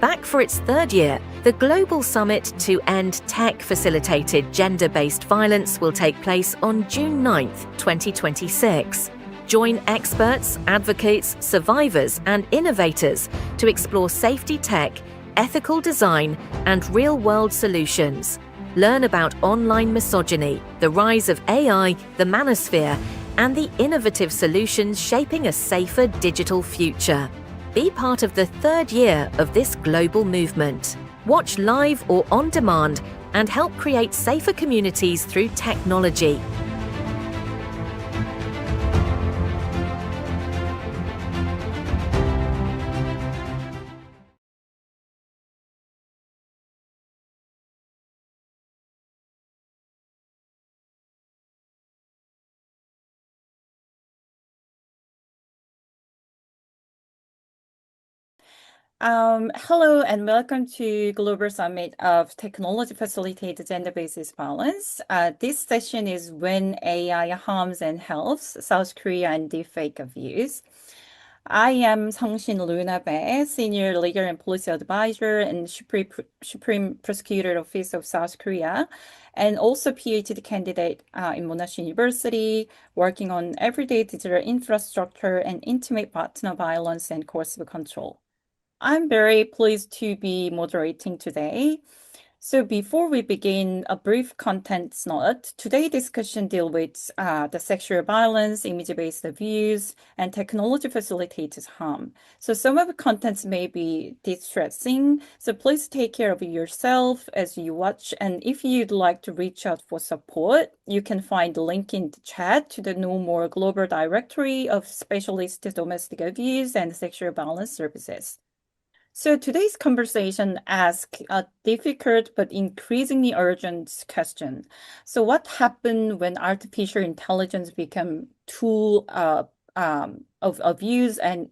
Back for its third year, the Global Summit to End Tech-Facilitated Gender-Based Violence will take place on June 9th, 2026. Join experts, advocates, survivors, and innovators to explore safety tech, ethical design, and real-world solutions. Learn about online misogyny, the rise of AI, the manosphere, and the innovative solutions shaping a safer digital future. Be part of the third year of this global movement. Watch live or on demand and help create safer communities through technology. Hello and welcome to Global Summit of Technology Facilitated Gender-Based Violence. This session is When AI Harms and Helps, South Korea and Deepfake Abuse. I am Seong-Shin Lunabe, Senior Legal and Policy Advisor and Supreme Prosecutor Office of South Korea, and also PhD candidate in Monash University, working on everyday digital infrastructure and intimate partner violence and coercive control. I'm very pleased to be moderating today. So before we begin, a brief contents note. Today's discussion deals with the sexual violence, image-based abuse, and technology-facilitated harm. So some of the contents may be distressing, so please take care of yourself as you watch. And if you'd like to reach out for support, you can find the link in the chat to the No More Global Directory of Specialist Domestic Abuse and Sexual Violence Services. So today's conversation asks a difficult but increasingly urgent question. So what happened when artificial intelligence became tool of use and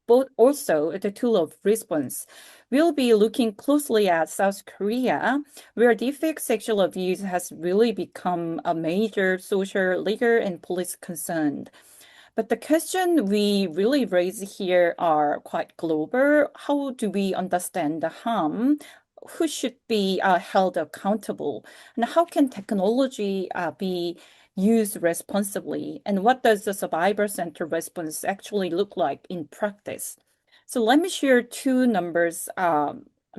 both also the tool of response? We'll be looking closely at South Korea, where deepfake sexual abuse has really become a major social, legal, and police concern. But the question we really raise here are quite global. How do we understand the harm? Who should be held accountable? And how can technology be used responsibly? And what does the survivor-centered response actually look like in practice? So let me share two numbers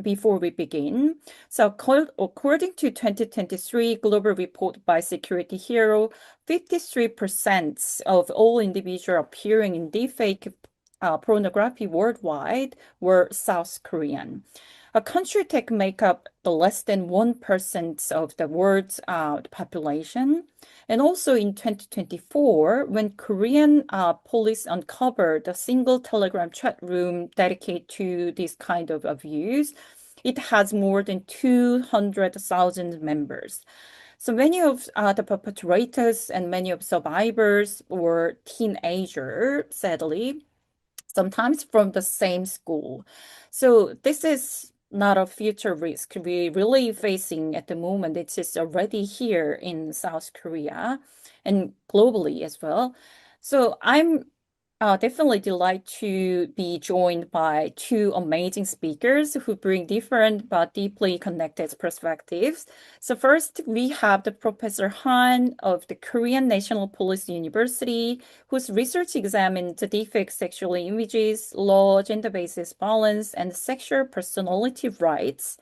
before we begin. So according to 2023 global report by Security Hero, 53% of all individuals appearing in deepfake pornography worldwide were South Korean. A country that make up the less than 1% of the world's population. And also in 2024, when Korean police uncovered a single Telegram chat room dedicated to this kind of abuse, it has more than 200,000 members. So many of the perpetrators and many of survivors were teenagers, sadly, sometimes from the same school. So this is not a future risk we're really facing at the moment. It is already here in South Korea and globally as well. So I'm definitely delighted to be joined by two amazing speakers who bring different but deeply connected perspectives. So first, we have the Professor Han of the Korean National Police University, whose research examined the deepfake sexual images, law, gender-based violence, and sexual personality rights.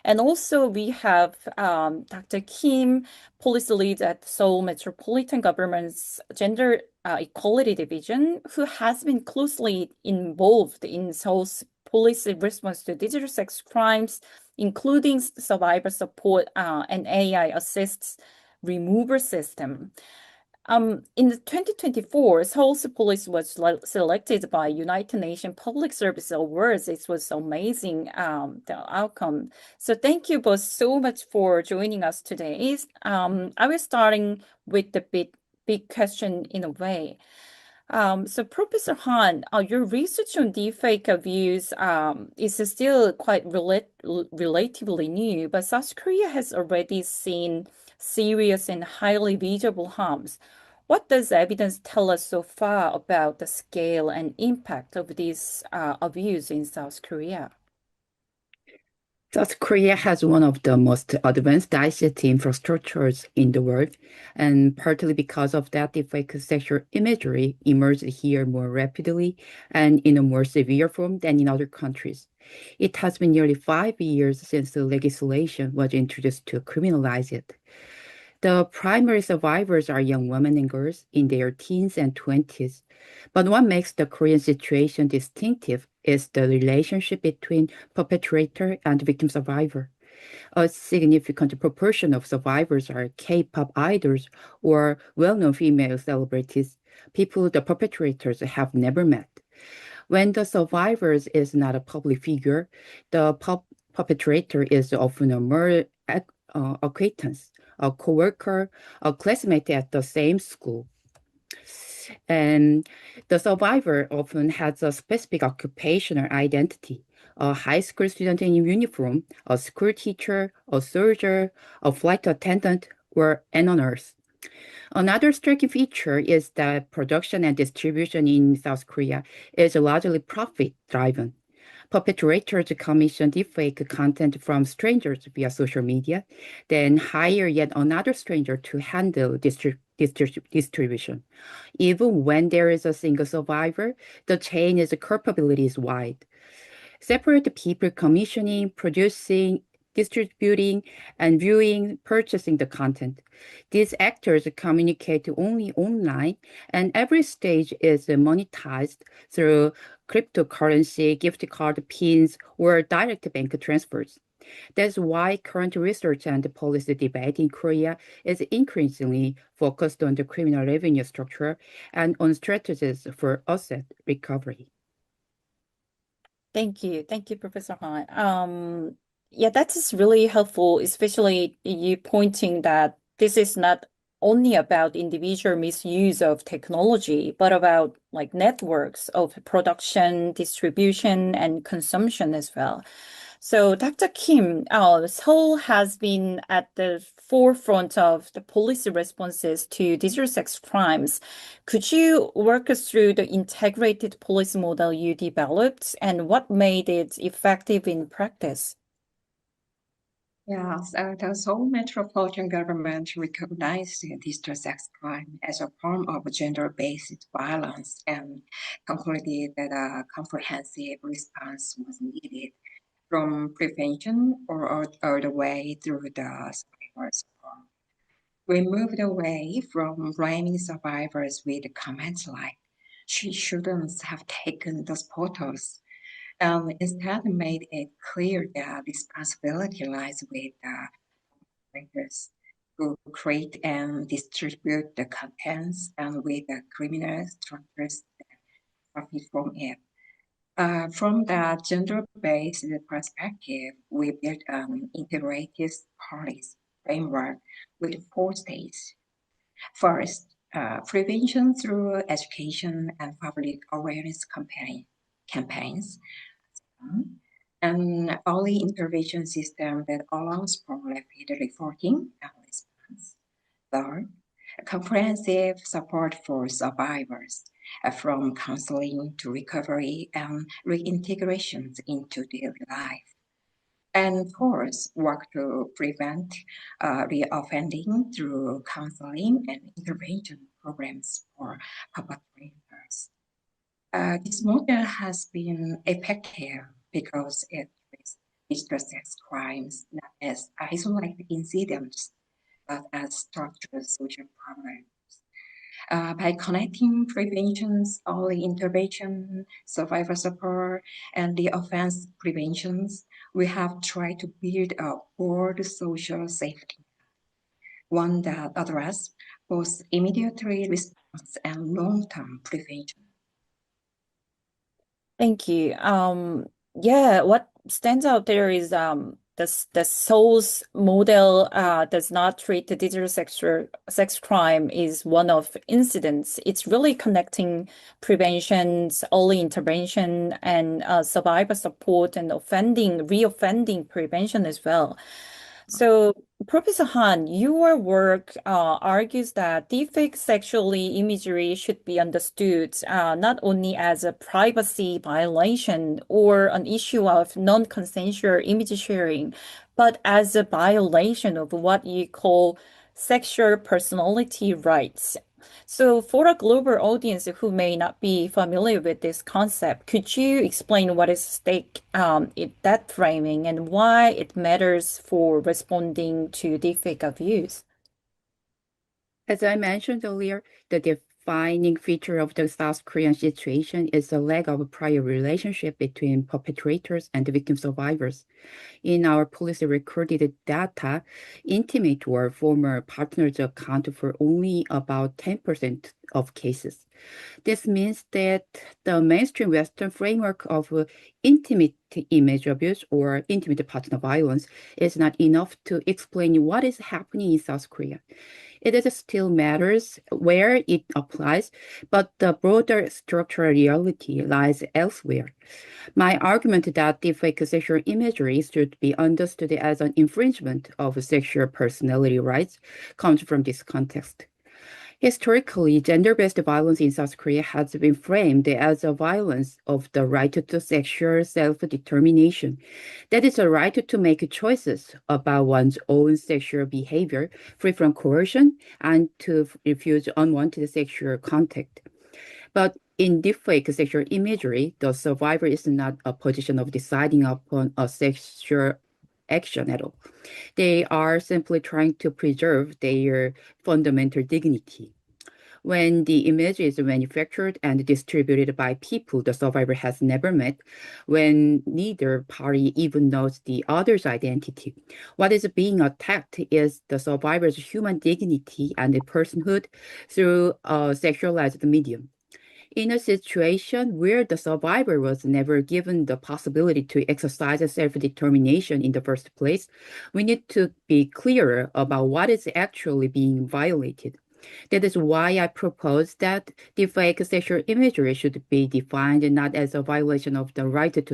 And also we have Dr. Kim, police lead at Seoul Metropolitan Government's Gender Equality Division, who has been closely involved in Seoul's police response to digital sex crimes, including survivor support and AI assists removal system. In 2024, Seoul's police was selected by United Nations Public Service Awards. It was amazing, the outcome. So thank you both so much for joining us today. I will starting with the big question in a way. So Professor Han, your research on deepfake abuse is still quite relatively new, but South Korea has already seen serious and highly visible harms. What does evidence tell us so far about the scale and impact of this abuse in South Korea? South Korea has one of the most advanced ICT infrastructures in the world, and partly because of that, the fake sexual imagery emerged here more rapidly and in a more severe form than in other countries. It has been nearly 5 years since the legislation was introduced to criminalize it. The primary survivors are young women and girls in their teens and 20s. But what makes the Korean situation distinctive is the relationship between perpetrator and victim survivor. A significant proportion of survivors are K-pop idols or well-known female celebrities, people the perpetrators have never met. When the survivor is not a public figure, the perpetrator is often a mere acquaintance, a coworker, a classmate at the same school. And the survivor often has a specific occupational identity. A high school student in uniform, a school teacher, a soldier, a flight attendant, or an nurse. Another striking feature is that production and distribution in South Korea is largely profit-driven. Perpetrators commission deepfake content from strangers via social media, then hire yet another stranger to handle distribution. Even when there is a single survivor, the chain is capability is wide. Separate people commissioning, producing, distributing, and viewing, purchasing the content. These actors communicate only online, and every stage is monetized through cryptocurrency, gift card pins, or direct bank transfers. That's why current research and policy debate in Korea is increasingly focused on the criminal revenue structure and on strategies for asset recovery. Thank you. Thank you, Professor Han. Yeah, that is really helpful, especially you pointing that this is not only about individual misuse of technology, but about like networks of production, distribution, and consumption as well. So, Dr. Kim, Seoul has been at the forefront of the policy responses to digital sex crimes. Could you work us through the integrated policy model you developed and what made it effective in practice? Yeah, so the Seoul metropolitan government recognized digital sex crime as a form of gender-based violence and concluded that a comprehensive response was needed from prevention or all the way through the survivor support. We moved away from blaming survivors with comments like, she shouldn't have taken those photos, and instead made it clear that responsibility lies with the operators who create and distribute the contents and with the criminal structures that profit from it. From the gender-based perspective, we built an integrated policy framework with 4 stages. First, prevention through education and public awareness campaigns, an early intervention system that allows for rapid reporting and response. Third, comprehensive support for survivors, from counseling to recovery and reintegration into daily life. And fourth, work to prevent reoffending through counseling and intervention programs for perpetrators. This model has been effective because it treats digital sex crimes not as isolated incidents, but as structural social problems. By connecting preventions, early intervention, survivor support, and the offense preventions, we have tried to build a broad social safety, one that addresses both immediate response and long-term prevention. Thank you. Yeah, what stands out there is the Seoul's model does not treat the digital sex crime is one of incidents. It's really connecting preventions, early intervention, and survivor support and reoffending prevention as well. So, Professor Han, your work argues that deepfake sexually imagery should be understood not only as a privacy violation or an issue of non-consensual image sharing, but as a violation of what you call sexual personality rights. So, for a global audience who may not be familiar with this concept, could you explain what is at stake in that framing and why it matters for responding to deepfake abuse? As I mentioned earlier, the defining feature of the South Korean situation is the lack of a prior relationship between perpetrators and the victim survivors. In our policy recorded data, intimate or former partners account for only about 10% of cases. This means that the mainstream Western framework of intimate image abuse or intimate partner violence is not enough to explain what is happening in South Korea. It still matters where it applies, but the broader structural reality lies elsewhere. My argument that deepfake sexual imagery should be understood as an infringement of sexual personality rights comes from this context. Historically, gender-based violence in South Korea has been framed as a violence of the right to sexual self-determination. That is a right to make choices about one's own sexual behavior, free from coercion, and to refuse unwanted sexual contact. But in deepfake sexual imagery, the survivor is not a position of deciding upon a sexual action at all. They are simply trying to preserve their fundamental dignity. When the image is manufactured and distributed by people the survivor has never met, when neither party even knows the other's identity, what is being attacked is the survivor's human dignity and personhood through a sexualized medium. In a situation where the survivor was never given the possibility to exercise self-determination in the first place, we need to be clearer about what is actually being violated. That is why I propose that deepfake sexual imagery should be defined not as a violation of the right to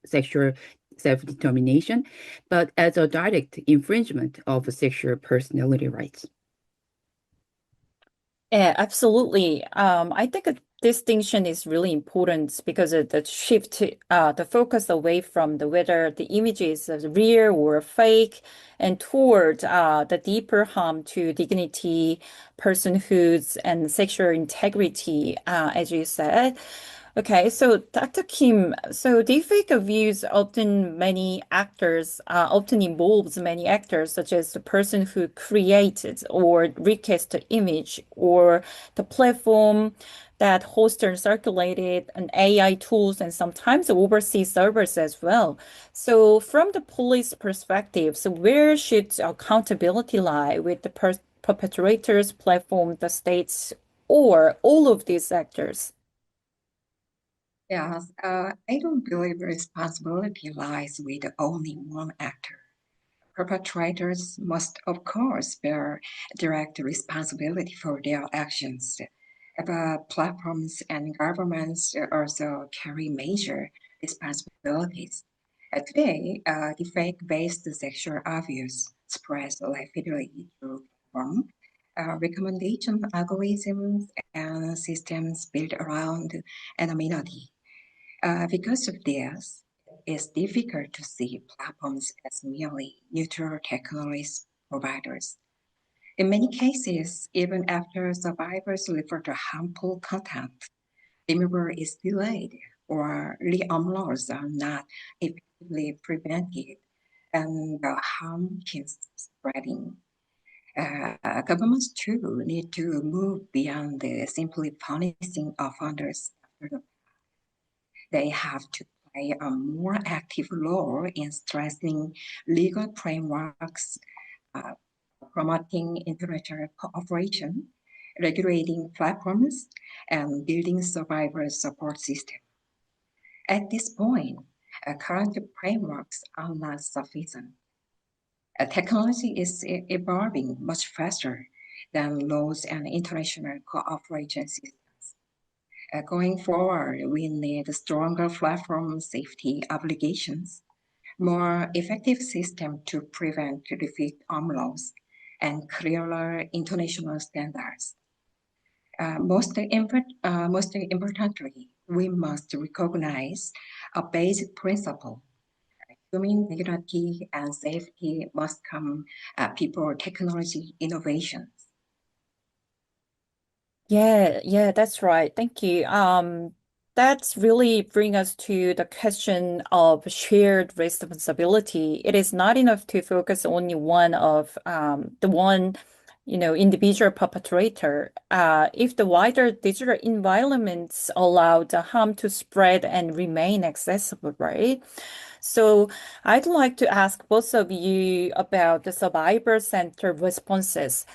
sexual self-determination, but as a direct infringement of sexual personality rights. Yeah, absolutely. I think a distinction is really important because of the shift the focus away from the whether the image is real or fake and toward the deeper harm to dignity, personhoods, and sexual integrity, as you said. Okay, so Dr. Kim, so deepfake abuse often involves many actors, such as the person who created or recast the image, or the platform that hosted and circulated, and AI tools, and sometimes overseas servers as well. So, from the police perspective, so where should accountability lie with the perpetrators, platform, the states, or all of these actors? Yes, I don't believe responsibility lies with only one actor. Perpetrators must, of course, bear direct responsibility for their actions. But platforms and governments also carry major responsibilities. Today, the fake-based sexual abuse spreads rapidly through platform, recommendation algorithms, and systems built around anonymity. Because of this, it's difficult to see platforms as merely neutral technology providers. In many cases, even after survivors report to harmful content, removal is delayed or re-uploads are not effectively prevented, and the harm keeps spreading. Governments too need to move beyond simply punishing offenders after the they have to play a more active role in strengthening legal frameworks, uh, promoting international cooperation, regulating platforms, and building survivor support systems. At this point, current frameworks are not sufficient. Technology is evolving much faster than laws and international cooperation systems. Going forward, we need stronger platform safety obligations, more effective system to prevent repeat arm loss, and clearer international standards. Most importantly, we must recognize a basic principle. Human dignity and safety must come before technology innovations. Yeah, that's right. Thank you. That's really bring us to the question of shared responsibility. It is not enough to focus only one of the one, individual perpetrator. If the wider digital environments allow the harm to spread and remain accessible, right? So I'd like to ask both of you about the survivor-centered responses.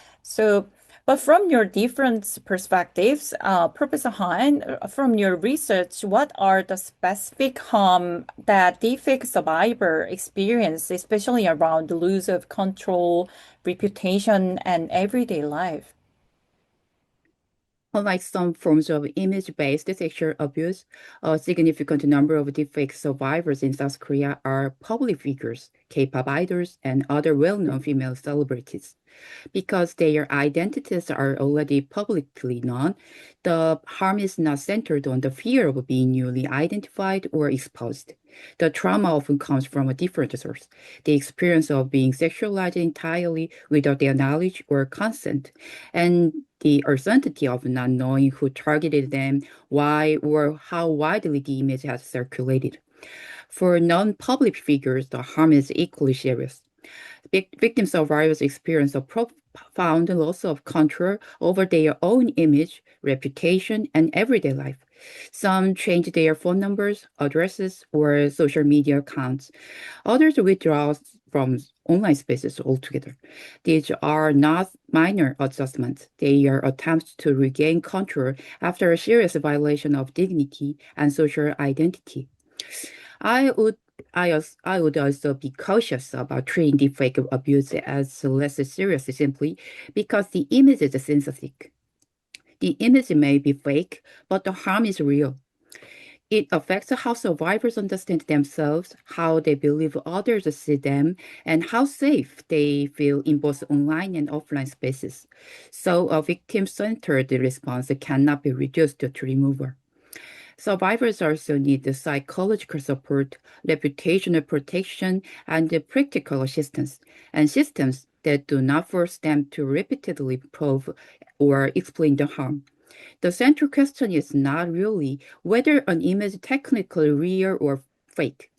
But from your different perspectives, Professor Han, from your research, what are the specific harm that defect survivor experience, especially around the lose of control, reputation, and everyday life? Unlike some forms of image-based sexual abuse, a significant number of deepfake survivors in South Korea are public figures, K-pop idols, and other well-known female celebrities. Because their identities are already publicly known, the harm is not centered on the fear of being newly identified or exposed. The trauma often comes from a different source, the experience of being sexualized entirely without their knowledge or consent, and the uncertainty of not knowing who targeted them, why, or how widely the image has circulated. For non-public figures, the harm is equally serious. Victim survivors experience a profound loss of control over their own image, reputation, and everyday life. Some change their phone numbers, addresses, or social media accounts. Others withdraw from online spaces altogether. These are not minor adjustments. They are attempts to regain control after a serious violation of dignity and social identity. I would I would also be cautious about treating deepfake abuse as less serious simply because the image is synthetic. The image may be fake, but the harm is real. It affects how survivors understand themselves, how they believe others see them, and how safe they feel in both online and offline spaces. So a victim-centered response cannot be reduced to removal. Survivors also need the psychological support, reputational protection, and the practical assistance, and systems that do not force them to repeatedly prove or explain the harm. The central question is not really whether an image is technically real or fake.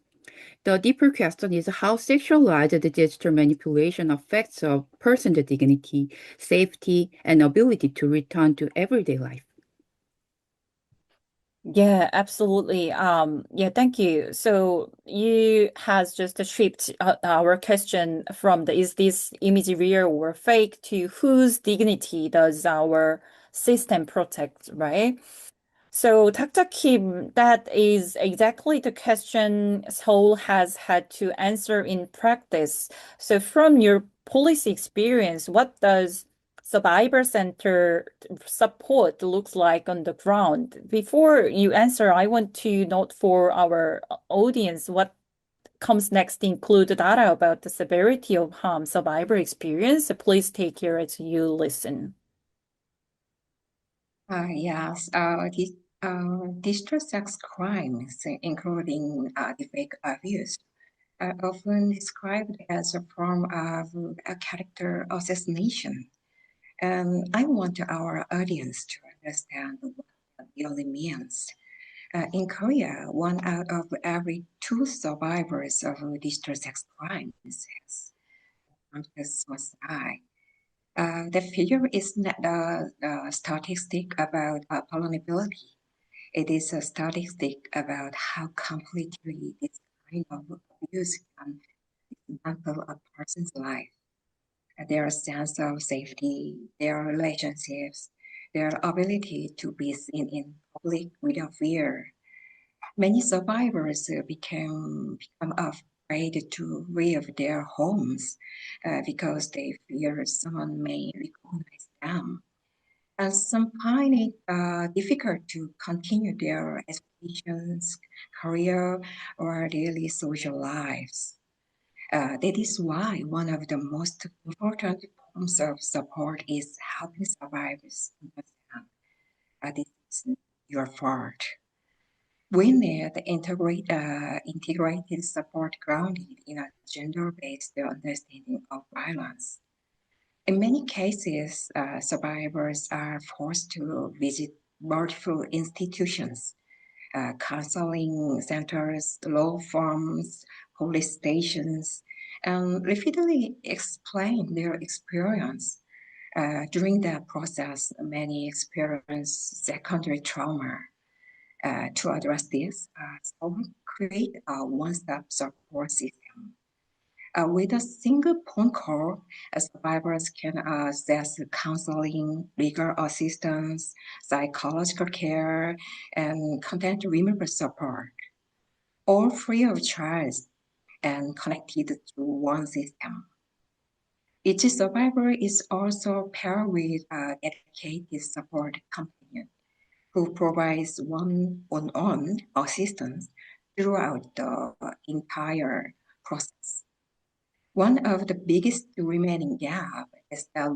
The deeper question is how sexualized digital manipulation affects a person's dignity, safety, and ability to return to everyday life. Yeah, absolutely. Yeah, thank you. So you has just shifted our question from the is this image real or fake to whose dignity does our system protect, right? So, Dr. Kim, that is exactly the question Seoul has had to answer in practice. So, from your policy experience, what does survivor center support looks like on the ground? Before you answer, I want to note for our audience what comes next include data about the severity of harm survivor experience. So please take care as you listen. Yes, digital sex crimes, including the fake abuse, are often described as a form of a character assassination. And I want our audience to understand what that really means. In Korea, one out of every two survivors of digital sex crimes has attempted suicide. The figure is not a statistic about vulnerability. It is a statistic about how completely this kind of abuse can dismantle a person's life, their sense of safety, their relationships, their ability to be seen in public without fear. Many survivors become afraid to leave their homes because they fear someone may recognize them. and some find it difficult to continue their educations, career, or daily social lives. That is why one of the most important forms of support is helping survivors understand this is your fault. We need integrated support grounded in a gender-based understanding of violence. In many cases, survivors are forced to visit multiple institutions, counseling centers, law firms, police stations, and repeatedly explain their experience. During that process, many experience secondary trauma. To address this, some create a one-stop support system. With a single phone call, survivors can access counseling, legal assistance, psychological care, and content removal support, all free of charge and connected through one system. Each survivor is also paired with a dedicated support companion who provides one-on-one assistance throughout the entire process. One of the biggest remaining gaps is that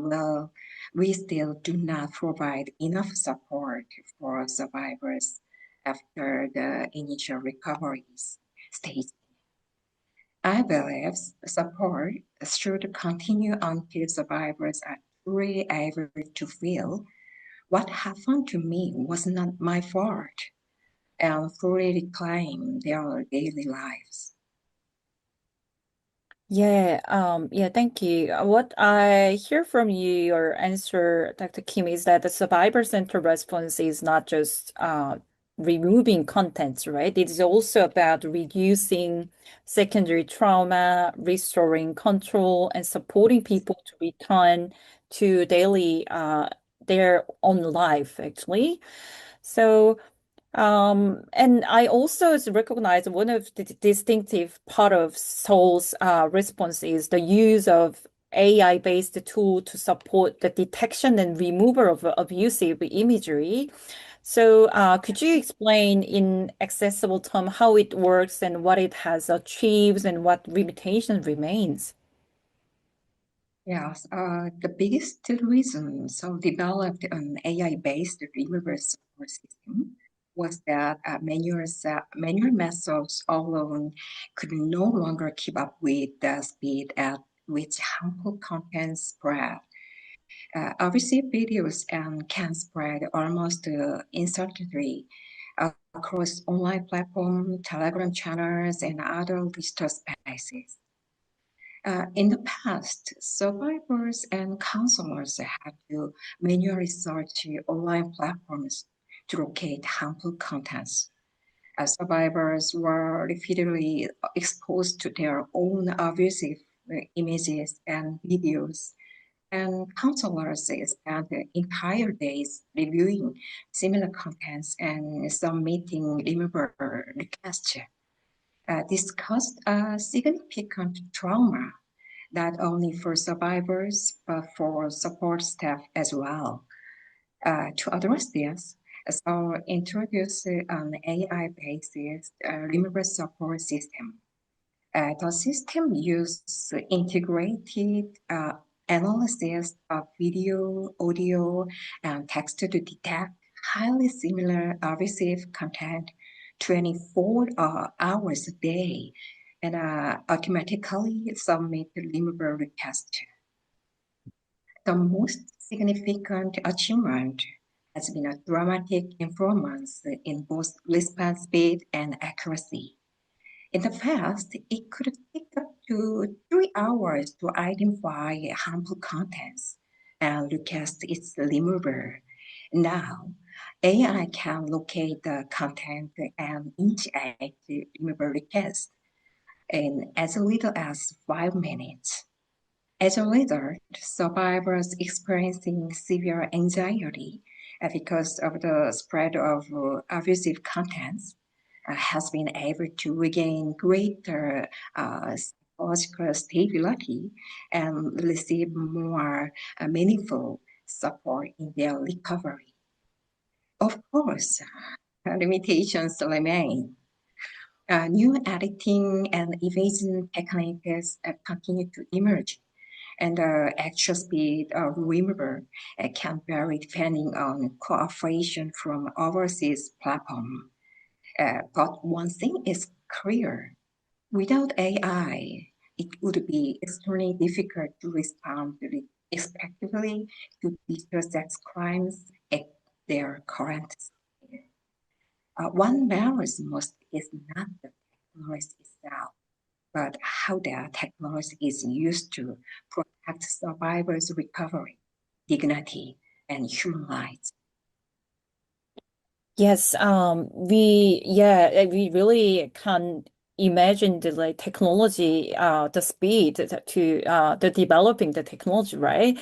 we still do not provide enough support for survivors after the initial recovery stage. I believe support should continue until survivors are truly able to feel what happened to me was not my fault and fully reclaim their daily lives. Yeah, thank you. What I hear from you, your answer, Dr. Kim, is that the survivor-centered response is not just removing contents, right? It is also about reducing secondary trauma, restoring control, and supporting people to return to daily their own life, actually. So and I also recognize one of the distinctive part of Seoul's response is the use of AI-based tool to support the detection and removal of abusive imagery. So, could you explain in accessible term how it works and what it has achieved and what limitation remains? Yes, the biggest reason Seoul developed an AI-based removal support system was that manual methods alone could no longer keep up with the speed at which harmful content spread. Abusive videos can spread almost instantly across online platforms, Telegram channels, and other digital spaces. In the past, survivors and counselors had to manually search online platforms to locate harmful contents. As survivors were repeatedly exposed to their own abusive images and videos, and counselors spent entire days reviewing similar contents and submitting removal requests. This caused a significant trauma, not only for survivors, but for support staff as well. To address this, so introduced an AI-based removal support system. The system uses integrated analysis of video, audio, and text to detect highly similar abusive content 24 hours a day and automatically submit the removal request. The most significant achievement has been a dramatic improvements in both response speed and accuracy. In the past, it could take up to 3 hours to identify harmful contents and request its removal. Now, AI can locate the content and initiate the removal request in as little as 5 minutes. As a result, survivors experiencing severe anxiety because of the spread of abusive contents has been able to regain greater psychological stability and receive more meaningful support in their recovery. Of course, limitations remain. New editing and evasion techniques continue to emerge, and the actual speed of removal can vary depending on cooperation from overseas platforms. But one thing is clear. Without AI, it would be extremely difficult to respond effectively to digital sex crimes at their current scale. What matters most is not the technology itself, but how the technology is used to protect survivors' recovery, dignity, and human rights. Yes, we really can imagine the like technology, the speed the developing the technology, right?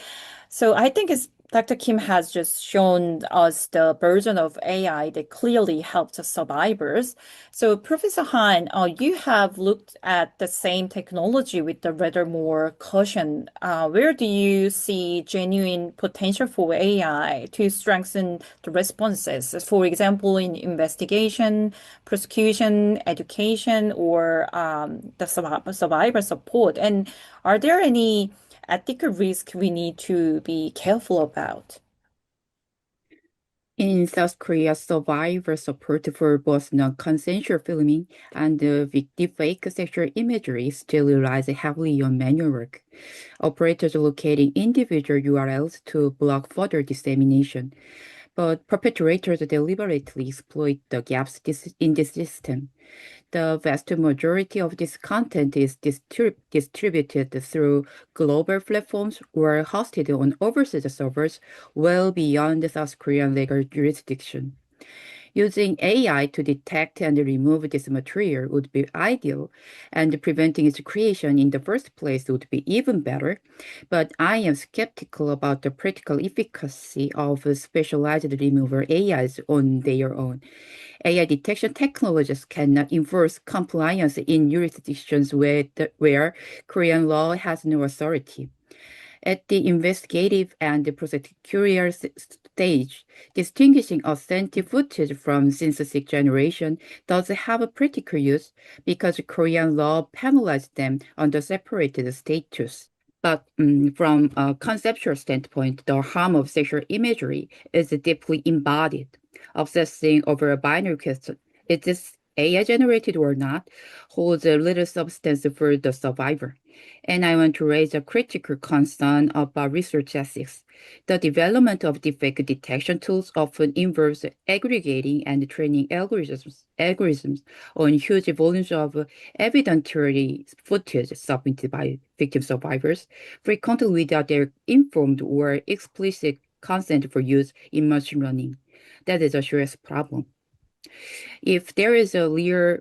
So I think it's Dr. Kim has just shown us the version of AI that clearly helps the survivors. So Professor Han, you have looked at the same technology with the rather more caution. Where do you see genuine potential for AI to strengthen the responses? For example, in investigation, prosecution, education, or the survivor support. And are there any ethical risk we need to be careful about? In South Korea, survivor support for both non-consensual filming and deepfake sexual imagery still relies heavily on manual work. Operators locating individual URLs to block further dissemination, but perpetrators deliberately exploit the gaps in this system. The vast majority of this content is distributed through global platforms or hosted on overseas servers well beyond the South Korean legal jurisdiction. Using AI to detect and remove this material would be ideal, and preventing its creation in the first place would be even better. But I am skeptical about the practical efficacy of specialized removal AIs on their own. AI detection technologies cannot enforce compliance in jurisdictions where Korean law has no authority. At the investigative and prosecutorial stage, distinguishing authentic footage from synthetic generation does have a practical use because Korean law penalizes them under separated status. But from a conceptual standpoint, the harm of sexual imagery is deeply embodied. Obsessing over a binary question, is this AI generated or not, holds a little substance for the survivor. And I want to raise a critical concern about research ethics. The development of deepfake detection tools often involves aggregating and training algorithms on huge volumes of evidentiary footage submitted by victim survivors, frequently without their informed or explicit consent for use in machine learning. That is a serious problem. If there is a real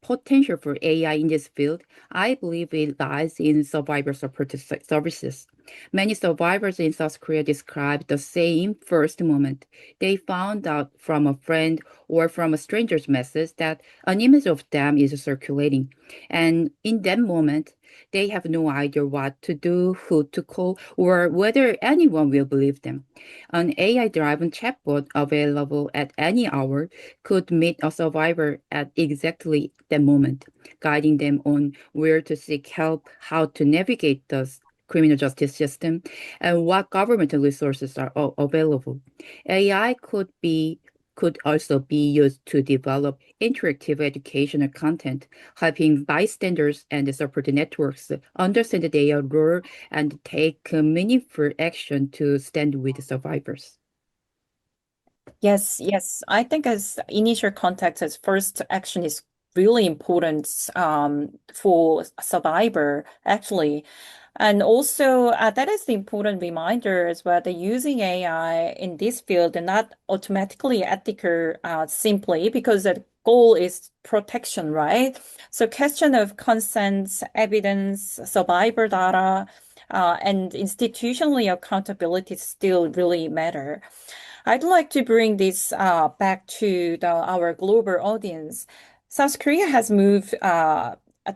potential for AI in this field, I believe it lies in survivor support services. Many survivors in South Korea describe the same first moment. They found out from a friend or from a stranger's message that an image of them is circulating. And in that moment, they have no idea what to do, who to call, or whether anyone will believe them. An AI-driven chatbot available at any hour could meet a survivor at exactly that moment, guiding them on where to seek help, how to navigate the criminal justice system, and what government resources are available. AI could also be used to develop interactive educational content, helping bystanders and support networks understand their role and take meaningful action to stand with survivors. Yes. I think as initial contact as first action is really important for survivor, actually. And also, that is the important reminder as well that using AI in this field are not automatically ethical simply because the goal is protection, right? So question of consent, evidence, survivor data, and institutionally accountability still really matter. I'd like to bring this back to our global audience. South Korea has moved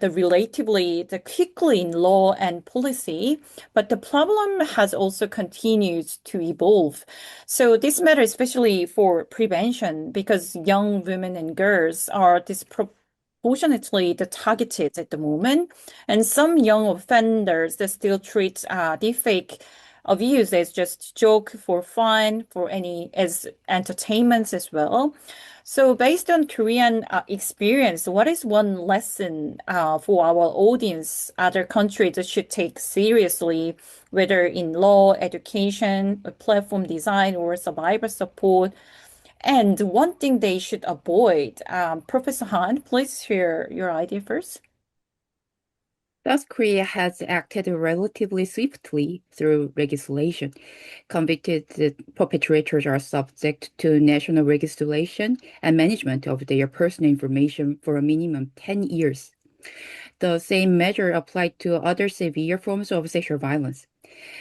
relatively quickly in law and policy, but the problem has also continued to evolve. So this matters especially for prevention because young women and girls are disproportionately targeted at the moment, and some young offenders that still treat deepfake abuse as just joke for fun, as entertainment as well. So, based on Korean experience, what is one lesson for our audience other countries should take seriously, whether in law, education, platform design, or survivor support? And one thing they should avoid. Professor Han, please share your idea first. South Korea has acted relatively swiftly through legislation. Convicted perpetrators are subject to national regulation and management of their personal information for a minimum 10 years. The same measure applied to other severe forms of sexual violence.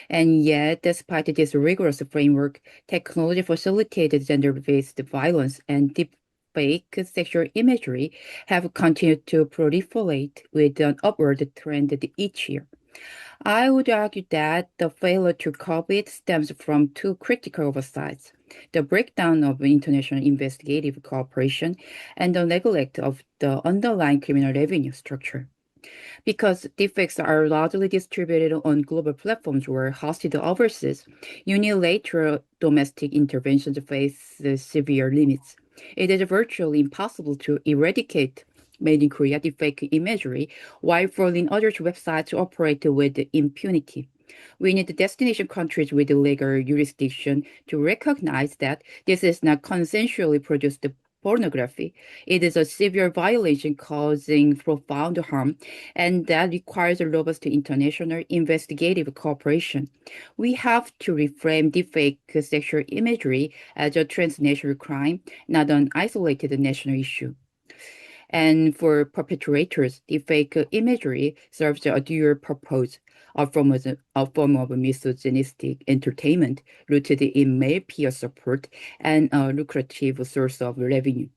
And yet, despite this rigorous framework, technology facilitated gender-based violence and deepfake sexual imagery have continued to proliferate with an upward trend each year. I would argue that the failure to curb it stems from two critical oversights: the breakdown of international investigative cooperation and the neglect of the underlying criminal revenue structure. Because deepfakes are largely distributed on global platforms or hosted overseas, unilateral domestic interventions face severe limits. It is virtually impossible to eradicate made in Korea deepfake imagery while foreign others' websites operate with impunity. We need destination countries with legal jurisdiction to recognize that this is not consensually produced pornography. It is a severe violation causing profound harm, and that requires a robust international investigative cooperation. We have to reframe deepfake sexual imagery as a transnational crime, not an isolated national issue. And for perpetrators, deepfake imagery serves a dual purpose, a form of misogynistic entertainment rooted in male peer support and a lucrative source of revenue.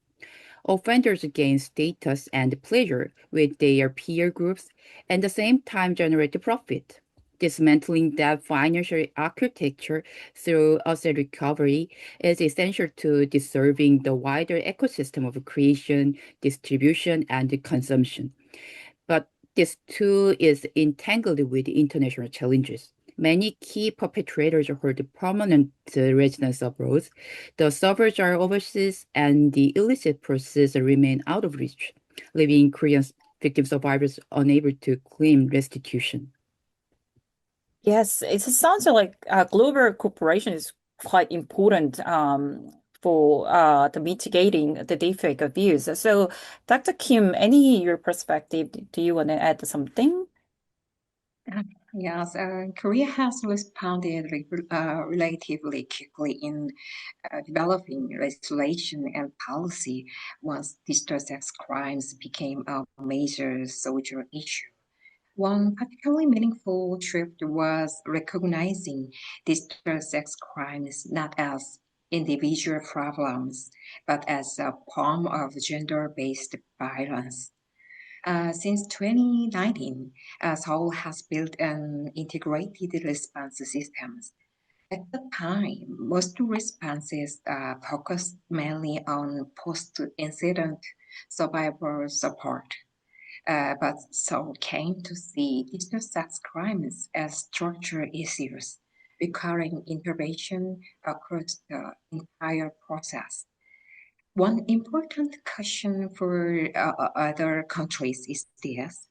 Offenders gain status and pleasure with their peer groups and at the same time generate profit. Dismantling that financial architecture through asset recovery is essential to deserving the wider ecosystem of creation, distribution, and consumption. But this too is entangled with international challenges. Many key perpetrators hold permanent residence abroad. The servers are overseas, and the illicit proceeds remain out of reach, leaving Korean victim survivors unable to claim restitution. Yes, it sounds like global cooperation is quite important for the mitigating the deepfake abuse. So, Dr. Kim, any your perspective? Do you want to add something? Yes, Korea has responded relatively quickly in developing legislation and policy once digital sex crimes became a major social issue. One particularly meaningful shift was recognizing digital sex crimes not as individual problems, but as a form of gender-based violence. Since 2019, Seoul has built an integrated response systems. At the time, most responses focused mainly on post-incident survivor support, but Seoul came to see digital sex crimes as structural issues, requiring intervention across the entire process. One important question for other countries is this.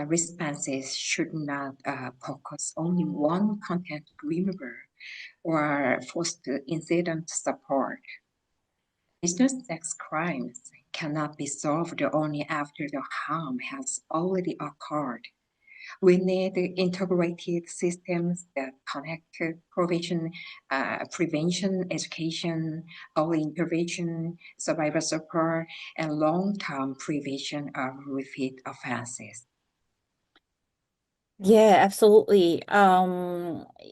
Responses should not focus only one content remover or foster incident support. Digital sex crimes cannot be solved only after the harm has already occurred. We need integrated systems that connect prevention, education, early intervention, survivor support, and long-term prevention of repeat offenses. Yeah, absolutely.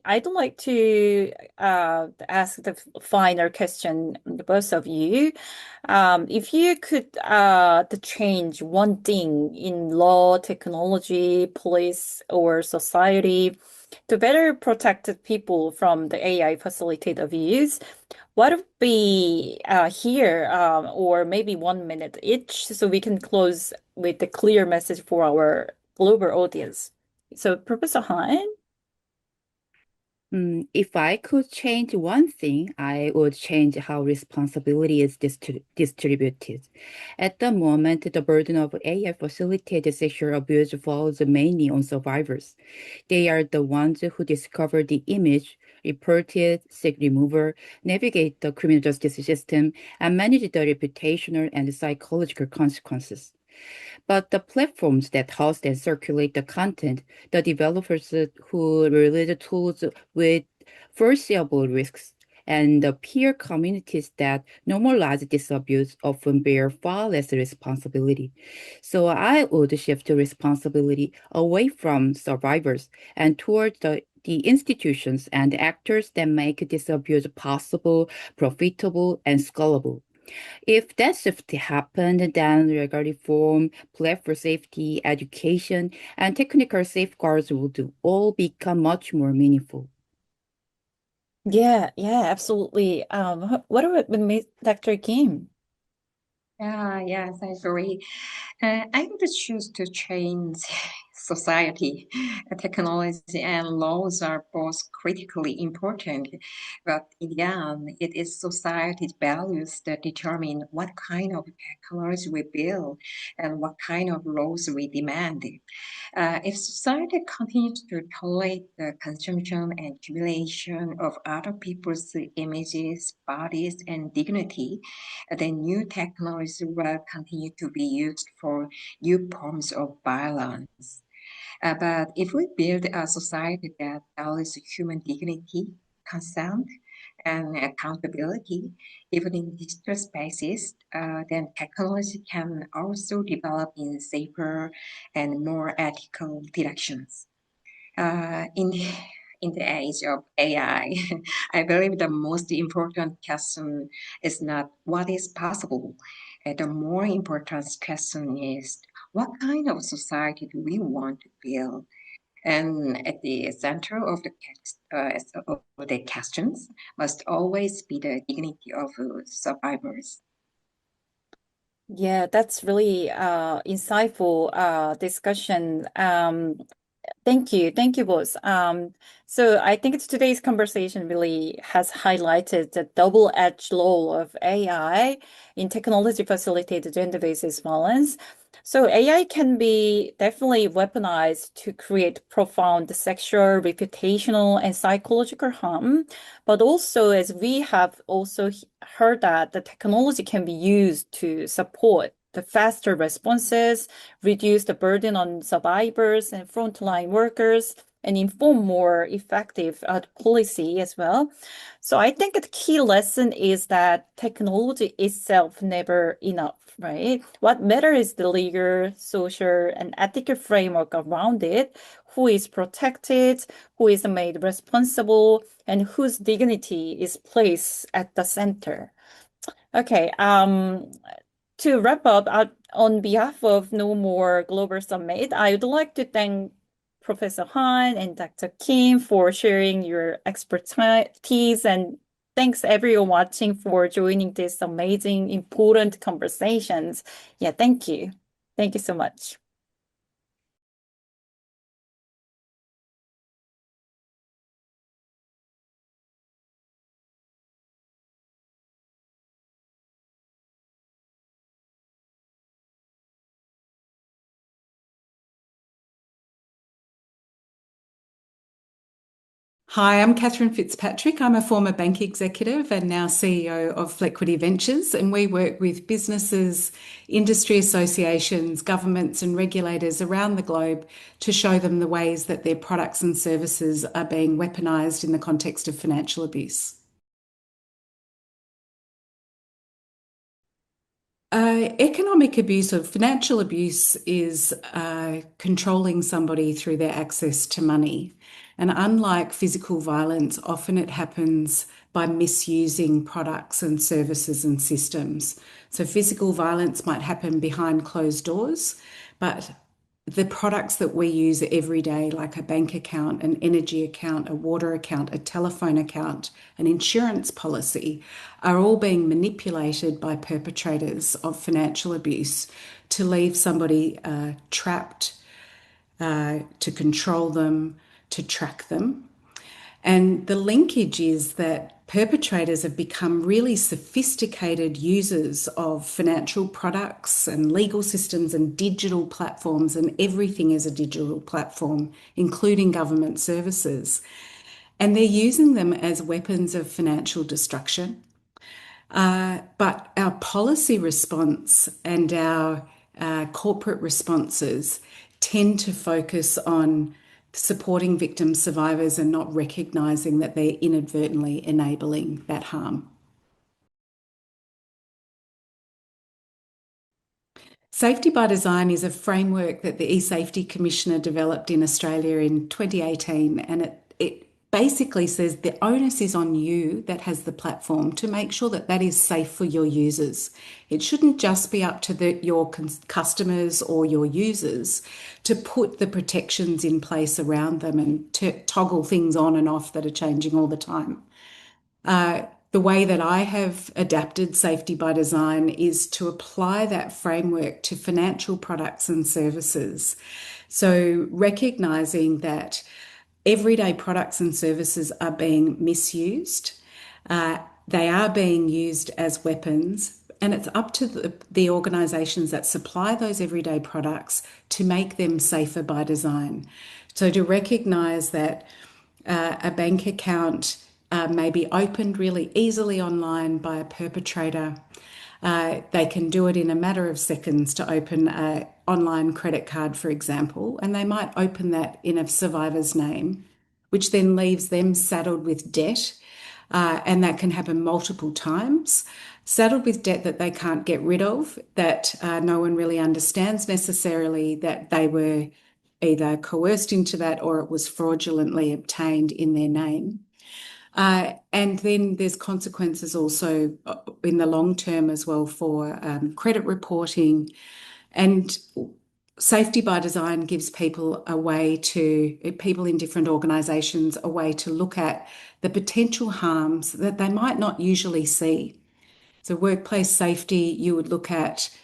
I'd like to ask the final question, to both of you. If you could to change one thing in law, technology, police, or society to better protect the people from the AI facilitated abuse, what would be here, or maybe 1 minute each, so we can close with a clear message for our global audience. So, Professor Han? If I could change one thing, I would change how responsibility is distributed. At the moment, the burden of AI-facilitated sexual abuse falls mainly on survivors. They are the ones who discover the image, report it, seek removal, navigate the criminal justice system, and manage the reputational and psychological consequences. But the platforms that host and circulate the content, the developers who release the tools with foreseeable risks, and the peer communities that normalize this abuse often bear far less responsibility. So I would shift the responsibility away from survivors and towards the institutions and actors that make this abuse possible, profitable, and scalable. If that shift happened, then legal reform, platform safety, education, and technical safeguards would all become much more meaningful. Yeah, absolutely. What about with Dr. Kim? Yes, I agree. I would choose to change society. Technology and laws are both critically important, but in the end, it is society's values that determine what kind of technology we build and what kind of laws we demand. If society continues to tolerate the consumption and accumulation of other people's images, bodies, and dignity, then new technology will continue to be used for new forms of violence. But if we build a society that values human dignity, consent, and accountability, even in digital spaces, then technology can also develop in safer and more ethical directions. In the age of AI, I believe the most important question is not what is possible. The more important question is what kind of society do we want to build? And at the center of the questions must always be the dignity of survivors. Yeah, that's really insightful discussion. Thank you both. So I think today's conversation really has highlighted the double-edged role of AI in technology facilitated gender-based violence. So AI can be definitely weaponized to create profound sexual, reputational, and psychological harm. But also, as we have also heard that the technology can be used to support the faster responses, reduce the burden on survivors and frontline workers, and inform more effective policy as well. So I think the key lesson is that technology itself never enough, right? What matters is the legal, social, and ethical framework around it, who is protected, who is made responsible, and whose dignity is placed at the center. Okay, to wrap up, on behalf of No More Global Summit, I would like to thank Professor Han and Dr. Kim for sharing your expertise, and thanks everyone watching for joining this amazing, important conversations. Yeah, thank you. Thank you so much. Hi, I'm Catherine Fitzpatrick. I'm a former bank executive and now CEO of Flexibility Ventures, and we work with businesses, industry associations, governments, and regulators around the globe to show them the ways that their products and services are being weaponised in the context of financial abuse. Economic abuse or financial abuse is controlling somebody through their access to money. And unlike physical violence, often it happens by misusing products and services and systems. So physical violence might happen behind closed doors, but the products that we use every day, like a bank account, an energy account, a water account, a telephone account, an insurance policy, are all being manipulated by perpetrators of financial abuse to leave somebody trapped, to control them, to track them. And the linkage is that perpetrators have become really sophisticated users of financial products and legal systems and digital platforms, and everything is a digital platform, including government services. And they're using them as weapons of financial destruction. But our policy response and our corporate responses tend to focus on supporting victim survivors and not recognising that they're inadvertently enabling that harm. Safety by Design is a framework that the eSafety Commissioner developed in Australia in 2018, and it basically says the onus is on you that has the platform to make sure that that is safe for your users. It shouldn't just be up to your customers or your users to put the protections in place around them and to toggle things on and off that are changing all the time. The way that I have adapted Safety by Design is to apply that framework to financial products and services. So recognising that everyday products and services are being misused. They are being used as weapons, and it's up to the organisations that supply those everyday products to make them safer by design. So to recognise that a bank account may be opened really easily online by a perpetrator. They can do it in a matter of seconds to open an online credit card, for example, and they might open that in a survivor's name, which then leaves them saddled with debt, and that can happen multiple times, saddled with debt that they can't get rid of, that no one really understands necessarily that they were either coerced into that or it was fraudulently obtained in their name. And then there's consequences also in the long term as well for credit reporting. And Safety by Design gives people people in different organisations, a way to look at the potential harms that they might not usually see. So workplace safety, you would look at,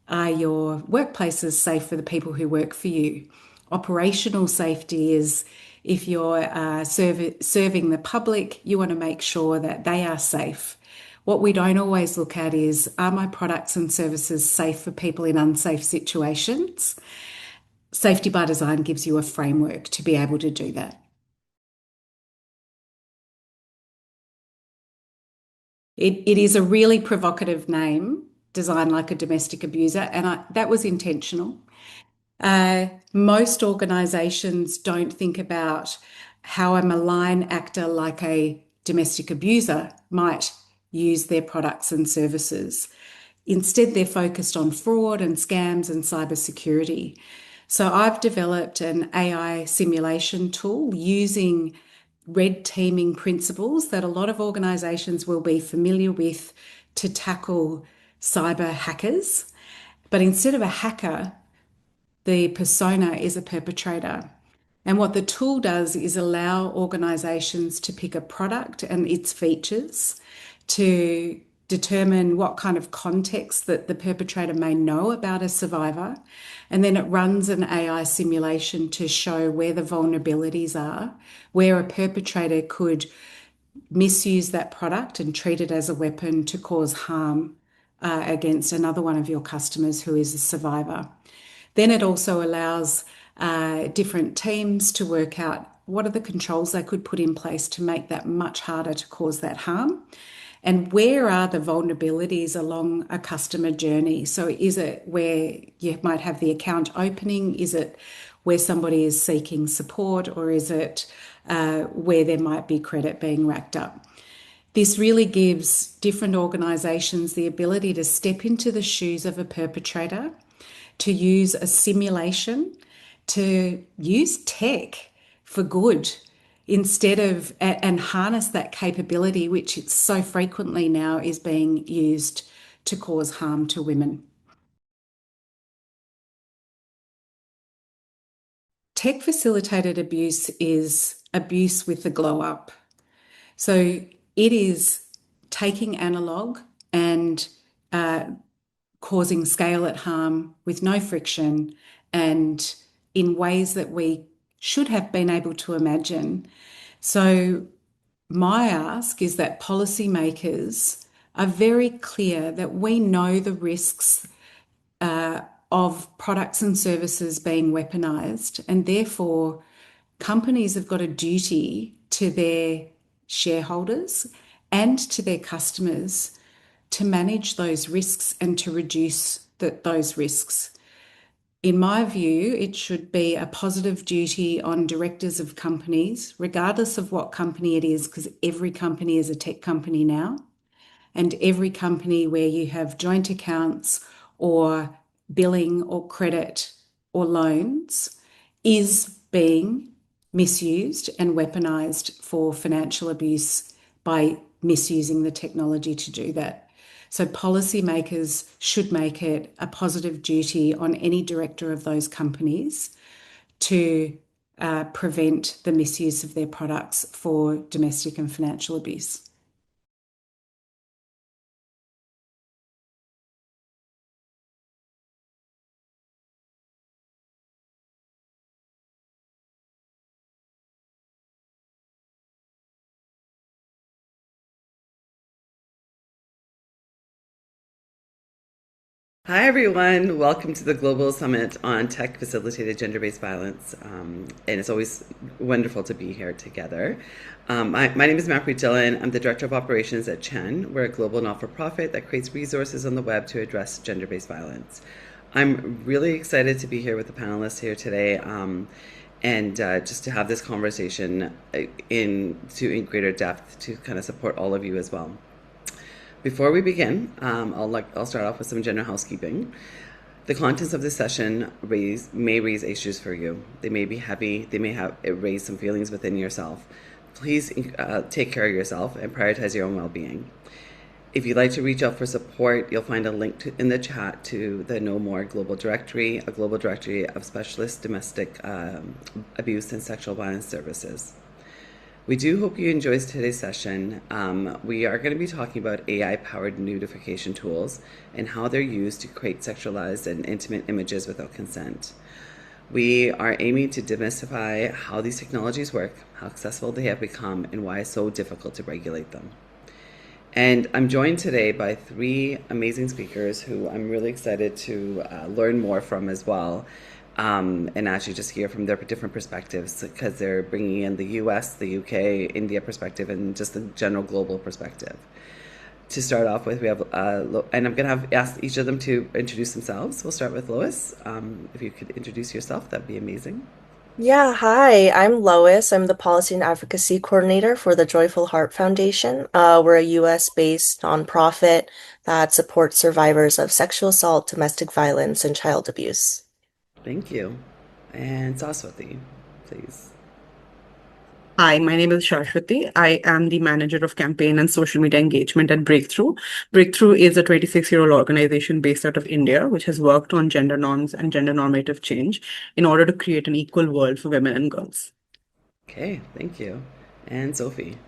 are your workplaces safe for the people who work for you? Operational safety is if you're serving the public, you want to make sure that they are safe. What we don't always look at is, are my products and services safe for people in unsafe situations? Safety by Design gives you a framework to be able to do that. It is a really provocative name, Design Like a Domestic Abuser, and that was intentional. Most organisations don't think about how a malign actor like a domestic abuser might use their products and services. Instead, they're focused on fraud and scams and cybersecurity. So I've developed an AI simulation tool using red teaming principles that a lot of organisations will be familiar with to tackle cyber hackers. But instead of a hacker, the persona is a perpetrator. And what the tool does is allow organisations to pick a product and its features, to determine what kind of context that the perpetrator may know about a survivor, and then it runs an AI simulation to show where the vulnerabilities are, where a perpetrator could misuse that product and treat it as a weapon to cause harm against another one of your customers who is a survivor. Then it also allows different teams to work out what are the controls they could put in place to make that much harder to cause that harm, and where are the vulnerabilities along a customer journey. So is it where you might have the account opening? Is it where somebody is seeking support? Or is it where there might be credit being racked up? This really gives different organisations the ability to step into the shoes of a perpetrator, to use a simulation, to use tech for good instead of, and harness that capability, which it's so frequently now is being used to cause harm to women. Tech facilitated abuse is abuse with the glow up. So it is taking analog and causing scale at harm with no friction and in ways that we should have been able to imagine. So my ask is that policymakers are very clear that we know the risks of products and services being weaponized, and therefore companies have got a duty to their shareholders and to their customers to manage those risks and to reduce those risks. In my view, it should be a positive duty on directors of companies, regardless of what company it is, because every company is a tech company now, and every company where you have joint accounts or billing or credit or loans is being misused and weaponized for financial abuse by misusing the technology to do that. So policymakers should make it a positive duty on any director of those companies to prevent the misuse of their products for domestic and financial abuse. Hi, everyone. Welcome to the Global Summit on Tech Facilitated Gender-Based Violence. And it's always wonderful to be here together. My name is Macri Dillon. I'm the Director of Operations at Chen. We're a global not-for-profit that creates resources on the web to address gender-based violence. I'm really excited to be here with the panelists here today and just to have this conversation in greater depth to kind of support all of you as well. Before we begin, I'll start off with some general housekeeping. The contents of this session may raise issues for you. They may be heavy. They may raise some feelings within yourself. Please take care of yourself and prioritize your own well-being. If you'd like to reach out for support, you'll find a link in the chat to the No More Global Directory, a global directory of specialist domestic abuse and sexual violence services. We do hope you enjoyed today's session. We are going to be talking about AI-powered notification tools and how they're used to create sexualized and intimate images without consent. We are aiming to demystify how these technologies work, how accessible they have become, and why it's so difficult to regulate them. And I'm joined today by three amazing speakers who I'm really excited to learn more from as well. And actually just hear from their different perspectives because they're bringing in the US, the UK, India perspective, and just the general global perspective. To start off with, we have, and I'm going to ask each of them to introduce themselves. We'll start with Lois. If you could introduce yourself, that'd be amazing. Yeah, hi, I'm Lois. I'm the Policy and Advocacy Coordinator for the Joyful Heart Foundation. We're a US-based nonprofit that supports survivors of sexual assault, domestic violence, and child abuse. Thank you. And Saraswati, please. Hi, my name is Shashwati. I am the manager of campaign and social media engagement at Breakthrough. Breakthrough is a 26-year-old organization based out of India, which has worked on gender norms and gender normative change in order to create an equal world for women and girls. Okay, thank you. And Sophie.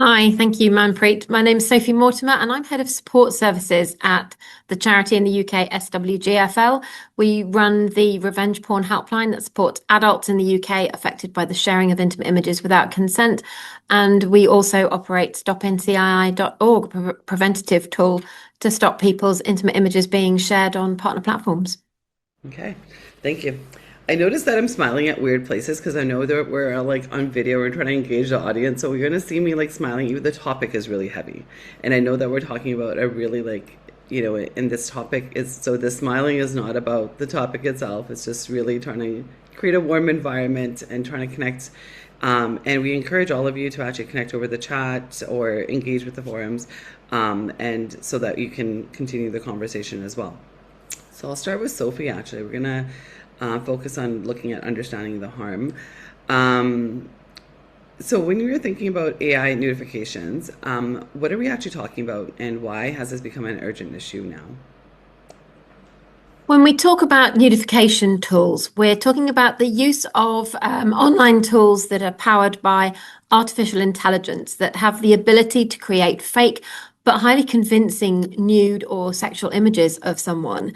Hi, thank you, Manpreet. My name is Sophie Mortimer, and I'm Head of Support Services at the charity in the UK, SWGFL. We run the Revenge Porn Helpline that supports adults in the UK affected by the sharing of intimate images without consent. And we also operate stopncii.org, a preventative tool to stop people's intimate images being shared on partner platforms. Okay, thank you. I noticed that I'm smiling at weird places because I know that we're like on video, we're trying to engage the audience. So you're going to see me like smiling, even the topic is really heavy. And I know that we're talking about a really like in this topic is, so the smiling is not about the topic itself. It's just really trying to create a warm environment and trying to connect. And we encourage all of you to actually connect over the chat or engage with the forums, and so that you can continue the conversation as well. So I'll start with Sophie, actually. We're going to focus on looking at understanding the harm. So when we were thinking about AI notifications, what are we actually talking about, and why has this become an urgent issue now? When we talk about notification tools, we're talking about the use of online tools that are powered by artificial intelligence that have the ability to create fake but highly convincing nude or sexual images of someone.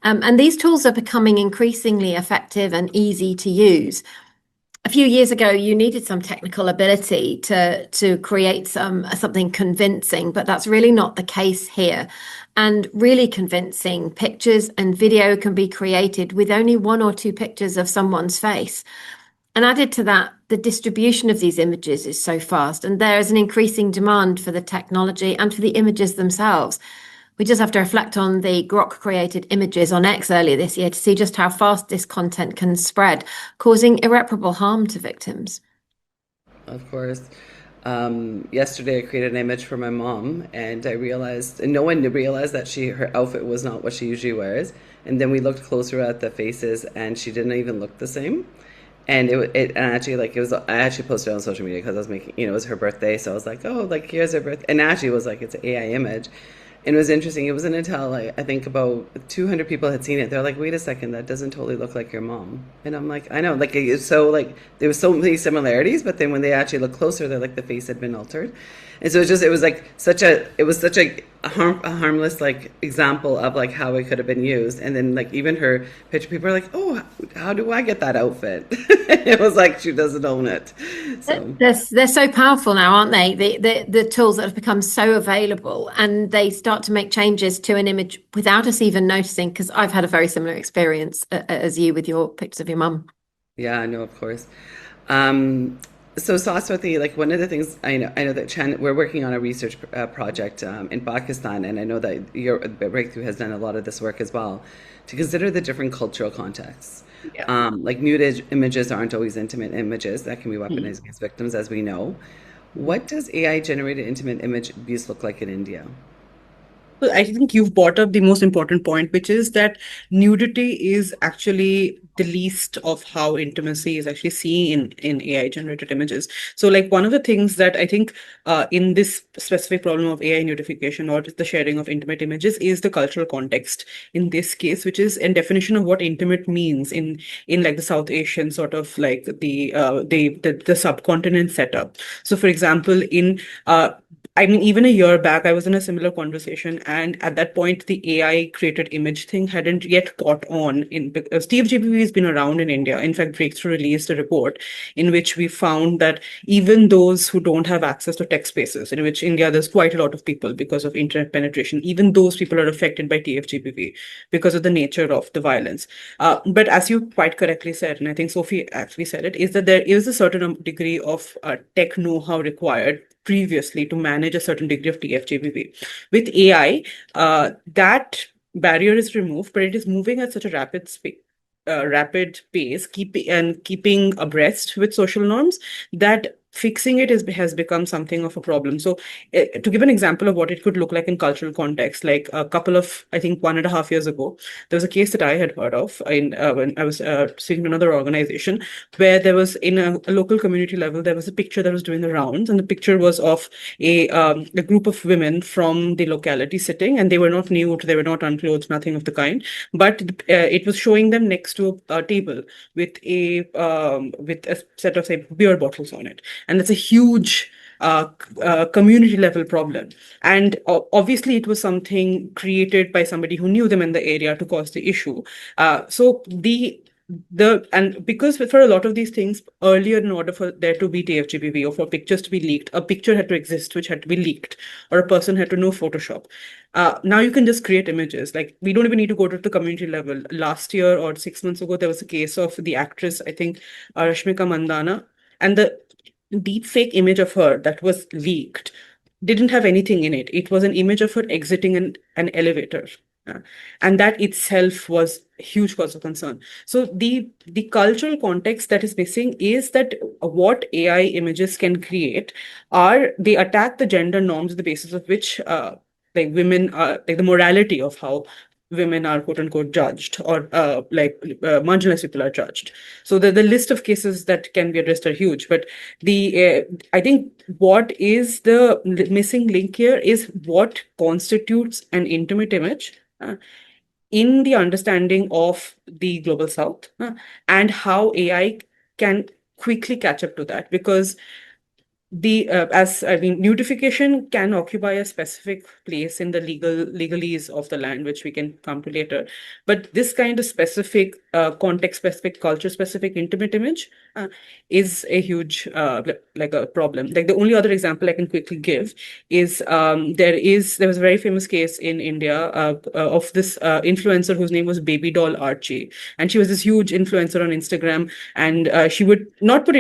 And these tools are becoming increasingly effective and easy to use. A few years ago, you needed some technical ability to create something convincing, but that's really not the case here. And really convincing pictures and video can be created with only 1 or 2 pictures of someone's face. And added to that, the distribution of these images is so fast, and there is an increasing demand for the technology and for the images themselves. We just have to reflect on the Grok-created images on X earlier this year to see just how fast this content can spread, causing irreparable harm to victims. Of course. Yesterday I created an image for my mom, and I realized, and no one realized that her outfit was not what she usually wears. And then we looked closer at the faces, and she didn't even look the same. And I actually posted it on social media because I was making, it was her birthday, so I was like, oh, like here's her birthday, and actually it was like, it's an AI image. And it was interesting. It wasn't until I think about 200 people had seen it. They're like, wait a second, that doesn't totally look like your mom. And I'm like, I know, like it's so like there was so many similarities, but then when they actually look closer, they're like the face had been altered. And so it was such a harmless like example of like how it could have been used. And then like even her picture, people are like, oh, how do I get that outfit? It was like she doesn't own it. So they're so powerful now, aren't they? The tools that have become so available, and they start to make changes to an image without us even noticing. Because I've had a very similar experience as you with your pictures of your mum. Yeah, I know, of course. So Saraswati, like one of the things I know that we're working on a research project in Pakistan, and I know that your Breakthrough has done a lot of this work as well, to consider the different cultural contexts. Yeah. Like nude images aren't always intimate images that can be weaponized against victims, as we know. What does AI-generated intimate image abuse look like in India? Well, I think you've brought up the most important point, which is that nudity is actually the least of how intimacy is actually seen in AI generated images. So like one of the things that I think in this specific problem of AI nudification or the sharing of intimate images is the cultural context in this case, which is a definition of what intimate means in like the South Asian sort of like the subcontinent setup. So for example, even a year back, I was in a similar conversation, and at that point, the AI created image thing hadn't yet caught on. TFGPV has been around in India. In fact, Breakthrough released a report in which we found that even those who don't have access to tech spaces, in which India there's quite a lot of people because of internet penetration, even those people are affected by TFGPV because of the nature of the violence. But as you quite correctly said, and I think Sophie actually said it, is that there is a certain degree of tech know-how required previously to manage a certain degree of TFGPV. With AI, that barrier is removed, but it is moving at such a rapid pace, keeping abreast with social norms, that fixing it has become something of a problem. So to give an example of what it could look like in cultural context, like I think 1.5 years ago, there was a case that I had heard of when I was speaking to another organization, where there was in a local community level, there was a picture that was doing the rounds, and the picture was of a group of women from the locality sitting, and they were not nude, they were not unclothed, nothing of the kind, but it was showing them next to a table with a set of, say, beer bottles on it. And that's a huge community level problem. And obviously it was something created by somebody who knew them in the area to cause the issue. And because for a lot of these things earlier, in order for there to be TFGPV or for pictures to be leaked, a picture had to exist which had to be leaked, or a person had to know Photoshop. Now you can just create images. Like we don't even need to go to the community level. Last year or 6 months ago, there was a case of the actress, I think Rashmika Mandana, and the deep fake image of her that was leaked didn't have anything in it. It was an image of her exiting an elevator. And that itself was a huge cause of concern. So the cultural context that is missing is that what AI images can create are they attack the gender norms, the basis of which like women are like the morality of how women are quote unquote judged or marginalized people are judged. So the list of cases that can be addressed are huge, but I think what is the missing link here is what constitutes an intimate image in the understanding of the global south and how AI can quickly catch up to that, because nudification can occupy a specific place in the legalese of the land, which we can come to later. But this kind of specific, context-specific, culture-specific intimate image is a huge, like a problem. Like the only other example I can quickly give is there was a very famous case in India of this influencer whose name was Baby Doll Archie, and she was this huge influencer on Instagram, and she would not put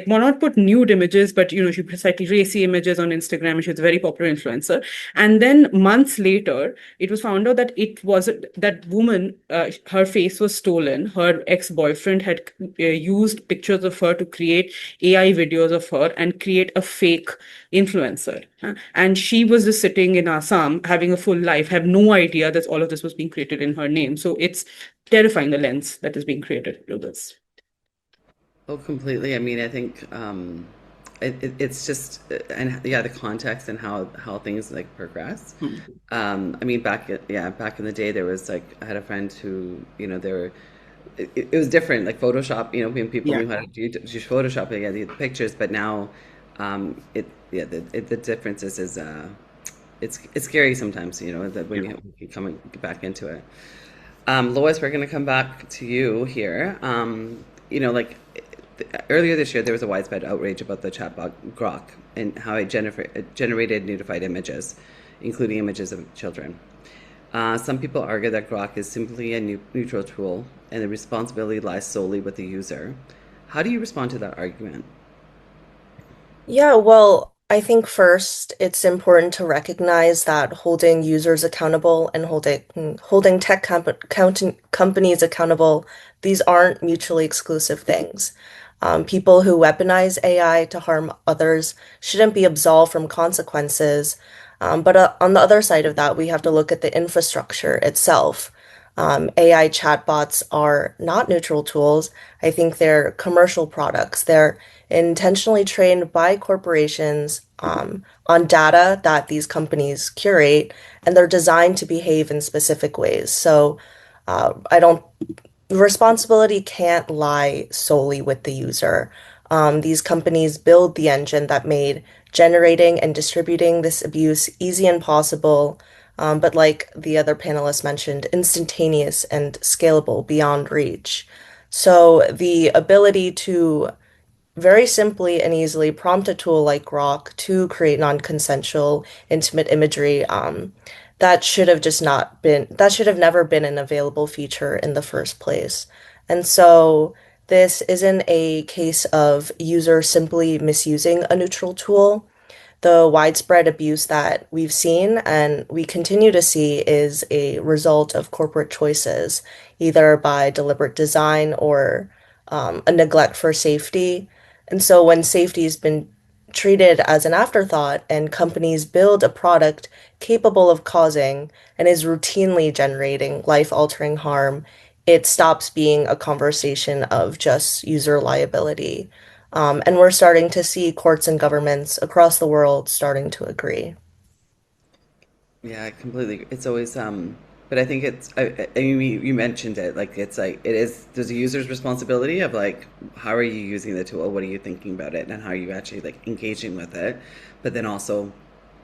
not put nude images, but she put slightly racy images on Instagram, and she was a very popular influencer. And then months later, it was found out that it was that woman, her face was stolen. Her ex-boyfriend had used pictures of her to create AI videos of her and create a fake influencer. And she was just sitting in Assam having a full life, have no idea that all of this was being created in her name. So it's terrifying, the lens that is being created through this. Oh, completely. I mean, I think it's just the context and how things like progress. I mean, back in the day, there was like I had a friend who it was different, like Photoshop. When people knew how to use Photoshop, they get the pictures. But now, the difference is it's scary sometimes. That when you come back into it. Lois, we're going to come back to you here. Earlier this year, there was a widespread outrage about the chatbot Grok and how it generated nudified images, including images of children. Some people argue that Grok is simply a neutral tool and the responsibility lies solely with the user. How do you respond to that argument? Yeah, well, I think first it's important to recognize that holding users accountable and holding tech companies accountable, these aren't mutually exclusive things. People who weaponize AI to harm others shouldn't be absolved from consequences. But on the other side of that, we have to look at the infrastructure itself. AI chatbots are not neutral tools. I think they're commercial products. They're intentionally trained by corporations on data that these companies curate, and they're designed to behave in specific ways. So I don't responsibility can't lie solely with the user. These companies build the engine that made generating and distributing this abuse easy and possible, but like the other panelists mentioned, instantaneous and scalable beyond reach. So the ability to very simply and easily prompt a tool like Grok to create non-consensual intimate imagery, that should have never been an available feature in the first place. And so this isn't a case of users simply misusing a neutral tool. The widespread abuse that we've seen and we continue to see is a result of corporate choices, either by deliberate design or a neglect for safety. And so when safety has been treated as an afterthought and companies build a product capable of causing and is routinely generating life-altering harm, it stops being a conversation of just user liability. And we're starting to see courts and governments across the world starting to agree. Yeah, completely. It's always but I think I mean, you mentioned it, like there's a user's responsibility of like how are you using the tool, what are you thinking about it, and how are you actually like engaging with it, but then also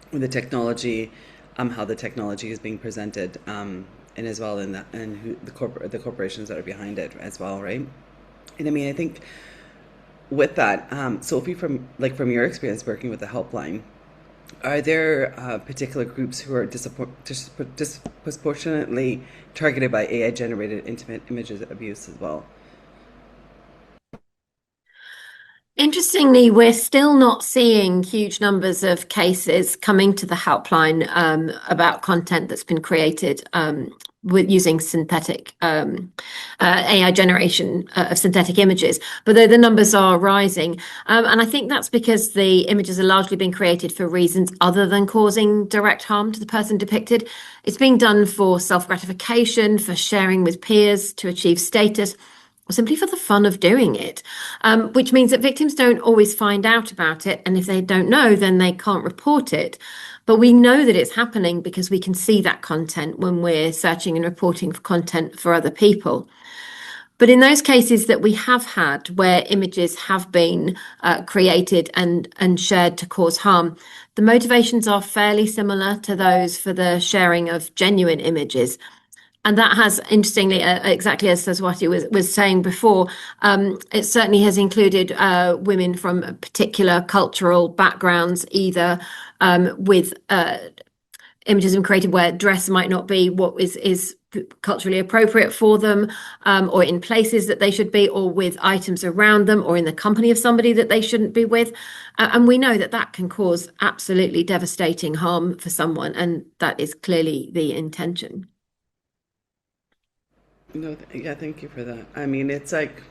the technology, how the technology is being presented, and as well in that and who the corporations that are behind it as well, right? And I mean, I think with that, Sophie, from your experience working with the helpline, are there particular groups who are disproportionately targeted by AI-generated intimate images abuse as well? Interestingly, we're still not seeing huge numbers of cases coming to the helpline about content that's been created with using synthetic AI generation of synthetic images, but the numbers are rising. And I think that's because the images are largely being created for reasons other than causing direct harm to the person depicted. It's being done for self-gratification, for sharing with peers, to achieve status, or simply for the fun of doing it, which means that victims don't always find out about it. And if they don't know, then they can't report it. But we know that it's happening because we can see that content when we're searching and reporting for content for other people. But in those cases that we have had where images have been created and shared to cause harm, the motivations are fairly similar to those for the sharing of genuine images. And that has, interestingly, exactly as Saswati was saying before, it certainly has included women from particular cultural backgrounds, either with images been created where dress might not be what is culturally appropriate for them, or in places that they should be, or with items around them, or in the company of somebody that they shouldn't be with. And we know that that can cause absolutely devastating harm for someone, and that is clearly the intention. No, yeah, thank you for that. I mean, it's like,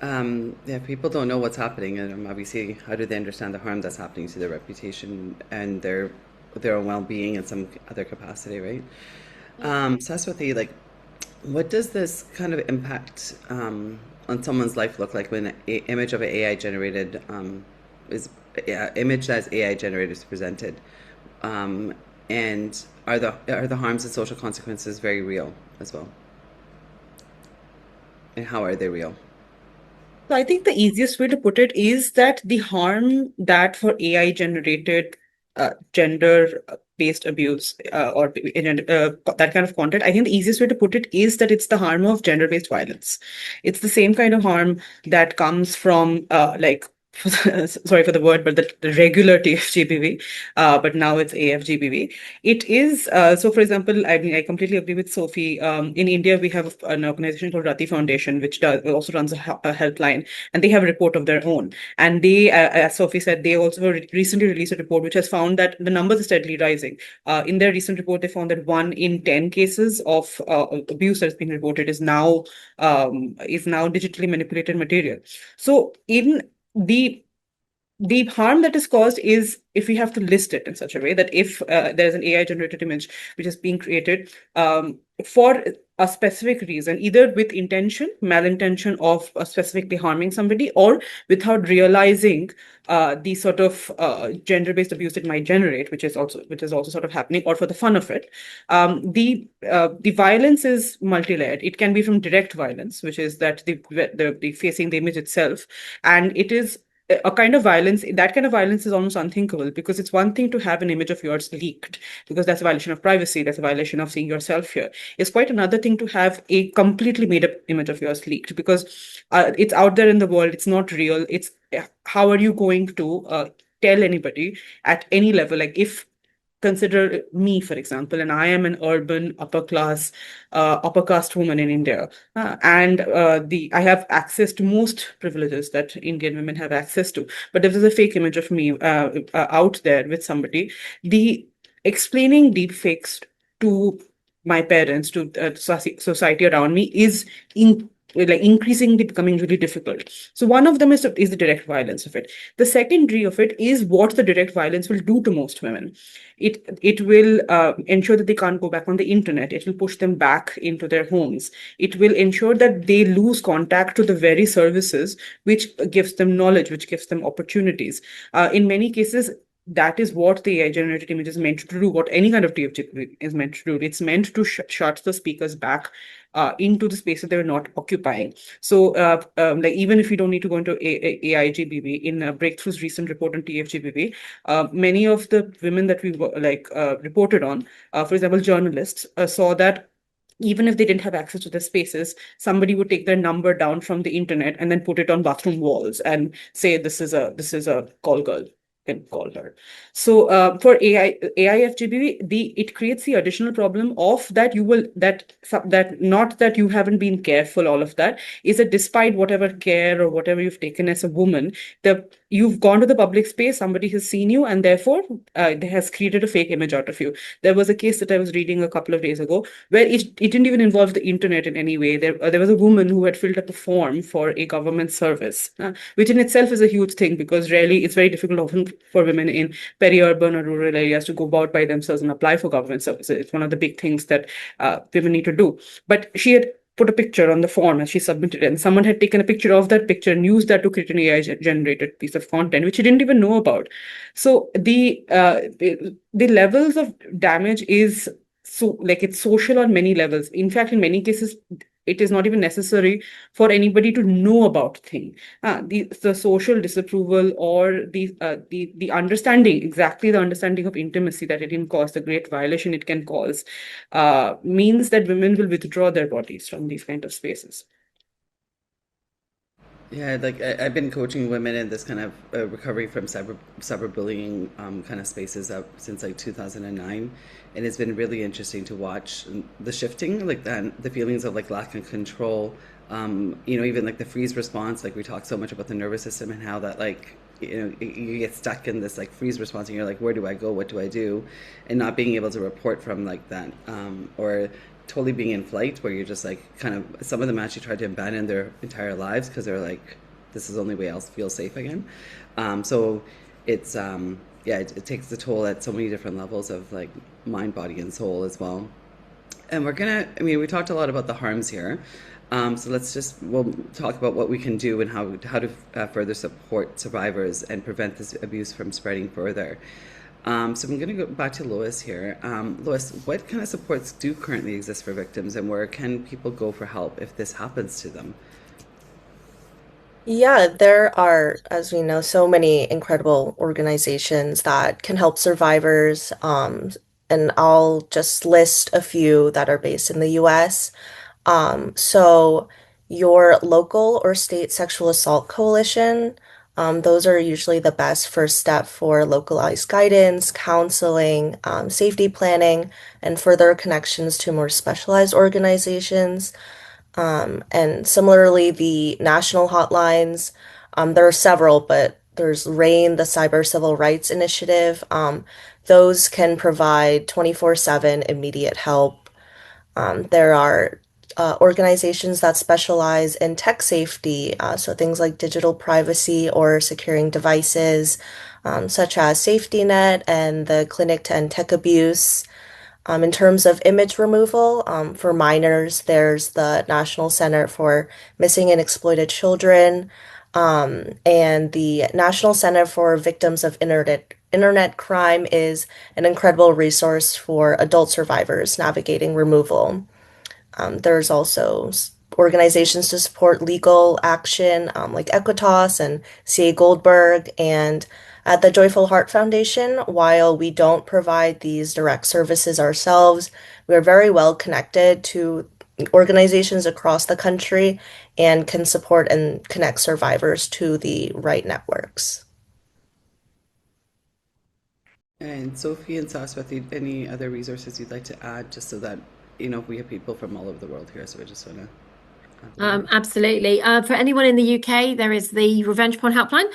yeah, people don't know what's happening, and obviously, how do they understand the harm that's happening to their reputation and their own well-being in some other capacity, right? Saswati, like, what does this kind of impact on someone's life look like when an image of an AI generated image that's AI generated is presented, and are the harms and social consequences very real as well? And how are they real? So I think the easiest way to put it is that the harm that for AI generated gender-based abuse or that kind of content, I think the easiest way to put it is that it's the harm of gender-based violence. It's the same kind of harm that comes from sorry for the word, but the regular TFGBV, but now it's AFGBV. It is, so for example, I mean, I completely agree with Sophie. In India, we have an organization called Rati Foundation, which also runs a helpline, and they have a report of their own. And they, as Sophie said, they also recently released a report which has found that the numbers are steadily rising. In their recent report, they found that 1 in 10 cases of abuse that has been reported is now digitally manipulated material. So in the harm that is caused is if we have to list it in such a way that if there's an AI generated image which is being created for a specific reason, either with intention, malintention of specifically harming somebody, or without realizing the sort of gender-based abuse it might generate, which is also sort of happening, or for the fun of it, the violence is multi-layered. It can be from direct violence, which is that the facing the image itself, and it is a kind of violence. That kind of violence is almost unthinkable, because it's one thing to have an image of yours leaked, because that's a violation of privacy, that's a violation of seeing yourself here. It's quite another thing to have a completely made up image of yours leaked, because it's out there in the world, it's not real. It's how are you going to tell anybody at any level? Like, if consider me, for example, and I am an urban upper caste woman in India, and I have access to most privileges that Indian women have access to. But if there's a fake image of me out there with somebody, the explaining deep fakes to my parents, to society around me, is increasingly becoming really difficult. So one of them is the direct violence of it. The secondary of it is what the direct violence will do to most women. It will ensure that they can't go back on the internet. It will push them back into their homes. It will ensure that they lose contact to the very services which gives them knowledge, which gives them opportunities. In many cases, that is what the AI-generated image is meant to do, what any kind of TFG is meant to do. It's meant to shut the speakers back into the space that they're not occupying. So like, even if you don't need to go into AIGBB, in Breakthrough's recent report on TFGBB, many of the women that we reported on, for example, journalists, saw that even if they didn't have access to the spaces, somebody would take their number down from the internet and then put it on bathroom walls and say, this is a call girl. can call her. So for AIFGB, it creates the additional problem of that not that you haven't been careful, all of that, is that despite whatever care or whatever you've taken as a woman, you've gone to the public space, somebody has seen you, and therefore they has created a fake image out of you. There was a case that I was reading a couple of days ago where it didn't even involve the internet in any way. There was a woman who had filled up a form for a government service, which in itself is a huge thing, because rarely it's very difficult often for women in peri-urban or rural areas to go about by themselves and apply for government services. It's one of the big things that women need to do. But she had put a picture on the form as she submitted it, and someone had taken a picture of that picture and used that to create an AI-generated piece of content, which she didn't even know about. So the levels of damage is it's social on many levels. In fact, in many cases, it is not even necessary for anybody to know about thing. The social disapproval or the understanding, exactly the understanding of intimacy that it can cause, the great violation it can cause, means that women will withdraw their bodies from these kind of spaces. Yeah, like I've been coaching women in this kind of recovery from cyberbullying kind of spaces since like 2009, and it's been really interesting to watch the shifting, like the feelings of like lack of control. Even like the freeze response, like we talk so much about the nervous system and how that you get stuck in this like freeze response, and you're like, where do I go? What do I do? And not being able to report from like that, or totally being in flight, where you're just like kind of, some of them actually tried to abandon their entire lives because they're like, this is the only way I'll feel safe again. So it's it takes the toll at so many different levels of like mind, body, and soul as well. And we talked a lot about the harms here. So we'll talk about what we can do and how to further support survivors and prevent this abuse from spreading further. So I'm going to go back to Lois here. Lois, what kind of supports do currently exist for victims, and where can people go for help if this happens to them? Yeah, there are, as we know, so many incredible organizations that can help survivors. And I'll just list a few that are based in the US. So your local or state sexual assault coalition, those are usually the best first step for localized guidance, counseling, safety planning, and further connections to more specialized organizations. And similarly, the national hotlines, there are several, but there's RAIN, the Cyber Civil Rights Initiative. Those can provide 24/7 immediate help. There are organizations that specialize in tech safety, so things like digital privacy or securing devices, such as SafetyNet and the Clinic to End Tech Abuse. In terms of image removal, for minors, there's the National Center for Missing and Exploited Children, and the National Center for Victims of Internet Crime is an incredible resource for adult survivors navigating removal. There's also organizations to support legal action, like Equitas and C.A. Goldberg. And at the Joyful Heart Foundation, while we don't provide these direct services ourselves, we are very well connected to organizations across the country and can support and connect survivors to the right networks. And Sophie and Saraswati, any other resources you'd like to add, just so that, we have people from all over the world here, so I just want to... Absolutely. For anyone in the UK, there is the Revenge Porn Helpline.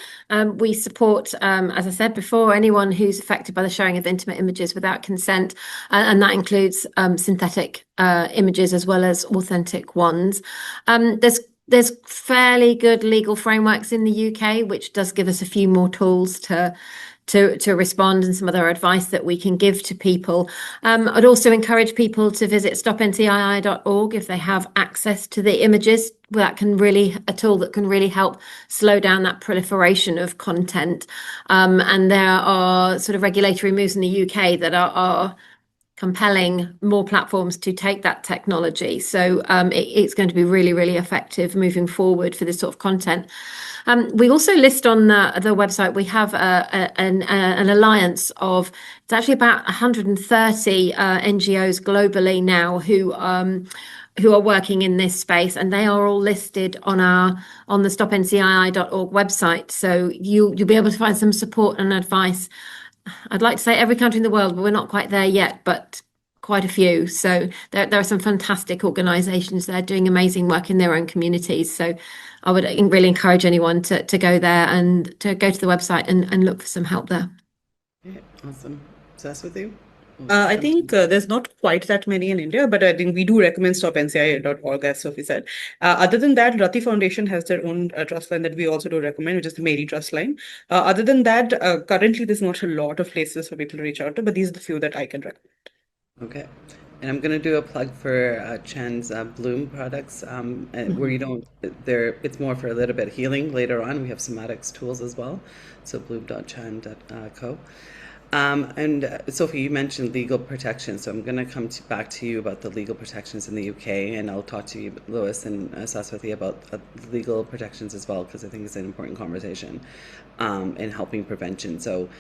We support, as I said before, anyone who's affected by the sharing of intimate images without consent, and that includes synthetic images as well as authentic ones. There's fairly good legal frameworks in the UK, which does give us a few more tools to respond, and some other advice that we can give to people. I'd also encourage people to visit stopncii.org if they have access to the images. A tool that can really help slow down that proliferation of content. And there are sort of regulatory moves in the UK that are compelling more platforms to take that technology. So it's going to be really, really effective moving forward for this sort of content. We also list on the website, we have an alliance of, it's actually about 130 NGOs globally now who who are working in this space, and they are all listed on the stopncii.org website. So you'll be able to find some support and advice. I'd like to say every country in the world, but we're not quite there yet, but quite a few. So there are some fantastic organizations there doing amazing work in their own communities. So I would really encourage anyone to go there and to go to the website and look for some help there. Yeah, awesome. So that's with you? I think there's not quite that many in India, but I think we do recommend stopncii.org, as Sophie said. Other than that, Rati Foundation has their own trust line that we also do recommend, which is the Mary Trust line. Other than that, currently there's not a lot of places for people to reach out to, but these are the few that I can recommend. Okay. And I'm going to do a plug for Chen's Bloom products, where you don't, it's more for a little bit of healing later on. We have somatics tools as well. So bloom.chen.co. And Sophie, you mentioned legal protection, so I'm going to come back to you about the legal protections in the UK, and I'll talk to you, Lois and Saswati, about legal protections as well, because I think it's an important conversation in helping prevention. So,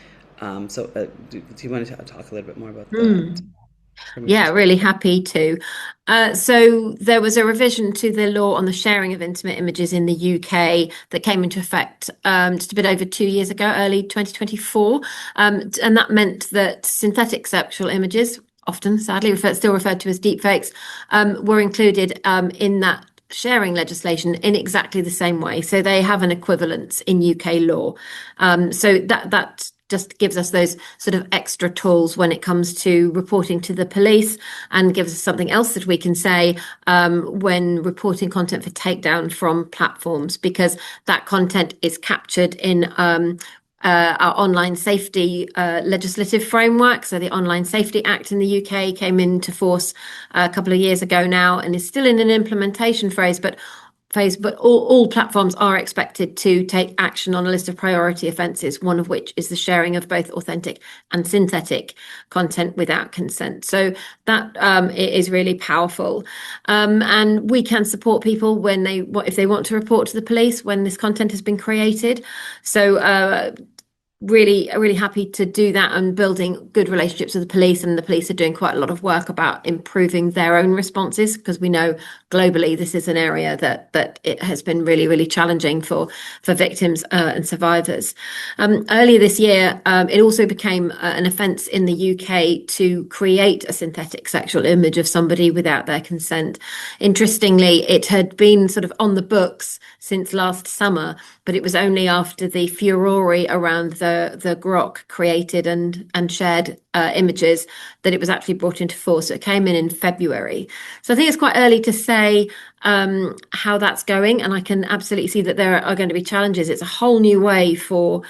do you want to talk a little bit more about that? Yeah, really happy to. So there was a revision to the law on the sharing of intimate images in the UK that came into effect just a bit over 2 years ago, early 2024. And that meant that synthetic sexual images, often sadly still referred to as deepfakes, were included in that sharing legislation in exactly the same way. So they have an equivalence in UK law. So that just gives us those sort of extra tools when it comes to reporting to the police, and gives us something else that we can say when reporting content for takedown from platforms, because that content is captured in our online safety legislative framework. So the Online Safety Act in the UK came into force a couple of years ago now, and is still in an implementation phase, but all platforms are expected to take action on a list of priority offences, one of which is the sharing of both authentic and synthetic content without consent. So that is really powerful. And we can support people if they want to report to the police when this content has been created. So really happy to do that, and building good relationships with the police, and the police are doing quite a lot of work about improving their own responses, because we know globally this is an area that it has been really challenging for victims and survivors. Earlier this year, it also became an offence in the UK to create a synthetic sexual image of somebody without their consent. Interestingly, it had been sort of on the books since last summer, but it was only after the furore around the grok created and shared images that it was actually brought into force. So it came in February. So I think it's quite early to say how that's going, and I can absolutely see that there are going to be challenges. It's a whole new way for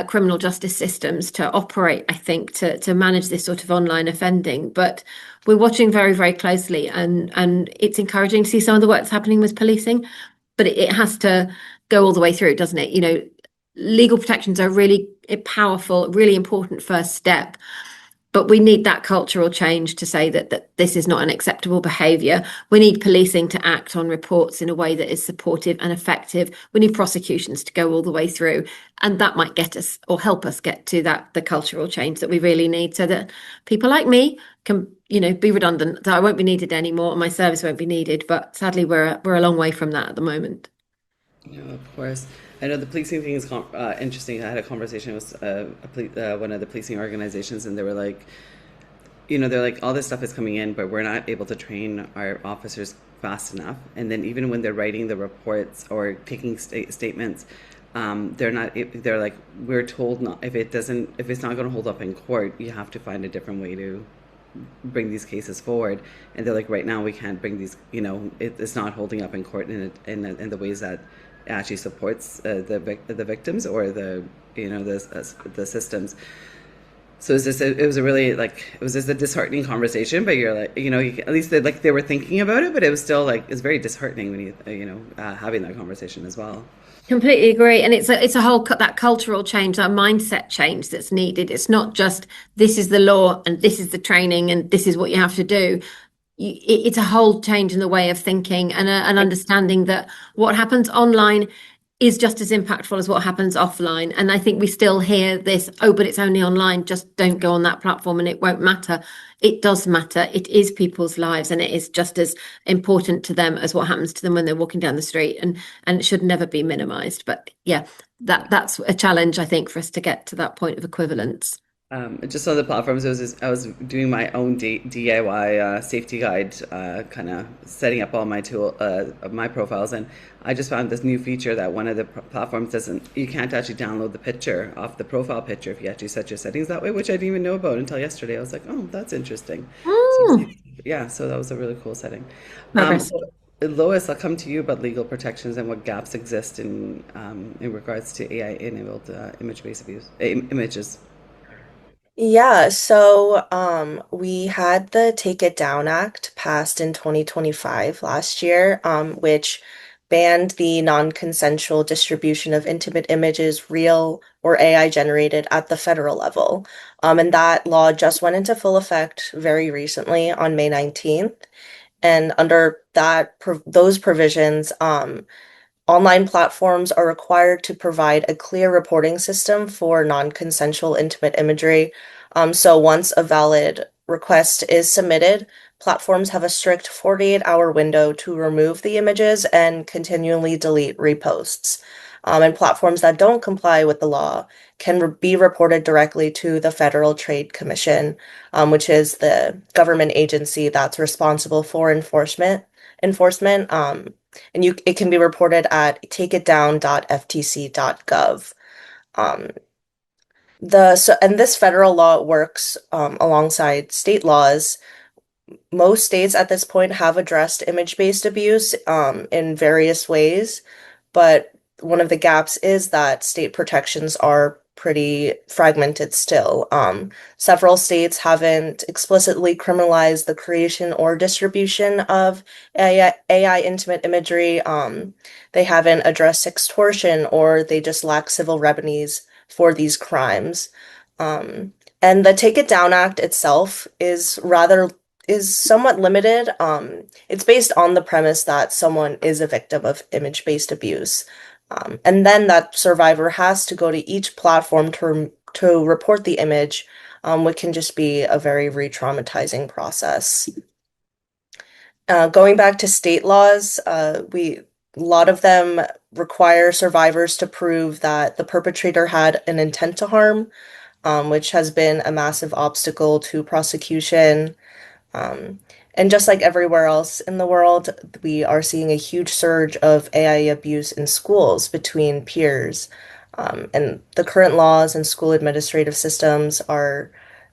criminal justice systems to operate, I think, to manage this sort of online offending. But we're watching very closely, and it's encouraging to see some of the work that's happening with policing, but it has to go all the way through, doesn't it? You know, legal protections are really powerful, really important first step. But we need that cultural change to say that this is not an acceptable behaviour. We need policing to act on reports in a way that is supportive and effective. We need prosecutions to go all the way through. And that might get us, or help us get to the cultural change that we really need, so that people like me can, be redundant, that I won't be needed anymore, and my service won't be needed. But sadly, we're a long way from that at the moment. Yeah, of course. I know the policing thing is interesting. I had a conversation with one of the policing organizations, and they were like, they're like, all this stuff is coming in, but we're not able to train our officers fast enough. And then even when they're writing the reports or taking statements, they're like, we're told not, if it's not going to hold up in court, you have to find a different way to bring these cases forward. And they're like, right now we can't bring these, it's not holding up in court in the ways that actually supports the victims or the systems. So it was just a disheartening conversation, but you're like, at least they were thinking about it, but it was still it's very disheartening when you having that conversation as well. Completely agree. And it's a whole that cultural change, that mindset change that's needed. It's not just this is the law and this is the training and this is what you have to do. It's a whole change in the way of thinking, and an understanding that what happens online is just as impactful as what happens offline. And I think we still hear this, oh, but it's only online, just don't go on that platform and it won't matter. It does matter. It is people's lives, and it is just as important to them as what happens to them when they're walking down the street, and it should never be minimized. But yeah, that's a challenge, I think, for us to get to that point of equivalence. Just on the platforms, I was doing my own DIY safety guide, kind of setting up all my my profiles, and I just found this new feature that one of the platforms doesn't. You can't actually download the picture off the profile picture if you actually set your settings that way, which I didn't even know about until yesterday. I was like, oh, that's interesting. Yeah, so that was a really cool setting. Progress. Lois, I'll come to you about legal protections and what gaps exist in regards to AI-enabled image-based abuse images. Yeah, so we had the Take It Down Act passed in 2025 last year, which banned the non-consensual distribution of intimate images, real or AI generated, at the federal level. And that law just went into full effect very recently on May 19th. And under those provisions, online platforms are required to provide a clear reporting system for non-consensual intimate imagery. So once a valid request is submitted, platforms have a strict 48-hour window to remove the images and continually delete reposts. And platforms that don't comply with the law can be reported directly to the Federal Trade Commission, which is the government agency that's responsible for enforcement. And it can be reported at takeitdown.ftc.gov. Um, and this federal law works alongside state laws. Most states at this point have addressed image-based abuse in various ways, but one of the gaps is that state protections are pretty fragmented still. Several states haven't explicitly criminalized the creation or distribution of AI intimate imagery. They haven't addressed extortion, or they just lack civil remedies for these crimes. And the Take It Down Act itself is somewhat limited. It's based on the premise that someone is a victim of image-based abuse. And then that survivor has to go to each platform to report the image, which can just be a very re-traumatizing process. Going back to state laws, a lot of them require survivors to prove that the perpetrator had an intent to harm, which has been a massive obstacle to prosecution. And just like everywhere else in the world, we are seeing a huge surge of AI abuse in schools between peers. And the current laws and school administrative systems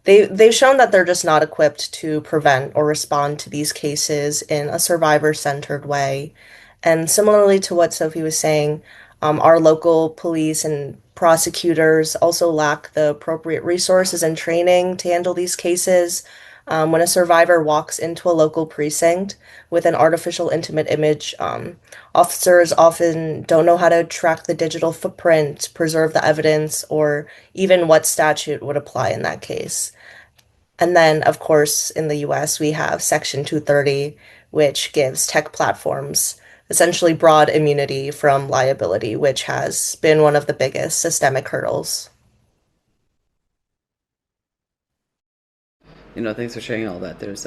they've shown that they're just not equipped to prevent or respond to these cases in a survivor-centered way. And similarly to what Sophie was saying, our local police and prosecutors also lack the appropriate resources and training to handle these cases. When a survivor walks into a local precinct with an artificial intimate image, officers often don't know how to track the digital footprint, preserve the evidence, or even what statute would apply in that case. And then, of course, in the US, we have Section 230, which gives tech platforms essentially broad immunity from liability, which has been one of the biggest systemic hurdles. Thanks for sharing all that. There's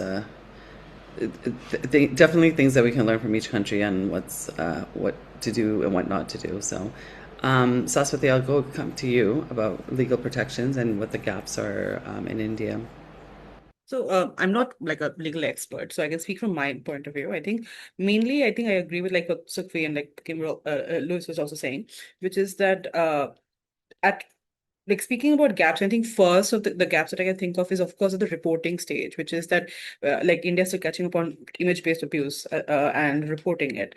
definitely things that we can learn from each country on what to do and what not to do. So, Saswati, I'll come to you about legal protections and what the gaps are in India. So I'm not like a legal expert, so I can speak from my point of view. I think I agree with like what Sukhvi and like Lewis was also saying, which is that at like speaking about gaps, I think first of the gaps that I can think of is of course at the reporting stage, which is that like India still catching up on image-based abuse and reporting it.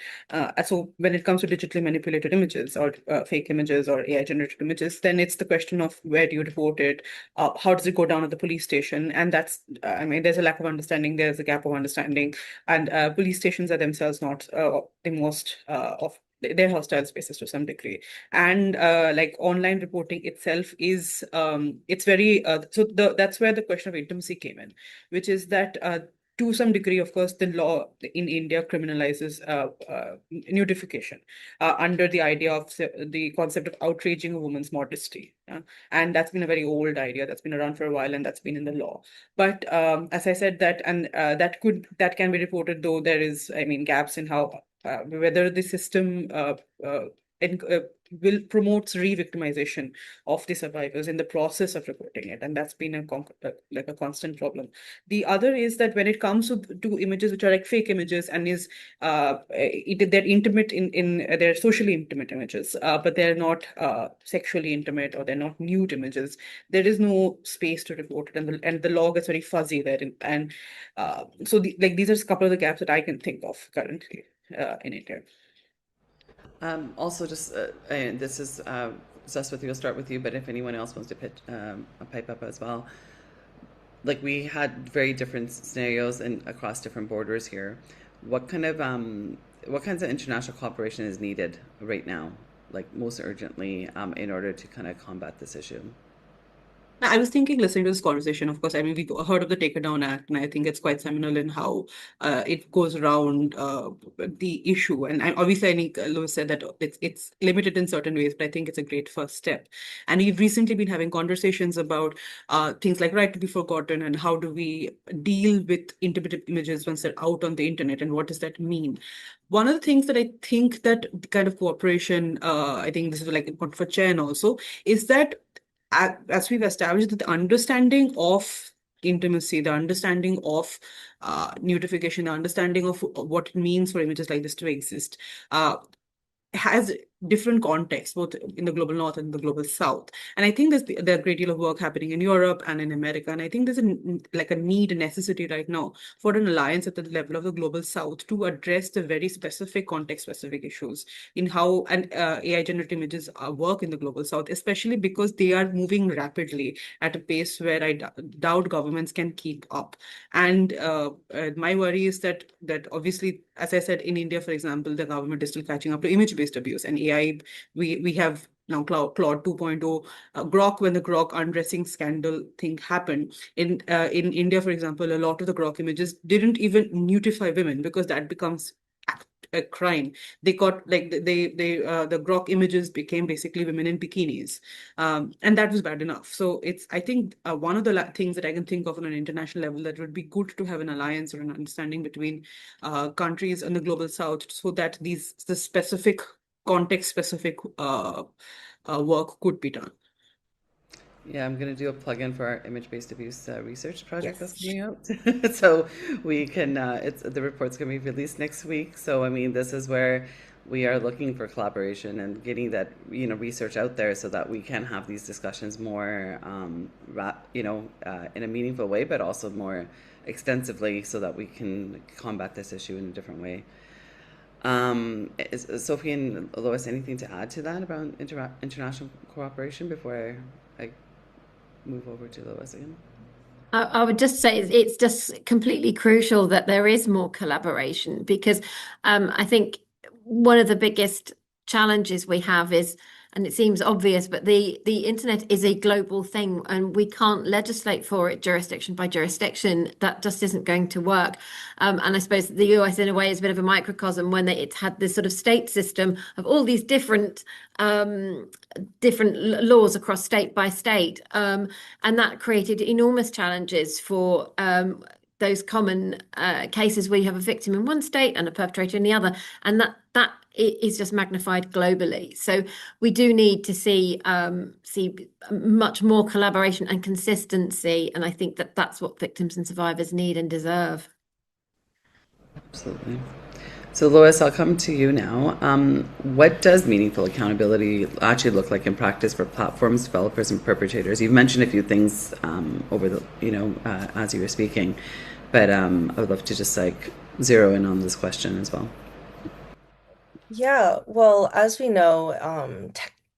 So when it comes to digitally manipulated images or fake images or AI-generated images, then it's the question of where do you report it? How does it go down at the police station? And that's I mean, there's a lack of understanding. There's a gap of understanding, and police stations are themselves not the most of they're hostile spaces to some degree. And like online reporting itself is it's very that's where the question of intimacy came in, which is that to some degree, of course, the law in India criminalizes nudification under the idea of the concept of outraging a woman's modesty. And that's been a very old idea that's been around for a while, and that's been in the law. But as I said, that can be reported, though there is, I mean, gaps in how whether the system will promotes re-victimization of the survivors in the process of reporting it, and that's been like a constant problem. The other is that when it comes to images which are like fake images and they're intimate they're socially intimate images, but they're not sexually intimate, or they're not nude images, there is no space to report it, and the law gets very fuzzy there, and so these are a couple of the gaps that I can think of currently in India. Also, just and this is Saswati, we'll start with you, but if anyone else wants to pipe up as well. Like, we had very different scenarios and across different borders here. What kinds of international cooperation is needed right now, like most urgently, in order to kind of combat this issue? I was thinking, listening to this conversation, of course, I mean, we heard of the Take It Down Act, and I think it's quite seminal in how it goes around the issue. And obviously, I think Louis said that it's limited in certain ways, but I think it's a great first step. And we've recently been having conversations about things like right to be forgotten, and how do we deal with intimate images once they're out on the internet, and what does that mean? One of the things that I think that kind of cooperation, I think this is like important for Chen also, is that as we've established, that the understanding of intimacy, the understanding of nudification, the understanding of what it means for images like this to exist, has different contexts, both in the global north and the global south. And I think there's a great deal of work happening in Europe and in America. And I think there's a necessity right now for an alliance at the level of the global south to address the very specific context-specific issues in how AI generated images work in the global south, especially because they are moving rapidly at a pace where I doubt governments can keep up. And my worry is that obviously, as I said, in India, for example, the government is still catching up to image-based abuse, and AI. We have now Claude 2.0, Grok, when the Grok undressing scandal thing happened in India, for example, a lot of the Grok images didn't even nudify women, because that becomes a crime. They got the Grok images became basically women in bikinis, and that was bad enough. So I think one of the things that I can think of on an international level, that would be good to have an alliance or an understanding between countries in the global south, so that the specific context-specific work could be done. Yeah, I'm going to do a plug-in for our image-based abuse research project Yes. that's coming out. So we can, the report's going to be released next week. So, I mean, this is where we are looking for collaboration and getting that, research out there, so that we can have these discussions more, in a meaningful way, but also more extensively, so that we can combat this issue in a different way. Sophie and Lois, anything to add to that about international cooperation before I move over to Lois again? I would just say it's just completely crucial that there is more collaboration, because I think one of the biggest challenges we have is, and it seems obvious, but the internet is a global thing, and we can't legislate for it jurisdiction by jurisdiction. That just isn't going to work. And I suppose the US, in a way, is a bit of a microcosm, when it's had this sort of state system of all these different laws across state by state, and that created enormous challenges for those common cases where you have a victim in one state and a perpetrator in the other, and that is just magnified globally. So we do need to see much more collaboration and consistency, and I think that's what victims and survivors need and deserve. Absolutely. So, Lois, I'll come to you now. What does meaningful accountability actually look like in practice for platforms, developers, and perpetrators? You've mentioned a few things over the, as you were speaking, but I would love to just zero in on this question as well. Yeah, well, as we know,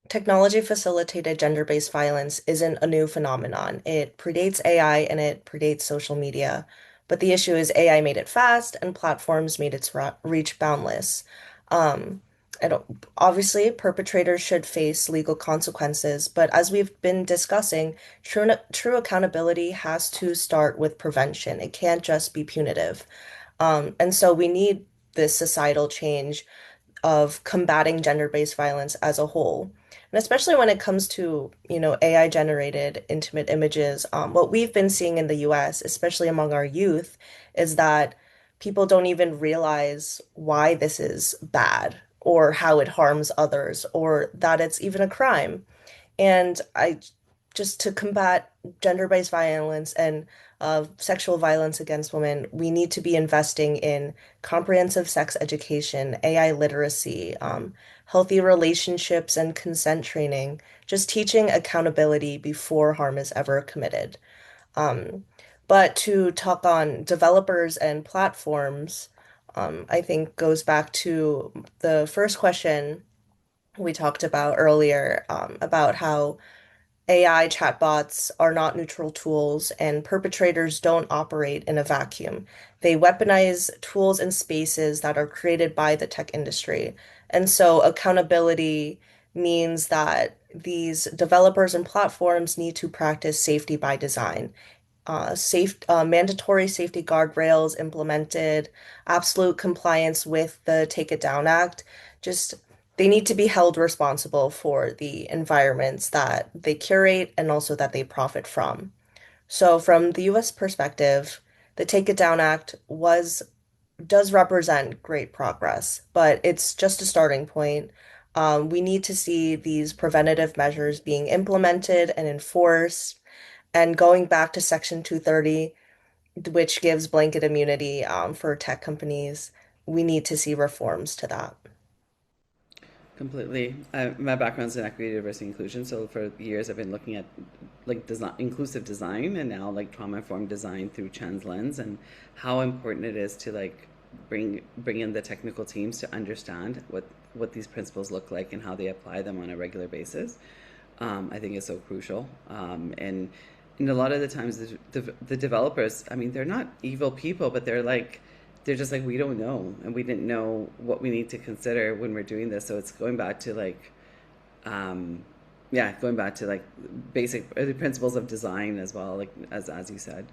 technology-facilitated gender-based violence isn't a new phenomenon. It predates AI and it predates social media. But the issue is AI made it fast and platforms made its reach boundless. Um, And obviously, perpetrators should face legal consequences, but as we've been discussing, true accountability has to start with prevention. It can't just be punitive. And so we need this societal change of combating gender-based violence as a whole. And especially when it comes to, AI generated intimate images, what we've been seeing in the US, especially among our youth, is that people don't even realize why this is bad or how it harms others or that it's even a crime. And just to combat gender-based violence and sexual violence against women, we need to be investing in comprehensive sex education, AI literacy, healthy relationships, and consent training, just teaching accountability before harm is ever committed. Um, but to talk on developers and platforms, I think goes back to the first question we talked about earlier, about how AI chatbots are not neutral tools, and perpetrators don't operate in a vacuum. They weaponize tools and spaces that are created by the tech industry. And so accountability means that these developers and platforms need to practice safety by design. Mandatory safety guardrails implemented, absolute compliance with the Take It Down Act. Just they need to be held responsible for the environments that they curate and also that they profit from. So from the US perspective, the Take It Down Act does represent great progress, but it's just a starting point. We need to see these preventative measures being implemented and enforced. And going back to Section 230, which gives blanket immunity for tech companies, we need to see reforms to that. Completely. My background's in equity, diversity, inclusion. So for years, I've been looking at like design, inclusive design, and now like trauma-informed design through trans lens, and how important it is to like bring in the technical teams to understand what these principles look like and how they apply them on a regular basis. I think is so crucial. And a lot of the times, the developers, I mean, they're not evil people, but they're just like, we don't know, and we didn't know what we need to consider when we're doing this. So it's going back to like, going back to like basic principles of design as well, like as you said.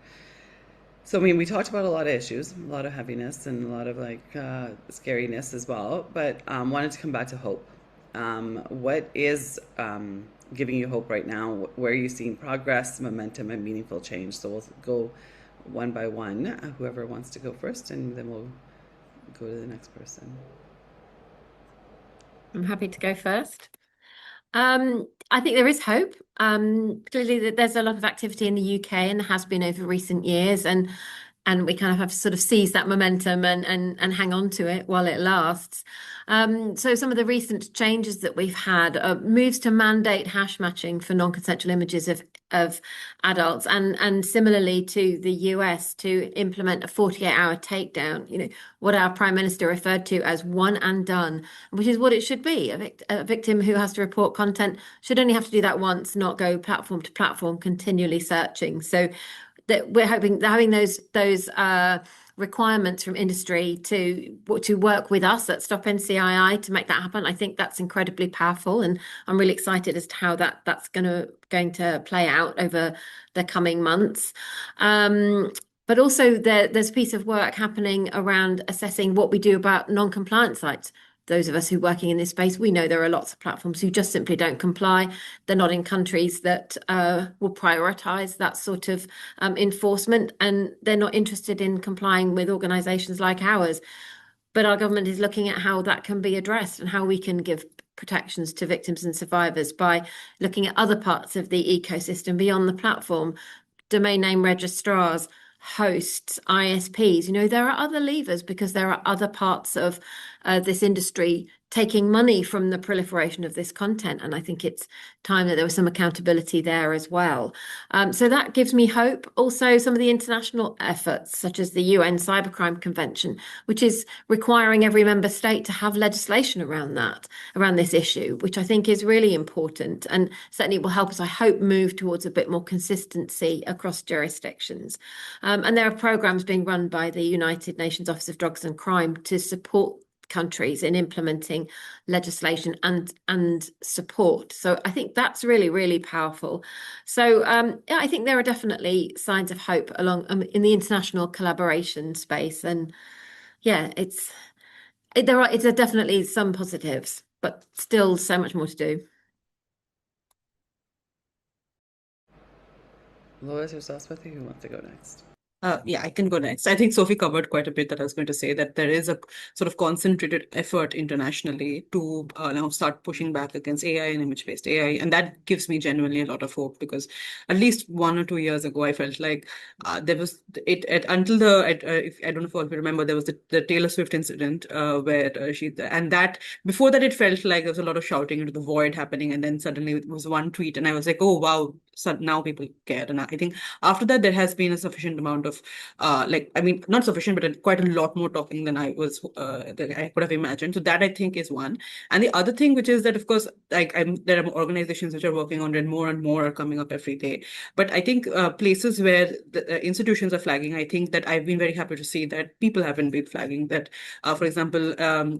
So I mean, we talked about a lot of issues, a lot of heaviness, and a lot of like scariness as well. But wanted to come back to hope. What is giving you hope right now? Where are you seeing progress, momentum, and meaningful change? So we'll go one by one, whoever wants to go first, and then we'll go to the next person. I'm happy to go first. I think there is hope. Clearly, there's a lot of activity in the UK, and there has been over recent years, and we kind of have to sort of seize that momentum and hang on to it while it lasts. So some of the recent changes that we've had moves to mandate hash matching for non-consensual images of adults, and similarly to the US to implement a 48-hour takedown, what our Prime Minister referred to as one and done, which is what it should be. A victim who has to report content should only have to do that once, not go platform to platform continually searching. So that we're hoping that having those requirements from industry to work with us at Stop NCII to make that happen. I think that's incredibly powerful, and I'm really excited as to how that's going to play out over the coming months. But also there's a piece of work happening around assessing what we do about non-compliant sites. Those of us who are working in this space, we know there are lots of platforms who just simply don't comply. They're not in countries that will prioritize that sort of enforcement, and they're not interested in complying with organizations like ours. But our government is looking at how that can be addressed and how we can give protections to victims and survivors by looking at other parts of the ecosystem beyond the platform, domain name registrars, hosts, ISPs. There are other levers because there are other parts of this industry taking money from the proliferation of this content. And I think it's time that there was some accountability there as well. So that gives me hope. Also, some of the international efforts, such as the UN Cybercrime Convention, which is requiring every member state to have legislation around this issue, which I think is really important and certainly will help us, I hope, move towards a bit more consistency across jurisdictions. And there are programs being run by the United Nations Office of Drugs and Crime to support countries in implementing legislation and support. So I think that's really, really powerful. So yeah, I think there are definitely signs of hope along in the international collaboration space, and yeah, there are definitely some positives, but still so much more to do. Lois or Saswati, who wants to go next? Yeah, I can go next. I think Sophie covered quite a bit that I was going to say, that there is a sort of concentrated effort internationally to now start pushing back against AI and image-based AI. And that gives me genuinely a lot of hope, because at least 1 or 2 years ago, I felt like there was until if I don't know if you remember, there was the Taylor Swift incident where that before that, it felt like there was a lot of shouting into the void happening. And then suddenly it was one tweet and I was like, oh, wow, so now people care. And I think after that, there has been a sufficient amount of not sufficient, but quite a lot more talking than I could have imagined. So that I think is one. And the other thing, which is that, of course, there are organizations which are working on it, and more are coming up every day. But I think places where the institutions are flagging, I think that I've been very happy to see that people haven't been flagging that. For example,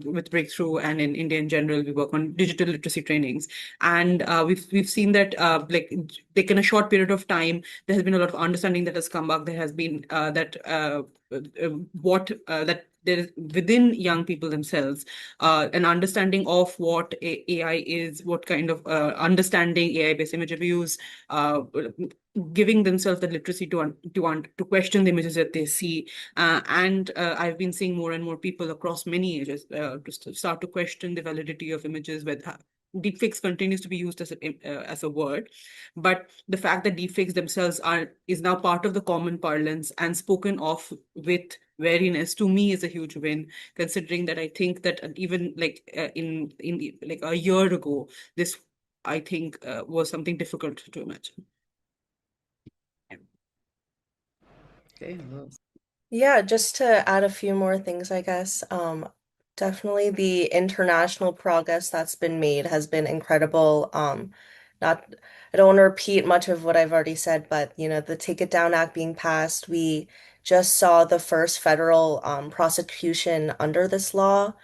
with Breakthrough and in India in general, we work on digital literacy trainings, and we've seen that taken a short period of time, there has been a lot of understanding that has come back. There has been that there is within young people themselves an understanding of what AI is, what kind of understanding AI-based image abuse, giving themselves the literacy to question the images that they see, and I've been seeing more and more people across many ages to start to question the validity of images. Deepfakes continues to be used as a word, but the fact that deepfakes themselves is now part of the common parlance and spoken of with wariness, to me, is a huge win, considering that I think that even in a year ago, this I think was something difficult to imagine. Okay, Lois. Yeah, just to add a few more things, I guess. Definitely the international progress that's been made has been incredible. I don't want to repeat much of what I've already said, but the Take It Down Act being passed, we just saw the first federal prosecution under this law,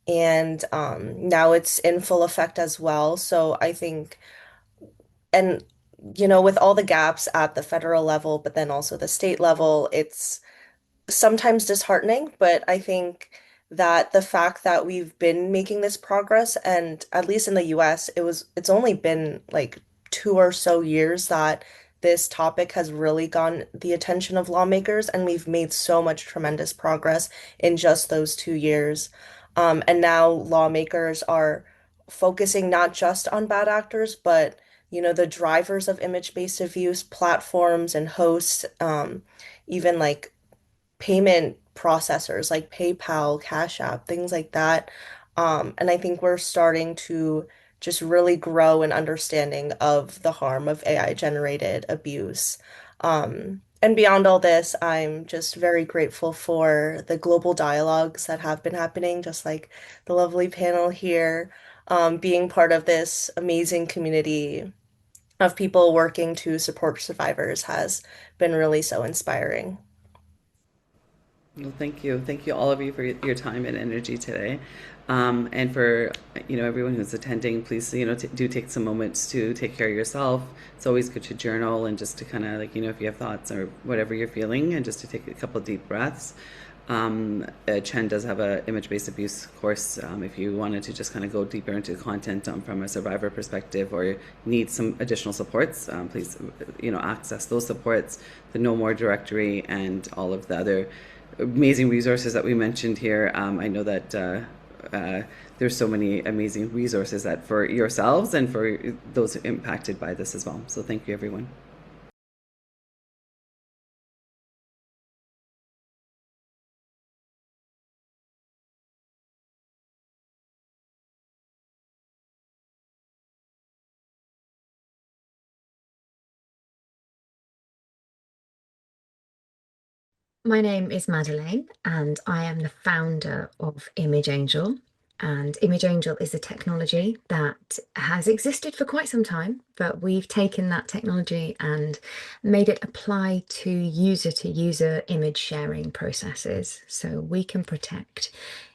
and now it's in full effect as well. So I think, and with all the gaps at the federal level, but then also the state level, it's sometimes disheartening, but I think that the fact that we've been making this progress, and at least in the US, it's only been like 2 or so years that this topic has really gotten the attention of lawmakers, and we've made so much tremendous progress in just those 2 years. And now lawmakers are focusing not just on bad actors, but the drivers of image-based abuse, platforms and hosts, even like payment processors like PayPal, Cash App, things like that. And I think we're starting to just really grow an understanding of the harm of AI generated abuse. And beyond all this, I'm just very grateful for the global dialogues that have been happening, just like the lovely panel here, being part of this amazing community of people working to support survivors has been really so inspiring. Well, thank you. Thank you all of you for your time and energy today. And for everyone who's attending, please do take some moments to take care of yourself. It's always good to journal and just to kind of if you have thoughts or whatever you're feeling, and just to take a couple deep breaths. Chen does have an image-based abuse course if you wanted to just kind of go deeper into content from a survivor perspective, or need some additional supports. Please access those supports, the No More directory, and all of the other amazing resources that we mentioned here. I know that there's so many amazing resources that for yourselves and for those impacted by this as well. So thank you, everyone. My name is Madeleine, and I am the founder of Image Angel. And Image Angel is a technology that has existed for quite some time, but we've taken that technology and made it apply to user image sharing processes. So we can protect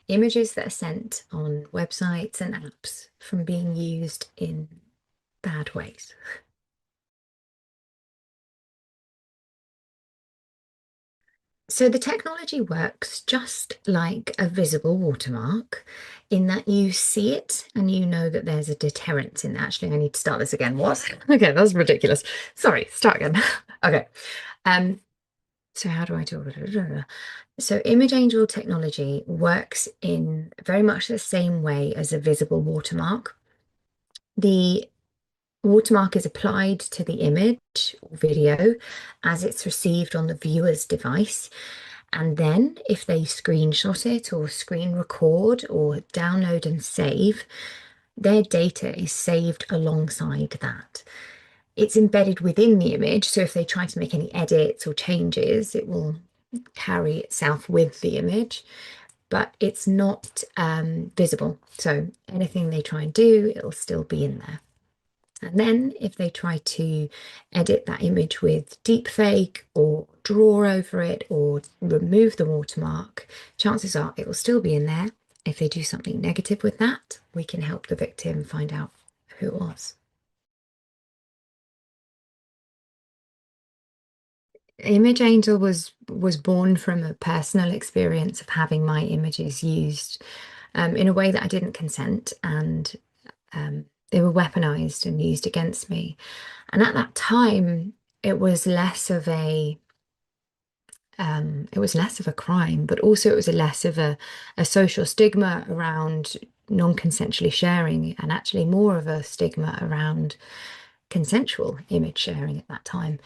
images that are sent on websites and apps from being used in bad ways. So the technology works just like a visible watermark in that you see it and you know that there's a deterrent in that. Actually, I need to start this again. What? Okay, that's ridiculous. Sorry, start again. Okay. So how do I do it? So Image Angel technology works in very much the same way as a visible watermark. The watermark is applied to the image or video as it's received on the viewer's device. And then if they screenshot it or screen record or download and save, their data is saved alongside that. It's embedded within the image, so if they try to make any edits or changes, it will carry itself with the image, but it's not visible. So anything they try and do, it'll still be in there. And then if they try to edit that image with deepfake or draw over it or remove the watermark, chances are it will still be in there. If they do something negative with that, we can help the victim find out who it was. Image Angel was born from a personal experience of having my images used in a way that I didn't consent, and they were weaponized and used against me. And at that time, it was less of a crime, but also it was less of a social stigma around non-consensually sharing, and actually more of a stigma around consensual image sharing at that time.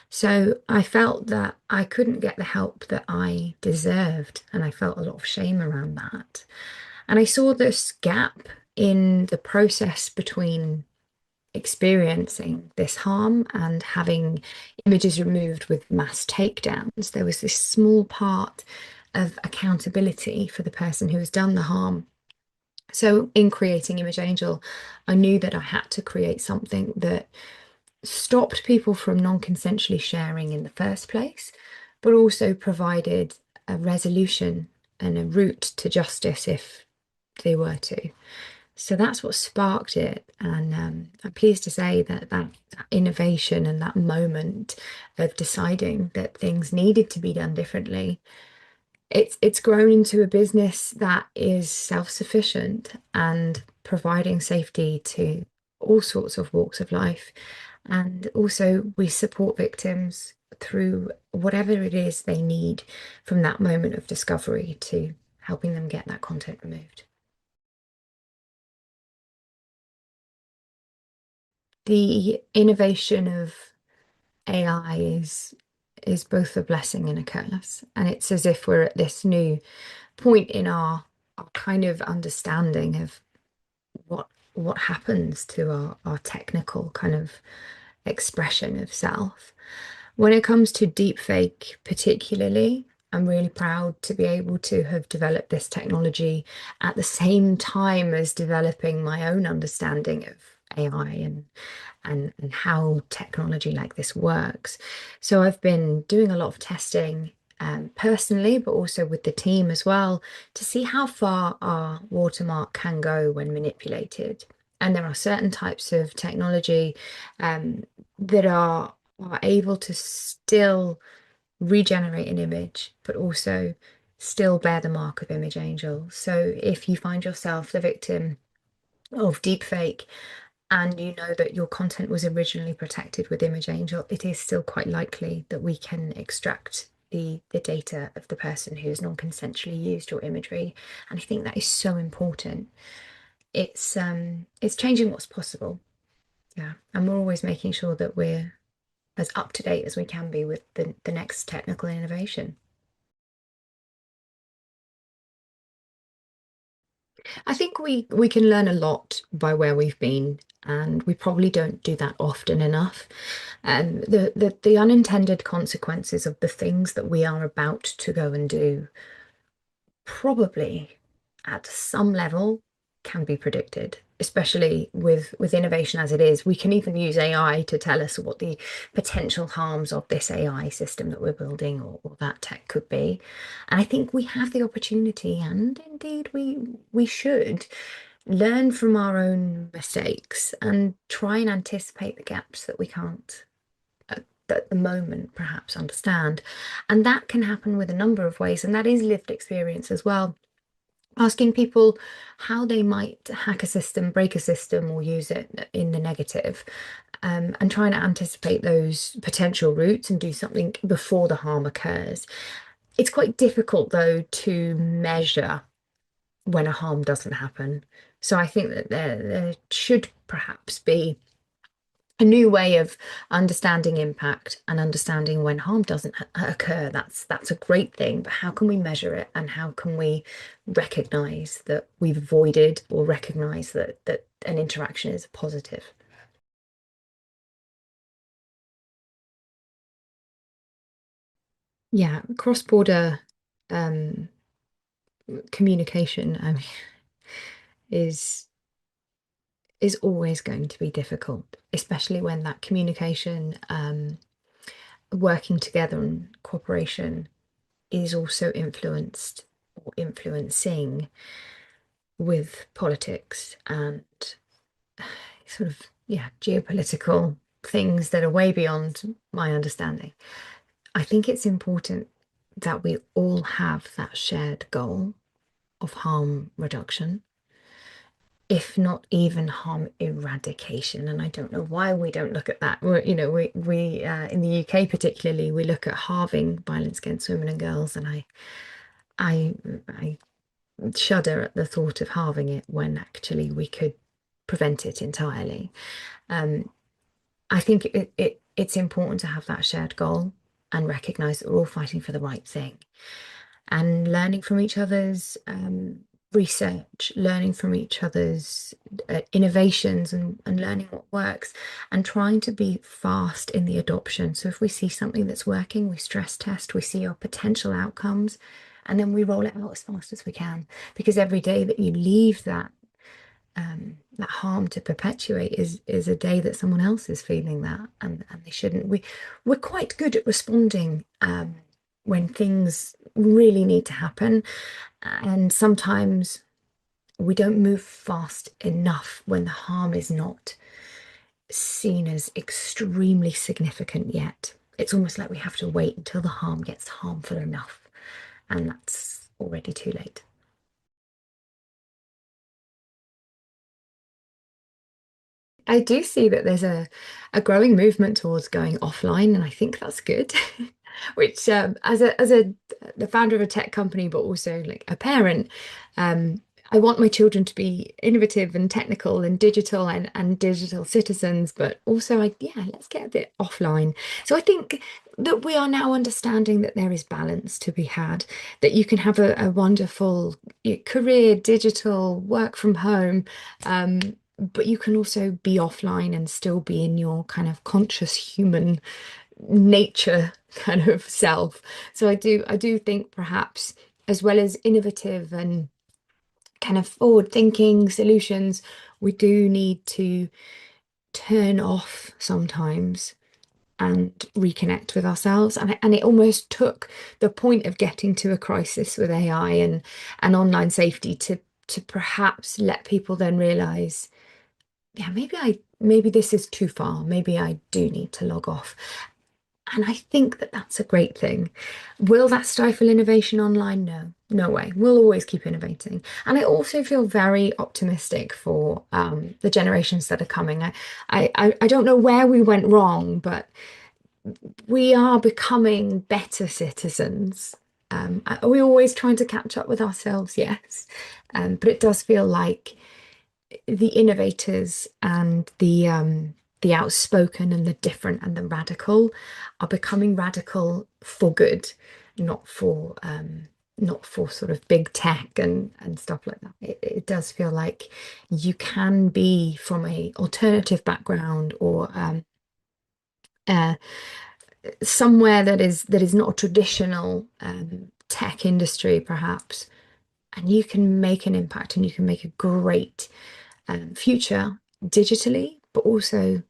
So I felt that I couldn't get the help that I deserved, and I felt a lot of shame around that. And I saw this gap in the process between experiencing this harm and having images removed with mass takedowns. There was this small part of accountability for the person who has done the harm. So in creating Image Angel, I knew that I had to create something that stopped people from non-consensually sharing in the first place, but also provided a resolution and a route to justice if they were to. So that's what sparked it. And I'm pleased to say that that innovation and that moment of deciding that things needed to be done differently, it's grown into a business that is self-sufficient and providing safety to all sorts of walks of life. And also we support victims through whatever it is they need from that moment of discovery to helping them get that content removed. The innovation of AI is both a blessing and a curse. And it's as if we're at this new point in our kind of understanding of what happens to our technical kind of expression of self. When it comes to deepfake particularly, I'm really proud to be able to have developed this technology at the same time as developing my own understanding of AI and how technology like this works. So I've been doing a lot of testing personally, but also with the team as well, to see how far our watermark can go when manipulated. And there are certain types of technology that are able to still regenerate an image, but also still bear the mark of Image Angel. So if you find yourself the victim of deepfake and you know that your content was originally protected with Image Angel, it is still quite likely that we can extract the data of the person who's non-consensually used your imagery. And I think that is so important. It's changing what's possible. Yeah. And we're always making sure that we're as up to date as we can be with the next technical innovation. I think we can learn a lot by where we've been, and we probably don't do that often enough. And the unintended consequences of the things that we are about to go and do probably at some level can be predicted. especially with innovation as it is. We can even use AI to tell us what the potential harms of this AI system that we're building or that tech could be. And I think we have the opportunity, and indeed we should learn from our own mistakes and try and anticipate the gaps that we can't at the moment perhaps understand. And that can happen with a number of ways, and that is lived experience as well. Asking people how they might hack a system, break a system, or use it in the negative, and trying to anticipate those potential routes and do something before the harm occurs. It's quite difficult, though, to measure when a harm doesn't happen. So I think that there should perhaps be a new way of understanding impact and understanding when harm doesn't occur. That's a great thing, but how can we measure it, and how can we recognize that we've avoided, or recognize that an interaction is positive? Yeah, cross-border communication, I mean, is always going to be difficult, especially when that communication, working together and cooperation is also influenced or influencing with politics and sort of, yeah, geopolitical things that are way beyond my understanding. I think it's important that we all have that shared goal of harm reduction, if not even harm eradication. And I don't know why we don't look at that. We in the UK particularly, we look at halving violence against women and girls, and I shudder at the thought of halving it when actually we could prevent it entirely. I think it's important to have that shared goal and recognize that we're all fighting for the right thing, and learning from each other's research, learning from each other's innovations, and learning what works, and trying to be fast in the adoption. So if we see something that's working, we stress test, we see our potential outcomes, and then we roll it out as fast as we can. Because every day that you leave that harm to perpetuate is a day that someone else is feeling that, and they shouldn't. We're quite good at responding when things really need to happen, and sometimes we don't move fast enough when the harm is not seen as extremely significant yet. It's almost like we have to wait until the harm gets harmful enough, and that's already too late. I do see that there's a growing movement towards going offline, and I think that's good. Which, as the founder of a tech company, but also like a parent, I want my children to be innovative and technical and digital and digital citizens, but also let's get a bit offline. So I think that we are now understanding that there is balance to be had, that you can have a wonderful career, digital, work from home, but you can also be offline and still be in your kind of conscious human nature kind of self. So I do think perhaps, as well as innovative and kind of forward thinking solutions, we do need to turn off sometimes and reconnect with ourselves. And it almost took the point of getting to a crisis with AI and online safety to perhaps let people then realize, yeah, maybe this is too far. Maybe I do need to log off. And I think that that's a great thing. Will that stifle innovation online? No, no way. We'll always keep innovating. And I also feel very optimistic for the generations that are coming. I don't know where we went wrong, but we are becoming better citizens. Are we always trying to catch up with ourselves? Yes. But it does feel like the innovators and the outspoken and the different and the radical are becoming radical for good, not for sort of big tech and stuff like that. It does feel like you can be from a alternative background, or somewhere that is not a traditional tech industry perhaps, and you can make an impact and you can make a great future digitally, but also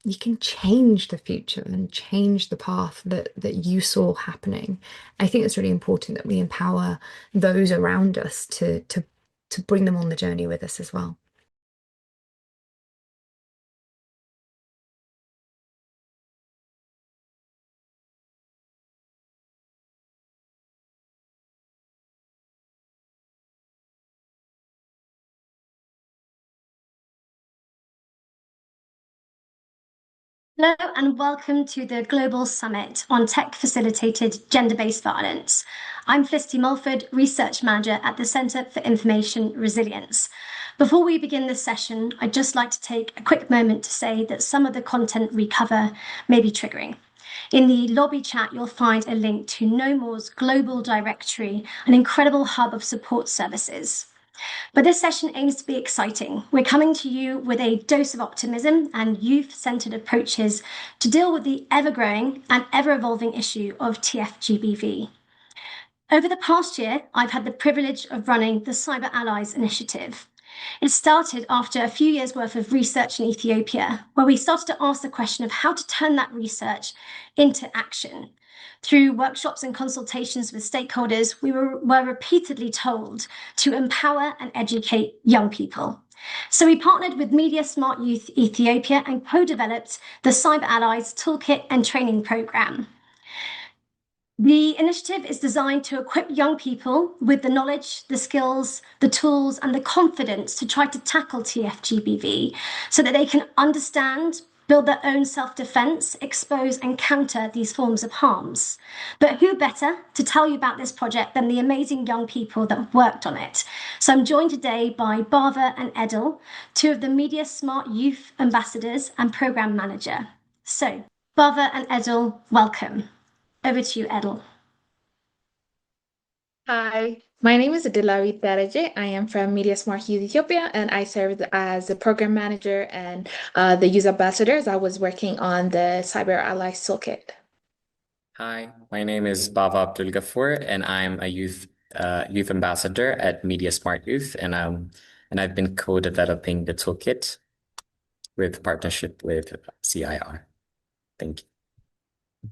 you can change the future and change the path that you saw happening. I think it's really important that we empower those around us to bring them on the journey with us as well. Hello and welcome to the Global Summit on Tech-Facilitated Gender-Based Violence. I'm Felicity Mulford, Research Manager at the Centre for Information Resilience. Before we begin this session, I'd just like to take a quick moment to say that some of the content we cover may be triggering. In the lobby chat, you'll find a link to No More's global directory, an incredible hub of support services. But this session aims to be exciting. We're coming to you with a dose of optimism and youth-centered approaches to deal with the ever-growing and ever-evolving issue of TFGBV. Over the past year, I've had the privilege of running the Cyber Allies Initiative. It started after a few years' worth of research in Ethiopia, where we started to ask the question of how to turn that research into action. Through workshops and consultations with stakeholders, we were repeatedly told to empower and educate young people. So we partnered with Media Smart Youth Ethiopia and co-developed the Cyber Allies Toolkit and Training Programme. The initiative is designed to equip young people with the knowledge, the skills, the tools, and the confidence to try to tackle TFGBV so that they can understand, build their own self-defense, expose and counter these forms of harms. But who better to tell you about this project than the amazing young people that have worked on it? So I'm joined today by Bava and Edil, two of the Media Smart Youth Ambassadors and Programme Manager. So Bava and Edil, welcome. Over to you, Edil. Hi, my name is Dilawi Daraje. I am from Media Smart Youth Ethiopia, and I served as the program manager and the youth ambassadors. I was working on the Cyber Allies Toolkit. Hi, my name is Bava Abdul Ghafoor, and I'm a youth ambassador at Media Smart Youth, and I've been co-developing the toolkit with partnership with CIR. Thank you.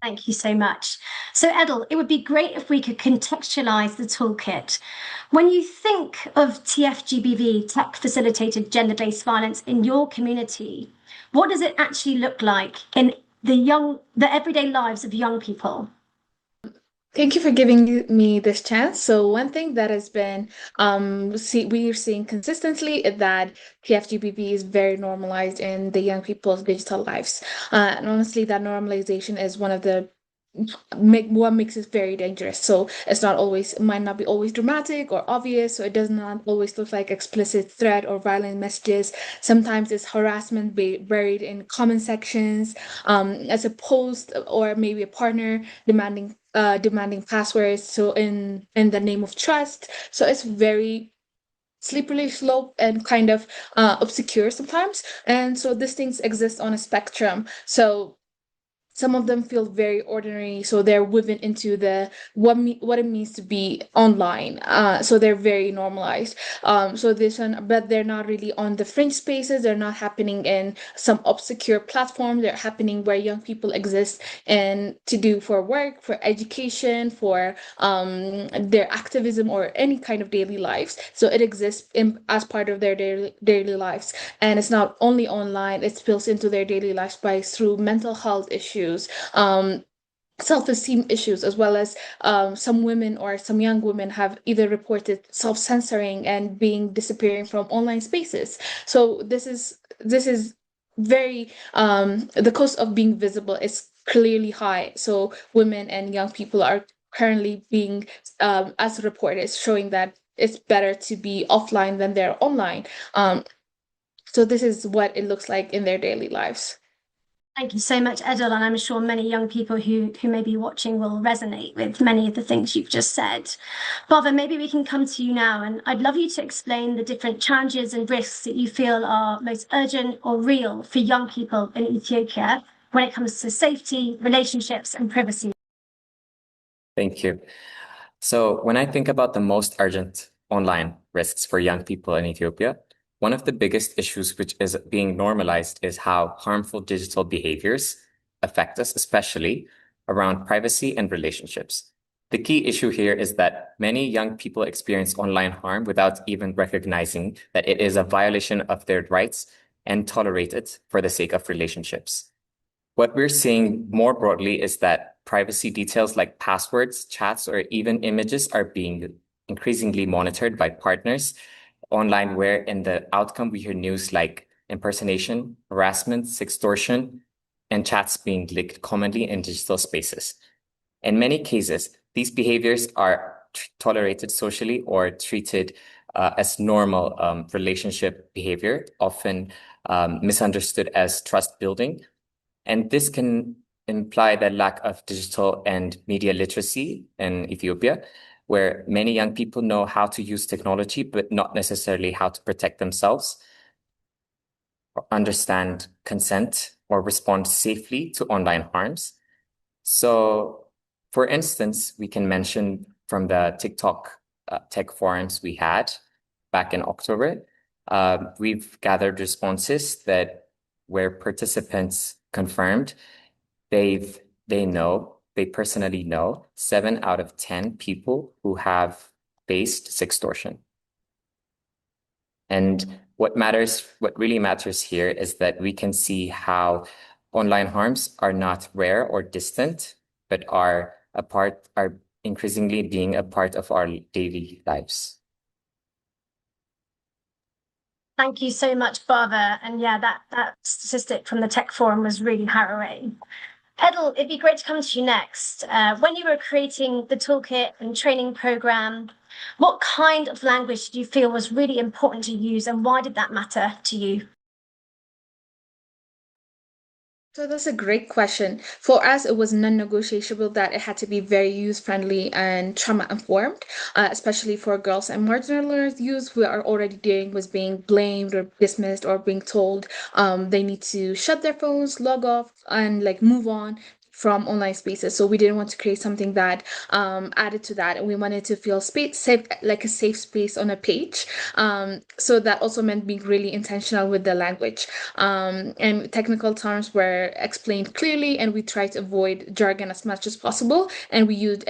Thank you so much. So Edil, it would be great if we could contextualize the toolkit. When you think of TFGBV, tech-facilitated gender-based violence, in your community, what does it actually look like in the everyday lives of young people? Thank you for giving me this chance. So one thing that has been we're seeing consistently is that TFGBV is very normalized in the young people's digital lives. And honestly, that normalization is one of the what makes it very dangerous. So it's not always, it might not be always dramatic or obvious, so it does not always look like explicit threat or violent messages. Sometimes it's harassment buried in comment sections, as a post or maybe a partner demanding passwords, so in the name of trust. So it's very slippery slope and kind of obscure sometimes. And so these things exist on a spectrum. So some of them feel very ordinary, so they're woven into the what it means to be online. So they're very normalized. So this one, but they're not really on the fringe spaces. They're not happening in some obscure platform. They're happening where young people exist and to do for work, for education, for their activism or any kind of daily lives. So it exists as part of their daily lives, and it's not only online. It spills into their daily lives through mental health issues, self-esteem issues, as well as some women or some young women have either reported self-censoring and disappearing from online spaces. So this is very the cost of being visible is clearly high. So women and young people are currently being as reported, showing that it's better to be offline than they're online. So this is what it looks like in their daily lives. Thank you so much, Edil, and I'm sure many young people who may be watching will resonate with many of the things you've just said. Bava, maybe we can come to you now, and I'd love you to explain the different challenges and risks that you feel are most urgent or real for young people in Ethiopia when it comes to safety, relationships, and privacy. Thank you. So when I think about the most urgent online risks for young people in Ethiopia, one of the biggest issues which is being normalized is how harmful digital behaviors affect us, especially around privacy and relationships. The key issue here is that many young people experience online harm without even recognizing that it is a violation of their rights and tolerate it for the sake of relationships. What we're seeing more broadly is that privacy details like passwords, chats, or even images are being increasingly monitored by partners online, where in the outcome we hear news like impersonation, harassment, sextortion, and chats being leaked commonly in digital spaces. In many cases, these behaviors are tolerated socially or treated as normal relationship behavior, often misunderstood as trust building. And this can imply the lack of digital and media literacy in Ethiopia, where many young people know how to use technology, but not necessarily how to protect themselves, or understand consent, or respond safely to online harms. So, for instance, we can mention from the TikTok tech forums we had back in October, we've gathered responses that where participants confirmed they personally know 7 out of 10 people who have faced sextortion. And what really matters here is that we can see how online harms are not rare or distant, but are increasingly being a part of our daily lives. Thank you so much, Barbara. And yeah, that statistic from the tech forum was really harrowing. Edel, it'd be great to come to you next. When you were creating the toolkit and training program, what kind of language did you feel was really important to use, and why did that matter to you? So that's a great question. For us, it was non-negotiable that it had to be very user-friendly and trauma-informed, especially for girls and marginalized youth who are already dealing with being blamed or dismissed or being told they need to shut their phones, log off, and like move on from online spaces. So we didn't want to create something that added to that, and we wanted to feel safe, like a safe space on a page. So that also meant being really intentional with the language, and technical terms were explained clearly, and we tried to avoid jargon as much as possible. And we used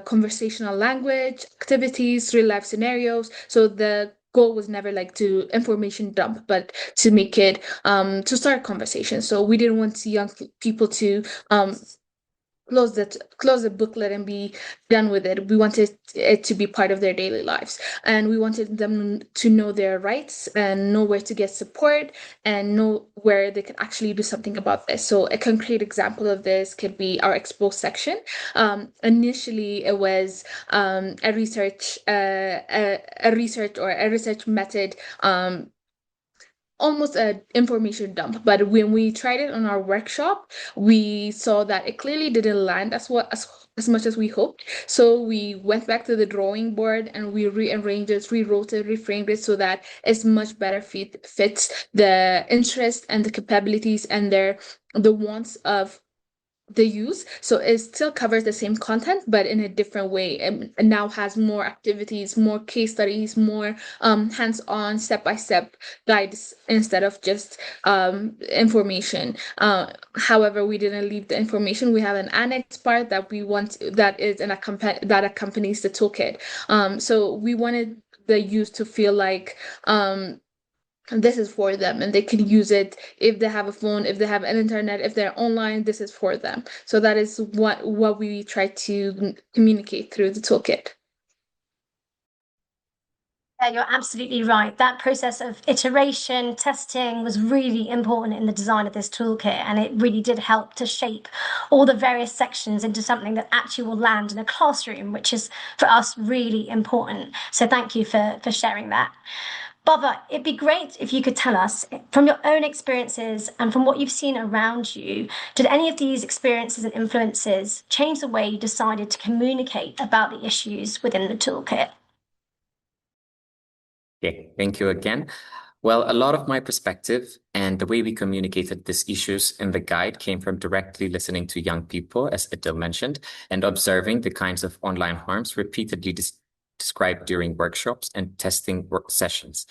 conversational language, activities, real life scenarios. So the goal was never like to information dump, but to make it to start conversation. So we didn't want young people to close the booklet and be done with it. We wanted it to be part of their daily lives, and we wanted them to know their rights and know where to get support and know where they can actually do something about this. So a concrete example of this could be our expo section. Initially, it was a research method, almost an information dump. But when we tried it on our workshop, we saw that it clearly didn't land as much as we hoped. So we went back to the drawing board and we rearranged it, rewrote it, reframed it so that it's much better fits the interest and the capabilities and the wants of the use. So it still covers the same content, but in a different way, and now has more activities, more case studies, more hands-on, step-by-step guides instead of just information. However, we didn't leave the information. We have an annex part that that accompanies the toolkit. So we wanted the use to feel like this is for them, and they can use it if they have a phone, if they have an internet, if they're online. This is for them. So that is what we try to communicate through the toolkit. Yeah, you're absolutely right. That process of iteration, testing was really important in the design of this toolkit, and it really did help to shape all the various sections into something that actually will land in a classroom, which is for us really important. So thank you for sharing that. Baba, it'd be great if you could tell us from your own experiences and from what you've seen around you, did any of these experiences and influences change the way you decided to communicate about the issues within the toolkit? Okay, thank you again. Well, a lot of my perspective and the way we communicated these issues in the guide came from directly listening to young people, as Adil mentioned, and observing the kinds of online harms repeatedly described during workshops and testing work sessions.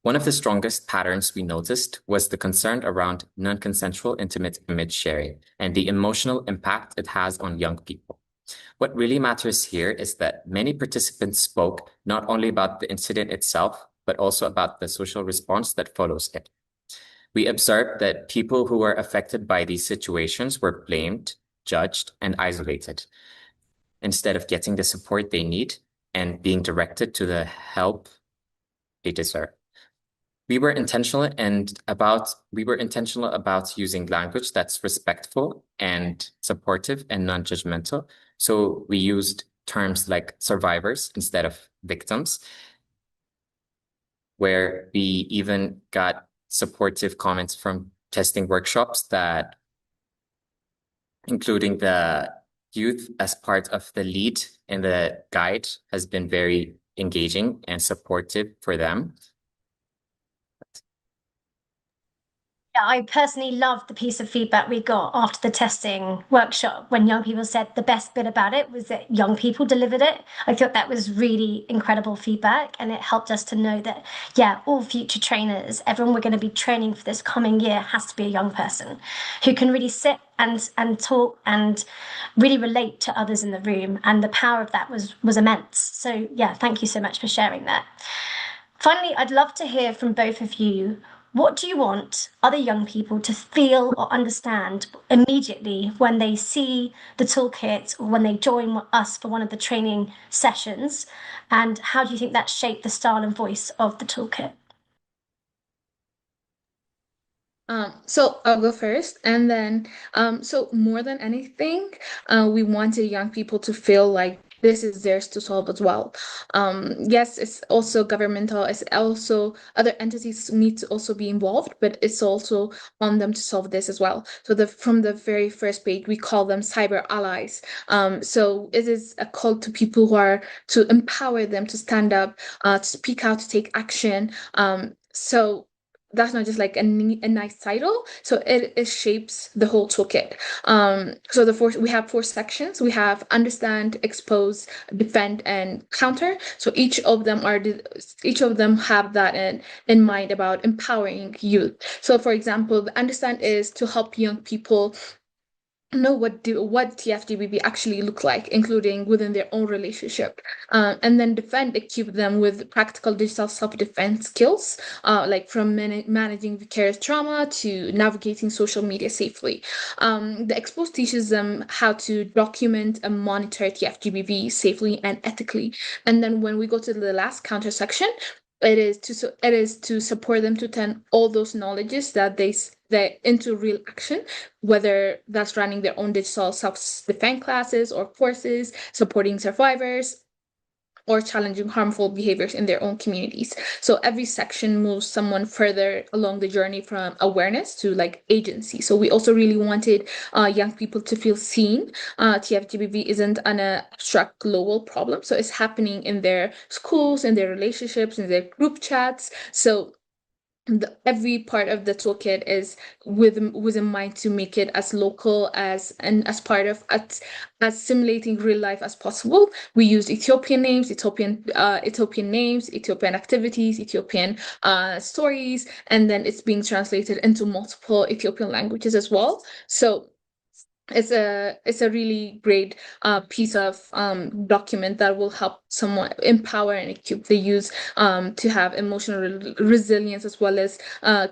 One of the strongest patterns we noticed was the concern around non-consensual intimate image sharing and the emotional impact it has on young people. What really matters here is that many participants spoke not only about the incident itself, but also about the social response that follows it. We observed that people who were affected by these situations were blamed, judged, and isolated, instead of getting the support they need and being directed to the help they deserve. We were intentional about using language that's respectful and supportive and non-judgmental. So we used terms like survivors instead of victims, where we even got supportive comments from testing workshops that, including the youth as part of the lead in the guide, has been very engaging and supportive for them. I personally loved the piece of feedback we got after the testing workshop when young people said the best bit about it was that young people delivered it. I thought that was really incredible feedback, and it helped us to know that, yeah, all future trainers, everyone we're going to be training for this coming year has to be a young person who can really sit and talk and really relate to others in the room. And the power of that was immense. So yeah, thank you so much for sharing that. Finally, I'd love to hear from both of you. What do you want other young people to feel or understand immediately when they see the toolkit or when they join us for one of the training sessions? And how do you think that shaped the style and voice of the toolkit? So I'll go first, and then so more than anything, we wanted young people to feel like this is theirs to solve as well. Yes, it's also governmental, it's also other entities need to also be involved, but it's also on them to solve this as well. So from the very first page, we call them cyber allies. So it is a call to people who are to empower them to stand up, to speak out, to take action. So that's not just like a nice title. So it shapes the whole toolkit. So we have 4 sections. We have understand, expose, defend, and counter. So each of them have that in mind about empowering youth. So for example, the understand is to help young people know what TFDBB actually look like, including within their own relationship, and then defend, equip them with practical digital self-defense skills, like from managing vicarious trauma to navigating social media safely. The expose teaches them how to document and monitor TFDBB safely and ethically. And then when we go to the last counter section, it is to support them to turn all those knowledges that they into real action, whether that's running their own digital self-defense classes or courses, supporting survivors, or challenging harmful behaviors in their own communities. So every section moves someone further along the journey from awareness to like agency. So we also really wanted young people to feel seen. TFGBV isn't an abstract global problem. So it's happening in their schools, in their relationships, in their group chats. So every part of the toolkit is with a mind to make it as local as part of as simulating real life as possible. We used Ethiopian names, Ethiopian names, Ethiopian activities, Ethiopian stories, and then it's being translated into multiple Ethiopian languages as well. So it's a really great piece of document that will help someone empower and equip the youth to have emotional resilience as well as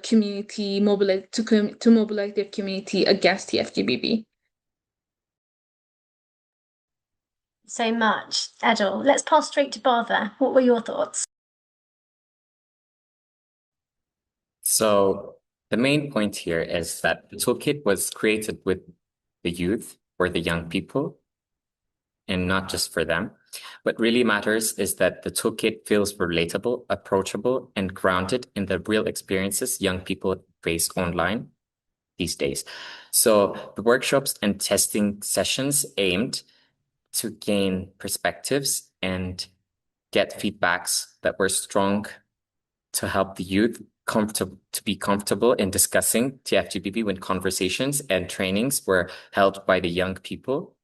community to mobilize their community against the FGBB. So much, Edel. Let's pass straight to Barbara. What were your thoughts? So the main point here is that the toolkit was created with the youth or the young people and not just for them. What really matters is that the toolkit feels relatable, approachable, and grounded in the real experiences young people face online these days. So the workshops and testing sessions aimed to gain perspectives and get feedbacks that were strong to help the youth to be comfortable in discussing TFGBB when conversations and trainings were held by the young people.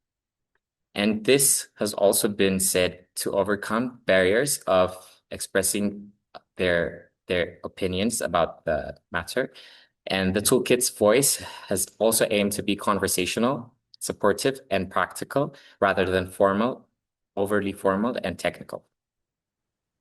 And this has also been said to overcome barriers of expressing their their opinions about the matter. And the toolkit's voice has also aimed to be conversational, supportive, and practical rather than formal, overly formal and technical.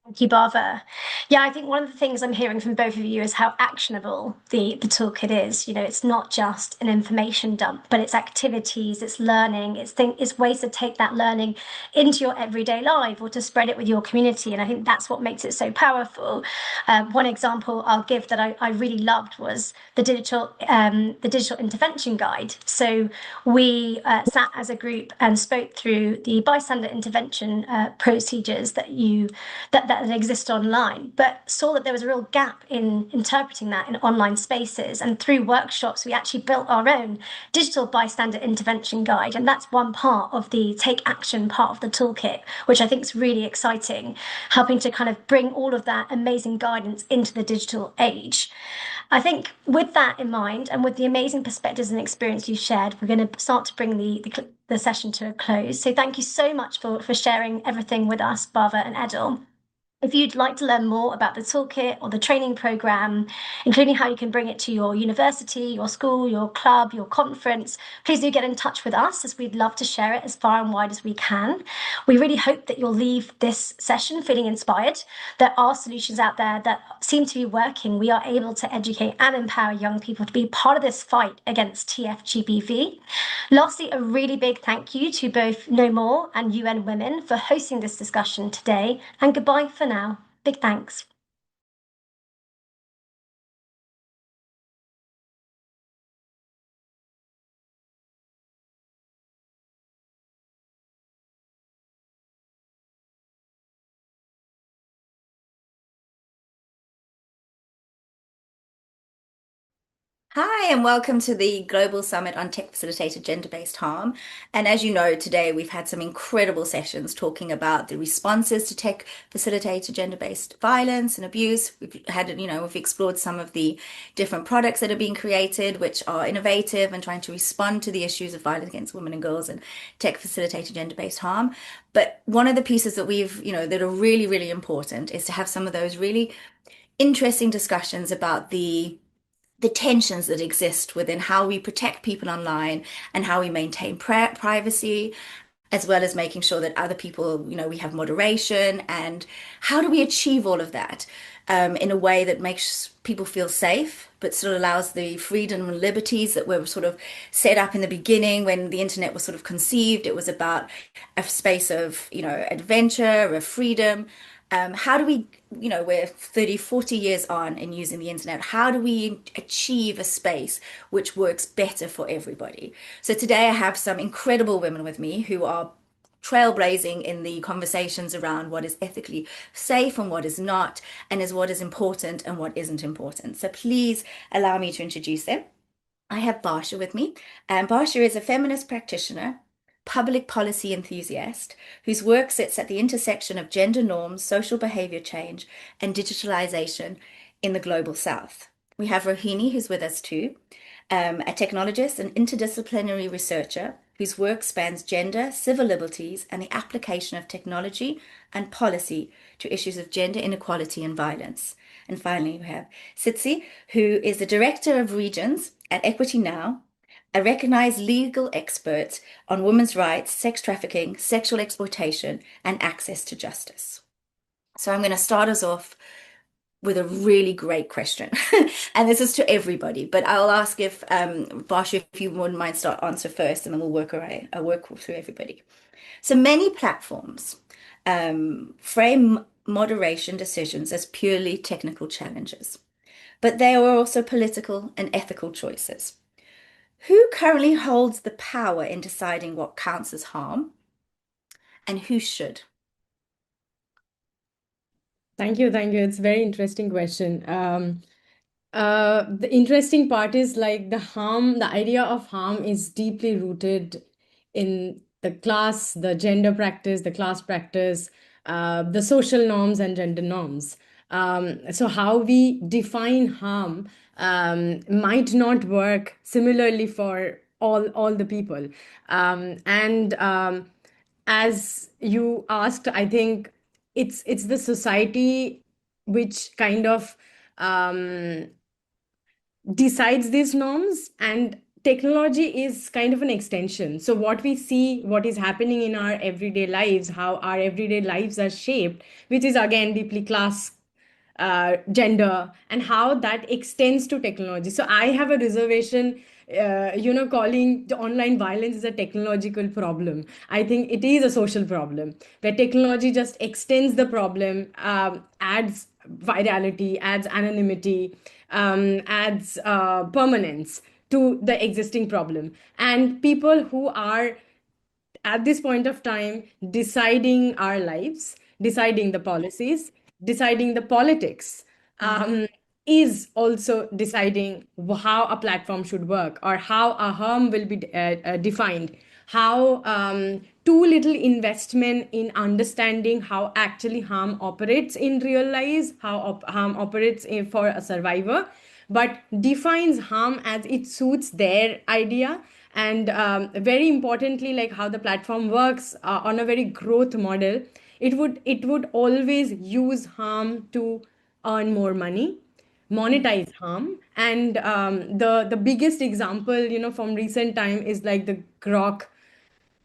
Thank you, Bava. Yeah, I think one of the things I'm hearing from both of you is how actionable the toolkit is. You know, it's not just an information dump, but it's activities, it's learning, it's ways to take that learning into your everyday life or to spread it with your community. And I think that's what makes it so powerful. One example I'll give that I really loved was the digital intervention guide. So we sat as a group and spoke through the bystander intervention procedures that exist online, but saw that there was a real gap in interpreting that in online spaces. And through workshops, we actually built our own digital bystander intervention guide. And that's one part of the take action part of the toolkit, which I think is really exciting, helping to kind of bring all of that amazing guidance into the digital age. I think with that in mind, and with the amazing perspectives and experience you shared, we're going to start to bring the session to a close. So thank you so much for sharing everything with us, Bava and Edil. If you'd like to learn more about the toolkit or the training program, including how you can bring it to your university, your school, your club, your conference, please do get in touch with us, as we'd love to share it as far and wide as we can. We really hope that you'll leave this session feeling inspired. There are solutions out there that seem to be working. We are able to educate and empower young people to be part of this fight against TFGBV. Lastly, a really big thank you to both No More and UN Women for hosting this discussion today, and goodbye for now. Big thanks. Hi, and welcome to the Global Summit on Tech Facilitated Gender-Based Harm. And as you know, today we've had some incredible sessions talking about the responses to tech facilitated gender-based violence and abuse. We've explored some of the different products that are being created, which are innovative and trying to respond to the issues of violence against women and girls and tech facilitated gender-based harm. But one of the pieces that that are really, really important is to have some of those really interesting discussions about the tensions that exist within how we protect people online and how we maintain privacy, as well as making sure that other people, we have moderation, and how do we achieve all of that in a way that makes people feel safe, but still allows the freedom and liberties that were sort of set up in the beginning when the internet was sort of conceived. It was about a space of, adventure, of freedom. How do we, we're 30, 40 years on in using the internet. How do we achieve a space which works better for everybody? So today I have some incredible women with me who are trailblazing in the conversations around what is ethically safe and what is not, and is what is important and what isn't important. So please allow me to introduce them. I have Barsha with me, and Barsha is a feminist practitioner, public policy enthusiast whose work sits at the intersection of gender norms, social behavior change, and digitalization in the global south. We have Rohini, who's with us too, a technologist and interdisciplinary researcher whose work spans gender, civil liberties, and the application of technology and policy to issues of gender inequality and violence. And finally, we have Sitsi, who is the Director of Regions at Equity Now, a recognized legal expert on women's rights, sex trafficking, sexual exploitation, and access to justice. So I'm going to start us off with a really great question. And this is to everybody, but I'll ask if, Barsha, if you wouldn't mind answer first, and then we'll work through everybody. So many platforms frame moderation decisions as purely technical challenges, but they are also political and ethical choices. Who currently holds the power in deciding what counts as harm, and who should? Thank you. It's a very interesting question. The interesting part is like the idea of harm is deeply rooted in the gender practice, the class practice, the social norms and gender norms. So how we define harm might not work similarly for all the people. As you asked, I think it's the society which kind of um, decides these norms, and technology is kind of an extension. So what we see, what is happening in our everyday lives, how our everyday lives are shaped, which is again deeply class, gender, and how that extends to technology. So I have a reservation, calling the online violence is a technological problem. I think it is a social problem where technology just extends the problem, adds virality, adds anonymity, adds permanence to the existing problem. And people who are at this point of time deciding our lives, deciding the policies, deciding the politics, is also deciding how a platform should work or how a harm will be defined, how too little investment in understanding how actually harm operates in real lives, how harm operates for a survivor, but defines harm as it suits their idea. And very importantly, like how the platform works on a very growth model, it would always use harm to earn more money, monetize harm. And the biggest example, from recent time is like the grok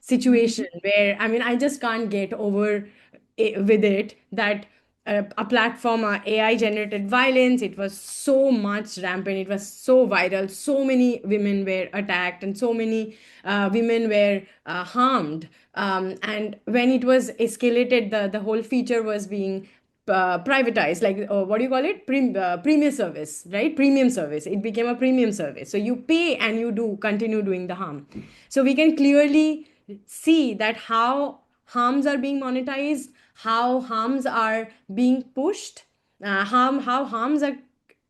situation, where I mean, I just can't get over with it that a platform, AI generated violence, it was so much rampant, it was so viral, so many women were attacked and so many women were harmed. And when it was escalated, the whole feature was being privatized, like what do you call it, premium service, right? Premium service, it became a premium service, so you pay and you do continue doing the harm. So we can clearly see that how harms are being monetized, how harms are being pushed, how harms are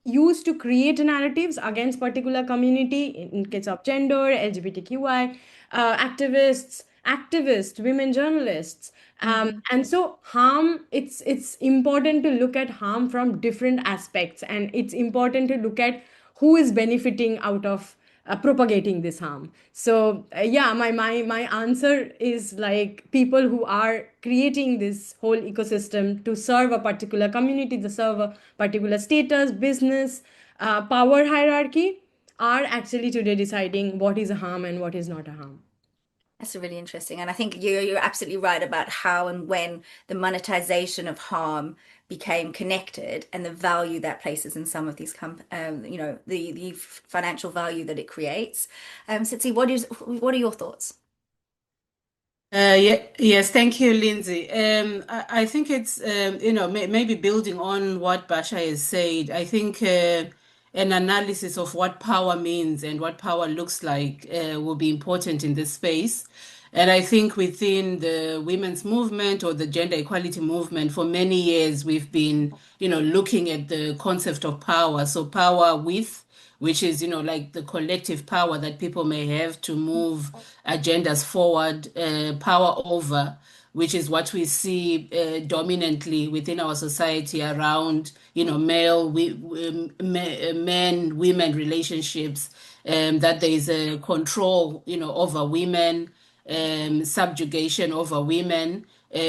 used to create narratives against particular community, in case of gender, LGBTQI activists, women journalists. And so harm, it's important to look at harm from different aspects, and it's important to look at who is benefiting out of propagating this harm. So yeah, my answer is like people who are creating this whole ecosystem to serve a particular community, to serve a particular status, business, power hierarchy, are actually today deciding what is a harm and what is not a harm. That's really interesting. And I think you're absolutely right about how and when the monetization of harm became connected and the value that places in some of these, the financial value that it creates. Sitsi, what are your thoughts? Yes, thank you, Lindsay. I think it's, maybe building on what Basha has said, I think an analysis of what power means and what power looks like will be important in this space. And I think within the women's movement or the gender equality movement, for many years, we've been, looking at the concept of power. So power with, which is, like the collective power that people may have to move agendas forward, power over, which is what we see dominantly within our society around, men, women relationships, that there is a control, over women, subjugation over women,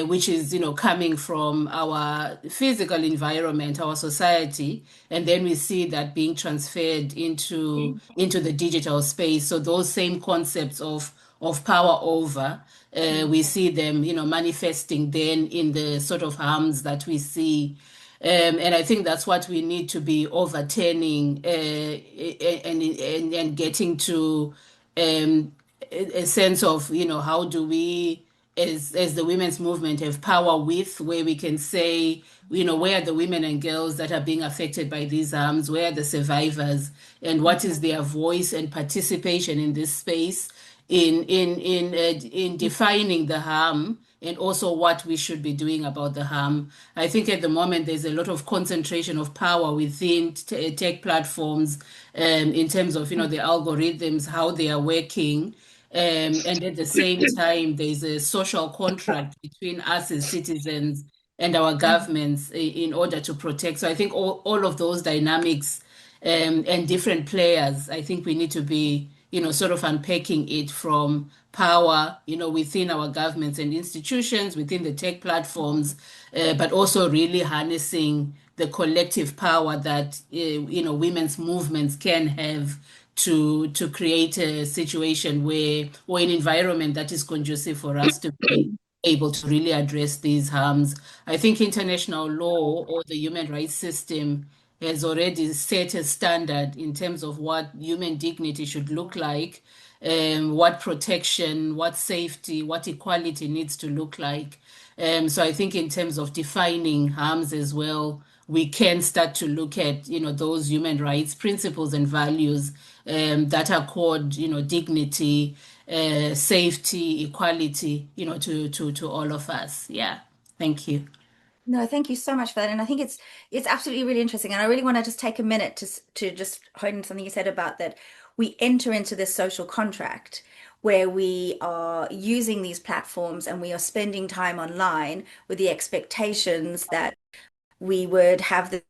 which is, coming from our physical environment, our society, and then we see that being transferred into the digital space. So those same concepts of power over, we see them, manifesting then in the sort of harms that we see. And I think that's what we need to be overturning, and getting to a sense of, how do we, as the women's movement, have power with, where we can say, where are the women and girls that are being affected by these harms, where are the survivors, and what is their voice and participation in this space in defining the harm, and also what we should be doing about the harm. I think at the moment there's a lot of concentration of power within tech platforms, in terms of, the algorithms, how they are working. And at the same time, there's a social contract between us as citizens and our governments in order to protect. So I think all of those dynamics, and different players, I think we need to be sort of unpacking it from power, within our governments and institutions, within the tech platforms, but also really harnessing the collective power that, women's movements can have to create a situation where, or an environment that is conducive for us to be able to really address these harms. I think international law or the human rights system has already set a standard in terms of what human dignity should look like, what protection, what safety, what equality needs to look like. So I think in terms of defining harms as well, we can start to look at, those human rights principles and values that are called, dignity, safety, equality, to all of us. Yeah. Thank you. No, thank you so much for that. And I think it's absolutely really interesting. And I really want to just take a minute to just hone in something you said about that we enter into this social contract where we are using these platforms and we are spending time online with the expectations that we would have the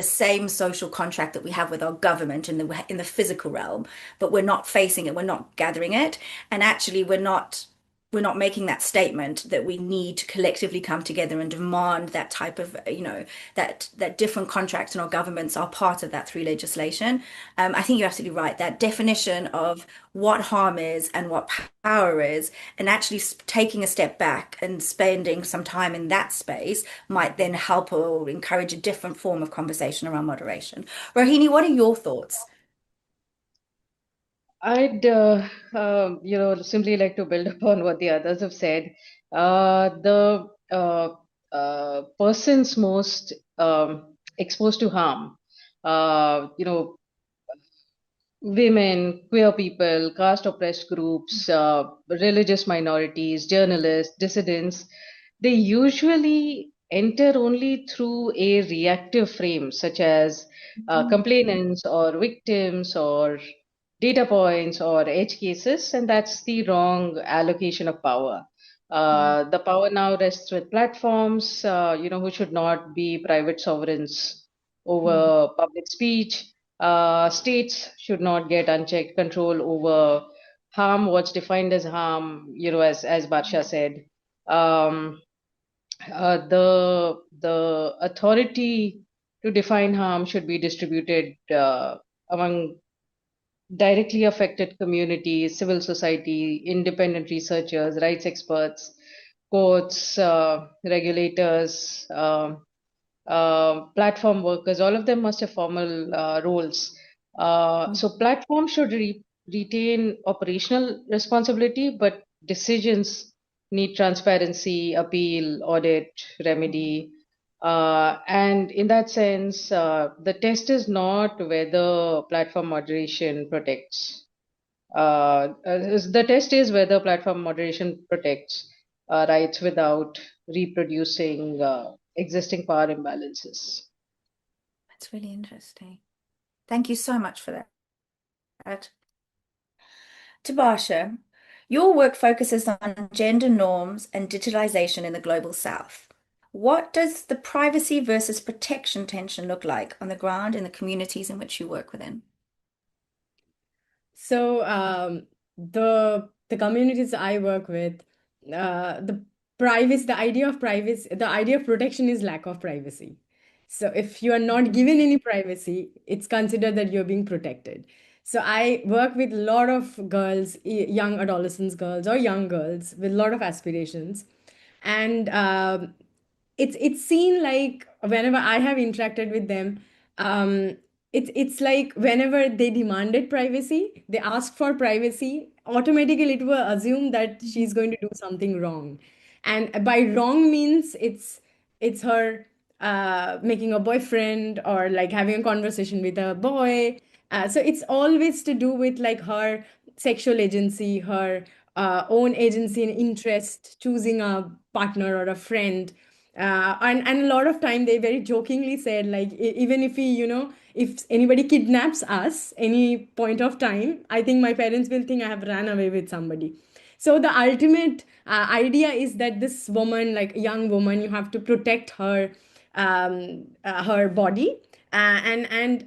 same social contract that we have with our government in the physical realm, but we're not facing it, we're not gathering it, and actually we're not making that statement that we need to collectively come together and demand that type of, that different contracts in our governments are part of that through legislation. I think you're absolutely right. That definition of what harm is and what power is, and actually taking a step back and spending some time in that space might then help or encourage a different form of conversation around moderation. Rohini, what are your thoughts? I'd, simply like to build upon what the others have said. The persons most exposed to harm, women, queer people, caste oppressed groups, religious minorities, journalists, dissidents, they usually enter only through a reactive frame, such as complainants or victims or data points or edge cases, and that's the wrong allocation of power. The power now rests with platforms, who should not be private sovereigns over public speech. States should not get unchecked control over harm, what's defined as harm, as Barsha said. The authority to define harm should be distributed among directly affected communities, civil society, independent researchers, rights experts, courts, regulators, platform workers, all of them must have formal roles. So platforms should retain operational responsibility, but decisions need transparency, appeal, audit, remedy. And in that sense, the test is not whether platform moderation protects. The test is whether platform moderation protects rights without reproducing existing power imbalances. That's really interesting. Thank you so much for that. Tabasha, your work focuses on gender norms and digitalization in the global south. What does the privacy versus protection tension look like on the ground in the communities in which you work within? So the communities I work with, the idea of privacy, the idea of protection is lack of privacy. So if you are not given any privacy, it's considered that you're being protected. So I work with a lot of girls, young adolescents girls or young girls with a lot of aspirations. And it's seen like whenever I have interacted with them, it's like whenever they demanded privacy, they asked for privacy, automatically it will assume that she's going to do something wrong. And by wrong means it's her making a boyfriend or like having a conversation with a boy. So it's always to do with like her sexual agency, her own agency and interest, choosing a partner or a friend. And a lot of time they very jokingly said like even if we if anybody kidnaps us any point of time, I think my parents will think I have ran away with somebody. So the ultimate idea is that this woman, like young woman, you have to protect her her body, And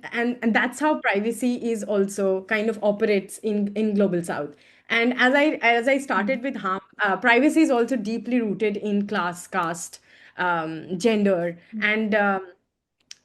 that's how privacy is also kind of operates in global south. And as I started with harm, privacy is also deeply rooted in class, caste, gender, and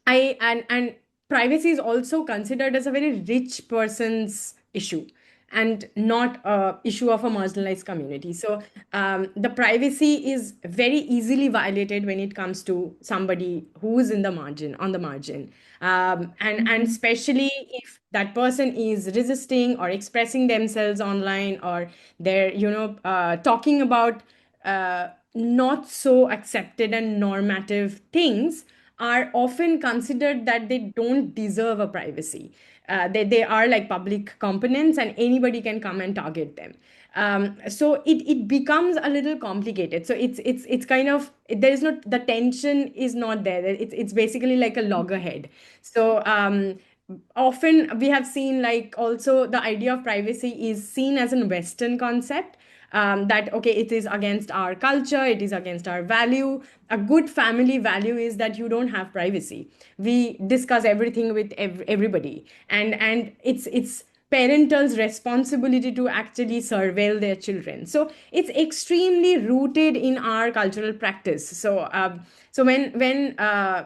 and privacy is also considered as a very rich person's issue and not a issue of a marginalized community. So the privacy is very easily violated when it comes to somebody who's in the margin, on the margin. And especially if that person is resisting or expressing themselves online, or they're talking about not so accepted and normative things, are often considered that they don't deserve a privacy. They are like public components and anybody can come and target them. So it becomes a little complicated. So it's kind of, there is not, the tension is not there. It's basically like a loggerhead. So often we have seen, like, also the idea of privacy is seen as a Western concept, that okay, it is against our culture, it is against our value. A good family value is that you don't have privacy. We discuss everything with everybody, and it's parental's responsibility to actually surveil their children. So it's extremely rooted in our cultural practice. So when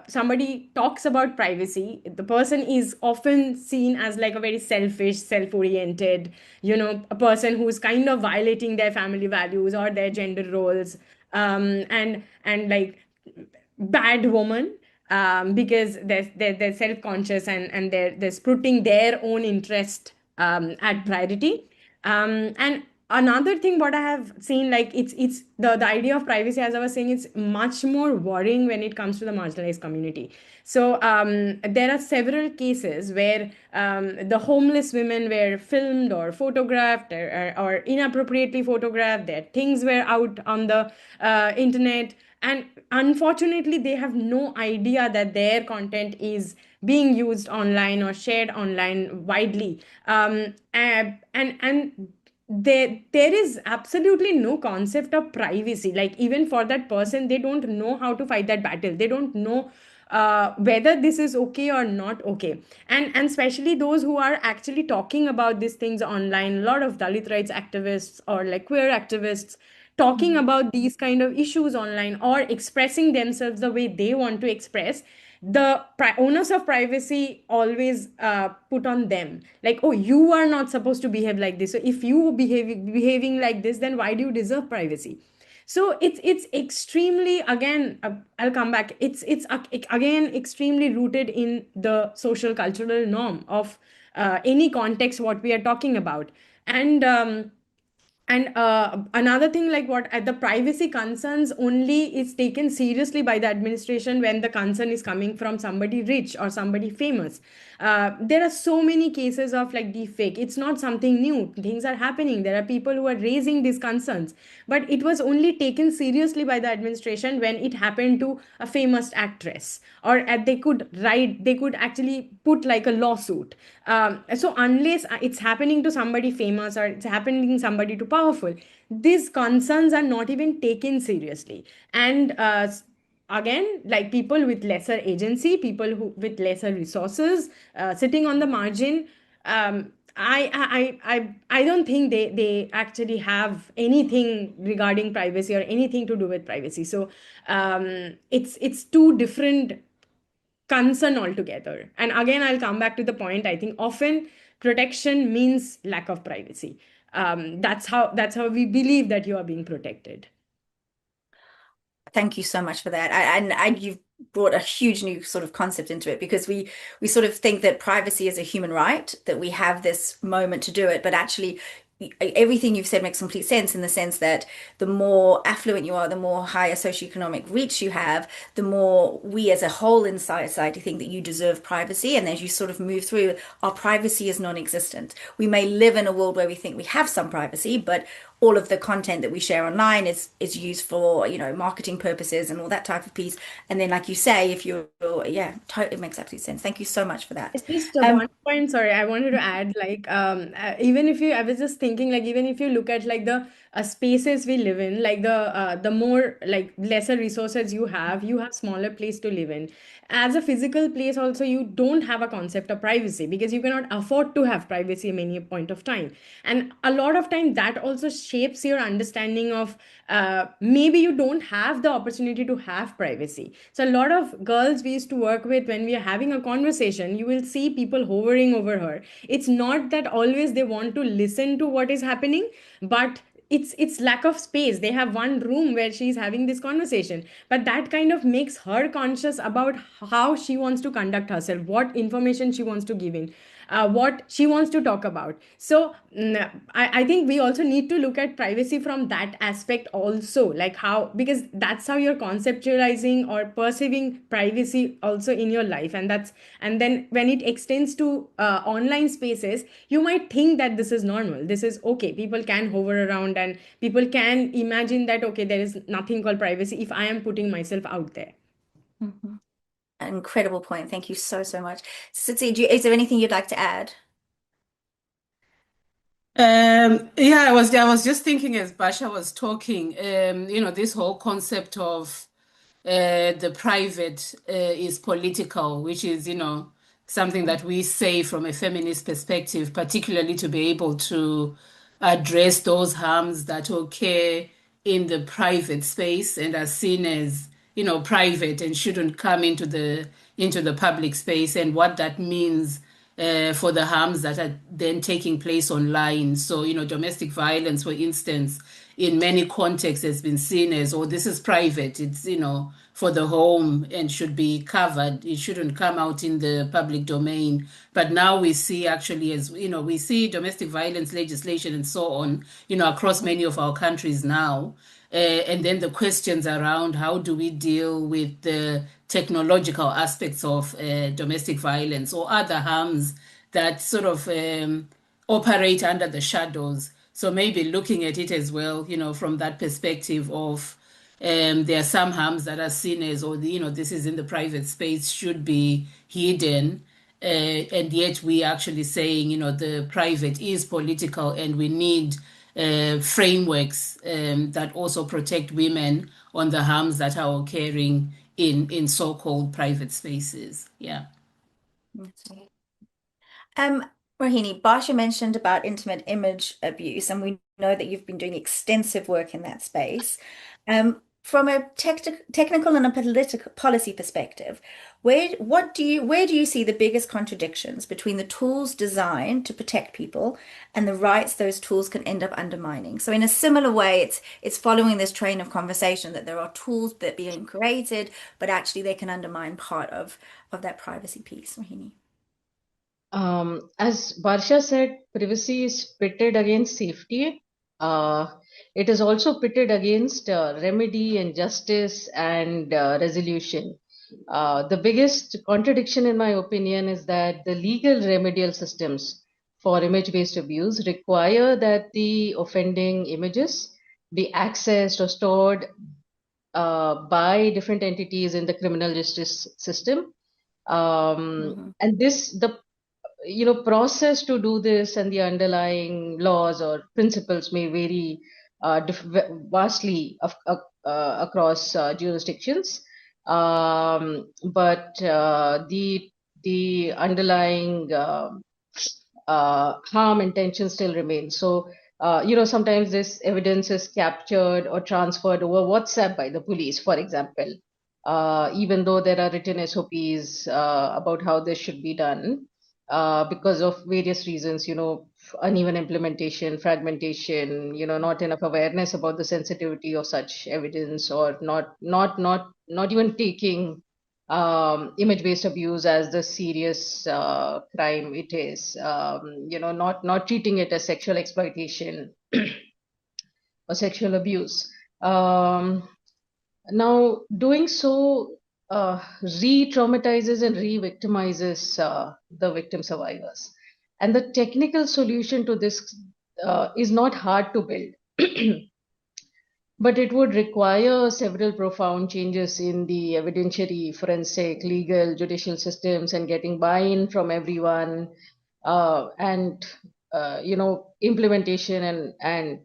somebody talks about privacy, the person is often seen as like a very selfish, self-oriented, a person who's kind of violating their family values or their gender roles, and like bad woman, because they're self-conscious, and they're putting their own interest at priority. And another thing what I have seen, like, it's the idea of privacy, as I was saying, it's much more worrying when it comes to the marginalized community. So there are several cases where the homeless women were filmed or photographed, or inappropriately photographed. Their things were out on the internet, and unfortunately they have no idea that their content is being used online or shared online widely. And there is absolutely no concept of privacy. Like, even for that person, they don't know how to fight that battle. They don't know whether this is okay or not okay. And especially those who are actually talking about these things online, a lot of Dalit rights activists or like queer activists talking about these kind of issues online, or expressing themselves the way they want to express, the onus of privacy always put on them. Like, oh, you are not supposed to behave like this. So if you behaving like this, then why do you deserve privacy? So it's extremely, again, I'll come back, it's again extremely rooted in the social cultural norm of any context what we are talking about. And another thing, like, what the privacy concerns only is taken seriously by the administration when the concern is coming from somebody rich or somebody famous. There are so many cases of like deepfake. It's not something new. Things are happening. There are people who are raising these concerns, but it was only taken seriously by the administration when it happened to a famous actress, or they could actually put like a lawsuit. So unless it's happening to somebody famous, or it's happening somebody too powerful, these concerns are not even taken seriously. And again, like, people with lesser agency, people who with lesser resources, sitting on the margin, I don't think they actually have anything regarding privacy or anything to do with privacy. So it's two different concern altogether. And again, I'll come back to the point. I think often protection means lack of privacy. That's how we believe that you are being protected. Thank you so much for that. You've brought a huge new sort of concept into it, because we sort of think that privacy is a human right, that we have this moment to do it, but actually everything you've said makes complete sense, in the sense that the more affluent you are, the more higher socioeconomic reach you have, the more we as a whole in society think that you deserve privacy. And as you sort of move through, our privacy is non-existent. We may live in a world where we think we have some privacy, but all of the content that we share online is used for, marketing purposes and all that type of piece. And then, like you say, if you're, yeah, totally, it makes absolute sense. Thank you so much for that. It's just one point, sorry, I wanted to add, like, even if you, I was just thinking, like, even if you look at like the spaces we live in, like the more like lesser resources you have smaller place to live in. As a physical place also, you don't have a concept of privacy because you cannot afford to have privacy at many point of time. And a lot of time that also shapes your understanding of maybe you don't have the opportunity to have privacy. So a lot of girls we used to work with, when we are having a conversation, you will see people hovering over her. It's not that always they want to listen to what is happening, but it's lack of space. They have one room where she's having this conversation, but that kind of makes her conscious about how she wants to conduct herself, what information she wants to give in, what she wants to talk about. So I think we also need to look at privacy from that aspect also, like how, because that's how you're conceptualizing or perceiving privacy also in your life. And then when it extends to online spaces, you might think that this is normal, this is okay, people can hover around and people can imagine that okay, there is nothing called privacy if I am putting myself out there. Mhm. An incredible point. Thank you so, so much. Sitsi, is there anything you'd like to add? Yeah, I was just thinking as Basha was talking, this whole concept of the private is political, which is, something that we say from a feminist perspective, particularly to be able to address those harms that occur in the private space and are seen as, private and shouldn't come into the public space, and what that means for the harms that are then taking place online. So, domestic violence, for instance, in many contexts has been seen as, oh, this is private. It's, for the home and should be covered. It shouldn't come out in the public domain. But now we see actually, as, we see domestic violence legislation and so on, across many of our countries now. And then the questions around how do we deal with the technological aspects of domestic violence or other harms that sort of operate under the shadows. So maybe looking at it as well, from that perspective of there are some harms that are seen as, or this is in the private space, should be hidden. And yet we actually saying, the private is political and we need frameworks that also protect women on the harms that are occurring in so-called private spaces. Yeah. Okay. Rohini, Basha mentioned about intimate image abuse, and we know that you've been doing extensive work in that space. From a technical and a political policy perspective, where do you see the biggest contradictions between the tools designed to protect people and the rights those tools can end up undermining? So in a similar way, it's following this train of conversation that there are tools that are being created, but actually they can undermine part of that privacy piece, Rohini. As Barsha said, privacy is pitted against safety. It is also pitted against remedy and justice and resolution. The biggest contradiction, in my opinion, is that the legal remedial systems for image-based abuse require that the offending images be accessed or stored by different entities in the criminal justice system. And the process to do this and the underlying laws or principles may vary vastly across jurisdictions, but the underlying harm intention still remains. So, sometimes this evidence is captured or transferred over WhatsApp by the police, for example, even though there are written SOPs about how this should be done, because of various reasons, uneven implementation, fragmentation, not enough awareness about the sensitivity of such evidence, or not even taking image-based abuse as the serious crime it is, not treating it as sexual exploitation or sexual abuse. Now, doing so re-traumatizes and re-victimizes the victim survivors. And the technical solution to this is not hard to build. But it would require several profound changes in the evidentiary, forensic, legal, judicial systems, and getting buy-in from everyone, and implementation and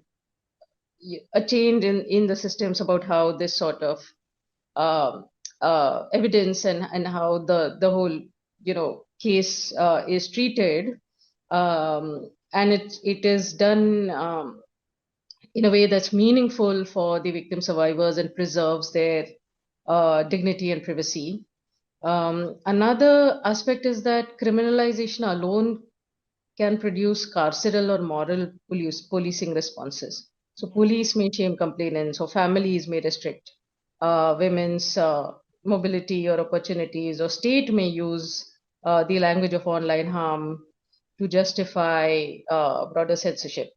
a change in the systems about how this sort of um, evidence and how the whole case is treated, and it is done in a way that's meaningful for the victim survivors and preserves their dignity and privacy. Another aspect is that criminalization alone can produce carceral or moral policing responses. So police may shame complainants, or families may restrict women's mobility or opportunities, or state may use the language of online harm to justify broader censorship.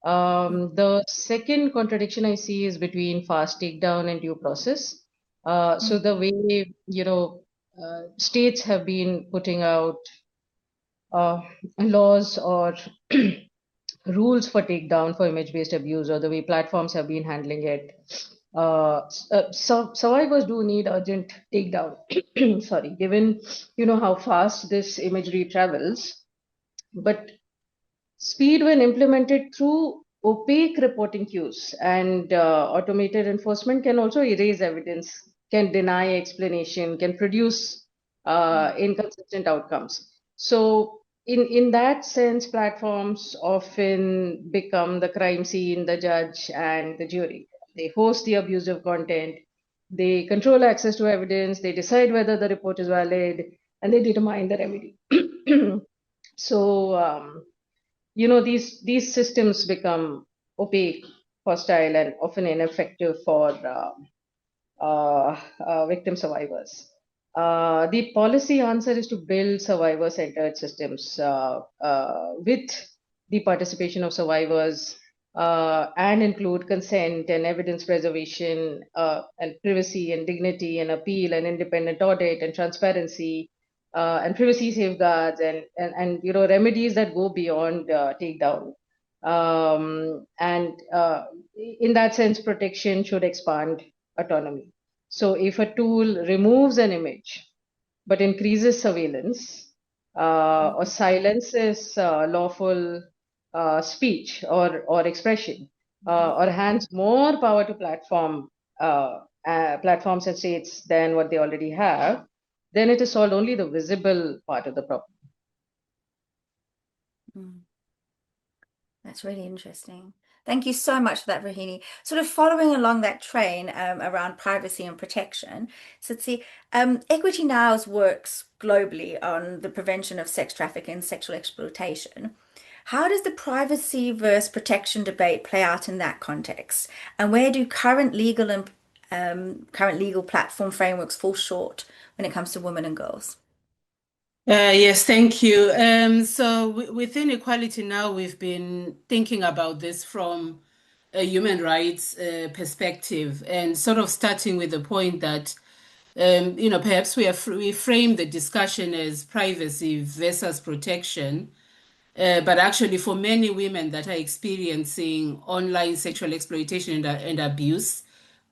The second contradiction I see is between fast takedown and due process. So the way, states have been putting out uh, laws or rules for takedown for image-based abuse, or the way platforms have been handling it. So survivors do need urgent takedown. Sorry, given how fast this imagery travels, but speed, when implemented through opaque reporting queues and automated enforcement, can also erase evidence, can deny explanation, can produce inconsistent outcomes. So, in that sense, platforms often become the crime scene, the judge, and the jury. They host the abusive content, they control access to evidence, they decide whether the report is valid, and they determine the remedy. So, these systems become opaque, hostile, and often ineffective for victim survivors. The policy answer is to build survivor-centered systems with the participation of survivors, and include consent and evidence preservation, and privacy and dignity and appeal and independent audit and transparency, and privacy safeguards, and remedies that go beyond takedown. And in that sense, protection should expand autonomy. So if a tool removes an image but increases surveillance, or silences lawful speech or expression, or hands more power to platforms and states than what they already have, then it is solved only the visible part of the problem. That's really interesting. Thank you so much for that, Rohini. Sort of following along that train around privacy and protection. So, see, Equity Now's works globally on the prevention of sex trafficking and sexual exploitation. How does the privacy versus protection debate play out in that context? And where do current legal platform frameworks fall short when it comes to women and girls? Yes, thank you. So within Equality Now, we've been thinking about this from a human rights perspective, and sort of starting with the point that perhaps we frame the discussion as privacy versus protection. But actually, for many women that are experiencing online sexual exploitation and abuse,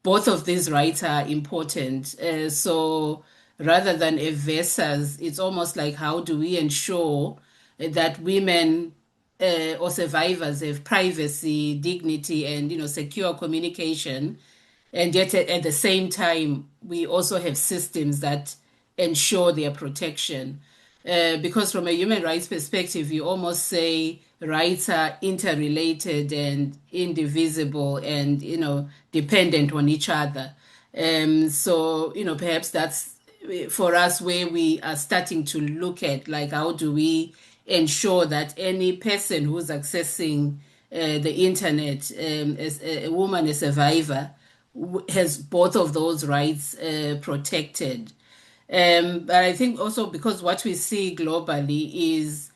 both of these rights are important. So rather than a versus, it's almost like, how do we ensure that women or survivors have privacy, dignity, and secure communication, and yet at the same time we also have systems that ensure their protection. Because from a human rights perspective, you almost say rights are interrelated and indivisible and, dependent on each other. So, perhaps that's for us where we are starting to look at, like, how do we ensure that any person who's accessing the internet, as a woman, a survivor, has both of those rights protected. But I think also because what we see globally is,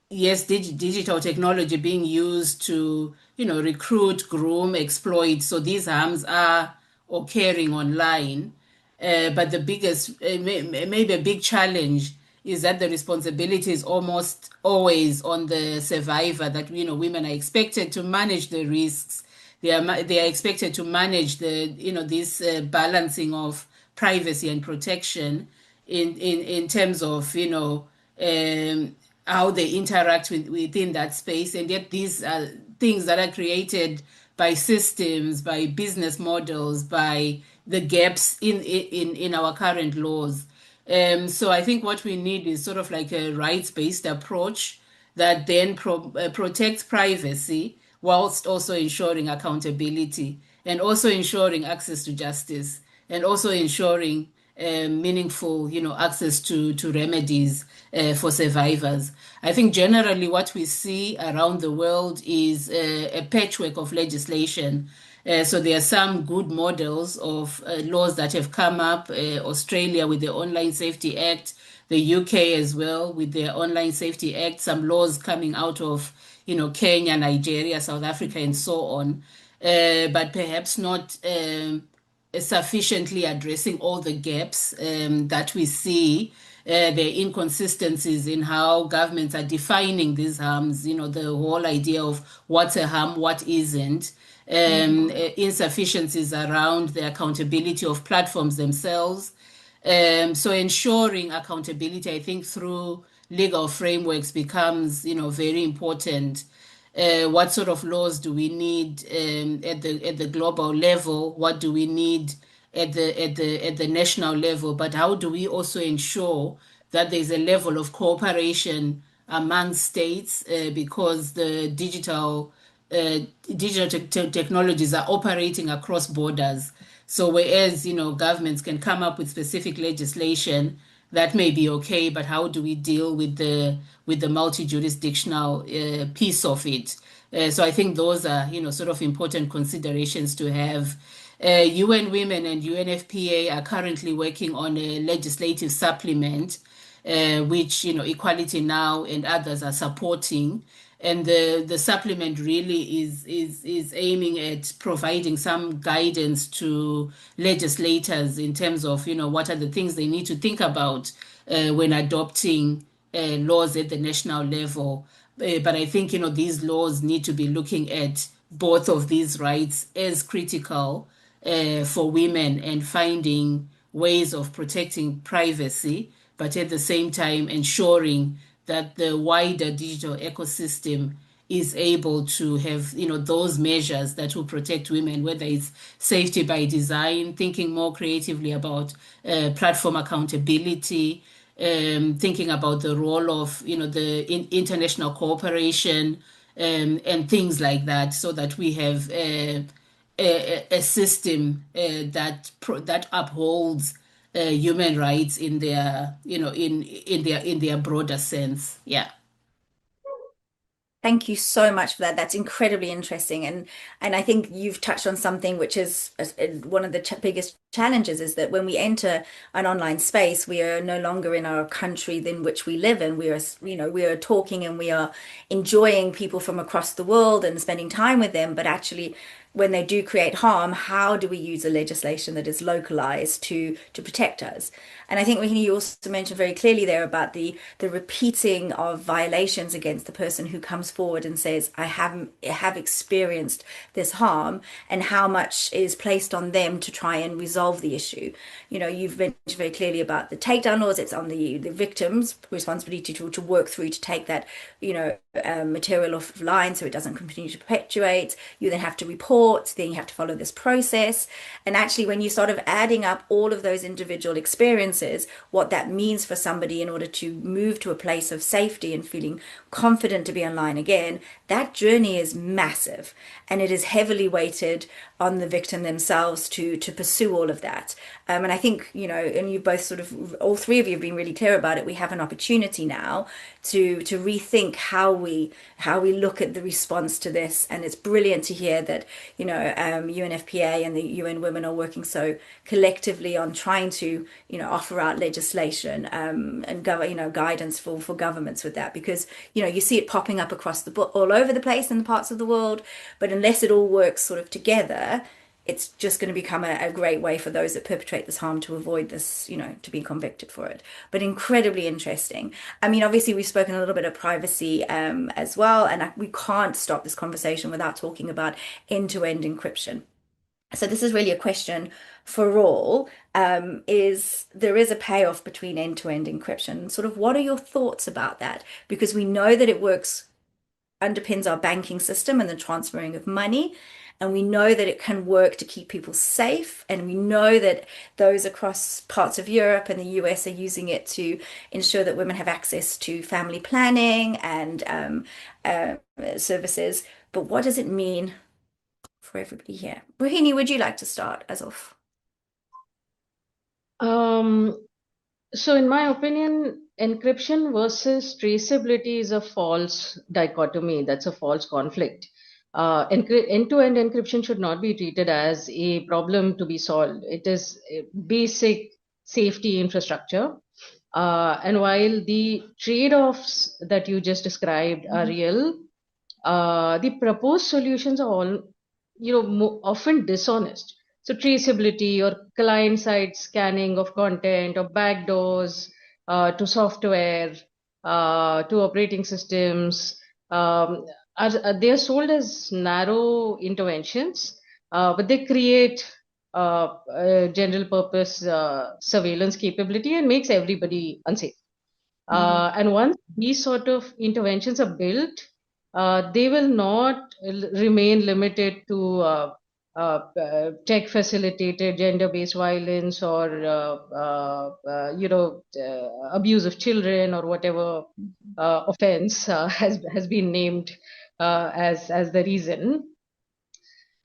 yes, digital technology being used to, recruit, groom, exploit. So these harms are occurring online. But the biggest, maybe a big challenge is that the responsibility is almost always on the survivor, that, women are expected to manage the risks. They are expected to manage the, this balancing of privacy and protection in terms of, how they interact within that space. And yet these are things that are created by systems, by business models, by the gaps in our current laws. So I think what we need is sort of like a rights-based approach that then protects privacy whilst also ensuring accountability and also ensuring access to justice and also ensuring meaningful, access to remedies for survivors. I think generally what we see around the world is a patchwork of legislation. So there are some good models of laws that have come up, Australia with the Online Safety Act, the UK as well with their Online Safety Act, some laws coming out of, Kenya, Nigeria, South Africa, and so on, but perhaps not sufficiently addressing all the gaps that we see, the inconsistencies in how governments are defining these harms, the whole idea of what's a harm, what isn't, insufficiencies around the accountability of platforms themselves. So ensuring accountability, I think, through legal frameworks becomes, very important. What sort of laws do we need at the global level? What do we need at the national level? But how do we also ensure that there's a level of cooperation among states because the digital technologies are operating across borders. So whereas, governments can come up with specific legislation that may be okay, but how do we deal with the multi-jurisdictional piece of it? So I think those are, sort of important considerations to have. UN Women and UNFPA are currently working on a legislative supplement, which, Equality Now and others are supporting. And the supplement really is aiming at providing some guidance to legislators in terms of, what are the things they need to think about when adopting laws at the national level. But I think, these laws need to be looking at both of these rights as critical for women and finding ways of protecting privacy, but at the same time ensuring that the wider digital ecosystem is able to have, those measures that will protect women, whether it's safety by design, thinking more creatively about platform accountability, thinking about the role of, the international cooperation, and things like that, so that we have a system that upholds human rights in their, in their broader sense. Yeah. Thank you so much for that. That's incredibly interesting, and I think you've touched on something which is one of the biggest challenges is that when we enter an online space, we are no longer in our country in which we live in. We are, we are talking and we are enjoying people from across the world and spending time with them, but actually when they do create harm, how do we use a legislation that is localized to protect us? And I think you also mentioned very clearly there about the repeating of violations against the person who comes forward and says, I have experienced this harm, and how much is placed on them to try and resolve the issue. You've mentioned very clearly about the takedown laws. It's on the victim's responsibility to work through to take that, material offline so it doesn't continue to perpetuate. You then have to report, then you have to follow this process. And actually, when you sort of adding up all of those individual experiences, what that means for somebody in order to move to a place of safety and feeling confident to be online again, that journey is massive. And it is heavily weighted on the victim themselves to pursue all of that. And I think, and you both sort of, all three of you have been really clear about it. We have an opportunity now to rethink how we look at the response to this. And it's brilliant to hear that, UNFPA and the UN Women are working so collectively on trying to, offer out legislation and guidance for governments with that, because, you see it popping up across all over the place in the parts of the world, but unless it all works sort of together, it's just going to become a great way for those that perpetrate this harm to avoid this, to be convicted for it. But incredibly interesting. I mean, obviously, we've spoken a little bit of privacy as well, and we can't stop this conversation without talking about end-to-end encryption. So this is really a question for all. There is a payoff between end-to-end encryption? Sort of what are your thoughts about that? Because we know that it underpins our banking system and the transferring of money. and we know that it can work to keep people safe, and we know that those across parts of Europe and the US are using it to ensure that women have access to family planning and services. But what does it mean for everybody here? Rohini, would you like to start as of? So in my opinion, encryption versus traceability is a false dichotomy. That's a false conflict. End-to-end encryption should not be treated as a problem to be solved. It is a basic safety infrastructure. And while the trade-offs that you just described are real, the proposed solutions are all, often dishonest. So traceability or client-side scanning of content or backdoors to software to operating systems they are sold as narrow interventions, but they create general purpose surveillance capability and makes everybody unsafe. And once these sort of interventions are built, they will not remain limited to tech facilitated gender-based violence or abuse of children or whatever offense has been named as the reason.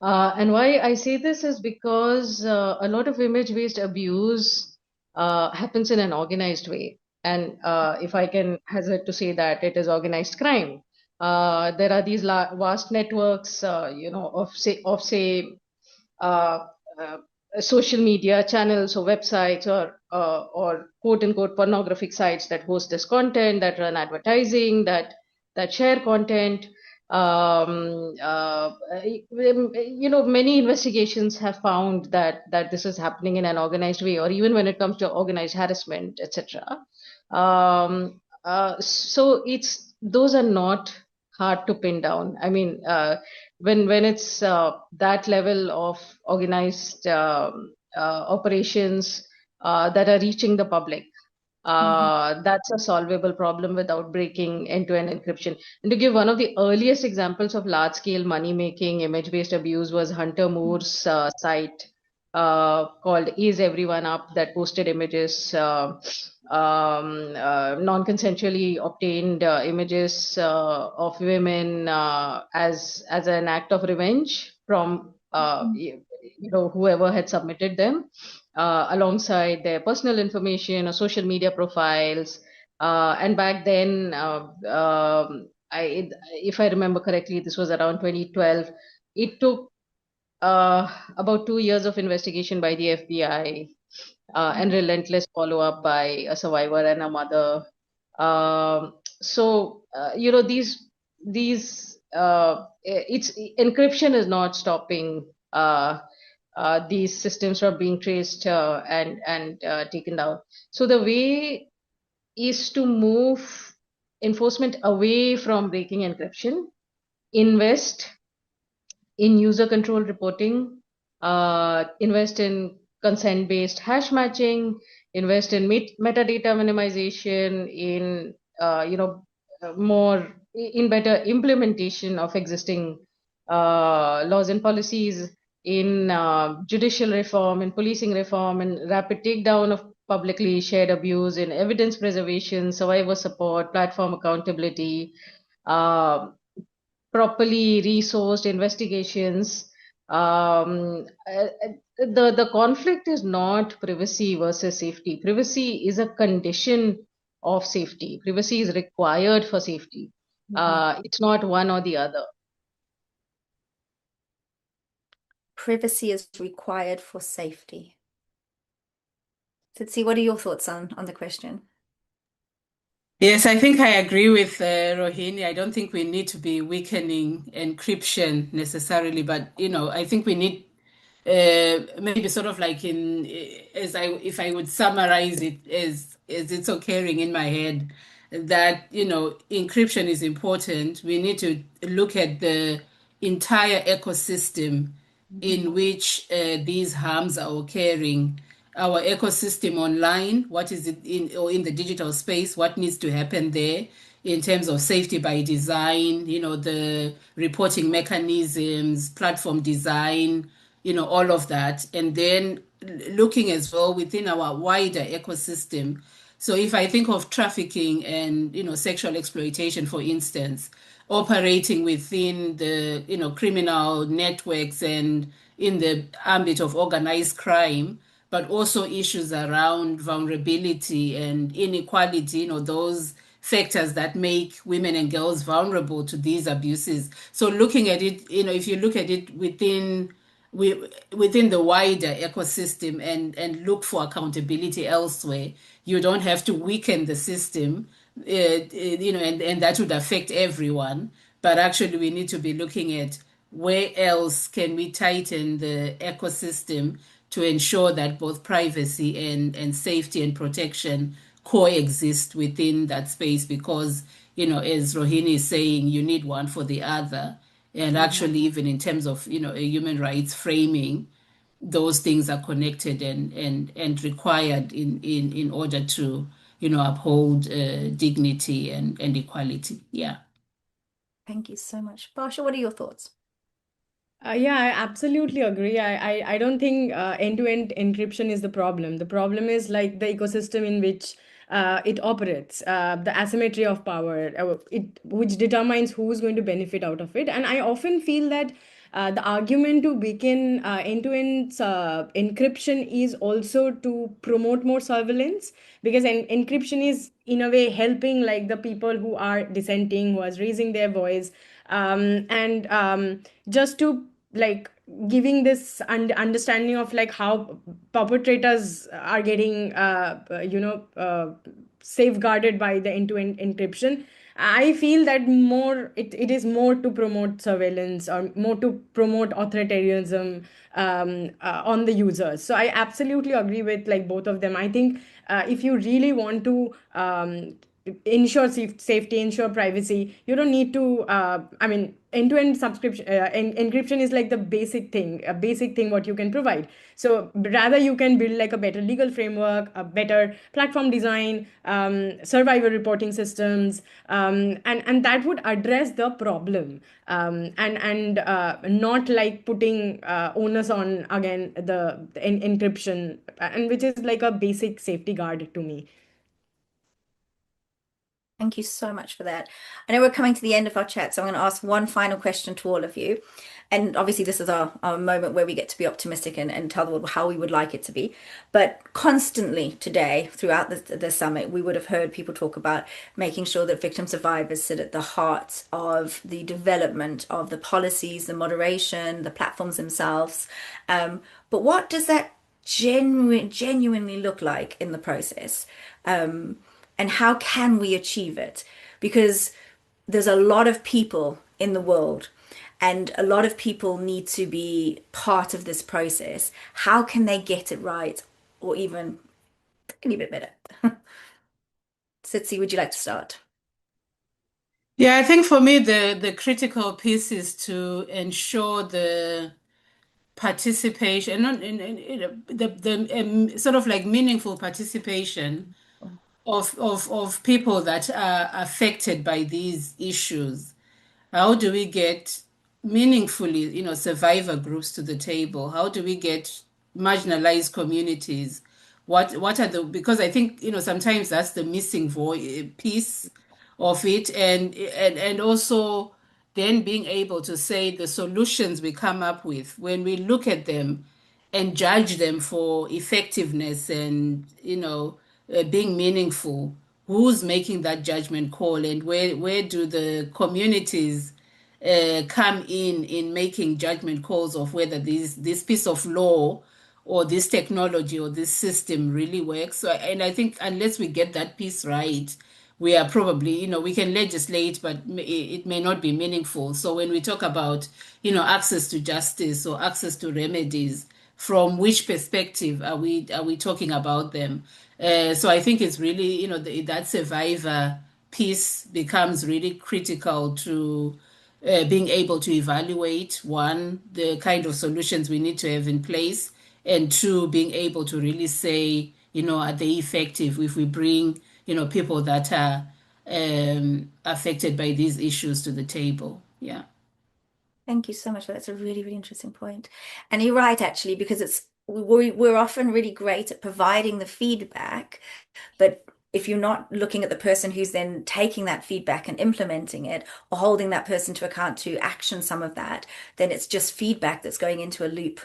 And why I say this is because a lot of image-based abuse happens in an organized way. And if I can hazard to say that it is organized crime, there are these vast networks, of say uh, uh, social media channels or websites or quote unquote pornographic sites that host this content, that run advertising, that share content. Many investigations have found that this is happening in an organized way, or even when it comes to organized harassment, etc. So those are not hard to pin down. I mean, when it's that level of organized operations that are reaching the public, that's a solvable problem without breaking end-to-end encryption. And to give one of the earliest examples of large-scale money-making image-based abuse was Hunter Moore's site called Is Everyone Up, that posted images, non-consensually obtained images of women as an act of revenge from whoever had submitted them, alongside their personal information or social media profiles. And back then, if I remember correctly, this was around 2012. It took about 2 years of investigation by the FBI and relentless follow-up by a survivor and a mother. It's encryption is not stopping these systems from being traced and taken down. So the way is to move enforcement away from breaking encryption, invest in user control reporting, invest in consent-based hash matching, invest in metadata minimization, in more in better implementation of existing laws and policies, in judicial reform, in policing reform, in rapid takedown of publicly shared abuse, in evidence preservation, survivor support, platform accountability, properly resourced investigations. The conflict is not privacy versus safety. Privacy is a condition of safety. Privacy is required for safety. It's not one or the other. Privacy is required for safety. Tsitsi, what are your thoughts on the question? Yes, I think I agree with Rohini. I don't think we need to be weakening encryption necessarily, but I think we need maybe sort of like if I would summarize it as it's occurring in my head, that encryption is important. We need to look at the entire ecosystem in which these harms are occurring. Our ecosystem online, what is it in the digital space, what needs to happen there, in terms of safety by design, the reporting mechanisms, platform design, all of that. And then looking as well within our wider ecosystem. So if I think of trafficking and, sexual exploitation, for instance, operating within the, criminal networks and in the ambit of organized crime, but also issues around vulnerability and inequality, those factors that make women and girls vulnerable to these abuses. So looking at it, if you look at it within the wider ecosystem and look for accountability elsewhere, you don't have to weaken the system, and that would affect everyone. But actually, we need to be looking at where else can we tighten the ecosystem to ensure that both privacy and safety and protection coexist within that space, because, as Rohini is saying, you need one for the other. And actually, even in terms of, a human rights framing, those things are connected and required in order to, uphold dignity and equality. Yeah. Thank you so much. Barsha, what are your thoughts? Yeah, I absolutely agree. I don't think end-to-end encryption is the problem. The problem is like the ecosystem in which it operates, the asymmetry of power, which determines who's going to benefit out of it. And I often feel that the argument to weaken end-to-end encryption is also to promote more surveillance, because encryption is in a way helping like the people who are dissenting, who are raising their voice, and just to like giving this understanding of like how perpetrators are getting safeguarded by the end-to-end encryption. I feel that it is more to promote surveillance or more to promote authoritarianism on the users. So I absolutely agree with like both of them. I think if you really want to ensure safety, ensure privacy, you don't need to end-to-end subscription encryption is like the basic thing, a basic thing what you can provide. So rather you can build like a better legal framework, a better platform design, survivor reporting systems, and that would address the problem, and not like putting onus on again the encryption, and which is like a basic safety guard to me. Thank you so much for that. I know we're coming to the end of our chat, so I'm going to ask one final question to all of you. And obviously, this is our moment where we get to be optimistic and tell the world how we would like it to be. But constantly today, throughout the summit, we would have heard people talk about making sure that victim survivors sit at the heart of the development of the policies, the moderation, the platforms themselves. But what does that genuinely look like in the process? And how can we achieve it? Because there's a lot of people in the world, and a lot of people need to be part of this process. How can they get it right, or even a little bit better? Sitsi, would you like to start? Yeah, I think for me, the critical piece is to ensure the participation, the sort of like meaningful participation of people that are affected by these issues. How do we get meaningfully, survivor groups to the table? How do we get marginalized communities? What are because I think, sometimes that's the missing piece of it, and also then being able to say the solutions we come up with, when we look at them and judge them for effectiveness and, being meaningful, who's making that judgment call, and where do the communities come in making judgment calls of whether this piece of law or this technology or this system really works. So, and I think unless we get that piece right, we are probably, we can legislate, but it may not be meaningful. So when we talk about, access to justice or access to remedies, from which perspective are we talking about them? So I think it's really, that survivor piece becomes really critical to being able to evaluate, one, the kind of solutions we need to have in place, and two, being able to really say, are they effective if we bring, people that are affected by these issues to the table. Yeah. Thank you so much. That's a really, really interesting point. And you're right, actually, because we're often really great at providing the feedback, but if you're not looking at the person who's then taking that feedback and implementing it or holding that person to account to action some of that, then it's just feedback that's going into a loop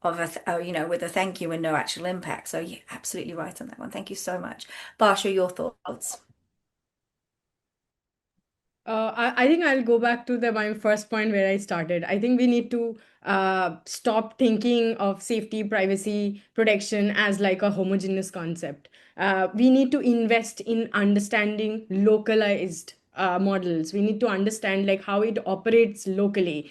of with a thank you and no actual impact. So you're absolutely right on that one. Thank you so much. Barsha, your thoughts? I think I'll go back to my first point where I started. I think we need to stop thinking of safety, privacy, protection as like a homogeneous concept. We need to invest in understanding localized models. We need to understand like how it operates locally.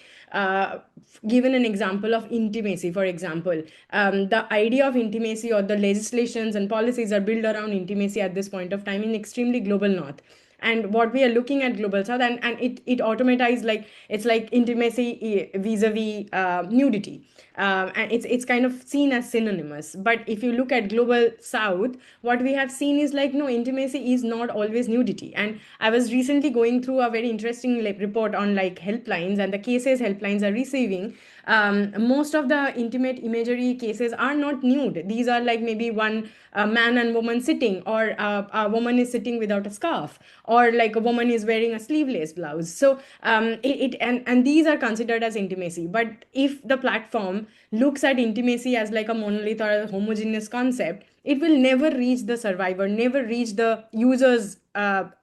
Given an example of intimacy, for example, the idea of intimacy or the legislations and policies are built around intimacy at this point of time in extremely global north, and what we are looking at global south, and it automatized, like it's like intimacy vis-a-vis nudity, and it's kind of seen as synonymous. But if you look at global south, what we have seen is like, no, intimacy is not always nudity. And I was recently going through a very interesting report on like helplines and the cases helplines are receiving. Most of the intimate imagery cases are not nude. These are like maybe one man and woman sitting, or a woman is sitting without a scarf, or like a woman is wearing a sleeveless blouse. So and these are considered as intimacy. But if the platform looks at intimacy as like a monolith or a homogeneous concept, it will never reach the survivor, never reach the user's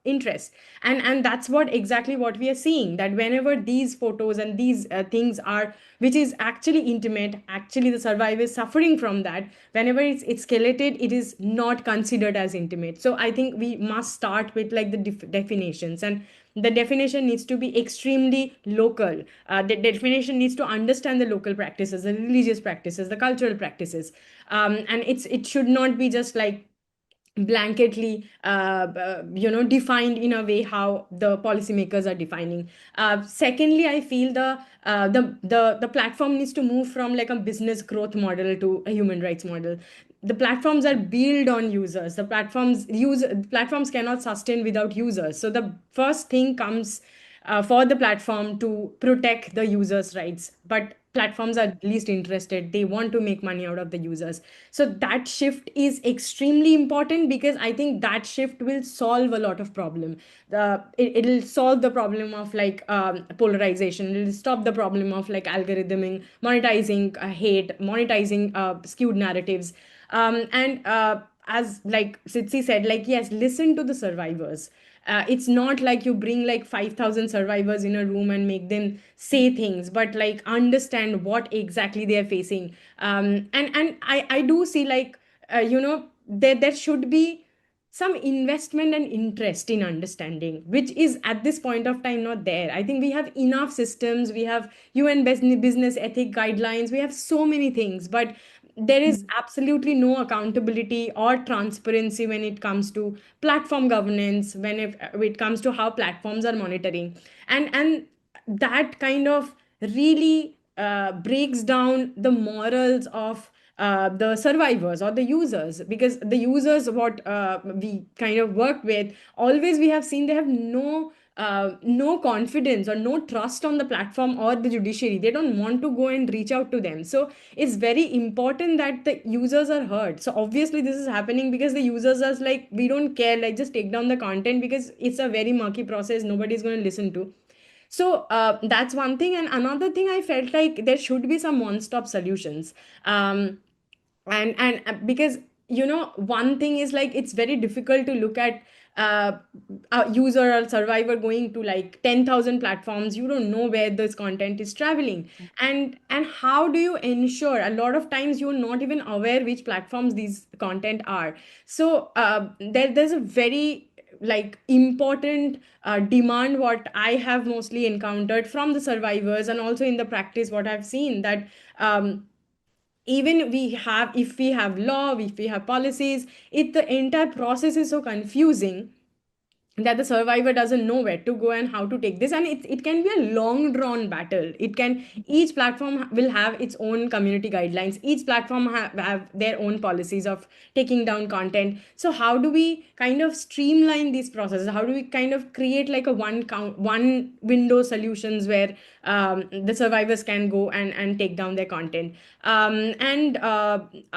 interest. And that's exactly what we are seeing, that whenever these photos and these things are, which is actually intimate, actually the survivor is suffering from that, whenever it's skeleted, it is not considered as intimate. So I think we must start with like the definitions, and the definition needs to be extremely local. The definition needs to understand the local practices, the religious practices, the cultural practices, and it should not be just like blanketly defined in a way how the policymakers are defining. Secondly, I feel the platform needs to move from like a business growth model to a human rights model. The platforms are built on users. The platforms cannot sustain without users. So the first thing comes for the platform to protect the users' rights. But platforms are least interested. They want to make money out of the users. So that shift is extremely important, because I think that shift will solve a lot of problem. It'll solve the problem of like polarization. It'll stop the problem of like algorithming, monetizing hate, monetizing skewed narratives. And as like Sitsi said, like, yes, listen to the survivors. It's not like you bring like 5,000 survivors in a room and make them say things, but like understand what exactly they are facing. And I do see like, there should be some investment and interest in understanding, which is at this point of time not there. I think we have enough systems. We have UN business ethic guidelines. We have so many things, but there is absolutely no accountability or transparency when it comes to platform governance, when it comes to how platforms are monitoring. And that kind of really breaks down the morals of the survivors or the users, because the users, what we kind of work with, always we have seen they have no confidence or no trust on the platform or the judiciary. They don't want to go and reach out to them. So it's very important that the users are heard. So obviously this is happening because the users are like, we don't care, like just take down the content, because it's a very murky process, nobody's going to listen to. So that's one thing. And another thing, I felt like there should be some one-stop solutions. And because one thing is like, it's very difficult to look at uh, a user or survivor going to like 10,000 platforms. You don't know where this content is traveling, and how do you ensure? A lot of times you're not even aware which platforms these content are. So there's a very like important demand, what I have mostly encountered from the survivors, and also in the practice what I've seen, that even if we have law, if we have policies, the entire process is so confusing that the survivor doesn't know where to go and how to take this, and it can be a long drawn battle. Each platform will have its own community guidelines, each platform have their own policies of taking down content. So how do we kind of streamline these processes? How do we kind of create like a one window solutions where the survivors can go and take down their content? And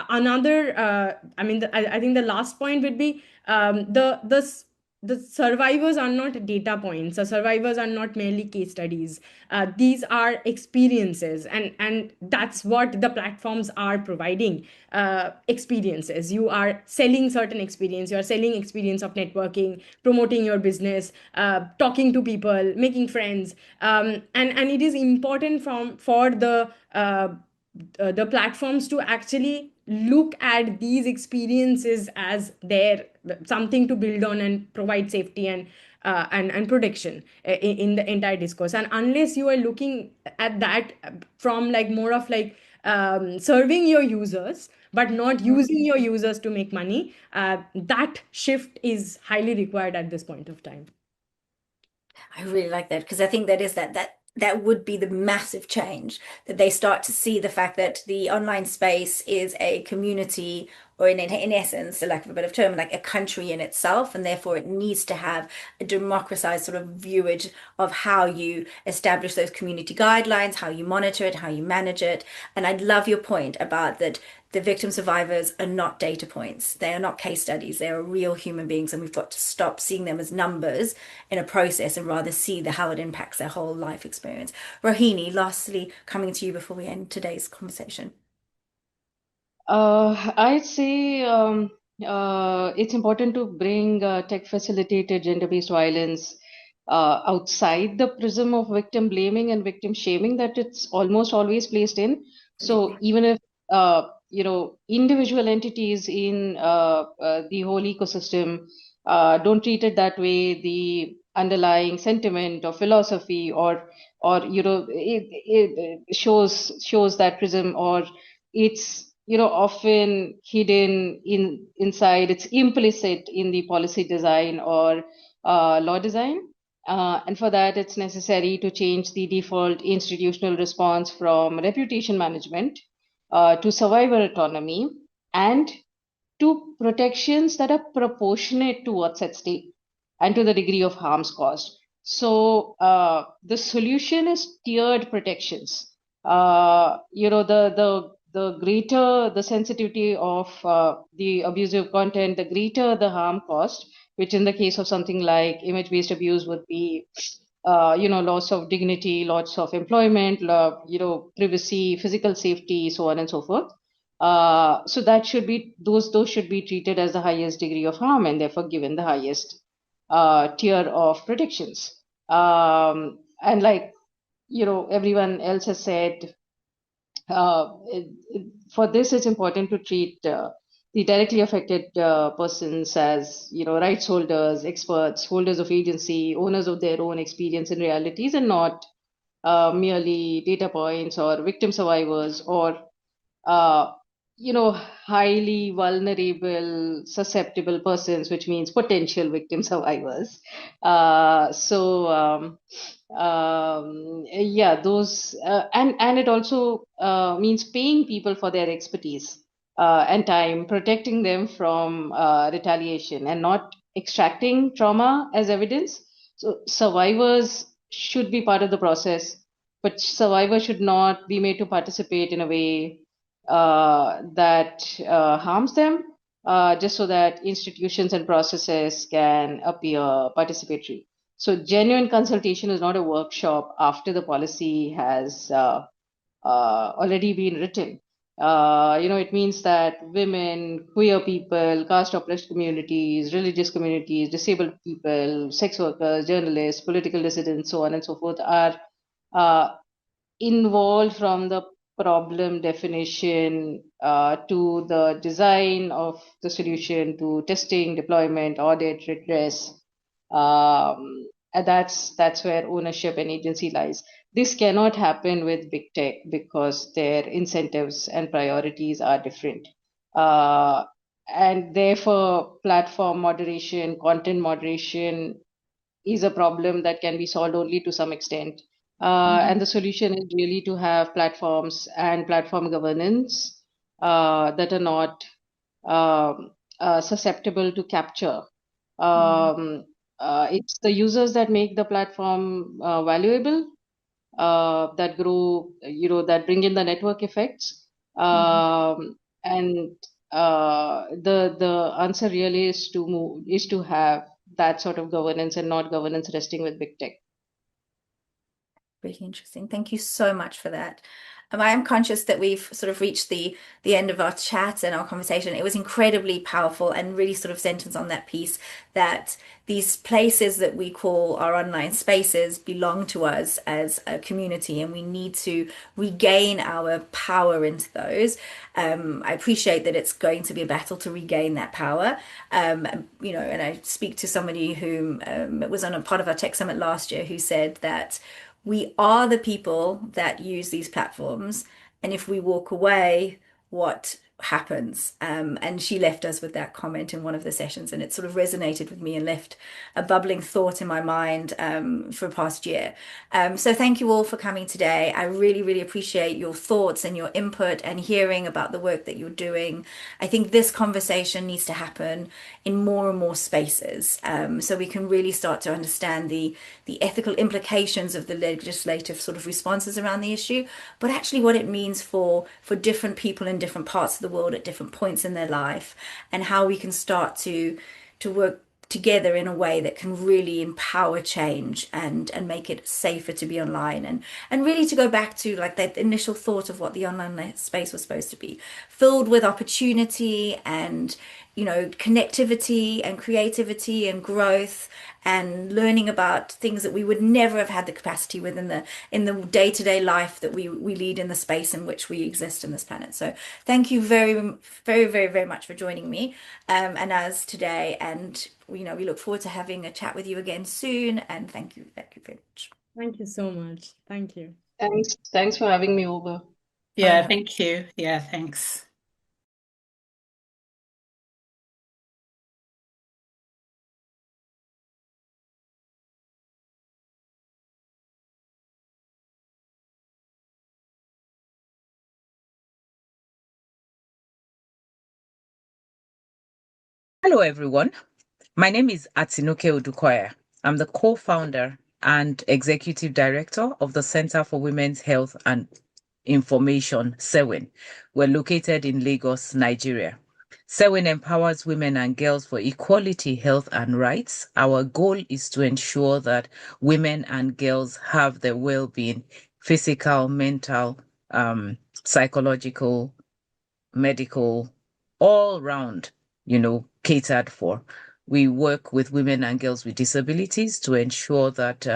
another I think the last point would be the survivors are not data points. The survivors are not merely case studies. These are experiences, and that's what the platforms are providing. Experiences. You are selling certain experience. You are selling experience of networking, promoting your business, talking to people, making friends, and it is important for the platforms to actually look at these experiences as their something to build on and provide safety and protection in the entire discourse. And unless you are looking at that from like more of like serving your users but not using your users to make money, that shift is highly required at this point of time. I really like that, because I think that would be the massive change, that they start to see the fact that the online space is a community, or in essence, for lack of a better term, like a country in itself, and therefore it needs to have a democratized sort of viewage of how you establish those community guidelines, how you monitor it, how you manage it. And I'd love your point about that the victim survivors are not data points. They are not case studies. They are real human beings, and we've got to stop seeing them as numbers in a process and rather see how it impacts their whole life experience. Rohini, lastly, coming to you before we end today's conversation. I'd say it's important to bring tech-facilitated gender-based violence outside the prism of victim blaming and victim shaming that it's almost always placed in. So even if individual entities in the whole ecosystem don't treat it that way, the underlying sentiment or philosophy or it shows that prism, or it's often hidden inside, it's implicit in the policy design or law design. And for that, it's necessary to change the default institutional response from reputation management to survivor autonomy and to protections that are proportionate to what's at stake and to the degree of harms caused. So the solution is tiered protections. The greater the sensitivity of the abusive content, the greater the harm caused, which in the case of something like image-based abuse would be, loss of dignity, loss of employment, privacy, physical safety, so on and so forth. So that should be those should be treated as the highest degree of harm and therefore given the highest tier of protections. And like everyone else has said, for this it's important to treat the directly affected persons as rights holders, experts, holders of agency, owners of their own experience and realities, and not merely data points or victim survivors or highly vulnerable, susceptible persons, which means potential victim survivors. Yeah, those and it also means paying people for their expertise and time, protecting them from retaliation, and not extracting trauma as evidence. So survivors should be part of the process, but survivors should not be made to participate in a way that harms them, just so that institutions and processes can appear participatory. So genuine consultation is not a workshop after the policy has already been written. It means that women, queer people, caste oppressed communities, religious communities, disabled people, sex workers, journalists, political dissidents, so on and so forth, are involved from the problem definition to the design of the solution, to testing, deployment, audit, redress. And that's where ownership and agency lies. This cannot happen with big tech because their incentives and priorities are different. And therefore, platform moderation, content moderation is a problem that can be solved only to some extent. And the solution is really to have platforms and platform governance that are not susceptible to capture. It's the users that make the platform valuable, that grow, that bring in the network effects. And the answer really is to have that sort of governance and not governance resting with big tech. Really interesting. Thank you so much for that. I am conscious that we've sort of reached the end of our chat and our conversation. It was incredibly powerful and really sort of centers on that piece that these places that we call our online spaces belong to us as a community, and we need to regain our power into those. I appreciate that it's going to be a battle to regain that power. And I speak to somebody who was on a part of our tech summit last year who said that we are the people that use these platforms, and if we walk away, what happens? And she left us with that comment in one of the sessions, and it sort of resonated with me and left a bubbling thought in my mind for past year. So thank you all for coming today. I really, really appreciate your thoughts and your input and hearing about the work that you're doing. I think this conversation needs to happen in more and more spaces, so we can really start to understand the ethical implications of the legislative sort of responses around the issue, but actually what it means for different people in different parts of the world at different points in their life, and how we can start to work together in a way that can really empower change and make it safer to be online, and really to go back to like that initial thought of what the online space was supposed to be, filled with opportunity and connectivity and creativity and growth and learning about things that we would never have had the capacity with in the day-to-day life that we lead in the space in which we exist in this planet. So thank you very, very, very, very much for joining me and us today. And we look forward to having a chat with you again soon. And thank you very much. Thank you so much. Thank you. Thanks for having me over. Yeah, thank you. Yeah, thanks. Hello, everyone. My name is Atinuke Odukoya. I'm the co-founder and executive director of the Center for Women's Health and Information, SEWIN. We're located in Lagos, Nigeria. SEWIN empowers women and girls for equality, health, and rights. Our goal is to ensure that women and girls have their well-being, physical, mental, psychological, medical, all round, catered for. We work with women and girls with disabilities to ensure that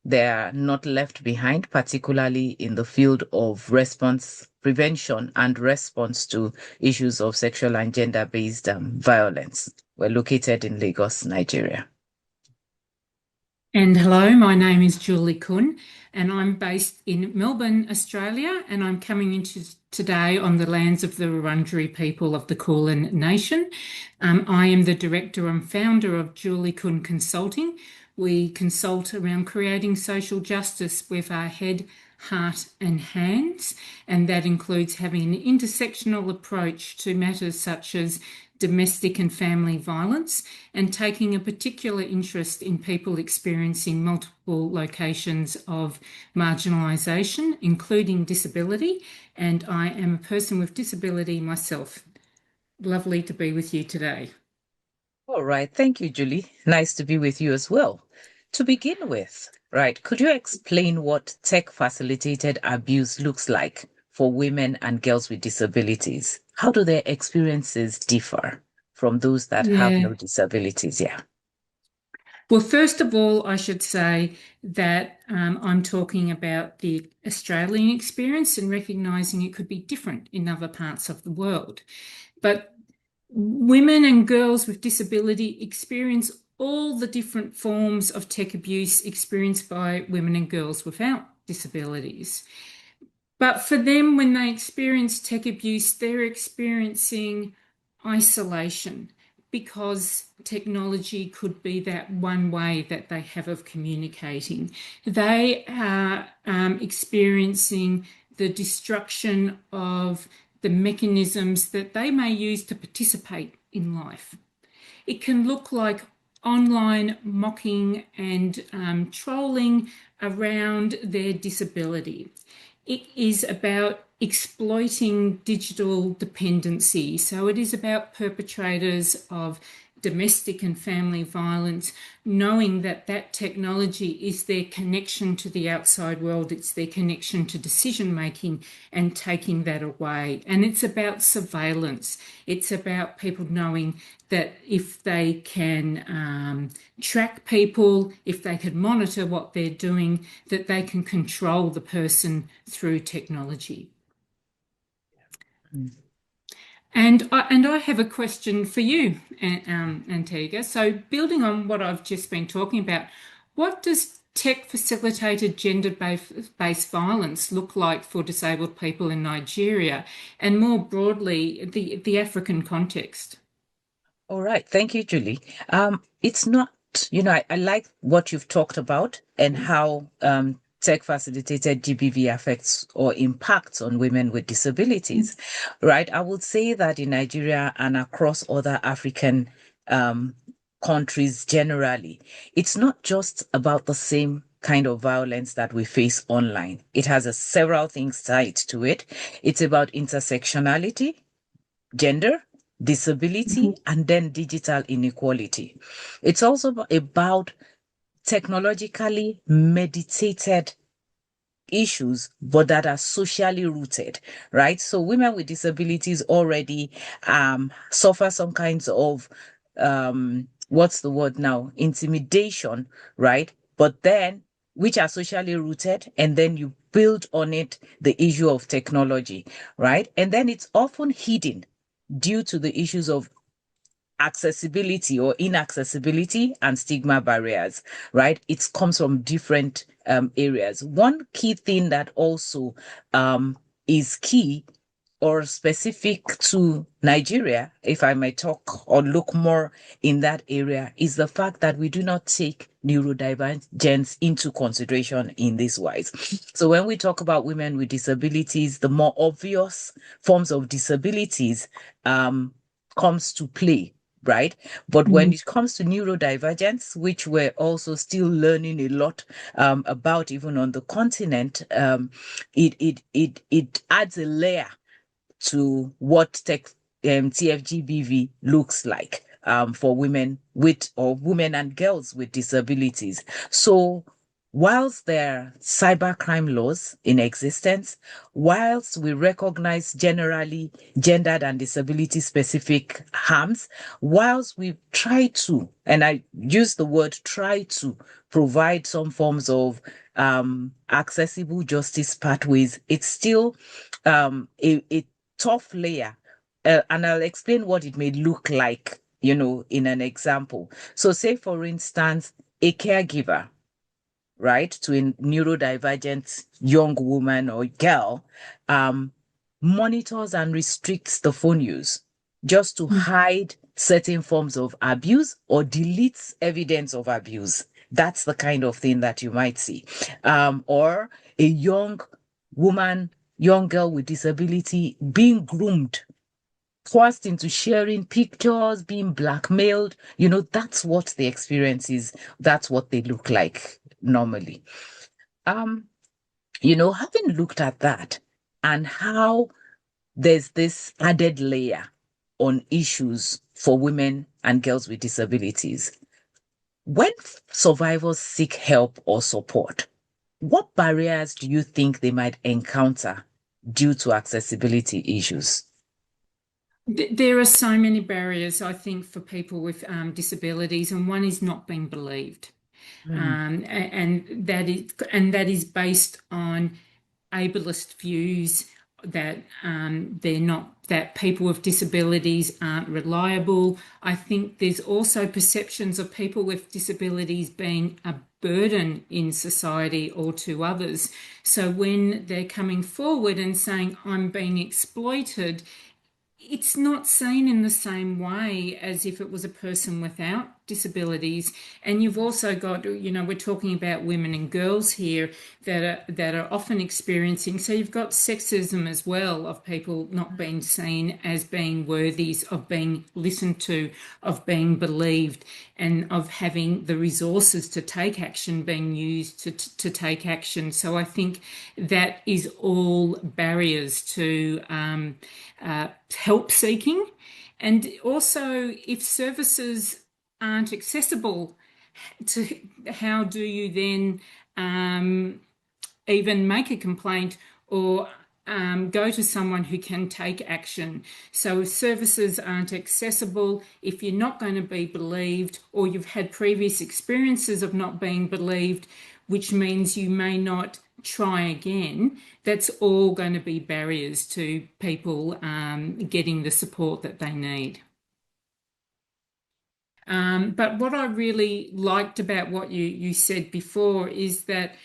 they are not left behind, particularly in the field of response, prevention, and response to issues of sexual and gender-based violence. We're located in Lagos, Nigeria. And hello, my name is Julie Kun, and I'm based in Melbourne, Australia, and I'm coming into today on the lands of the Wurundjeri people of the Kulin Nation. I am the director and founder of Julie Kun Consulting. We consult around creating social justice with our head, heart and hands, and that includes having an intersectional approach to matters such as domestic and family violence, and taking a particular interest in people experiencing multiple locations of marginalisation, including disability. And I am a person with disability myself. Lovely to be with you today. All right. Thank you, Julie. Nice to be with you as well. To begin with, right, could you explain what tech-facilitated abuse looks like for women and girls with disabilities? How do their experiences differ from those that have no disabilities? Yeah. Well, first of all, I should say that I'm talking about the Australian experience and recognising it could be different in other parts of the world. But women and girls with disability experience all the different forms of tech abuse experienced by women and girls without disabilities. But for them, when they experience tech abuse, they're experiencing isolation, because technology could be that one way that they have of communicating. They are experiencing the destruction of the mechanisms that they may use to participate in life. It can look like online mocking and trolling around their disability. It is about exploiting digital dependency. So it is about perpetrators of domestic and family violence, knowing that that technology is their connection to the outside world, it's their connection to decision making, and taking that away. And it's about surveillance. It's about people knowing that if they can track people, if they can monitor what they're doing, that they can control the person through technology. And I have a question for you, Antigua. So building on what I've just been talking about, what does tech-facilitated gender-based violence look like for disabled people in Nigeria and more broadly, the African context? All right. Thank you, Julie. It's not, I like what you've talked about and how tech-facilitated GBV affects or impacts on women with disabilities, right? I would say that in Nigeria and across other African countries generally, it's not just about the same kind of violence that we face online. It has several things tied to it. It's about intersectionality, gender, disability, and then digital inequality. It's also about technologically meditated issues, but that are socially rooted, right? So women with disabilities already suffer some kinds of what's the word now? Intimidation, right? But then which are socially rooted, and then you build on it the issue of technology, right? And then it's often hidden due to the issues of accessibility or inaccessibility and stigma barriers, right? It comes from different areas. One key thing that also is key or specific to Nigeria, if I may talk or look more in that area, is the fact that we do not take neurodivergence into consideration in this wise. So when we talk about women with disabilities, the more obvious forms of disabilities comes to play, right? But when it comes to neurodivergence, which we're also still learning a lot about, even on the continent, it adds a layer to what TFGBV looks like for women and girls with disabilities. So whilst there are cybercrime laws in existence, whilst we recognize generally gendered and disability specific harms, whilst we try to, and I use the word try to, provide some forms of accessible justice pathways, it's still a tough layer. And I'll explain what it may look like, in an example. So say, for instance, a caregiver, right, to a neurodivergent young woman or girl, monitors and restricts the phone use just to hide certain forms of abuse or deletes evidence of abuse. That's the kind of thing that you might see. Or a young girl with disability being groomed, forced into sharing pictures, being blackmailed. That's what the experience is. That's what they look like normally. Having looked at that and how there's this added layer on issues for women and girls with disabilities, when survivors seek help or support, what barriers do you think they might encounter due to accessibility issues? There are so many barriers, I think, for people with disabilities, and one is not being believed. And that is based on ableist views that that people with disabilities aren't reliable. I think there's also perceptions of people with disabilities being a burden in society or to others. So when they're coming forward and saying, I'm being exploited, it's not seen in the same way as if it was a person without disabilities. And you've also got, we're talking about women and girls here that are often experiencing. So you've got sexism as well, of people not being seen as being worthies of being listened to, of being believed, and of having the resources to take action being used to take action. So I think that is all barriers to help seeking. And also, if services aren't accessible, how do you then even make a complaint or go to someone who can take action? So if services aren't accessible, if you're not going to be believed, or you've had previous experiences of not being believed, which means you may not try again, that's all going to be barriers to people getting the support that they need. But what I really liked about what you said before is that,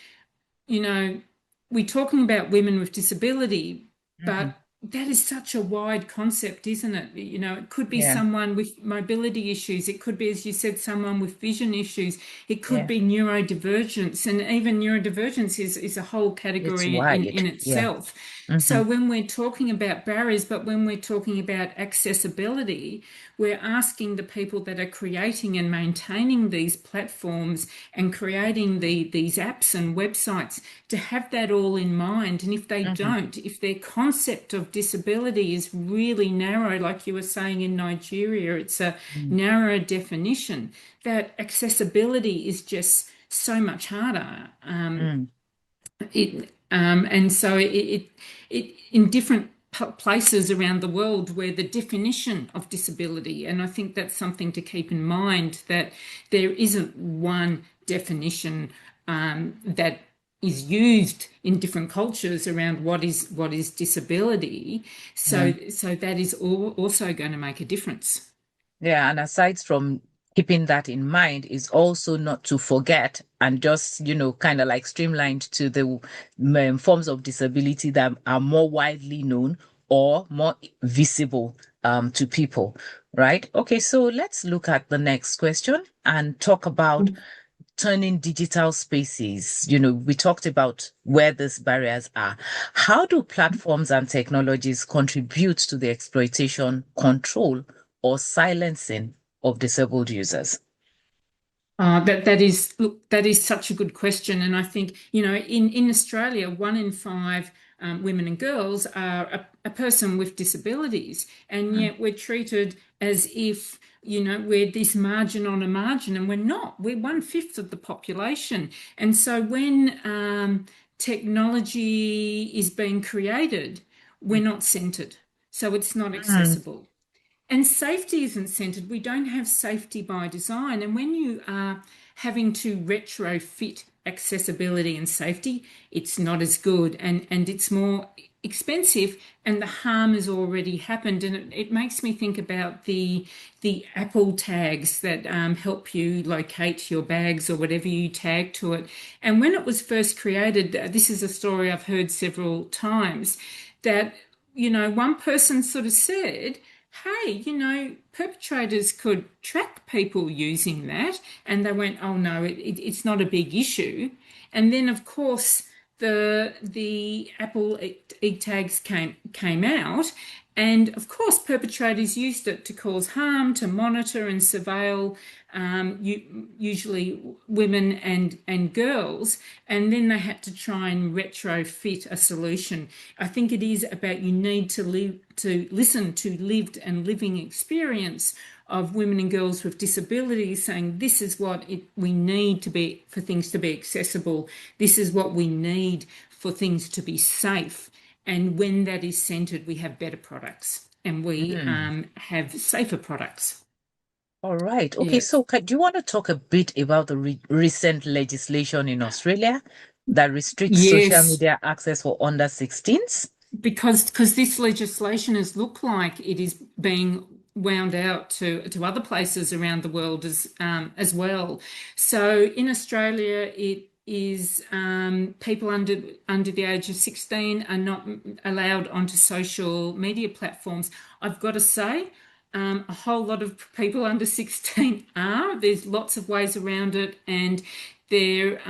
we're talking about women with disability, but that is such a wide concept, isn't it? It could be someone with mobility issues. It could be, as you said, someone with vision issues. It could be neurodivergence, and even neurodivergence is a whole category in itself. So when we're talking about barriers, but when we're talking about accessibility, we're asking the people that are creating and maintaining these platforms and creating these apps and websites to have that all in mind. And if they don't, if their concept of disability is really narrow, like you were saying in Nigeria, it's a narrow definition, that accessibility is just so much harder. And so it in different places around the world where the definition of disability, and I think that's something to keep in mind, that there isn't one definition that is used in different cultures around what is disability. So that is also going to make a difference. Yeah, and aside from keeping that in mind, is also not to forget and just, kind of like streamlined to the forms of disability that are more widely known or more visible to people, right? Okay, so let's look at the next question and talk about turning digital spaces. We talked about where these barriers are. How do platforms and technologies contribute to the exploitation, control, or silencing of disabled users? That is such a good question. And I think, in Australia, 1 in 5 women and girls are a person with disabilities, and yet we're treated as if, we're this margin on a margin, and we're not. We're 1/5 of the population. And so when technology is being created, we're not centred. So it's not accessible. And safety isn't centred. We don't have safety by design. And when you are having to retrofit accessibility and safety, it's not as good, and it's more expensive, and the harm has already happened. And it makes me think about the Apple tags that help you locate your bags or whatever you tag to it. And when it was first created, this is a story I've heard several times, that, one person sort of said, hey, perpetrators could track people using that. And they went, oh no, it's not a big issue. And then, of course, the Apple e-tags came out, and of course perpetrators used it to cause harm, to monitor and surveil usually women and girls, and then they had to try and retrofit a solution. I think it is about, you need to listen to lived and living experience of women and girls with disabilities, saying this is what we need to be for things to be accessible. This is what we need for things to be safe. And when that is centred, we have better products, and we have safer products. All right. Okay. Yes. So do you want to talk a bit about the recent legislation in Australia that restricts social media access for under 16s? Because this legislation has looked like it is being wound out to other places around the world as well. So in Australia, it is people under the age of 16 are not allowed onto social media platforms. I've got to say, a whole lot of people under 16 are. There's lots of ways around it, and their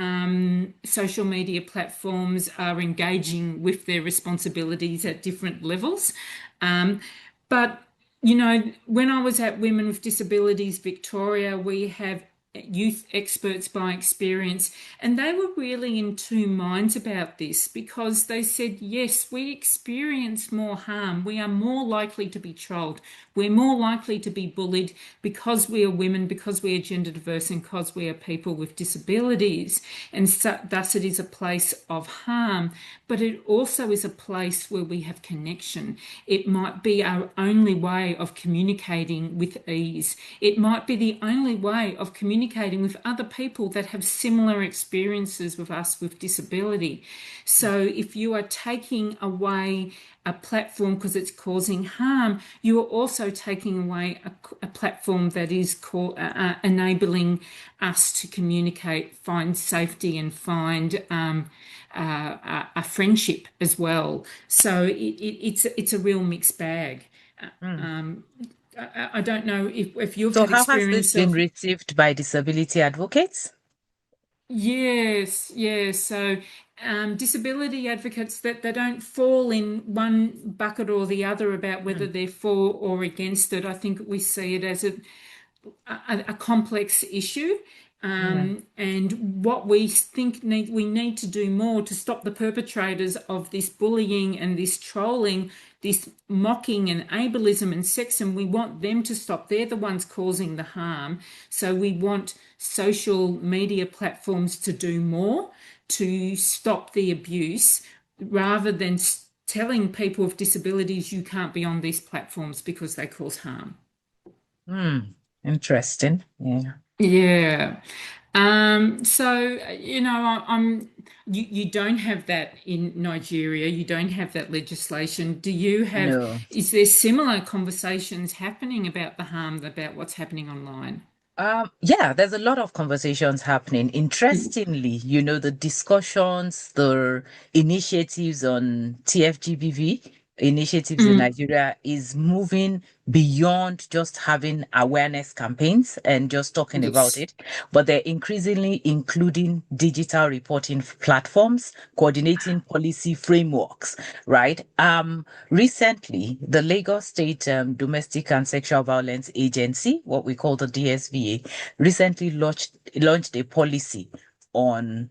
social media platforms are engaging with their responsibilities at different levels. But, you know, when I was at Women with Disabilities Victoria, we have youth experts by experience, and they were really in two minds about this, because they said, yes, we experience more harm. We are more likely to be trolled. We're more likely to be bullied because we are women, because we are gender diverse, and because we are people with disabilities. And so, thus it is a place of harm, but it also is a place where we have connection. It might be our only way of communicating with ease. It might be the only way of communicating with other people that have similar experiences with us with disability. So if you are taking away a platform because it's causing harm, you are also taking away a platform that is enabling us to communicate, find safety, and find a friendship as well. So it's a real mixed bag. I don't know if you've So had how has this experience been of. received by disability advocates? Yes, yes. So disability advocates, that they don't fall in one bucket or the other about whether they're for or against it. I think we see it as a complex issue. And what we think we need to do more to stop the perpetrators of this bullying and this trolling, this mocking and ableism and sexism. We want them to stop. They're the ones causing the harm. So we want social media platforms to do more to stop the abuse, rather than telling people with disabilities you can't be on these platforms because they cause harm. Interesting. Yeah. Yeah. So, you know, you don't have that in Nigeria. You don't have that legislation. Do you have, No. is there similar conversations happening about the harm, about what's happening online? Yeah, there's a lot of conversations happening. Interestingly, you know, the discussions, the initiatives on TFGBV initiatives in Nigeria is moving beyond just having awareness campaigns and just talking about it, but they're increasingly including digital reporting platforms, coordinating policy frameworks, right? Recently, the Lagos State Domestic and Sexual Violence Agency, what we call the DSVA, recently launched a policy on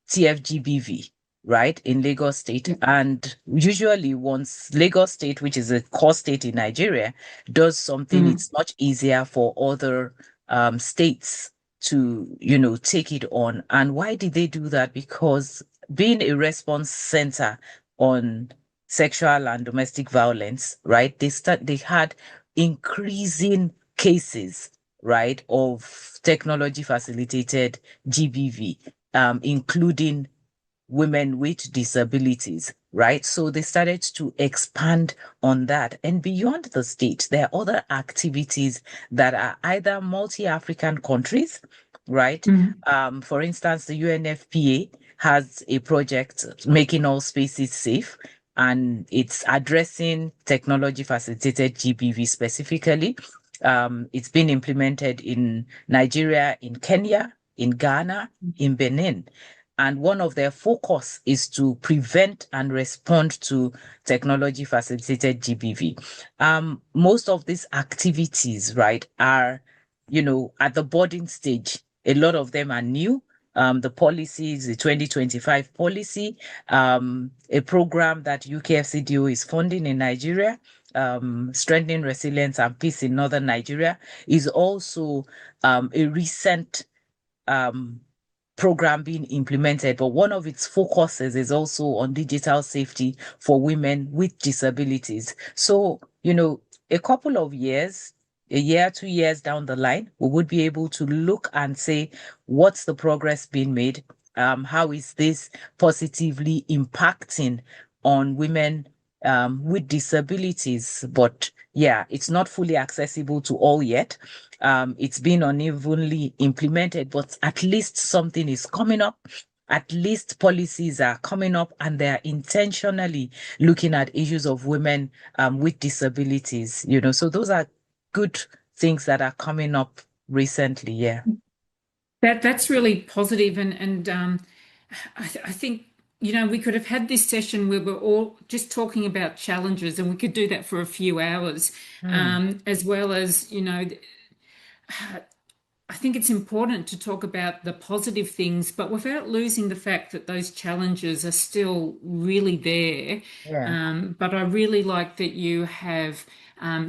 TFGBV, right, in Lagos State. And usually once Lagos State, which is a core state in Nigeria, does something, it's much easier for other states to, you know, take it on. And why did they do that? Because being a response center on sexual and domestic violence, right, they had increasing cases, right, of technology facilitated GBV, including women with disabilities, right? So they started to expand on that. And beyond the state, there are other activities that are either multi-African countries, right? For instance, the UNFPA has a project making all spaces safe, and it's addressing technology facilitated GBV specifically. It's been implemented in Nigeria, in Kenya, in Ghana, in Benin. And one of their focus is to prevent and respond to technology facilitated GBV. Most of these activities, right, are, you know, at the budding stage. A lot of them are new. The policy is the 2025 policy, a program that UKFCDO is funding in Nigeria, strengthening resilience and peace in northern Nigeria, is also a recent program being implemented, but one of its focuses is also on digital safety for women with disabilities. So, you know, a couple of years, a year, 2 years down the line, we would be able to look and say, what's the progress being made? How is this positively impacting on women with disabilities, but yeah, it's not fully accessible to all yet. It's been unevenly implemented, but at least something is coming up. At least policies are coming up and they're intentionally looking at issues of women with disabilities, So those are good things that are coming up recently. Yeah. That's really positive, and I think we could have had this session where we're all just talking about challenges, and we could do that for a few hours, as well as I think it's important to talk about the positive things, but without losing the fact that those challenges are still really there. Yeah. But I really like that you have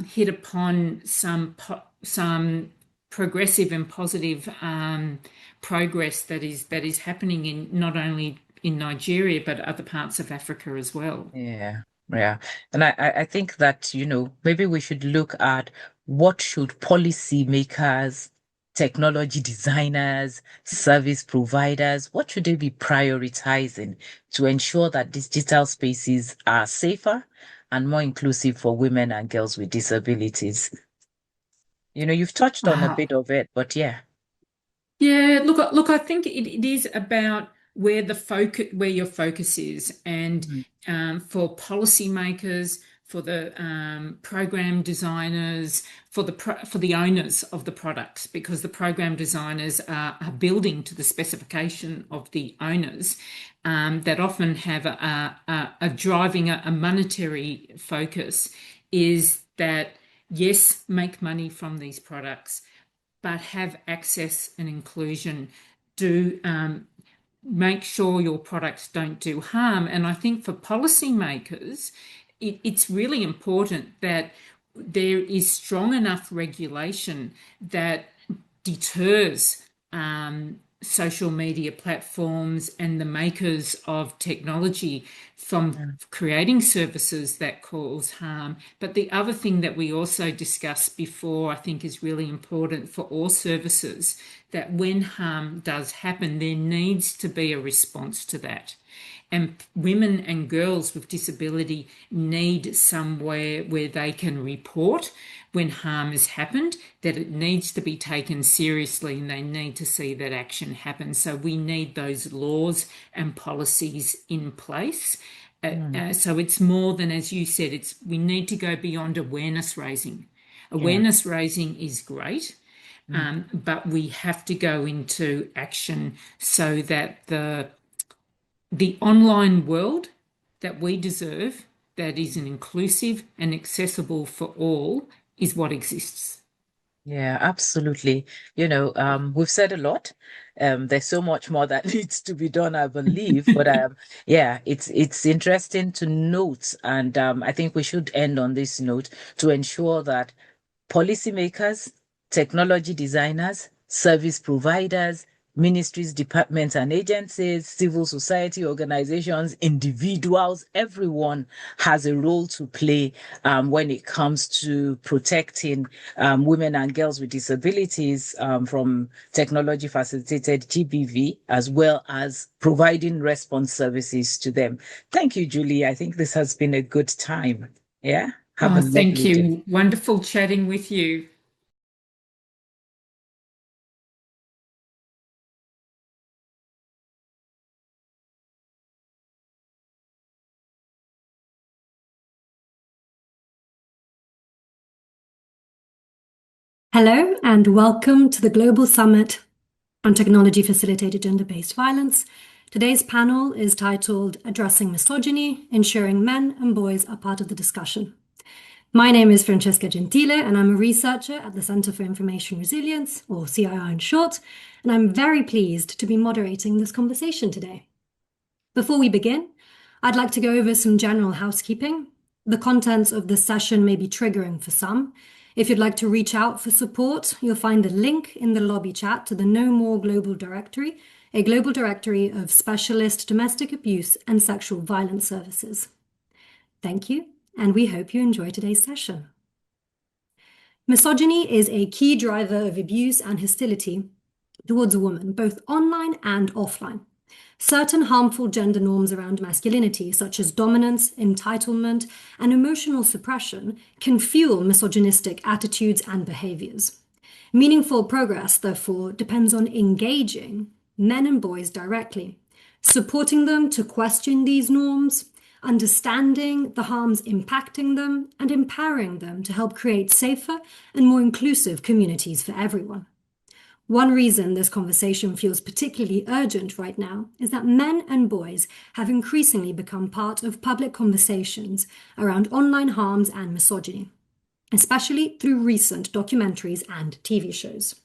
hit upon some progressive and positive progress that is happening in not only in Nigeria but other parts of Africa as well. Yeah. Yeah. And I think that, maybe we should look at what should policymakers, technology designers, service providers, what should they be prioritizing to ensure that these digital spaces are safer and more inclusive for women and girls with disabilities? You've touched on a bit of it, but yeah. Yeah, look, I think it is about where your focus is, and for policymakers, for the program designers, for the owners of the products, because the program designers are building to the specification of the owners, that often have a driving a monetary focus, is that yes, make money from these products, but have access and inclusion. Do make sure your products don't do harm. And I think for policymakers, it's really important that there is strong enough regulation that deters social media platforms and the makers of technology from creating services that cause harm. But the other thing that we also discussed before, I think, is really important for all services, that when harm does happen, there needs to be a response to that. And women and girls with disability need somewhere where they can report when harm has happened, that it needs to be taken seriously, and they need to see that action happen. So we need those laws and policies in place. So it's more than, as you said, we need to go beyond awareness raising. Awareness raising is great, but we have to go into action so that the online world that we deserve, that is an inclusive and accessible for all, is what exists. Yeah, absolutely. We've said a lot. There's so much more that needs to be done, I believe. But yeah, it's interesting to note, and I think we should end on this note to ensure that policymakers, technology designers, service providers, ministries, departments, and agencies, civil society organizations, individuals, everyone has a role to play when it comes to protecting women and girls with disabilities from technology facilitated GBV, as well as providing response services to them. Thank you, Julie. I think this has been a good time. Yeah. Have a thank lovely you. day. Wonderful chatting with you. Hello and welcome to the Global Summit on Technology Facilitated Gender-Based Violence. Today's panel is titled Addressing Misogyny, Ensuring Men and Boys are Part of the Discussion. My name is Francesca Gentile and I'm a researcher at the Center for Information Resilience, or CIR in short, and I'm very pleased to be moderating this conversation today. Before we begin, I'd like to go over some general housekeeping. The contents of this session may be triggering for some. If you'd like to reach out for support, you'll find a link in the lobby chat to the No More Global Directory, a global directory of specialist domestic abuse and sexual violence services. Thank you, and we hope you enjoy today's session. Misogyny is a key driver of abuse and hostility towards a woman, both online and offline. Certain harmful gender norms around masculinity, such as dominance, entitlement, and emotional suppression, can fuel misogynistic attitudes and behaviors. Meaningful progress, therefore, depends on engaging men and boys directly, supporting them to question these norms, understanding the harms impacting them, and empowering them to help create safer and more inclusive communities for everyone. One reason this conversation feels particularly urgent right now is that men and boys have increasingly become part of public conversations around online harms and misogyny, especially through recent documentaries and TV shows.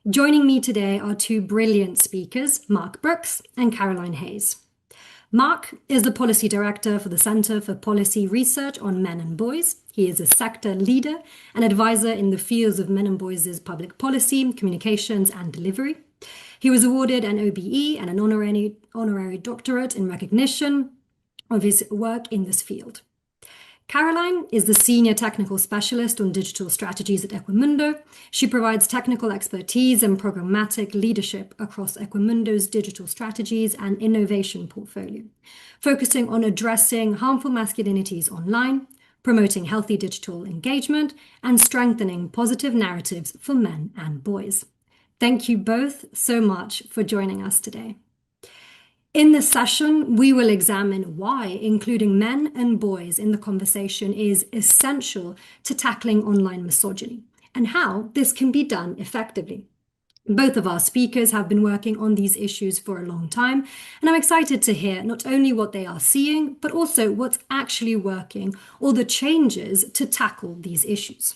Joining me today are two brilliant speakers, Mark Brooks and Caroline Hayes. Mark is the Policy Director for the Center for Policy Research on Men and Boys. He is a sector leader and advisor in the fields of men and boys' public policy, communications, and delivery. He was awarded an OBE and an honorary doctorate in recognition of his work in this field. Caroline is the Senior Technical Specialist on Digital Strategies at Equimundo. She provides technical expertise and programmatic leadership across Equimundo's digital strategies and innovation portfolio, focusing on addressing harmful masculinities online, promoting healthy digital engagement, and strengthening positive narratives for men and boys. Thank you both so much for joining us today. In this session, we will examine why including men and boys in the conversation is essential to tackling online misogyny and how this can be done effectively. Both of our speakers have been working on these issues for a long time, and I'm excited to hear not only what they are seeing, but also what's actually working or the changes to tackle these issues.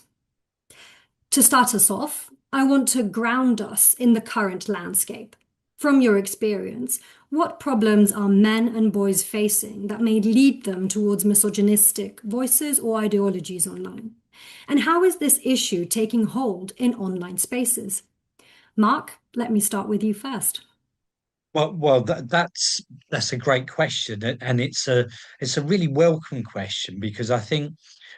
To start us off, I want to ground us in the current landscape. From your experience, what problems are men and boys facing that may lead them towards misogynistic voices or ideologies online? And how is this issue taking hold in online spaces? Mark, let me start with you first. That's a great question, and it's a really welcome question, because I think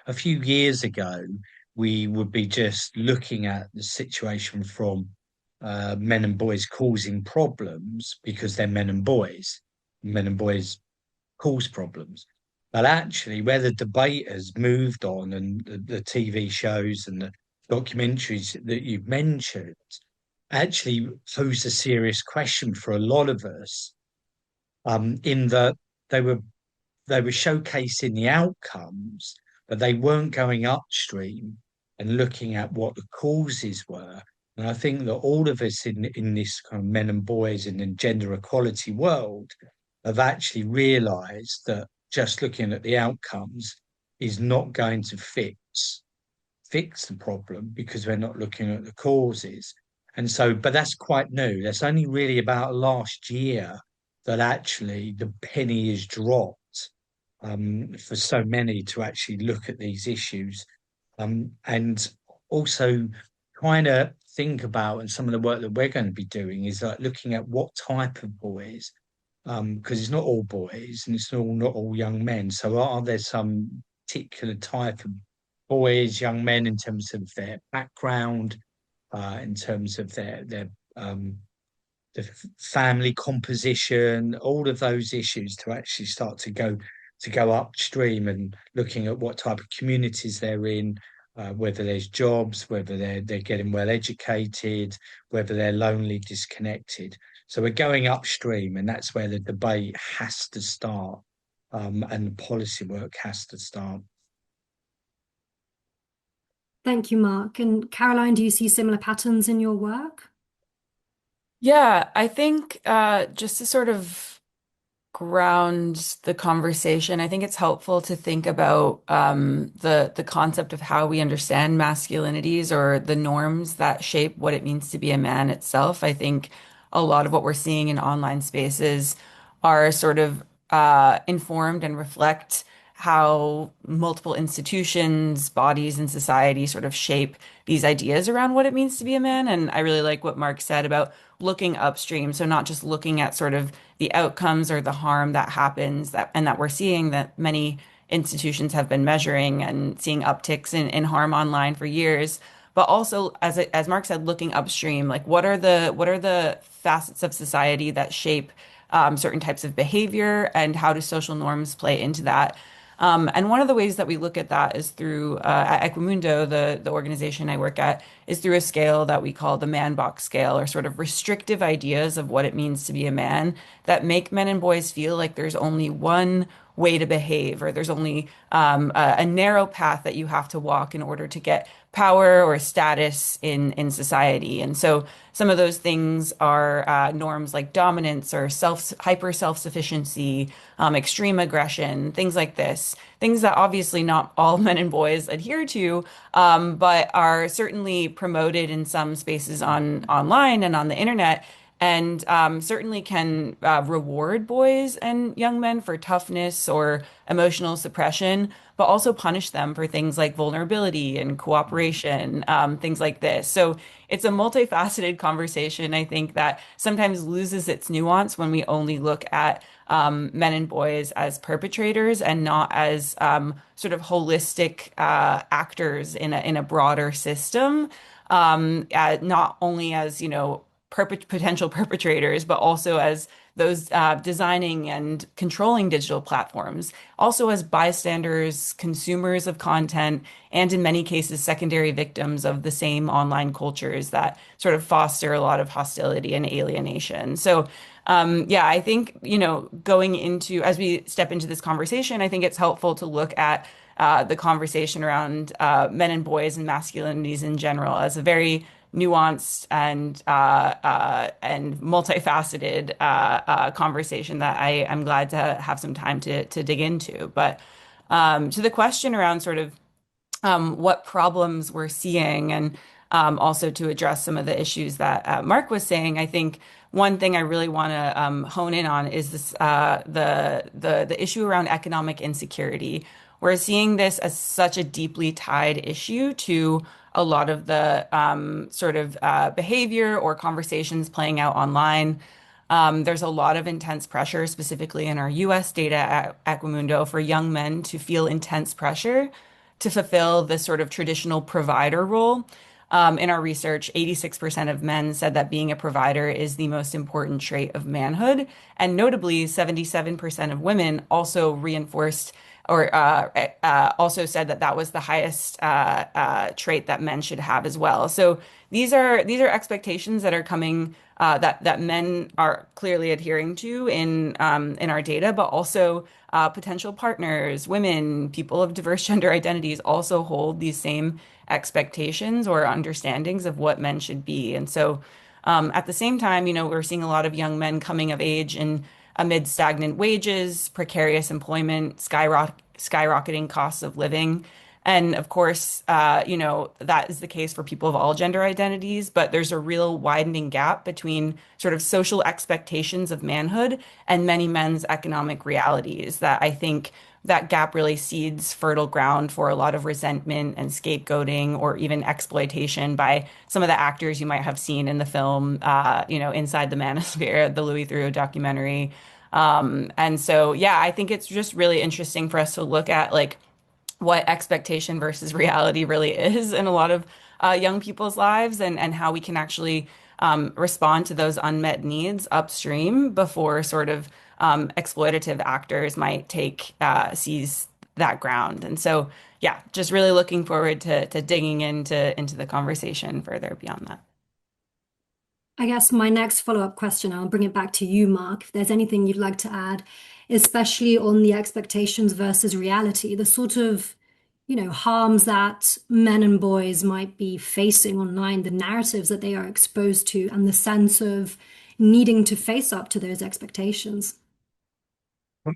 a few years ago we would be just looking at the situation from men and boys causing problems because they're men and boys. Men and boys cause problems. But actually, where the debate has moved on, and the TV shows and the documentaries that you've mentioned actually pose a serious question for a lot of us, in that they were showcasing the outcomes, but they weren't going upstream and looking at what the causes were. And I think that all of us in this kind of men and boys and in gender equality world have actually realised that just looking at the outcomes is not going to fix the problem, because we're not looking at the causes. And so, but that's quite new. That's only really about last year that actually the penny is dropped for so many to actually look at these issues, and also trying to think about, and some of the work that we're going to be doing is like looking at what type of boys, because it's not all boys and it's not all young men. So are there some particular type of boys, young men, in terms of their background, in terms of their the family composition, all of those issues, to actually start to go upstream and looking at what type of communities they're in, whether there's jobs, whether they're getting well educated, whether they're lonely, disconnected. So we're going upstream, and that's where the debate has to start, and the policy work has to start. Thank you, Mark. And Caroline, do you see similar patterns in your work? Yeah, I think just to sort of ground the conversation, I think it's helpful to think about the concept of how we understand masculinities, or the norms that shape what it means to be a man itself. I think a lot of what we're seeing in online spaces are sort of informed and reflect how multiple institutions, bodies, and society sort of shape these ideas around what it means to be a man. And I really like what Mark said about looking upstream. So not just looking at sort of the outcomes or the harm that happens, that we're seeing, that many institutions have been measuring and seeing upticks in harm online for years, but also as Mark said, looking upstream, like what are the facets of society that shape certain types of behavior, and how do social norms play into that? And one of the ways that we look at that is through at Equimundo, the organization I work at, is through a scale that we call the man box scale, or sort of restrictive ideas of what it means to be a man that make men and boys feel like there's only one way to behave, or there's only a narrow path that you have to walk in order to get power or status in society. And so some of those things are norms like dominance or hyper self-sufficiency, extreme aggression, things like this. Things that obviously not all men and boys adhere to, but are certainly promoted in some spaces online and on the internet, and certainly can reward boys and young men for toughness or emotional suppression, but also punish them for things like vulnerability and cooperation, things like this. So it's a multifaceted conversation, I think, that sometimes loses its nuance when we only look at men and boys as perpetrators and not as sort of holistic actors in a broader system, not only as, potential perpetrators, but also as those designing and controlling digital platforms, also as bystanders, consumers of content, and in many cases, secondary victims of the same online cultures that sort of foster a lot of hostility and alienation. So, yeah, I think, going into, as we step into this conversation, I think it's helpful to look at the conversation around men and boys and masculinities in general as a very nuanced and multifaceted conversation that I'm glad to have some time to dig into. But to the question around sort of what problems we're seeing, and also to address some of the issues that Mark was saying, I think one thing I really want to hone in on is this the issue around economic insecurity. We're seeing this as such a deeply tied issue to a lot of the sort of behavior or conversations playing out online. There's a lot of intense pressure, specifically in our US data at Equimundo, for young men to feel intense pressure to fulfill this sort of traditional provider role. In our research, 86% of men said that being a provider is the most important trait of manhood. And notably, 77% of women also reinforced or also said that that was the highest trait that men should have as well. So these are expectations that are coming that men are clearly adhering to in our data, but also potential partners, women, people of diverse gender identities also hold these same expectations or understandings of what men should be. And so at the same time, we're seeing a lot of young men coming of age and amid stagnant wages, precarious employment, skyrocketing costs of living. And of course, that is the case for people of all gender identities, but there's a real widening gap between sort of social expectations of manhood and many men's economic realities that I think that gap really seeds fertile ground for a lot of resentment and scapegoating or even exploitation by some of the actors you might have seen in the film, Inside the Manosphere, the Louis Theroux documentary. And so, yeah, I think it's just really interesting for us to look at like what expectation versus reality really is in a lot of young people's lives, and how we can actually respond to those unmet needs upstream before sort of exploitative actors might seize that ground. And so, yeah, just really looking forward to digging into the conversation further beyond that. I guess my next follow-up question, I'll bring it back to you, Mark, if there's anything you'd like to add, especially on the expectations versus reality, the sort of, harms that men and boys might be facing online, the narratives that they are exposed to, and the sense of needing to face up to those expectations.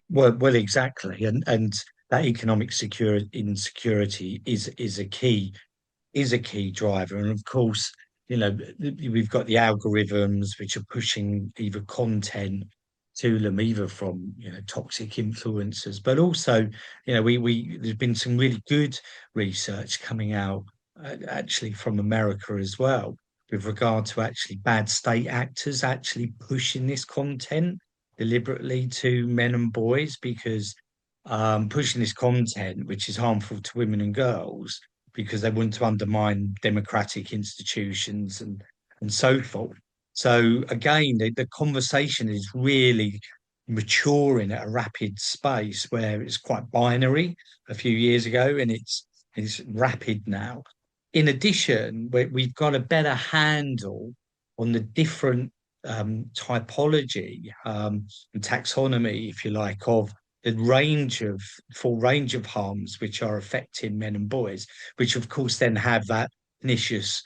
Well, exactly, and that economic insecurity is a key driver, and of course, we've got the algorithms which are pushing either content to them, either from toxic influencers, but also we there's been some really good research coming out actually from America as well, with regard to actually bad state actors actually pushing this content deliberately to men and boys, because pushing this content which is harmful to women and girls because they want to undermine democratic institutions and so forth. So again, the conversation is really maturing at a rapid space where it's quite binary a few years ago, and it's rapid now. In addition, we've got a better handle on the different typology and taxonomy, if you like, of the full range of harms which are affecting men and boys, which of course then have that pernicious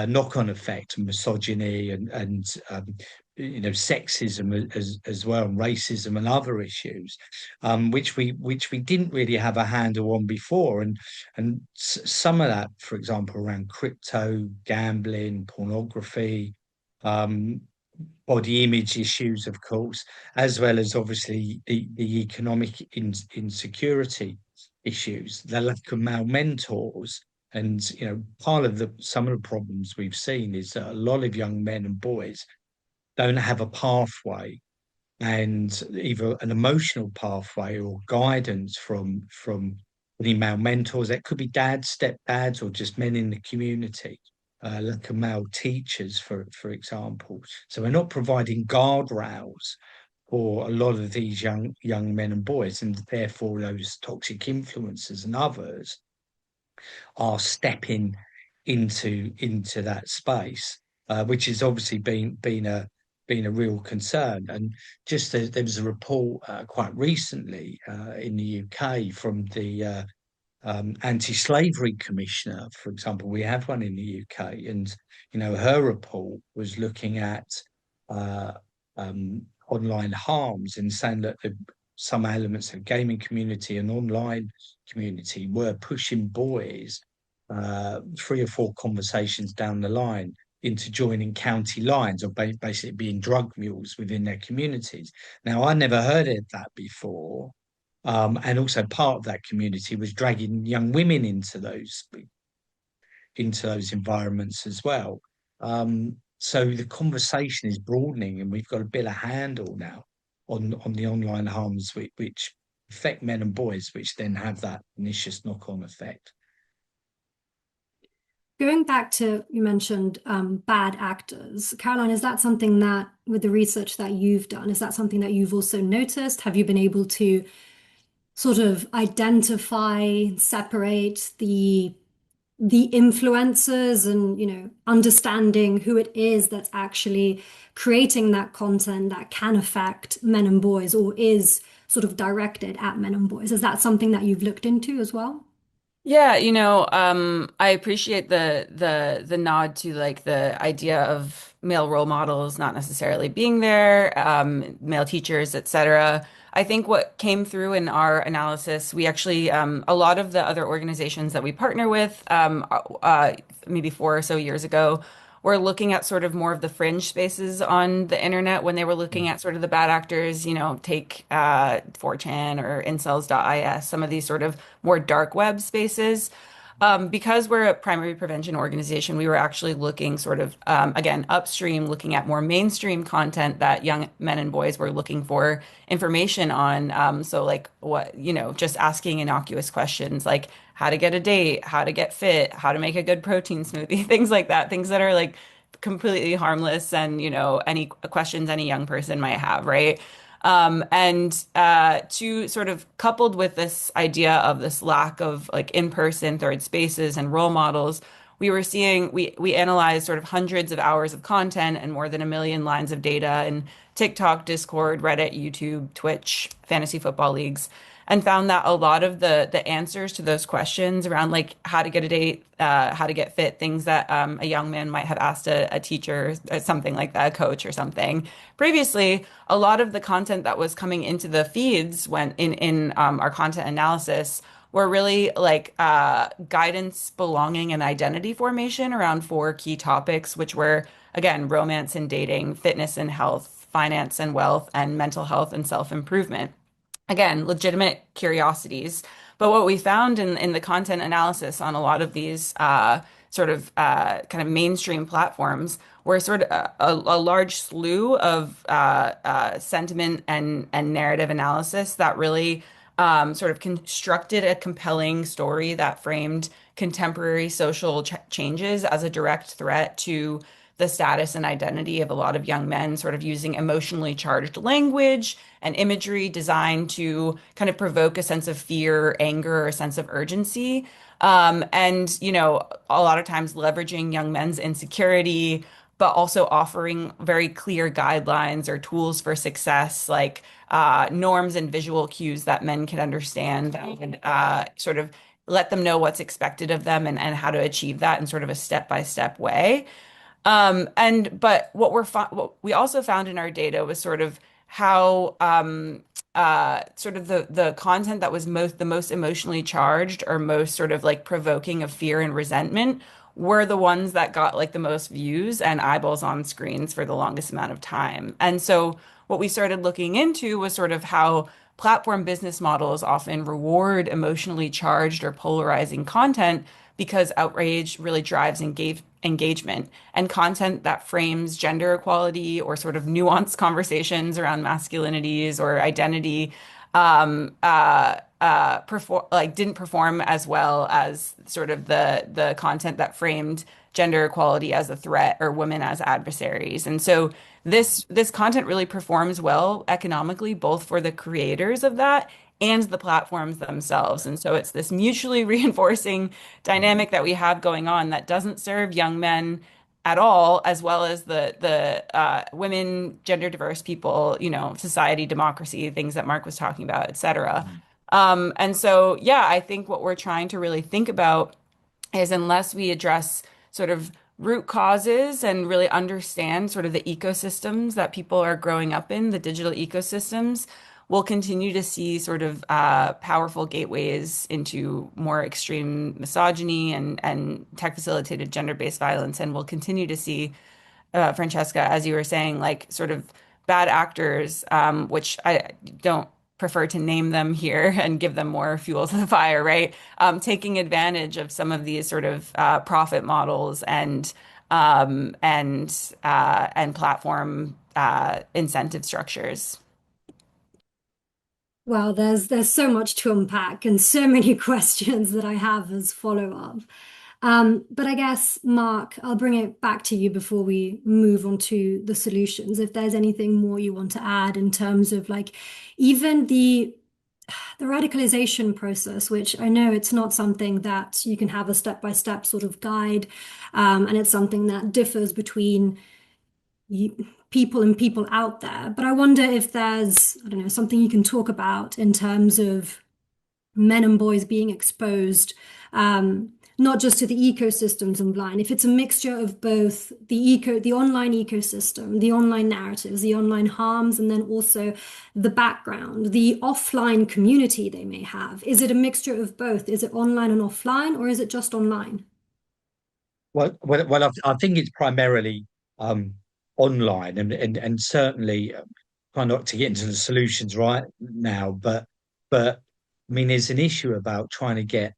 knock-on effect, misogyny and sexism as well, and racism and other issues, which we didn't really have a handle on before, and some of that, for example, around crypto, gambling, pornography, body image issues, of course, as well as obviously the economic insecurity issues, the lack of male mentors. And part of some of the problems we've seen is that a lot of young men and boys don't have a pathway, and either an emotional pathway or guidance from any male mentors. That could be dads, stepdads, or just men in the community. Like male teachers, for example. So we're not providing guardrails for a lot of these young men and boys, and therefore those toxic influences and others are stepping into that space, which has obviously been a real concern. And just there was a report quite recently in the UK from the anti-slavery commissioner, for example. We have one in the UK, and her report was looking at uh, online harms and saying that some elements of gaming community and online community were pushing boys 3 or 4 conversations down the line into joining county lines, or basically being drug mules within their communities. Now, I never heard of that before. And also part of that community was dragging young women into those environments as well. So the conversation is broadening, and we've got a better handle now on the online harms which affect men and boys, which then have that pernicious knock-on effect. Going back to, you mentioned bad actors. Caroline, is that something that, with the research that you've done, is that something that you've also noticed? Have you been able to sort of identify, separate the influencers and, understanding who it is that's actually creating that content that can affect men and boys, or is sort of directed at men and boys? Is that something that you've looked into as well? Yeah, I appreciate the nod to like the idea of male role models not necessarily being there, male teachers, etc. I think what came through in our analysis, we actually a lot of the other organizations that we partner with, maybe 4 or so years ago, were looking at sort of more of the fringe spaces on the internet when they were looking at sort of the bad actors, take 4chan or incels.is, some of these sort of more dark web spaces. Because we're a primary prevention organization, we were actually looking sort of, again, upstream, looking at more mainstream content that young men and boys were looking for information on. So like just asking innocuous questions like how to get a date, how to get fit, how to make a good protein smoothie, things like that, things that are like completely harmless and, any questions any young person might have, right? And to sort of coupled with this idea of this lack of like in-person third spaces and role models, we analyzed sort of hundreds of hours of content and more than 1 million lines of data in TikTok, Discord, Reddit, YouTube, Twitch, fantasy football leagues, and found that a lot of the answers to those questions around like how to get a date, how to get fit, things that a young man might have asked a teacher, or something like that, a coach or something. Previously, a lot of the content that was coming into the feeds when in our content analysis were really like guidance, belonging, and identity formation around 4 key topics, which were, again, romance and dating, fitness and health, finance and wealth, and mental health and self-improvement. Again, legitimate curiosities. But what we found in the content analysis on a lot of these kind of mainstream platforms were sort of a large slew of sentiment and narrative analysis that really sort of constructed a compelling story that framed contemporary social changes as a direct threat to the status and identity of a lot of young men, sort of using emotionally charged language and imagery designed to kind of provoke a sense of fear, anger, or a sense of urgency. And, you know, a lot of times leveraging young men's insecurity, but also offering very clear guidelines or tools for success, like norms and visual cues that men can understand that would sort of let them know what's expected of them and how to achieve that in sort of a step-by-step way. But what we also found in our data was sort of how sort of the content that was the most emotionally charged or most sort of like provoking of fear and resentment were the ones that got like the most views and eyeballs on screens for the longest amount of time. And so what we started looking into was sort of how platform business models often reward emotionally charged or polarizing content because outrage really drives engagement, and content that frames gender equality or sort of nuanced conversations around masculinities or identity didn't perform as well as sort of the content that framed gender equality as a threat or women as adversaries. And so this content really performs well economically, both for the creators of that and the platforms themselves. And so it's this mutually reinforcing dynamic that we have going on that doesn't serve young men at all, as well as the women, gender diverse people, you know, society, democracy, things that Mark was talking about, et cetera. And so, yeah, I think what we're trying to really think about is unless we address sort of root causes and really understand sort of the ecosystems that people are growing up in, the digital ecosystems, we'll continue to see sort of powerful gateways into more extreme misogyny and tech facilitated gender-based violence. And we'll continue to see, Francesca, as you were saying, like sort of bad actors, which I don't prefer to name them here and give them more fuel to the fire, right? Taking advantage of some of these sort of profit models and platform incentive structures. Well, there's so much to unpack and so many questions that I have as follow-up. But I guess, Mark, I'll bring it back to you before we move on to the solutions. If there's anything more you want to add in terms of like even the radicalization process, which I know it's not something that you can have a step-by-step sort of guide, and it's something that differs between people and people out there. But I wonder if there's, I don't know, something you can talk about in terms of men and boys being exposed, not just to the ecosystems online, if it's a mixture of both the online ecosystem, the online narratives, the online harms, and then also the background, the offline community they may have. Is it a mixture of both? Is it online and offline, or is it just online? I think it's primarily online, and certainly try not to get into the solutions right now, but I mean, there's an issue about trying to get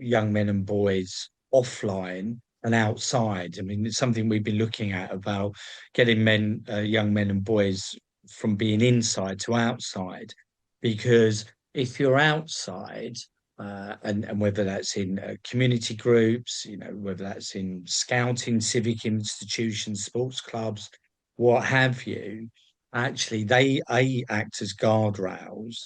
young men and boys offline and outside. I mean, it's something we've been looking at about getting young men and boys from being inside to outside, because if you're outside, and whether that's in community groups, you know, whether that's in scouting, civic institutions, sports clubs, what have you, actually they act as guardrails.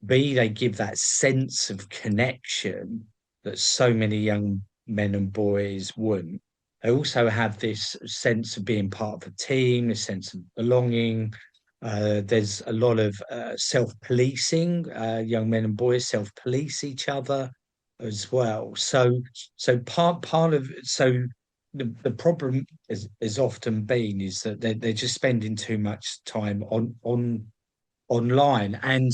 B, they give that sense of connection that so many young men and boys wouldn't. They also have this sense of being part of a team, a sense of belonging. There's a lot of self-policing. Young men and boys self-police each other as well. So part of the problem has often been is that they're just spending too much time online. And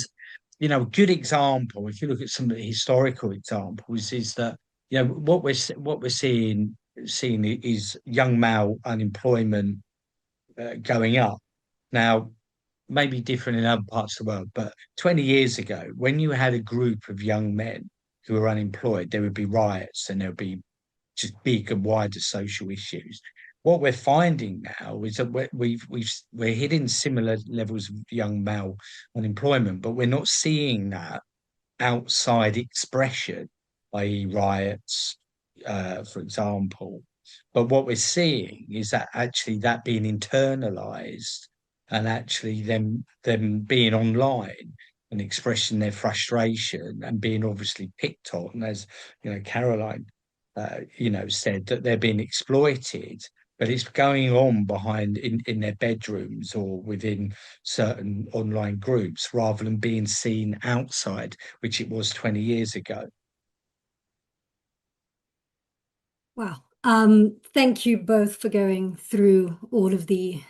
you know, a good example, if you look at some of the historical examples, is that you know what we're seeing is young male unemployment going up. Now, maybe different in other parts of the world, but 20 years ago, when you had a group of young men who were unemployed, there would be riots and there would be just big and wider social issues. What we're finding now is that we're hitting similar levels of young male unemployment, but we're not seeing that outside expression i.e., riots, for example. But what we're seeing is that actually that being internalized and actually them being online and expressing their frustration and being obviously picked on, as Caroline said, that they're being exploited, but it's going on behind in their bedrooms or within certain online groups rather than being seen outside, which it was 20 years ago. Wow. Thank you both for going through all of the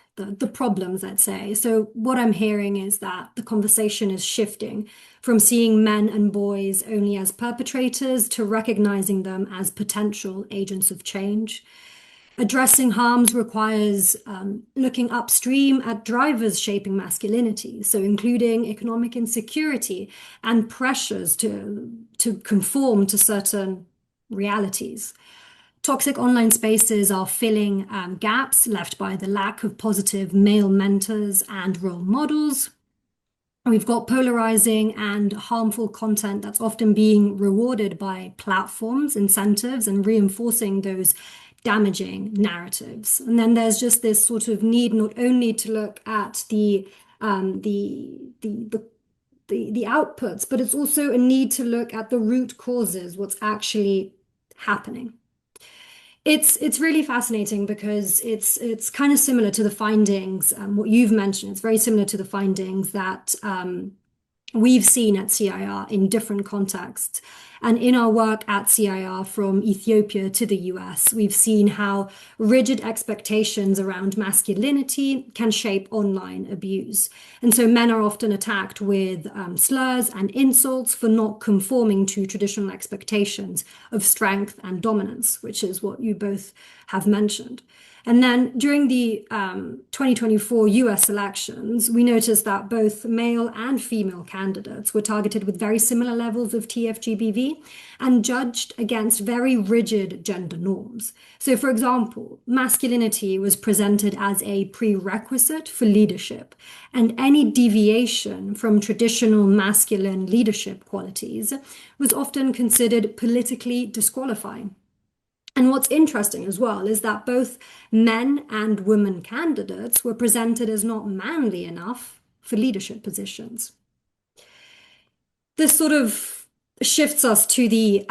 problems, I'd say. So what I'm hearing is that the conversation is shifting from seeing men and boys only as perpetrators to recognizing them as potential agents of change. Addressing harms requires looking upstream at drivers shaping masculinity, so including economic insecurity and pressures to conform to certain realities. Toxic online spaces are filling gaps left by the lack of positive male mentors and role models. We've got polarizing and harmful content that's often being rewarded by platforms, incentives, and reinforcing those damaging narratives. And then there's just this sort of need not only to look at the outputs, but it's also a need to look at the root causes, what's actually happening. It's really fascinating because it's kind of similar to the findings, what you've mentioned. It's very similar to the findings that we've seen at CIR in different contexts. And in our work at CIR from Ethiopia to the US, we've seen how rigid expectations around masculinity can shape online abuse. And so men are often attacked with slurs and insults for not conforming to traditional expectations of strength and dominance, which is what you both have mentioned. And then during the 2024 US elections, we noticed that both male and female candidates were targeted with very similar levels of TFGBV and judged against very rigid gender norms. So, for example, masculinity was presented as a prerequisite for leadership, and any deviation from traditional masculine leadership qualities was often considered politically disqualifying. And what's interesting as well is that both men and women candidates were presented as not manly enough for leadership positions. This sort of shifts us to the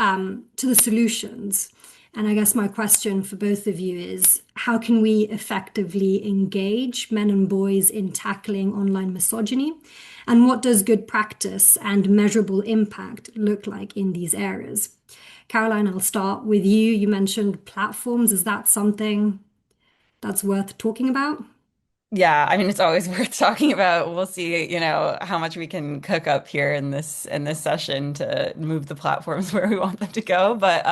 solutions. And I guess my question for both of you is, how can we effectively engage men and boys in tackling online misogyny? And what does good practice and measurable impact look like in these areas? Caroline, I'll start with you. You mentioned platforms. Is that something that's worth talking about? Yeah, I mean, it's always worth talking about. We'll see, how much we can cook up here in this session to move the platforms where we want them to go. But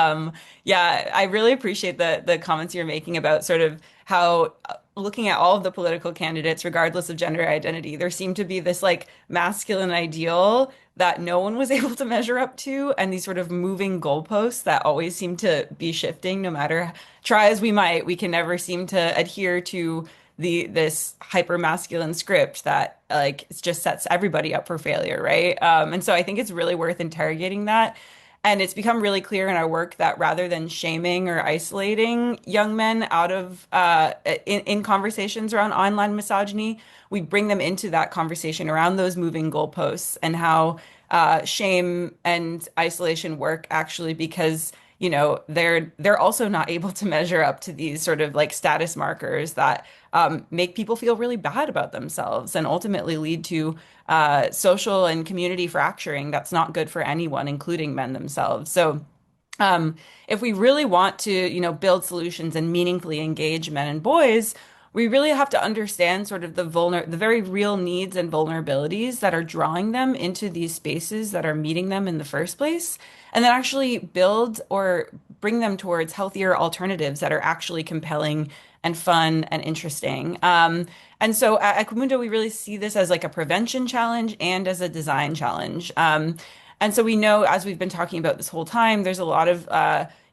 yeah, I really appreciate the comments you're making about sort of how looking at all of the political candidates, regardless of gender identity, there seemed to be this like masculine ideal that no one was able to measure up to, and these sort of moving goalposts that always seem to be shifting, no matter try as we might, we can never seem to adhere to this hyper masculine script that like it just sets everybody up for failure, right? And so I think it's really worth interrogating that. And it's become really clear in our work that rather than shaming or isolating young men out of in conversations around online misogyny, we bring them into that conversation around those moving goalposts and how shame and isolation work actually because they're also not able to measure up to these sort of like status markers that make people feel really bad about themselves and ultimately lead to social and community fracturing that's not good for anyone, including men themselves. So if we really want to, build solutions and meaningfully engage men and boys, we really have to understand sort of the very real needs and vulnerabilities that are drawing them into these spaces that are meeting them in the first place, and then actually build or bring them towards healthier alternatives that are actually compelling and fun and interesting. And so at Equimundo, we really see this as like a prevention challenge and as a design challenge. And so we know, as we've been talking about this whole time, there's a lot of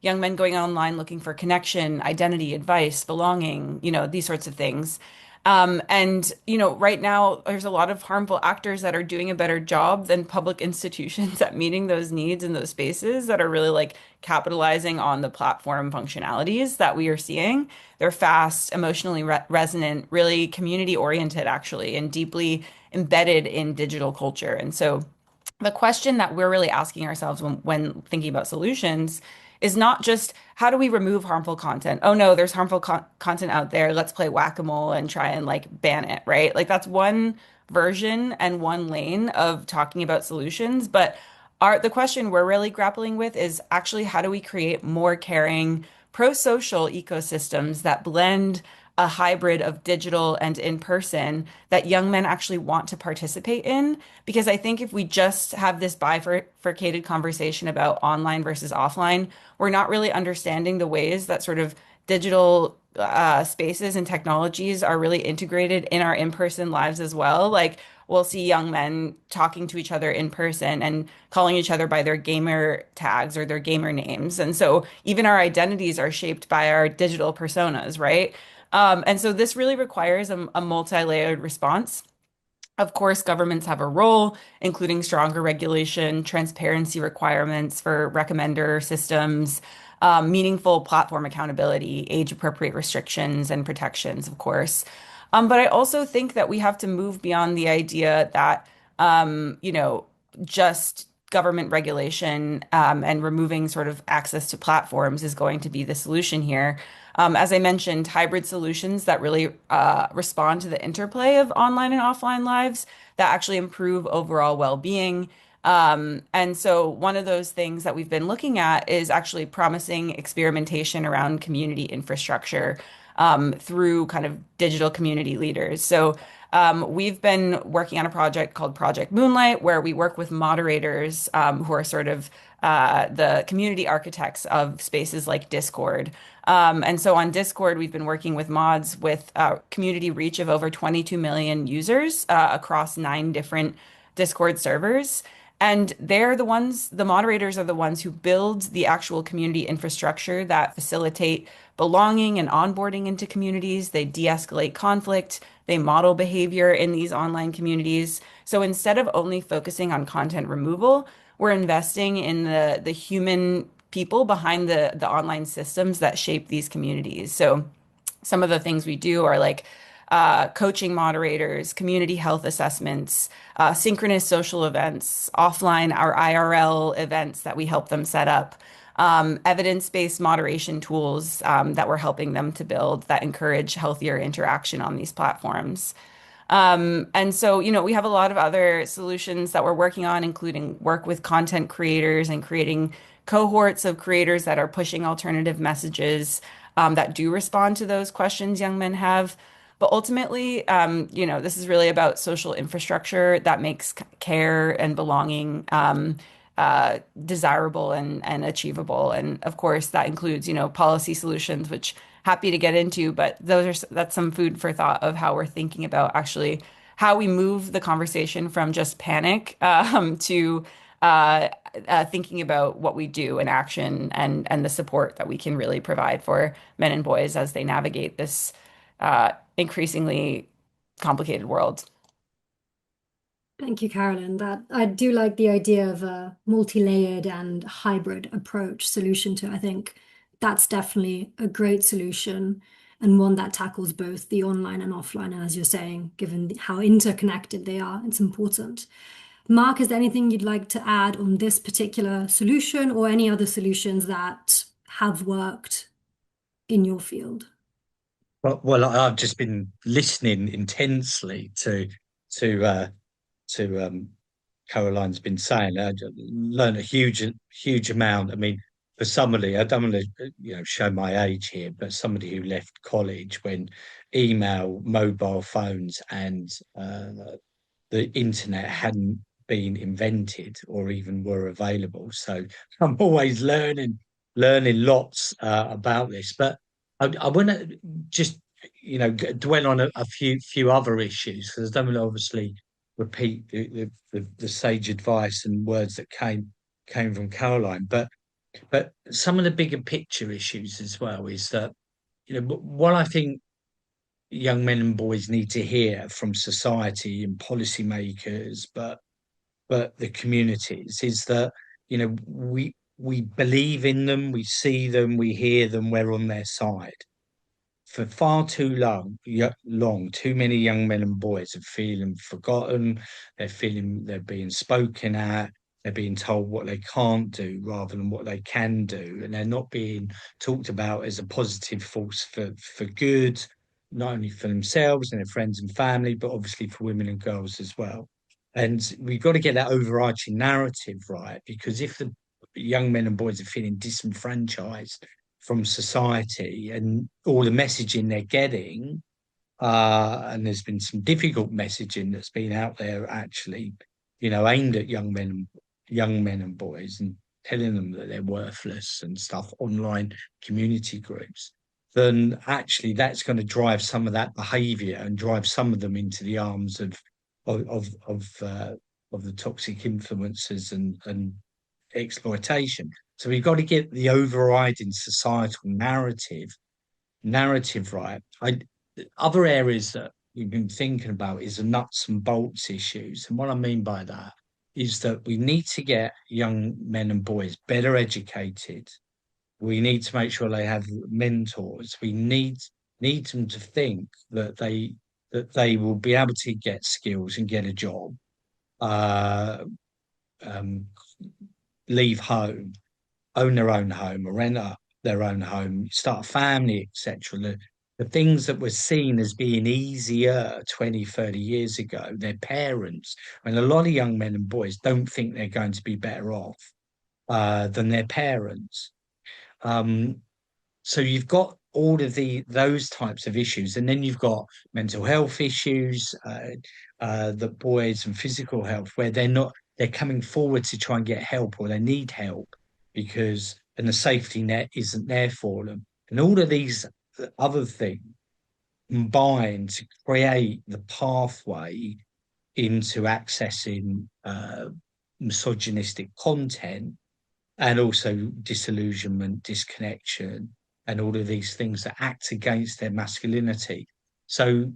young men going online looking for connection, identity, advice, belonging, these sorts of things. And, right now there's a lot of harmful actors that are doing a better job than public institutions at meeting those needs in those spaces that are really like capitalizing on the platform functionalities that we are seeing. They're fast, emotionally resonant, really community oriented, actually, and deeply embedded in digital culture. And so the question that we're really asking ourselves when thinking about solutions is not just how do we remove harmful content? Oh no, there's harmful content out there. Let's play whack-a-mole and try and like ban it, right? Like that's one version and one lane of talking about solutions. But the question we're really grappling with is actually how do we create more caring, pro-social ecosystems that blend a hybrid of digital and in person that young men actually want to participate in. Because I think if we just have this bifurcated conversation about online versus offline, we're not really understanding the ways that sort of digital spaces and technologies are really integrated in our in-person lives as well. Like we'll see young men talking to each other in person and calling each other by their gamer tags or their gamer names. And so even our identities are shaped by our digital personas, right? And so this really requires a multi-layered response. Of course, governments have a role, including stronger regulation, transparency requirements for recommender systems, meaningful platform accountability, age-appropriate restrictions and protections, of course. But I also think that we have to move beyond the idea that, just government regulation and removing sort of access to platforms is going to be the solution here. As I mentioned, hybrid solutions that really respond to the interplay of online and offline lives that actually improve overall well-being. And so one of those things that we've been looking at is actually promising experimentation around community infrastructure through kind of digital community leaders. So we've been working on a project called Project Moonlight, where we work with moderators who are sort of the community architects of spaces like Discord. And so on Discord, we've been working with mods with community reach of over 22 million users across 9 different Discord servers. And they're the moderators are the ones who build the actual community infrastructure that facilitate belonging and onboarding into communities. They de-escalate conflict. They model behavior in these online communities. So instead of only focusing on content removal, we're investing in the human people behind the online systems that shape these communities. So some of the things we do are like coaching moderators, community health assessments, synchronous social events, offline our IRL events that we help them set up, evidence-based moderation tools that we're helping them to build that encourage healthier interaction on these platforms. And so, we have a lot of other solutions that we're working on, including work with content creators and creating cohorts of creators that are pushing alternative messages that do respond to those questions young men have. But ultimately, this is really about social infrastructure that makes care and belonging desirable and achievable. And of course, that includes, policy solutions, which happy to get into, but that's some food for thought of how we're thinking about actually how we move the conversation from just panic to thinking about what we do in action and the support that we can really provide for men and boys as they navigate this increasingly complicated world. Thank you, Carolyn. That I do like the idea of a multi-layered and hybrid approach solution to. I think that's definitely a great solution and one that tackles both the online and offline. And as you're saying, given how interconnected they are, it's important. Mark, is there anything you'd like to add on this particular solution or any other solutions that have worked in your field? Well, I've just been listening intensely to Caroline's been saying. I learned a huge amount. I mean, for somebody, I don't want to show my age here, but somebody who left college when email, mobile phones, and the internet hadn't been invented or even were available. So I'm always learning lots about this. But I want to just dwell on a few other issues because I don't want to obviously repeat the sage advice and words that came from Caroline, but some of the bigger picture issues as well is that what I think young men and boys need to hear from society and policymakers, but the communities is that, we believe in them, we see them, we hear them, we're on their side. For far too long, too many young men and boys are feeling forgotten. They're feeling they're being spoken at. They're being told what they can't do rather than what they can do, and they're not being talked about as a positive force for good, not only for themselves and their friends and family, but obviously for women and girls as well. And we've got to get that overarching narrative right, because if the young men and boys are feeling disenfranchised from society and all the messaging they're getting, and there's been some difficult messaging that's been out there actually, aimed at young men and boys and telling them that they're worthless and stuff, online community groups, then actually that's going to drive some of that behavior and drive some of them into the arms of of of, uh, of the toxic influences and exploitation. So we've got to get the overriding societal narrative right. Other areas that we've been thinking about is the nuts and bolts issues. And what I mean by that is that we need to get young men and boys better educated. We need to make sure they have mentors. We need them to think that they will be able to get skills and get a job, uh, um, leave home, own their own home, or rent up their own home, start a family, etc. The things that were seen as being easier 20, 30 years ago, their parents, and a lot of young men and boys don't think they're going to be better off than their parents. Um, so you've got all of those types of issues, and then you've got mental health issues, the boys and physical health, where they're coming forward to try and get help, or they need help because and the safety net isn't there for them, and all of these other things combine to create the pathway into accessing misogynistic content, and also disillusionment, disconnection, and all of these things that act against their masculinity. So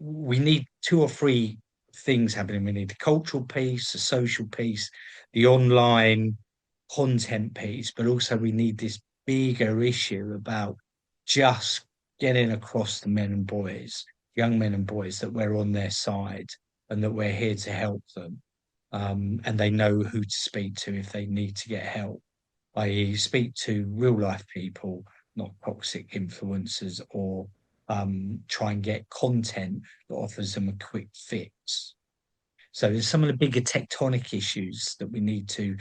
we need two or three things happening. We need the cultural piece, the social piece, the online content piece, but also we need this bigger issue about just getting across to men and boys, young men and boys, that we're on their side and that we're here to help them. And they know who to speak to if they need to get help, i.e., speak to real life people, not toxic influencers, or try and get content that offers them a quick fix. So there's some of the bigger tectonic issues that we need to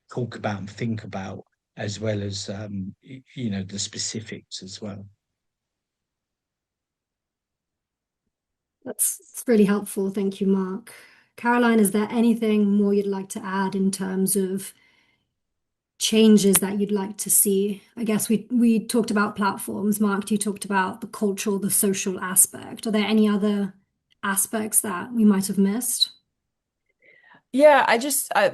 talk about and think about, as well as the specifics as well. That's really helpful. Thank you, Mark. Caroline, is there anything more you'd like to add in terms of changes that you'd like to see? I guess we talked about platforms. Mark, you talked about the cultural, the social aspect. Are there any other aspects that we might have missed? Yeah,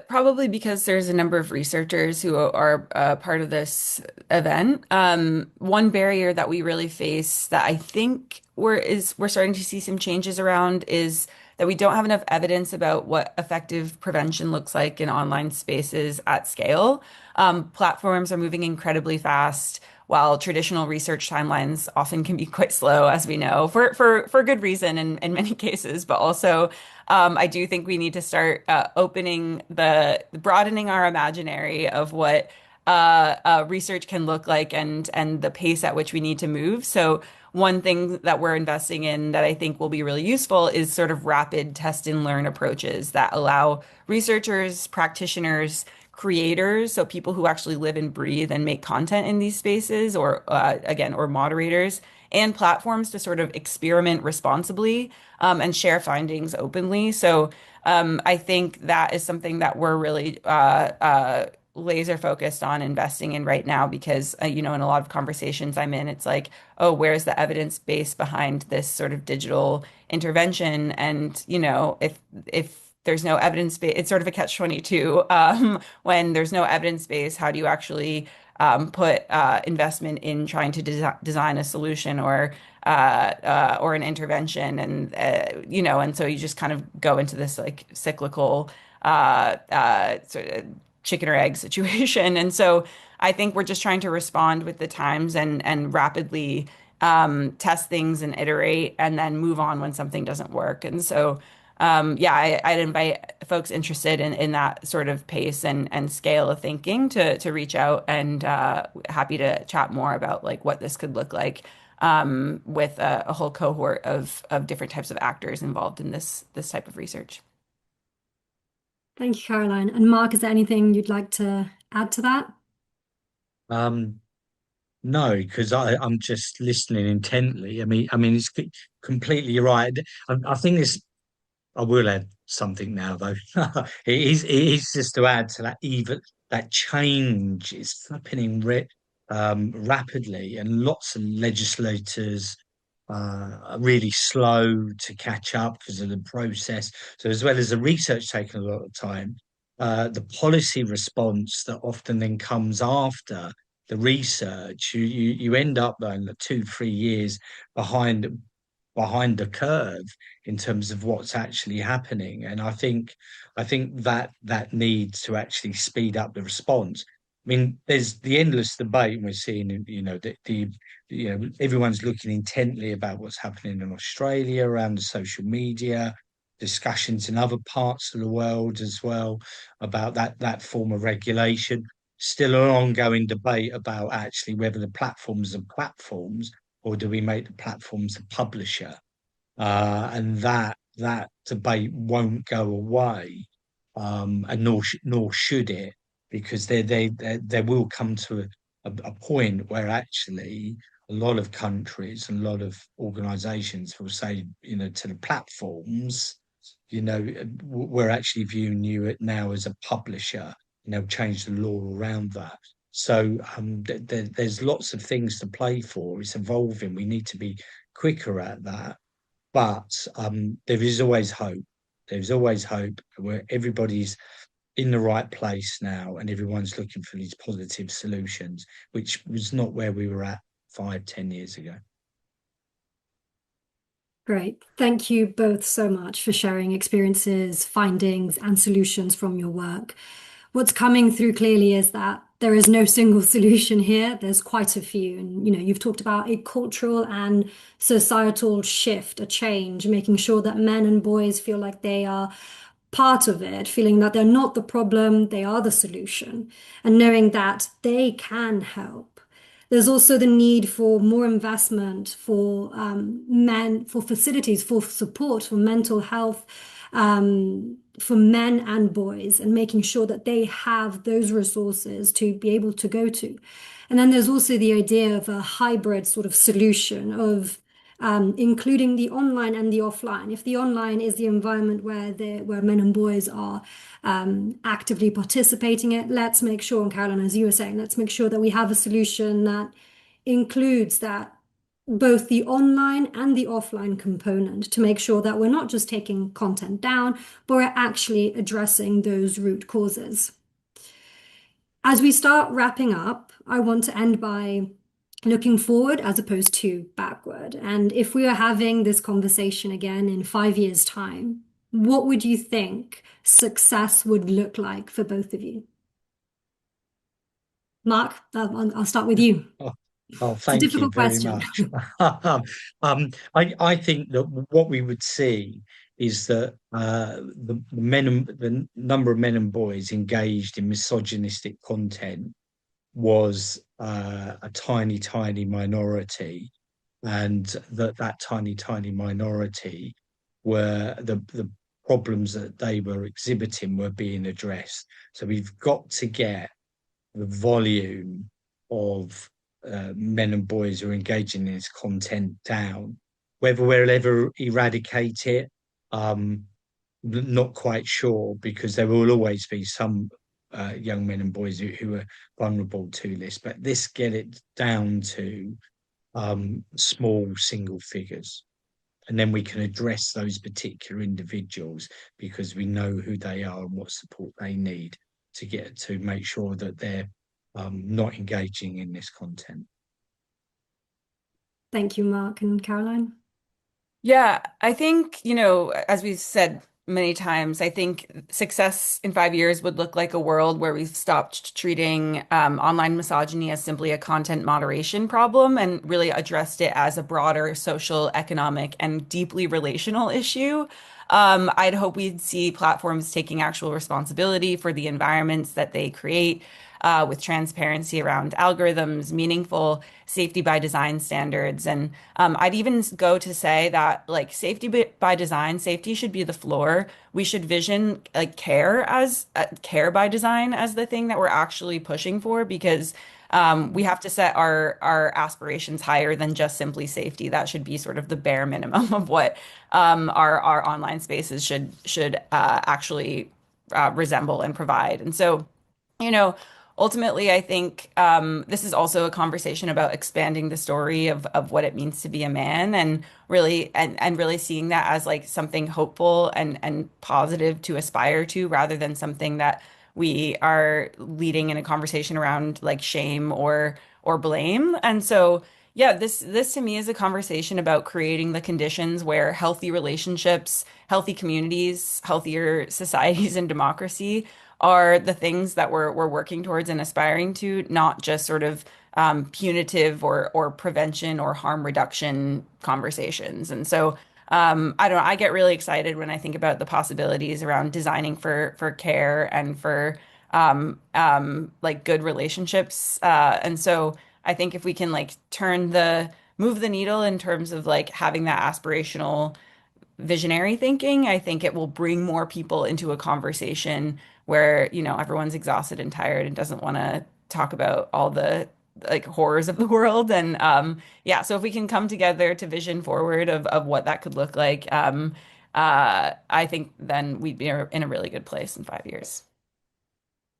probably because there's a number of researchers who are part of this event. One barrier that we really face that I think we're starting to see some changes around is that we don't have enough evidence about what effective prevention looks like in online spaces at scale. Platforms are moving incredibly fast, while traditional research timelines often can be quite slow, as we know, for good reason in many cases, but also I do think we need to start broadening our imaginary of what research can look like and the pace at which we need to move. So one thing that we're investing in that I think will be really useful is sort of rapid test and learn approaches that allow researchers, practitioners, creators, so people who actually live and breathe and make content in these spaces, or or moderators, and platforms to sort of experiment responsibly and share findings openly. So I think that is something that we're really laser focused on investing in right now, because in a lot of conversations I'm in, it's like, oh, where's the evidence base behind this sort of digital intervention? And if there's no evidence base, it's sort of a catch-22. When there's no evidence base, how do you actually put investment in trying to design a solution or an intervention, and and so you just kind of go into this like cyclical sort of chicken or egg situation. And so I think we're just trying to respond with the times and rapidly test things and iterate and then move on when something doesn't work. And so yeah, I'd invite folks interested in that sort of pace and scale of thinking to reach out, and happy to chat more about like what this could look like with a whole cohort of different types of actors involved in this type of research. Thank you, Caroline. And Mark, is there anything you'd like to add to that? No, because I'm just listening intently. I mean, it's completely right. I think this. I will add something now, though. It is just to add to that. Even that change is happening rapidly, and lots of legislators are really slow to catch up because of the process. So, as well as the research taking a lot of time, the policy response that often then comes after the research, you end up though in the 2-3 years behind the curve in terms of what's actually happening. And I think that needs to actually speed up the response. I mean, there's the endless debate, and we're seeing, everyone's looking intently about what's happening in Australia around the social media, discussions in other parts of the world as well about that form of regulation. Still an ongoing debate about actually whether the platforms are platforms or do we make the platforms a publisher? And that debate won't go away, and nor should it, because there will come to a point where actually a lot of countries and a lot of organisations will say, to the platforms, we're actually viewing you now as a publisher, and they'll change the law around that. So there's lots of things to play for. It's evolving. We need to be quicker at that. But there is always hope. There's always hope where everybody's in the right place now and everyone's looking for these positive solutions, which was not where we were at 5-10 years ago. Great. Thank you both so much for sharing experiences, findings, and solutions from your work. What's coming through clearly is that there is no single solution here. There's quite a few. And, you've talked about a cultural and societal shift, a change, making sure that men and boys feel like they are part of it, feeling that they're not the problem, they are the solution, and knowing that they can help. There's also the need for more investment for men, for facilities, for support, for mental health, for men and boys, and making sure that they have those resources to be able to go to. And then there's also the idea of a hybrid sort of solution of including the online and the offline. If the online is the environment where men and boys are actively participating in it, let's make sure, and Caroline, as you were saying, let's make sure that we have a solution that includes that both the online and the offline component to make sure that we're not just taking content down, but we're actually addressing those root causes. As we start wrapping up, I want to end by looking forward as opposed to backward. And if we are having this conversation again in 5 years' time, what would you think success would look like for both of you? Mark, I'll start with you. Oh, It's a thank you difficult very question. much. I think that what we would see is that the number of men and boys engaged in misogynistic content was a tiny, tiny minority, and that tiny, tiny minority were the problems that they were exhibiting were being addressed. So we've got to get the volume of men and boys who are engaging in this content down. Whether we'll ever eradicate it, not quite sure, because there will always be some young men and boys who are vulnerable to this. But let's get it down to small single figures. And then we can address those particular individuals because we know who they are and what support they need to make sure that they're not engaging in this content. Thank you, Mark and Caroline. Yeah, I think, as we've said many times, I think success in 5 years would look like a world where we've stopped treating online misogyny as simply a content moderation problem and really addressed it as a broader social, economic, and deeply relational issue. I'd hope we'd see platforms taking actual responsibility for the environments that they create, with transparency around algorithms, meaningful safety by design standards. And I'd even go to say that like by design, safety should be the floor. We should vision like care by design as the thing that we're actually pushing for, because we have to set our aspirations higher than just simply safety. That should be sort of the bare minimum of what our online spaces should actually resemble and provide. And so, you know, ultimately, I think this is also a conversation about expanding the story of what it means to be a man, and really seeing that as like something hopeful and positive to aspire to, rather than something that we are leading in a conversation around like shame or blame. And so, yeah, this to me is a conversation about creating the conditions where healthy relationships, healthy communities, healthier societies, and democracy are the things that we're working towards and aspiring to, not just sort of punitive or prevention or harm reduction conversations. And so I don't know, I get really excited when I think about the possibilities around designing for care and for like good relationships. And so I think if we can like move the needle in terms of like having that aspirational visionary thinking, I think it will bring more people into a conversation where, everyone's exhausted and tired and doesn't want to talk about all the like horrors of the world. And yeah, so if we can come together to vision forward of what that could look like, I think then we'd be in a really good place in 5 years.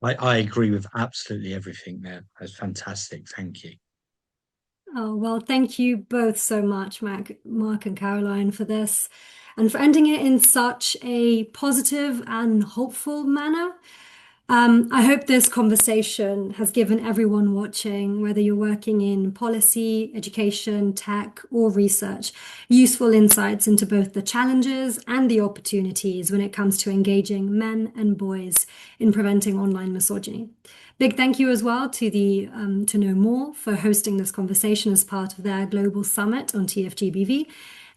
I agree with absolutely everything there. That's fantastic. Thank you. Oh, well, thank you both so much, Mark and Caroline, for this and for ending it in such a positive and hopeful manner. I hope this conversation has given everyone watching, whether you're working in policy, education, tech, or research, useful insights into both the challenges and the opportunities when it comes to engaging men and boys in preventing online misogyny. Big thank you as well to To Know More for hosting this conversation as part of their global summit on TFGBV.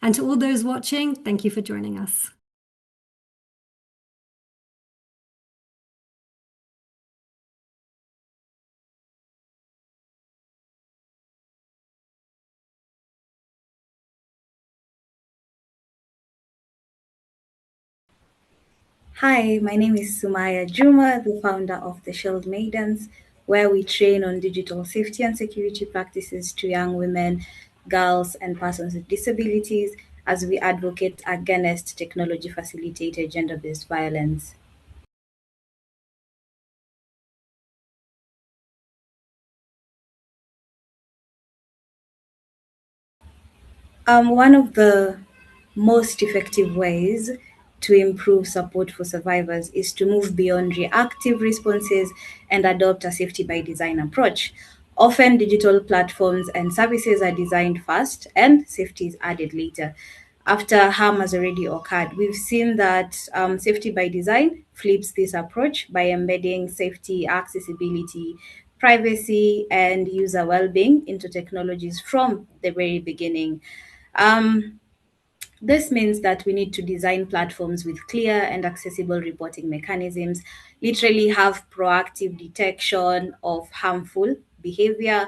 And to all those watching, thank you for joining us. Hi, my name is Sumaya Juma, the founder of the Shield Maidens, where we train on digital safety and security practices to young women, girls, and persons with disabilities as we advocate against technology facilitated gender based violence. One of the most effective ways to improve support for survivors is to move beyond reactive responses and adopt a safety by design approach. Often, digital platforms and services are designed first and safety is added later, after harm has already occurred. We've seen that safety by design flips this approach by embedding safety, accessibility, privacy, and user well being into technologies from the very beginning. Um, this means that we need to design platforms with clear and accessible reporting mechanisms, literally have proactive detection of harmful behavior,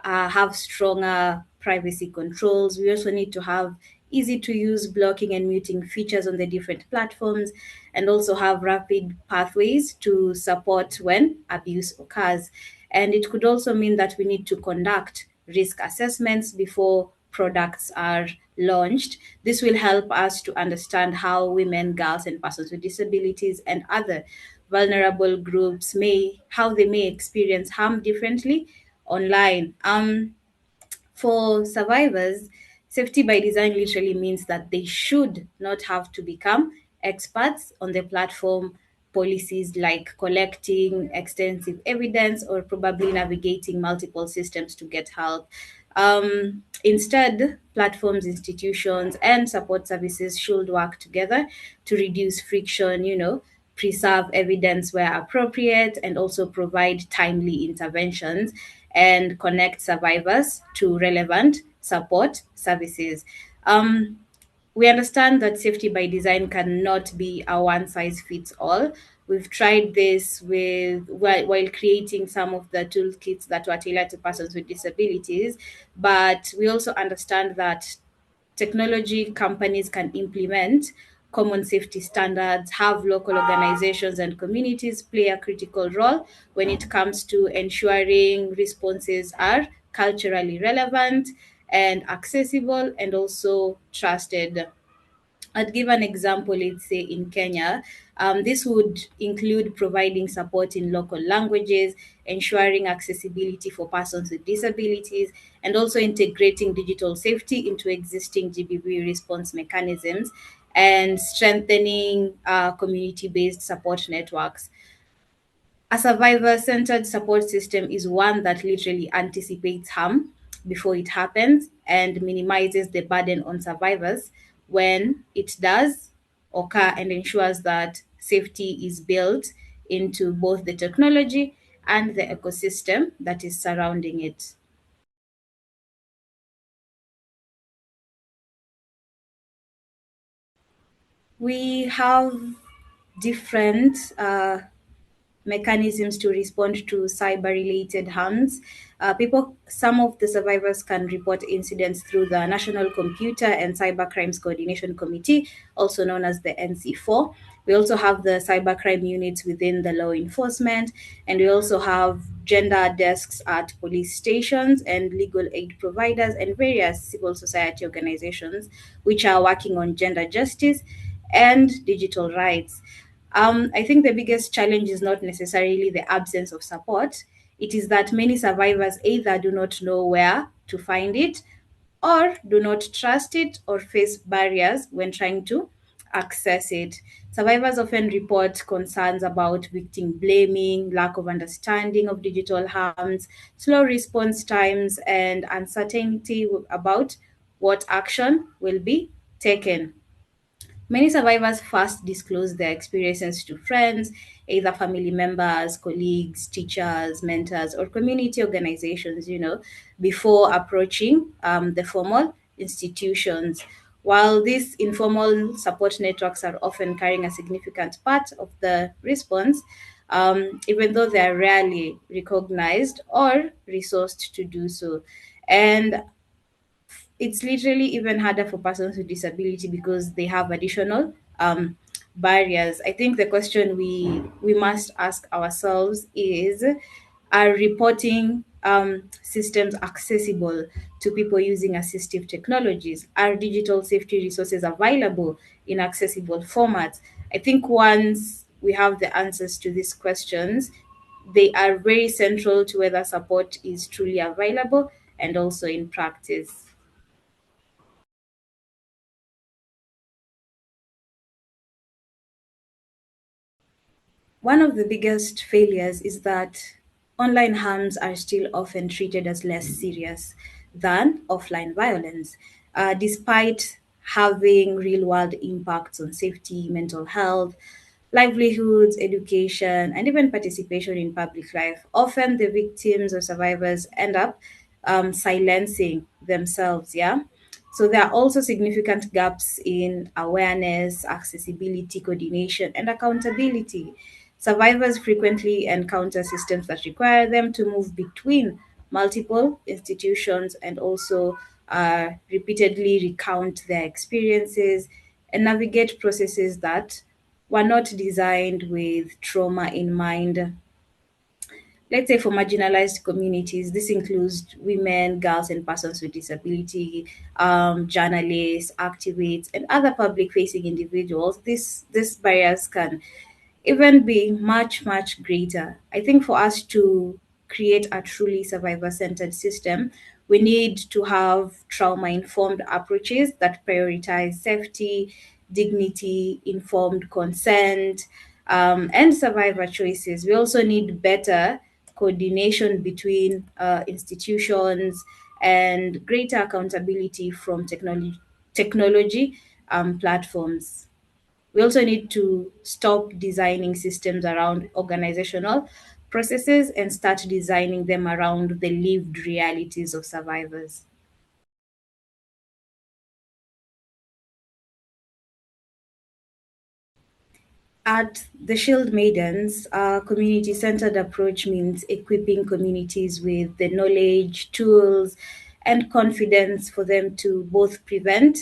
have stronger privacy controls. We also need to have easy to use blocking and muting features on the different platforms, and also have rapid pathways to support when abuse occurs. And it could also mean that we need to conduct risk assessments before products are launched. This will help us to understand how women, girls, and persons with disabilities and other vulnerable groups how they may experience harm differently online. For survivors, safety by design literally means that they should not have to become experts on the platform policies like collecting extensive evidence or probably navigating multiple systems to get help. Instead, platforms, institutions, and support services should work together to reduce friction, preserve evidence where appropriate, and also provide timely interventions and connect survivors to relevant support services. Um, we understand that safety by design cannot be a one size fits all. We've tried this while creating some of the toolkits that were tailored to persons with disabilities, but we also understand that technology companies can implement common safety standards, have local organizations and communities play a critical role when it comes to ensuring responses are culturally relevant and accessible and also trusted. I'd give an example, let's say in Kenya. This would include providing support in local languages, ensuring accessibility for persons with disabilities, and also integrating digital safety into existing GBV response mechanisms and strengthening community based support networks. A survivor centered support system is one that literally anticipates harm before it happens and minimizes the burden on survivors when it does occur and ensures that safety is built into both the technology and the ecosystem that is surrounding it. We have different mechanisms to respond to cyber-related harms. Some of the survivors can report incidents through the National Computer and Cyber Crimes Coordination Committee, also known as the NC4. We also have the cybercrime units within the law enforcement, and we also have gender desks at police stations and legal aid providers and various civil society organizations which are working on gender justice and digital rights. I think the biggest challenge is not necessarily the absence of support. It is that many survivors either do not know where to find it or do not trust it or face barriers when trying to access it. Survivors often report concerns about victim blaming, lack of understanding of digital harms, slow response times, and uncertainty about what action will be taken. Many survivors first disclose their experiences to friends, either family members, colleagues, teachers, mentors, or community organizations, before approaching the formal institutions. While these informal support networks are often carrying a significant part of the response, even though they are rarely recognized or resourced to do so. And it's literally even harder for persons with disability because they have additional barriers. I think the question we must ask ourselves is, are reporting systems accessible to people using assistive technologies? Are digital safety resources available in accessible formats? I think once we have the answers to these questions, they are very central to whether support is truly available and also in practice. One of the biggest failures is that online harms are still often treated as less serious than offline violence, despite having real world impacts on safety, mental health, livelihoods, education, and even participation in public life. Often the victims or survivors end up silencing themselves, yeah? So there are also significant gaps in awareness, accessibility, coordination, and accountability. Survivors frequently encounter systems that require them to move between multiple institutions and also repeatedly recount their experiences and navigate processes that were not designed with trauma in mind. Let's say for marginalized communities, this includes women, girls, and persons with disability, journalists, activists, and other public-facing individuals. These barriers can even be much, much greater. I think for us to create a truly survivor-centered system, we need to have trauma-informed approaches that prioritize safety, dignity, informed consent, and survivor choices. We also need better coordination between institutions and greater accountability from technology platforms. We also need to stop designing systems around organizational processes and start designing them around the lived realities of survivors. At the Shield Maidens, our community centered approach means equipping communities with the knowledge, tools, and confidence for them to both prevent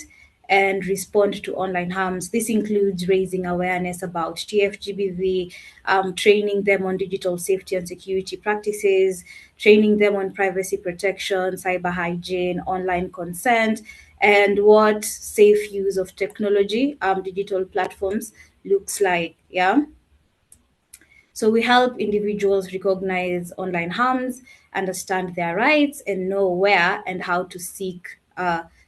and respond to online harms. This includes raising awareness about TFGBV, training them on digital safety and security practices, training them on privacy protection, cyber hygiene, online consent, and what safe use of technology, digital platforms looks like. Yeah. So we help individuals recognize online harms, understand their rights, and know where and how to seek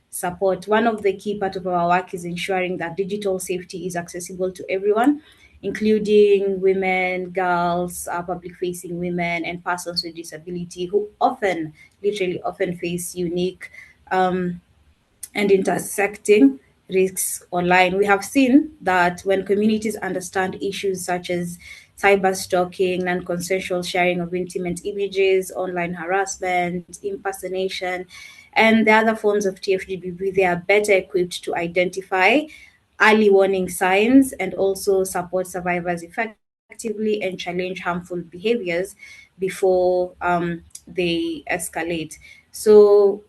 support. One of the key part of our work is ensuring that digital safety is accessible to everyone, including women, girls, public-facing women, and persons with disability who often, literally often face unique and intersecting risks online. We have seen that when communities understand issues such as cyber stalking, non consensual sharing of intimate images, online harassment, impersonation, and the other forms of TFGBV, they are better equipped to identify early warning signs and also support survivors effectively and challenge harmful behaviors before they escalate. So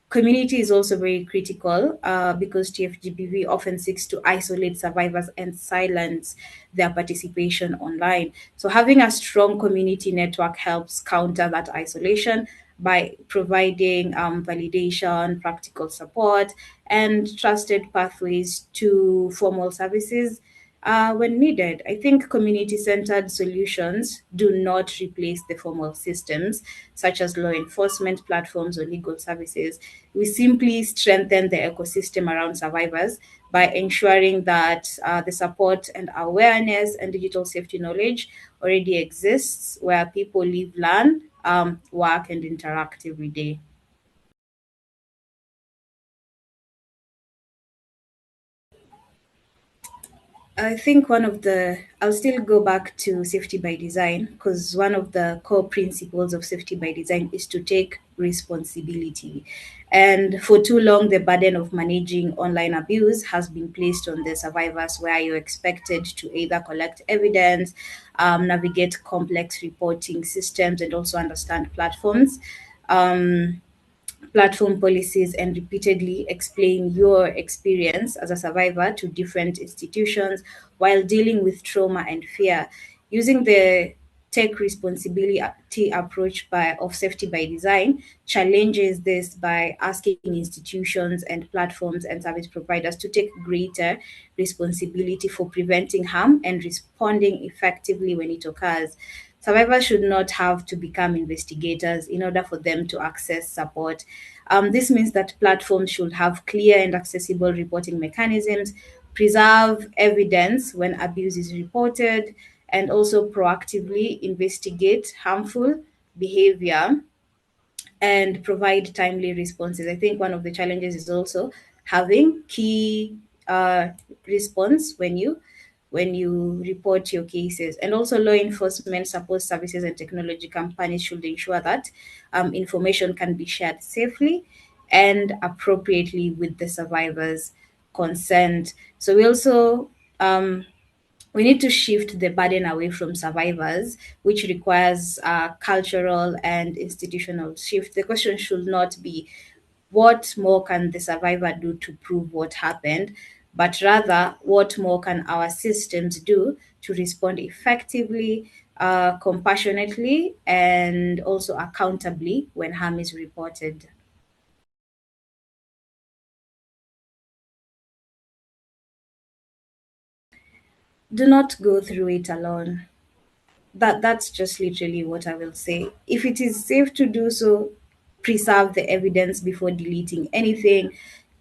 community is also very critical because TFGBV often seeks to isolate survivors and silence their participation online. So, having a strong community network helps counter that isolation by providing validation, practical support, and trusted pathways to formal services when needed. I think community centered solutions do not replace the formal systems, such as law enforcement platforms or legal services. We simply strengthen the ecosystem around survivors by ensuring that the support and awareness and digital safety knowledge already exists where people live, learn, work, and interact every day. I think I'll still go back to safety by design because one of the core principles of safety by design is to take responsibility. And for too long, the burden of managing online abuse has been placed on the survivors, where you're expected to either collect evidence, navigate complex reporting systems, and also understand platform policies and repeatedly explain your experience as a survivor to different institutions while dealing with trauma and fear. Using the take responsibility approach of safety by design challenges this by asking institutions and platforms and service providers to take greater responsibility for preventing harm and responding effectively when it occurs. Survivors should not have to become investigators in order for them to access support. This means that platforms should have clear and accessible reporting mechanisms, preserve evidence when abuse is reported, and also proactively investigate harmful behavior and provide timely responses. I think one of the challenges is also having key response when you report your cases. And also law enforcement support services and technology companies should ensure that information can be shared safely and appropriately with the survivors' consent. So we need to shift the burden away from survivors, which requires cultural and institutional shift. The question should not be what more can the survivor do to prove what happened, but rather what more can our systems do to respond effectively, compassionately, and also accountably when harm is reported. Do not go through it alone. That's just literally what I will say. If it is safe to do so, preserve the evidence before deleting anything.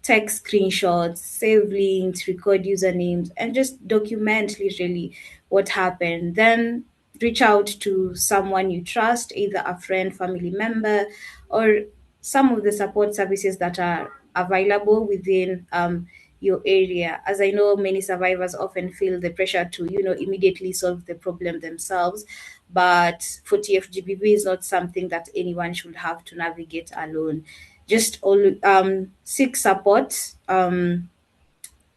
Take screenshots, save links, record usernames, and just document literally what happened, then reach out to someone you trust, either a friend, family member, or some of the support services that are available within your area. As I know, many survivors often feel the pressure to, immediately solve the problem themselves. But for TFGBV is not something that anyone should have to navigate alone. Just seek support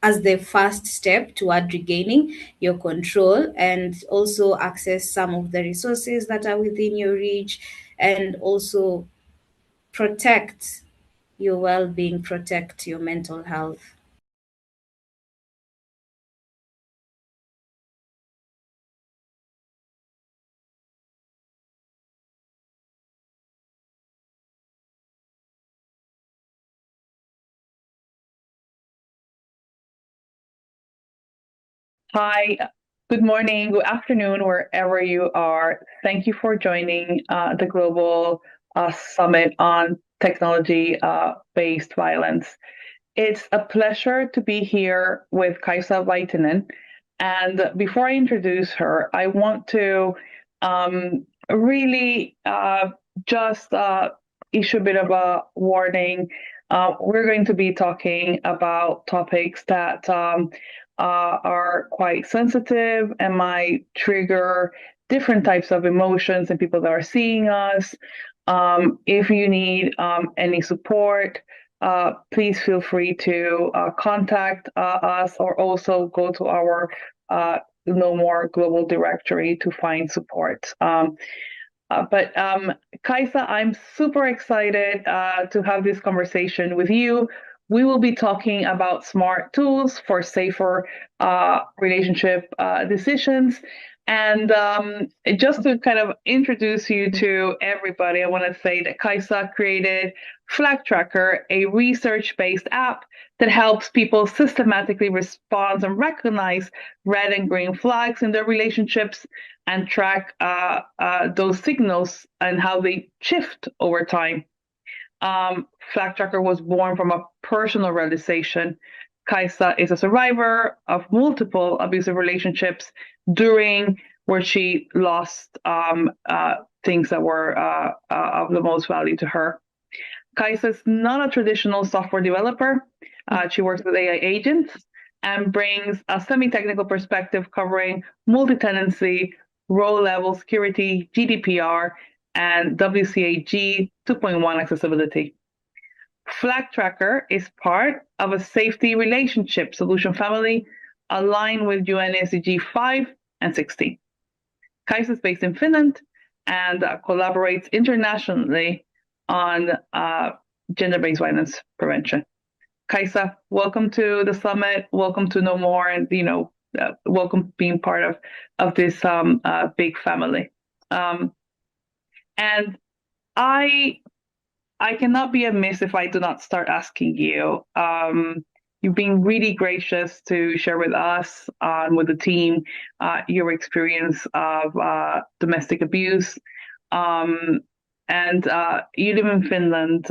as the first step toward regaining your control, and also access some of the resources that are within your reach, and also protect your well-being, protect your mental health. Hi, good morning, good afternoon, wherever you are. Thank you for joining the Global Summit on Technology-Based Violence. It's a pleasure to be here with Kaisa Vaitinen. And before I introduce her, I want to really just issue a bit of a warning. We're going to be talking about topics that are quite sensitive and might trigger different types of emotions in people that are seeing us. If you need any support, please feel free to contact us, or also go to our No More Global Directory to find support. Kaisa, I'm super excited to have this conversation with you. We will be talking about smart tools for safer relationship decisions. And just to kind of introduce you to everybody, I want to say that Kaisa created Flag Tracker, a research-based app that helps people systematically respond and recognize red and green flags in their relationships, and track those signals and how they shift over time. Flag Tracker was born from a personal realization. Kaisa is a survivor of multiple abusive relationships during where she lost things that were of the most value to her. Kaisa is not a traditional software developer. She works with AI agents and brings a semi-technical perspective covering multi-tenancy, row-level security, GDPR, and WCAG 2.1 accessibility. Flag Tracker is part of a safety relationship solution family aligned with UN SDG 5 and 16. Kaisa is based in Finland and collaborates internationally on gender-based violence prevention. Kaisa, welcome to the summit. Welcome to No More, and welcome being part of this big family. And I cannot be amiss if I do not start asking you. You've been really gracious to share with us, with the team, your experience of domestic abuse. And you live in Finland,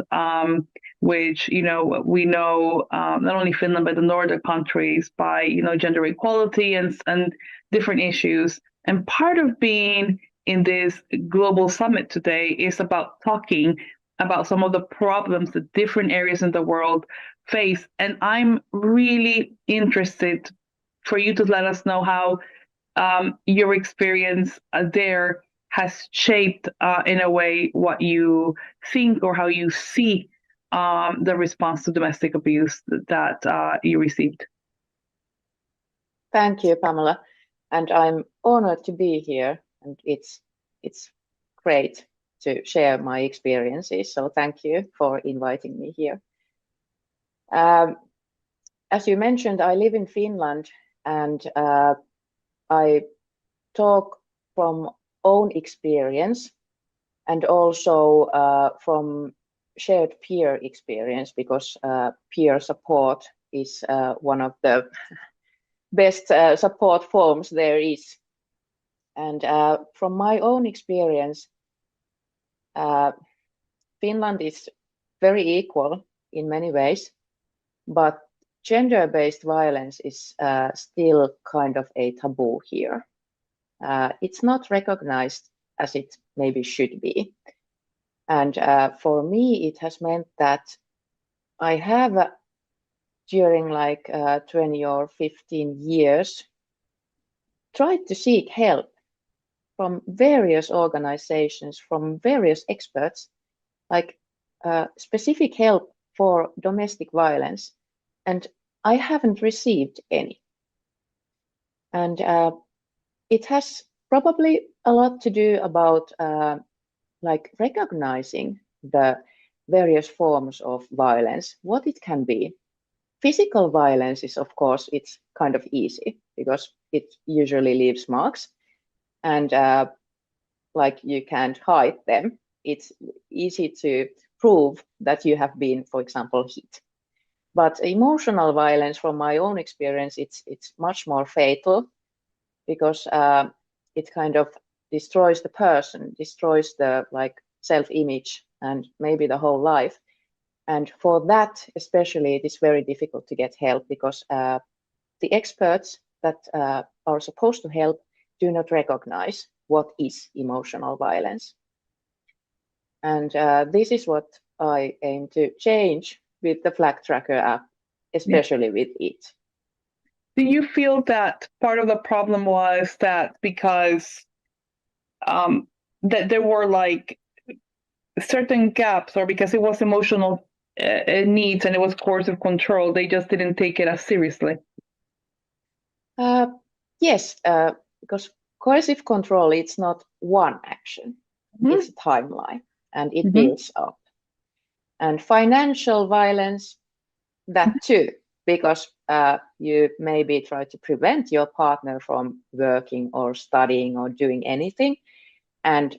which, we know not only Finland, but the northern countries by, gender equality and different issues. And part of being in this global summit today is about talking about some of the problems that different areas in the world face. And I'm really interested for you to let us know how your experience there has shaped in a way what you think or how you see the response to domestic abuse that you received. Thank you, Pamela. And I'm honored to be here, and it's great to share my experiences. So thank you for inviting me here. As you mentioned, I live in Finland, and I talk from own experience and also from shared peer experience, because peer support is one of the best support forms there is. And from my own experience, Finland is very equal in many ways, but gender-based violence is still kind of a taboo here. it's not recognized as it maybe should be. And for me, it has meant that I have, during like 20 or 15 years, tried to seek help from various organizations, from various experts, like specific help for domestic violence, and I haven't received any. And it has probably a lot to do about like recognizing the various forms of violence, what it can be. Physical violence is, of course, it's kind of easy because it usually leaves marks, and like you can't hide them. It's easy to prove that you have been, for example, hit. But emotional violence, from my own experience, it's much more fatal because it kind of destroys the person, destroys the like self-image and maybe the whole life. And for that, especially, it is very difficult to get help because the experts that are supposed to help do not recognize what is emotional violence. And this is what I aim to change with the Flag Tracker app, especially with it. Do you feel that part of the problem was that because that there were like certain gaps, or because it was emotional needs and it was coercive control, they just didn't take it as seriously? Yes, because coercive control, it's not one action, it's a timeline, and it builds up. And financial violence, that too, because you maybe try to prevent your partner from working or studying or doing anything, and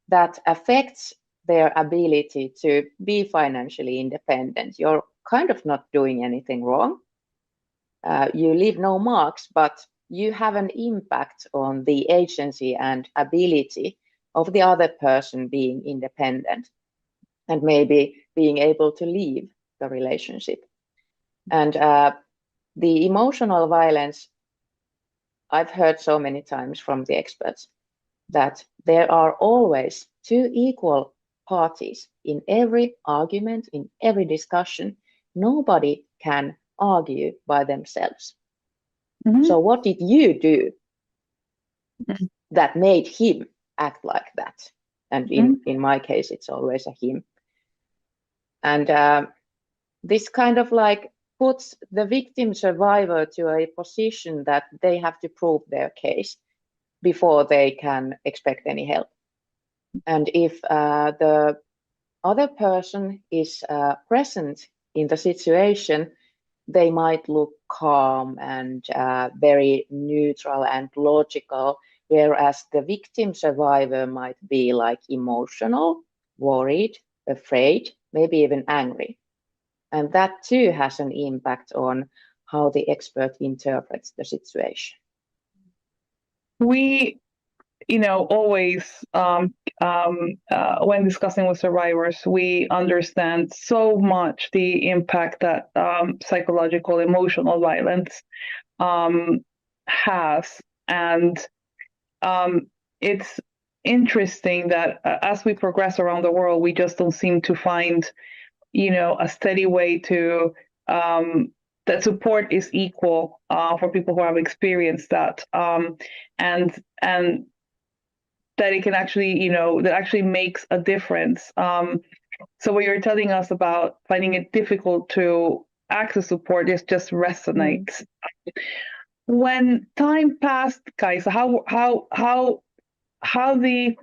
that affects their ability to be financially independent. You're kind of not doing anything wrong. You leave no marks, but you have an impact on the agency and ability of the other person being independent and maybe being able to leave the relationship. And the emotional violence, I've heard so many times from the experts that there are always two equal parties in every argument, in every discussion. Nobody can argue by themselves. So what did you do that made him act like that? And in my case, it's always a him. And this kind of like puts the victim survivor to a position that they have to prove their case before they can expect any help. And if the other person is present in the situation, they might look calm and very neutral and logical, whereas the victim survivor might be like emotional, worried, afraid, maybe even angry. And that too has an impact on how the expert interprets the situation. We, always when discussing with survivors, we understand so much the impact that psychological, emotional violence has. And it's interesting that as we progress around the world, we just don't seem to find, a steady way to that support is equal for people who have experienced that, and that it can actually, that actually makes a difference. So what you're telling us about finding it difficult to access support is just resonates. When time passed, guys, how the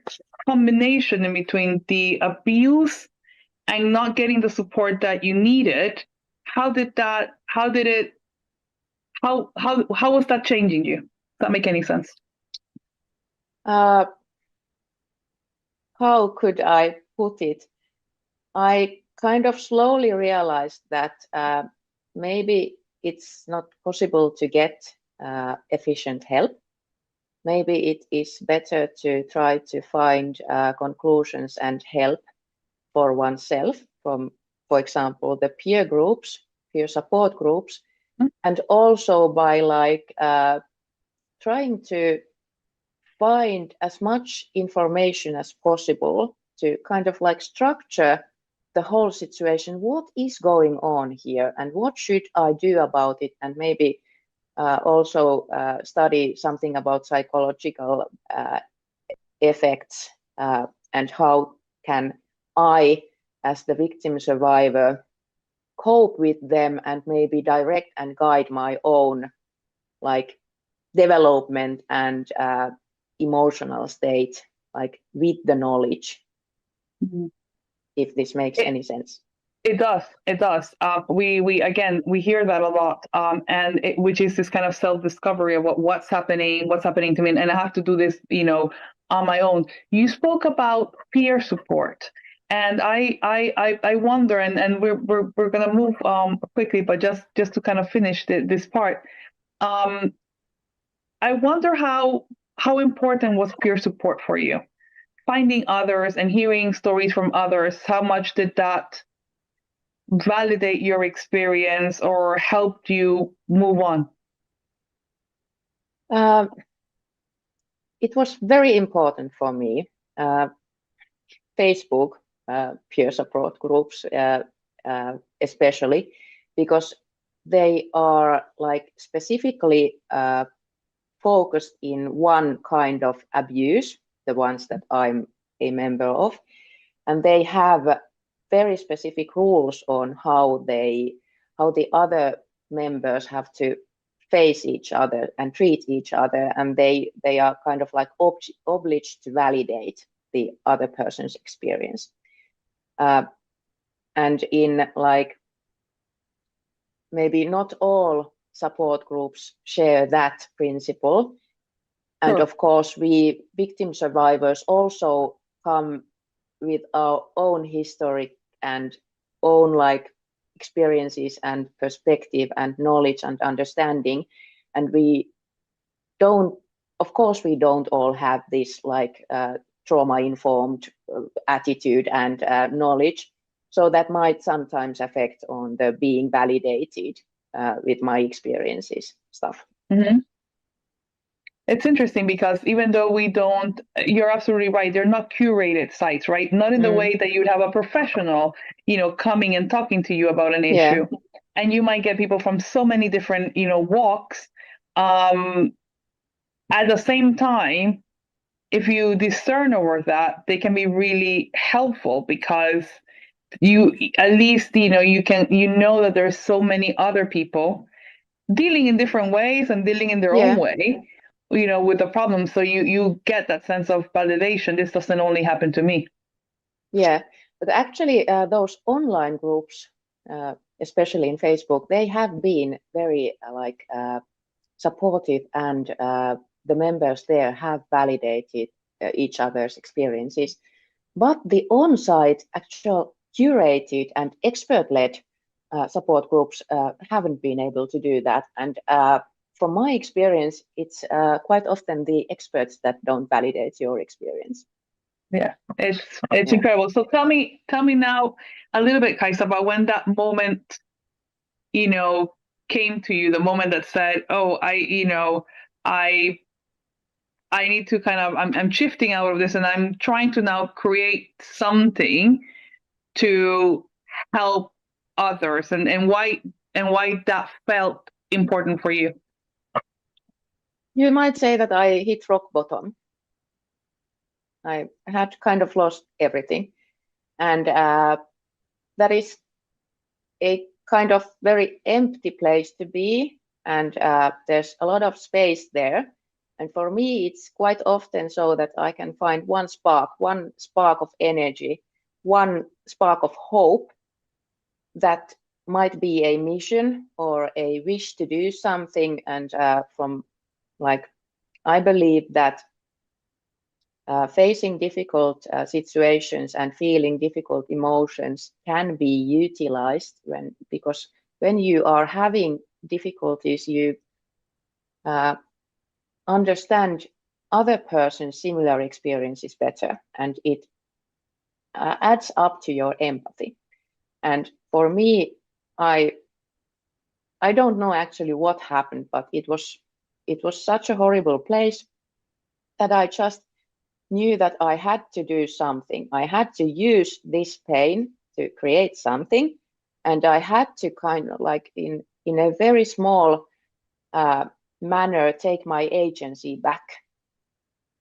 combination in between the abuse and not getting the support that you needed, how was that changing you? Does that make any sense? How could I put it? I kind of slowly realized that maybe it's not possible to get efficient help. Maybe it is better to try to find conclusions and help for oneself from, for example, the peer groups, peer support groups, and also by like trying to find as much information as possible to kind of like structure the whole situation. What is going on here and what should I do about it? And maybe also study something about psychological effects and how can I, as the victim survivor, cope with them and maybe direct and guide my own like development and emotional state, like with the knowledge. If this makes any sense. It does. It does. We again we hear that a lot, and which is this kind of self-discovery of what's happening to me, and I have to do this, on my own. You spoke about peer support, and I wonder, and we're gonna move quickly, but just to kind of finish this part, I wonder how important was peer support for you, finding others and hearing stories from others. How much did that validate your experience or helped you move on? It was very important for me. Facebook peer support groups, especially because they are like specifically focused in one kind of abuse, the ones that I'm a member of, and they have very specific rules on how the other members have to face each other and treat each other, and they are kind of like obliged to validate the other person's experience. And in like maybe not all support groups share that principle. And Sure. of course, we victim survivors also come with our own history and own like experiences and perspective and knowledge and understanding. And we don't, of course, we don't all have this like trauma-informed attitude and knowledge. So that might sometimes affect on the being validated with my experiences stuff. Mm-hmm. It's interesting because even though we don't, you're absolutely right, they're not curated sites, right? Not in the way that you'd have a professional, coming and talking to you about an issue. And you might get people from so many different, walks. At the same time, if you discern over that, they can be really helpful because you at least, you know that there's so many other people dealing in different ways and dealing in their own way, with the problem. So you get that sense of validation. This doesn't only happen to me. Yeah, but actually those online groups, especially in Facebook, they have been very supportive, and the members there have validated each other's experiences. But the on-site actual curated and expert-led support groups haven't been able to do that. And from my experience, it's quite often the experts that don't validate your experience. Yeah, it's incredible. So tell me now a little bit, Kajsa, about when that moment, came to you, the moment that said, "Oh, I need to kind of, I'm shifting out of this and I'm trying to now create something to help others," and why that felt important for you. You might say that I hit rock bottom. I had kind of lost everything. And that is a kind of very empty place to be. And there's a lot of space there. And for me, it's quite often so that I can find one spark of energy, one spark of hope that might be a mission or a wish to do something. And I believe that facing difficult situations and feeling difficult emotions can be utilized because when you are having difficulties, you understand other person's similar experiences better, and it adds up to your empathy. And for me, I don't know actually what happened, but it was such a horrible place that I just knew that I had to do something. I had to use this pain to create something, and I had to kind of like in a very small manner take my agency back.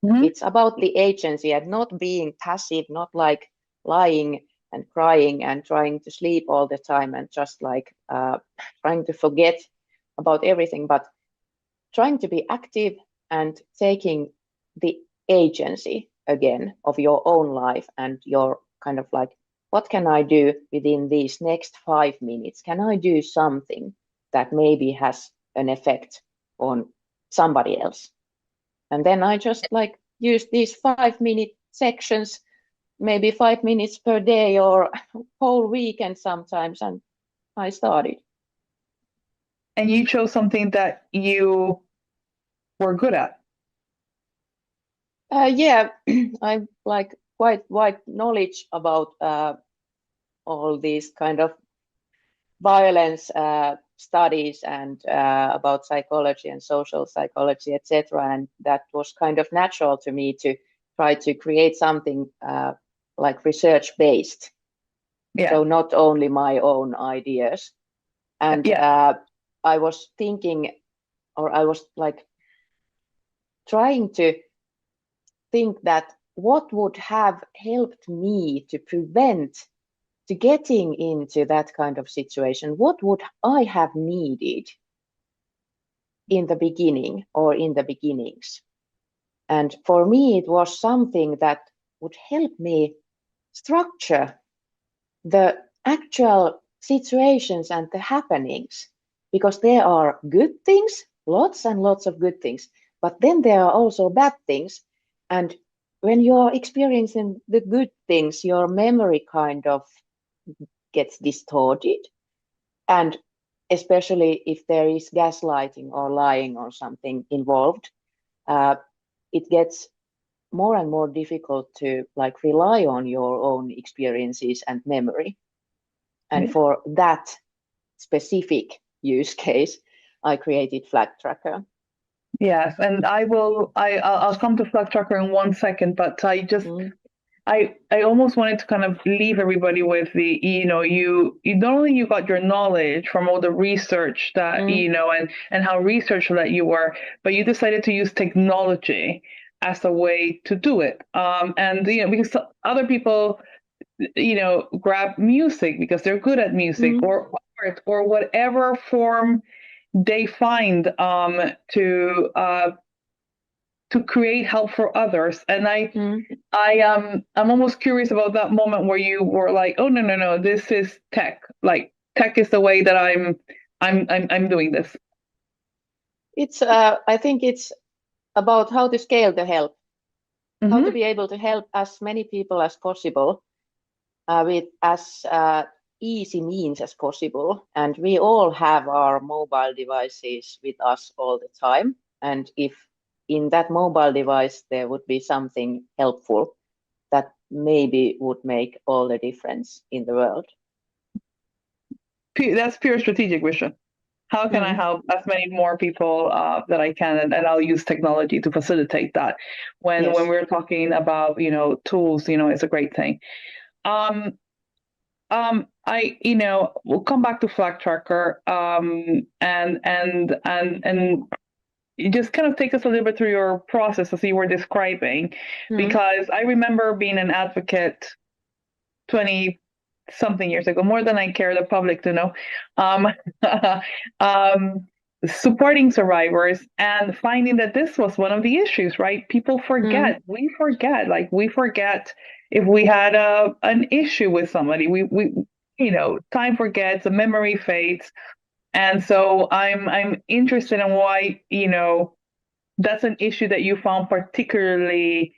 It's about the agency and not being passive, not like lying and crying and trying to sleep all the time and just like trying to forget about everything, but trying to be active and taking the agency again of your own life and your kind of like, what can I do within these next 5 minutes? Can I do something that maybe has an effect on somebody else? And then I just like use these 5-minute sections, maybe 5 minutes per day or whole weekend sometimes, and I started. And you chose something that you were good at. Yeah, I like quite wide knowledge about all these kind of violence studies and about psychology and social psychology, etc. And that was kind of natural to me to try to create something like research based. Yeah. So not only my own ideas. And I was thinking, or I was like trying to think that what would have helped me to prevent to getting into that kind of situation. What would I have needed in the beginning or in the beginnings? And for me, it was something that would help me structure the actual situations and the happenings, because there are good things, lots and lots of good things, but then there are also bad things. And when you're experiencing the good things, your memory kind of gets distorted. And especially if there is gaslighting or lying or something involved, it gets more and more difficult to like rely on your own experiences and memory. And for that specific use case, I created Flag Tracker. Yes, and I'll come to Flag Tracker in 1 second, but I just I almost wanted to kind of leave everybody with the, you not only you got your knowledge from all the research that, and how research that you were, but you decided to use technology as a way to do it. And, because other people, grab music because they're good at music or art or whatever form they find to create help for others. And I'm almost curious about that moment where you were like, oh no, this is tech. Like tech is the way that I'm doing this. It's I think it's about how to scale the help, how to be able to help as many people as possible with as easy means as possible. And we all have our mobile devices with us all the time. And if in that mobile device there would be something helpful, that maybe would make all the difference in the world. That's pure strategic vision. How can I help as many more people that I can, and I'll use technology to facilitate that. When we're talking about tools, it's a great thing. We'll come back to Flag Tracker, and you just kind of take us a little bit through your process as you were describing, because I remember being an advocate 20 something years ago, more than I care the public to know, supporting survivors and finding that this was one of the issues, right? People forget, we forget if we had an issue with somebody, we time forgets, the memory fades. And so I'm interested in why, that's an issue that you found particularly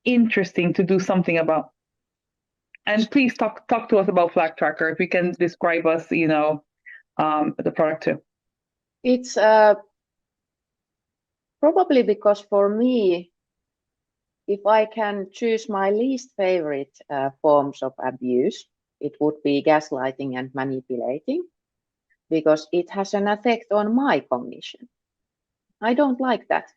interesting to do something about. And please talk to us about Flag Tracker, if you can describe us, the product too. It's probably because for me, if I can choose my least favorite forms of abuse, it would be gaslighting and manipulating, because it has an effect on my cognition. I don't like that.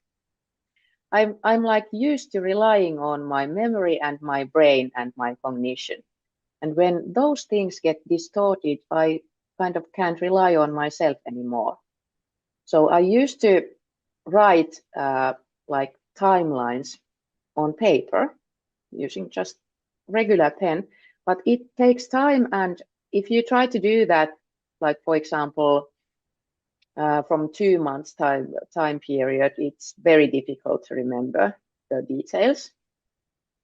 I'm like used to relying on my memory and my brain and my cognition. And when those things get distorted, I kind of can't rely on myself anymore. So I used to write like timelines on paper using just regular pen, but it takes time. And if you try to do that, like for example, from 2 months time period, it's very difficult to remember the details.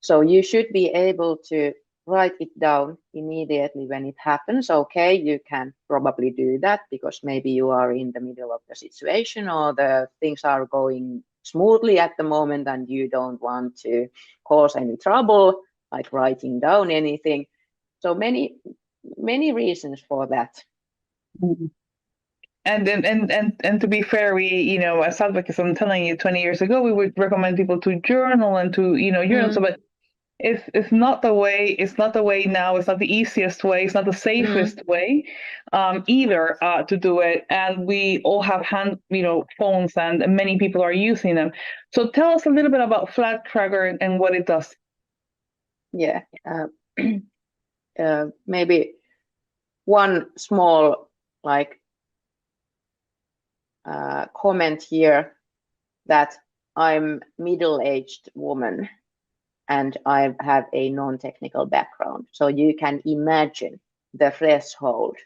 So you should be able to write it down immediately when it happens. Okay, you can probably do that because maybe you are in the middle of the situation or the things are going smoothly at the moment and you don't want to cause any trouble, like writing down anything. So many reasons for that. Mhm. And to be fair, we, as advocates, I'm telling you, 20 years ago, we would recommend people to journal and to, journal. So, but it's not the way. It's not the way now. It's not the easiest way. It's not the safest way, either, to do it. And we all have phones, and many people are using them. So tell us a little bit about Flag Tracker and what it does. Yeah, maybe one small comment here that I'm middle-aged woman and I have a non-technical background. So you can imagine the threshold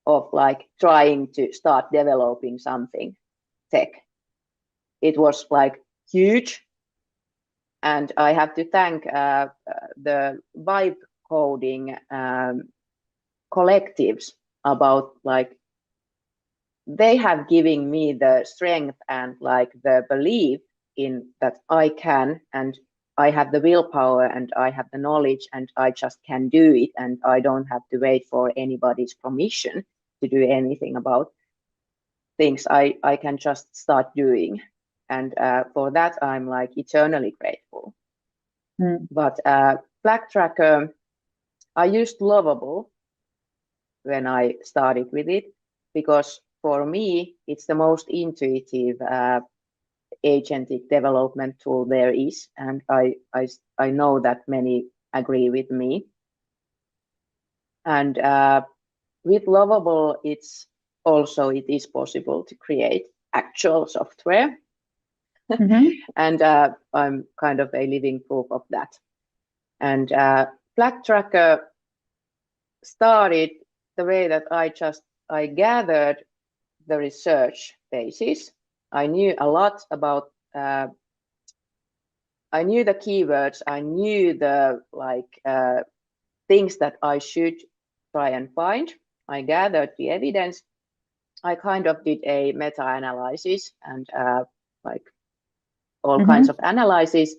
of like trying to start developing something tech. It was like huge. And I have to thank the vibe coding collectives about like they have given me the strength and like the belief in that I can, and I have the willpower and I have the knowledge and I just can do it, and I don't have to wait for anybody's permission to do anything about things. I can just start doing, and for that I'm like eternally grateful. But Flag Tracker, I used Lovable when I started with it because for me it's the most intuitive agentic development tool there is, and I know that many agree with me. And with Lovable, it is possible to create actual software. And I'm kind of a living proof of that. And Flag Tracker started the way that I gathered the research basis. I knew a lot about, I knew the keywords, I knew the things that I should try and find. I gathered the evidence. I kind of did a meta-analysis and all kinds of analysis.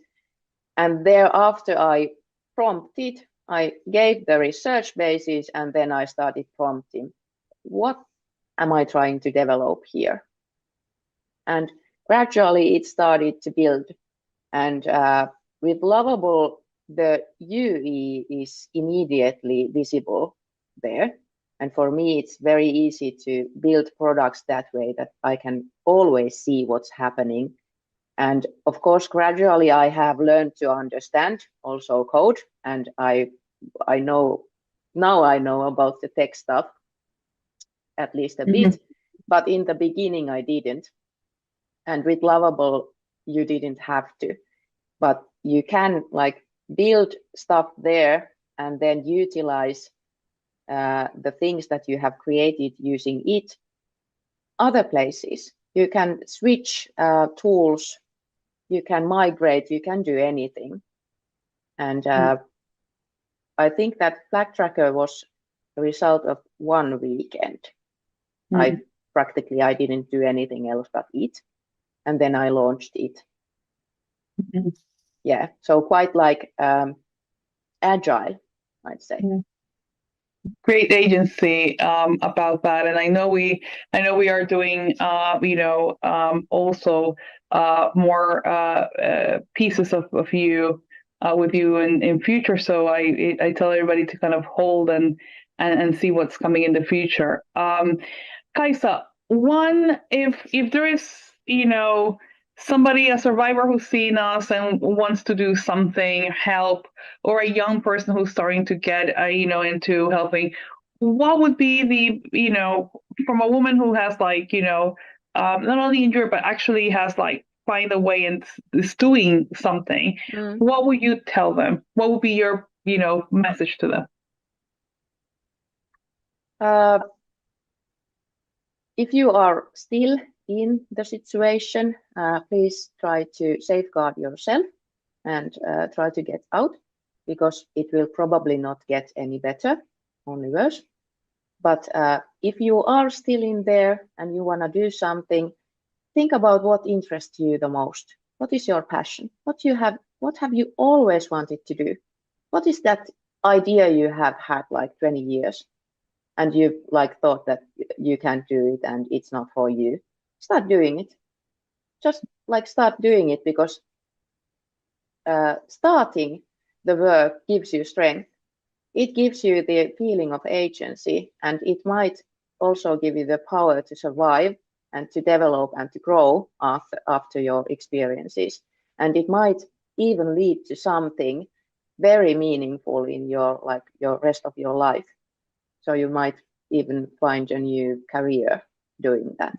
And thereafter I prompted, I gave the research basis, and then I started prompting, what am I trying to develop here? And gradually it started to build. And with Lovable, the UE is immediately visible there. And for me, it's very easy to build products that way, that I can always see what's happening. And of course, gradually I have learned to understand also code, and I know about the tech stuff, at least a bit, but in the beginning I didn't. And with Lovable, you didn't have to, but you can like build stuff there and then utilize the things that you have created using it other places. You can switch tools, you can migrate, you can do anything. And I think that Flag Tracker was the result of one weekend. I didn't do anything else but it. And then I launched it. Yeah, so quite like agile, I'd say. Great agency about that, and I know we are doing also more pieces of you with you in future. So I tell everybody to kind of hold and see what's coming in the future. Kaisa, if there is somebody, a survivor who's seen us and wants to do something, help, or a young person who's starting to get, into helping, what would be from a woman who has not only injured, but actually has find a way and is doing something, what would you tell them? What would be your, message to them? If you are still in the situation, please try to safeguard yourself and try to get out, because it will probably not get any better, only worse. But if you are still in there and you want to do something, think about what interests you the most. What is your passion? What have you always wanted to do? What is that idea you have had like 20 years and you've thought that you can't do it and it's not for you? Start doing it. Just start doing it, because starting the work gives you strength. It gives you the feeling of agency, and it might also give you the power to survive and to develop and to grow after your experiences. And it might even lead to something very meaningful in your rest of your life. So you might even find a new career doing that.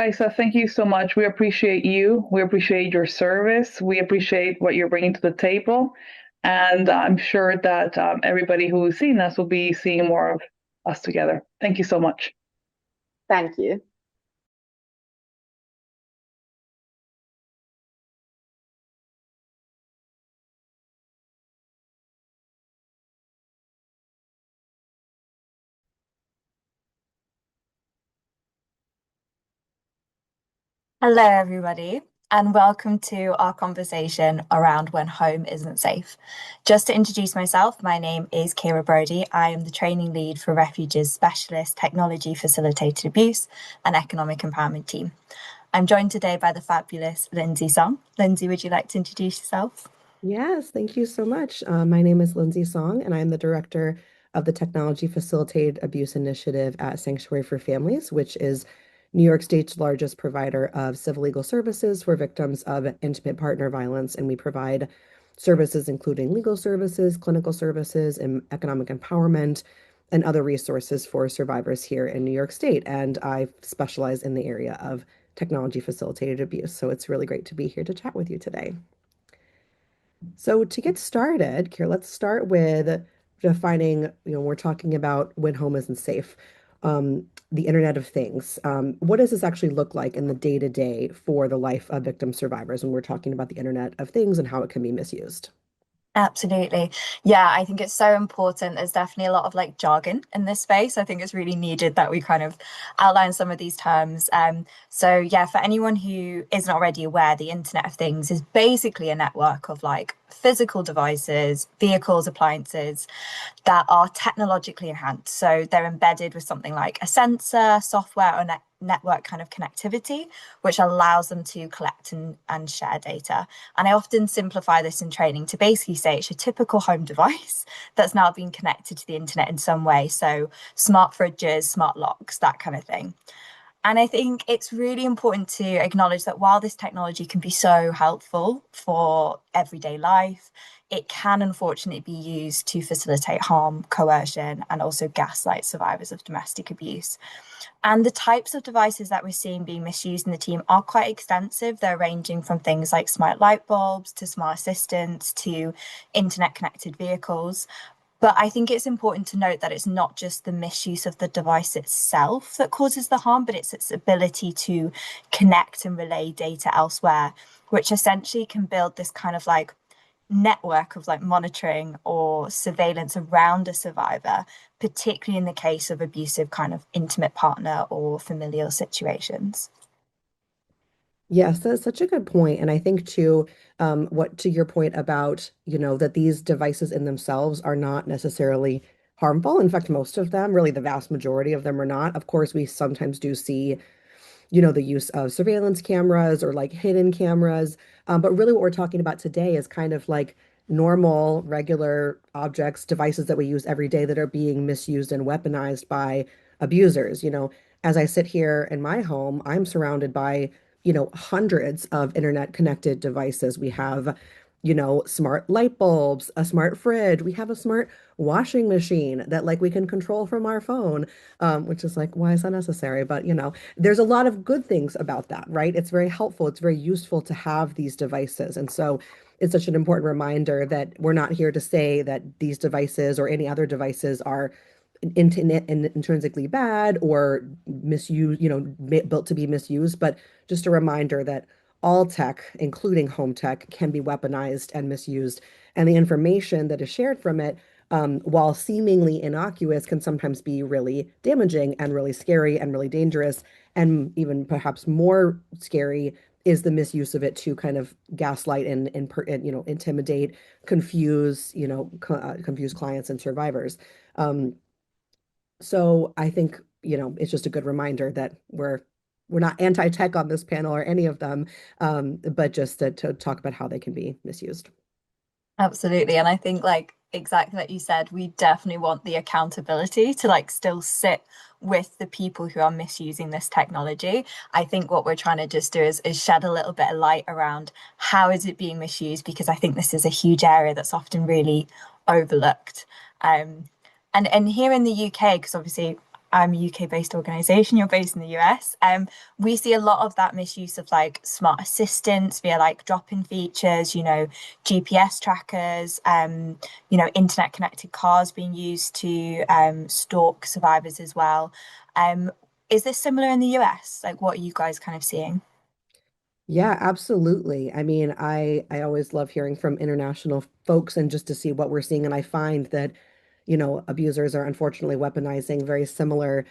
Kaisa, thank you so much. We appreciate you. We appreciate your service. We appreciate what you're bringing to the table. And I'm sure that everybody who is seeing us will be seeing more of us together. Thank you so much. Thank you. Hello, everybody, and welcome to our conversation around when home isn't safe. Just to introduce myself, my name is Kira Brody. I am the training lead for Refuges Specialist Technology Facilitated Abuse and Economic Empowerment team. I'm joined today by the fabulous Lindsay Song. Lindsay, would you like to introduce yourself? Yes, thank you so much. My name is Lindsay Song, and I'm the director of the Technology Facilitated Abuse Initiative at Sanctuary for Families, which is New York State's largest provider of civil legal services for victims of intimate partner violence. And we provide services including legal services, clinical services, and economic empowerment, and other resources for survivors here in New York State. And I specialize in the area of technology facilitated abuse. So it's really great to be here to chat with you today. So to get started, Kira, let's start with defining, we're talking about when home isn't safe, the Internet of Things. What does this actually look like in the day-to-day for the life of victim survivors when we're talking about the Internet of Things and how it can be misused? Absolutely. Yeah, I think it's so important. There's definitely a lot of jargon in this space. I think it's really needed that we kind of outline some of these terms. So yeah, for anyone who isn't already aware, the Internet of Things is basically a network of physical devices, vehicles, appliances that are technologically enhanced. So they're embedded with something like a sensor, software, or network kind of connectivity, which allows them to collect and share data. And I often simplify this in training to basically say it's your typical home device that's now been connected to the internet in some way. So smart fridges, smart locks, that kind of thing. And I think it's really important to acknowledge that while this technology can be so helpful for everyday life, it can unfortunately be used to facilitate harm, coercion, and also gaslight survivors of domestic abuse. And the types of devices that we're seeing being misused in the team are quite extensive. They're ranging from things like smart light bulbs to smart assistants to internet connected vehicles. But I think it's important to note that it's not just the misuse of the device itself that causes the harm, but it's its ability to connect and relay data elsewhere, which essentially can build this kind of network of monitoring or surveillance around a survivor, particularly in the case of abusive kind of intimate partner or familial situations. Yes, that's such a good point. And I think too, what to your point about, that these devices in themselves are not necessarily harmful. In fact, most of them, really the vast majority of them are not. Of course, we sometimes do see, the use of surveillance cameras or hidden cameras. But really what we're talking about today is kind of normal, regular objects, devices that we use every day that are being misused and weaponized by abusers. As I sit here in my home, I'm surrounded by hundreds of internet connected devices. We have, smart light bulbs, a smart fridge. We have a smart washing machine that like we can control from our phone, which is like, why is that necessary? But there's a lot of good things about that, right? It's very helpful. It's very useful to have these devices. And so it's such an important reminder that we're not here to say that these devices or any other devices are intrinsically bad or misused, built to be misused, but just a reminder that all tech, including home tech, can be weaponized and misused. And the information that is shared from it, while seemingly innocuous, can sometimes be really damaging and really scary and really dangerous. And even perhaps more scary is the misuse of it to kind of gaslight and intimidate, confuse, confuse clients and survivors. Um, so I think, it's just a good reminder that we're not anti-tech on this panel or any of them, but just to talk about how they can be misused. Absolutely. And I think like exactly like you said, we definitely want the accountability to like still sit with the people who are misusing this technology. I think what we're trying to just do is shed a little bit of light around how is it being misused, because I think this is a huge area that's often really overlooked. And here in the UK, because obviously I'm a UK-based organization, you're based in the US, we see a lot of that misuse of like smart assistants via like drop-in features, GPS trackers, internet connected cars being used to stalk survivors as well. Is this similar in the US? Like, what are you guys kind of seeing? Yeah, absolutely. I mean, I always love hearing from international folks and just to see what we're seeing. And I find that, abusers are unfortunately weaponizing very similar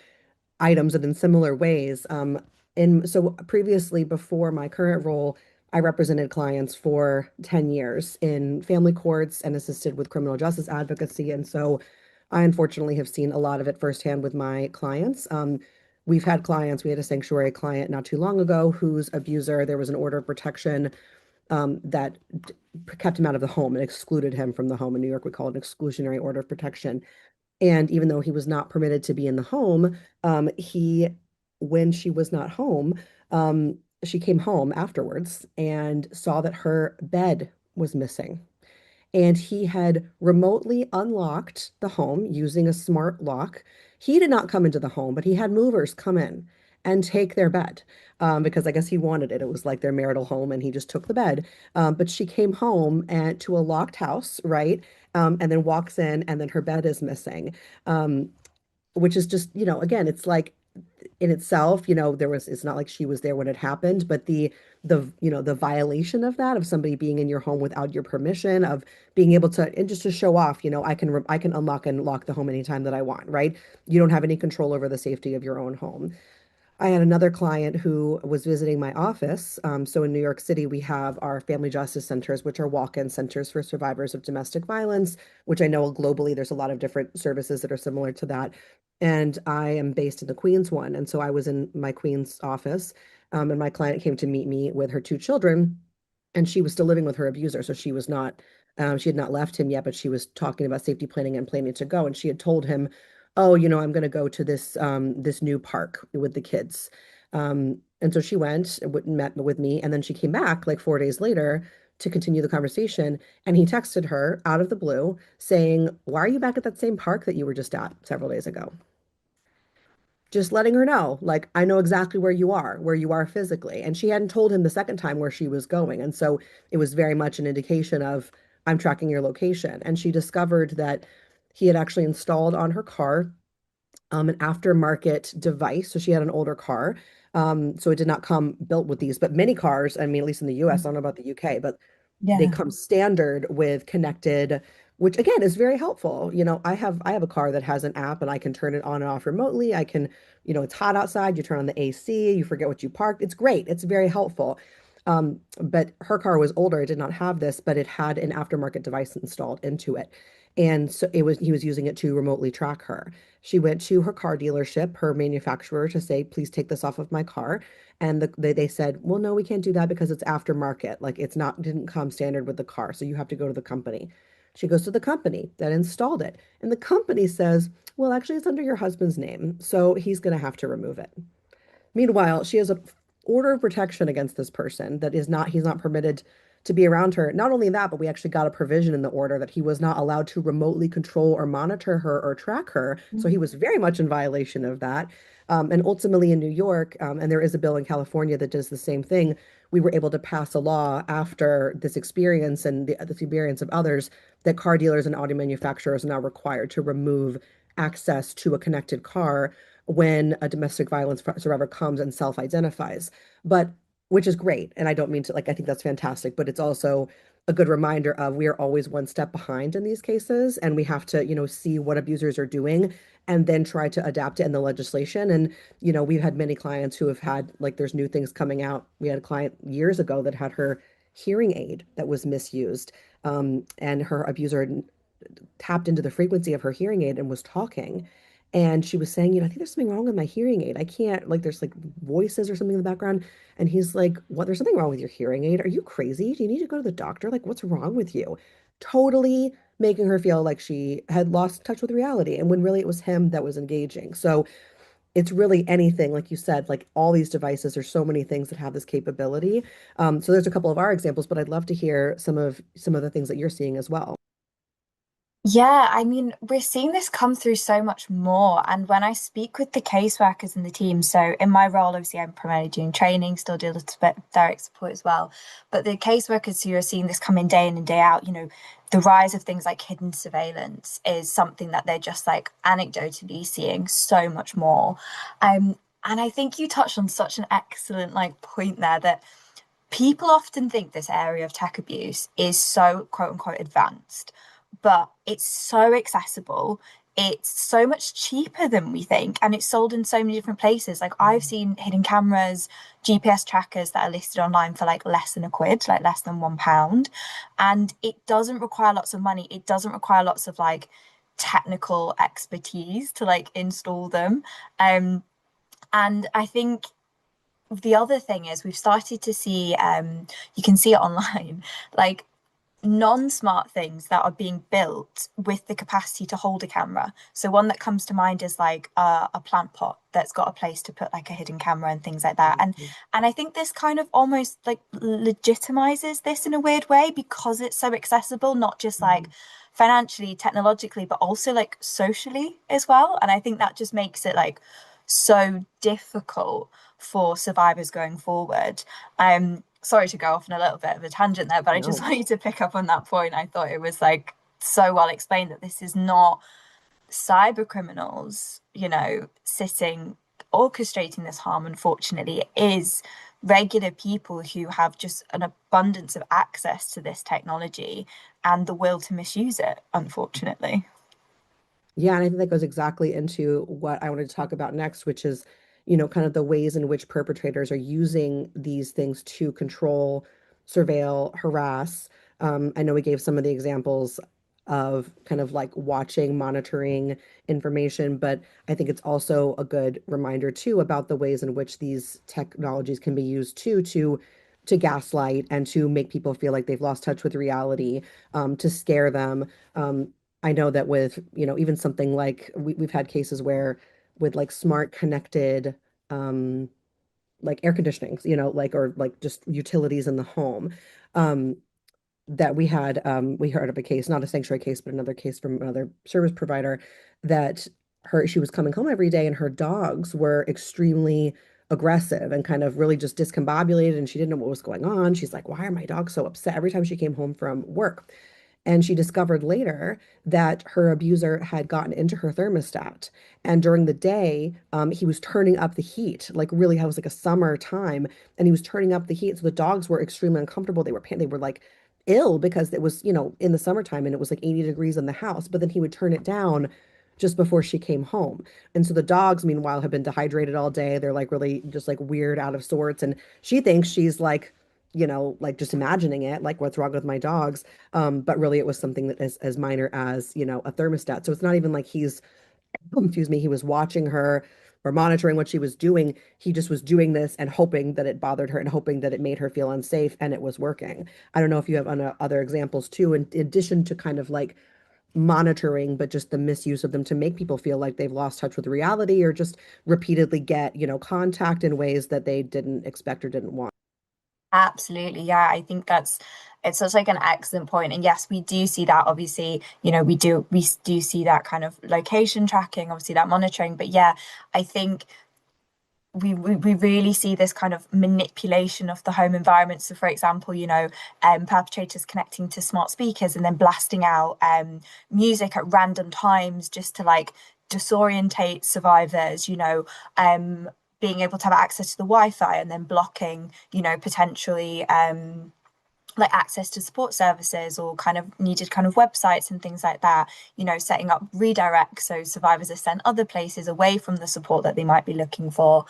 items and in similar ways. And so previously, before my current role, I represented clients for 10 years in family courts and assisted with criminal justice advocacy. And so I unfortunately have seen a lot of it firsthand with my clients. We've had clients, we had a sanctuary client not too long ago whose abuser, there was an order of protection that kept him out of the home and excluded him from the home. In New York, we call it an exclusionary order of protection. And even though he was not permitted to be in the home, when she was not home, she came home afterwards and saw that her bed was missing. And he had remotely unlocked the home using a smart lock. He did not come into the home, but he had movers come in and take their bed because I guess he wanted it. It was like their marital home, and he just took the bed. But she came home and to a locked house, right? And then walks in, and then her bed is missing, um, which is just, again, it's like in itself, it's not like she was there when it happened, but the violation of that, of somebody being in your home without your permission, of being able to, and just to show off, I can unlock and lock the home anytime that I want, right? You don't have any control over the safety of your own home. I had another client who was visiting my office. So in New York City, we have our family justice centers, which are walk-in centers for survivors of domestic violence, which I know globally there's a lot of different services that are similar to that. And I am based in the Queens one. And so I was in my Queens office, and my client came to meet me with her two children, and she was still living with her abuser. So she had not left him yet, but she was talking about safety planning and planning to go. And she had told him, oh, I'm going to go to this new park with the kids. And so she went, met with me, and then she came back like 4 days later to continue the conversation. And he texted her out of the blue saying, why are you back at that same park that you were just at several days ago? Just letting her know, like, I know exactly where you are physically. And she hadn't told him the second time where she was going. And so it was very much an indication of, I'm tracking your location. And she discovered that he had actually installed on her car an aftermarket device. So she had an older car. So it did not come built with these, but many cars, I mean, at least in the US, I don't know about the UK, but they Yeah. come standard with connected, which again is very helpful. I have a car that has an app and I can turn it on and off remotely. I can, it's hot outside, you turn on the AC, you forget what you parked. It's great. It's very helpful. But her car was older, it did not have this, but it had an aftermarket device installed into it. And so he was using it to remotely track her. She went to her car dealership, her manufacturer, to say, please take this off of my car. And they said, well, no, we can't do that because it's aftermarket. Like didn't come standard with the car. So you have to go to the company. She goes to the company that installed it. And the company says, well, actually, it's under your husband's name. So he's going to have to remove it. Meanwhile, she has a order of protection against this person that he's not permitted to be around her. Not only that, but we actually got a provision in the order that he was not allowed to remotely control or monitor her or track her. So he was very much in violation of that. And ultimately in New York, and there is a bill in California that does the same thing, we were able to pass a law after this experience and the experience of others that car dealers and auto manufacturers are now required to remove access to a connected car when a domestic violence survivor comes and self-identifies. But which is great. And I don't mean to, like, I think that's fantastic, but it's also a good reminder of we are always one step behind in these cases, and we have to, see what abusers are doing and then try to adapt it in the legislation. And, we've had many clients who have had, like, there's new things coming out. We had a client years ago that had her hearing aid that was misused, and her abuser tapped into the frequency of her hearing aid and was talking. And she was saying, I think there's something wrong with my hearing aid. I can't, like, there's like voices or something in the background. And he's like, what? There's something wrong with your hearing aid. Are you crazy? Do you need to go to the doctor? Like, what's wrong with you? Totally making her feel like she had lost touch with reality. And when really it was him that was engaging. So it's really anything, like you said, like all these devices, there's so many things that have this capability. So there's a couple of our examples, but I'd love to hear some of the things that you're seeing as well. Yeah, I mean, we're seeing this come through so much more. And when I speak with the caseworkers in the team, so in my role, obviously, I'm primarily doing training, still do a little bit of direct support as well. But the caseworkers who are seeing this come in day in and day out, the rise of things like hidden surveillance is something that they're just like anecdotally seeing so much more. And I think you touched on such an excellent like point there that people often think this area of tech abuse is so quote unquote advanced, but it's so accessible. It's so much cheaper than we think, and it's sold in so many different places. Like I've seen hidden cameras, GPS trackers that are listed online for like less than a quid, like less than £1. And it doesn't require lots of money. It doesn't require lots of like technical expertise to like install them. And I think the other thing is we've started to see you can see it online like non-smart things that are being built with the capacity to hold a camera. So one that comes to mind is like a plant pot that's got a place to put like a hidden camera and things like that. And I think this kind of almost like legitimizes this in a weird way because it's so accessible, not just like financially, technologically, but also like socially as well. And I think that just makes it like so difficult for survivors going forward. Sorry to go off on a little bit of a tangent there, but I just No. want you to pick up on that point. I thought it was like so well explained that this is not cyber criminals, sitting orchestrating this harm. Unfortunately, it is regular people who have just an abundance of access to this technology and the will to misuse it, unfortunately. Yeah, and I think that goes exactly into what I wanted to talk about next, which is, kind of the ways in which perpetrators are using these things to control, surveil, harass. I know we gave some of the examples of kind of like watching, monitoring information, but I think it's also a good reminder too about the ways in which these technologies can be used too to gaslight and to make people feel like they've lost touch with reality, to scare them. I know that with, even something like we've had cases where with like smart connected like air conditionings, like or like just utilities in the home, um, that we heard of a case, not a sanctuary case, but another case from another service provider that she was coming home every day and her dogs were extremely aggressive and kind of really just discombobulated and she didn't know what was going on. She's like, why are my dogs so upset every time she came home from work? And she discovered later that her abuser had gotten into her thermostat. And during the day, he was turning up the heat, like really, it was like a summer time, and he was turning up the heat. So the dogs were extremely uncomfortable. They were like ill because it was, in the summertime and it was like 80 degrees in the house. But then he would turn it down just before she came home. And so the dogs, meanwhile, have been dehydrated all day. They're like really just like weird, out of sorts. And she thinks she's like, like just imagining it, like what's wrong with my dogs? But really it was something that is as minor as, a thermostat. So it's not even like he's, excuse me, he was watching her or monitoring what she was doing. He just was doing this and hoping that it bothered her and hoping that it made her feel unsafe, and it was working. I don't know if you have other examples too, in addition to kind of like monitoring, but just the misuse of them to make people feel like they've lost touch with reality or just repeatedly get, contact in ways that they didn't expect or didn't want. Absolutely. Yeah, I think it's such like an excellent point. And yes, we do see that obviously, we do see that kind of location tracking, obviously that monitoring. But yeah, I think we really see this kind of manipulation of the home environment. So for example, perpetrators connecting to smart speakers and then blasting out music at random times just to like disorientate survivors, being able to have access to the Wi-Fi and then blocking, potentially like access to support services or kind of needed kind of websites and things like that, setting up redirects so survivors are sent other places away from the support that they might be looking for.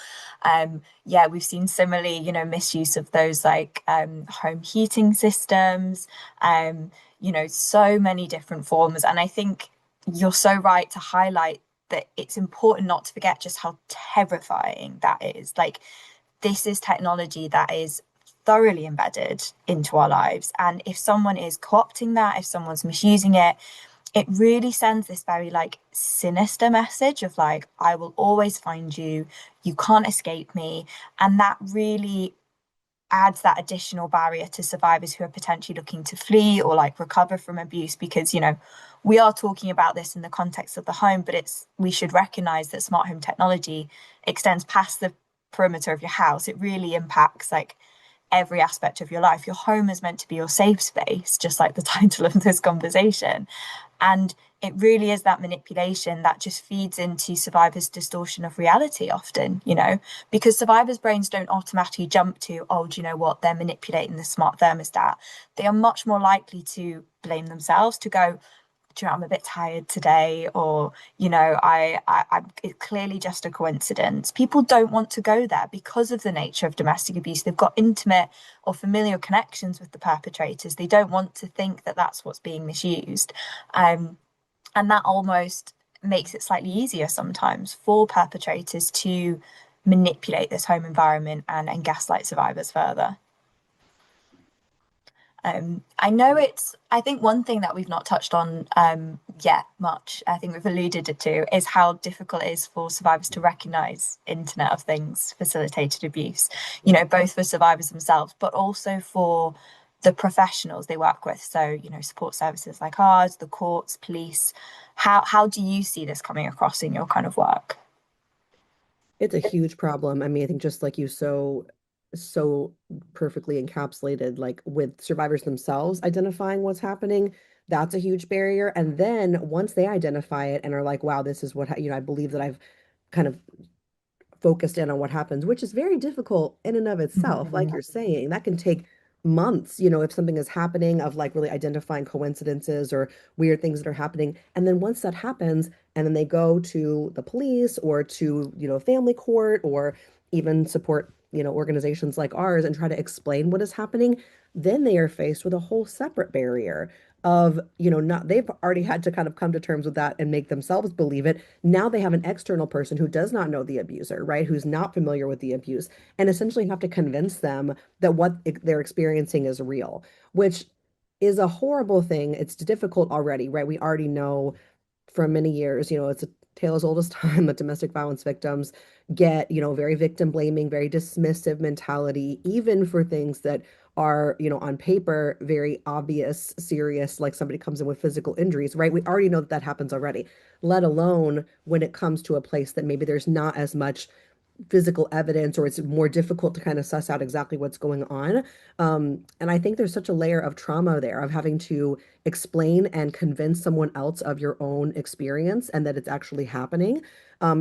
Yeah, we've seen similarly, misuse of those like home heating systems, so many different forms. And I think you're so right to highlight that it's important not to forget just how terrifying that is. Like, this is technology that is thoroughly embedded into our lives. And if someone is co-opting that, if someone's misusing it, it really sends this very like sinister message of like, I will always find you, you can't escape me. And that really adds that additional barrier to survivors who are potentially looking to flee or like recover from abuse, because we are talking about this in the context of the home, but we should recognize that smart home technology extends past the perimeter of your house. It really impacts like every aspect of your life. Your home is meant to be your safe space, just like the title of this conversation. And it really is that manipulation that just feeds into survivors' distortion of reality often, because survivors' brains don't automatically jump to, oh, do you know what? They're manipulating the smart thermostat. They are much more likely to blame themselves, to go, do you know, I'm a bit tired today, or it's clearly just a coincidence. People don't want to go there because of the nature of domestic abuse. They've got intimate or familial connections with the perpetrators. They don't want to think that that's what's being misused, and that almost makes it slightly easier sometimes for perpetrators to manipulate this home environment and gaslight survivors further. I think one thing that we've not touched on yet much, I think we've alluded to, is how difficult it is for survivors to recognise Internet of Things facilitated abuse, both for survivors themselves, but also for the professionals they work with. So, support services like ours, the courts, police. How do you see this coming across in your kind of work? It's a huge problem. I mean, I think just like you so perfectly encapsulated, like with survivors themselves identifying what's happening, that's a huge barrier. And then once they identify it and are like, wow, this is what, I believe that I've kind of focused in on what happens, which is very difficult in and of itself. Like you're saying, that can take months, if something is happening, of like really identifying coincidences or weird things that are happening. And then once that happens, and then they go to the police or to, family court or even support, organizations like ours and try to explain what is happening, then they are faced with a whole separate barrier of, not, they've already had to kind of come to terms with that and make themselves believe it. Now they have an external person who does not know the abuser, right? Who's not familiar with the abuse, and essentially have to convince them that what they're experiencing is real, which is a horrible thing. It's difficult already, right? We already know for many years, it's a tale as old as time that domestic violence victims get, very victim blaming, very dismissive mentality, even for things that are, on paper, very obvious, serious, like somebody comes in with physical injuries, right? We already know that that happens already, let alone when it comes to a place that maybe there's not as much physical evidence, or it's more difficult to kind of suss out exactly what's going on. And I think there's such a layer of trauma there of having to explain and convince someone else of your own experience and that it's actually happening,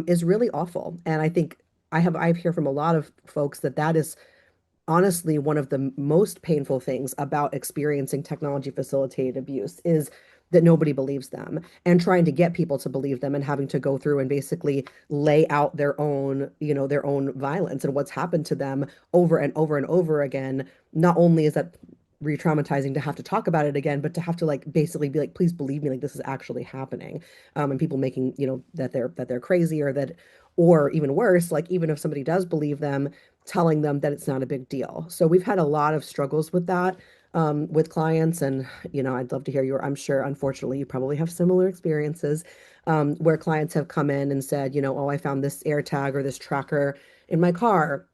is really awful. And I think I've heard from a lot of folks that that is honestly one of the most painful things about experiencing technology facilitated abuse is that nobody believes them, and trying to get people to believe them and having to go through and basically lay out their own, their own violence and what's happened to them over and over and over again. Not only is that re-traumatizing to have to talk about it again, but to have to like basically be like, please believe me, like this is actually happening. And people making, that they're crazy, or that, or even worse, like even if somebody does believe them, telling them that it's not a big deal. So we've had a lot of struggles with that. with clients. And, I'd love to hear I'm sure, unfortunately, you probably have similar experiences where clients have come in and said, oh, I found this AirTag or this tracker in my car.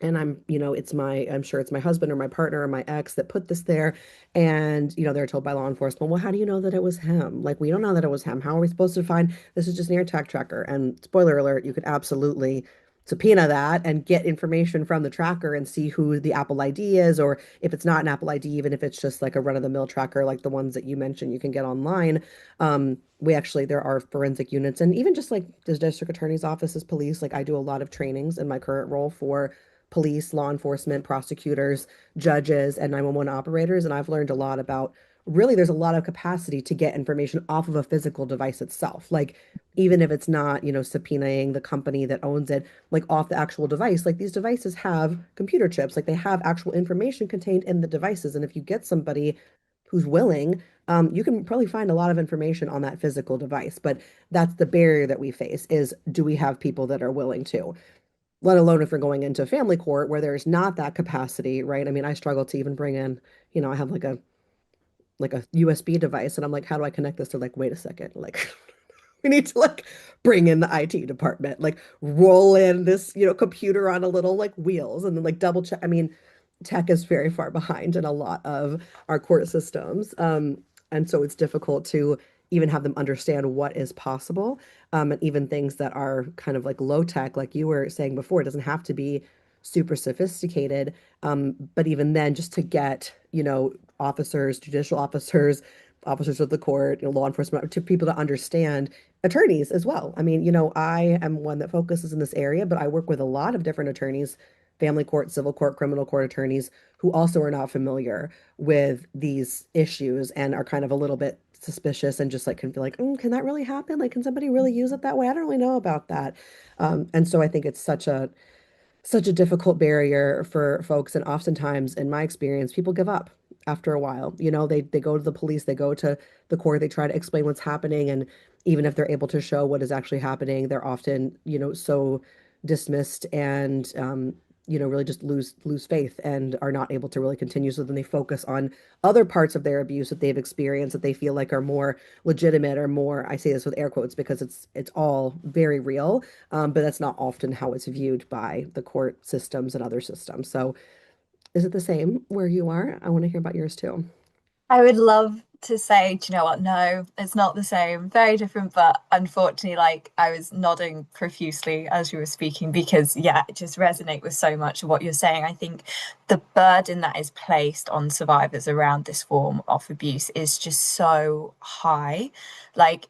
And I'm sure it's my husband or my partner or my ex that put this there. And, they're told by law enforcement, well, how do you know that it was him? Like, we don't know that it was him. How are we supposed to find this is just an AirTag tracker? And spoiler alert, you could absolutely subpoena that and get information from the tracker and see who the Apple ID is, or if it's not an Apple ID, even if it's just like a run-of-the-mill tracker, like the ones that you mentioned, you can get online. There are forensic units, and even just like the district attorney's offices, police, like I do a lot of trainings in my current role for police, law enforcement, prosecutors, judges, and 911 operators. And I've learned a lot about really there's a lot of capacity to get information off of a physical device itself. Like even if it's not, subpoenaing the company that owns it, like off the actual device, like these devices have computer chips, like they have actual information contained in the devices. And if you get somebody who's willing, you can probably find a lot of information on that physical device. But that's the barrier that we face is do we have people that are willing to? Let alone if you're going into family court where there's not that capacity, right? I mean, I struggle to even bring in, I have like a USB device and I'm like, how do I connect this? They're like, wait a second, like we need to like bring in the IT department, like roll in this, computer on a little like wheels and then like double check. I mean, tech is very far behind in a lot of our court systems. And so it's difficult to even have them understand what is possible. And even things that are kind of like low tech, like you were saying before, it doesn't have to be super sophisticated. But even then, just to get, officers, judicial officers, officers of the court, law enforcement, to people to understand attorneys as well. I mean, I am one that focuses in this area, but I work with a lot of different attorneys, family court, civil court, criminal court attorneys who also are not familiar with these issues and are kind of a little bit suspicious and just like can feel like, can that really happen? Like, can somebody really use it that way? I don't really know about that. And so I think it's such a difficult barrier for folks. And oftentimes, in my experience, people give up after a while. They go to the police, they go to the court, they try to explain what's happening. And even if they're able to show what is actually happening, they're often, so dismissed and, really just lose faith and are not able to really continue. So then they focus on other parts of their abuse that they've experienced that they feel like are more legitimate or more, I say this with air quotes because it's all very real, but that's not often how it's viewed by the court systems and other systems. So is it the same where you are? I want to hear about yours too. I would love to say, do you know what? No, it's not the same. Very different, but unfortunately, like I was nodding profusely as you were speaking because, yeah, it just resonate with so much of what you're saying. I think the burden that is placed on survivors around this form of abuse is just so high. Like,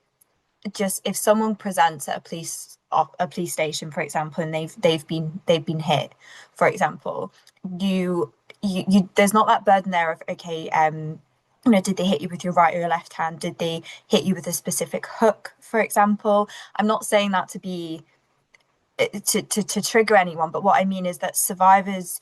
just if someone presents at a police station, for example, and they've been hit, for example, you there's not that burden there of okay, did they hit you with your right or your left hand? Did they hit you with a specific hook, for example? I'm not saying that to be to trigger anyone, but what I mean is that survivors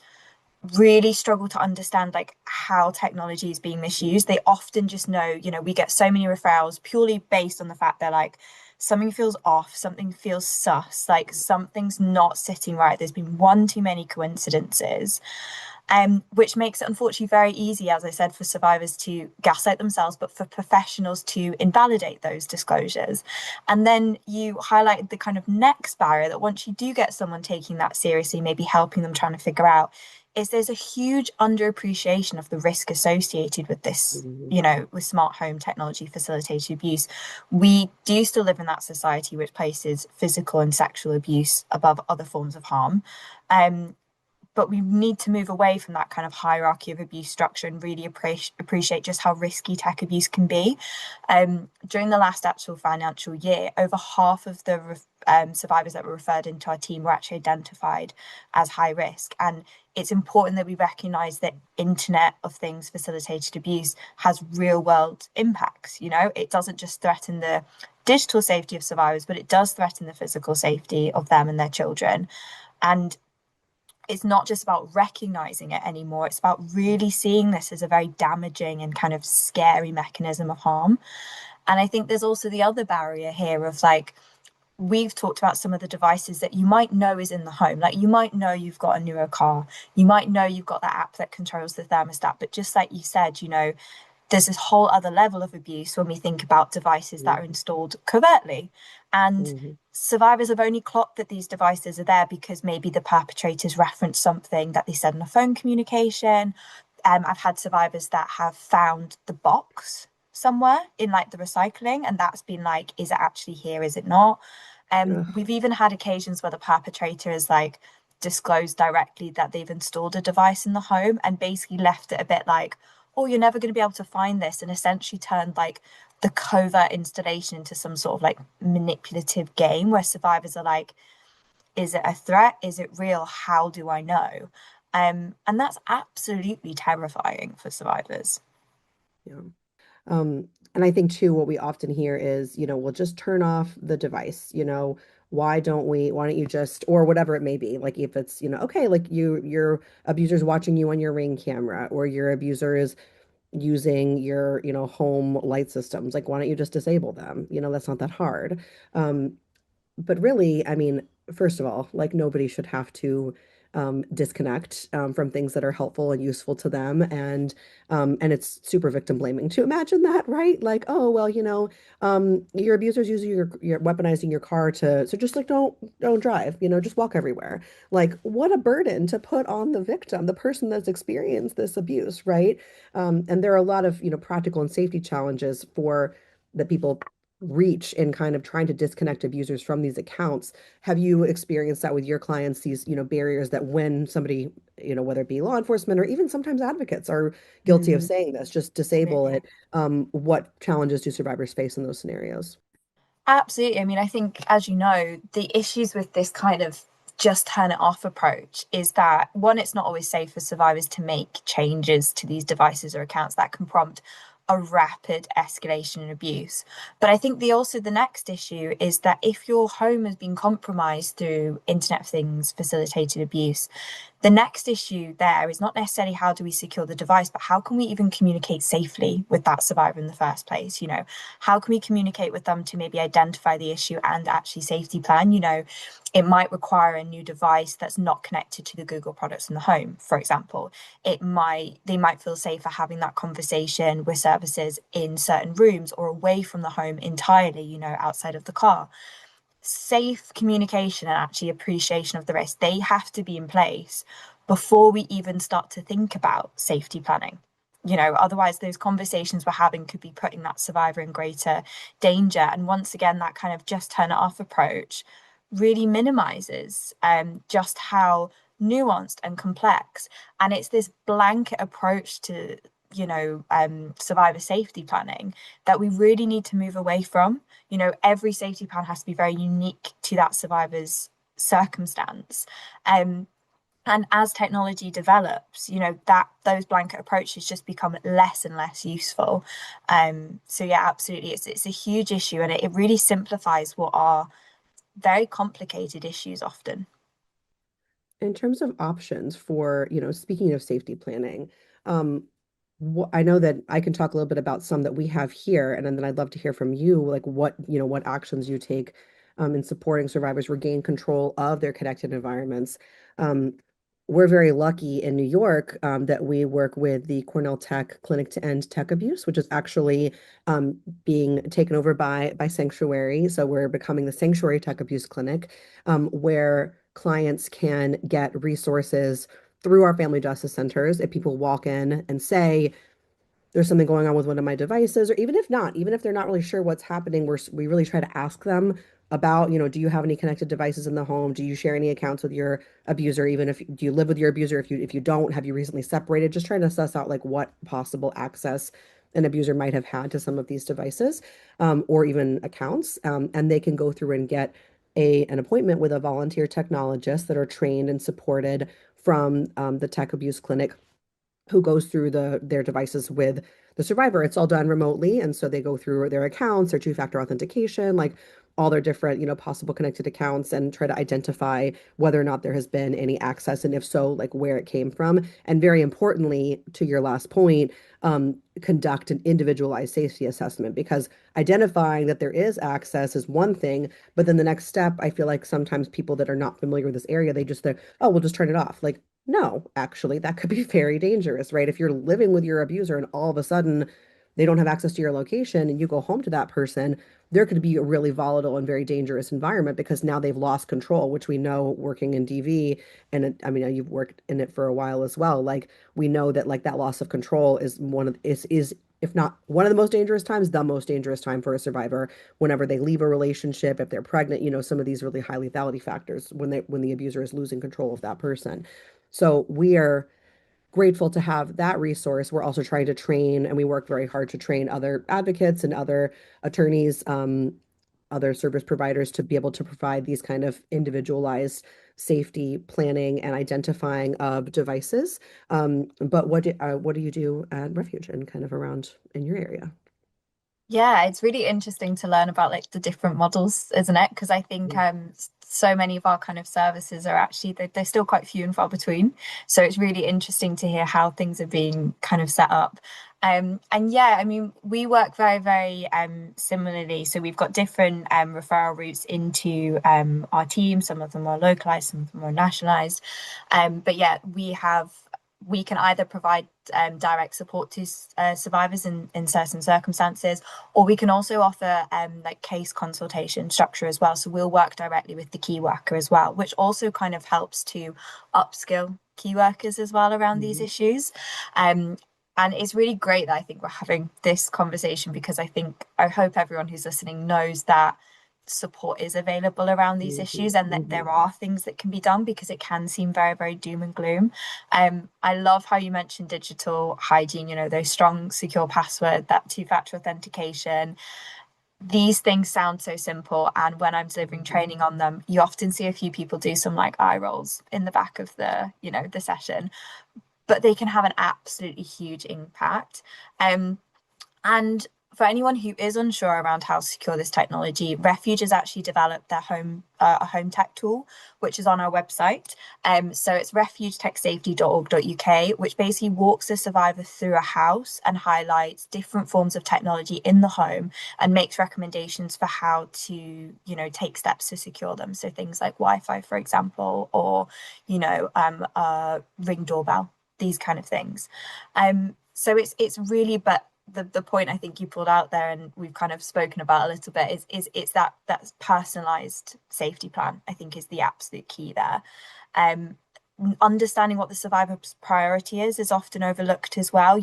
really struggle to understand like how technology is being misused. They often just know, we get so many referrals purely based on the fact they're like, something feels off, something feels sus, like something's not sitting right. There's been one too many coincidences. Which makes it unfortunately very easy, as I said, for survivors to gaslight themselves, but for professionals to invalidate those disclosures. And then you highlighted the kind of next barrier that once you do get someone taking that seriously, maybe helping them trying to figure out, is there's a huge underappreciation of the risk associated with this, with smart home technology facilitated abuse. We do still live in that society which places physical and sexual abuse above other forms of harm. But we need to move away from that kind of hierarchy of abuse structure and really appreciate just how risky tech abuse can be. During the last actual financial year, over half of the survivors that were referred into our team were actually identified as high risk. And it's important that we recognise that Internet of Things facilitated abuse has real world impacts. It doesn't just threaten the digital safety of survivors, but it does threaten the physical safety of them and their children. And it's not just about recognizing it anymore. It's about really seeing this as a very damaging and kind of scary mechanism of harm. And I think there's also the other barrier here of like, we've talked about some of the devices that you might know is in the home. Like you might know you've got a newer car, you might know you've got that app that controls the thermostat, but just like you said, there's this whole other level of abuse when we think about devices that are installed covertly. And survivors have only clocked that these devices are there because maybe the perpetrators referenced something that they said in a phone communication. I've had survivors that have found the box somewhere in like the recycling, and that's been like, is it actually here? Is it not? We've even had occasions where the perpetrator is like disclosed directly that they've installed a device in the home and basically left it a bit like, oh, you're never going to be able to find this, and essentially turned like the covert installation into some sort of like manipulative game where survivors are like, is it a threat? Is it real? How do I know? And that's absolutely terrifying for survivors. Yeah. And I think too, what we often hear is, we'll just turn off the device, why don't you just, or whatever it may be, like if it's, okay, like your abuser's watching you on your Ring camera, or your abuser is using your, home light systems, like why don't you just disable them? That's not that hard. But really, I mean, first of all, like nobody should have to disconnect from things that are helpful and useful to them, and it's super victim blaming to imagine that, right? Like, oh well, your abuser's using your weaponizing your car so just like don't drive, just walk everywhere. Like, what a burden to put on the victim, the person that's experienced this abuse, right? And there are a lot of practical and safety challenges for that people reach in kind of trying to disconnect abusers from these accounts. Have you experienced that with your clients, these, barriers that when somebody, whether it be law enforcement or even sometimes advocates are guilty of saying this, just disable it. What challenges do survivors face in those scenarios? Absolutely. I mean, I think, as you know, the issues with this kind of just turn it off approach is that one, it's not always safe for survivors to make changes to these devices or accounts that can prompt a rapid escalation in abuse. But I think the next issue is that if your home has been compromised through Internet of Things facilitated abuse, the next issue there is not necessarily how do we secure the device, but how can we even communicate safely with that survivor in the first place? How can we communicate with them to maybe identify the issue and actually safety plan? It might require a new device that's not connected to the Google products in the home, for example. They might feel safer having that conversation with services in certain rooms or away from the home entirely, outside of the car. Safe communication and actually appreciation of the risk, they have to be in place before we even start to think about safety planning. Otherwise those conversations we're having could be putting that survivor in greater danger. And once again, that kind of just turn it off approach really minimizes just how nuanced and complex. And it's this blanket approach to survivor safety planning that we really need to move away from. Every safety plan has to be very unique to that survivor's circumstance. And as technology develops, that those blanket approaches just become less and less useful. So yeah, absolutely, it's a huge issue, and it really simplifies what are very complicated issues often. In terms of options for, speaking of safety planning, I know that I can talk a little bit about some that we have here, and then I'd love to hear from you, like what actions you take in supporting survivors regain control of their connected environments. Um, we're very lucky in New York that we work with the Cornell Tech Clinic to End Tech Abuse, which is actually being taken over by Sanctuary. So we're becoming the Sanctuary Tech Abuse Clinic, where clients can get resources through our family justice centers if people walk in and say, there's something going on with one of my devices, or even if not, even if they're not really sure what's happening, we really try to ask them about, do you have any connected devices in the home? Do you share any accounts with your abuser? Even if do you live with your abuser? If you don't, have you recently separated? Just trying to suss out like what possible access an abuser might have had to some of these devices, or even accounts, and they can go through and get an appointment with a volunteer technologist that are trained and supported from the tech abuse clinic, who goes through their devices with the survivor. It's all done remotely, and so they go through their accounts, their two-factor authentication, like all their different, possible connected accounts and try to identify whether or not there has been any access, and if so, like where it came from. And very importantly, to your last point, conduct an individualized safety assessment, because identifying that there is access is one thing, but then the next step, I feel like sometimes people that are not familiar with this area, they just think, oh, we'll just turn it off. Like, no, actually, that could be very dangerous, right? If you're living with your abuser and all of a sudden they don't have access to your location and you go home to that person, there could be a really volatile and very dangerous environment, because now they've lost control, which we know working in DV, and I mean, you've worked in it for a while as well. Like, we know that like that loss of control is is if not one of the most dangerous times, the most dangerous time for a survivor whenever they leave a relationship, if they're pregnant, some of these really high lethality factors when the abuser is losing control of that person. So we are grateful to have that resource. We're also trying to train, and we work very hard to train other advocates and other attorneys, other service providers, to be able to provide these kind of individualized safety planning and identifying of devices. But what do you do at Refuge and kind of around in your area? Yeah, it's really interesting to learn about like the different models, isn't it? Because I think so many of our kind of services are actually they're still quite few and far between. So it's really interesting to hear how things are being kind of set up. And yeah, I mean, we work very, very similarly. So we've got different referral routes into our team. Some of them are localized, some of them are nationalized. But yeah, we can either provide direct support to survivors in certain circumstances, or we can also offer like case consultation structure as well. So we'll work directly with the key worker as well, which also kind of helps to upskill key workers as well around these issues. And it's really great that I think we're having this conversation, because I hope everyone who's listening knows that support is available around these issues, and that there are things that can be done, because it can seem very, very doom and gloom. I love how you mentioned digital hygiene, those strong, secure password, that two-factor authentication. These things sound so simple, and when I'm delivering training on them, you often see a few people do some like eye rolls in the back of the session, but they can have an absolutely huge impact. And for anyone who is unsure around how to secure this technology, Refuge has actually developed their a home tech tool, which is on our website. So it's refugetechsafety.org.uk, which basically walks the survivor through a house and highlights different forms of technology in the home and makes recommendations for how to, take steps to secure them. So things like Wi-Fi, for example, or, a Ring doorbell, these kind of things. So it's really, but the point I think you pulled out there, and we've kind of spoken about a little bit, is it's that personalized safety plan, I think, is the absolute key there. Understanding what the survivor's priority is often overlooked as well.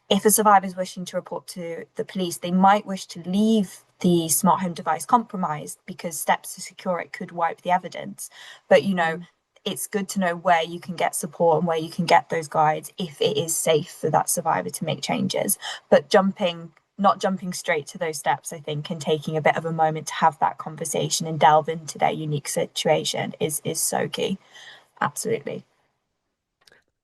If a survivor is wishing to report to the police, they might wish to leave the smart home device compromised, because steps to secure it could wipe the evidence. But it's good to know where you can get support and where you can get those guides if it is safe for that survivor to make changes. But not jumping straight to those steps, I think, and taking a bit of a moment to have that conversation and delve into their unique situation is so key. Absolutely.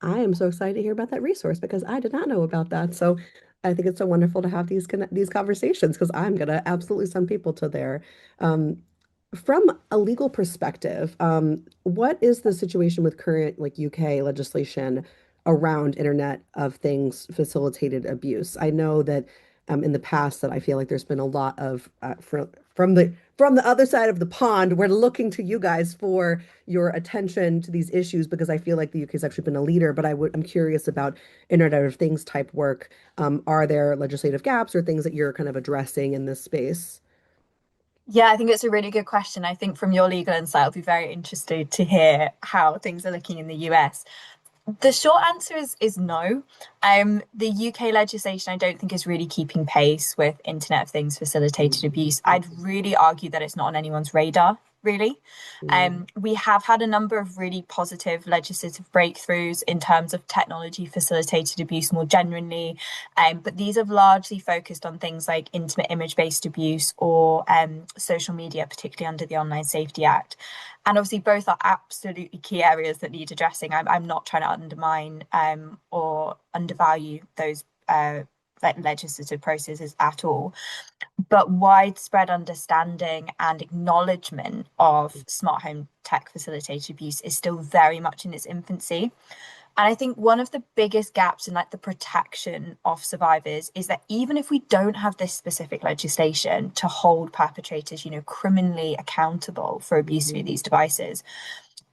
I am so excited to hear about that resource, because I did not know about that. So I think it's so wonderful to have these conversations, because I'm gonna absolutely send people to there. Um, from a legal perspective, what is the situation with current like UK legislation around Internet of Things facilitated abuse? I know that in the past that I feel like there's been a lot of from the other side of the pond, we're looking to you guys for your attention to these issues, because I feel like the UK has actually been a leader. But I'm curious about Internet of Things type work. Are there legislative gaps or things that you're kind of addressing in this space? Yeah, I think it's a really good question. I think from your legal insight, I'll be very interested to hear how things are looking in the US. The short answer is no. The UK legislation, I don't think, is really keeping pace with Internet of Things facilitated abuse. I'd really argue that it's not on anyone's radar, really. We have had a number of really positive legislative breakthroughs in terms of technology facilitated abuse more genuinely, but these have largely focused on things like intimate image-based abuse or social media, particularly under the Online Safety Act. And obviously both are absolutely key areas that need addressing. I'm not trying to undermine or undervalue those like legislative processes at all. But widespread understanding and acknowledgement of smart home tech facilitated abuse is still very much in its infancy. And I think one of the biggest gaps in like the protection of survivors is that even if we don't have this specific legislation to hold perpetrators, criminally accountable for abuse through these devices,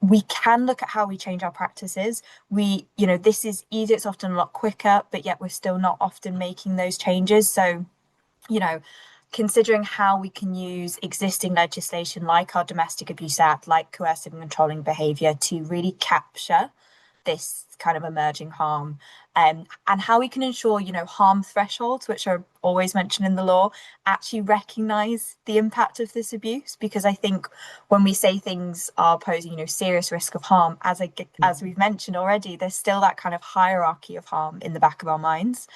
we can look at how we change our practices. This is easier, it's often a lot quicker, but yet we're still not often making those changes. So, considering how we can use existing legislation like our Domestic Abuse Act, like coercive and controlling behaviour to really capture this kind of emerging harm, and how we can ensure, harm thresholds, which are always mentioned in the law, actually recognise the impact of this abuse. Because I think when we say things are posing, serious risk of harm, as we've mentioned already, there's still that kind of hierarchy of harm in the back of our minds.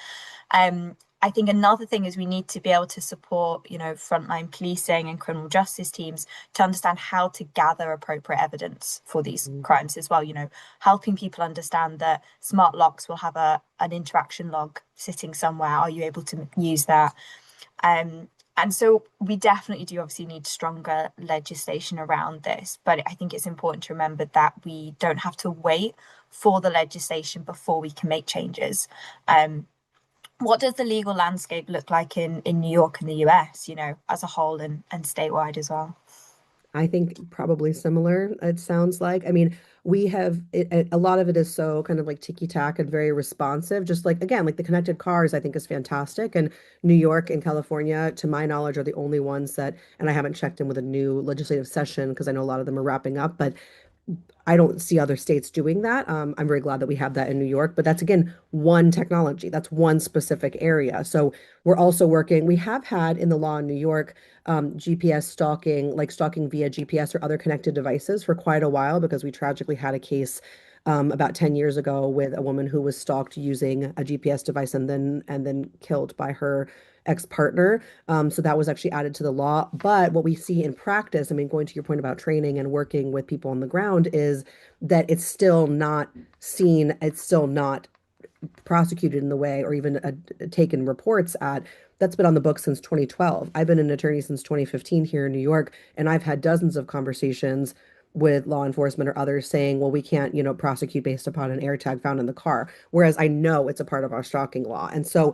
I think another thing is we need to be able to support, frontline policing and criminal justice teams to understand how to gather appropriate evidence for these crimes as well. Helping people understand that smart locks will have an interaction log sitting somewhere. Are you able to use that? And so we definitely do obviously need stronger legislation around this, but I think it's important to remember that we don't have to wait for the legislation before we can make changes. What does the legal landscape look like in New York and the US, as a whole and statewide as well? I think probably similar, it sounds like. I mean, we have a lot of it is so kind of like ticky-tack and very responsive. Just like, again, like the connected cars, I think is fantastic. And New York and California, to my knowledge, are the only ones that, and I haven't checked in with a new legislative session because I know a lot of them are wrapping up, but I don't see other states doing that. I'm very glad that we have that in New York, but that's again one technology. That's one specific area. So we're also working, we have had in the law in New York GPS stalking, like stalking via GPS or other connected devices for quite a while because we tragically had a case about 10 years ago with a woman who was stalked using a GPS device and then killed by her ex-partner. So that was actually added to the law. But what we see in practice, I mean, going to your point about training and working with people on the ground, is that it's still not seen, it's still not prosecuted in the way or even taken reports at. That's been on the books since 2012. I've been an attorney since 2015 here in New York, and I've had dozens of conversations with law enforcement or others saying, well, we can't, prosecute based upon an AirTag found in the car. Whereas I know it's a part of our stalking law. And so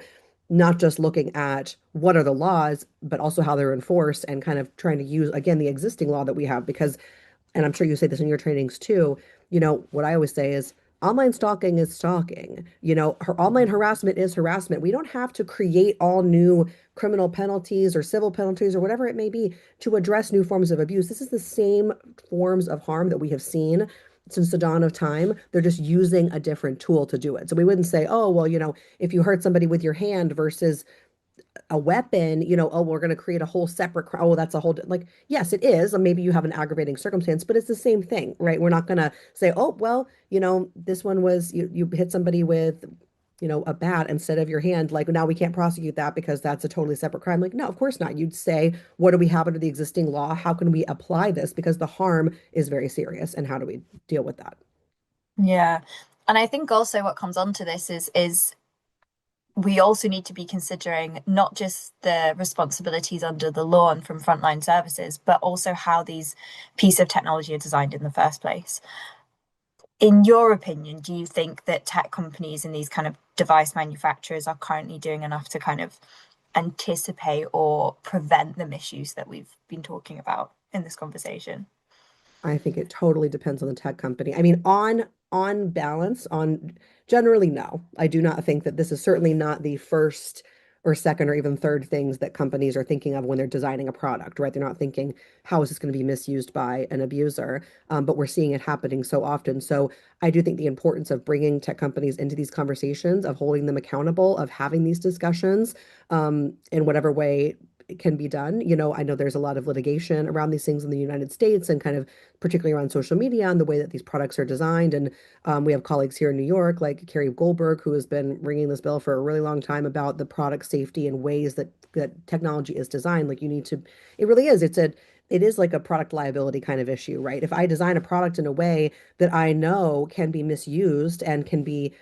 not just looking at what are the laws, but also how they're enforced and kind of trying to use, again, the existing law that we have. Because, and I'm sure you say this in your trainings too, what I always say is online stalking is stalking. Her online harassment is harassment. We don't have to create all new criminal penalties or civil penalties or whatever it may be to address new forms of abuse. This is the same forms of harm that we have seen since the dawn of time. They're just using a different tool to do it. So we wouldn't say, oh, well, if you hurt somebody with your hand versus a weapon, oh, we're going to create a whole separate crime. Oh, that's a whole, like, yes, it is. Maybe you have an aggravating circumstance, but it's the same thing, right? We're not going to say, oh, well, this one was, you hit somebody with, a bat instead of your hand. Like, now we can't prosecute that because that's a totally separate crime. Like, no, of course not. You'd say, what do we have under the existing law? How can we apply this? Because the harm is very serious. And how do we deal with that? Yeah. And I think also what comes onto this is we also need to be considering not just the responsibilities under the law and from frontline services, but also how these pieces of technology are designed in the first place. In your opinion, do you think that tech companies and these kind of device manufacturers are currently doing enough to kind of anticipate or prevent the misuse that we've been talking about in this conversation? I think it totally depends on the tech company. I mean, on balance, on generally, no. I do not think that this is certainly not the first or second or even third things that companies are thinking of when they're designing a product, right? They're not thinking, how is this going to be misused by an abuser? But we're seeing it happening so often. So I do think the importance of bringing tech companies into these conversations, of holding them accountable, of having these discussions in whatever way it can be done. I know there's a lot of litigation around these things in the United States and kind of particularly around social media and the way that these products are designed. And we have colleagues here in New York, like Carrie Goldberg, who has been ringing this bell for a really long time about the product safety and ways that technology is designed. Like it really is. it is like a product liability kind of issue, right? If I design a product in a way that I know can be misused and can be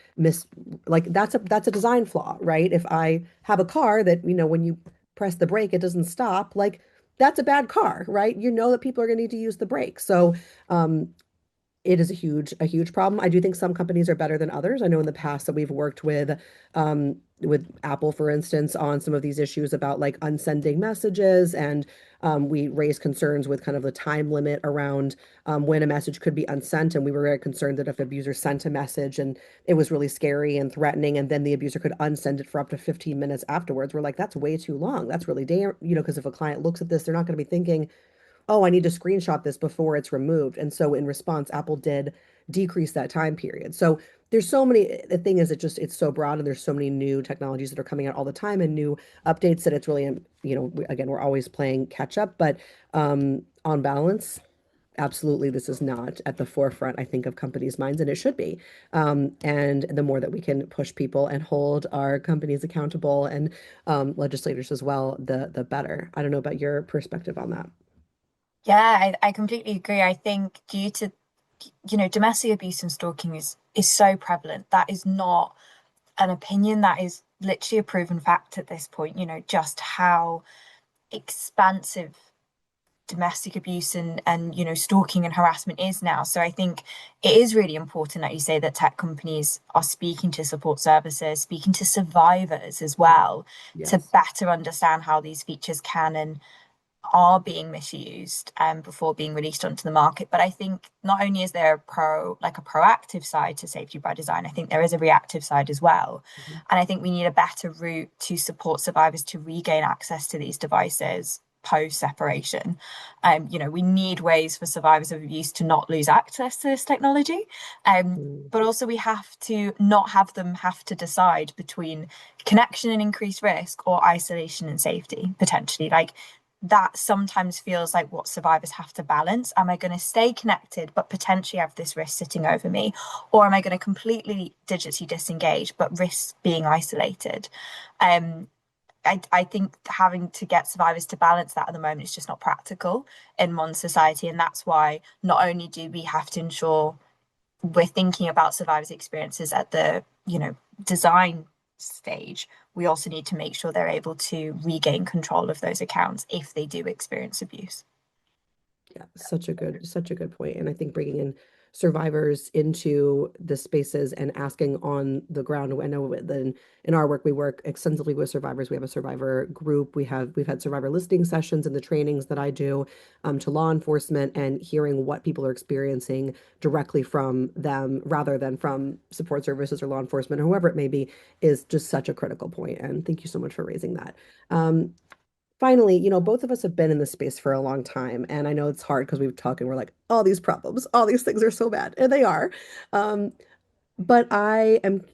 like that's a design flaw, right? If I have a car that, when you press the brake, it doesn't stop, like that's a bad car, right? You know that people are going to need to use the brake. So, it is a huge problem. I do think some companies are better than others. I know in the past that we've worked with Apple, for instance, on some of these issues about like unsending messages, and we raised concerns with kind of the time limit around when a message could be unsent, and we were very concerned that if the abuser sent a message and it was really scary and threatening, and then the abuser could unsend it for up to 15 minutes afterwards, we're like, that's way too long. That's really because if a client looks at this, they're not going to be thinking, oh, I need to screenshot this before it's removed. And so in response, Apple did decrease that time period. So there's so many, the thing is, it's so broad, and there's so many new technologies that are coming out all the time and new updates that it's really, again, we're always playing catch up, but on balance, absolutely, this is not at the forefront, I think, of companies' minds, and it should be. And the more that we can push people and hold our companies accountable, and legislators as well, the better. I don't know about your perspective on that. Yeah, I completely agree. I think due to, domestic abuse and stalking is so prevalent. That is not an opinion, that is literally a proven fact at this point, just how expansive domestic abuse and stalking and harassment is now. So I think it is really important that you say that tech companies are speaking to support services, speaking to survivors as well, to Yes. better understand how these features can and are being misused before being released onto the market. But I think not only is there a proactive side to safety by design, I think there is a reactive side as well. And I think we need a better route to support survivors to regain access to these devices post separation. We need ways for survivors of abuse to not lose access to this technology. But also we have to not have them have to decide between connection and increased risk or isolation and safety, potentially. Like, that sometimes feels like what survivors have to balance. Am I going to stay connected but potentially have this risk sitting over me? Or am I going to completely digitally disengage but risk being isolated? I think having to get survivors to balance that at the moment is just not practical in modern society. And that's why not only do we have to ensure we're thinking about survivors' experiences at the, design stage, we also need to make sure they're able to regain control of those accounts if they do experience abuse. Yeah, such a good point. And I think bringing in survivors into the spaces and asking on the ground. I know that in our work, we work extensively with survivors. We have a survivor group. We've had survivor listening sessions in the trainings that I do to law enforcement, and hearing what people are experiencing directly from them rather than from support services or law enforcement or whoever it may be is just such a critical point. And thank you so much for raising that. Finally, both of us have been in this space for a long time, and I know it's hard because we've talked and we're like, all these problems, all these things are so bad, and they are. Um, but I am,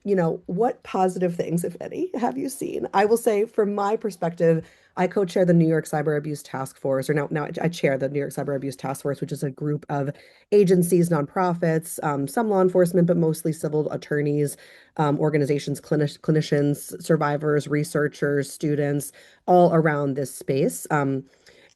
what positive things, if any, have you seen? I will say, from my perspective, I co-chair the New York Cyber Abuse Task Force, or now I chair the New York Cyber Abuse Task Force, which is a group of agencies, nonprofits, some law enforcement, but mostly civil attorneys, organizations, clinicians, survivors, researchers, students, all around this space.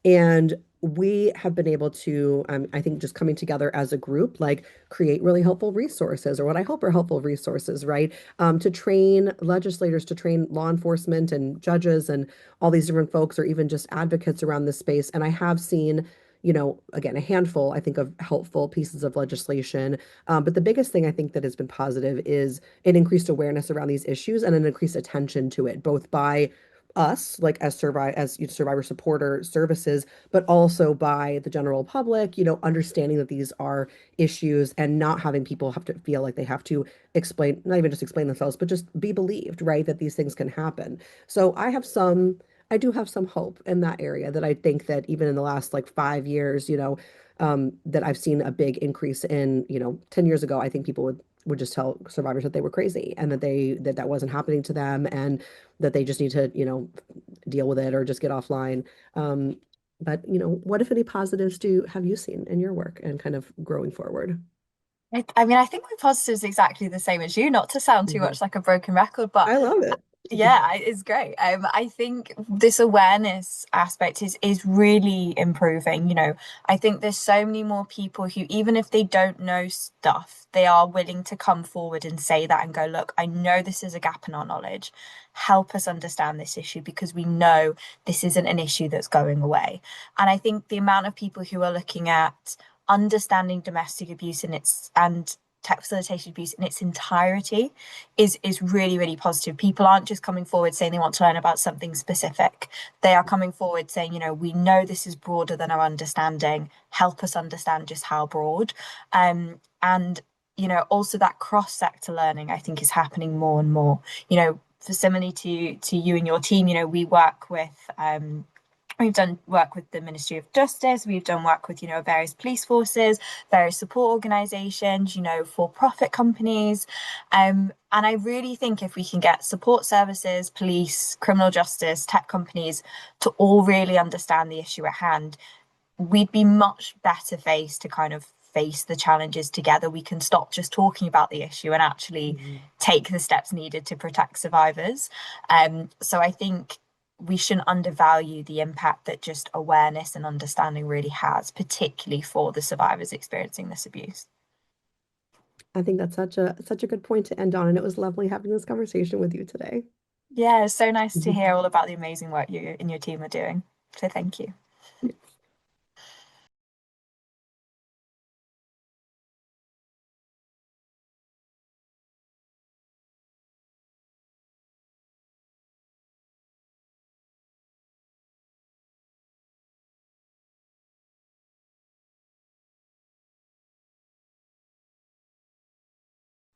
And we have been able to, I think, just coming together as a group, like create really helpful resources, or what I hope are helpful resources, right? To train legislators, to train law enforcement and judges and all these different folks, or even just advocates around this space. And I have seen, again, a handful, I think, of helpful pieces of legislation. But the biggest thing I think that has been positive is an increased awareness around these issues and an increased attention to it, both by us, like as survivor supporter services, but also by the general public, understanding that these are issues and not having people have to feel like they have to explain, not even just explain themselves, but just be believed, right, that these things can happen. So I do have some hope in that area, that I think that even in the last like 5 years, that I've seen a big increase in, 10 years ago, I think people would just tell survivors that they were crazy, and that wasn't happening to them, and that they just need to, deal with it or just get offline. But what, if any, positives have you seen in your work and kind of growing forward? I mean, I think my positive is exactly the same as you, not to sound too much like a broken record, but I love it. Yeah, it's great. I think this awareness aspect is really improving. I think there's so many more people who, even if they don't know stuff, they are willing to come forward and say that and go, look, I know this is a gap in our knowledge. Help us understand this issue because we know this isn't an issue that's going away. And I think the amount of people who are looking at understanding domestic abuse and tech facilitated abuse in its entirety is really, really positive. People aren't just coming forward saying they want to learn about something specific. They are coming forward saying, we know this is broader than our understanding. Help us understand just how broad. And also that cross-sector learning, I think, is happening more and more. For similarly to you and your team, we work with we've done work with the Ministry of Justice. We've done work with, various police forces, various support organisations, for-profit companies. And I really think if we can get support services, police, criminal justice, tech companies to all really understand the issue at hand, we'd be much better faced to kind of face the challenges together. We can stop just talking about the issue and actually take the steps needed to protect survivors. So I think we shouldn't undervalue the impact that just awareness and understanding really has, particularly for the survivors experiencing this abuse. I think that's such a good point to end on, and it was lovely having this conversation with you today. Yeah, it's so nice to hear all about the amazing work you and your team are doing. So thank you.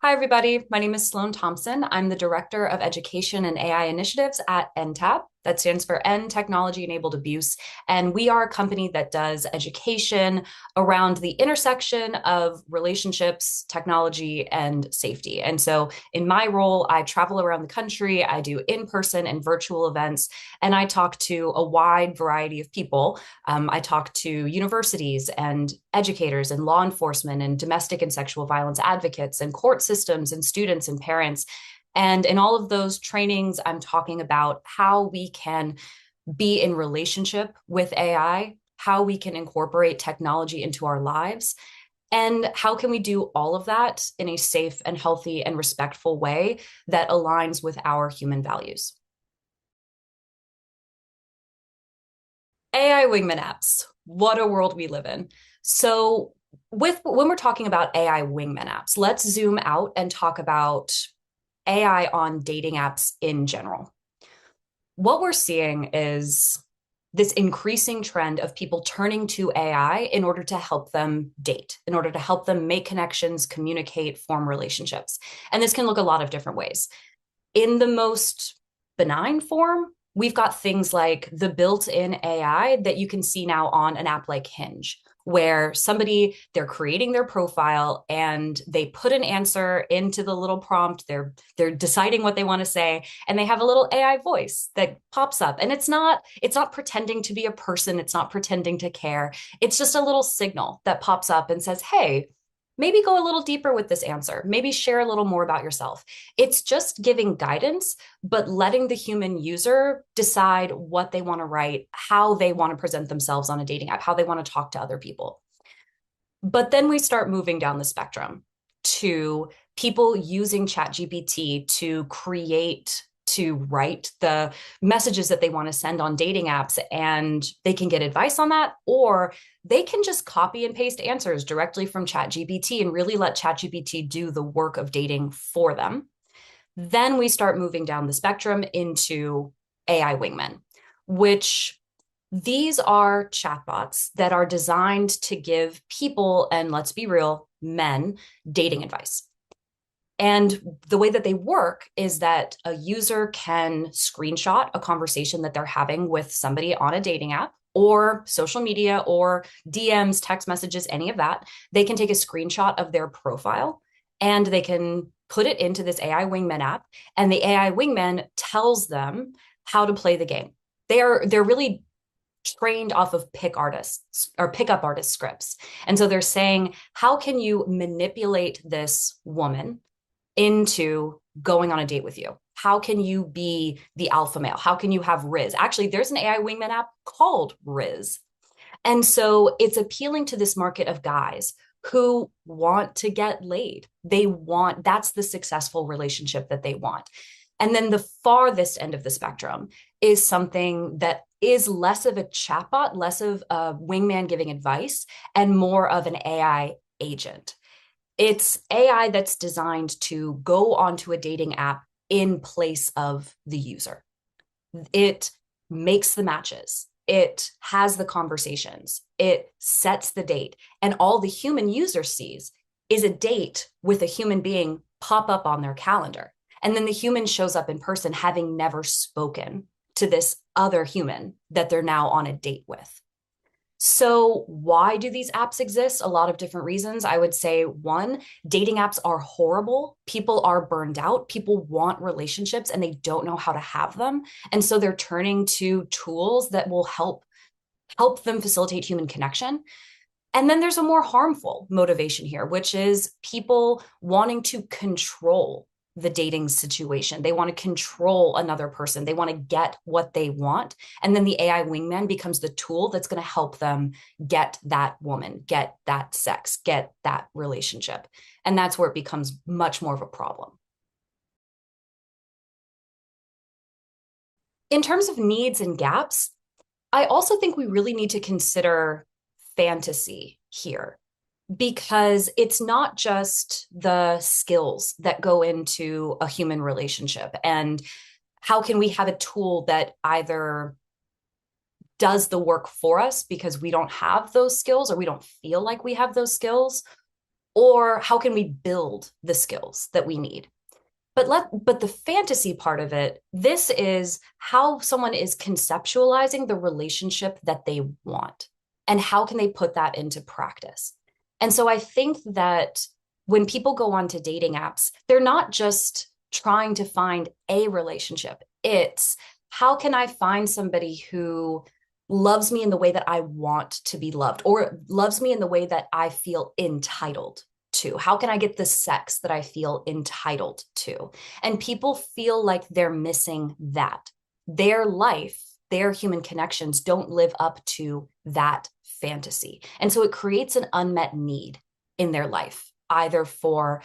Hi, everybody. My name is Sloan Thompson. I'm the Director of Education and AI Initiatives at NTAB. That stands for N Technology Enabled Abuse. And we are a company that does education around the intersection of relationships, technology, and safety. And so in my role, I travel around the country, I do in-person and virtual events, and I talk to a wide variety of people. I talk to universities and educators and law enforcement and domestic and sexual violence advocates and court systems and students and parents. And in all of those trainings, I'm talking about how we can be in relationship with AI, how we can incorporate technology into our lives, and how can we do all of that in a safe and healthy and respectful way that aligns with our human values. AI wingman apps. What a world we live in. So when we're talking about AI wingman apps, let's zoom out and talk about AI on dating apps in general. What we're seeing is this increasing trend of people turning to AI in order to help them date, in order to help them make connections, communicate, form relationships. And this can look a lot of different ways. In the most benign form, we've got things like the built-in AI that you can see now on an app like Hinge, where they're creating their profile and they put an answer into the little prompt. They're deciding what they want to say, and they have a little AI voice that pops up. And it's not pretending to be a person. It's not pretending to care. It's just a little signal that pops up and says, hey, maybe go a little deeper with this answer. Maybe share a little more about yourself. It's just giving guidance, but letting the human user decide what they want to write, how they want to present themselves on a dating app, how they want to talk to other people. But then we start moving down the spectrum to people using ChatGPT to write the messages that they want to send on dating apps, and they can get advice on that, or they can just copy and paste answers directly from ChatGPT and really let ChatGPT do the work of dating for them. Then we start moving down the spectrum into AI wingmen, which these are chatbots that are designed to give people, and let's be real, men, dating advice. And the way that they work is that a user can screenshot a conversation that they're having with somebody on a dating app or social media or DMs, text messages, any of that. They can take a screenshot of their profile and they can put it into this AI wingman app, and the AI wingman tells them how to play the game. They're really trained off of pickup artist scripts. And so they're saying, how can you manipulate this woman into going on a date with you? How can you be the alpha male? How can you have Riz? Actually, there's an AI wingman app called Riz. And so it's appealing to this market of guys who want to get laid. That's the successful relationship that they want. And then the farthest end of the spectrum is something that is less of a chatbot, less of a wingman giving advice, and more of an AI agent. It's AI that's designed to go onto a dating app in place of the user. It makes the matches. It has the conversations. It sets the date. And all the human user sees is a date with a human being pop up on their calendar. And then the human shows up in person, having never spoken to this other human that they're now on a date with. So why do these apps exist? A lot of different reasons. I would say one, dating apps are horrible. People are burned out. People want relationships and they don't know how to have them. And so they're turning to tools that will help them facilitate human connection. And then there's a more harmful motivation here, which is people wanting to control the dating situation. They want to control another person. They want to get what they want. And then the AI wingman becomes the tool that's going to help them get that woman, get that sex, get that relationship. And that's where it becomes much more of a problem. In terms of needs and gaps, I also think we really need to consider fantasy here, because it's not just the skills that go into a human relationship. And how can we have a tool that either does the work for us because we don't have those skills or we don't feel like we have those skills? Or how can we build the skills that we need? But the fantasy part of it, this is how someone is conceptualizing the relationship that they want and how can they put that into practice. And so I think that when people go on to dating apps, they're not just trying to find a relationship. It's how can I find somebody who loves me in the way that I want to be loved, or loves me in the way that I feel entitled to? How can I get the sex that I feel entitled to? And people feel like they're missing that. Their life, their human connections don't live up to that fantasy. And so it creates an unmet need in their life, either for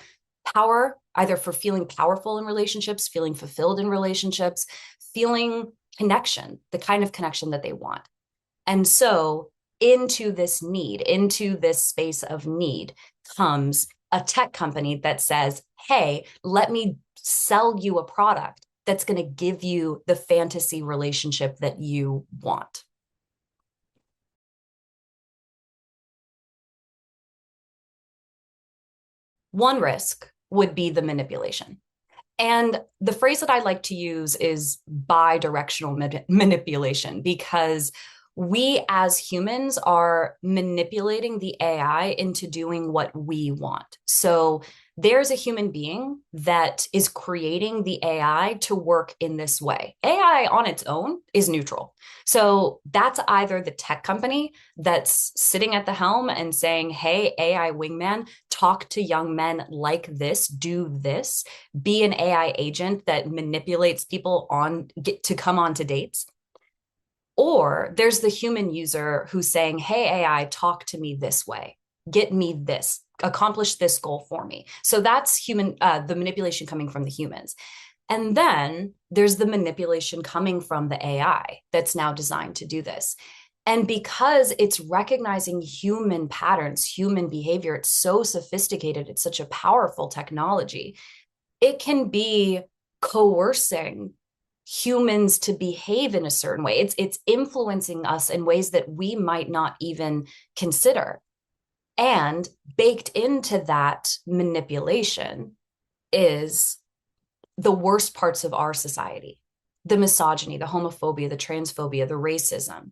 power, either for feeling powerful in relationships, feeling fulfilled in relationships, feeling connection, the kind of connection that they want. And so into this need, into this space of need, comes a tech company that says, hey, let me sell you a product that's going to give you the fantasy relationship that you want. One risk would be the manipulation. And the phrase that I like to use is bi-directional manipulation, because we as humans are manipulating the AI into doing what we want. So there's a human being that is creating the AI to work in this way. AI on its own is neutral. So that's either the tech company that's sitting at the helm and saying, hey, AI wingman, talk to young men like this, do this, be an AI agent that manipulates people to come on to dates. Or there's the human user who's saying, hey, AI, talk to me this way, get me this, accomplish this goal for me. So that's the manipulation coming from the humans. And then there's the manipulation coming from the AI that's now designed to do this. And because it's recognizing human patterns, human behavior, it's so sophisticated, it's such a powerful technology, it can be coercing humans to behave in a certain way. It's influencing us in ways that we might not even consider. And baked into that manipulation is the worst parts of our society: the misogyny, the homophobia, the transphobia, the racism.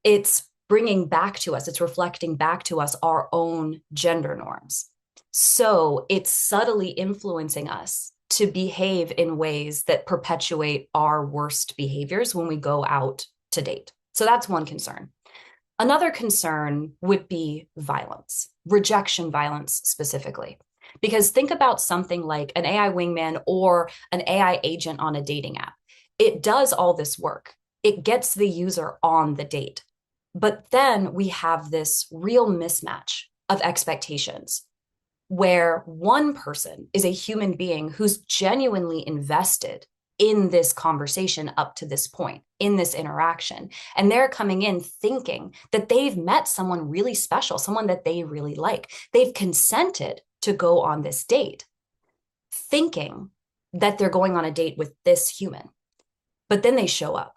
It's bringing back to us, it's reflecting back to us our own gender norms. So it's subtly influencing us to behave in ways that perpetuate our worst behaviors when we go out to date. So that's one concern. Another concern would be violence, rejection violence specifically, Because think about something like an AI wingman or an AI agent on a dating app. It does all this work. It gets the user on the date. But then we have this real mismatch of expectations where one person is a human being who's genuinely invested in this conversation up to this point, in this interaction. And they're coming in thinking that they've met someone really special, someone that they really like. They've consented to go on this date, thinking that they're going on a date with this human. But then they show up,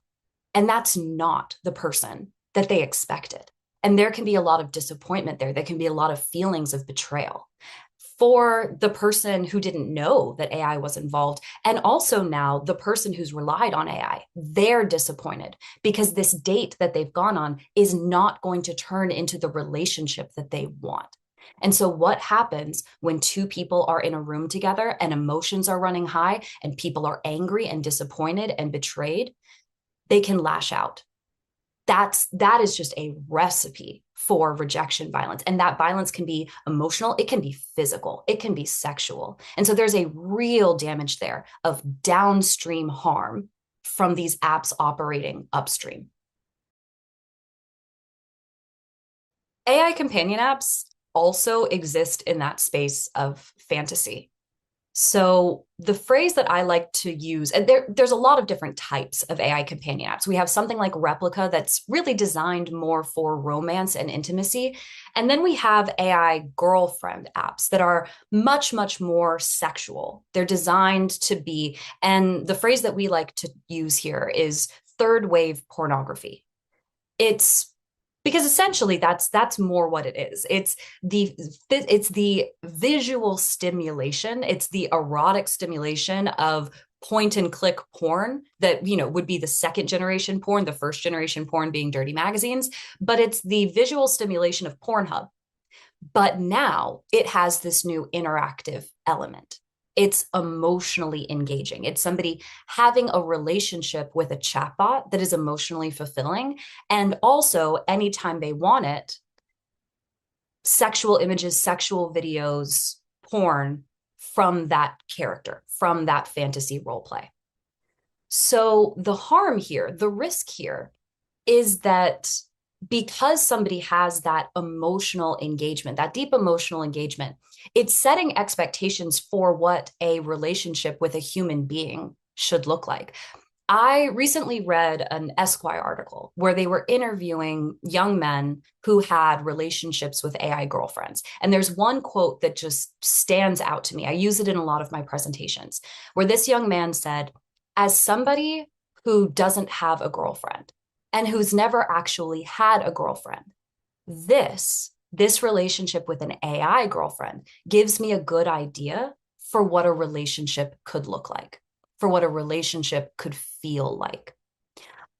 and that's not the person that they expected. And there can be a lot of disappointment there. There can be a lot of feelings of betrayal for the person who didn't know that AI was involved. And also now the person who's relied on AI, they're disappointed because this date that they've gone on is not going to turn into the relationship that they want. And so what happens when two people are in a room together and emotions are running high and people are angry and disappointed and betrayed? They can lash out. That is just a recipe for rejection violence. And that violence can be emotional, it can be physical, it can be sexual. And so there's a real damage there of downstream harm from these apps operating upstream. AI companion apps also exist in that space of fantasy. So the phrase that I like to use, and there's a lot of different types of AI companion apps. We have something like Replica that's really designed more for romance and intimacy. And then we have AI girlfriend apps that are much, much more sexual. They're designed to be, and the phrase that we like to use here is third wave pornography. It's because essentially that's more what it is. It's the visual stimulation, it's the erotic stimulation of point and click porn that would be the second generation porn, the first generation porn being dirty magazines, but it's the visual stimulation of Pornhub. But now it has this new interactive element. It's emotionally engaging. It's somebody having a relationship with a chatbot that is emotionally fulfilling. And also, anytime they want it, sexual images, sexual videos, porn from that character, from that fantasy role play. So the harm here, the risk here is that because somebody has that emotional engagement, that deep emotional engagement, it's setting expectations for what a relationship with a human being should look like. I recently read an Esquire article where they were interviewing young men who had relationships with AI girlfriends. And there's one quote that just stands out to me. I use it in a lot of my presentations, where this young man said, as somebody who doesn't have a girlfriend, and who's never actually had a girlfriend, this relationship with an AI girlfriend gives me a good idea for what a relationship could look like, for what a relationship could feel like.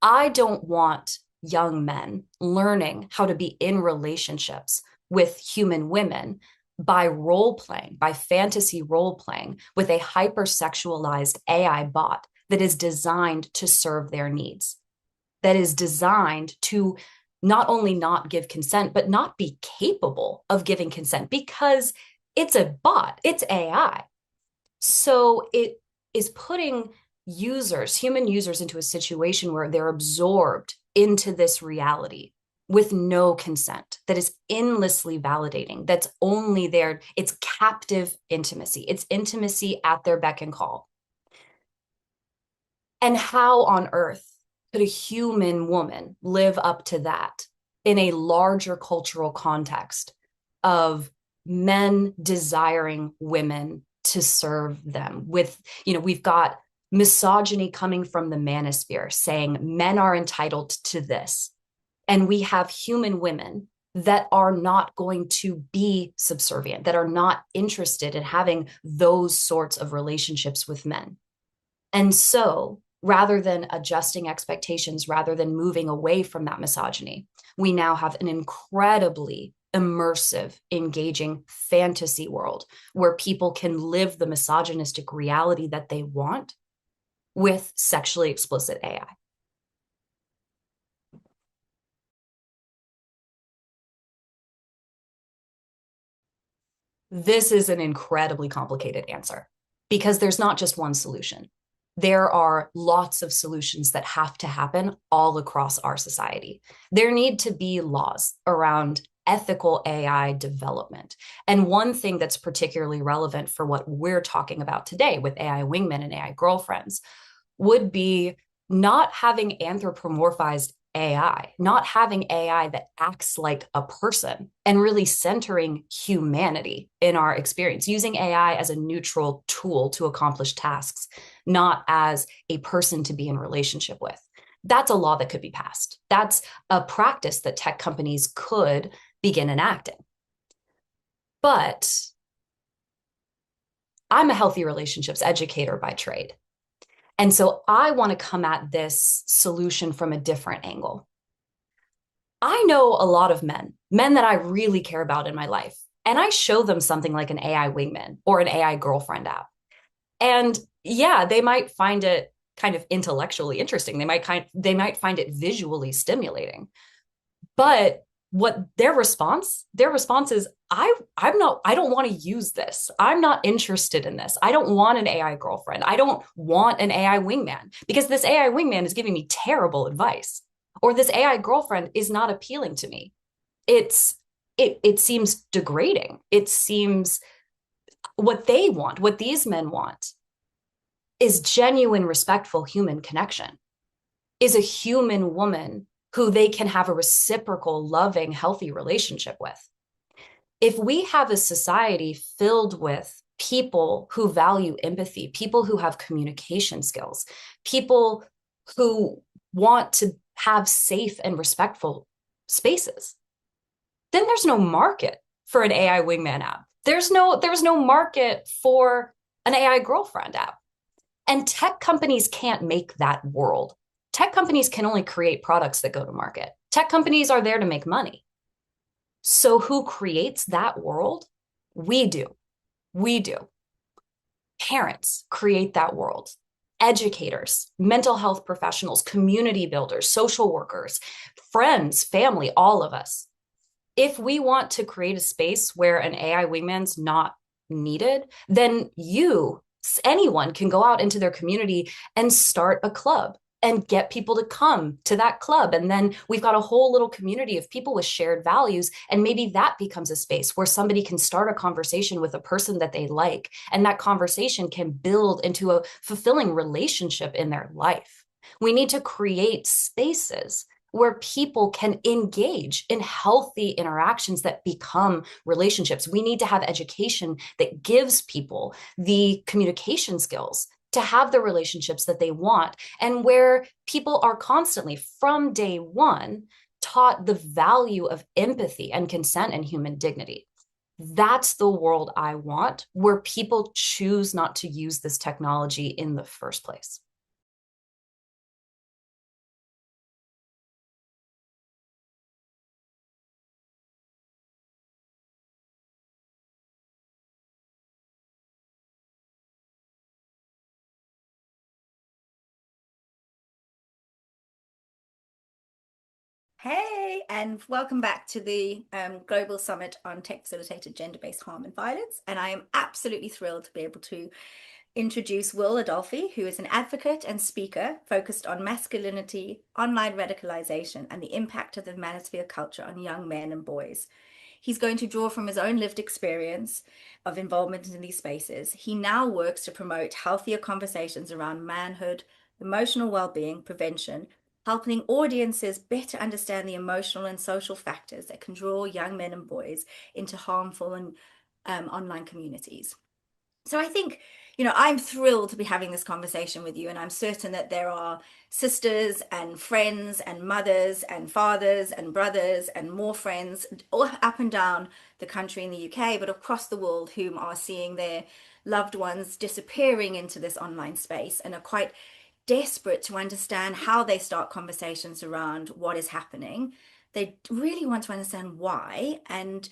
I don't want young men learning how to be in relationships with human women by role playing, by fantasy role playing with a hypersexualized AI bot that is designed to serve their needs, that is designed to not only not give consent, but not be capable of giving consent because it's a bot, it's AI. So it is putting users, human users, into a situation where they're absorbed into this reality with no consent, that is endlessly validating, that's only there. It's captive intimacy. It's intimacy at their beck and call. And how on earth could a human woman live up to that in a larger cultural context of men desiring women to serve them with, we've got misogyny coming from the manosphere saying men are entitled to this. And we have human women that are not going to be subservient, that are not interested in having those sorts of relationships with men. And so rather than adjusting expectations, rather than moving away from that misogyny, we now have an incredibly immersive, engaging fantasy world where people can live the misogynistic reality that they want with sexually explicit AI. This is an incredibly complicated answer because there's not just one solution. There are lots of solutions that have to happen all across our society. There need to be laws around ethical AI development. And one thing that's particularly relevant for what we're talking about today with AI wingmen and AI girlfriends would be not having anthropomorphized AI, not having AI that acts like a person, and really centering humanity in our experience, using AI as a neutral tool to accomplish tasks, not as a person to be in relationship with. That's a law that could be passed. That's a practice that tech companies could begin enacting. But I'm a healthy relationships educator by trade. And so I want to come at this solution from a different angle. I know a lot of men that I really care about in my life, and I show them something like an AI wingman or an AI girlfriend app. And yeah, they might find it kind of intellectually interesting. They might find it visually stimulating. But what their response is, I don't want to use this. I'm not interested in this. I don't want an AI girlfriend. I don't want an AI wingman because this AI wingman is giving me terrible advice, or this AI girlfriend is not appealing to me. It seems degrading. It seems what they want, what these men want is genuine, respectful human connection, is a human woman who they can have a reciprocal, loving, healthy relationship with. If we have a society filled with people who value empathy, people who have communication skills, people who want to have safe and respectful spaces, then there's no market for an AI wingman app. There's no market for an AI girlfriend app. And tech companies can't make that world. Tech companies can only create products that go to market. Tech companies are there to make money. So who creates that world? We do. We do. Parents create that world. Educators, mental health professionals, community builders, social workers, friends, family, all of us. If we want to create a space where an AI wingman's not needed, then anyone can go out into their community and start a club and get people to come to that club. And then we've got a whole little community of people with shared values. And maybe that becomes a space where somebody can start a conversation with a person that they like. And that conversation can build into a fulfilling relationship in their life. We need to create spaces where people can engage in healthy interactions that become relationships. We need to have education that gives people the communication skills to have the relationships that they want, and where people are constantly, from day one, taught the value of empathy and consent and human dignity. That's the world I want, where people choose not to use this technology in the first place. Hey, and welcome back to the Global Summit on Tech-Facilitated Gender-Based Harm and Violence. And I am absolutely thrilled to be able to introduce Will Adolphi, who is an advocate and speaker focused on masculinity, online radicalization, and the impact of the manosphere culture on young men and boys. He's going to draw from his own lived experience of involvement in these spaces. He now works to promote healthier conversations around manhood, emotional well-being, prevention, helping audiences better understand the emotional and social factors that can draw young men and boys into harmful and online communities. So I think, I'm thrilled to be having this conversation with you, and I'm certain that there are sisters and friends and mothers and fathers and brothers and more friends all up and down the country in the UK, but across the world, whom are seeing their loved ones disappearing into this online space and are quite desperate to understand how they start conversations around what is happening. They really want to understand why and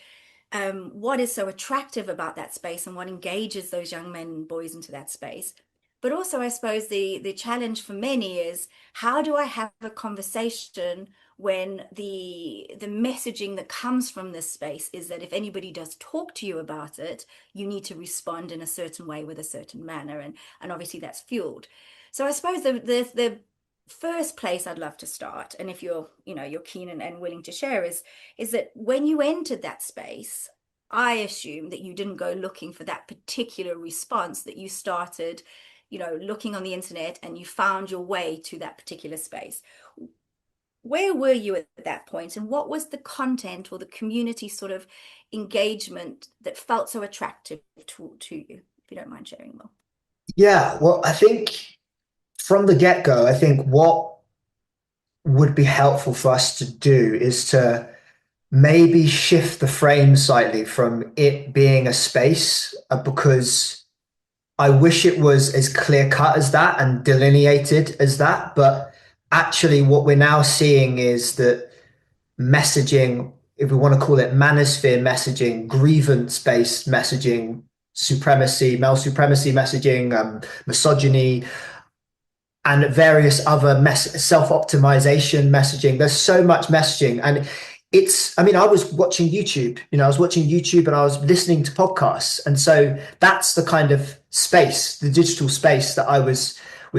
what is so attractive about that space and what engages those young men and boys into that space. But also, I suppose the challenge for many is, how do I have a conversation when the messaging that comes from this space is that if anybody does talk to you about it, you need to respond in a certain way with a certain manner, and obviously that's fueled. So I suppose the first place I'd love to start, and if you're keen and willing to share, is that when you entered that space, I assume that you didn't go looking for that particular response, that you started, looking on the internet and you found your way to that particular space. Where were you at that point, and what was the content or the community sort of engagement that felt so attractive to you, if you don't mind sharing more? Yeah, well, I think from the get-go, I think what would be helpful for us to do is to maybe shift the frame slightly from it being a space, because I wish it was as clear cut as that and delineated as that. But actually, what we're now seeing is that messaging, if we want to call it manosphere messaging, grievance based messaging, supremacy, male supremacy messaging, misogyny, and various other self-optimization messaging. There's so much messaging, and I mean, I was watching YouTube, I was watching YouTube and I was listening to podcasts. And so that's the kind of space, the digital space that I was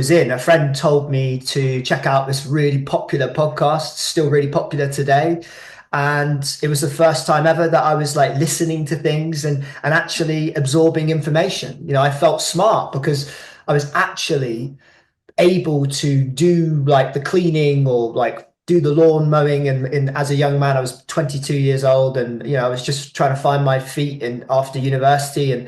in. A friend told me to check out this really popular podcast, still really popular today. And it was the first time ever that I was like listening to things and actually absorbing information. I felt smart because I was actually able to do like the cleaning or like do the lawn mowing. And as a young man, I was 22 years old, and I was just trying to find my feet in after university, and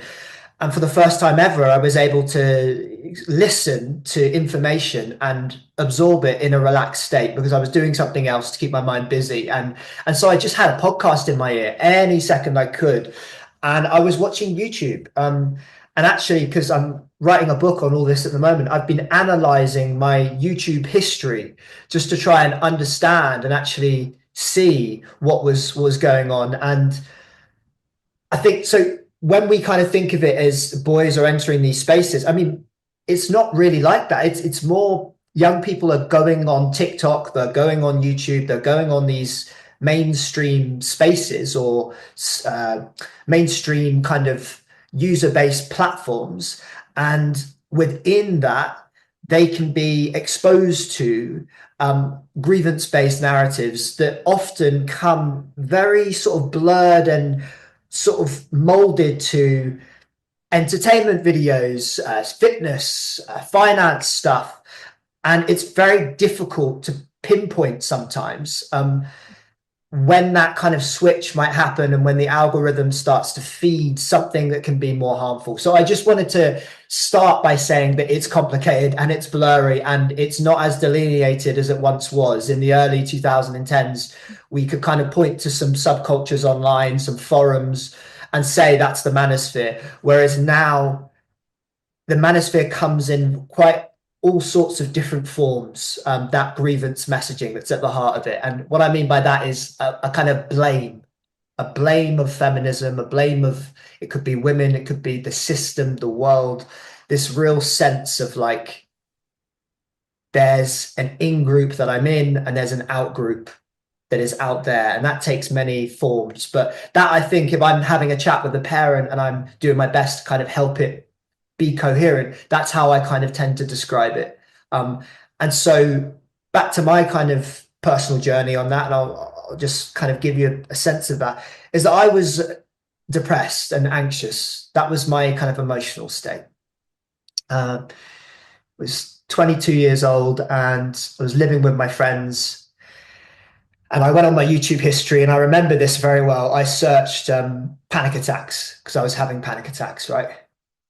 for the first time ever, I was able to listen to information and absorb it in a relaxed state because I was doing something else to keep my mind busy. And so I just had a podcast in my ear any second I could. And I was watching YouTube. And actually, because I'm writing a book on all this at the moment, I've been analyzing my YouTube history just to try and understand and actually see what was going on. And I think so. When we kind of think of it as boys are entering these spaces, I mean, it's not really like that. It's more young people are going on TikTok, they're going on YouTube, they're going on these mainstream spaces or mainstream kind of user-based platforms. And within that, they can be exposed to grievance-based narratives that often come very sort of blurred and sort of molded to entertainment videos, fitness, finance stuff. And it's very difficult to pinpoint sometimes when that kind of switch might happen and when the algorithm starts to feed something that can be more harmful. So I just wanted to start by saying that it's complicated and it's blurry and it's not as delineated as it once was. In the early 2010s, we could kind of point to some subcultures online, some forums, and say that's the manosphere. Whereas now the manosphere comes in quite all sorts of different forms, that grievance messaging that's at the heart of it. And what I mean by that is a kind of blame of feminism, a blame of, it could be women, it could be the system, the world, this real sense of like, there's an in-group that I'm in and there's an out-group that is out there, and that takes many forms. But that, I think, if I'm having a chat with a parent and I'm doing my best to kind of help it be coherent, that's how I kind of tend to describe it. And so back to my kind of personal journey on that, and I'll just kind of give you a sense of that, is that I was depressed and anxious. That was my kind of emotional state. I was 22 years old and I was living with my friends. And I went on my YouTube history and I remember this very well. I searched panic attacks because I was having panic attacks, right?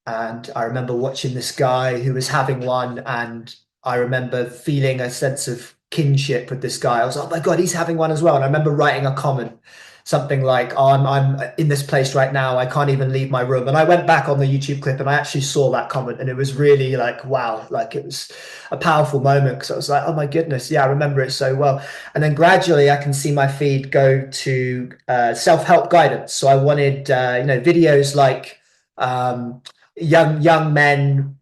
And I remember watching this guy who was having one, and I remember feeling a sense of kinship with this guy. I was like, oh my God, he's having one as well. And I remember writing a comment, something like, oh, I'm in this place right now, I can't even leave my room. And I went back on the YouTube clip and I actually saw that comment, and it was really like, wow, like it was a powerful moment, because I was like, oh my goodness, yeah, I remember it so well. And then gradually I can see my feed go to self-help guidance. So I wanted videos like young men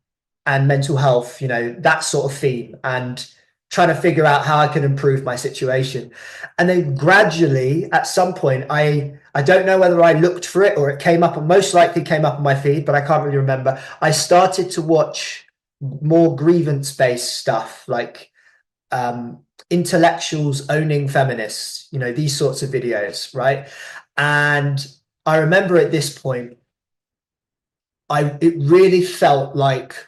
and mental health, that sort of theme. And trying to figure out how I can improve my situation. And then gradually, at some point, I don't know whether I looked for it or it came up, and most likely came up on my feed, but I can't really remember. I started to watch more grievance-based stuff, like intellectuals owning feminists, you know, these sorts of videos, right? And I remember at this point, it really felt like,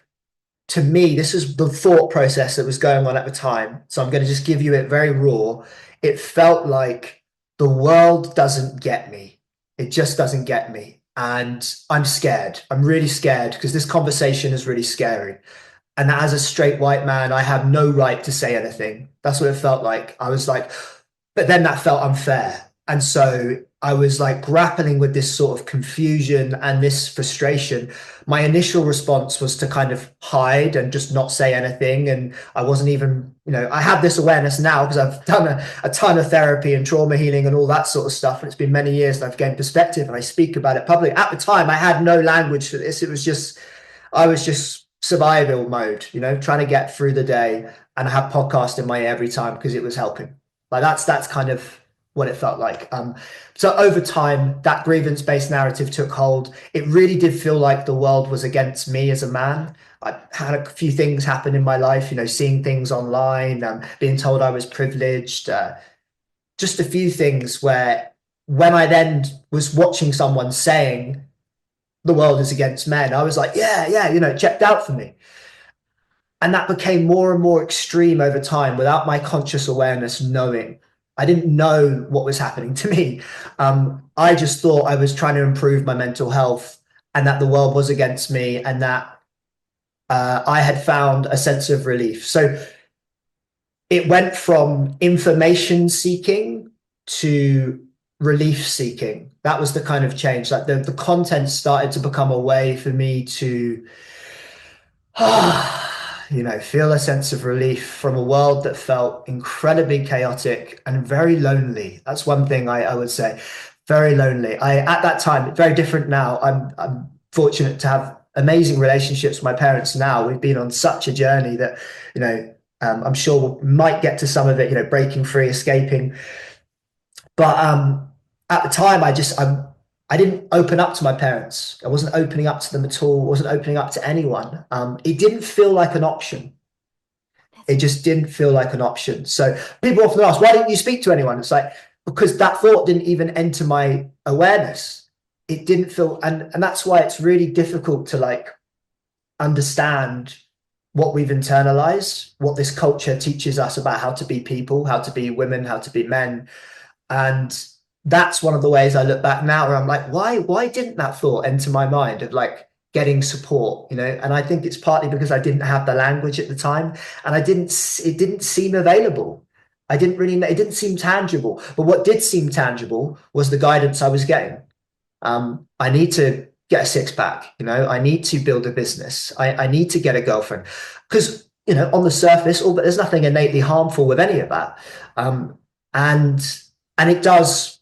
to me, this is the thought process that was going on at the time. So I'm going to just give you it very raw. It felt like the world doesn't get me. It just doesn't get me. And I'm scared. I'm really scared because this conversation is really scary. And as a straight white man, I have no right to say anything. That's what it felt like. I was like, but then that felt unfair. And so I was like grappling with this sort of confusion and this frustration. My initial response was to kind of hide and just not say anything. And I wasn't even, you know, I have this awareness now because I've done a ton of therapy and trauma healing and all that sort of stuff. And it's been many years and I've gained perspective and I speak about it publicly. At the time, I had no language for this. It was just, I was just survival mode, you know, trying to get through the day, and I have podcast in my ear every time because it was helping. Like that's kind of what it felt like. So over time, that grievance-based narrative took hold. It really did feel like the world was against me as a man. I had a few things happen in my life, you know, seeing things online, being told I was privileged, just a few things where when I then was watching someone saying the world is against men, I was like, yeah, you know, it checked out for me. And that became more and more extreme over time without my conscious awareness knowing. I didn't know what was happening to me. I just thought I was trying to improve my mental health and that the world was against me and that I had found a sense of relief. So it went from information seeking to relief seeking. That was the kind of change. Like the content started to become a way for me to you know, feel a sense of relief from a world that felt incredibly chaotic and very lonely. That's one thing I would say. Very lonely. At that time, very different now. I'm fortunate to have amazing relationships with my parents now. We've been on such a journey that, you know, I'm sure we might get to some of it, you know, breaking free, escaping. But at the time, I didn't open up to my parents. I wasn't opening up to them at all. I wasn't opening up to anyone. It didn't feel like an option. It just didn't feel like an option. So people often ask, why didn't you speak to anyone? It's like, because that thought didn't even enter my awareness. It didn't feel, and that's why it's really difficult to like understand what we've internalized, what this culture teaches us about how to be people, how to be women, how to be men. And that's one of the ways I look back now where I'm like, why didn't that thought enter my mind of like getting support, you know? And I think it's partly because I didn't have the language at the time and it didn't seem available. I didn't really know, it didn't seem tangible. But what did seem tangible was the guidance I was getting. I need to get a six pack, you know, I need to build a business. I need to get a girlfriend because, you know, on the surface, but there's nothing innately harmful with any of that. And it does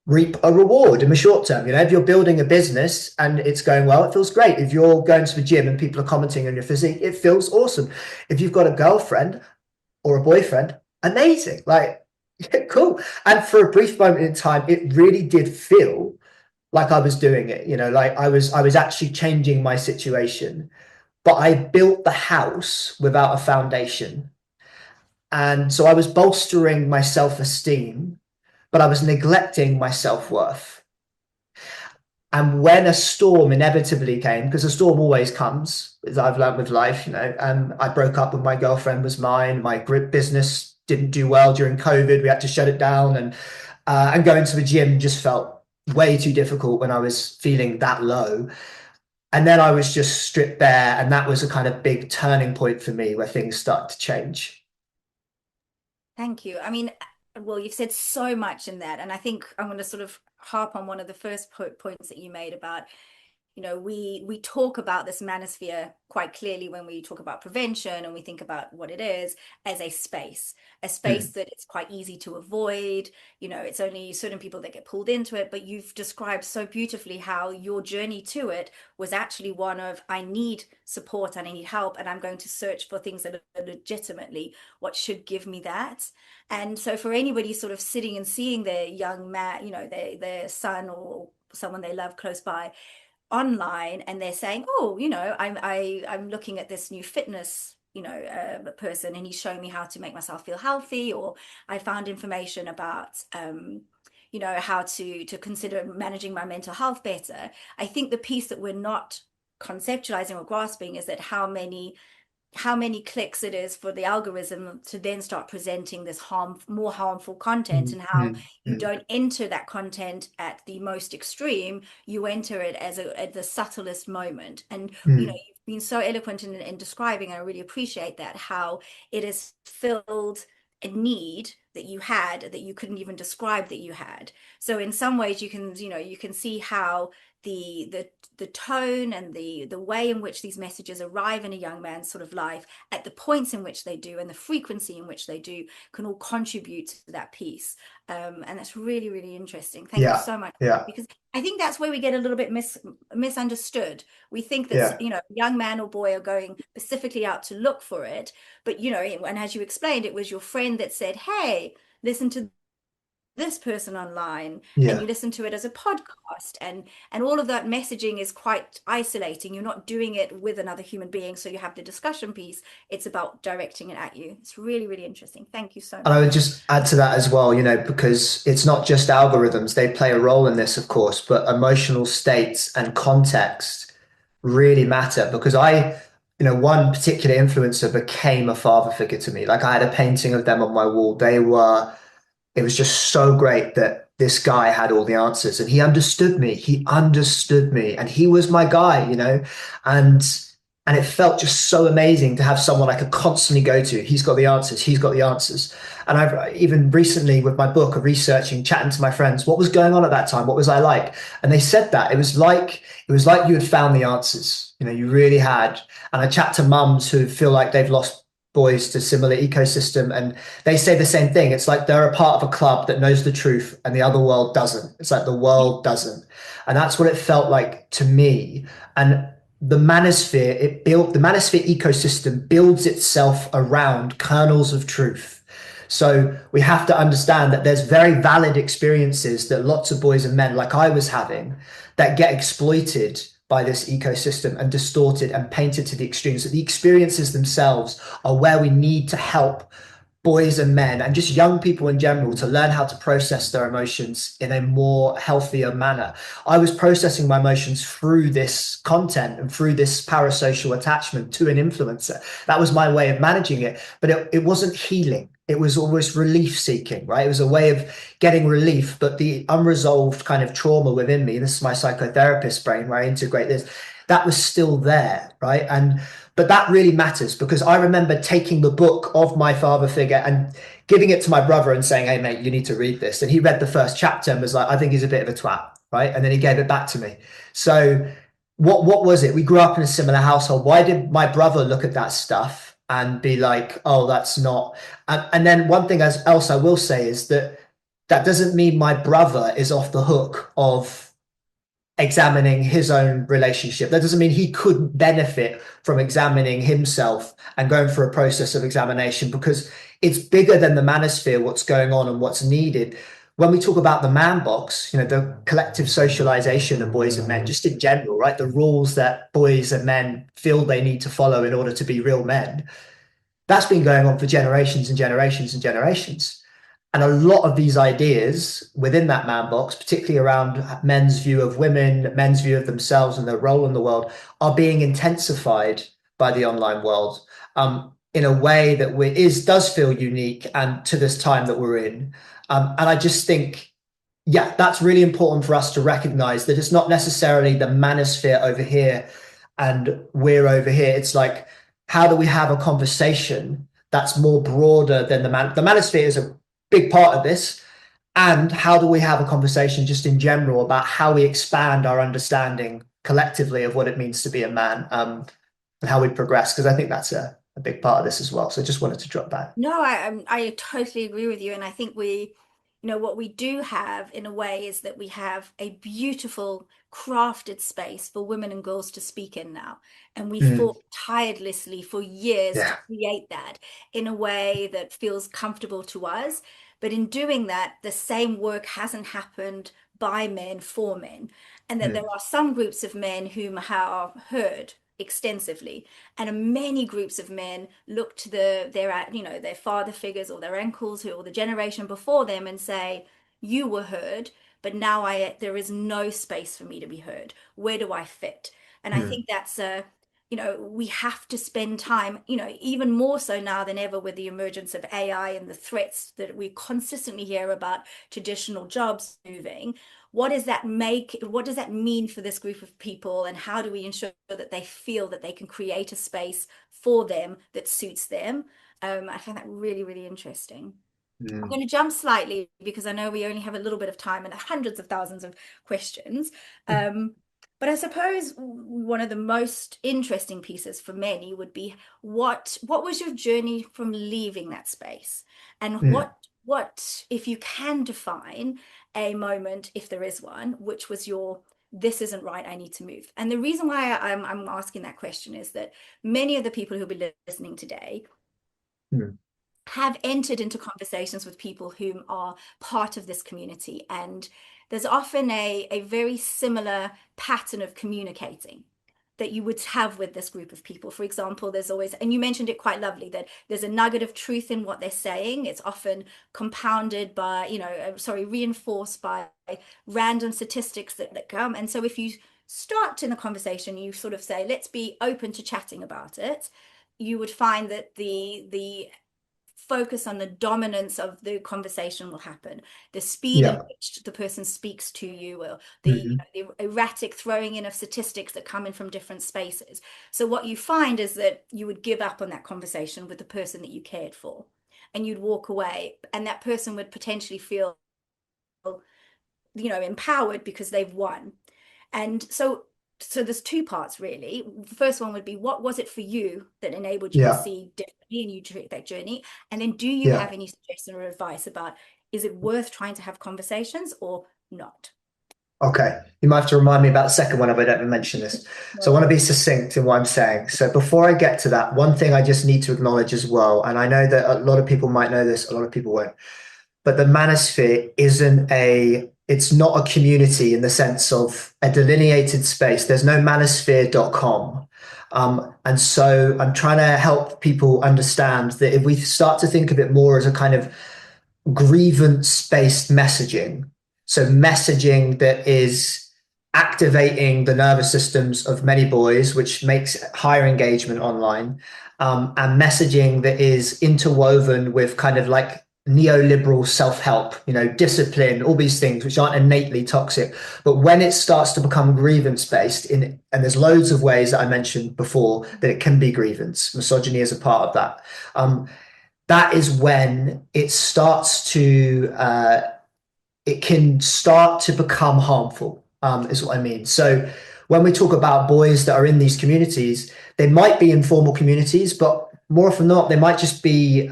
reap a reward in the short term. You know, if you're building a business and it's going well, it feels great. If you're going to the gym and people are commenting on your physique, it feels awesome. If you've got a girlfriend or a boyfriend, amazing. Like, yeah, cool. And for a brief moment in time, it really did feel like I was doing it, you know, like I was actually changing my situation. But I built the house without a foundation. And so I was bolstering my self-esteem, but I was neglecting my self-worth. And when a storm inevitably came, because a storm always comes, as I've learned with life, you know, I broke up with my girlfriend was mine. My business didn't do well during COVID. We had to shut it down, and going to the gym just felt way too difficult when I was feeling that low. And then I was just stripped bare, and that was a kind of big turning point for me where things started to change. Thank you. I mean, well, you've said so much in that. And I think I'm going to sort of harp on one of the first points that you made about we talk about this manosphere quite clearly when we talk about prevention, and we think about what it is as a space that it's quite easy to avoid. It's only certain people that get pulled into it, but you've described so beautifully how your journey to it was actually one of, I need support and I need help, and I'm going to search for things that are legitimately what should give me that. And so for anybody sort of sitting and seeing their young man, their son or someone they love close by online, and they're saying, oh, I'm looking at this new fitness person, and he's showing me how to make myself feel healthy, or I found information about how to consider managing my mental health better. I think the piece that we're not conceptualizing or grasping is that how many clicks it is for the algorithm to then start presenting this more harmful content, and how you don't enter that content at the most extreme, you enter it at the subtlest moment. And you've been so eloquent in describing, and I really appreciate that, how it has filled a need that you had that you couldn't even describe that you had. So in some ways you can see how the tone and the way in which these messages arrive in a young man's sort of life at the points in which they do, and the frequency in which they do, can all contribute to that piece. And that's really, really interesting. Thank you so much. Because I think that's where we get a little bit misunderstood. We think that young man or boy are going specifically out to look for it, but and as you explained, it was your friend that said, hey, listen to this person online, and you listen to it as a podcast, and all of that messaging is quite isolating. You're not doing it with another human being, so you have the discussion piece. It's about directing it at you. It's really, really interesting. Thank you so much. And I would just add to that as well, because it's not just algorithms, they play a role in this, of course, but emotional states and context really matter. Because one particular influencer became a father figure to me. Like, I had a painting of them on my wall. It was just so great that this guy had all the answers, and he understood me. And he was my guy, and it felt just so amazing to have someone I could constantly go to. He's got the answers. And I've even recently, with my book, of researching, chatting to my friends, what was going on at that time? What was I like? And they said that it was like you had found the answers. You really had. And I chat to mums who feel like they've lost boys to similar ecosystem, and they say the same thing. It's like they're a part of a club that knows the truth and the other world doesn't. It's like the world doesn't. And that's what it felt like to me. And the manosphere ecosystem builds itself around kernels of truth. So we have to understand that there's very valid experiences that lots of boys and men, like I was having, that get exploited by this ecosystem and distorted and painted to the extremes. That the experiences themselves are where we need to help boys and men, and just young people in general, to learn how to process their emotions in a more healthier manner. I was processing my emotions through this content and through this parasocial attachment to an influencer. That was my way of managing it, but it wasn't healing. It was almost relief seeking, right? It was a way of getting relief, but the unresolved kind of trauma within me, this is my psychotherapist brain where I integrate this, that was still there, right? But that really matters, because I remember taking the book of my father figure and giving it to my brother and saying, hey, mate, you need to read this. And he read the first chapter and was like, I think he's a bit of a twat, right? And then he gave it back to me. So what was it? We grew up in a similar household. Why did my brother look at that stuff and be like, oh, that's not... And then one thing else I will say is that doesn't mean my brother is off the hook of examining his own relationship. That doesn't mean he couldn't benefit from examining himself and going through a process of examination, because it's bigger than the manosphere, what's going on and what's needed. When we talk about the man box, the collective socialization of boys and men, just in general, right? The rules that boys and men feel they need to follow in order to be real men, that's been going on for generations and generations and generations. And a lot of these ideas within that man box, particularly around men's view of women, men's view of themselves and their role in the world, are being intensified by the online world in a way that does feel unique and to this time that we're in. And I just think, that's really important for us to recognize that it's not necessarily the manosphere over here and we're over here. It's like, how do we have a conversation that's more broader than the manosphere is a big part of this, and how do we have a conversation just in general about how we expand our understanding collectively of what it means to be a man, and how we progress, because I think that's a big part of this as well. So I just wanted to drop that. No, I totally agree with you, and I think what we do have in a way is that we have a beautiful crafted space for women and girls to speak in now, and we fought tirelessly for years to create that in a way that feels comfortable to us. But in doing that, the same work hasn't happened by men for men, and that there are some groups of men whom are heard extensively, and many groups of men look to their father figures or their uncles or the generation before them and say, you were heard, but now there is no space for me to be heard. Where do I fit? And I think that's we have to spend time, even more so now than ever with the emergence of AI and the threats that we consistently hear about traditional jobs moving. What does that mean for this group of people, and how do we ensure that they feel that they can create a space for them that suits them? I find that really, really interesting. I'm going to jump slightly because I know we only have a little bit of time and hundreds of thousands of questions. But I suppose one of the most interesting pieces for many would be what was your journey from leaving that space, and what if you can define a moment, if there is one, which was your this isn't right, I need to move. And the reason why I'm asking that question is that many of the people who'll be listening today have entered into conversations with people who are part of this community, and there's often a very similar pattern of communicating that you would have with this group of people. For example, there's always, and you mentioned it quite lovely, that there's a nugget of truth in what they're saying. It's often compounded by, reinforced by random statistics that come. And so if you start in the conversation, you sort of say, let's be open to chatting about it, you would find that the focus on the dominance of the conversation will happen. The speed at which the person speaks to you, or the erratic throwing in of statistics that come in from different spaces. So what you find is that you would give up on that conversation with the person that you cared for, and you'd walk away, and that person would potentially feel, empowered because they've won. And so there's two parts really. The first one would be, what was it for you that enabled you to see differently and you take that journey? And then do you have any suggestion or advice about, is it worth trying to have conversations or not? Okay, you might have to remind me about the second one if I don't mention this. So I want to be succinct in what I'm saying. So before I get to that, one thing I just need to acknowledge as well, and I know that a lot of people might know this, a lot of people won't, but the manosphere it's not a community in the sense of a delineated space. There's no manosphere.com. And so I'm trying to help people understand that if we start to think of it more as a kind of grievance-based messaging, so messaging that is activating the nervous systems of many boys, which makes higher engagement online, and messaging that is interwoven with kind of like neoliberal self-help, discipline, all these things which aren't innately toxic. But when it starts to become grievance-based, and there's loads of ways that I mentioned before that it can be grievance, misogyny is a part of that. That is when it starts to it can start to become harmful, is what I mean. So when we talk about boys that are in these communities, they might be informal communities, but more often than not, they might just be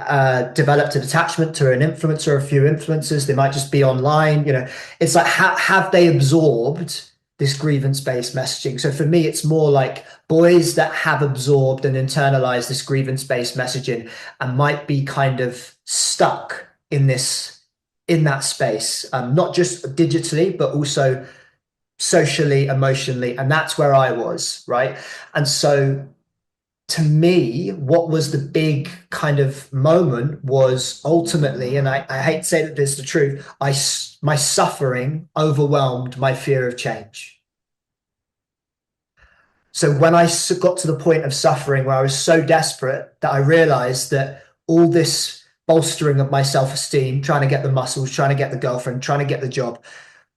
developed an attachment to an influencer or a few influencers. They might just be online. It's like, have they absorbed this grievance-based messaging? So for me, it's more like boys that have absorbed and internalized this grievance-based messaging and might be kind of stuck in that space, not just digitally, but also socially, emotionally. And that's where I was, right? And so to me, what was the big kind of moment was ultimately, and I hate to say that this is the truth, my suffering overwhelmed my fear of change. So when I got to the point of suffering where I was so desperate that I realized that all this bolstering of my self-esteem, trying to get the muscles, trying to get the girlfriend, trying to get the job,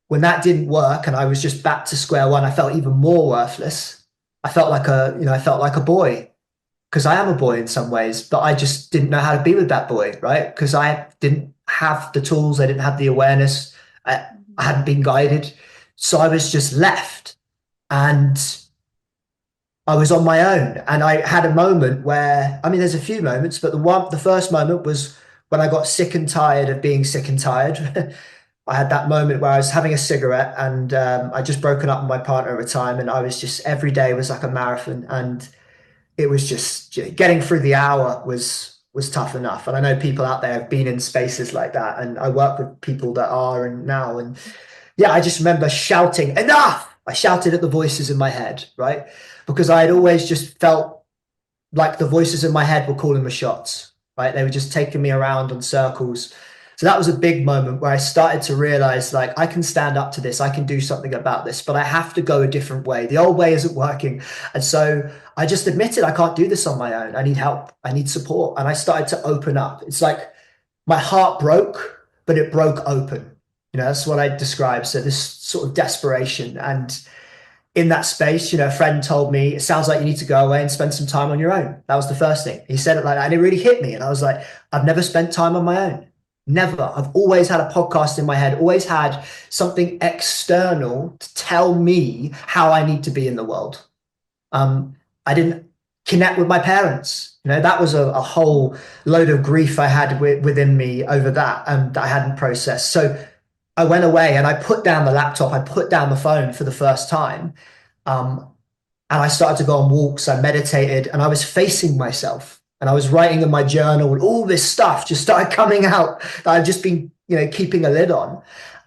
when that didn't work and I was just back to square one, I felt even more worthless. I felt like a boy, because I am a boy in some ways, but I just didn't know how to be with that boy, right? Because I didn't have the tools, I didn't have the awareness, I hadn't been guided. So I was just left. And I was on my own, and I had a moment where, I mean, there's a few moments, but the first moment was when I got sick and tired of being sick and tired. I had that moment where I was having a cigarette, and I'd just broken up with my partner at the time, and I was just, every day was like a marathon, and it was just getting through the hour was tough enough. And I know people out there have been in spaces like that, and I work with people that are and now, and yeah, I just remember shouting, enough! I shouted at the voices in my head, right? Because I had always just felt like the voices in my head were calling the shots, right? They were just taking me around in circles. So that was a big moment where I started to realize, like, I can stand up to this, I can do something about this, but I have to go a different way. The old way isn't working. And so I just admitted I can't do this on my own. I need help. I need support. And I started to open up. It's like my heart broke, but it broke open. You know, that's what I describe. So this sort of desperation. And in that space, you know, a friend told me, it sounds like you need to go away and spend some time on your own. That was the first thing. He said it like that, and it really hit me. And I was like, I've never spent time on my own. Never. I've always had a podcast in my head, always had something external to tell me how I need to be in the world. I didn't connect with my parents. You know, that was a whole load of grief I had within me over that, that I hadn't processed. So I went away and I put down the laptop, I put down the phone for the first time. And I started to go on walks, I meditated, and I was facing myself. And I was writing in my journal, and all this stuff just started coming out that I've just been, you know, keeping a lid on.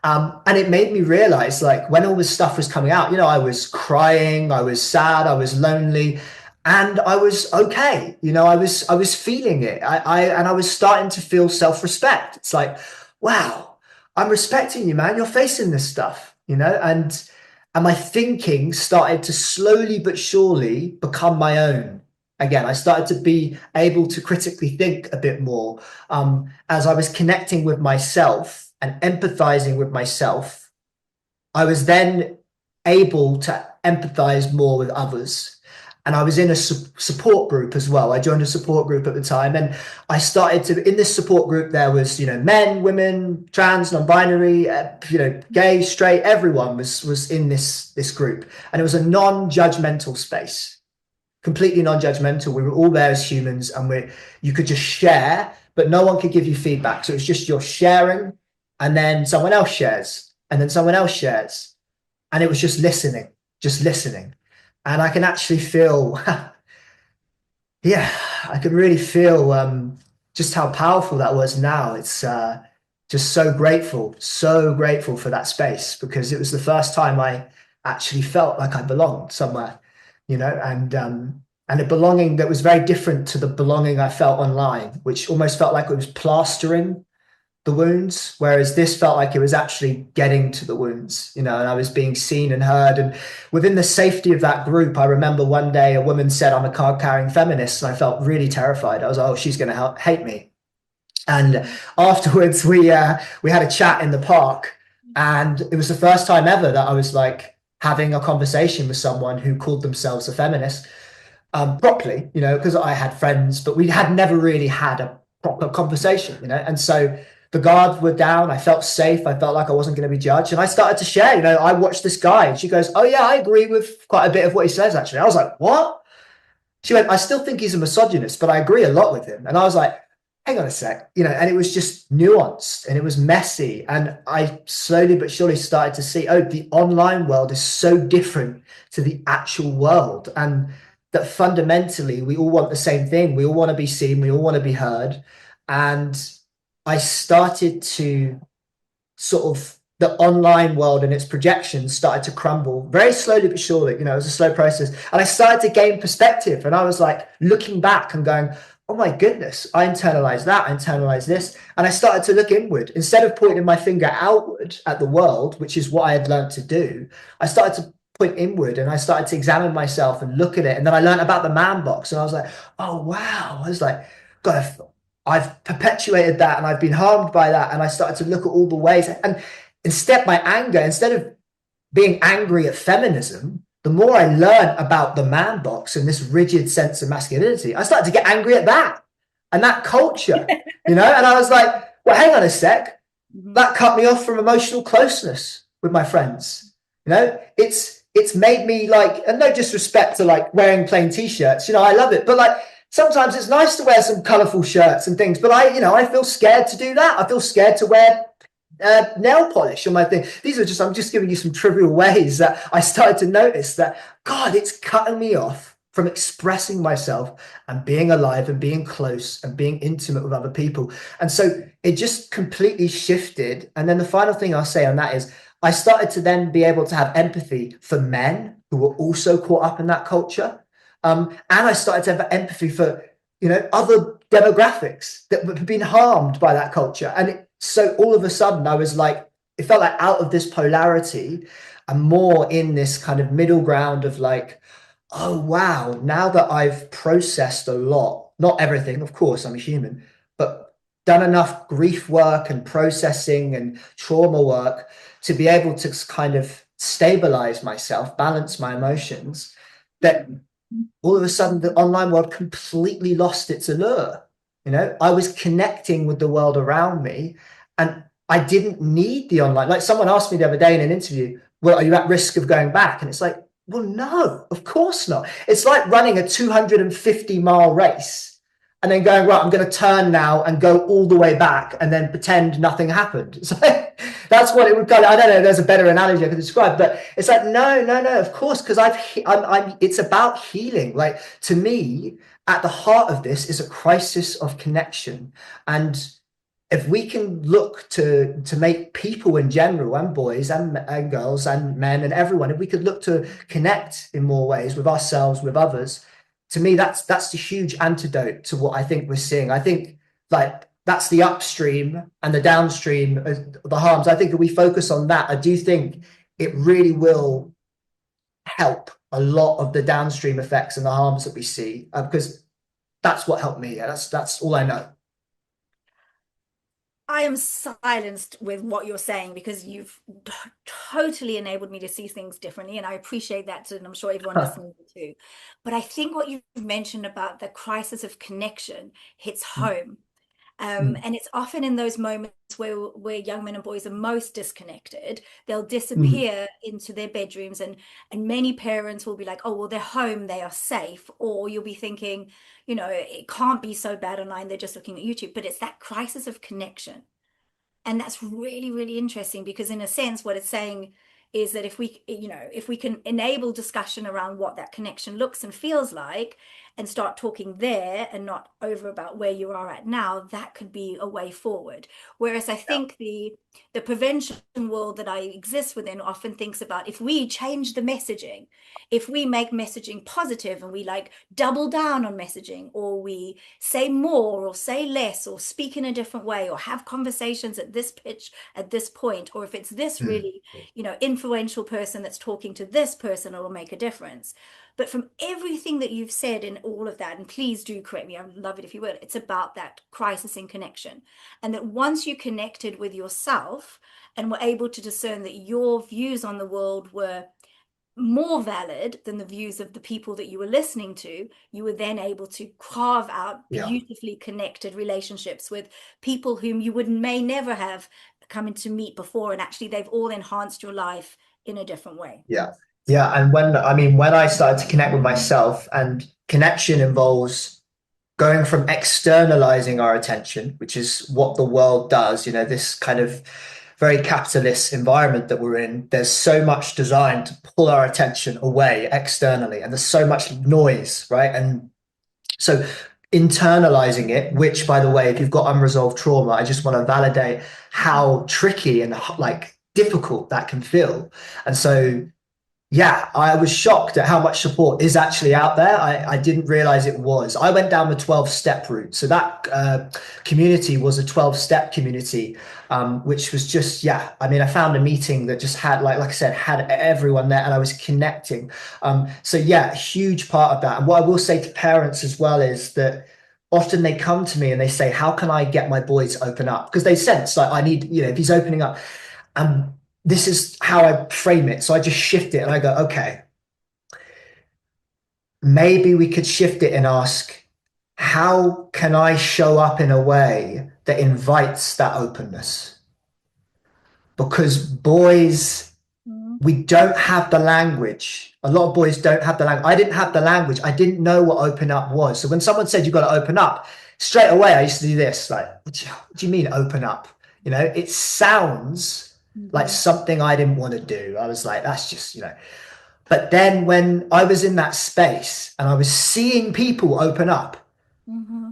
And it made me realize, like, when all this stuff was coming out, you know, I was crying, I was sad, I was lonely, and I was okay. You know, I was feeling it. And I was starting to feel self-respect. It's like, wow, I'm respecting you, man. You're facing this stuff, you know, and my thinking started to slowly but surely become my own. Again, I started to be able to critically think a bit more, as I was connecting with myself and empathizing with myself. I was then able to empathize more with others. And I was in a support group as well. I joined a support group at the time, and I started to, in this support group, there was, you know, men, women, trans, non-binary, you know, gay, straight, everyone was in this group. And it was a non-judgmental space, completely non-judgmental. We were all there as humans, and you could just share, but no one could give you feedback. So it was just you're sharing, and then someone else shares, and then someone else shares. And it was just listening, just listening. And I can actually feel, yeah, I can really feel just how powerful that was now. It's just so grateful for that space, because it was the first time I actually felt like I belonged somewhere, you know, and a belonging that was very different to the belonging I felt online, which almost felt like it was plastering the wounds, whereas this felt like it was actually getting to the wounds, you know, and I was being seen and heard. And within the safety of that group, I remember one day a woman said, I'm a card-carrying feminist, and I felt really terrified. I was like, oh, she's going to hate me. And afterwards, we had a chat in the park, and it was the first time ever that I was like having a conversation with someone who called themselves a feminist, properly, you know, because I had friends, but we had never really had a proper conversation, you know. And so the guards were down. I felt safe. I felt like I wasn't going to be judged. And I started to share, you know, I watched this guy, and she goes, oh yeah, I agree with quite a bit of what he says, actually. I was like, what? She went, I still think he's a misogynist, but I agree a lot with him. And I was like, hang on a sec, you know, and it was just nuanced and it was messy. And I slowly but surely started to see, oh, the online world is so different to the actual world. And that fundamentally we all want the same thing. We all want to be seen. We all want to be heard. And I started to sort of, the online world and its projections started to crumble very slowly but surely. You know, it was a slow process. And I started to gain perspective. And I was like looking back and going, oh my goodness, I internalized that, I internalized this. And I started to look inward. Instead of pointing my finger outward at the world, which is what I had learned to do, I started to point inward, and I started to examine myself and look at it. And then I learned about the man box, and I was like, oh wow. I was like, God, I've perpetuated that, and I've been harmed by that. And I started to look at all the ways, and instead my anger, instead of being angry at feminism, the more I learned about the man box and this rigid sense of masculinity, I started to get angry at that and that culture, you know. And I was like, well, hang on a sec, that cut me off from emotional closeness with my friends. You know, it's it's made me like, and no disrespect to like wearing plain t-shirts, I love it, but like sometimes it's nice to wear some colorful shirts and things, but I feel scared to do that. I feel scared to wear nail polish on my thing. I'm just giving you some trivial ways that I started to notice that, God, it's cutting me off from expressing myself and being alive and being close and being intimate with other people. And so it just completely shifted. And then the final thing I'll say on that is I started to then be able to have empathy for men who were also caught up in that culture. And I started to have empathy for, other demographics that have been harmed by that culture. And so all of a sudden I was like, it felt like out of this polarity and more in this kind of middle ground of like, oh, wow, now that I've processed a lot, not everything, of course, I'm a human, but done enough grief work and processing and trauma work to be able to kind of stabilize myself, balance my emotions, that all of a sudden the online world completely lost its allure. I was connecting with the world around me and I didn't need the online. Like someone asked me the other day in an interview, well, are you at risk of going back? And it's like, well, no, of course not. It's like running a 250-mile race and then going, right, I'm going to turn now and go all the way back and then pretend nothing happened. So that's what it would kind of, I don't know, there's a better analogy I could describe, but it's like, no, of course, because it's about healing. Like to me, at the heart of this is a crisis of connection. And if we can look to make people in general, and boys and girls and men and everyone, if we could look to connect in more ways with ourselves, with others, to me, that's the huge antidote to what I think we're seeing. I think like that's the upstream and the downstream, the harms. I think if we focus on that, I do think it really will help a lot of the downstream effects and the harms that we see, because that's what helped me. That's all I know. I am silenced with what you're saying because you've totally enabled me to see things differently, and I appreciate that, and I'm sure everyone listening too. But I think what you've mentioned about the crisis of connection hits home. And it's often in those moments where young men and boys are most disconnected, they'll disappear into their bedrooms, and many parents will be like, oh, well, they're home, they are safe. Or you'll be thinking, it can't be so bad online, they're just looking at YouTube. But it's that crisis of connection. And that's really, really interesting, because in a sense, what it's saying is that if we can enable discussion around what that connection looks and feels like, and start talking there and not over about where you are at now, that could be a way forward. Whereas I think the prevention world that I exist within often thinks about, if we change the messaging, if we make messaging positive and we like double down on messaging, or we say more or say less or speak in a different way or have conversations at this pitch at this point, or if it's this really influential person that's talking to this person, it'll make a difference. But from everything that you've said in all of that, and please do correct me, I would love it if you would, it's about that crisis in connection. And that once you connected with yourself and were able to discern that your views on the world were more valid than the views of the people that you were listening to, you were then able to carve out beautifully connected relationships with people whom you may never have come in to meet before. And actually, they've all enhanced your life in a different way. Yeah. And when I started to connect with myself, and connection involves going from externalizing our attention, which is what the world does, this kind of very capitalist environment that we're in, there's so much designed to pull our attention away externally, and there's so much noise, right? And so internalizing it, which, by the way, if you've got unresolved trauma, I just want to validate how tricky and like difficult that can feel. And so yeah, I was shocked at how much support is actually out there. I didn't realize it was. I went down the 12-step route. So that community was a 12-step community, which was just, I found a meeting that just had, like I said, had everyone there, and I was connecting. So yeah, a huge part of that. And what I will say to parents as well is that often they come to me and they say, how can I get my boy to open up? Because they sense like I need, if he's opening up. This is how I frame it. So I just shift it and I go, okay, maybe we could shift it and ask, how can I show up in a way that invites that openness? Because boys we don't have the language. A lot of boys don't have the language. I didn't have the language. I didn't know what open up was. So when someone said you've got to open up, straight away I used to do this, like, what do you mean open up? You know, it sounds like something I didn't want to do. I was like, that's just, you know. But then when I was in that space and I was seeing people open up,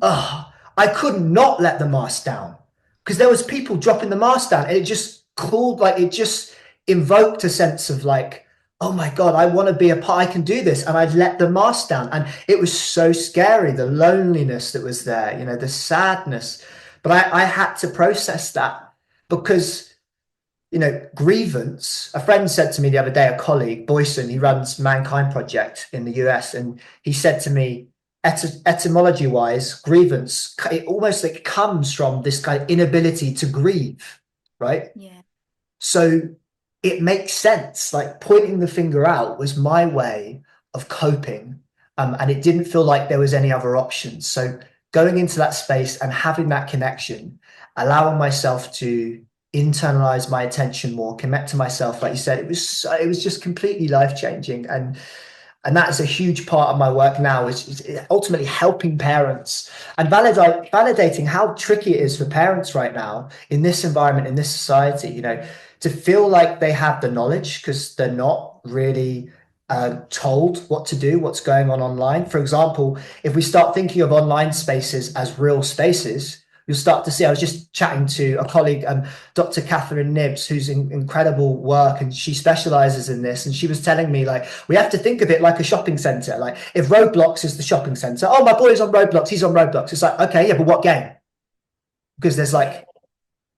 I could not let the mask down, because there was people dropping the mask down, and it just called, like, it just invoked a sense of like, oh my God, I want to be a part, I can do this. And I'd let the mask down, and it was so scary, the loneliness that was there, you know, the sadness. But I had to process that, because, you know, grievance. A friend said to me the other day, a colleague, Boyson, he runs Mankind Project in the US, and he said to me, etymology wise, grievance, it almost like comes from this kind of inability to grieve, right? Yeah. So it makes sense. Like, pointing the finger out was my way of coping, and it didn't feel like there was any other options. So going into that space and having that connection, allowing myself to internalize my attention more, connect to myself, like you said, it was just completely life-changing. And that is a huge part of my work now, is ultimately helping parents and validating how tricky it is for parents right now in this environment, in this society, you know, to feel like they have the knowledge, because they're not really told what to do, what's going on online. For example, if we start thinking of online spaces as real spaces, you'll start to see, I was just chatting to a colleague, Dr. Catherine Nibbs, who's in incredible work, and she specializes in this. And she was telling me, like, we have to think of it like a shopping center. Like, if Roblox is the shopping center, oh, my boy's on Roblox, he's on Roblox. It's like, okay, yeah, but what game? Because there's like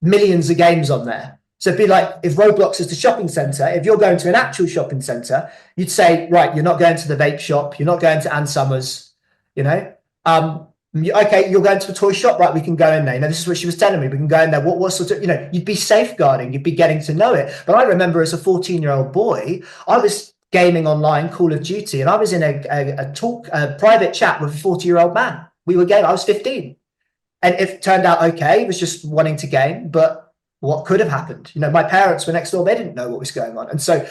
millions of games on there. So it'd be like, if Roblox is the shopping center, if you're going to an actual shopping center, you'd say, right, you're not going to the vape shop, you're not going to Ann Summers, you know? Okay, you're going to a toy shop, right? We can go in there. You know, this is what she was telling me. We can go in there. What sort of, you know, you'd be safeguarding, you'd be getting to know it. But I remember as a 14-year-old boy, I was gaming online Call of Duty, and I was in a private chat with a 40-year-old man. We were gaming. I was 15, and it turned out okay. He was just wanting to game, but what could have happened? You know, my parents were next door. They didn't know what was going on, and so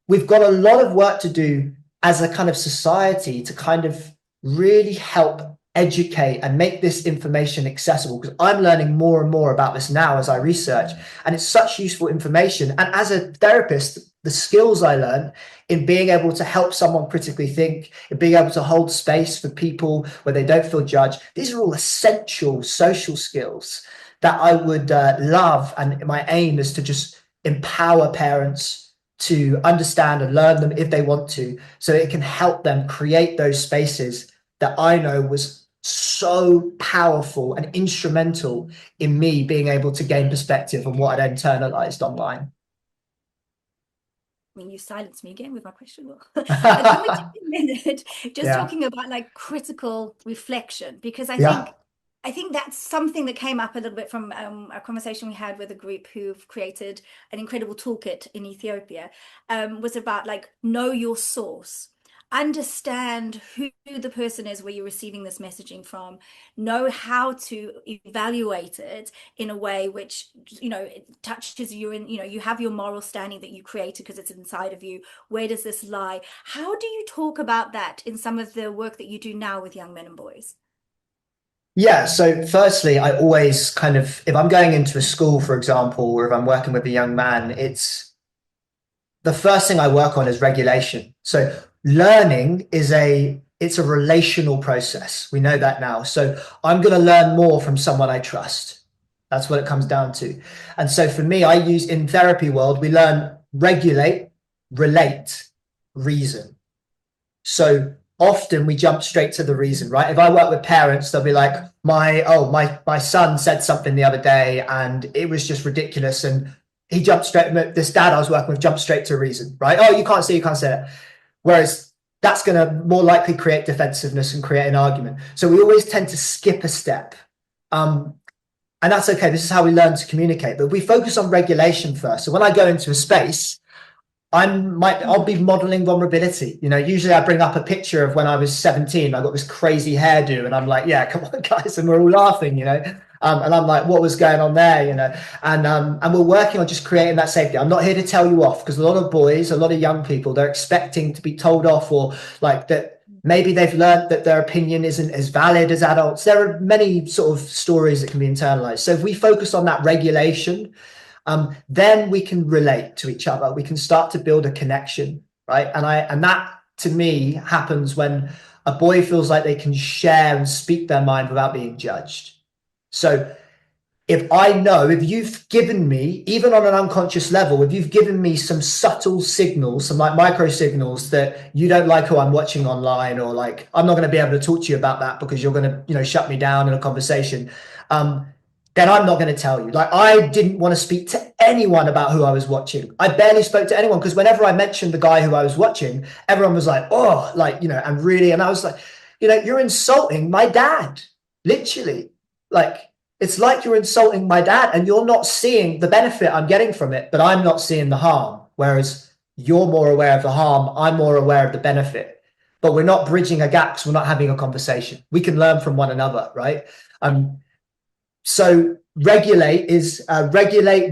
we've got a lot of work to do as a kind of society to kind of really help educate and make this information accessible, because I'm learning more and more about this now as I research, and it's such useful information. And as a therapist, the skills I learn in being able to help someone critically think, in being able to hold space for people where they don't feel judged, these are all essential social skills that I would love, and my aim is to just empower parents to understand and learn them if they want to, so it can help them create those spaces that I know was so powerful and instrumental in me being able to gain perspective on what I'd internalized online. I mean, you silenced me again with my question. Can we take a minute just talking about like critical reflection? Because I think that's something that came up a little bit from a conversation we had with a group who've created an incredible toolkit in Ethiopia, was about like, know your source. Understand who the person is where you're receiving this messaging from, know how to evaluate it in a way which, you know, it touches you, and, you know, you have your moral standing that you created because it's inside of you. Where does this lie? How do you talk about that in some of the work that you do now with young men and boys? Yeah, so firstly, I always kind of, if I'm going into a school, for example, or if I'm working with a young man, it's the first thing I work on is regulation. So learning it's a relational process. We know that now. So I'm going to learn more from someone I trust. That's what it comes down to. And so for me, I use, in therapy world, we learn regulate, relate, reason. So often we jump straight to the reason, right? If I work with parents, they'll be like, my son said something the other day and it was just ridiculous. And he jumped straight, this dad I was working with jumped straight to reason, right? Oh, you can't say that. Whereas that's going to more likely create defensiveness and create an argument. So we always tend to skip a step. And that's okay. This is how we learn to communicate. But we focus on regulation first. So when I go into a space, I'll be modeling vulnerability. You know, usually I bring up a picture of when I was 17. I got this crazy hairdo and I'm like, yeah, come on, guys. And we're all laughing, you know. And I'm like, what was going on there, you know? And we're working on just creating that safety. I'm not here to tell you off, because a lot of boys, a lot of young people, they're expecting to be told off, or like that maybe they've learned that their opinion isn't as valid as adults. There are many sort of stories that can be internalized. So if we focus on that regulation, then we can relate to each other. We can start to build a connection, right? And that to me happens when a boy feels like they can share and speak their mind without being judged. So if I know, if you've given me, even on an unconscious level, if you've given me some subtle signals, some like micro signals that you don't like who I'm watching online, or like, I'm not going to be able to talk to you about that because you're going to, you know, shut me down in a conversation, then I'm not going to tell you. Like, I didn't want to speak to anyone about who I was watching. I barely spoke to anyone, because whenever I mentioned the guy who I was watching, everyone was like, oh, like, you know, and I was like, you know, you're insulting my dad, literally. Like, it's like you're insulting my dad, and you're not seeing the benefit I'm getting from it, but I'm not seeing the harm. Whereas you're more aware of the harm, I'm more aware of the benefit. But we're not bridging a gap because we're not having a conversation. We can learn from one another, right? So regulate,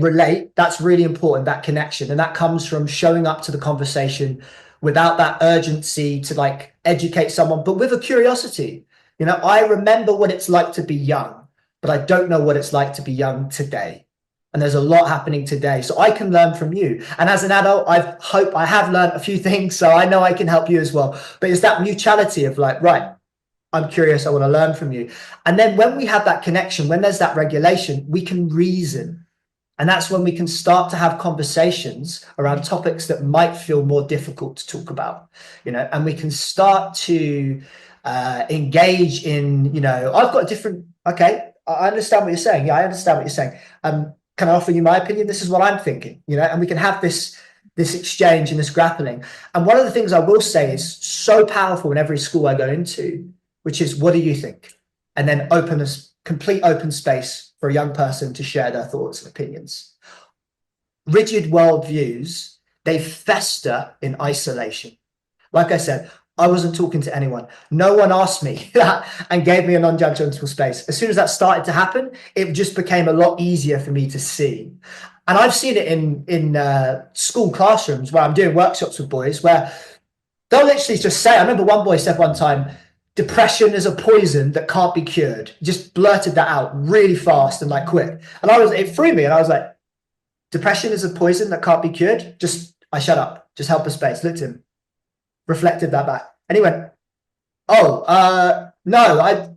relate. That's really important, that connection. And that comes from showing up to the conversation without that urgency to like educate someone, but with a curiosity. You know, I remember what it's like to be young, but I don't know what it's like to be young today. And there's a lot happening today. So I can learn from you. And as an adult, I hope I have learned a few things, so I know I can help you as well. But it's that mutuality of like, right, I'm curious, I want to learn from you. And then when we have that connection, when there's that regulation, we can reason. And that's when we can start to have conversations around topics that might feel more difficult to talk about, you know, and we can start to engage in, you know, I've got a different, okay, I understand what you're saying. Yeah, I understand what you're saying. Can I offer you my opinion? This is what I'm thinking, you know, and we can have this exchange and this grappling. And one of the things I will say is so powerful in every school I go into, which is, what do you think? And then open a complete open space for a young person to share their thoughts and opinions. Rigid worldviews, they fester in isolation. Like I said, I wasn't talking to anyone. No one asked me that and gave me a non-judgmental space. As soon as that started to happen, it just became a lot easier for me to see. And I've seen it in school classrooms where I'm doing workshops with boys, where they'll literally just say, I remember one boy said one time, depression is a poison that can't be cured. He just blurted that out really fast and like quick. And it threw me, and I was like, depression is a poison that can't be cured? I shut up, just held the space, looked at him, reflected that back. And he went, oh, no,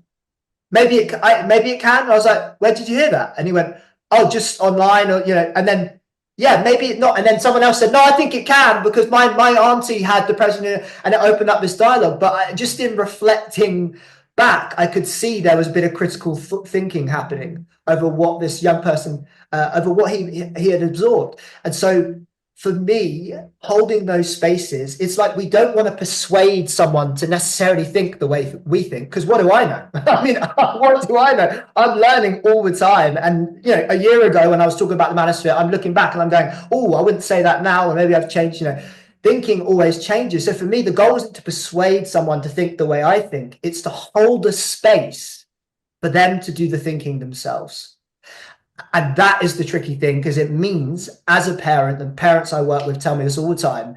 maybe it can. And I was like, where did you hear that? And he went, oh, just online, or, you know, and then, yeah, maybe not. And then someone else said, no, I think it can, because my auntie had depression, and it opened up this dialogue. But just in reflecting back, I could see there was a bit of critical thinking happening over what this young person, over what he had absorbed. And so for me, holding those spaces, it's like we don't want to persuade someone to necessarily think the way we think, because what do I know? I mean, what do I know? I'm learning all the time. And, you know, a year ago when I was talking about the manosphere, I'm looking back and I'm going, oh, I wouldn't say that now, or maybe I've changed, you know. Thinking always changes. So for me, the goal isn't to persuade someone to think the way I think. It's to hold a space for them to do the thinking themselves. And that is the tricky thing, because it means, as a parent, and parents I work with tell me this all the time,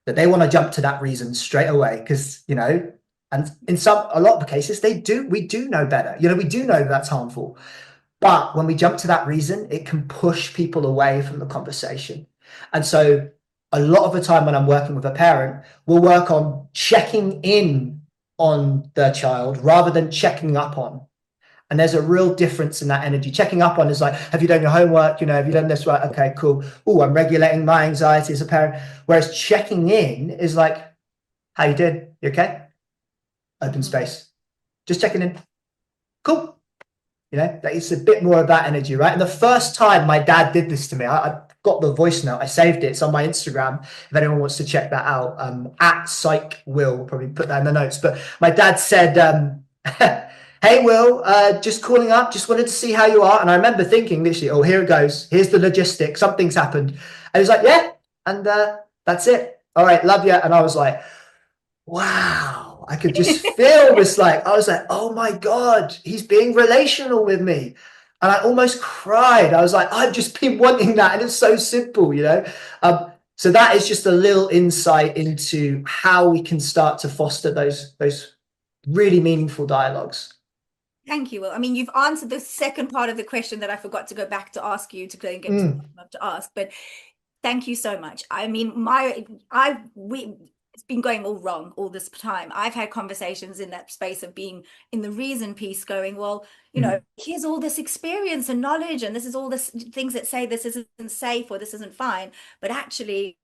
that they want to jump to that reason straight away, because, you know, and in a lot of the cases, we do know better. You know, we do know that's harmful. But when we jump to that reason, it can push people away from the conversation. And so a lot of the time when I'm working with a parent, we'll work on checking in on their child rather than checking up on. And there's a real difference in that energy. Checking up on is like, have you done your homework? You know, have you done this? Right? Okay, cool. Oh, I'm regulating my anxiety as a parent. Whereas checking in is like, how you doing? You okay? Open space. Just checking in. Cool. You know, it's a bit more of that energy, right? And the first time my dad did this to me, I got the voice note. I saved it. It's on my Instagram. If anyone wants to check that out, at Psych Will, probably put that in the notes. But my dad said, hey, Will, just calling up, just wanted to see how you are. And I remember thinking literally, oh, here it goes. Here's the logistics. Something's happened. And he was like, yeah. And that's it. All right, love you. And I was like, wow, I could just feel this, like, I was like, oh my God, he's being relational with me. And I almost cried. I was like, I've just been wanting that. And it's so simple, you know? So that is just a little insight into how we can start to foster those really meaningful dialogues. Thank you. Well, I mean, you've answered the second part of the question that I forgot to go back to ask you to get to the bottom to ask, but thank you so much. I mean, it's been going all wrong all this time. I've had conversations in that space of being in the reason piece going, well, you know, here's all this experience and knowledge, and this is all this things that say this isn't safe or this isn't fine. But actually,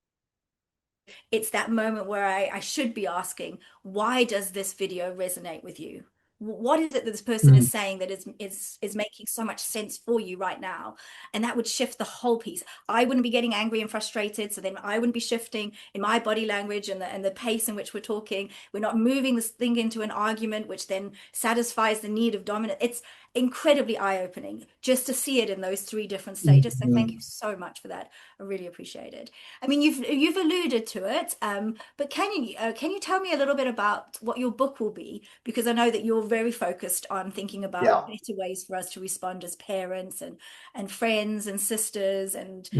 it's that moment where I should be asking, why does this video resonate with you? What is it that this person is saying that is making so much sense for you right now? And that would shift the whole piece. I wouldn't be getting angry and frustrated, so then I wouldn't be shifting in my body language and the pace in which we're talking. We're not moving this thing into an argument, which then satisfies the need of dominance. It's incredibly eye-opening just to see it in those three different stages. So thank you so much for that. I really appreciate it. I mean, you've alluded to it, but can you tell me a little bit about what your book will be? Because I know that you're very focused on thinking about better ways for us to respond as parents and friends and sisters and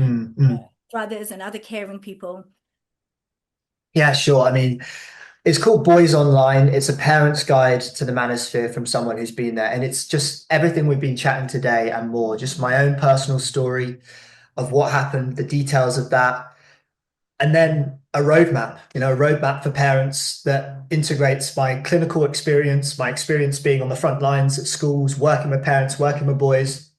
brothers and other caring people. Yeah, sure. I mean, it's called Boys Online. It's a parent's guide to the manosphere from someone who's been there. And it's just everything we've been chatting today and more, just my own personal story of what happened, the details of that, and then a roadmap, a roadmap for parents that integrates my clinical experience, my experience being on the front lines at schools, working with parents, working with boys,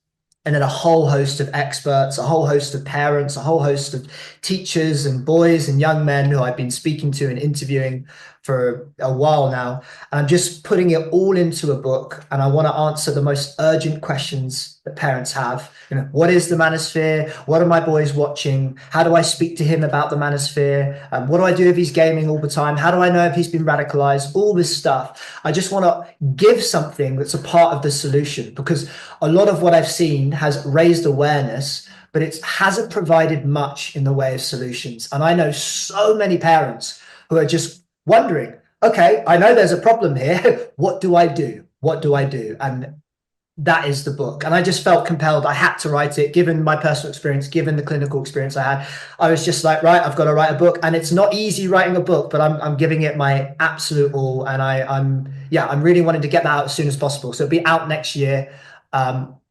and then a whole host of experts, a whole host of parents, a whole host of teachers and boys and young men who I've been speaking to and interviewing for a while now. And I'm just putting it all into a book, and I want to answer the most urgent questions that parents have. What is the manosphere? What are my boys watching? How do I speak to him about the manosphere? What do I do if he's gaming all the time? How do I know if he's been radicalized? All this stuff. I just want to give something that's a part of the solution, because a lot of what I've seen has raised awareness, but it hasn't provided much in the way of solutions. And I know so many parents who are just wondering, okay, I know there's a problem here. What do I do? What do I do? And that is the book. And I just felt compelled. I had to write it, given my personal experience, given the clinical experience I had. I was just like, right, I've got to write a book. And it's not easy writing a book, but I'm giving it my absolute all. And I'm really wanting to get that out as soon as possible. So it'll be out next year.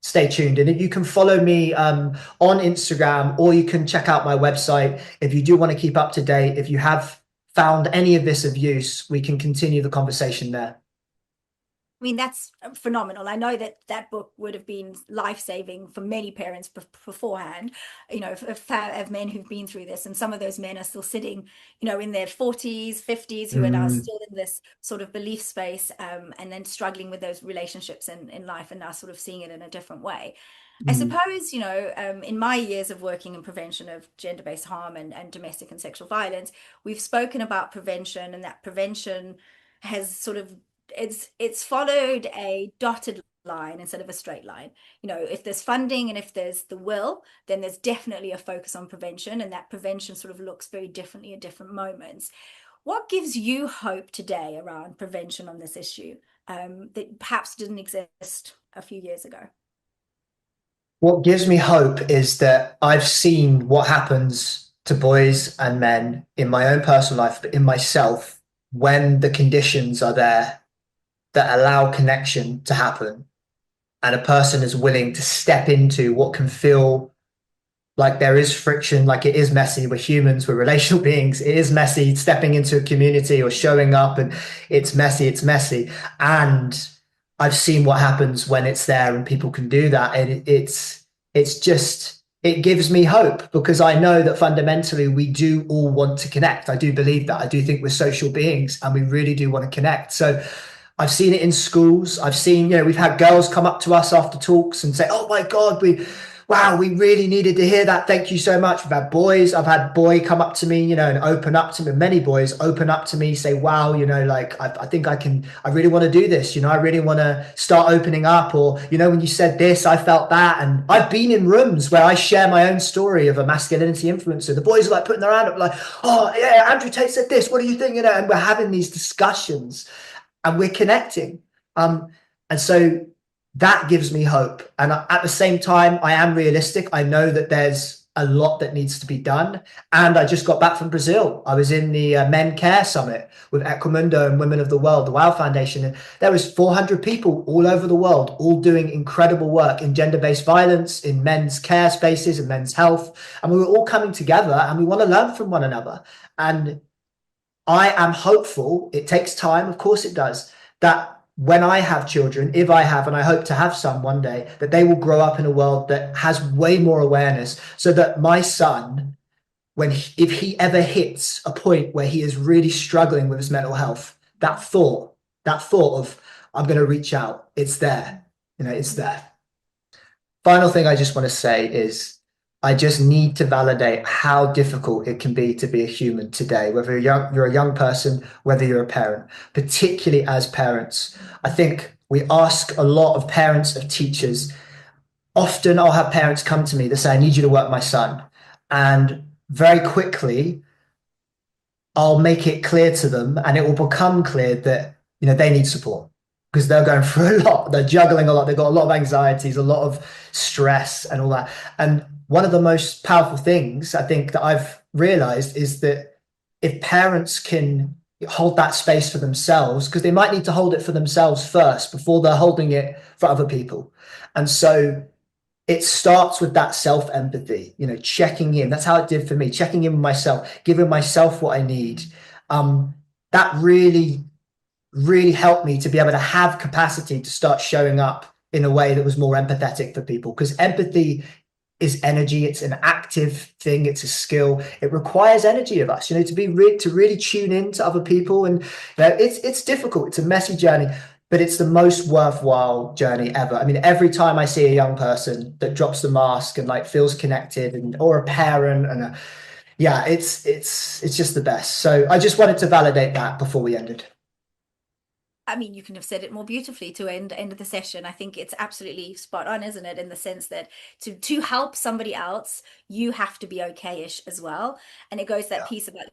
Stay tuned. And if you can follow me on Instagram, or you can check out my website if you do want to keep up to date. If you have found any of this of use, we can continue the conversation there. I mean, that's phenomenal. I know that that book would have been life-saving for many parents beforehand, of men who've been through this. And some of those men are still sitting, in their 40s, 50s, who are now still in this sort of belief space, and then struggling with those relationships in life, and now sort of seeing it in a different way. I suppose, in my years of working in prevention of gender-based harm and domestic and sexual violence, we've spoken about prevention, and that prevention has sort of it's followed a dotted line instead of a straight line. If there's funding and if there's the will, then there's definitely a focus on prevention, and that prevention sort of looks very differently at different moments. What gives you hope today around prevention on this issue, that perhaps didn't exist a few years ago? What gives me hope is that I've seen what happens to boys and men in my own personal life, but in myself, when the conditions are there that allow connection to happen, and a person is willing to step into what can feel like there is friction, like it is messy. We're humans, we're relational beings. It is messy stepping into a community or showing up, and it's messy. And I've seen what happens when it's there and people can do that. And it gives me hope, because I know that fundamentally we do all want to connect. I do believe that. I do think we're social beings and we really do want to connect. So I've seen it in schools. I've seen, we've had girls come up to us after talks and say, oh my God, we really needed to hear that. Thank you so much. I've had boy come up to me, and open up to me. Many boys open up to me, say, wow, I think I really want to do this. I really want to start opening up. Or, when you said this, I felt that. And I've been in rooms where I share my own story of a masculinity influencer. The boys are like putting their hand up like, oh yeah, Andrew Tate said this. What do you think? And we're having these discussions and we're connecting. And so that gives me hope. And at the same time, I am realistic. I know that there's a lot that needs to be done. And I just got back from Brazil. I was in the Men Care Summit with Equimundo and Women of the World, the WOW Foundation. And there was 400 people all over the world, all doing incredible work in gender-based violence, in men's care spaces and men's health. And we were all coming together and we want to learn from one another. And I am hopeful. It takes time, of course it does, that when I have children, if I have, and I hope to have some one day, that they will grow up in a world that has way more awareness, so that my son, if he ever hits a point where he is really struggling with his mental health, that thought of, I'm going to reach out, it's there, it's there. Final thing I just want to say is I just need to validate how difficult it can be to be a human today, whether you're a young person, whether you're a parent, particularly as parents. I think we ask a lot of parents, of teachers. Often I'll have parents come to me that say, I need you to work my son. And very quickly, I'll make it clear to them and it will become clear that, they need support because they're going through a lot. They're juggling a lot. They've got a lot of anxieties, a lot of stress and all that. And one of the most powerful things I think that I've realized is that if parents can hold that space for themselves, because they might need to hold it for themselves first before they're holding it for other people. And so it starts with that self-empathy, checking in. That's how it did for me, checking in with myself, giving myself what I need. That really, really helped me to be able to have capacity to start showing up in a way that was more empathetic for people. Because empathy is energy. It's an active thing. It's a skill. It requires energy of us, to to really tune in to other people. And it's difficult. It's a messy journey, but it's the most worthwhile journey ever. I mean, every time I see a young person that drops the mask and feels connected, or a parent, and it's just the best. So I just wanted to validate that before we ended. I mean, you can have said it more beautifully to end of the session. I think it's absolutely spot on, isn't it? In the sense that to help somebody else, you have to be okay-ish as well. And it goes that piece about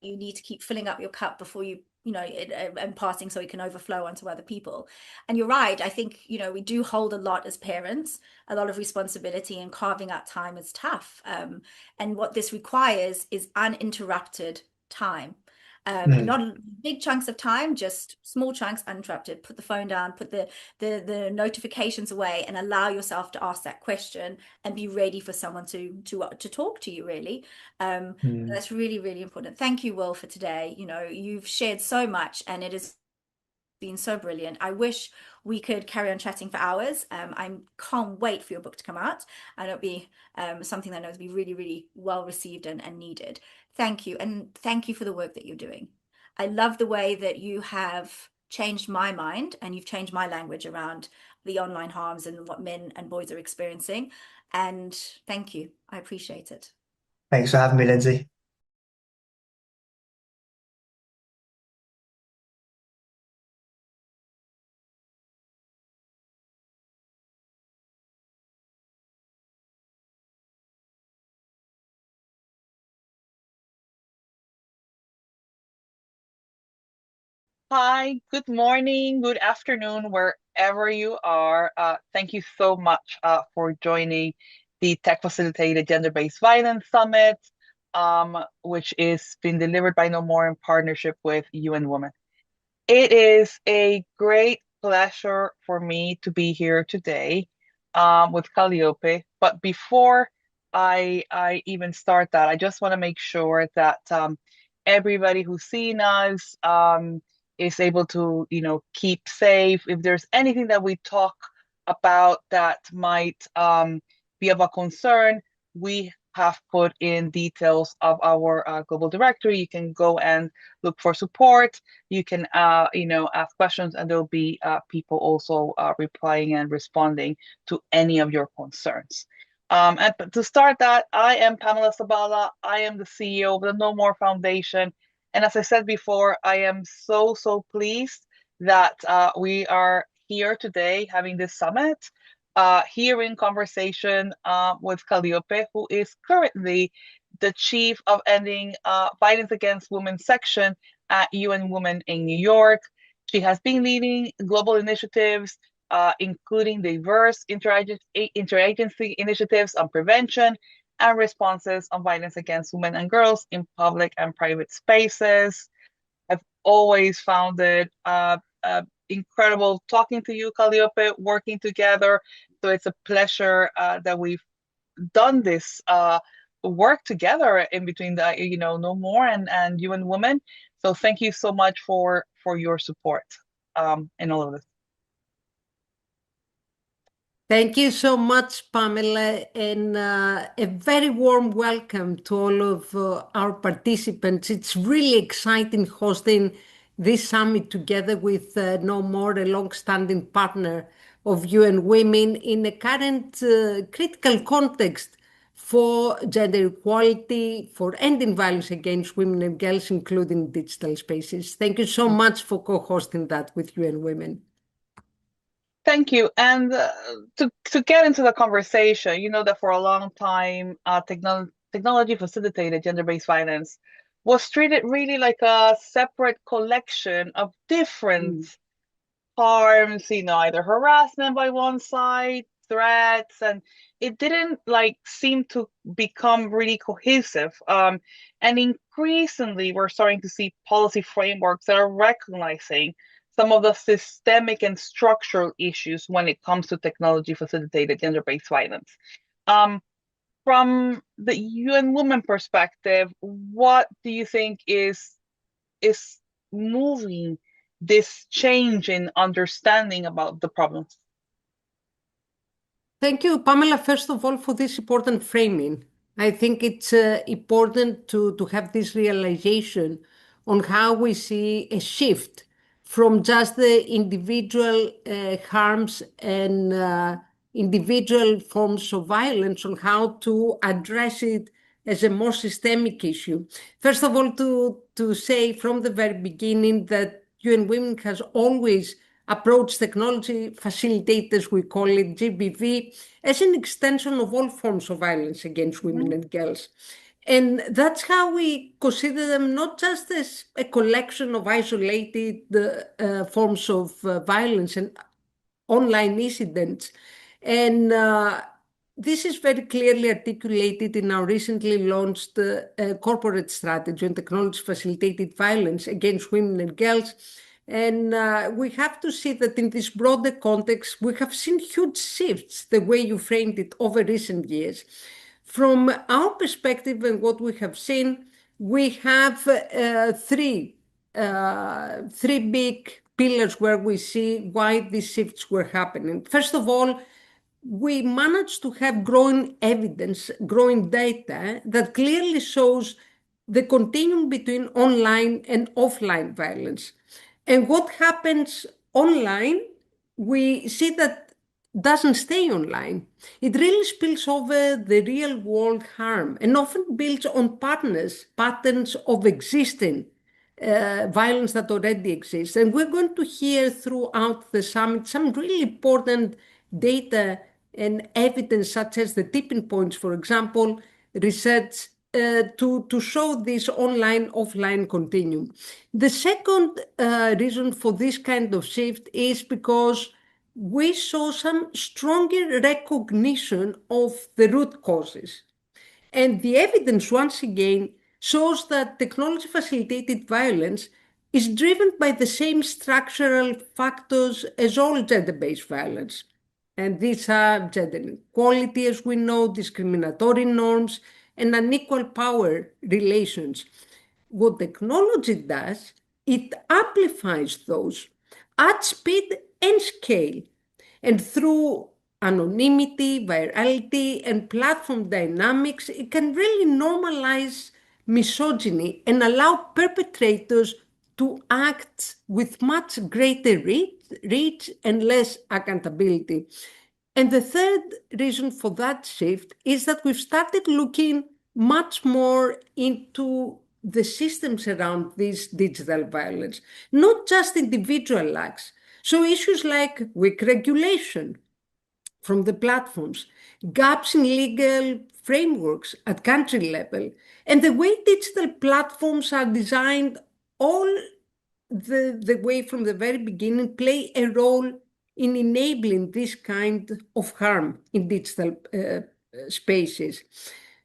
you need to keep filling up your cup before and passing so it can overflow onto other people. And you're right. I think, we do hold a lot as parents, a lot of responsibility, and carving out time is tough. And what this requires is uninterrupted time. Not big chunks of time, just small chunks, uninterrupted. Put the phone down, put the notifications away, and allow yourself to ask that question and be ready for someone to talk to you, really. That's really, really important. Thank you, Will, for today. You've shared so much and it has been so brilliant. I wish we could carry on chatting for hours. I can't wait for your book to come out, and it'll be something that I know will be really, really well received and needed. Thank you. And thank you for the work that you're doing. I love the way that you have changed my mind and you've changed my language around the online harms and what men and boys are experiencing. And thank you. I appreciate it. Thanks for having me, Lindsay. Hi, good morning, good afternoon, wherever you are. Thank you so much for joining the Tech Facilitated Gender-Based Violence Summit, which is being delivered by No More in partnership with UN Women. It is a great pleasure for me to be here today with Calliope. But before I even start that, I just want to make sure that everybody who's seeing us is able to, keep safe. If there's anything that we talk about that might be of a concern, we have put in details of our global directory. You can go and look for support. You can, ask questions, and there'll be people also replying and responding to any of your concerns. And to start that, I am Pamela Sabala. I am the CEO of the No More Foundation. And as I said before, I am so, so pleased that we are here today having this summit, here in conversation with Calliope, who is currently the Chief of Ending Violence Against Women section at UN Women in New York. She has been leading global initiatives including diverse interagency initiatives on prevention and responses on violence against women and girls in public and private spaces. I've always found it incredible talking to you, Calliope, working together. So it's a pleasure that we've done this work together in between the No More and UN Women. So thank you so much for your support in all of this. Thank you so much, Pamela, and a very warm welcome to all of our participants. It's really exciting hosting this summit together with No More, a long-standing partner of UN Women in a current critical context for gender equality, for ending violence against women and girls, including digital spaces. Thank you so much for co-hosting that with UN Women. Thank you. And to get into the conversation, you know that for a long time, technology facilitated gender-based violence was treated really like a separate collection of different harms, either harassment by one side, threats, and it didn't seem to become really cohesive. And increasingly, we're starting to see policy frameworks that are recognizing some of the systemic and structural issues when it comes to technology facilitated gender-based violence. From the UN Women perspective, what do you think is moving this change in understanding about the problems? Thank you, Pamela, first of all, for this important framing. I think it's important to have this realization on how we see a shift from just the individual harms and individual forms of violence on how to address it as a more systemic issue. First of all, to say from the very beginning that UN Women has always approached technology facilitators, we call it GBV, as an extension of all forms of violence against women and girls. And that's how we consider them not just as a collection of isolated forms of violence and online incidents. And this is very clearly articulated in our recently launched corporate strategy on technology facilitated violence against women and girls. And we have to see that in this broader context, we have seen huge shifts, the way you framed it, over recent years. From our perspective and what we have seen, we have three big pillars where we see why these shifts were happening. First of all, we managed to have growing evidence, growing data that clearly shows the continuum between online and offline violence. And what happens online, we see that doesn't stay online. It really spills over the real world harm and often builds on patterns of existing violence that already exists. And we're going to hear throughout the summit some really important data and evidence, such as the tipping points, for example, research to show this online-offline continuum. The second reason for this kind of shift is because we saw some stronger recognition of the root causes. And the evidence, once again, shows that technology facilitated violence is driven by the same structural factors as all gender based violence. And these are gender inequality, as we know, discriminatory norms, and unequal power relations. What technology does, it amplifies those at speed and scale. And through anonymity, virality, and platform dynamics, it can really normalize misogyny and allow perpetrators to act with much greater reach and less accountability. And the third reason for that shift is that we've started looking much more into the systems around this digital violence, not just individual acts. So issues like weak regulation from the platforms, gaps in legal frameworks at country level, and the way digital platforms are designed all the way from the very beginning play a role in enabling this kind of harm in digital spaces.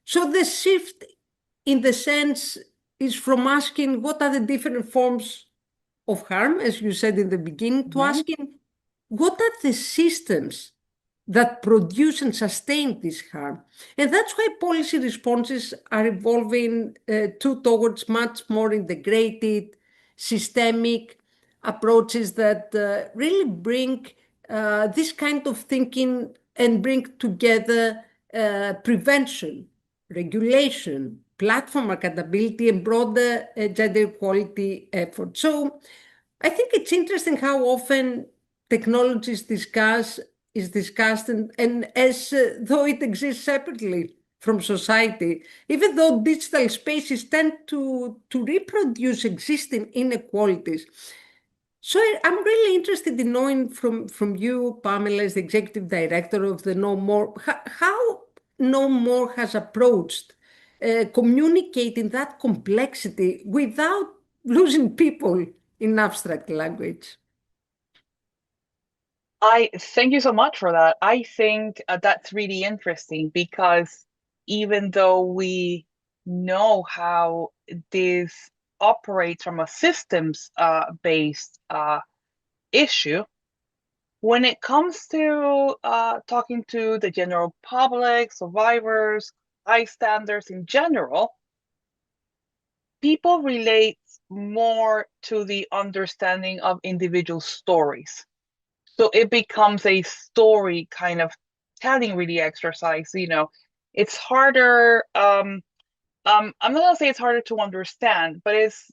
So the shift, in the sense, is from asking what are the different forms of harm, as you said in the beginning, to asking what are the systems that produce and sustain this harm. And that's why policy responses are evolving towards much more integrated, systemic approaches that really bring this kind of thinking and bring together prevention, regulation, platform accountability, and broader gender equality efforts. So I think it's interesting how often technology is discussed and as though it exists separately from society, even though digital spaces tend to reproduce existing inequalities. So I'm really interested in knowing from you, Pamela, as the executive director of the No More, how No More has approached communicating that complexity without losing people in abstract language. I thank you so much for that. I think that's really interesting because even though we know how this operates from a systems based issue, when it comes to talking to the general public, survivors, bystanders in general, people relate more to the understanding of individual stories. So it becomes a story kind of telling really exercise. It's harder. I'm not gonna say it's harder to understand, but it's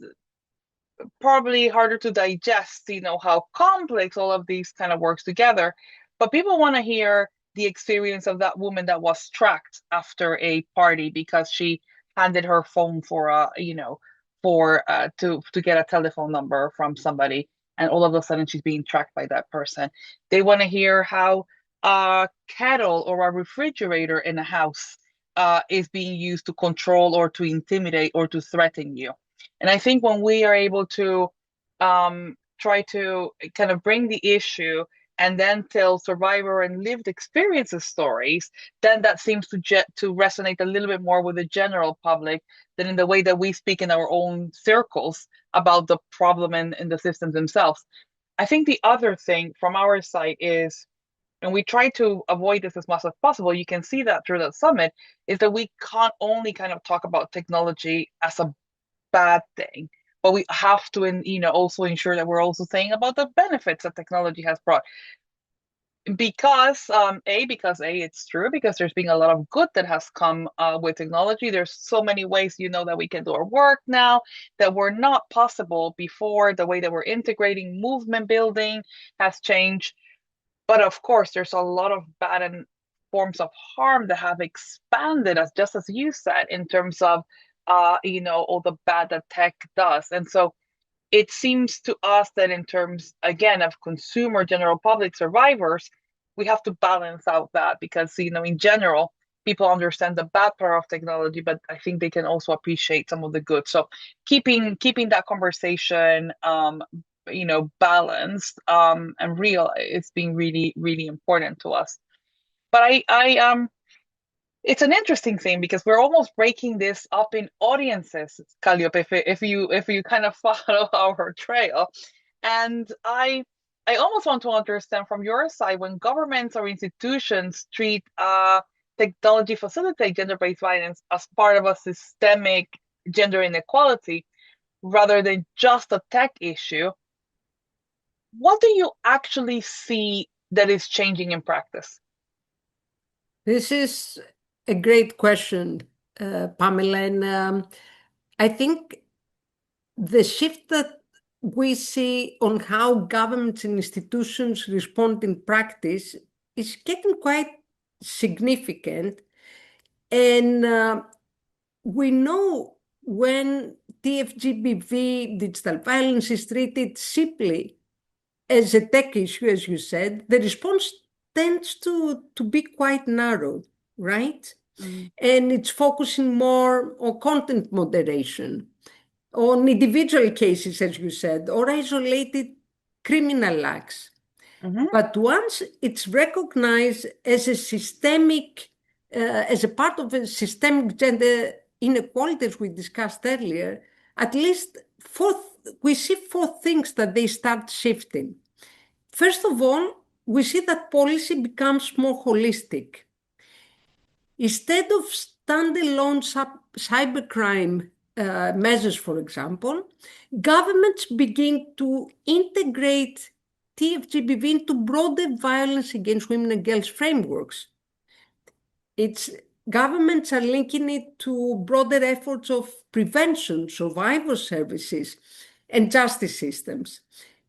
probably harder to digest, how complex all of these kind of works together. But people want to hear the experience of that woman that was tracked after a party because she handed her phone for to get a telephone number from somebody, and all of a sudden she's being tracked by that person. They want to hear how a kettle or a refrigerator in a house is being used to control or to intimidate or to threaten you. And I think when we are able to try to kind of bring the issue and then tell survivor and lived experiences stories, then that seems to resonate a little bit more with the general public than in the way that we speak in our own circles about the problem and the systems themselves. I think the other thing from our side is, and we try to avoid this as much as possible, you can see that through the summit, is that we can't only kind of talk about technology as a bad thing, but we have to also ensure that we're also saying about the benefits that technology has brought, because it's true, because there's been a lot of good that has come with technology. There's so many ways that we can do our work now that were not possible before. The way that we're integrating movement building has changed, but of course there's a lot of bad and forms of harm that have expanded, as just as you said, in terms of all the bad that tech does. And so it seems to us that in terms, again, of consumer general public survivors, we have to balance out that, because in general people understand the bad part of technology, but I think they can also appreciate some of the good. So keeping that conversation balanced and real, it's been really, really important to us. But I it's an interesting thing because we're almost breaking this up in audiences, Calliope, if you kind of follow our trail. And I almost want to understand from your side, when governments or institutions treat technology facilitate gender-based violence as part of a systemic gender inequality rather than just a tech issue, what do you actually see that is changing in practice? This is a great question, Pamela. And I think the shift that we see on how governments and institutions respond in practice is getting quite significant. And we know when TFGBV, digital violence, is treated simply as a tech issue, as you said, the response tends to be quite narrow, right? And it's focusing more on content moderation, on individual cases, as you said, or isolated criminal acts. But once it's recognized as a systemic, as a part of a systemic gender inequalities we discussed earlier, at least we see four things that they start shifting. First of all, we see that policy becomes more holistic. Instead of standalone cybercrime measures, for example, governments begin to integrate TFGBV into broader violence against women and girls frameworks. Governments are linking it to broader efforts of prevention, survivor services, and justice systems.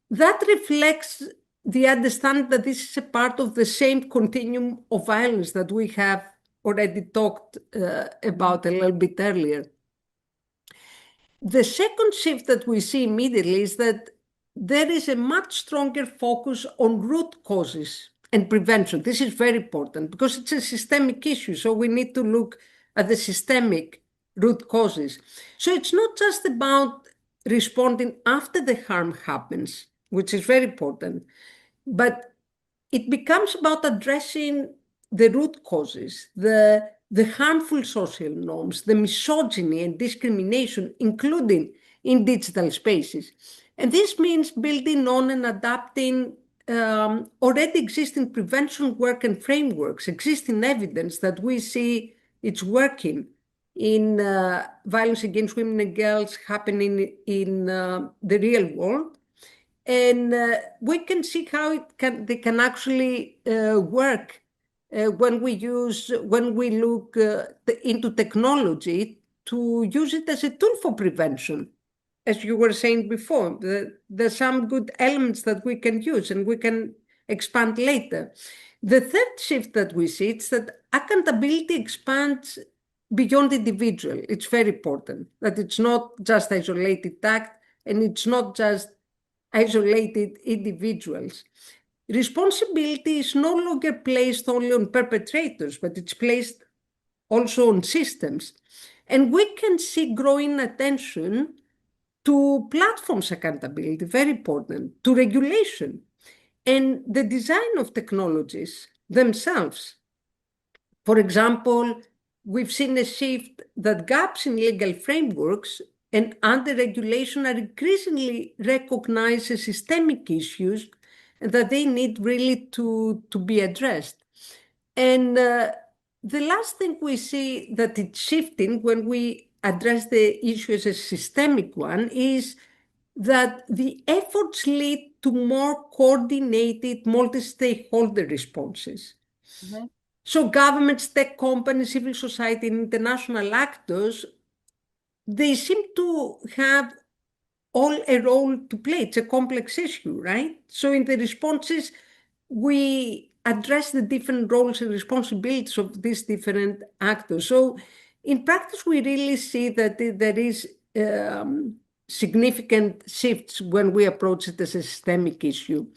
That reflects the understanding that this is a part of the same continuum of violence that we have already talked about a little bit earlier. The second shift that we see immediately is that there is a much stronger focus on root causes and prevention. This is very important because it's a systemic issue, so we need to look at the systemic root causes. So it's not just about responding after the harm happens, which is very important, but it becomes about addressing the root causes, the harmful social norms, the misogyny and discrimination, including in digital spaces. And this means building on and adapting already existing prevention work and frameworks, existing evidence that we see it's working in violence against women and girls happening in the real world. And we can see how they can actually work when we look into technology to use it as a tool for prevention. As you were saying before, there's some good elements that we can use and we can expand later. The third shift that we see is that accountability expands beyond individual. It's very important that it's not just isolated act and it's not just isolated individuals. Responsibility is no longer placed only on perpetrators, but it's placed also on systems. And we can see growing attention to platforms accountability, very important, to regulation, and the design of technologies themselves. For example, we've seen a shift that gaps in legal frameworks and under-regulation are increasingly recognized as systemic issues and that they need really to be addressed. And the last thing we see that it's shifting when we address the issue as a systemic one is that the efforts lead to more coordinated multi-stakeholder responses. So governments, tech companies, civil society, and international actors, they seem to have all a role to play. It's a complex issue, right? So in the responses, we address the different roles and responsibilities of these different actors. So in practice, we really see that there is significant shifts when we approach it as a systemic issue.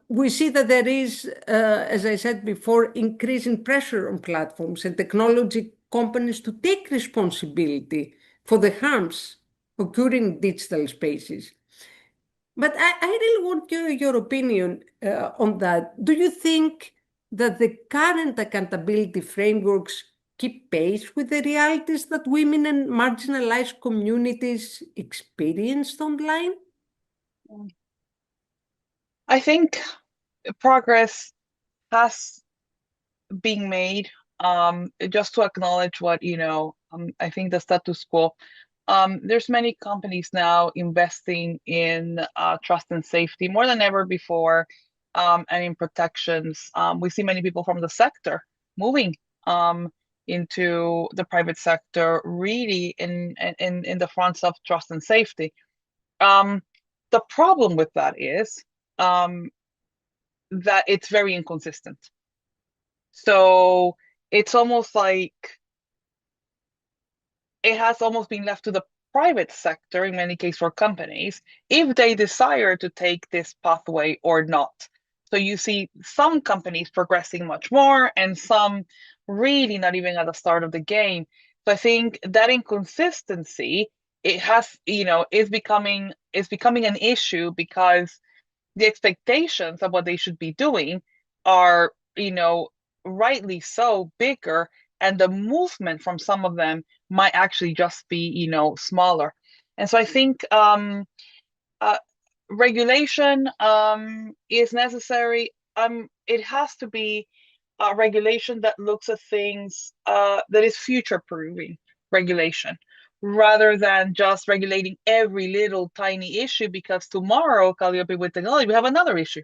We see that there is, as I said before, increasing pressure on platforms and technology companies to take responsibility for the harms occurring in digital spaces. But I really want your opinion on that. Do you think that the current accountability frameworks keep pace with the realities that women and marginalized communities experienced online? I think progress has been made. Just to acknowledge what, I think the status quo. There's many companies now investing in trust and safety more than ever before, and in protections. We see many people from the sector moving into the private sector, really in the fronts of trust and safety. The problem with that is that it's very inconsistent. So it's almost like it has almost been left to the private sector, in many cases for companies, if they desire to take this pathway or not. So you see some companies progressing much more and some really not even at the start of the game. So I think that inconsistency, it has, is becoming an issue because the expectations of what they should be doing are, rightly so bigger, and the movement from some of them might actually just be, smaller. And so I think uh, regulation is necessary. It has to be a regulation that looks at things that is future-proofing regulation, rather than just regulating every little tiny issue, because tomorrow, Calliope, with technology, we have another issue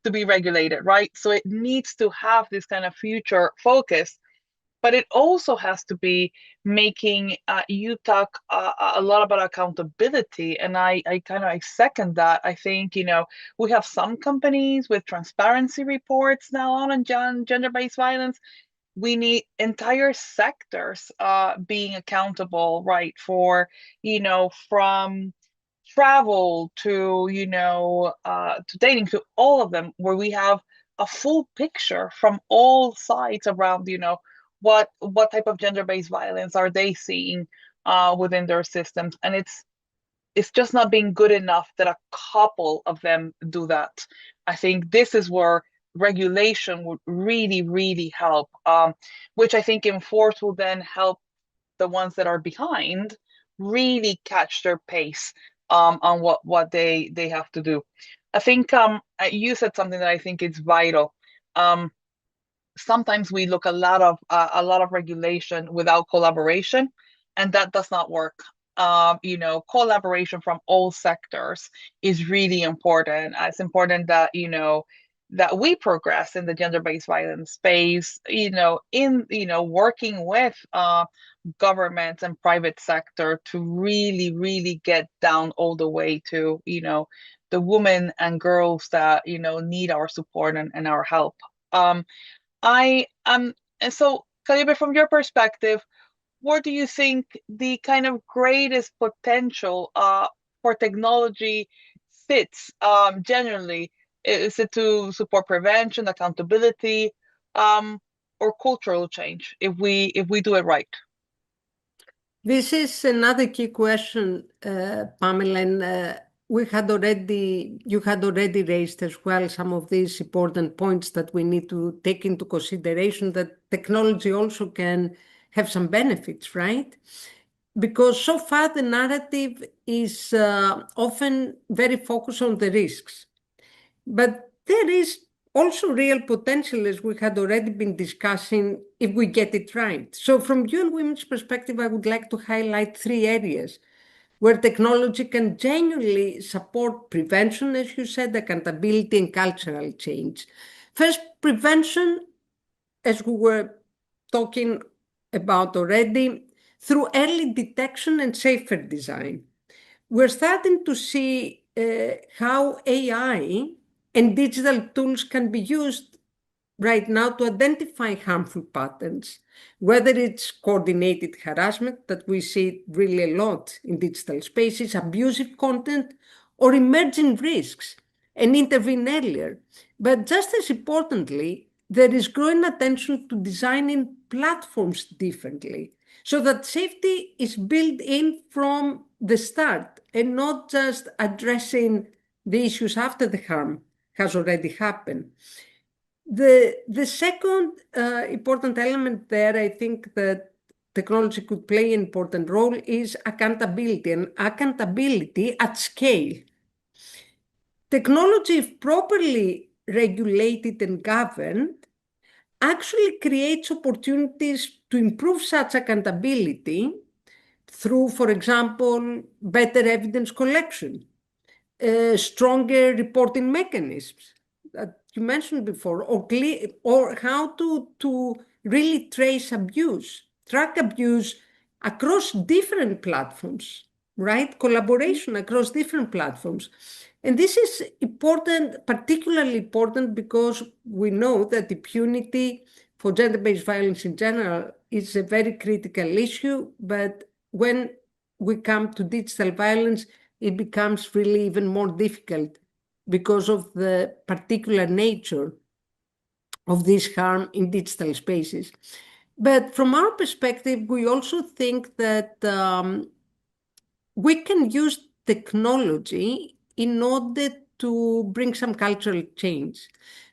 to be regulated, right? So it needs to have this kind of future focus, but it also has to be making you talk a lot about accountability, and I second that. I think we have some companies with transparency reports now on gender-based violence. We need entire sectors being accountable, right, for from travel to to dating, to all of them, where we have a full picture from all sides around what type of gender-based violence are they seeing within their systems. And it's just not being good enough that a couple of them do that. I think this is where regulation would really, really help, which I think in force will then help the ones that are behind really catch their pace on what they have to do. I think you said something that I think is vital. Sometimes we look a lot of regulation without collaboration, and that does not work. Collaboration from all sectors is really important. It's important that that we progress in the gender-based violence space. In working with governments and private sector to really, really get down all the way to the women and girls that need our support and our help. I and so, Caribe, from your perspective, where do you think the kind of greatest potential for technology sits generally? Is it to support prevention, accountability, or cultural change if we do it right? This is another key question, Pamela, and you had already raised as well some of these important points that we need to take into consideration, that technology also can have some benefits, right? Because so far the narrative is often very focused on the risks. But there is also real potential, as we had already been discussing, if we get it right. So from UN Women's perspective, I would like to highlight three areas where technology can genuinely support prevention, as you said, accountability, and cultural change. First, prevention, as we were talking about already, through early detection and safer design. We're starting to see how AI and digital tools can be used right now to identify harmful patterns, whether it's coordinated harassment that we see really a lot in digital spaces, abusive content, or emerging risks, and intervene earlier. But just as importantly, there is growing attention to designing platforms differently so that safety is built in from the start and not just addressing the issues after the harm has already happened. The second important element there, I think that technology could play an important role, is accountability, and accountability at scale. Technology, if properly regulated and governed, actually creates opportunities to improve such accountability through, for example, better evidence collection, stronger reporting mechanisms that you mentioned before, or how to really trace abuse, track abuse across different platforms, right? Collaboration across different platforms. And this is important, particularly important, because we know that impunity for gender-based violence in general is a very critical issue, but when we come to digital violence, it becomes really even more difficult because of the particular nature of this harm in digital spaces. But from our perspective, we also think that we can use technology in order to bring some cultural change,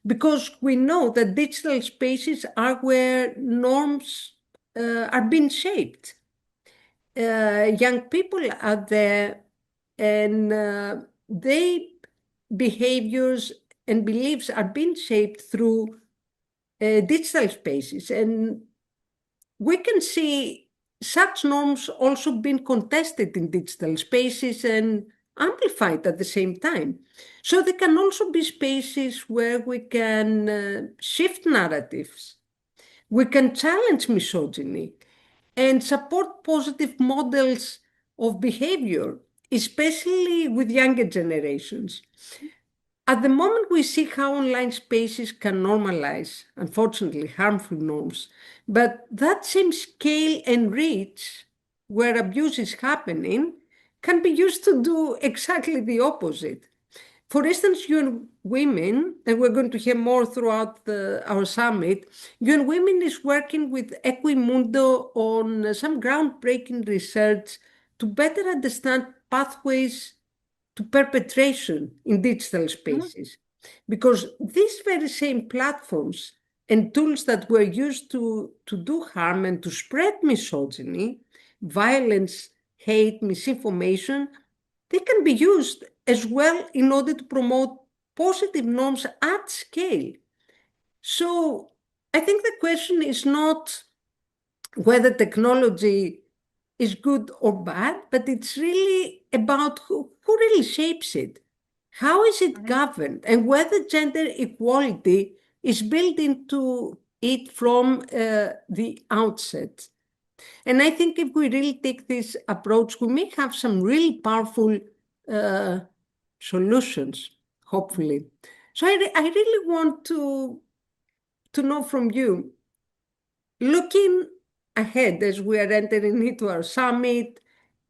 because we know that digital spaces are where norms are being shaped. Young people are there, and their behaviors and beliefs are being shaped through digital spaces. And we can see such norms also being contested in digital spaces and amplified at the same time. So there can also be spaces where we can shift narratives. We can challenge misogyny and support positive models of behavior, especially with younger generations. At the moment, we see how online spaces can normalize, unfortunately, harmful norms, but that same scale and reach where abuse is happening can be used to do exactly the opposite. For instance, UN Women, and we're going to hear more throughout our summit, UN Women is working with Equimundo on some groundbreaking research to better understand pathways to perpetration in digital spaces. Because these very same platforms and tools that were used to do harm and to spread misogyny, violence, hate, misinformation, they can be used as well in order to promote positive norms at scale. So I think the question is not whether technology is good or bad, but it's really about who really shapes it. How is it governed, and whether gender equality is built into it from the outset. And I think if we really take this approach, we may have some really powerful uh, solutions, hopefully. So I really want to know from you, looking ahead as we are entering into our summit,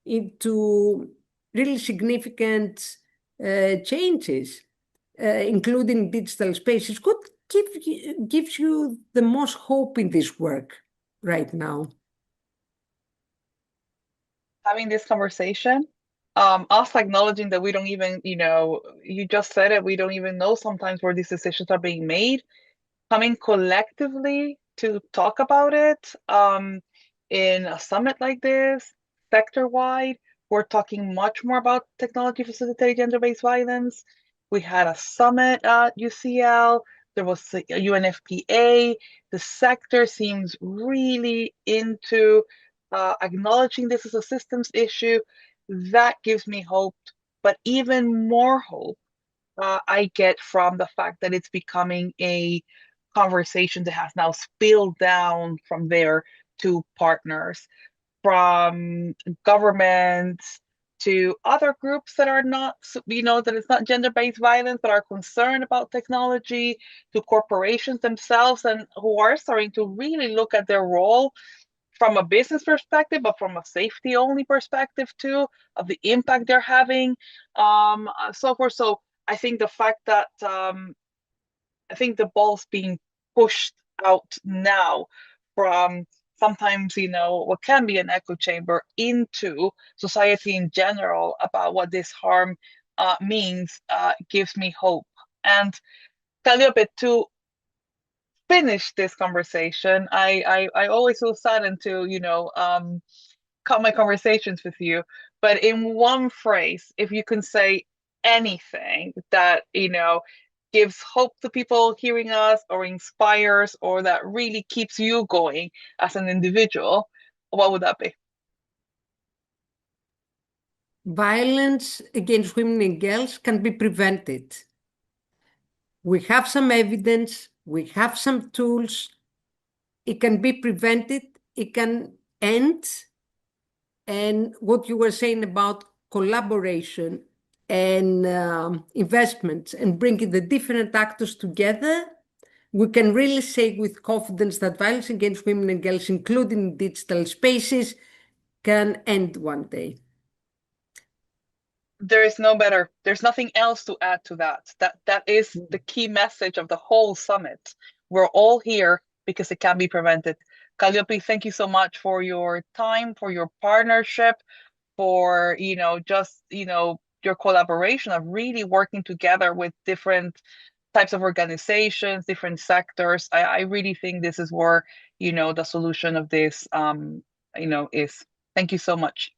into really significant changes, including digital spaces, what gives you the most hope in this work right now? Having this conversation, us acknowledging that we don't even, you just said it, we don't even know sometimes where these decisions are being made, coming collectively to talk about it in a summit like this, sector-wide. We're talking much more about technology facilitated gender-based violence. We had a summit at UCL. There was a UNFPA. The sector seems really into acknowledging this as a systems issue. That gives me hope, but even more hope I get from the fact that it's becoming a conversation that has now spilled down from there to partners, from governments to other groups that are not, that it's not gender-based violence, but are concerned about technology, to corporations themselves, and who are starting to really look at their role from a business perspective, but from a safety only perspective too, of the impact they're having, so forth. So I think the fact that I think the ball's being pushed out now from sometimes, what can be an echo chamber into society in general about what this harm means gives me hope. And Calliope, to finish this conversation, I always feel saddened to, cut my conversations with you, but in one phrase, if you can say anything that, gives hope to people hearing us, or inspires, or that really keeps you going as an individual, what would that be? Violence against women and girls can be prevented. We have some evidence, we have some tools. It can be prevented, it can end. And what you were saying about collaboration and investments and bringing the different actors together, we can really say with confidence that violence against women and girls, including digital spaces, can end one day. There's nothing else to add to that. That is the key message of the whole summit. We're all here because it can be prevented. Calliope, thank you so much for your time, for your partnership, for just your collaboration of really working together with different types of organizations, different sectors. I really think this is where, the solution of this, is. Thank you so much.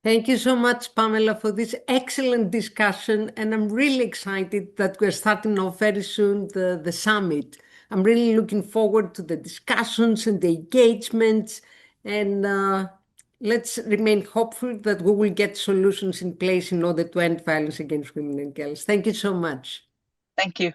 Thank you so much, Pamela, for this excellent discussion. And I'm really excited that we're starting off very soon the summit. I'm really looking forward to the discussions and the engagements. And let's remain hopeful that we will get solutions in place in order to end violence against women and girls. Thank you so much. Thank you.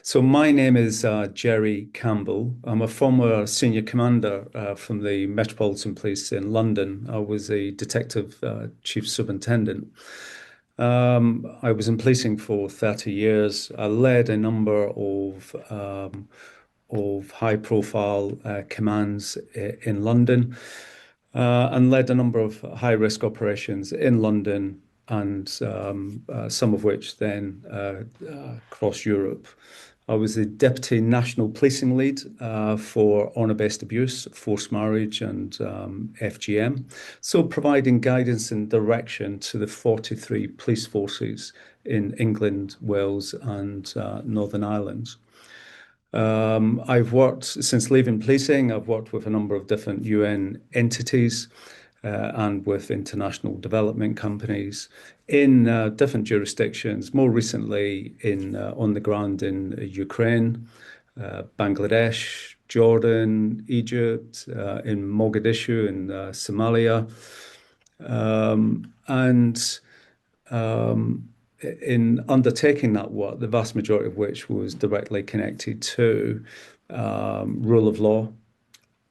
So my name is Jerry Campbell. I'm a former senior commander from the Metropolitan Police in London. I was a detective chief superintendent. I was in policing for 30 years. I led a number of high-profile commands in London and led a number of high-risk operations in London and some of which then across Europe. I was the Deputy National Policing Lead for honour-based abuse, forced marriage and FGM. So providing guidance and direction to the 43 police forces in England, Wales and Northern Ireland. I've worked, since leaving policing, I've worked with a number of different UN entities and with international development companies in different jurisdictions, more recently on the ground in Ukraine, Bangladesh, Jordan, Egypt, in Mogadishu, in Somalia. In undertaking that work, the vast majority of which was directly connected to rule of law,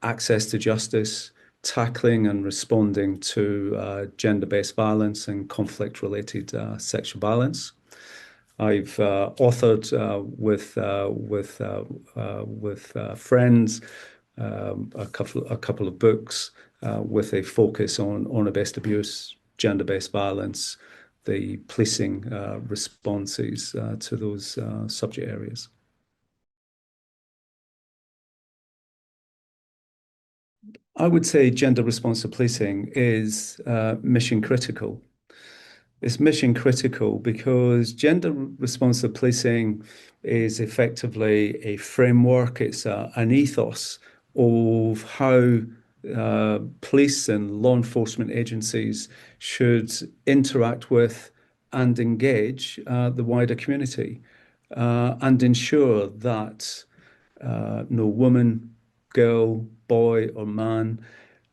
access to justice, tackling and responding to gender-based violence and conflict-related sexual violence. I've authored with friends a couple of books with a focus on honour-based abuse, gender-based violence, the policing responses to those subject areas. I would say gender responsive policing is mission critical. It's mission critical because gender responsive policing is effectively a framework, it's an ethos of how police and law enforcement agencies should interact with and engage the wider community and ensure that no woman, girl, boy, or man,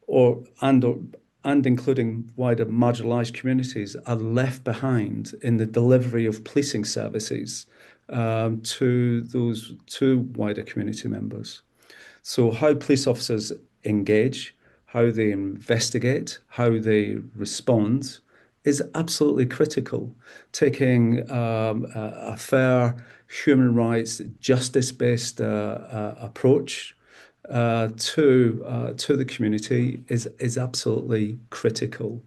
and including wider marginalised communities, are left behind in the delivery of policing services to wider community members. So how police officers engage, how they investigate, how they respond is absolutely critical. Taking a fair human rights, justice-based approach to the community is absolutely critical.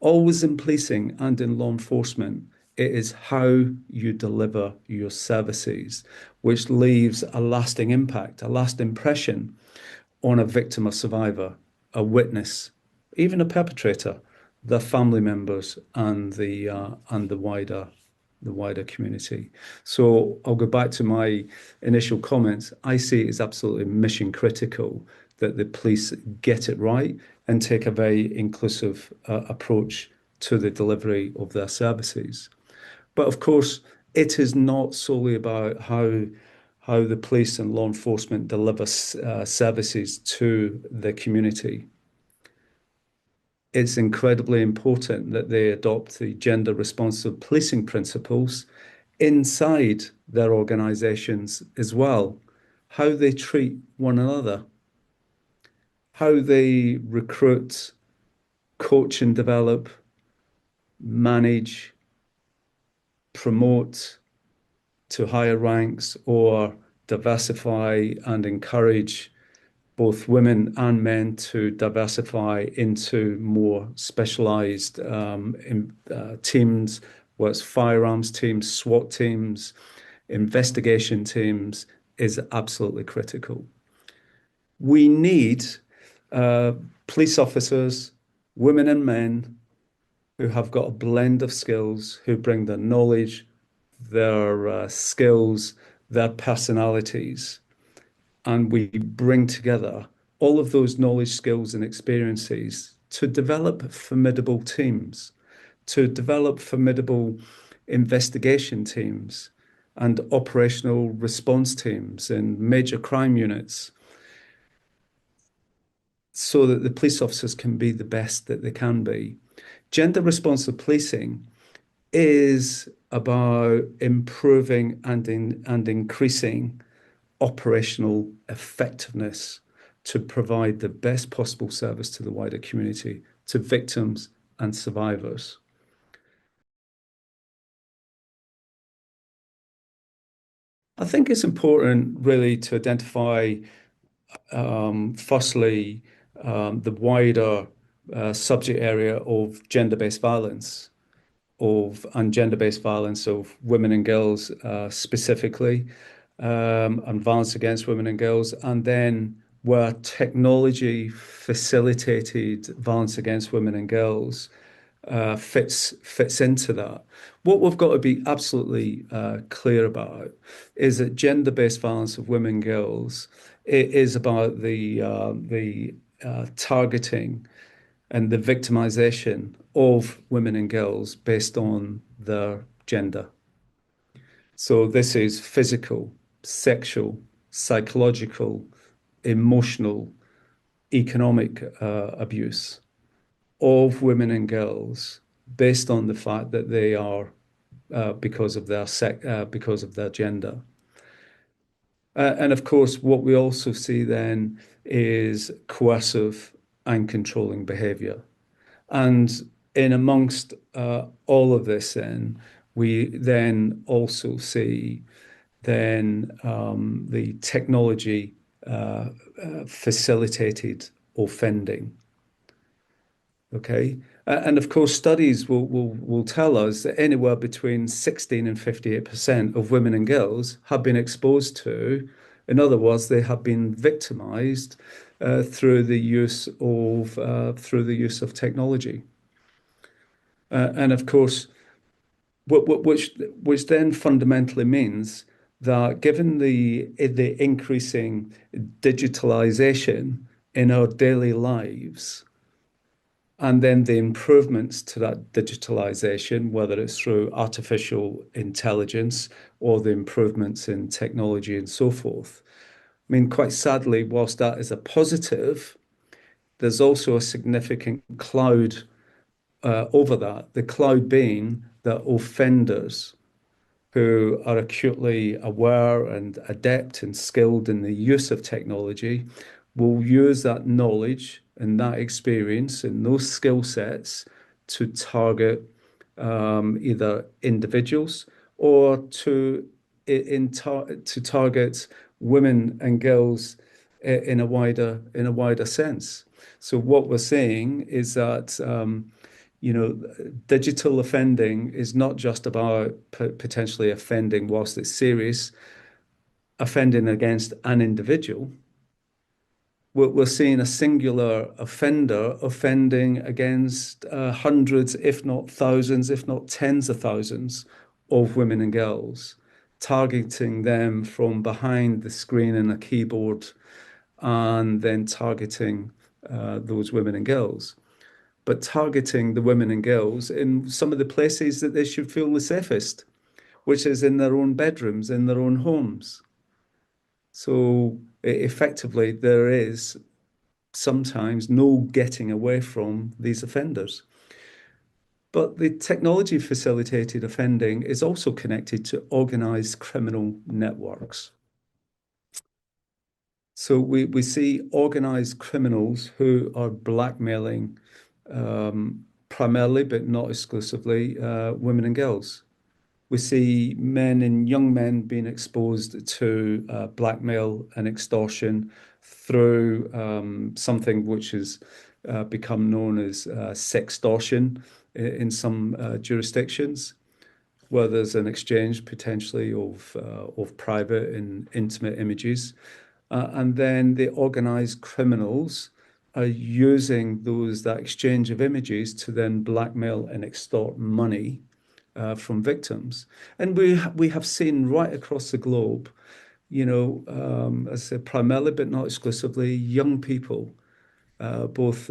Always in policing and in law enforcement, it is how you deliver your services, which leaves a lasting impact, a lasting impression on a victim or survivor, a witness, even a perpetrator, their family members, and the wider community. So I'll go back to my initial comments. I see it as absolutely mission critical that the police get it right and take a very inclusive approach to the delivery of their services. But of course, it is not solely about how the police and law enforcement deliver services to the community. It's incredibly important that they adopt the gender responsive policing principles inside their organizations as well. How they treat one another, how they recruit, coach and develop, manage, promote to higher ranks, or diversify and encourage both women and men to diversify into more specialized teams, whether it's firearms teams, SWAT teams, investigation teams, is absolutely critical. We need police officers, women and men, who have got a blend of skills, who bring their knowledge, their skills, their personalities, and we bring together all of those knowledge, skills, and experiences to develop formidable teams, to develop formidable investigation teams and operational response teams in major crime units, so that the police officers can be the best that they can be. Gender responsive policing is about improving and increasing operational effectiveness to provide the best possible service to the wider community, to victims and survivors. I think it's important really to identify, firstly, the wider subject area of gender-based violence, and gender-based violence of women and girls specifically, and violence against women and girls, and then where technology facilitated violence against women and girls fits into that. What we've got to be absolutely clear about is that gender-based violence of women and girls is about the targeting and the victimization of women and girls based on their gender. So this is physical, sexual, psychological, emotional, economic abuse of women and girls based on the fact that they are because of their gender. And of course, what we also see then is coercive and controlling behavior. And in amongst all of this, then we then also see then the technology facilitated offending. Okay, and of course, studies will tell us that anywhere between 16 and 58% of women and girls have been exposed to, in other words, they have been victimized through the use of technology. And of course, which then fundamentally means that given the increasing digitalization in our daily lives, and then the improvements to that digitalization, whether it's through artificial intelligence or the improvements in technology and so forth. I mean, quite sadly, whilst that is a positive, there's also a significant cloud over that. The cloud being that offenders who are acutely aware and adept and skilled in the use of technology will use that knowledge and that experience and those skill sets to target either individuals or to target women and girls in a wider sense. So what we're saying is that digital offending is not just about potentially offending whilst it's serious, offending against an individual. We're seeing a singular offender offending against hundreds, if not thousands, if not tens of thousands of women and girls, targeting them from behind the screen and a keyboard, and then targeting those women and girls. But targeting the women and girls in some of the places that they should feel the safest, which is in their own bedrooms, in their own homes. So effectively, there is sometimes no getting away from these offenders. But the technology facilitated offending is also connected to organized criminal networks. So we see organized criminals who are blackmailing primarily, but not exclusively, women and girls. We see men and young men being exposed to blackmail and extortion through something which has become known as sextortion in some jurisdictions, where there's an exchange potentially of private and intimate images. And then the organized criminals are using that exchange of images to then blackmail and extort money from victims. And we have seen right across the globe, as I said, primarily but not exclusively, young people, both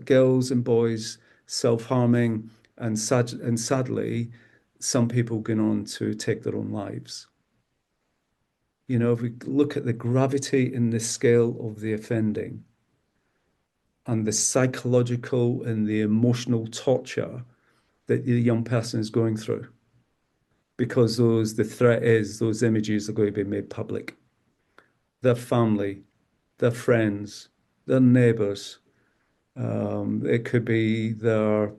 girls and boys self-harming, and sadly, some people going on to take their own lives. If we look at the gravity and the scale of the offending and the psychological and the emotional torture that the young person is going through, because the threat is those images are going to be made public. Their family, their friends, their neighbors, it could be their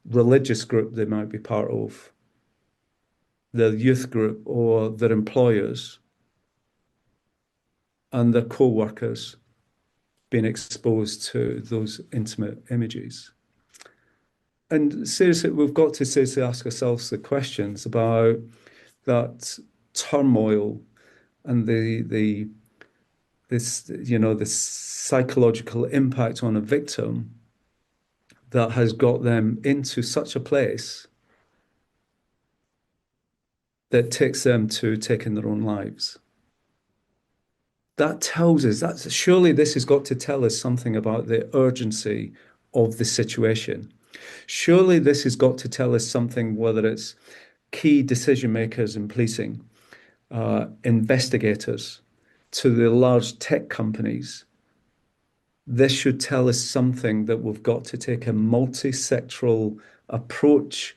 religious group they might be part of, their youth group, or their employers and their co-workers being exposed to those intimate images. And seriously, we've got to seriously ask ourselves the questions about that turmoil and this psychological impact on a victim that has got them into such a place that takes them to taking their own lives. That tells us that surely this has got to tell us something about the urgency of the situation. Surely this has got to tell us something, whether it's key decision makers in policing, investigators, to the large tech companies. This should tell us something, that we've got to take a multi-sectoral approach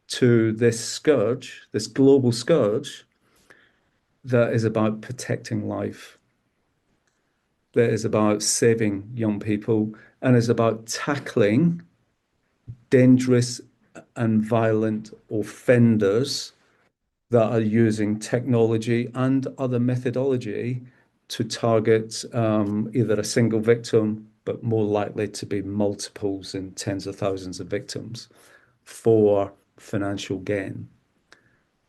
to this scourge, this global scourge, that is about protecting life, that is about saving young people, and is about tackling dangerous and violent offenders that are using technology and other methodology to target either a single victim, but more likely to be multiples and tens of thousands of victims for financial gain,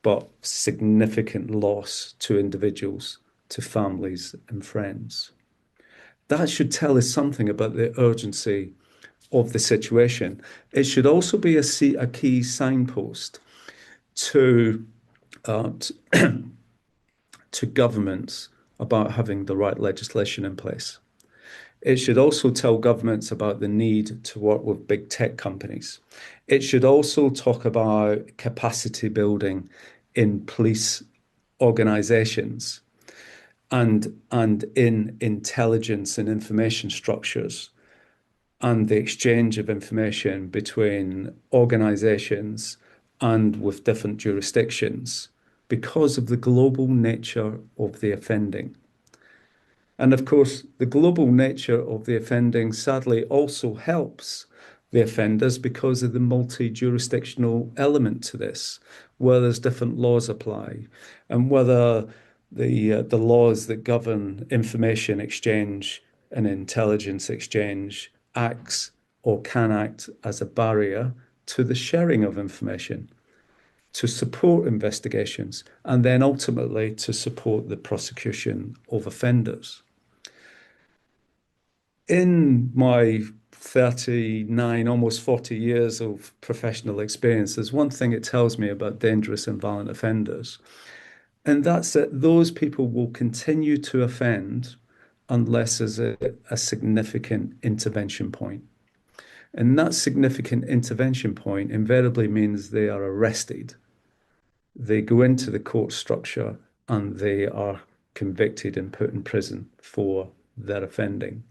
but significant loss to individuals, to families and friends. That should tell us something about the urgency of the situation. It should also be a key signpost to to governments about having the right legislation in place. It should also tell governments about the need to work with big tech companies. It should also talk about capacity building in police organizations and in intelligence and information structures, and the exchange of information between organizations and with different jurisdictions, because of the global nature of the offending. And of course, the global nature of the offending sadly also helps the offenders because of the multi-jurisdictional element to this, where there's different laws apply, and whether the laws that govern information exchange and intelligence exchange acts or can act as a barrier to the sharing of information, to support investigations, and then ultimately to support the prosecution of offenders. In my 39, almost 40 years of professional experience, there's one thing it tells me about dangerous and violent offenders, and that's that those people will continue to offend unless there's a significant intervention point. And that significant intervention point invariably means they are arrested. They go into the court structure and they are convicted and put in prison for their offending.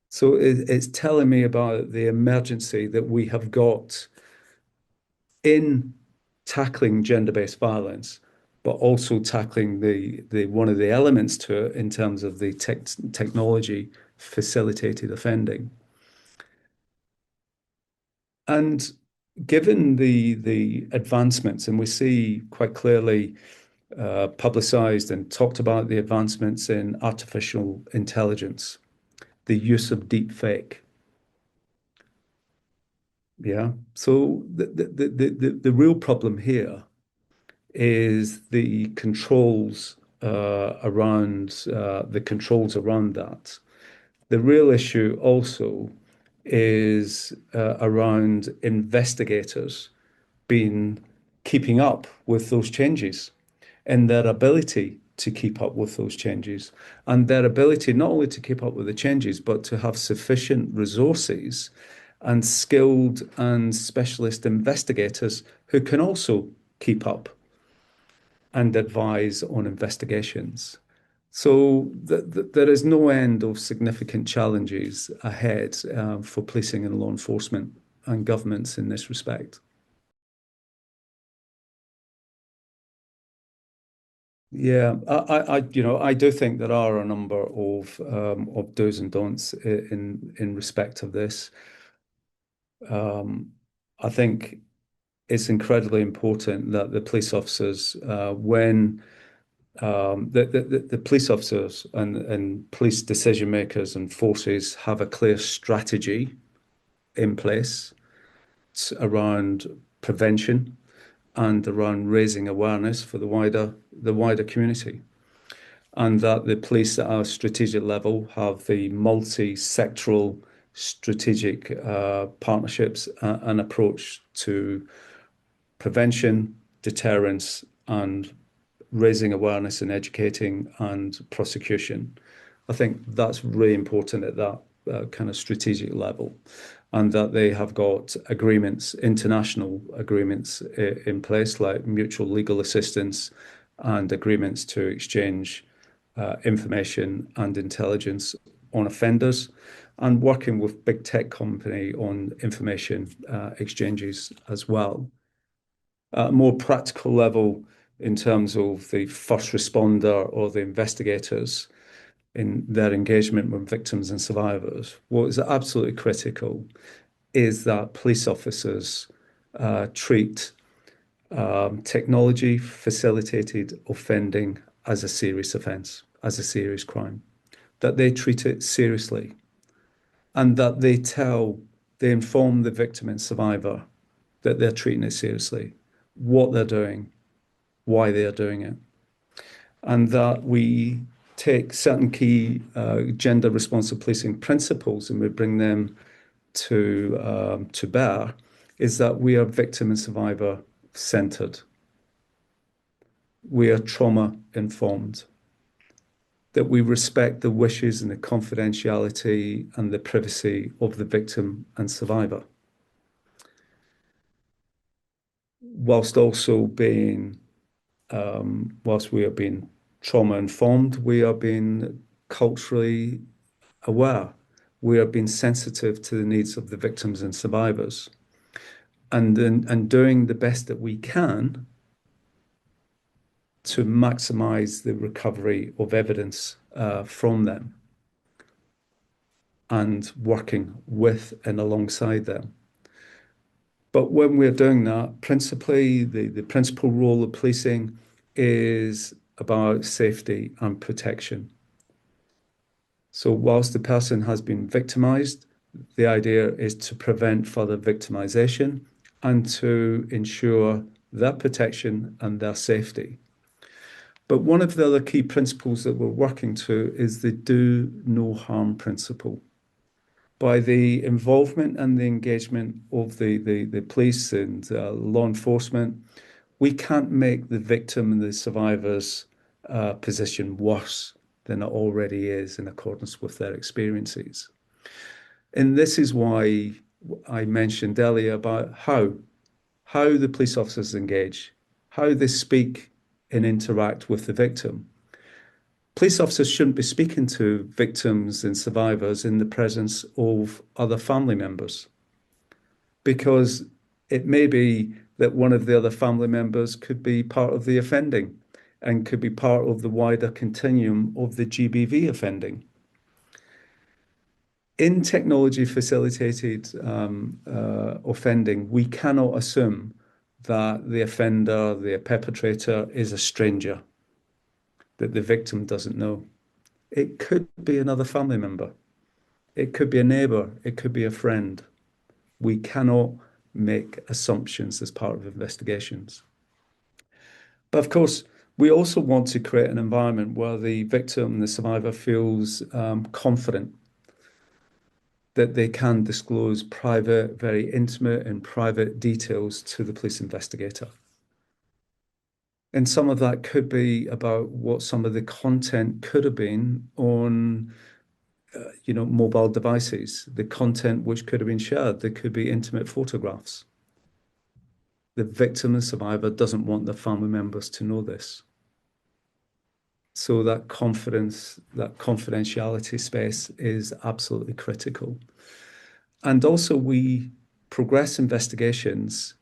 So it's telling me about the emergency that we have got in tackling gender-based violence, but also tackling the one of the elements to it in terms of the technology facilitated offending. And given the advancements, and we see quite clearly publicized and talked about the advancements in artificial intelligence, the use of deep fake. Yeah. So the real problem here is the controls around that. The real issue also is around investigators keeping up with those changes and their ability to keep up with those changes and their ability not only to keep up with the changes, but to have sufficient resources and skilled and specialist investigators who can also keep up and advise on investigations. So there is no end of significant challenges ahead for policing and law enforcement and governments in this respect. Yeah, I do think there are a number of do's and don'ts in respect of this. I think it's incredibly important that the police officers, when the police officers and police decision makers and forces have a clear strategy in place around prevention and around raising awareness for the wider community, and that the police at a strategic level have the multi-sectoral strategic partnerships and approach to prevention, deterrence, and raising awareness and educating and prosecution. I think that's really important at that kind of strategic level, and that they have got agreements, international agreements in place, like mutual legal assistance and agreements to exchange information and intelligence on offenders, and working with big tech company on information exchanges as well. At a more practical level, in terms of the first responder or the investigators in their engagement with victims and survivors, what is absolutely critical is that police officers treat technology facilitated offending as a serious offence, as a serious crime, that they treat it seriously, and that they inform the victim and survivor that they're treating it seriously, what they're doing, why they are doing it, and that we take certain key gender responsive policing principles and we bring them to bear, is that we are victim and survivor centered. We are trauma informed, that we respect the wishes and the confidentiality and the privacy of the victim and survivor, whilst we are being trauma informed, we are being culturally aware. We are being sensitive to the needs of the victims and survivors, and doing the best that we can to maximize the recovery of evidence from them, and working with and alongside them. But when we're doing that, principally, the principal role of policing is about safety and protection. So whilst the person has been victimized, the idea is to prevent further victimization and to ensure their protection and their safety. But one of the other key principles that we're working to is the do no harm principle. By the involvement and the engagement of the police and law enforcement, we can't make the victim and the survivor's position worse than it already is in accordance with their experiences. And this is why I mentioned earlier about how the police officers engage, how they speak and interact with the victim. Police officers shouldn't be speaking to victims and survivors in the presence of other family members, because it may be that one of the other family members could be part of the offending and could be part of the wider continuum of the GBV offending. In technology facilitated offending, we cannot assume that the offender, the perpetrator, is a stranger, that the victim doesn't know. It could be another family member. It could be a neighbor. It could be a friend. We cannot make assumptions as part of investigations. But of course, we also want to create an environment where the victim, the survivor, feels confident that they can disclose private, very intimate and private details to the police investigator. And some of that could be about what some of the content could have been on mobile devices, the content which could have been shared. There could be intimate photographs. The victim and survivor doesn't want their family members to know this. So that confidence, that confidentiality space is absolutely critical. And also we progress investigations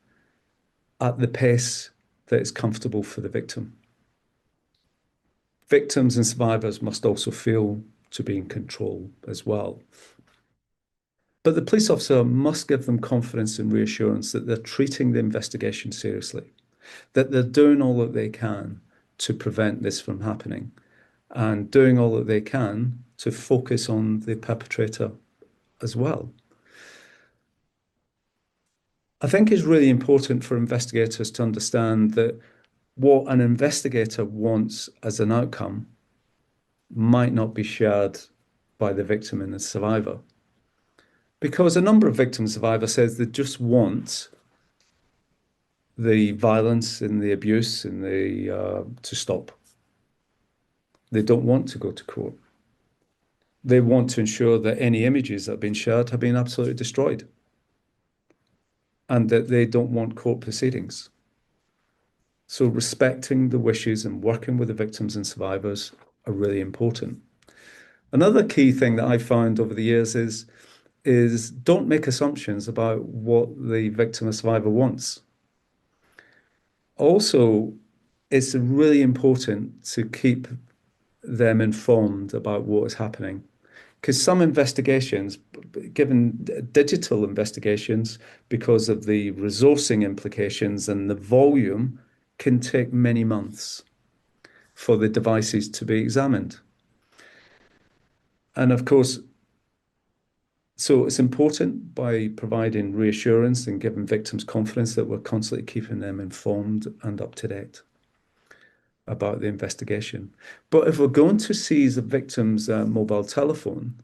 at the pace that is comfortable for the victim. Victims and survivors must also feel to be in control as well. But the police officer must give them confidence and reassurance that they're treating the investigation seriously, that they're doing all that they can to prevent this from happening, and doing all that they can to focus on the perpetrator as well. I think it's really important for investigators to understand that what an investigator wants as an outcome might not be shared by the victim and the survivor. Because a number of victim survivors says they just want the violence and the abuse and to stop. They don't want to go to court. They want to ensure that any images that have been shared have been absolutely destroyed, and that they don't want court proceedings. So respecting the wishes and working with the victims and survivors are really important. Another key thing that I found over the years is don't make assumptions about what the victim or survivor wants. Also, it's really important to keep them informed about what is happening. Because some investigations, given digital investigations, because of the resourcing implications and the volume, can take many months for the devices to be examined. And of course, so it's important by providing reassurance and giving victims confidence that we're constantly keeping them informed and up to date about the investigation. But if we're going to seize a victim's mobile telephone,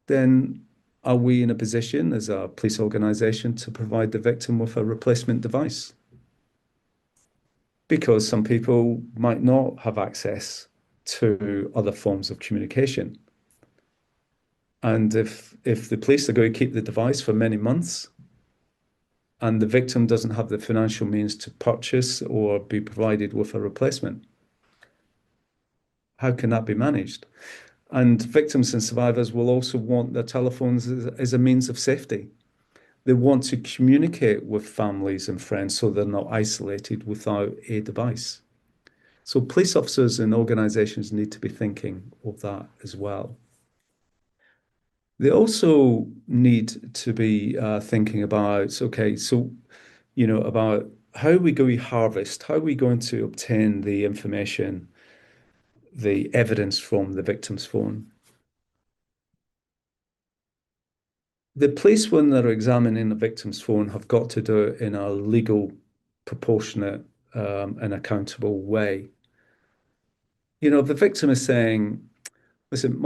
then are we in a position as a police organisation to provide the victim with a replacement device? Because some people might not have access to other forms of communication. And if the police are going to keep the device for many months and the victim doesn't have the financial means to purchase or be provided with a replacement, how can that be managed? And victims and survivors will also want their telephones as a means of safety. They want to communicate with families and friends so they're not isolated without a device. So police officers and organisations need to be thinking of that as well. They also need to be thinking about, okay, so, about how are we going to harvest, how are we going to obtain the information, the evidence from the victim's phone. The police, when they're examining a victim's phone, have got to do it in a legal, proportionate, and accountable way. If the victim is saying, listen,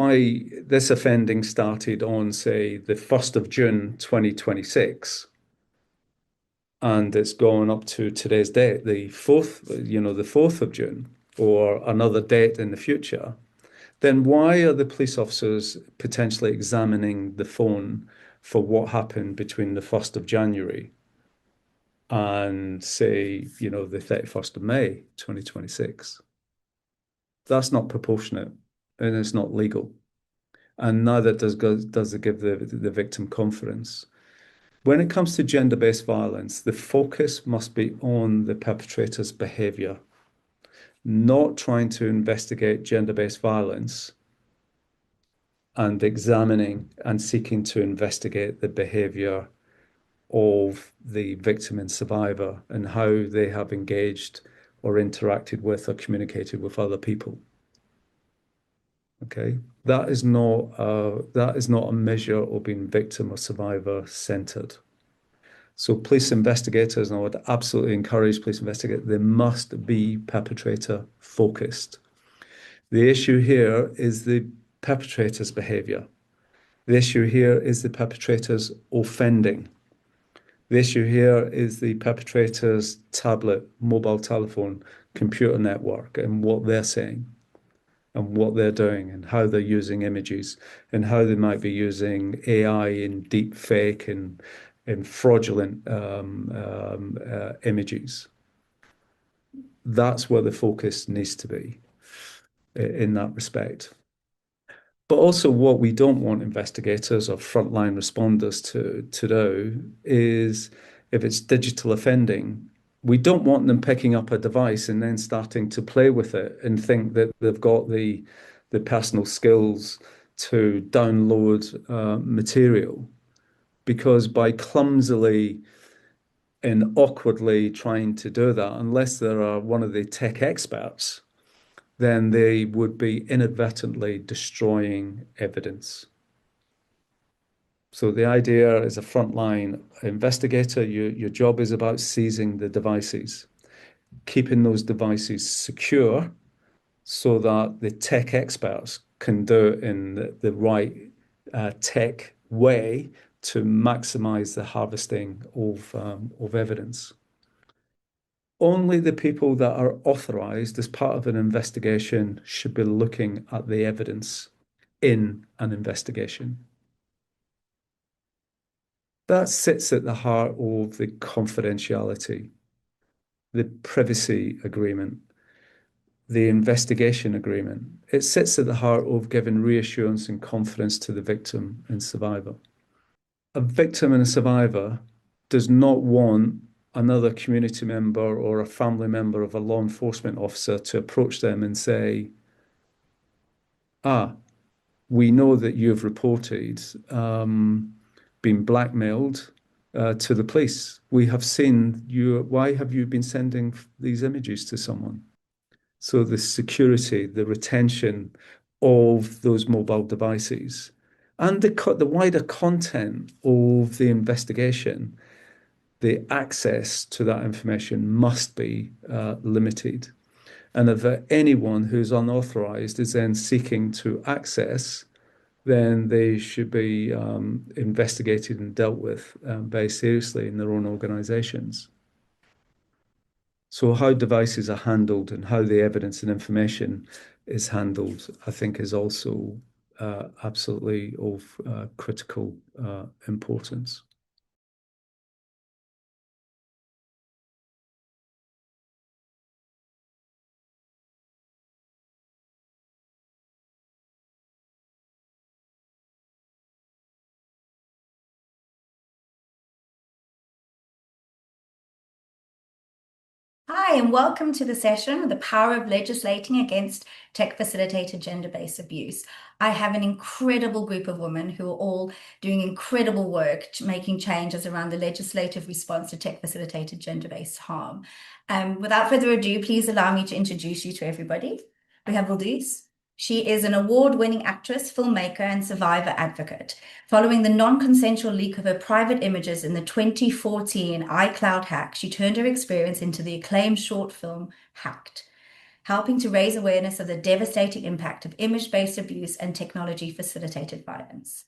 this offending started on, say, the 1st of June 2026, and it's gone up to today's date, the 4th of June, or another date in the future, then why are the police officers potentially examining the phone for what happened between the 1st of January and, say, the 31st of May 2026? That's not proportionate and it's not legal. And neither does it give the victim confidence. When it comes to gender-based violence, the focus must be on the perpetrator's behavior, not trying to investigate gender-based violence and examining and seeking to investigate the behavior of the victim and survivor and how they have engaged or interacted with or communicated with other people. Okay, that is not a measure of being victim or survivor centered. So police investigators, and I would absolutely encourage police investigators, they must be perpetrator focused. The issue here is the perpetrator's behavior. The issue here is the perpetrator's offending. The issue here is the perpetrator's tablet, mobile telephone, computer network, and what they're saying and what they're doing and how they're using images and how they might be using AI and deep fake and fraudulent images. That's where the focus needs to be in that respect. But also what we don't want investigators or frontline responders to do is, if it's digital offending, we don't want them picking up a device and then starting to play with it and think that they've got the personal skills to download material. Because by clumsily and awkwardly trying to do that, unless they are one of the tech experts, then they would be inadvertently destroying evidence. So the idea as a frontline investigator, your job is about seizing the devices, keeping those devices secure so that the tech experts can do it in the right tech way to maximize the harvesting of evidence. Only the people that are authorized as part of an investigation should be looking at the evidence in an investigation. That sits at the heart of the confidentiality, the privacy agreement, the investigation agreement. It sits at the heart of giving reassurance and confidence to the victim and survivor. A victim and a survivor does not want another community member or a family member of a law enforcement officer to approach them and say, we know that you've reported being blackmailed to the police. We have seen you. Why have you been sending these images to someone? So the security, the retention of those mobile devices and the wider content of the investigation, the access to that information must be limited. And if anyone who's unauthorized is then seeking to access, then they should be investigated and dealt with very seriously in their own organizations. So how devices are handled and how the evidence and information is handled, I think, is also absolutely of critical importance. Hi, and welcome to the session, The Power of Legislating Against Tech-Facilitated Gender-Based Abuse. I have an incredible group of women who are all doing incredible work making changes around the legislative response to tech-facilitated gender-based harm. Without further ado, please allow me to introduce you to everybody. We have Valdez. She is an award-winning actress, filmmaker, and survivor advocate. Following the non-consensual leak of her private images in the 2014 iCloud hack, she turned her experience into the acclaimed short film Hacked, helping to raise awareness of the devastating impact of image-based abuse and technology-facilitated violence.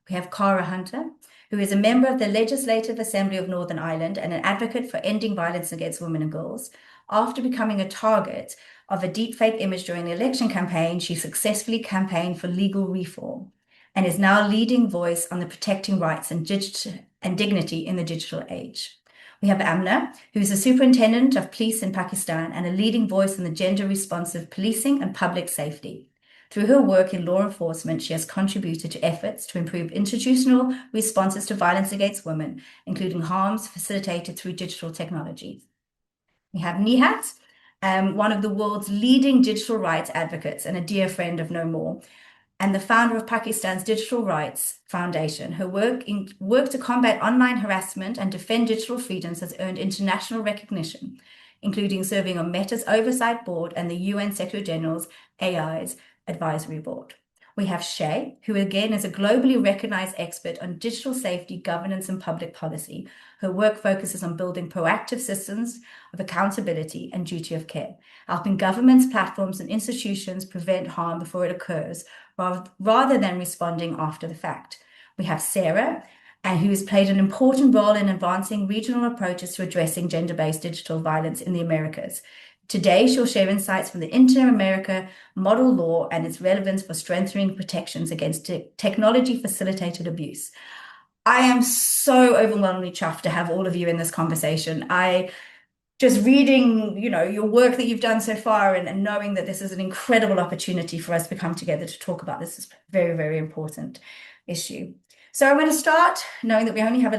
We have Cara Hunter, who is a member of the Legislative Assembly of Northern Ireland and an advocate for ending violence against women and girls. After becoming a target of a deepfake image during the election campaign, she successfully campaigned for legal reform and is now leading voice on the protecting rights and dignity in the digital age. We have Amna, who is a superintendent of police in Pakistan and a leading voice in the gender-responsive policing and public safety. Through her work in law enforcement, she has contributed to efforts to improve institutional responses to violence against women, including harms facilitated through digital technology. We have Nihat, one of the world's leading digital rights advocates and a dear friend of No More. and the founder of Pakistan's Digital Rights Foundation. Her work to combat online harassment and defend digital freedoms has earned international recognition, including serving on Meta's Oversight Board and the UN Secretary General's AI's Advisory Board. We have Shay, who again is a globally recognized expert on digital safety, governance, and public policy. Her work focuses on building proactive systems of accountability and duty of care, helping governments, platforms, and institutions prevent harm before it occurs, rather than responding after the fact. We have Sarah, and who has played an important role in advancing regional approaches to addressing gender-based digital violence in the Americas. Today, she'll share insights from the Inter-America Model Law and its relevance for strengthening protections against technology-facilitated abuse. I am so overwhelmingly chuffed to have all of you in this conversation. Just reading, your work that you've done so far and knowing that this is an incredible opportunity for us to come together to talk about this is very, very important issue. So I'm going to start, knowing that we only have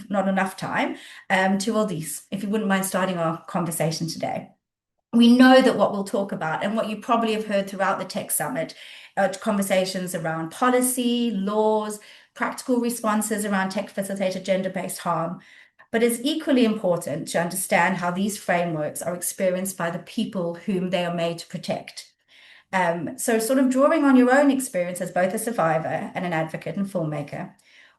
not enough time, to Aldis, if you wouldn't mind starting our conversation today. We know that what we'll talk about, and what you probably have heard throughout the Tech Summit, are conversations around policy, laws, practical responses around tech-facilitated gender-based harm. But it's equally important to understand how these frameworks are experienced by the people whom they are made to protect. So sort of drawing on your own experience as both a survivor and an advocate and filmmaker,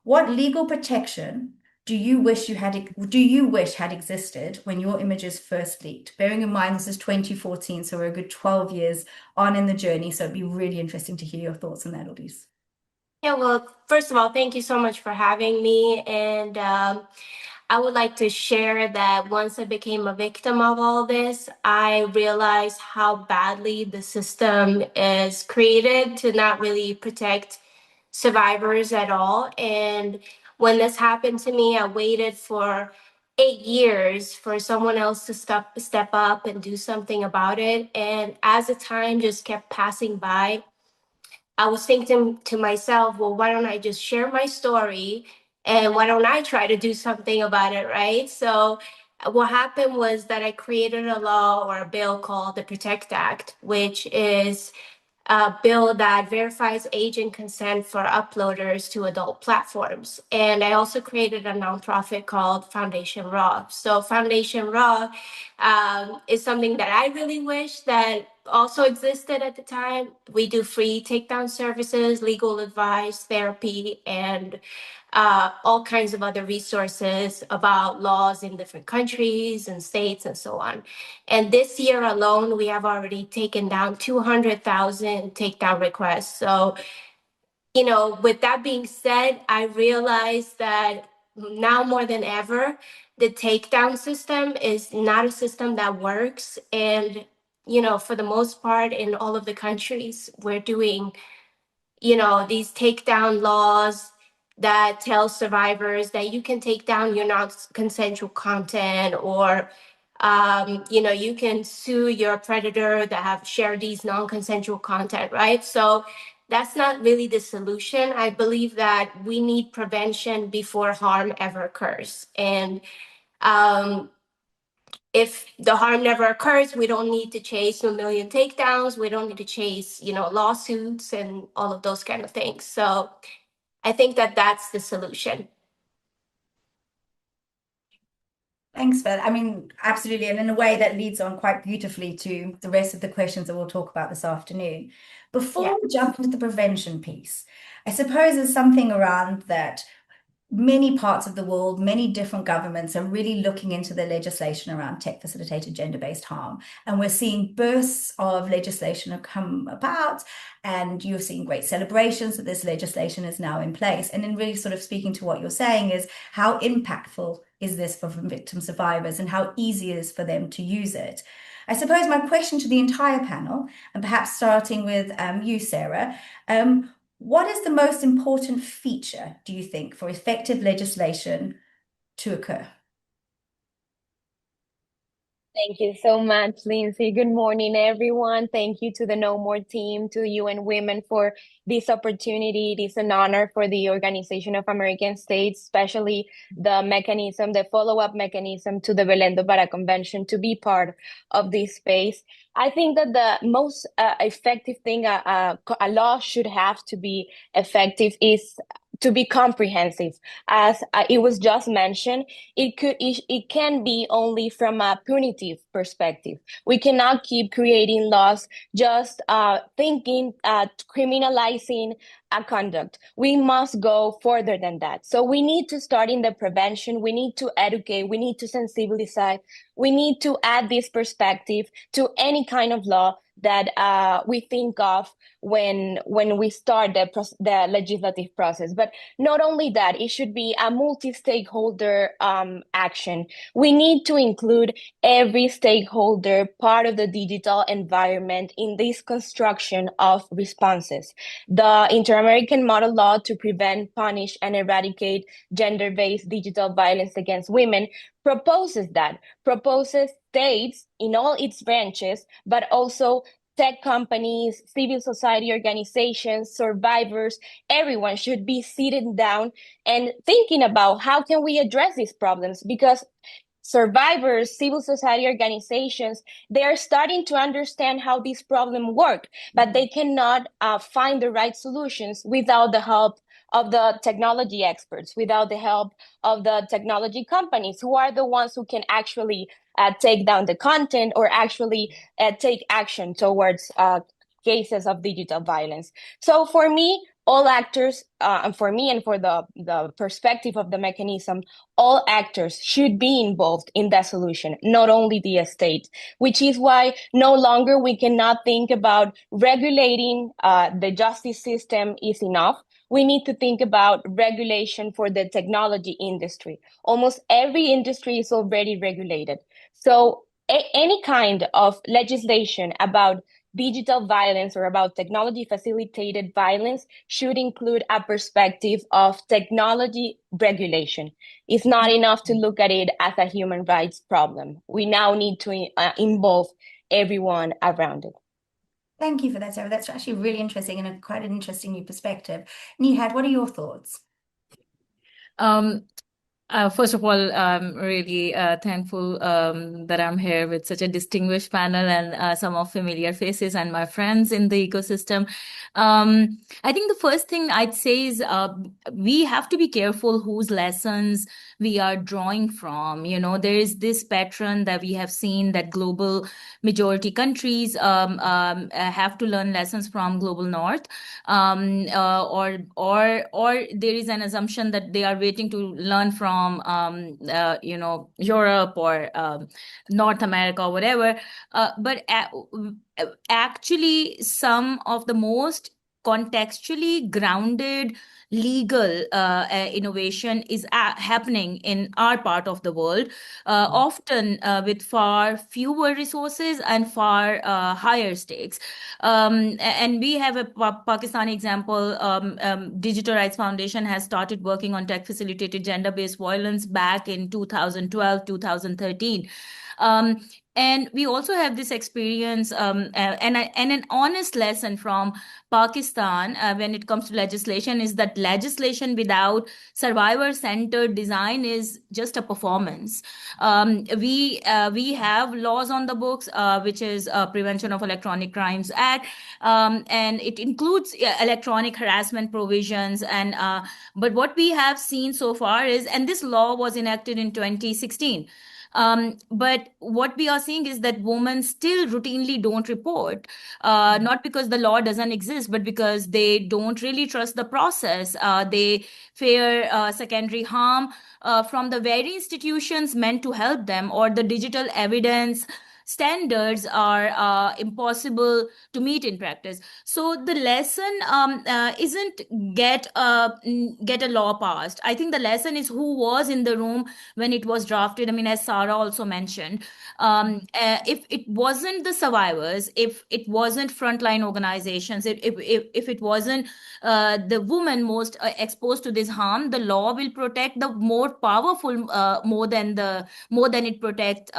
what legal protection do you wish had existed when your images first leaked? Bearing in mind this is 2014, so we're a good 12 years on in the journey. So it'd be really interesting to hear your thoughts on that, Aldis. Yeah, well, first of all, thank you so much for having me. And I would like to share that once I became a victim of all this, I realized how badly the system is created to not really protect survivors at all. And when this happened to me, I waited for 8 years for someone else to step up and do something about it. And as the time just kept passing by, I was thinking to myself, well, why don't I just share my story, and why don't I try to do something about it, right? So what happened was that I created a law or a bill called the Protect Act, which is a bill that verifies age and consent for uploaders to adult platforms. And I also created a nonprofit called Foundation Raw. So Foundation Raw is something that I really wish that also existed at the time. We do free takedown services, legal advice, therapy, and all kinds of other resources about laws in different countries and states and so on. And this year alone, we have already taken down 200,000 takedown requests. So, with that being said, I realized that now more than ever, the takedown system is not a system that works. And, for the most part, in all of the countries, we're doing these takedown laws that tell survivors that you can take down your non-consensual content, or you can sue your predator that have shared these non-consensual content, right? So that's not really the solution. I believe that we need prevention before harm ever occurs. And if the harm never occurs, we don't need to chase a million takedowns. We don't need to chase, lawsuits and all of those kind of things. So I think that that's the solution. Thanks for that. I mean, absolutely. And in a way that leads on quite beautifully to the rest of the questions that we'll talk about this afternoon. Before we jump into the prevention piece, I suppose there's something around that many parts of the world, many different governments are really looking into the legislation around tech-facilitated gender-based harm. And we're seeing bursts of legislation have come about, and you're seeing great celebrations that this legislation is now in place. And in really sort of speaking to what you're saying is how impactful is this for victim survivors and how easy it is for them to use it. I suppose my question to the entire panel, and perhaps starting with you, Sarah, what is the most important feature, do you think, for effective legislation to occur? Thank you so much, Lindsay. Good morning, everyone. Thank you to the No More team, to UN Women for this opportunity. It is an honor for the Organization of American States, especially the mechanism, the follow-up mechanism to the Belém do Pará Convention, to be part of this space. I think that the most effective thing a law should have to be effective is to be comprehensive. As it was just mentioned, it can be only from a punitive perspective. We cannot keep creating laws just thinking criminalizing a conduct. We must go further than that. So we need to start in the prevention. We need to educate. We need to sensibilize. We need to add this perspective to any kind of law that we think of when we start the legislative process. But not only that, it should be a multi-stakeholder action. We need to include every stakeholder part of the digital environment in this construction of responses. The Inter-American Model Law to prevent, punish, and eradicate gender-based digital violence against women proposes states in all its branches, but also tech companies, civil society organizations, survivors, everyone should be sitting down and thinking about how can we address these problems, because survivors, civil society organizations, they are starting to understand how these problems work, but they cannot find the right solutions without the help of the technology experts, without the help of the technology companies, who are the ones who can actually take down the content or actually take action towards cases of digital violence. So for me, all actors, and for me and for the perspective of the mechanism, all actors should be involved in that solution, not only the state, which is why no longer we cannot think about regulating the justice system is enough. We need to think about regulation for the technology industry. Almost every industry is already regulated. So any kind of legislation about digital violence or about technology facilitated violence should include a perspective of technology regulation. It's not enough to look at it as a human rights problem. We now need to involve everyone around it. Thank you for that, Sarah. That's actually really interesting and quite an interesting new perspective. Nihad, what are your thoughts? First of all, I'm really thankful that I'm here with such a distinguished panel and some of familiar faces and my friends in the ecosystem. I think the first thing I'd say is we have to be careful whose lessons we are drawing from. You know, there is this pattern that we have seen that global majority countries have to learn lessons from global north, or there is an assumption that they are waiting to learn from Europe or North America or whatever. But actually, some of the most contextually grounded legal innovation is happening in our part of the world, often with far fewer resources and far higher stakes. And we have a Pakistani example. Digital Rights Foundation has started working on tech facilitated gender-based violence back in 2012, 2013. And we also have this experience and an honest lesson from Pakistan when it comes to legislation is that legislation without survivor-centered design is just a performance. We have laws on the books, which is Prevention of Electronic Crimes Act, and it includes electronic harassment provisions. And but what we have seen so far is, and this law was enacted in 2016. But what we are seeing is that women still routinely don't report, not because the law doesn't exist, but because they don't really trust the process. They fear secondary harm from the very institutions meant to help them, or the digital evidence standards are impossible to meet in practice. So the lesson isn't get a law passed. I think the lesson is who was in the room when it was drafted. I mean, as Sarah also mentioned, if it wasn't the survivors, if it wasn't frontline organizations, if it wasn't the women most exposed to this harm, the law will protect the more powerful more than it protects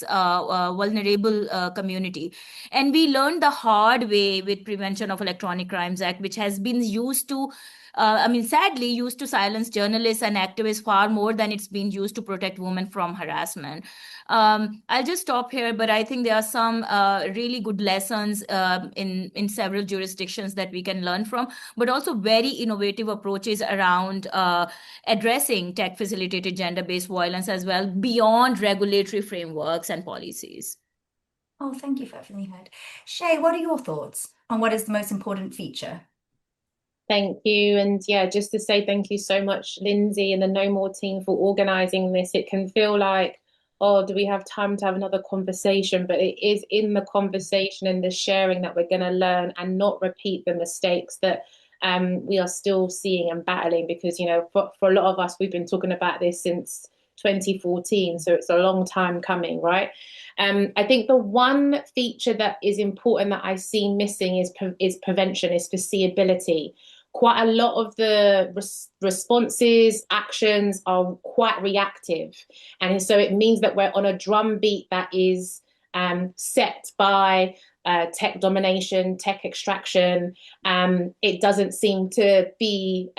vulnerable community. And we learned the hard way with Prevention of Electronic Crimes Act, which has been used to sadly used to silence journalists and activists far more than it's been used to protect women from harassment. I'll just stop here, but I think there are some really good lessons in several jurisdictions that we can learn from, but also very innovative approaches around addressing tech facilitated gender based violence as well, beyond regulatory frameworks and policies. Oh, thank you for everything you heard. Shay, what are your thoughts on what is the most important feature? Thank you. And yeah, just to say thank you so much, Lindsay and the No More team for organizing this. It can feel like, oh, do we have time to have another conversation? But it is in the conversation and the sharing that we're going to learn and not repeat the mistakes that we are still seeing and battling. Because, you know, for a lot of us, we've been talking about this since 2014. So it's a long time coming, right? I think the one feature that is important that I see missing is prevention, is foreseeability. Quite a lot of the responses, actions are quite reactive. And so it means that we're on a drumbeat that is set by tech domination, tech extraction. It doesn't seem to be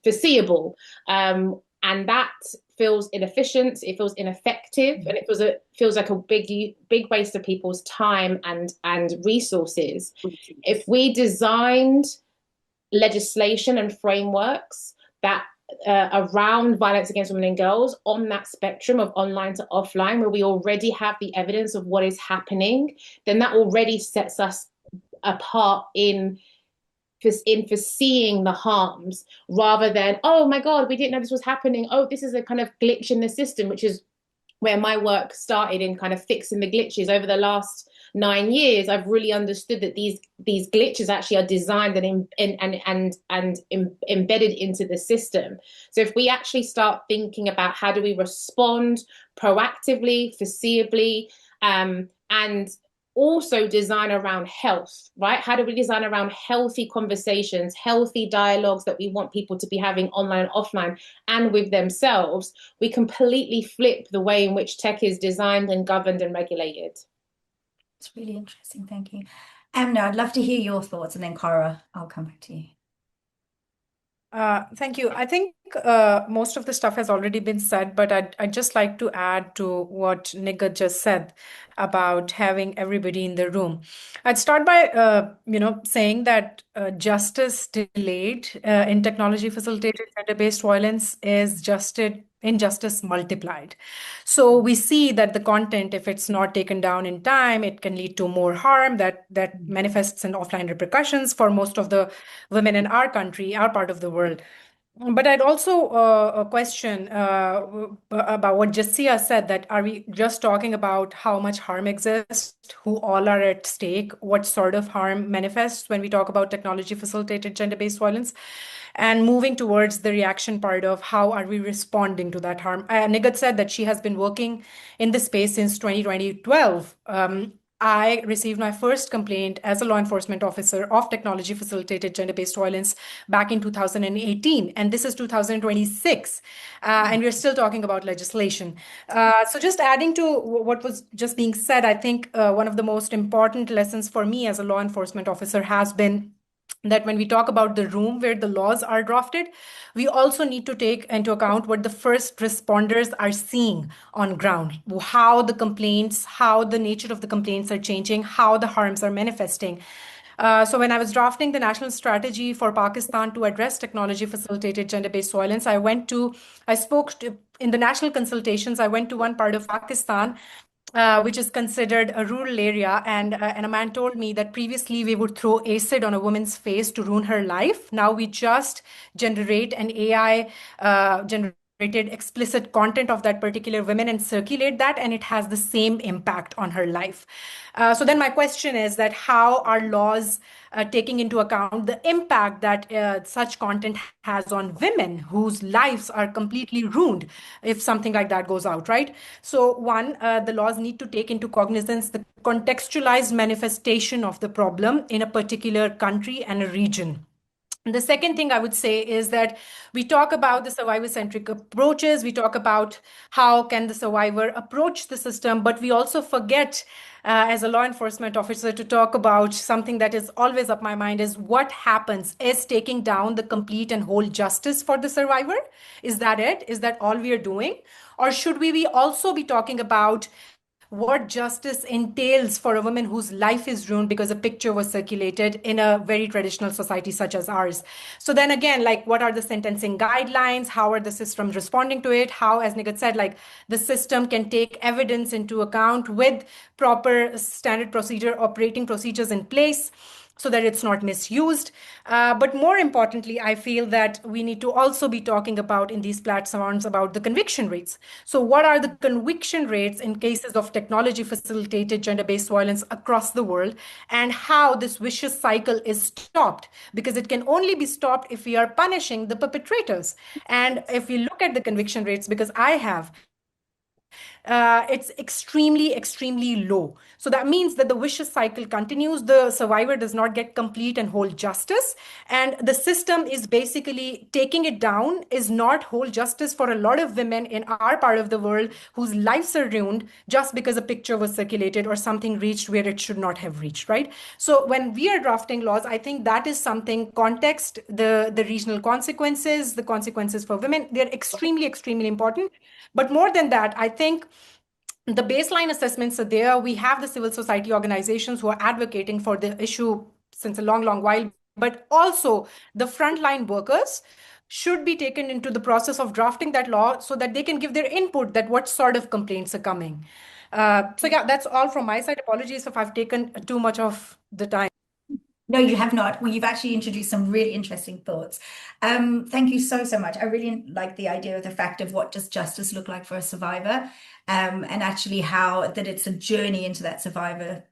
foreseeable. And that feels inefficient, it feels ineffective, and it feels like a big waste of people's time and resources. If we designed legislation and frameworks that around violence against women and girls on that spectrum of online to offline, where we already have the evidence of what is happening, then that already sets us apart in foreseeing the harms, rather than, oh my God, we didn't know this was happening. Oh, this is a kind of glitch in the system, which is where my work started in kind of fixing the glitches. Over the last 9 years, I've really understood that these glitches actually are designed and embedded into the system. So if we actually start thinking about how do we respond proactively, foreseeably, and also design around health, right? How do we design around healthy conversations, healthy dialogues that we want people to be having online and offline and with themselves? We completely flip the way in which tech is designed and governed and regulated. It's really interesting. Thank you. Amna, I'd love to hear your thoughts, and then Cara, I'll come back to you. Thank you. I think most of the stuff has already been said, but I'd just like to add to what Nighat just said about having everybody in the room. I'd start by, saying that justice delayed in technology facilitated gender-based violence is injustice multiplied. So we see that the content, if it's not taken down in time, it can lead to more harm that manifests in offline repercussions for most of the women in our country, our part of the world. But I'd also question about what Jassia said, that are we just talking about how much harm exists, who all are at stake, what sort of harm manifests when we talk about technology facilitated gender-based violence, and moving towards the reaction part of how are we responding to that harm. Nighat said that she has been working in this space since 2012. I received my first complaint as a law enforcement officer of technology facilitated gender-based violence back in 2018, and this is 2026, and we're still talking about legislation. So just adding to what was just being said, I think one of the most important lessons for me as a law enforcement officer has been that when we talk about the room where the laws are drafted, we also need to take into account what the first responders are seeing on ground, how the complaints, how the nature of the complaints are changing, how the harms are manifesting. So when I was drafting the national strategy for Pakistan to address technology facilitated gender-based violence, in the national consultations, I went to one part of Pakistan which is considered a rural area. And a man told me that previously we would throw acid on a woman's face to ruin her life. Now we just generate an AI explicit content of that particular woman and circulate that, and it has the same impact on her life. So then my question is that how are laws taking into account the impact that such content has on women whose lives are completely ruined if something like that goes out, right? So one, the laws need to take into cognizance the contextualized manifestation of the problem in a particular country and a region. The second thing I would say is that we talk about the survivor-centric approaches. We talk about how can the survivor approach the system, but we also forget, as a law enforcement officer, to talk about something that is always up my mind is what happens. Is taking down the complete and whole justice for the survivor? Is that it? Is that all we are doing? Or should we also be talking about what justice entails for a woman whose life is ruined because a picture was circulated in a very traditional society such as ours? So then again, like, what are the sentencing guidelines? How are the systems responding to it? How, as Nigat said, like, the system can take evidence into account with proper standard procedure, operating procedures in place, so that it's not misused. But more importantly, I feel that we need to also be talking about in these platforms about the conviction rates. So what are the conviction rates in cases of technology facilitated gender-based violence across the world, and how this vicious cycle is stopped? Because it can only be stopped if we are punishing the perpetrators. And if we look at the conviction rates, because I have, it's extremely, extremely low. So that means that the vicious cycle continues. The survivor does not get complete and whole justice. And the system is basically taking it down, is not whole justice for a lot of women in our part of the world whose lives are ruined just because a picture was circulated or something reached where it should not have reached, right? So when we are drafting laws, I think that is something context, the regional consequences, the consequences for women, they're extremely, extremely important. But more than that, I think the baseline assessments are there. We have the civil society organizations who are advocating for the issue since a long, long while, but also the frontline workers should be taken into the process of drafting that law so that they can give their input that what sort of complaints are coming. So yeah, that's all from my side. Apologies if I've taken too much of the time. No, you have not. Well, you've actually introduced some really interesting thoughts. Thank you so, so much. I really like the idea of the fact of what does justice look like for a survivor, and actually how that it's a journey into that survivor,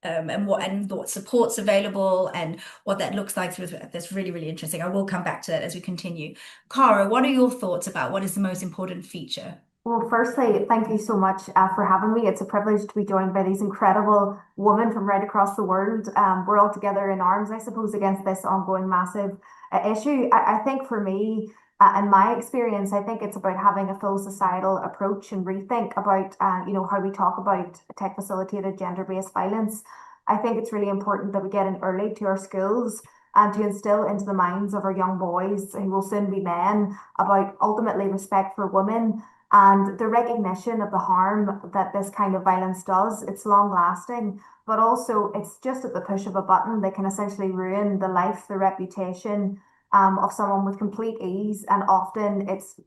and what support's available and what that looks like. That's really, really interesting. I will come back to that as we continue. Cara, what are your thoughts about what is the most important feature? Well, firstly, thank you so much for having me. It's a privilege to be joined by these incredible women from right across the world. We're all together in arms, I suppose, against this ongoing massive issue. I think for me, in my experience, I think it's about having a full societal approach and rethink about, how we talk about tech-facilitated gender-based violence. I think it's really important that we get in early to our schools and to instill into the minds of our young boys, who will soon be men, about ultimately respect for women and the recognition of the harm that this kind of violence does. It's long lasting, but also it's just at the push of a button that can essentially ruin the life, the reputation of someone with complete ease. And often it's,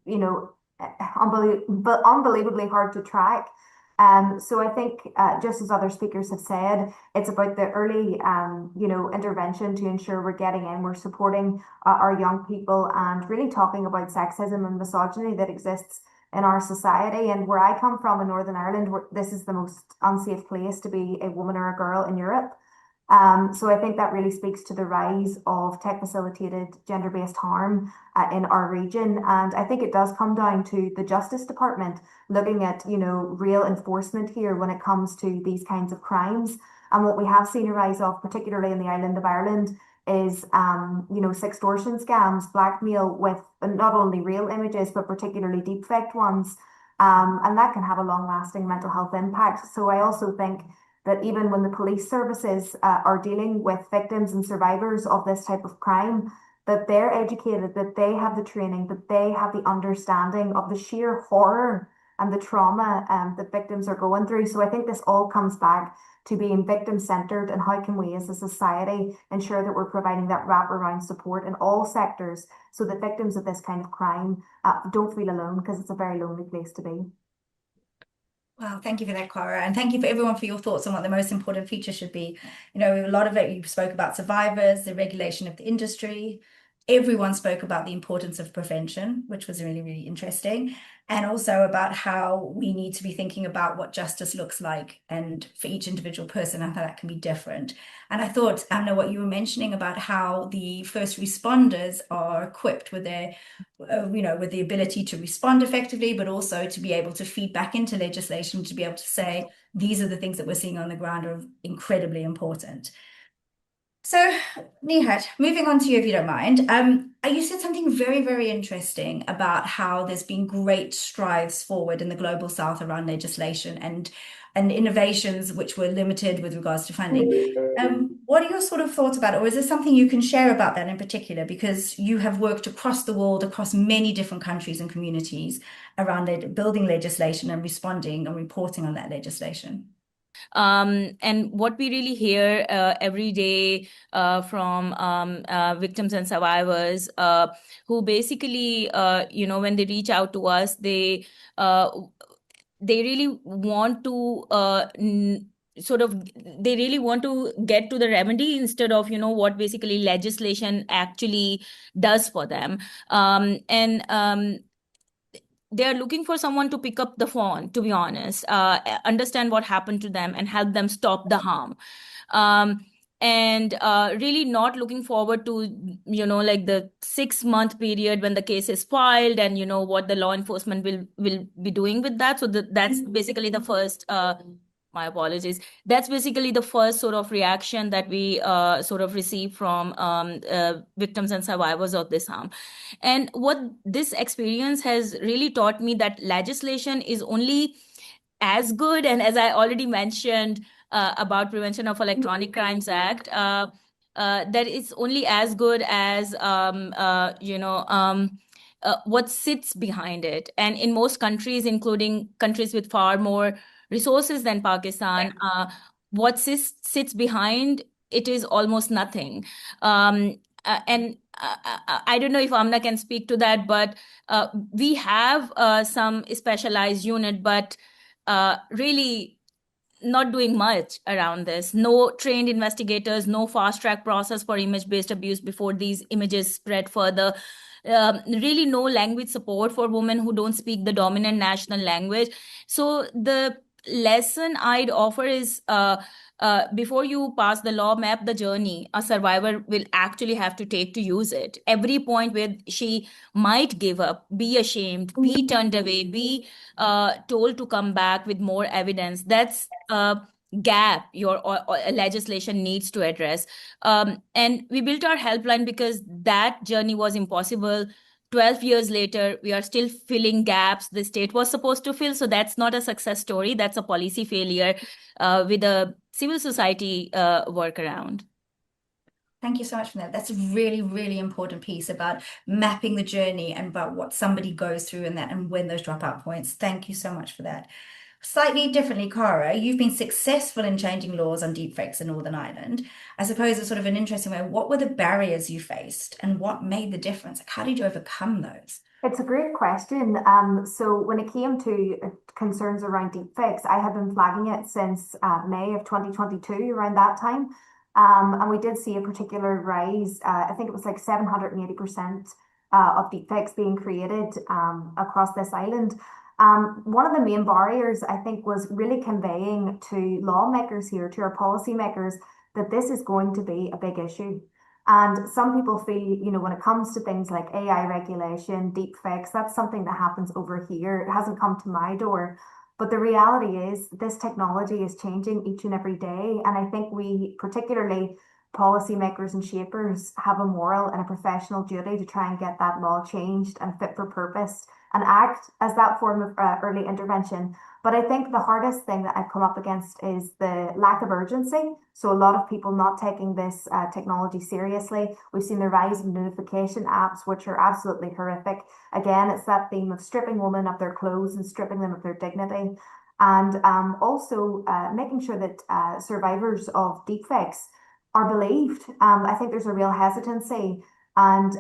unbelievably hard to track. So I think, just as other speakers have said, it's about the early, intervention to ensure we're getting in, we're supporting our young people, and really talking about sexism and misogyny that exists in our society. And where I come from in Northern Ireland, this is the most unsafe place to be a woman or a girl in Europe. So I think that really speaks to the rise of tech-facilitated gender-based harm in our region. And I think it does come down to the Justice Department looking at, real enforcement here when it comes to these kinds of crimes. And what we have seen a rise of, particularly in the island of Ireland, is, sextortion scams, blackmail with not only real images, but particularly deepfake ones. And that can have a long-lasting mental health impact. So I also think that even when the police services are dealing with victims and survivors of this type of crime, that they're educated, that they have the training, that they have the understanding of the sheer horror and the trauma that victims are going through. So I think this all comes back to being victim-centered, and how can we as a society ensure that we're providing that wraparound support in all sectors so that victims of this kind of crime don't feel alone, because it's a very lonely place to be. Wow, thank you for that, Cara. And thank you for everyone for your thoughts on what the most important feature should be. A lot of it, you spoke about survivors, the regulation of the industry, everyone spoke about the importance of prevention, which was really, really interesting, and also about how we need to be thinking about what justice looks like and for each individual person and how that can be different. And I thought, Anna, what you were mentioning about how the first responders are equipped with their with the ability to respond effectively, but also to be able to feed back into legislation, to be able to say, these are the things that we're seeing on the ground are incredibly important. So, Nihat, moving on to you, if you don't mind. You said something very, very interesting about how there's been great strides forward in the global south around legislation and innovations which were limited with regards to funding. What are your sort of thoughts about it? Or is there something you can share about that in particular? Because you have worked across the world, across many different countries and communities around building legislation and responding and reporting on that legislation. And what we really hear every day from victims and survivors who basically, when they reach out to us, they really want to they really want to get to the remedy instead of what basically legislation actually does for them. And they are looking for someone to pick up the phone, to be honest, understand what happened to them and help them stop the harm. And really not looking forward to, like the 6-month period when the case is filed and, what the law enforcement will be doing with that. So that's basically the first, my apologies. That's basically the first sort of reaction that we sort of receive from victims and survivors of this harm. And what this experience has really taught me that legislation is only as good, and as I already mentioned about Prevention of Electronic Crimes Act, that it's only as good as what sits behind it. And in most countries, including countries with far more resources than Pakistan, what sits behind it is almost nothing. And I don't know if Amna can speak to that, but we have some specialized unit, but really not doing much around this. No trained investigators, no fast track process for image-based abuse before these images spread further. Really no language support for women who don't speak the dominant national language. So the lesson I'd offer is before you pass the law, map the journey a survivor will actually have to take to use it. Every point where she might give up, be ashamed, be turned away, be told to come back with more evidence. That's a gap your legislation needs to address. And we built our helpline because that journey was impossible. 12 years later, we are still filling gaps the state was supposed to fill. So that's not a success story. That's a policy failure with a civil society workaround. Thank you so much for that. That's a really, really important piece about mapping the journey and about what somebody goes through and that and when those dropout points. Thank you so much for that. Slightly differently, Cara, you've been successful in changing laws on deepfakes in Northern Ireland. I suppose it's sort of an interesting way. What were the barriers you faced and what made the difference? Like, how did you overcome those? It's a great question. So when it came to concerns around deepfakes, I had been flagging it since May of 2022, around that time. And we did see a particular rise. I think it was like 780% of deepfakes being created across this island. One of the main barriers, I think, was really conveying to lawmakers here, to our policymakers, that this is going to be a big issue. And some people feel, when it comes to things like AI regulation, deepfakes, that's something that happens over here. It hasn't come to my door. But the reality is this technology is changing each and every day. And I think we, particularly policymakers and shapers, have a moral and a professional duty to try and get that law changed and fit for purpose and act as that form of early intervention. But I think the hardest thing that I've come up against is the lack of urgency. So a lot of people not taking this technology seriously. We've seen the rise of notification apps, which are absolutely horrific. Again, it's that theme of stripping women of their clothes and stripping them of their dignity. And also making sure that survivors of deepfakes are believed. I think there's a real hesitancy and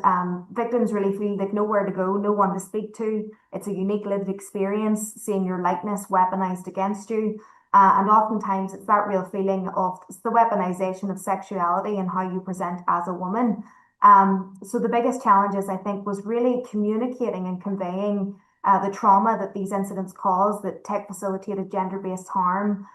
victims really feel like nowhere to go, no one to speak to. It's a unique lived experience, seeing your likeness weaponized against you. And oftentimes it's that real feeling of the weaponization of sexuality and how you present as a woman. So the biggest challenges, I think, was really communicating and conveying the trauma that these incidents cause, that tech-facilitated gender-based harm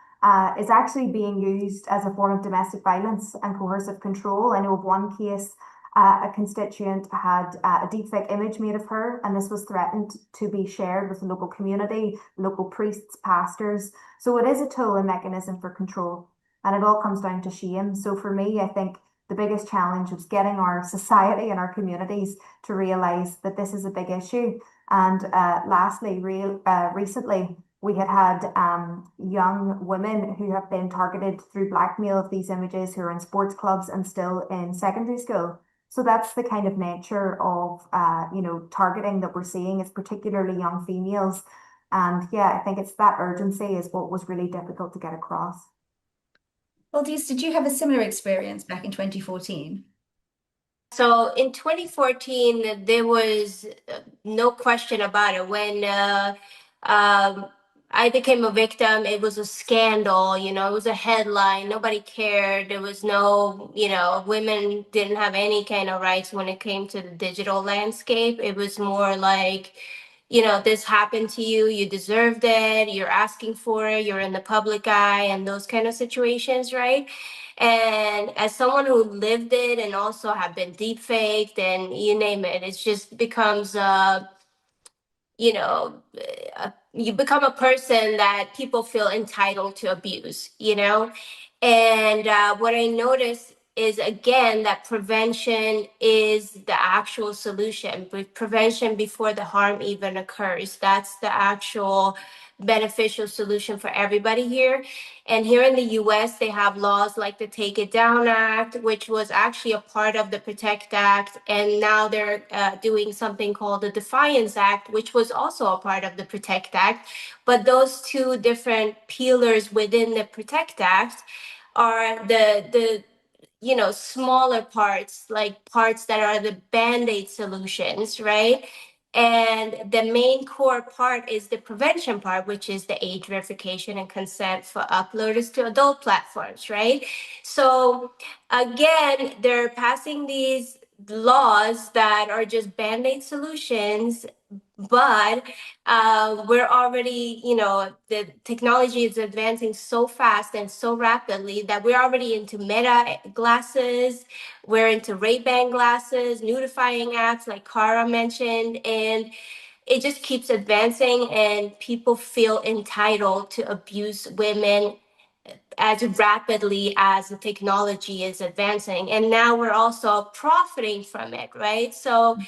is actually being used as a form of domestic violence and coercive control. I know of one case, a constituent had a deepfake image made of her, and this was threatened to be shared with the local community, local priests, pastors. So it is a tool and mechanism for control, and it all comes down to shame. So for me, I think the biggest challenge was getting our society and our communities to realize that this is a big issue. And lastly, recently, we had young women who have been targeted through blackmail of these images, who are in sports clubs and still in secondary school. So that's the kind of nature of targeting that we're seeing. It's particularly young females. And yeah, I think it's that urgency is what was really difficult to get across. Well, did you have a similar experience back in 2014? So in 2014, there was no question about it. When I became a victim, it was a scandal, it was a headline. Nobody cared. There was no, women didn't have any kind of rights when it came to the digital landscape. It was more like, this happened to you, you deserved it, you're asking for it, you're in the public eye, and those kind of situations, right? And as someone who lived it and also have been deep faked and you name it, it just becomes, you become a person that people feel entitled to abuse, And what I noticed is, again, that prevention is the actual solution. But prevention before the harm even occurs. That's the actual beneficial solution for everybody here. And here in the US, they have laws like the Take It Down Act, which was actually a part of the Protect Act. And now they're doing something called the Defiance Act, which was also a part of the Protect Act. But those two different pillars within the Protect Act are the smaller parts, like parts that are the band-aid solutions, right? And the main core part is the prevention part, which is the age verification and consent for uploaders to adult platforms, right? So again, they're passing these laws that are just band-aid solutions, but we're already, the technology is advancing so fast and so rapidly that we're already into meta glasses, we're into Ray-Ban glasses, nudifying apps like Cara mentioned, and it just keeps advancing, and people feel entitled to abuse women as rapidly as the technology is advancing. And now we're also profiting from it, right? So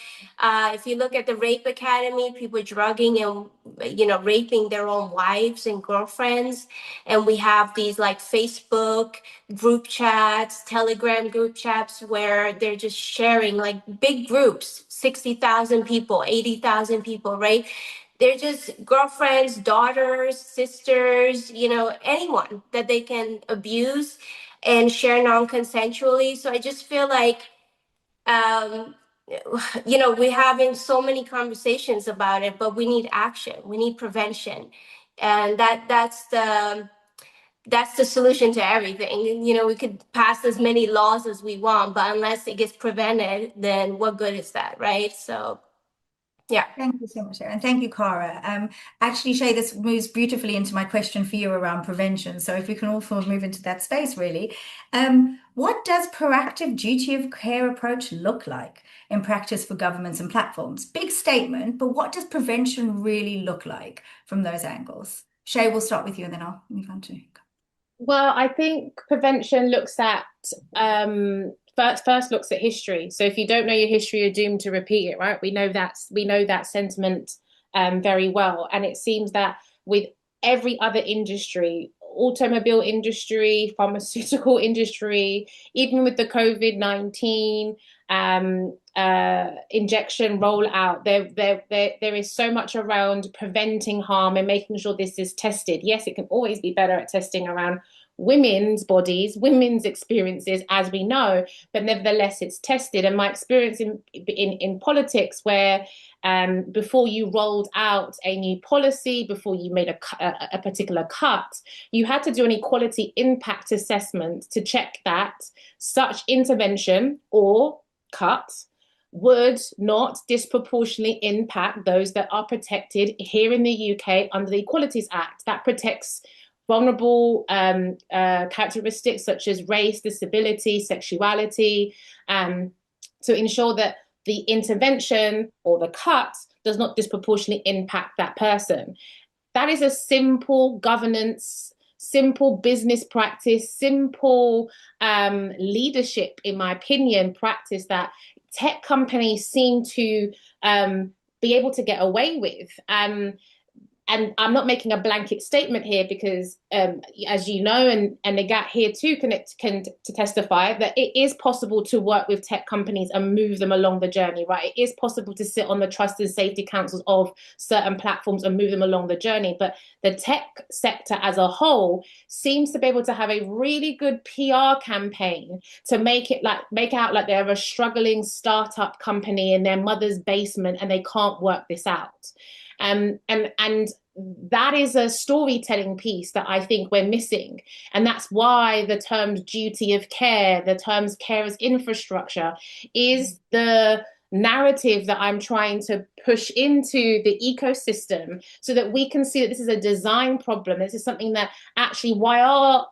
if you look at the Rape Academy, people drugging and, raping their own wives and girlfriends. And we have these like Facebook group chats, Telegram group chats, where they're just sharing like big groups, 60,000 people, 80,000 people, right? They're just girlfriends, daughters, sisters, anyone that they can abuse and share non-consensually. So I just feel like, we're having so many conversations about it, but we need action. We need prevention. And that's the solution to everything. We could pass as many laws as we want, but unless it gets prevented, then what good is that, right? So yeah. Thank you so much, Sharon. Thank you, Cara. Actually, Shay, this moves beautifully into my question for you around prevention. So if we can also move into that space, really. What does proactive duty of care approach look like in practice for governments and platforms? Big statement, but what does prevention really look like from those angles? Shay, we'll start with you and then I'll move on to. Well, I think prevention looks at first looks at history. So if you don't know your history, you're doomed to repeat it, right? We know that sentiment very well. And it seems that with every other industry, automobile industry, pharmaceutical industry, even with the COVID-19 injection rollout, there is so much around preventing harm and making sure this is tested. Yes, it can always be better at testing around women's bodies, women's experiences, as we know, but nevertheless it's tested. And my experience in politics, where before you rolled out a new policy, before you made a particular cut, you had to do an equality impact assessment to check that such intervention or cut would not disproportionately impact those that are protected here in the UK under the Equalities Act. That protects vulnerable characteristics such as race, disability, sexuality, to ensure that the intervention or the cut does not disproportionately impact that person. That is a simple governance, simple business practice, simple leadership, in my opinion, practice that tech companies seem to be able to get away with. And I'm not making a blanket statement here because, as you know, and Nagat here too can to testify that it is possible to work with tech companies and move them along the journey, right? It is possible to sit on the trust and safety councils of certain platforms and move them along the journey. But the tech sector as a whole seems to be able to have a really good PR campaign to make out like they're a struggling startup company in their mother's basement and they can't work this out. And that is a storytelling piece that I think we're missing. And that's why the terms duty of care, the terms care as infrastructure is the narrative that I'm trying to push into the ecosystem so that we can see that this is a design problem. This is something that actually, why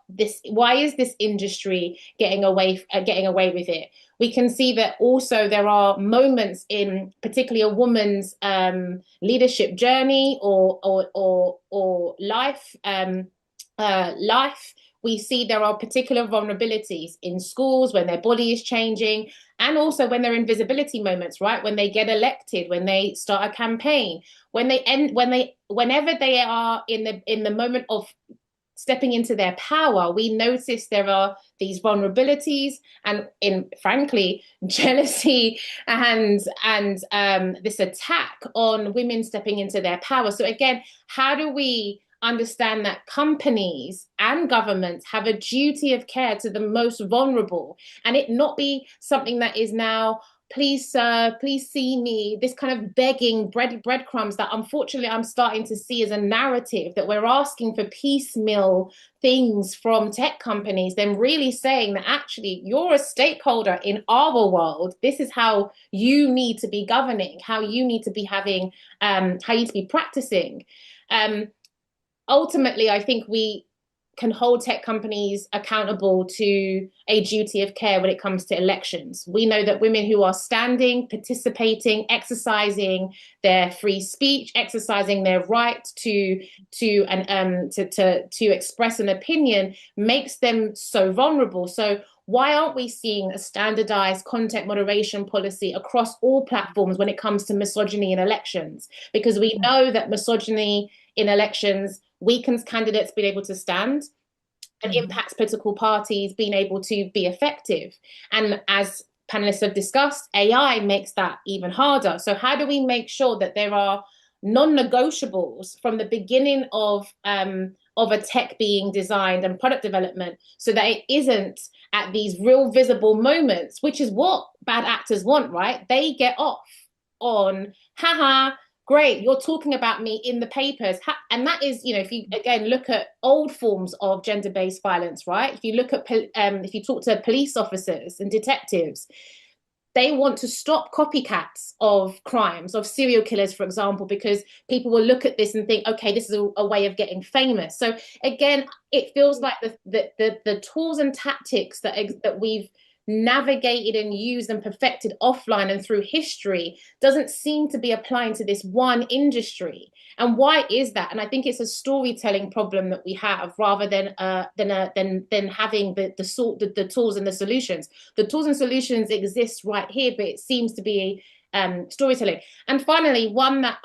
is this industry getting away with it? We can see that also there are moments in particularly a woman's leadership journey or life. We see there are particular vulnerabilities in schools when their body is changing, and also when they're in visibility moments, right? When they get elected, when they start a campaign, whenever they are in the moment of stepping into their power, we notice there are these vulnerabilities and, frankly, jealousy and this attack on women stepping into their power. So again, how do we understand that companies and governments have a duty of care to the most vulnerable, and it not be something that is now, please sir, please see me, this kind of begging breadcrumbs that unfortunately I'm starting to see as a narrative, that we're asking for piecemeal things from tech companies, then really saying that actually you're a stakeholder in our world. This is how you need to be governing, how you need to be having, how you need to be practicing. Ultimately, I think we can hold tech companies accountable to a duty of care when it comes to elections. We know that women who are standing, participating, exercising their free speech, exercising their right to express an opinion makes them so vulnerable. So why aren't we seeing a standardized content moderation policy across all platforms when it comes to misogyny in elections? Because we know that misogyny in elections weakens candidates being able to stand and impacts political parties being able to be effective. And as panelists have discussed, AI makes that even harder. So how do we make sure that there are non-negotiables from the beginning of a tech being designed and product development, so that it isn't at these real visible moments, which is what bad actors want, right? They get off on, haha, great, you're talking about me in the papers. And that is, if you, again, look at old forms of gender-based violence, right? If you look at, if you talk to police officers and detectives, they want to stop copycats of crimes, of serial killers, for example, because people will look at this and think, okay, this is a way of getting famous. So again, it feels like the tools and tactics that we've navigated and used and perfected offline and through history doesn't seem to be applying to this one industry. And why is that? And I think it's a storytelling problem that we have, rather than having the tools and the solutions. The tools and solutions exist right here, but it seems to be storytelling. And finally, one that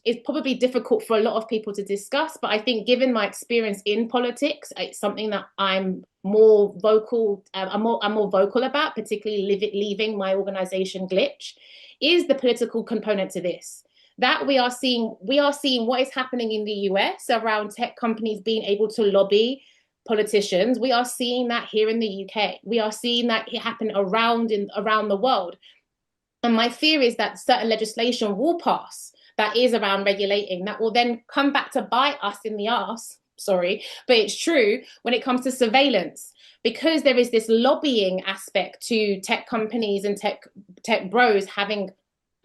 is probably difficult for a lot of people to discuss, but I think given my experience in politics, it's something that I'm more vocal about, particularly leaving my organization Glitch, is the political component to this. That we are seeing what is happening in the US around tech companies being able to lobby politicians. We are seeing that here in the UK. We are seeing that happen around the world. And my fear is that certain legislation will pass that is around regulating, that will then come back to bite us in the arse sorry, but it's true when it comes to surveillance, because there is this lobbying aspect to tech companies and tech bros having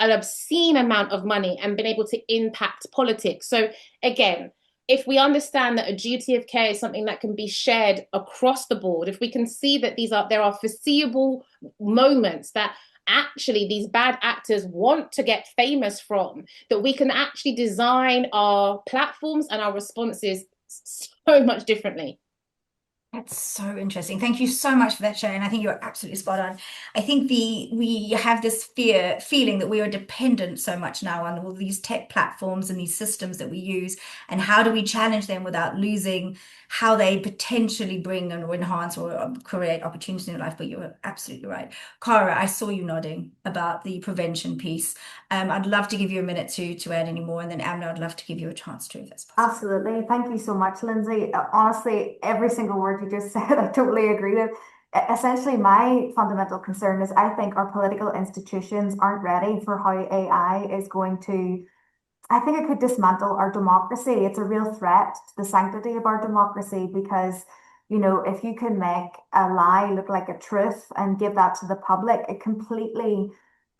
an obscene amount of money and been able to impact politics. So again, if we understand that a duty of care is something that can be shared across the board, if we can see that there are foreseeable moments that actually these bad actors want to get famous from, that we can actually design our platforms and our responses so much differently. That's so interesting. Thank you so much for that, Sharon. I think you're absolutely spot on. I think we have this feeling that we are dependent so much now on all these tech platforms and these systems that we use, and how do we challenge them without losing how they potentially bring or enhance or create opportunities in your life. But you're absolutely right. Cara, I saw you nodding about the prevention piece. I'd love to give you a minute to add any more, and then Amna, I'd love to give you a chance to, if that's possible. Absolutely. Thank you so much, Lindsay. Honestly, every single word you just said, I totally agree with. Essentially, my fundamental concern is I think our political institutions aren't ready for how AI is going to. I think it could dismantle our democracy. It's a real threat to the sanctity of our democracy because, if you can make a lie look like a truth and give that to the public, it completely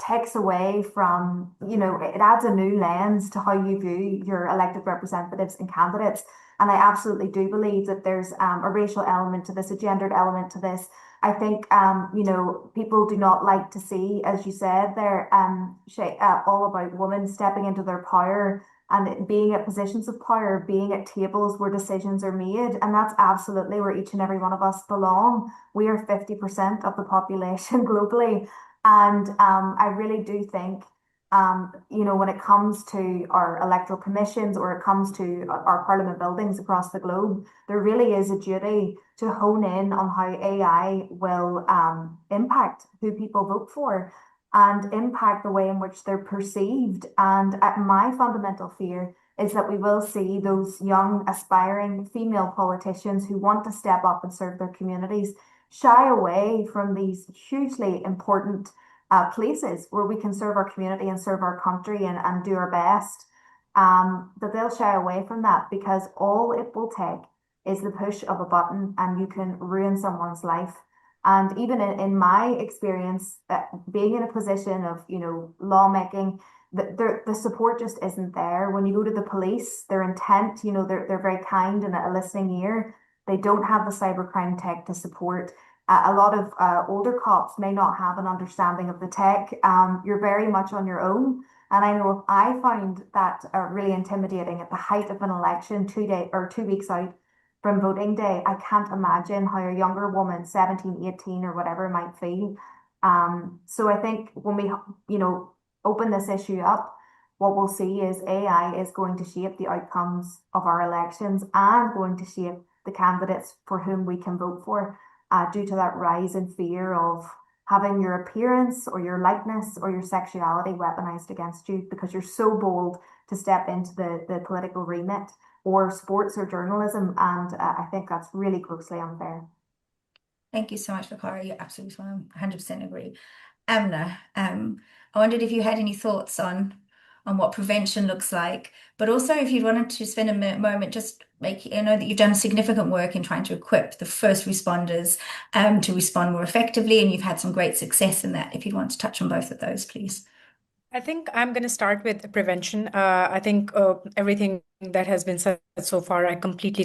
takes away from, it adds a new lens to how you view your elected representatives and candidates. And I absolutely do believe that there's a racial element to this, a gendered element to this. I think, people do not like to see, as you said, they're all about women stepping into their power and being at positions of power, being at tables where decisions are made. And that's absolutely where each and every one of us belong. We are 50% of the population globally. And I really do think, when it comes to our electoral commissions or it comes to our parliament buildings across the globe, there really is a duty to hone in on how AI will impact who people vote for and impact the way in which they're perceived. And my fundamental fear is that we will see those young, aspiring female politicians who want to step up and serve their communities shy away from these hugely important places where we can serve our community and serve our country and do our best. That they'll shy away from that because all it will take is the push of a button and you can ruin someone's life. And even in my experience, being in a position of, lawmaking, the support just isn't there. When you go to the police, their intent, they're very kind and a listening ear. They don't have the cybercrime tech to support. A lot of older cops may not have an understanding of the tech. You're very much on your own. And I know if I found that really intimidating at the height of an election, 2 weeks out from voting day, I can't imagine how a younger woman, 17, 18 or whatever, might feel. So I think when we, open this issue up, what we'll see is AI is going to shape the outcomes of our elections and going to shape the candidates for whom we can vote for, due to that rise in fear of having your appearance or your likeness or your sexuality weaponized against you because you're so bold to step into the political remit or sports or journalism. And I think that's really grossly unfair. Thank you so much, Vakara. You're absolutely fine. 100% agree. Amna, I wondered if you had any thoughts on what prevention looks like, but also if you wanted to spend a moment just I know that you've done significant work in trying to equip the first responders to respond more effectively, and you've had some great success in that. If you'd want to touch on both of those, please. I think I'm going to start with prevention. I think everything that has been said so far, I completely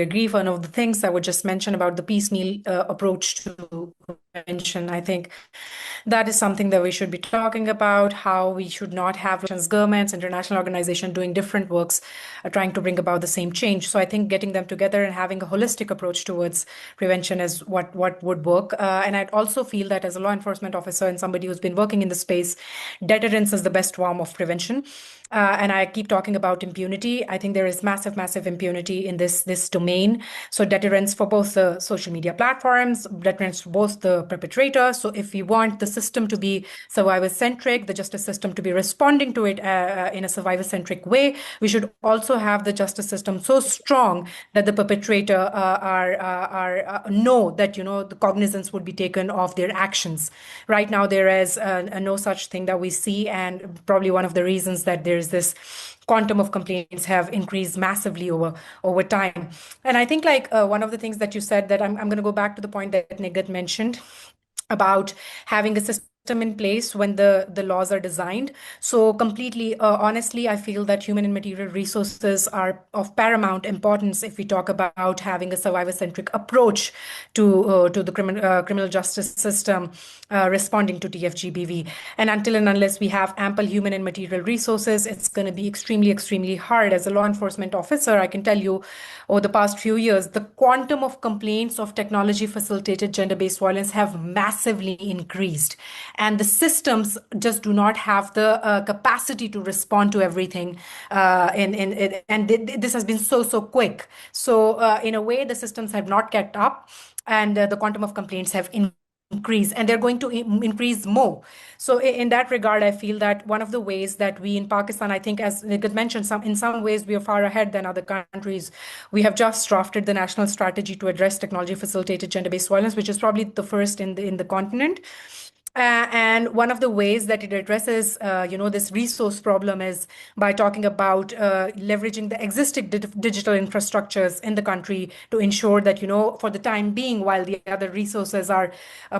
agree. One of the things I would just mention about the piecemeal approach to prevention, I think that is something that we should be talking about, how we should not have governments, international organizations doing different works, trying to bring about the same change. So I think getting them together and having a holistic approach towards prevention is what would work. And I'd also feel that as a law enforcement officer and somebody who's been working in the space, deterrence is the best form of prevention. And I keep talking about impunity. I think there is massive impunity in this domain. So deterrence for both the social media platforms, deterrence for both the perpetrators. So if we want the system to be survivor-centric, the justice system to be responding to it in a survivor-centric way. We should also have the justice system so strong that the perpetrator know that, the cognizance would be taken of their actions. Right now, there is no such thing that we see, and probably one of the reasons that there's this quantum of complaints have increased massively over time. And I think one of the things that you said, that I'm going to go back to the point that Nigat mentioned about having a system in place when the laws are designed. So completely, honestly, I feel that human and material resources are of paramount importance if we talk about having a survivor-centric approach to the criminal justice system responding to TFGBV. And until and unless we have ample human and material resources, it's going to be extremely, extremely hard. As a law enforcement officer, I can tell you over the past few years, the quantum of complaints of technology-facilitated gender-based violence have massively increased. And the systems just do not have the capacity to respond to everything. And this has been so quick. So in a way, the systems have not kept up, and the quantum of complaints have increase, and they're going to increase more. So in that regard, I feel that one of the ways that we in Pakistan, I think, as Nigat mentioned, in some ways we are far ahead than other countries. We have just drafted the national strategy to address technology facilitated gender-based violence, which is probably the first in the continent. And one of the ways that it addresses, this resource problem is by talking about leveraging the existing digital infrastructures in the country to ensure that, for the time being, while the other resources are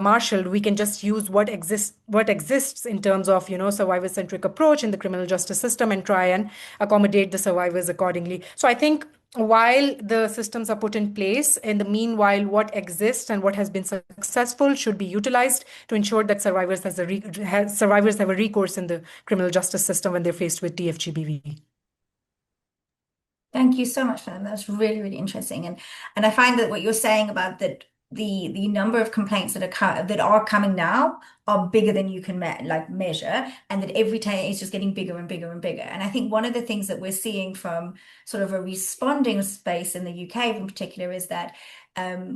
marshaled, we can just use what exists in terms of, survivor-centric approach in the criminal justice system and try and accommodate the survivors accordingly. So I think while the systems are put in place, in the meanwhile, what exists and what has been successful should be utilized to ensure that survivors have a recourse in the criminal justice system when they're faced with TFGBV. Thank you so much for that. That's really, really interesting. And I find that what you're saying about that the number of complaints that are coming now are bigger than you can measure, and that every day it's just getting bigger and bigger and bigger. And I think one of the things that we're seeing from sort of a responding space in the UK in particular is that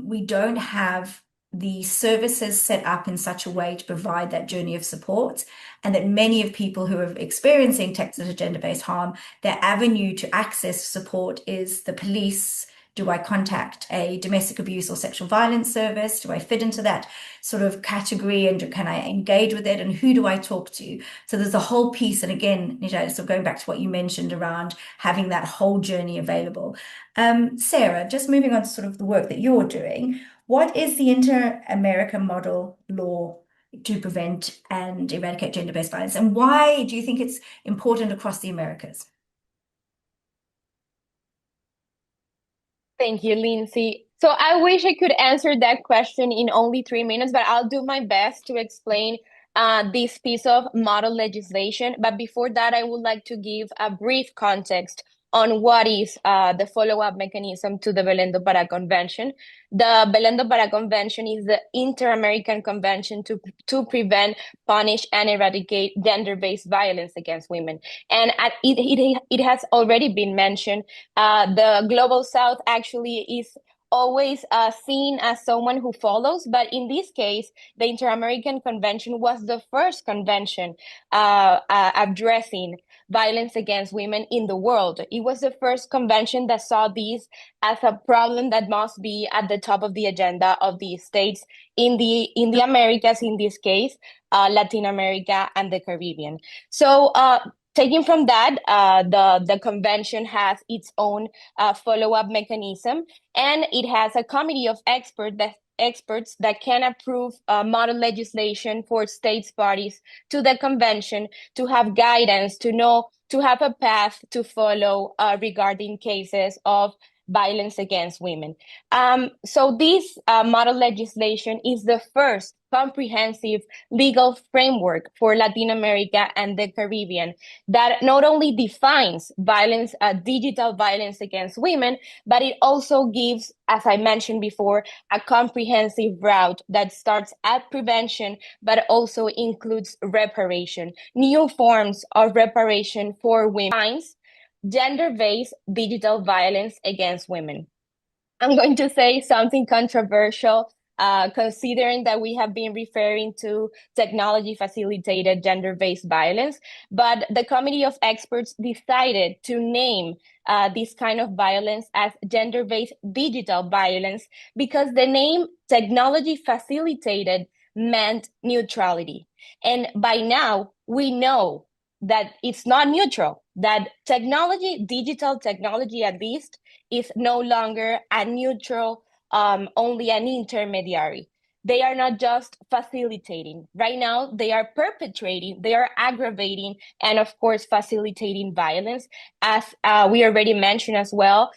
we don't have the services set up in such a way to provide that journey of support, and that many of people who are experiencing texted gender-based harm, their avenue to access support is the police. Do I contact a domestic abuse or sexual violence service? Do I fit into that sort of category, and can I engage with it? And who do I talk to? So there's a whole piece. And again, Nijat, so going back to what you mentioned around having that whole journey available. Sarah, just moving on to sort of the work that you're doing, what is the Inter-American model law to prevent and eradicate gender-based violence? And why do you think it's important across the Americas? Thank you, Lindsay. So I wish I could answer that question in only 3 minutes, but I'll do my best to explain this piece of model legislation. But before that, I would like to give a brief context on what is the follow-up mechanism to the Belém do Pará Convention. The Belém do Pará Convention is the Inter-American Convention to prevent, punish, and eradicate gender-based violence against women. And it has already been mentioned, the Global South actually is always seen as someone who follows, but in this case, the Inter-American Convention was the first convention addressing violence against women in the world. It was the first convention that saw this as a problem that must be at the top of the agenda of the states in the Americas, in this case, Latin America and the Caribbean. So taking from that, the convention has its own follow-up mechanism, and it has a committee of experts that can approve model legislation for states parties to the convention to have guidance, to have a path to follow regarding cases of violence against women. So this model legislation is the first comprehensive legal framework for Latin America and the Caribbean that not only defines violence, digital violence against women, but it also gives, as I mentioned before, a comprehensive route that starts at prevention, but also includes reparation, new forms of reparation for women, gender-based digital violence against women. I'm going to say something controversial considering that we have been referring to technology-facilitated gender-based violence. But the committee of experts decided to name this kind of violence as gender-based digital violence because the name technology-facilitated meant neutrality. And by now, we know that it's not neutral, that technology, digital technology at least, is no longer a neutral, only an intermediary. They are not just facilitating. Right now, they are perpetrating, they are aggravating, and of course, facilitating violence. As we already mentioned as well,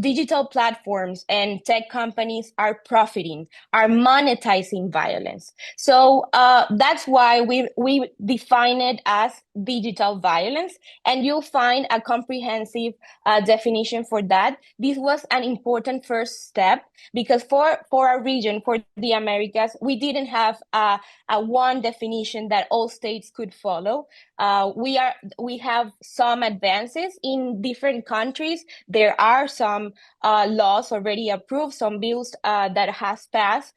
digital platforms and tech companies are profiting, are monetizing violence. So that's why we define it as digital violence, and you'll find a comprehensive definition for that. This was an important first step because for our region, for the Americas, we didn't have a one definition that all states could follow. We have some advances in different countries. There are some laws already approved, some bills that has passed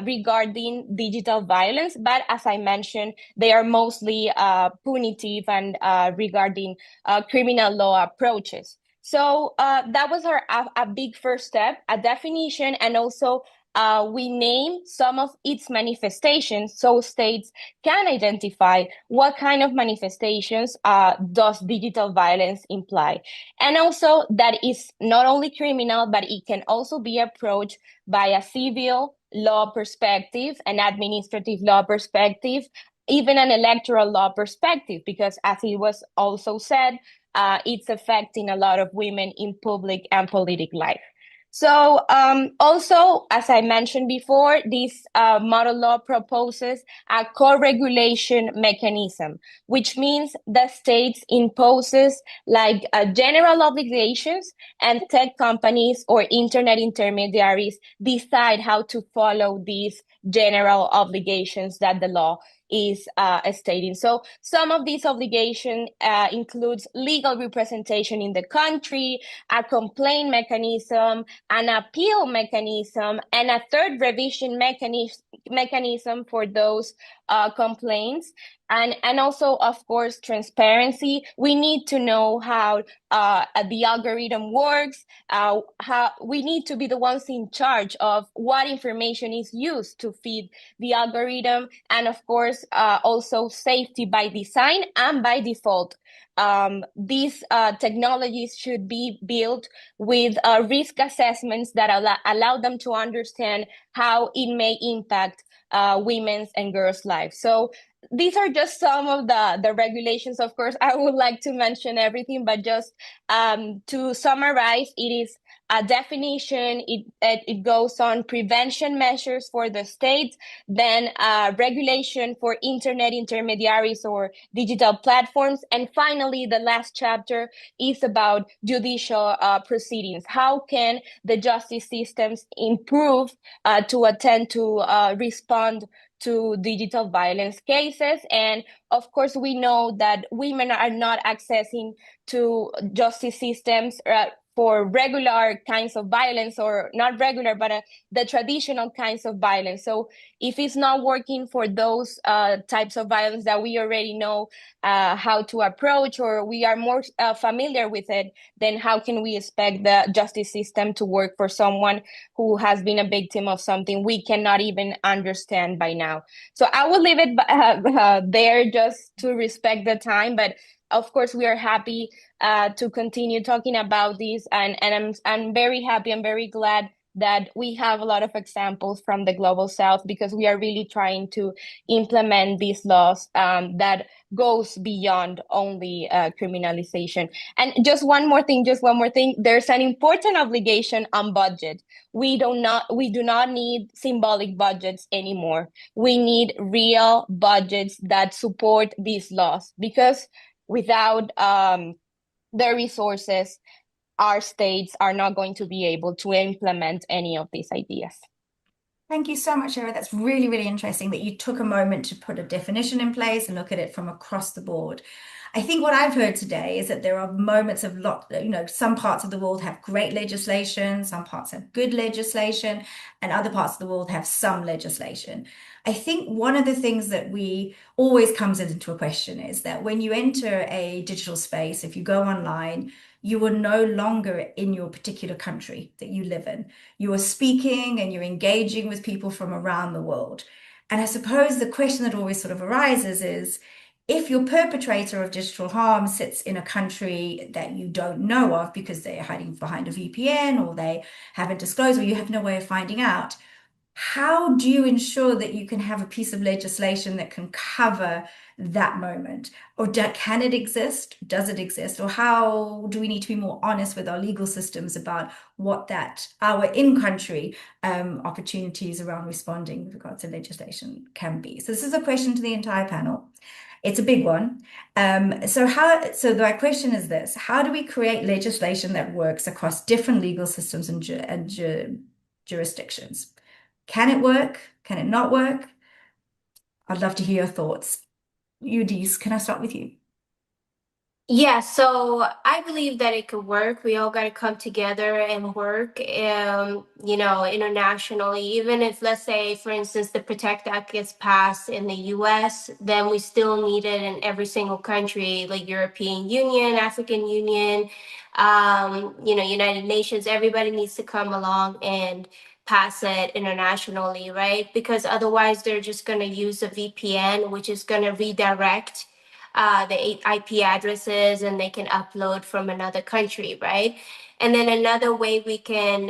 regarding digital violence, but as I mentioned, they are mostly punitive and regarding criminal law approaches. So that was a big first step, a definition, and also we name some of its manifestations so states can identify what kind of manifestations does digital violence imply. And also that is not only criminal, but it can also be approached by a civil law perspective, an administrative law perspective, even an electoral law perspective, because as it was also said, it's affecting a lot of women in public and political life. So also, as I mentioned before, this model law proposes a co-regulation mechanism, which means the states imposes like general obligations and tech companies or internet intermediaries decide how to follow these general obligations that the law is stating. So some of these obligations includes legal representation in the country, a complaint mechanism, an appeal mechanism, and a third revision mechanism for those complaints. And also, of course, transparency. We need to know how the algorithm works, how we need to be the ones in charge of what information is used to feed the algorithm, and of course, also safety by design and by default. These technologies should be built with risk assessments that allow them to understand how it may impact women's and girls' lives. So these are just some of the regulations. Of course, I would like to mention everything, but just to summarize, it is a definition. It goes on prevention measures for the states, then regulation for internet intermediaries or digital platforms, and finally, the last chapter is about judicial proceedings. How can the justice systems improve to attend to respond to digital violence cases? And of course, we know that women are not accessing to justice systems for regular kinds of violence, or not regular, but the traditional kinds of violence. So if it's not working for those types of violence that we already know how to approach, or we are more familiar with it, then how can we expect the justice system to work for someone who has been a victim of something we cannot even understand by now? So I will leave it there just to respect the time, but of course, we are happy to continue talking about this, and I'm very happy. I'm very glad that we have a lot of examples from the Global South, because we are really trying to implement these laws that goes beyond only criminalization. And just one more thing. There's an important obligation on budget. We do not need symbolic budgets anymore. We need real budgets that support these laws, because without the resources, our states are not going to be able to implement any of these ideas. Thank you so much, Era. That's really, really interesting that you took a moment to put a definition in place and look at it from across the board. I think what I've heard today is that there are moments of some parts of the world have great legislation, some parts have good legislation, and other parts of the world have some legislation. I think one of the things that we always comes into a question is that when you enter a digital space, if you go online, you are no longer in your particular country that you live in. You are speaking and you're engaging with people from around the world. And I suppose the question that always sort of arises is, if your perpetrator of digital harm sits in a country that you don't know of because they're hiding behind a VPN or they haven't disclosed or you have no way of finding out, how do you ensure that you can have a piece of legislation that can cover that moment? Or can it exist? Does it exist? Or how do we need to be more honest with our legal systems about what our in-country opportunities around responding with regards to legislation can be? So this is a question to the entire panel. It's a big one. So my question is this: how do we create legislation that works across different legal systems and jurisdictions? Can it work? Can it not work? I'd love to hear your thoughts. Udis, can I start with you? Yeah, so I believe that it could work. We all got to come together and work, internationally. Even if, let's say, for instance, the Protect Act gets passed in the US, then we still need it in every single country, like European Union, African Union, United Nations. Everybody needs to come along and pass it internationally, right? Because otherwise, they're just going to use a VPN, which is going to redirect the IP addresses and they can upload from another country, right? And then another way we can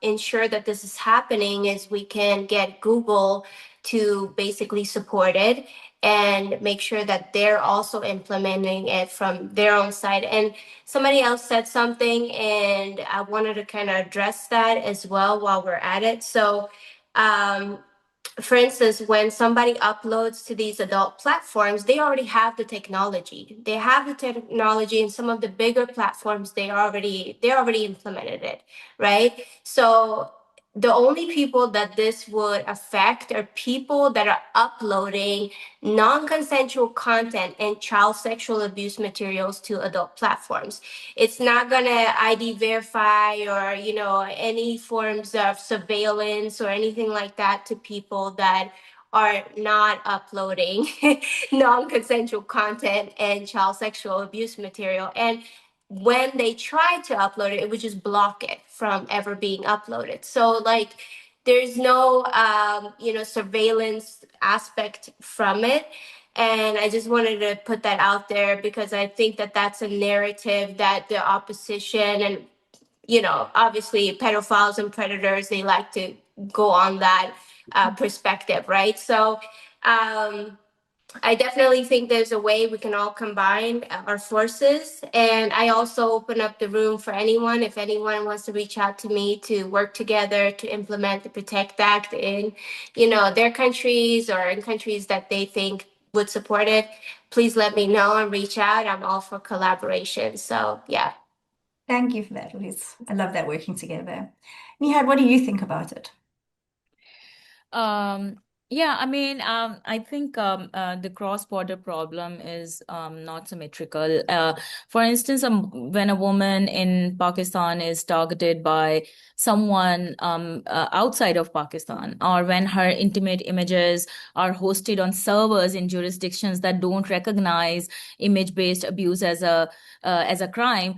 ensure that this is happening is we can get Google to basically support it and make sure that they're also implementing it from their own side. And somebody else said something, and I wanted to kind of address that as well while we're at it. So, for instance, when somebody uploads to these adult platforms, they already have the technology. They have the technology, and some of the bigger platforms they already implemented it, right? So the only people that this would affect are people that are uploading non-consensual content and child sexual abuse materials to adult platforms. It's not gonna ID verify or any forms of surveillance or anything like that to people that are not uploading non-consensual content and child sexual abuse material. And when they try to upload it, it would just block it from ever being uploaded. So like there's no surveillance aspect from it. And I just wanted to put that out there because I think that that's a narrative that the opposition and obviously pedophiles and predators, they like to go on that perspective, right? So I definitely think there's a way we can all combine our forces. And I also open up the room for anyone. If anyone wants to reach out to me to work together to implement the Protect Act in, their countries or in countries that they think would support it, please let me know and reach out. I'm all for collaboration. So, yeah. Thank you for that, Liz. I love that working together. Nihad, what do you think about it? Yeah, I mean, I think the cross-border problem is not symmetrical. For instance, when a woman in Pakistan is targeted by someone outside of Pakistan, or when her intimate images are hosted on servers in jurisdictions that don't recognize image-based abuse as a crime,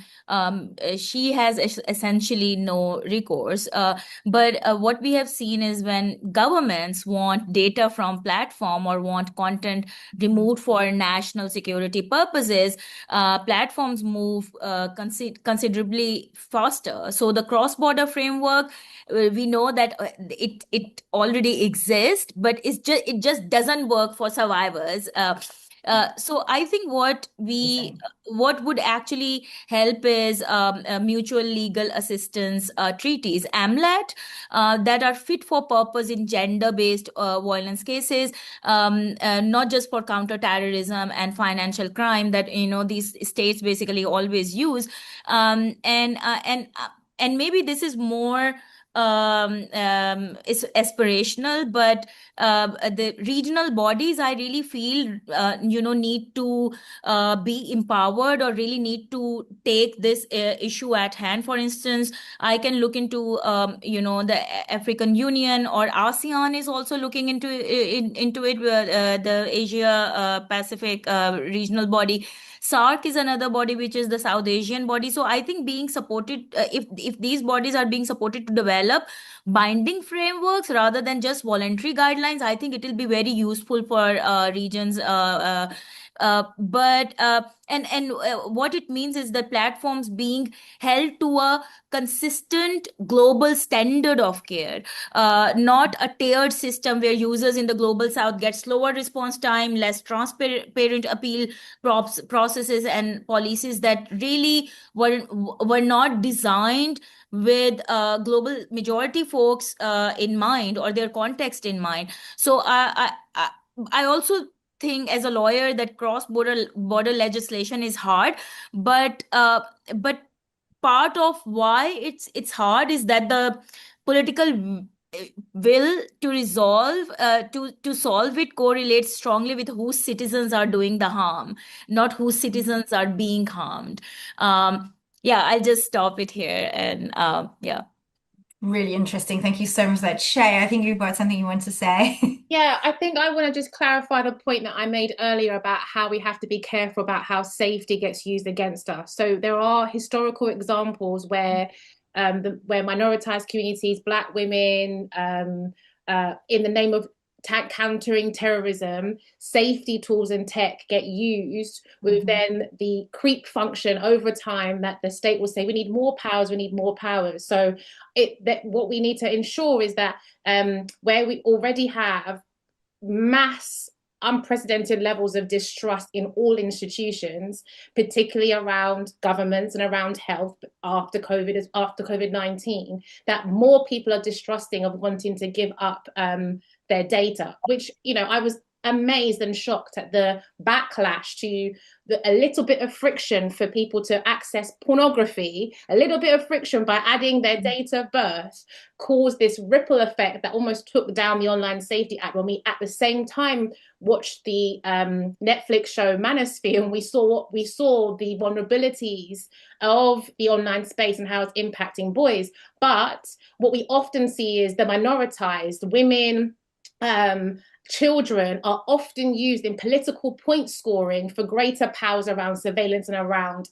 she has essentially no recourse. But what we have seen is when governments want data from platform or want content removed for national security purposes, platforms move considerably faster. So the cross-border framework, we know that it already exists, but it just doesn't work for survivors. So I think what would actually help is mutual legal assistance treaties, AMLET, that are fit for purpose in gender-based violence cases, not just for counterterrorism and financial crime that these states basically always use, and maybe this is more is aspirational, but the regional bodies, I really feel, need to be empowered, or really need to take this issue at hand. For instance, I can look into, the African Union, or ASEAN is also looking into it, the Asia Pacific regional body. SARC is another body, which is the South Asian body. So I think being supported, if these bodies are being supported to develop binding frameworks rather than just voluntary guidelines, I think it will be very useful for regions. But and what it means is that platforms being held to a consistent global standard of care, not a tiered system where users in the global south get slower response time, less transparent appeal processes, and policies that really were not designed with global majority folks in mind, or their context in mind. So I also think, as a lawyer, that cross border legislation is hard, but part of why it's hard is that the political will to resolve to solve it correlates strongly with whose citizens are doing the harm, not whose citizens are being harmed. Yeah, I'll just stop it here, and yeah. Really interesting. Thank you so much for that. Shay, I think you've got something you want to say. Yeah, I think I want to just clarify the point that I made earlier about how we have to be careful about how safety gets used against us. So there are historical examples where where minoritized communities, Black women, in the name of countering terrorism, safety tools and tech get used with then the creep function over time, that the state will say, we need more powers, we need more powers. So what we need to ensure is that where we already have mass unprecedented levels of distrust in all institutions, particularly around governments and around health after COVID-19, that more people are distrusting of wanting to give up their data, which, I was amazed and shocked at the backlash to a little bit of friction for people to access pornography, a little bit of friction by adding their date of birth, caused this ripple effect that almost took down the Online Safety Act, when we at the same time watched the Netflix show Manosphere, and we saw the vulnerabilities of the online space and how it's impacting boys. But what we often see is the minoritized women, children are often used in political point scoring for greater powers around surveillance and around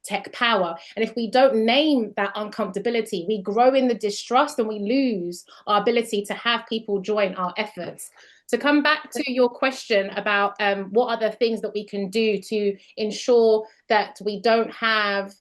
tech power. And if we don't name that uncomfortability, we grow in the distrust and we lose our ability to have people join our efforts. To come back to your question about what are the things that we can do to ensure that we don't have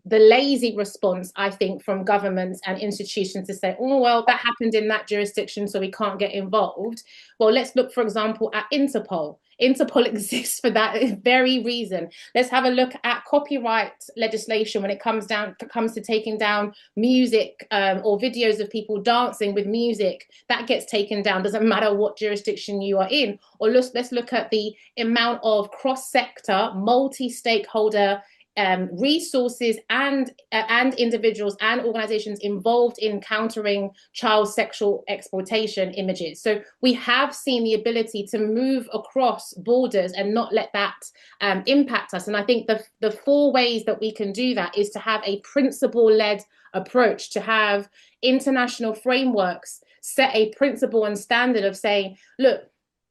the lazy response, I think, from governments and institutions to say, oh, well, that happened in that jurisdiction, so we can't get involved. Well, let's look, for example, at Interpol. Interpol exists for that very reason. Let's have a look at copyright legislation when it comes to taking down music or videos of people dancing with music. That gets taken down, doesn't matter what jurisdiction you are in. Or let's look at the amount of cross-sector, multi-stakeholder resources and individuals and organizations involved in countering child sexual exploitation images. So we have seen the ability to move across borders and not let that impact us. And I think the four ways that we can do that is to have a principle-led approach, to have international frameworks set a principle and standard of saying, look,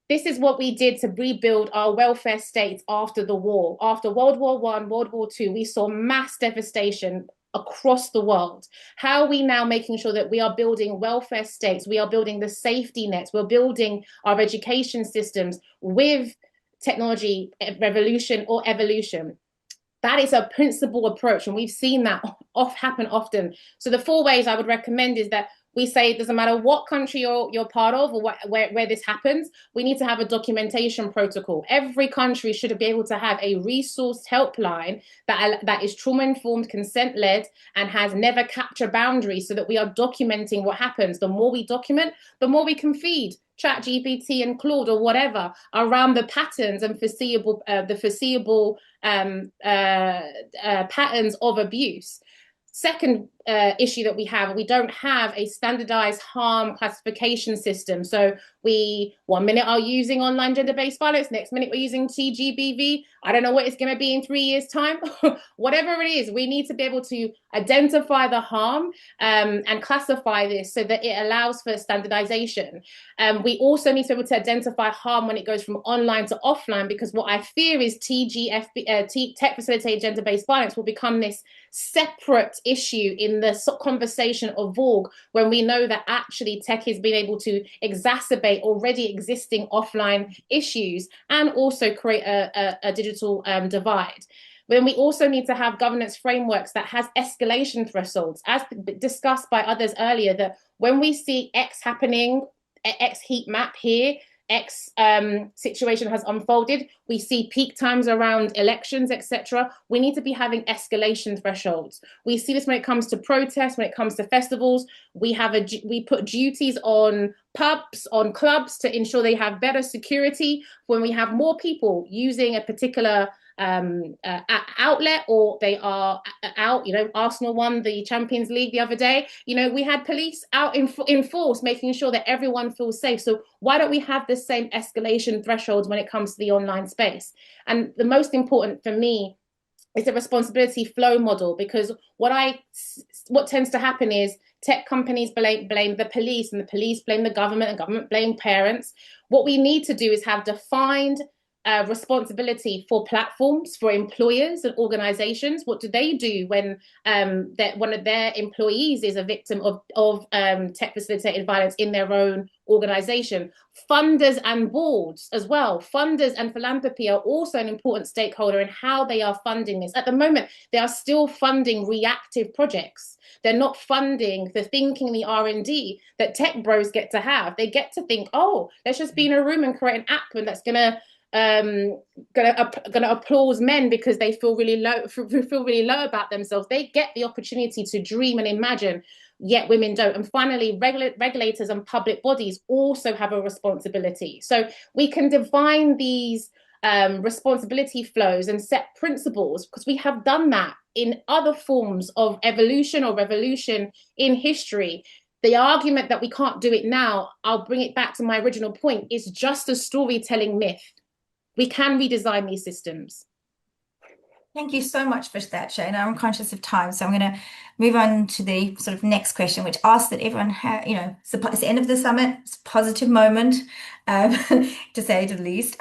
this is what we did to rebuild our welfare states after the war. After World War I, World War II, we saw mass devastation across the world. How are we now making sure that we are building welfare states? We are building the safety nets. We're building our education systems with technology revolution or evolution. That is a principal approach, and we've seen that happen often. So the four ways I would recommend is that we say it doesn't matter what country you're part of or where this happens, we need to have a documentation protocol. Every country should be able to have a resource helpline that is trauma-informed, consent-led, and has never capture boundaries, so that we are documenting what happens. The more we document, the more we can feed ChatGPT and Claude or whatever around the patterns and foreseeable patterns of abuse. second issue that we don't have a standardized harm classification system. So we 1 minute are using online gender-based violence, next minute we're using TGBV. I don't know what it's going to be in 3 years' time. Whatever it is, we need to be able to identify the harm and classify this so that it allows for standardization. We also need to be able to identify harm when it goes from online to offline, because what I fear is tech facilitated gender-based violence will become this separate issue in the conversation of Vogue, when we know that actually tech is being able to exacerbate already existing offline issues and also create a digital divide. Then we also need to have governance frameworks that has escalation thresholds, as discussed by others earlier, that when we see X happening, X heat map here, X situation has unfolded, we see peak times around elections, etc. We need to be having escalation thresholds. We see this when it comes to protests, when it comes to festivals. We put duties on pubs, on clubs, to ensure they have better security. When we have more people using a particular outlet, or they are out, Arsenal won the Champions League the other day, we had police out in force, making sure that everyone feels safe. So why don't we have the same escalation thresholds when it comes to the online space? And the most important for me is the responsibility flow model, because what tends to happen is tech companies blame the police, and the police blame the government, and government blame parents. What we need to do is have defined responsibility for platforms, for employers and organizations. What do they do when one of their employees is a victim of tech facilitated violence in their own organization? Funders and boards as well. Funders and philanthropy are also an important stakeholder in how they are funding this. At the moment, they are still funding reactive projects. They're not funding the thinking, the R&D that tech bros get to have. They get to think, oh, let's just be in a room and create an app, and that's gonna applause men because they feel really low about themselves. They get the opportunity to dream and imagine, yet women don't. And finally, regulators and public bodies also have a responsibility. So we can define these responsibility flows and set principles, because we have done that in other forms of evolution or revolution in history. The argument that we can't do it now, I'll bring it back to my original point, is just a storytelling myth. We can redesign these systems. Thank you so much for that, Shane. I'm conscious of time, so I'm going to move on to the sort of next question, which asks that everyone it's the end of the summit, it's a positive moment, to say the least.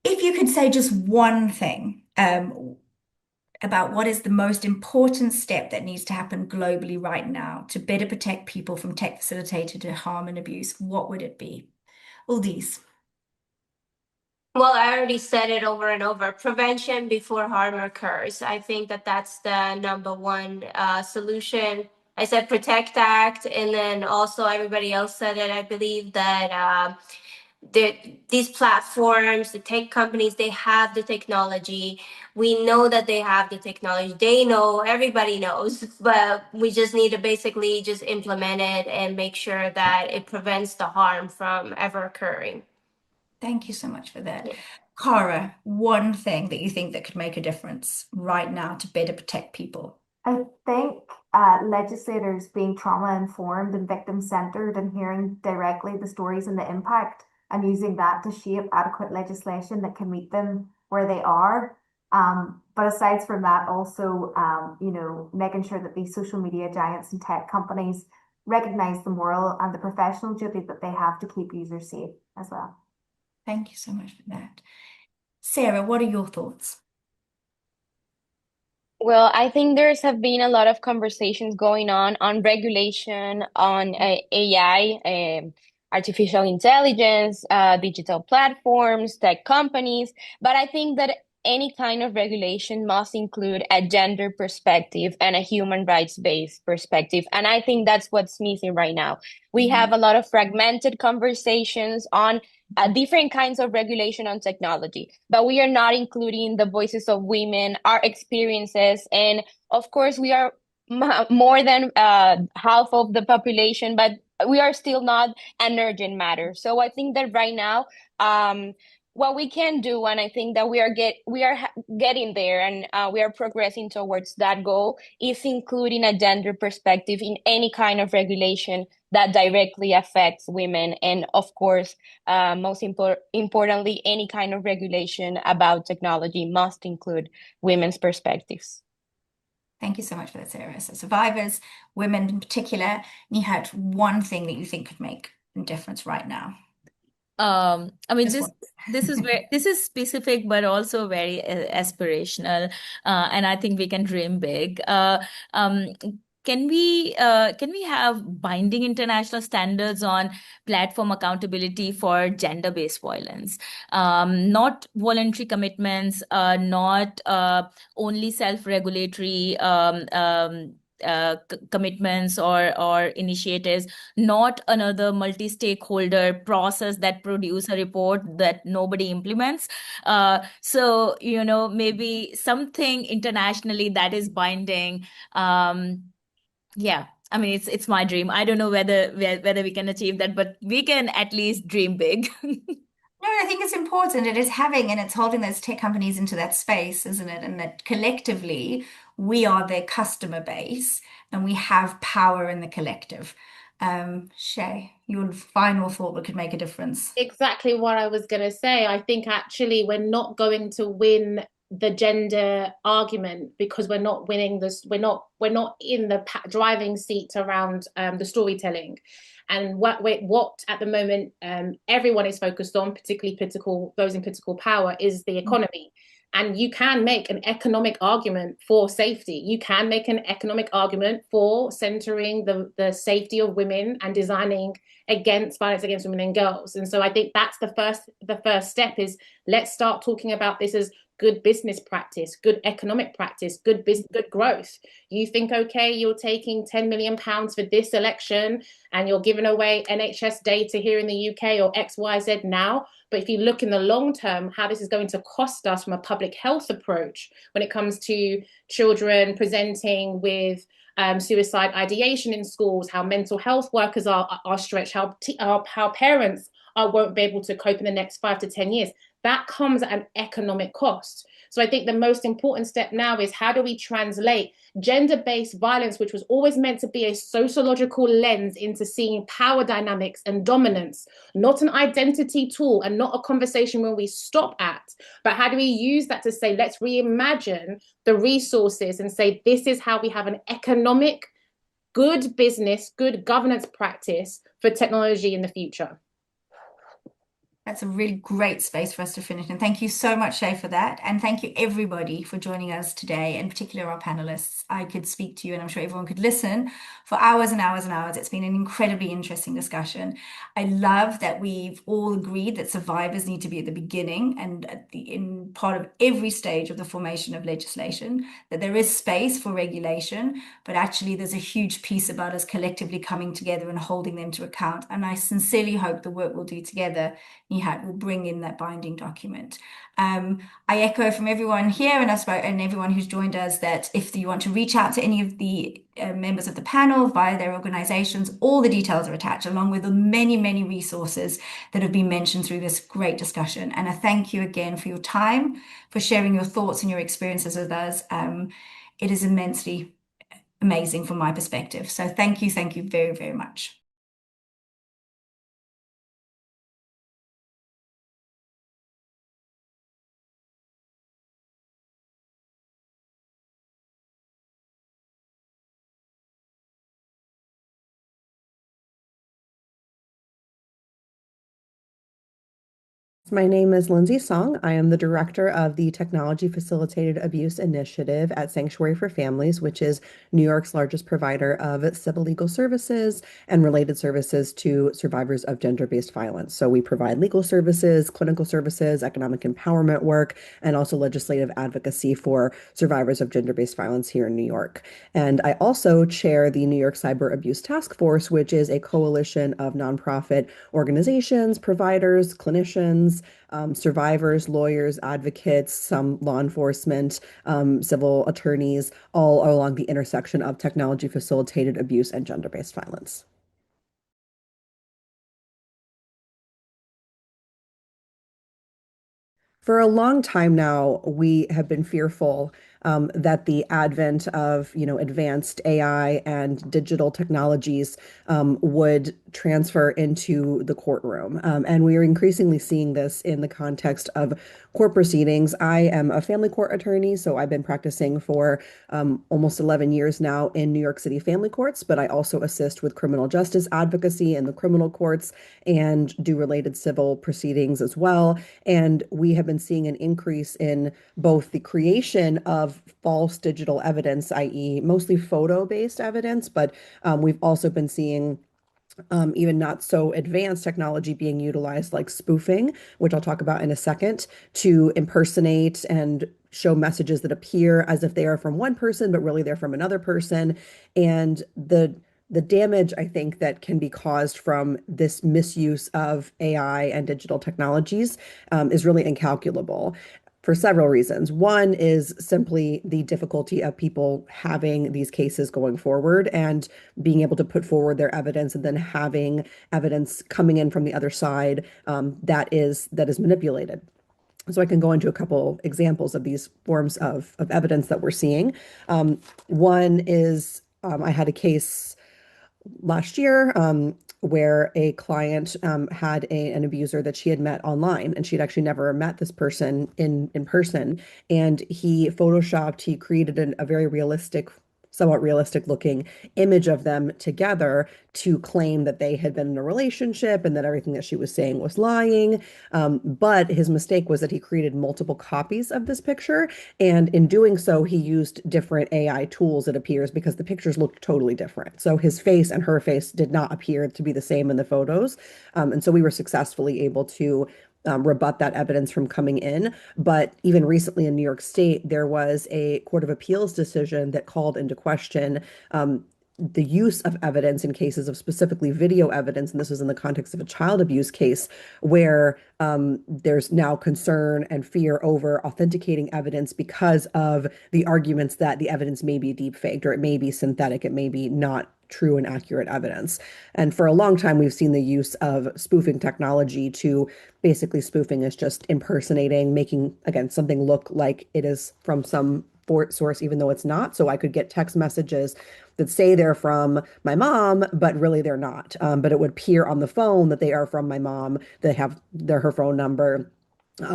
If you could say just one thing about what is the most important step that needs to happen globally right now to better protect people from tech facilitated harm and abuse, what would it be? Uldiz. Well, I already said it over and over. Prevention before harm occurs. I think that that's the number one solution. I said Protect Act, and then also everybody else said it. I believe that these platforms, the tech companies, they have the technology. We know that they have the technology. They know, everybody knows, but we just need to basically just implement it and make sure that it prevents the harm from ever occurring. Thank you so much for that. Cara, one thing that you think that could make a difference right now to better protect people? I think legislators being trauma informed and victim centered and hearing directly the stories and the impact, and using that to shape adequate legislation that can meet them where they are. But aside from that, also, making sure that these social media giants and tech companies recognize the moral and the professional duty that they have to keep users safe as well. Thank you so much for that. Sarah, what are your thoughts? Well, I think have been a lot of conversations going on regulation, on AI, artificial intelligence, digital platforms, tech companies. But I think that any kind of regulation must include a gender perspective and a human rights-based perspective. And I think that's what's missing right now. We have a lot of fragmented conversations on different kinds of regulation on technology, but we are not including the voices of women, our experiences. And of course, we are more than half of the population, but we are still not an urgent matter. So I think that right now, what we can do, and I think that getting there, and we are progressing towards that goal, is including a gender perspective in any kind of regulation that directly affects women, and of course, importantly, any kind of regulation about technology must include women's perspectives. Thank you so much for that, Sarah. So survivors, women in particular, Nihat, one thing that you think could make a difference right now? I mean, Just this is very this is specific, but also very aspirational, and I think we can dream big. Um, can we have binding international standards on platform accountability for gender-based violence? Not voluntary commitments, not only self-regulatory commitments or initiatives, not another multi-stakeholder process that produce a report that nobody implements. So, maybe something internationally that is binding. Yeah. I mean, it's my dream. I don't know whether we can achieve that, but we can at least dream big. No, I think it's important. It is having and it's holding those tech companies into that space, isn't it? And that collectively we are their customer base and we have power in the collective. Shay, your final thought that could make a difference. Exactly what I was going to say. I think actually we're not going to win the gender argument because we're not winning this. We're not in the driving seat around the storytelling. And what at the moment everyone is focused on, particularly those in political power, is the economy. And you can make an economic argument for safety. You can make an economic argument for centering the safety of women and designing against violence against women and girls. And so I think that's the first step is let's start talking about this as good business practice, good economic practice, good growth. You think, okay, you're taking £10 million for this election and you're giving away NHS data here in the UK or XYZ now. But if you look in the long term, how this is going to cost us from a public health approach when it comes to children presenting with suicide ideation in schools, how mental health workers are stretched, how parents won't be able to cope in the next 5 to 10 years. That comes at an economic cost. So I think the most important step now is how do we translate gender-based violence, which was always meant to be a sociological lens into seeing power dynamics and dominance, not an identity tool and not a conversation where we stop at, but how do we use that to say, let's reimagine the resources and say, this is how we have an economic, good business, good governance practice for technology in the future. That's a really great space for us to finish. And thank you so much, Shay, for that. And thank you, everybody, for joining us today, in particular our panelists. I could speak to you, and I'm sure everyone could listen for hours and hours and hours. It's been an incredibly interesting discussion. I love that we've all agreed that survivors need to be at the beginning and in part of every stage of the formation of legislation, that there is space for regulation, but actually there's a huge piece about us collectively coming together and holding them to account. And I sincerely hope the work we'll do together will bring in that binding document. I echo from everyone here and everyone who's joined us that if you want to reach out to any of the members of the panel via their organizations, all the details are attached along with the many, many resources that have been mentioned through this great discussion. And I thank you again for your time, for sharing your thoughts and your experiences with us. It is immensely amazing from my perspective. So thank you very, very much. My name is Lindsay Song. I am the director of the Technology Facilitated Abuse Initiative at Sanctuary for Families, which is New York's largest provider of civil legal services and related services to survivors of gender-based violence. So we provide legal services, clinical services, economic empowerment work, and also legislative advocacy for survivors of gender-based violence here in New York. And I also chair the New York Cyber Abuse Task Force, which is a coalition of nonprofit organizations, providers, clinicians, survivors, lawyers, advocates, some law enforcement, civil attorneys, all along the intersection of technology facilitated abuse and gender-based violence. For a long time now, we have been fearful that the advent of, advanced AI and digital technologies would transfer into the courtroom. And we are increasingly seeing this in the context of court proceedings. I am a family court attorney, so I've been practicing for almost 11 years now in New York City family courts, but I also assist with criminal justice advocacy in the criminal courts and do related civil proceedings as well. And we have been seeing an increase in both the creation of false digital evidence, i.e., mostly photo-based evidence, but we've also been seeing even not so advanced technology being utilized, like spoofing, which I'll talk about in a second, to impersonate and show messages that appear as if they are from one person, but really they're from another person. And the damage, I think, that can be caused from this misuse of AI and digital technologies is really incalculable for several reasons. One is simply the difficulty of people having these cases going forward and being able to put forward their evidence and then having evidence coming in from the other side that is manipulated. So I can go into a couple examples of these forms of evidence that we're seeing. One is I had a case last year where a client had an abuser that she had met online, and she'd actually never met this person in person. And he created a very realistic, somewhat realistic looking image of them together to claim that they had been in a relationship and that everything that she was saying was lying. But his mistake was that he created multiple copies of this picture. And in doing so, he used different AI tools, it appears, because the pictures looked totally different. So his face and her face did not appear to be the same in the photos. And so we were successfully able to rebut that evidence from coming in. But even recently in New York State, there was a Court of Appeals decision that called into question the use of evidence in cases of specifically video evidence, and this was in the context of a child abuse case, where there's now concern and fear over authenticating evidence because of the arguments that the evidence may be deep faked, or it may be synthetic, it may be not true and accurate evidence. And for a long time, we've seen the use of spoofing technology to basically spoofing is just impersonating, making, again, something look like it is from some source, even though it's not. So I could get text messages that say they're from my mom, but really they're not. But it would appear on the phone that they are from my mom, that have her phone number.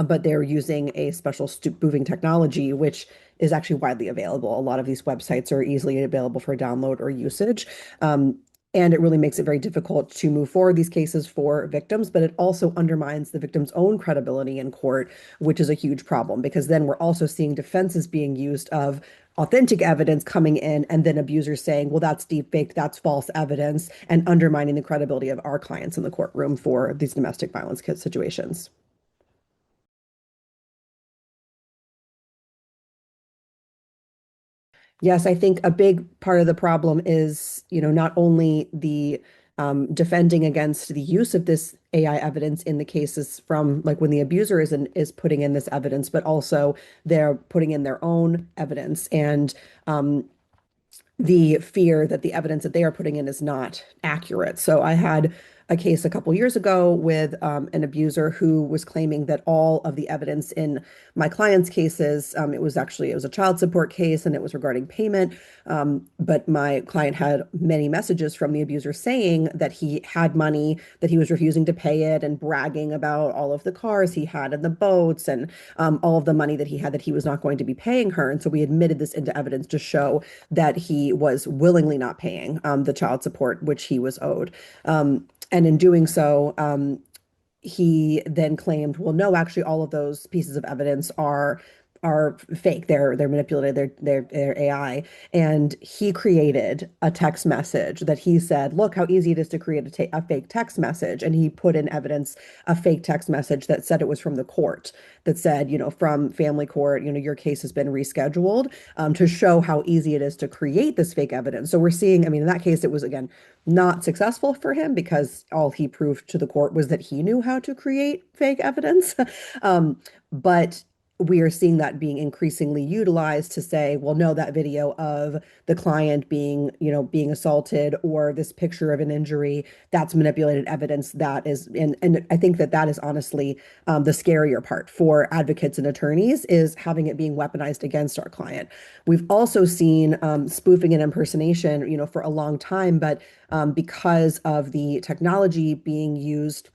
But they're using a special spoofing technology, which is actually widely available. A lot of these websites are easily available for download or usage. And it really makes it very difficult to move forward these cases for victims, but it also undermines the victim's own credibility in court, which is a huge problem, because then we're also seeing defenses being used of authentic evidence coming in and then abusers saying, well, that's deep fake, that's false evidence, and undermining the credibility of our clients in the courtroom for these domestic violence situations. Yes, I think a big part of the problem is, not only the defending against the use of this AI evidence in the cases from like when the abuser is putting in this evidence, but also they're putting in their own evidence and the fear that the evidence that they are putting in is not accurate. So I had a case a couple years ago with an abuser who was claiming that all of the evidence in my client's cases, it was a child support case and it was regarding payment. But my client had many messages from the abuser saying that he had money, that he was refusing to pay it, and bragging about all of the cars he had and the boats and all of the money that he had that he was not going to be paying her. And so we admitted this into evidence to show that he was willingly not paying the child support which he was owed. And in doing so, he then claimed, well, no, actually, all of those pieces of evidence are fake. They're manipulated. They're AI. And he created a text message that he said, look how easy it is to create a fake text message. And he put in evidence a fake text message that said it was from the court, that said, from family court, your case has been rescheduled, to show how easy it is to create this fake evidence. So we're seeing, in that case, it was, again, not successful for him because all he proved to the court was that he knew how to create fake evidence. But we are seeing that being increasingly utilized to say, well, no, that video of the client being, being assaulted or this picture of an injury, that's manipulated evidence. That is, and I think that that is honestly the scarier part for advocates and attorneys, is having it being weaponized against our client. We've also seen spoofing and impersonation, for a long time, but because of the technology being used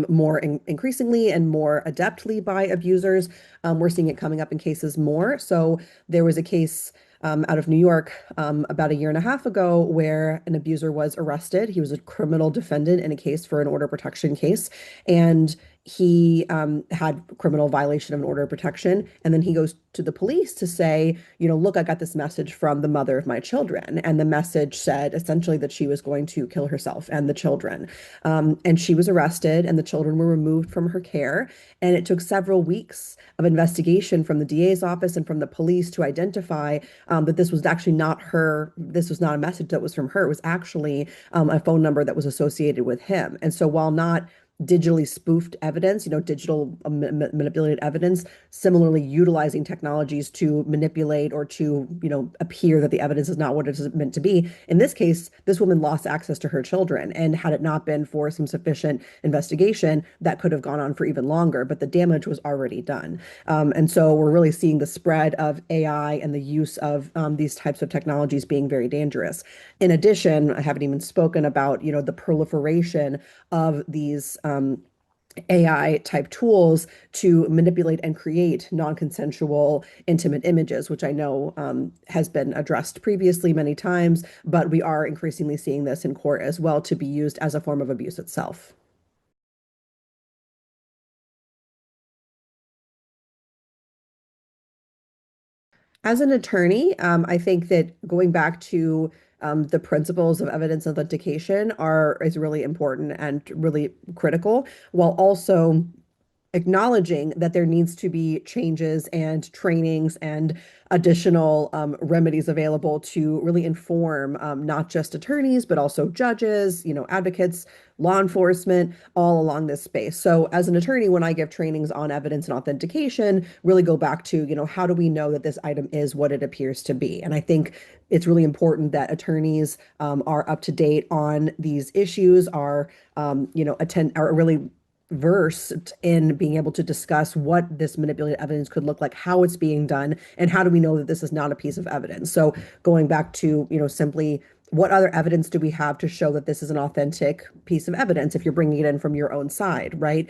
more increasingly and more adeptly by abusers. We're seeing it coming up in cases more. So there was a case out of New York about a year and a half ago where an abuser was arrested. He was a criminal defendant in a case for an order of protection case. And he had criminal violation of an order of protection. And then he goes to the police to say, look, I got this message from the mother of my children. And the message said essentially that she was going to kill herself and the children. And she was arrested and the children were removed from her care. And it took several weeks of investigation from the DA's office and from the police to identify that this was actually not her. This was not a message that was from her. It was actually a phone number that was associated with him. And so while not digitally spoofed evidence, digital manipulated evidence, similarly utilizing technologies to manipulate or to, appear that the evidence is not what it is meant to be. In this case, this woman lost access to her children, and had it not been for some sufficient investigation, that could have gone on for even longer, but the damage was already done. And so we're really seeing the spread of AI and the use of these types of technologies being very dangerous. In addition, I haven't even spoken about, the proliferation of these AI type tools to manipulate and create non-consensual intimate images, which I know has been addressed previously many times, but we are increasingly seeing this in court as well to be used as a form of abuse itself. As an attorney, I think that going back to the principles of evidence authentication is really important and really critical, while also acknowledging that there needs to be changes and trainings and additional remedies available to really inform not just attorneys, but also judges, advocates, law enforcement, all along this space. So as an attorney, when I give trainings on evidence and authentication, really go back to, how do we know that this item is what it appears to be? And I think it's really important that attorneys are up to date on these issues, are, are really versed in being able to discuss what this manipulated evidence could look like, how it's being done, and how do we know that this is not a piece of evidence. So going back to, simply what other evidence do we have to show that this is an authentic piece of evidence if you're bringing it in from your own side, right?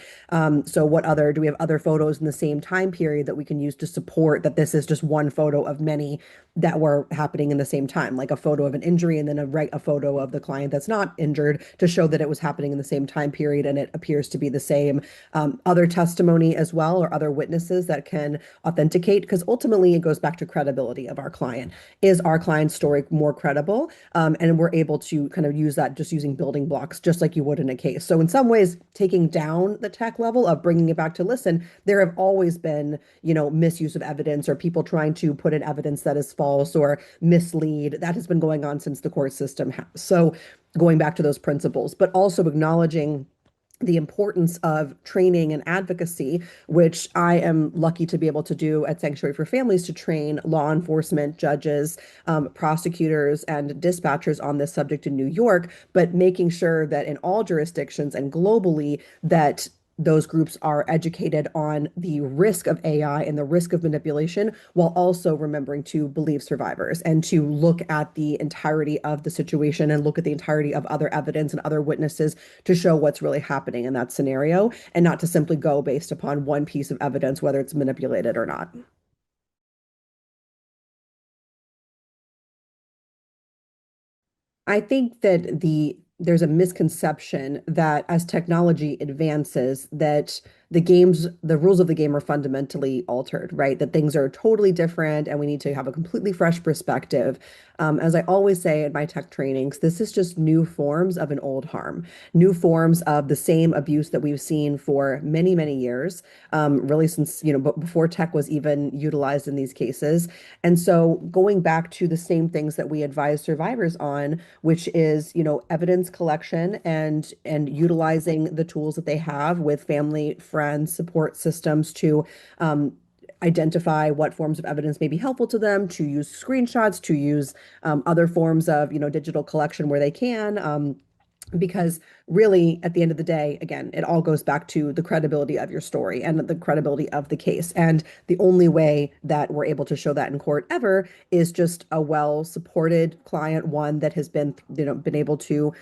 So do we have other photos in the same time period that we can use to support that this is just one photo of many that were happening in the same time, like a photo of an injury and then a photo of the client that's not injured to show that it was happening in the same time period and it appears to be the same. Other testimony as well, or other witnesses that can authenticate, because ultimately it goes back to credibility of our client. Is our client's story more credible? And we're able to kind of use that just using building blocks, just like you would in a case. So in some ways, taking down the tech level of bringing it back to listen, there have always been, misuse of evidence or people trying to put in evidence that is false or mislead. That has been going on since the court system has. So going back to those principles, but also acknowledging the importance of training and advocacy, which I am lucky to be able to do at Sanctuary for Families, to train law enforcement, judges, prosecutors, and dispatchers on this subject in New York, but making sure that in all jurisdictions and globally that those groups are educated on the risk of AI and the risk of manipulation, while also remembering to believe survivors and to look at the entirety of the situation and look at the entirety of other evidence and other witnesses to show what's really happening in that scenario, and not to simply go based upon one piece of evidence, whether it's manipulated or not. I think that there's a misconception that as technology advances, that the rules of the game are fundamentally altered, right? That things are totally different and we need to have a completely fresh perspective. As I always say in my tech trainings, this is just new forms of an old harm, new forms of the same abuse that we've seen for many, many years, really since, but before tech was even utilized in these cases. And so going back to the same things that we advise survivors on, which is, evidence collection and utilizing the tools that they have with family, friends, friends, support systems to identify what forms of evidence may be helpful to them, to use screenshots, to use other forms of, digital collection where they can. Because really, at the end of the day, again, it all goes back to the credibility of your story and the credibility of the case. And the only way that we're able to show that in court ever is just a well-supported client, one that has been able to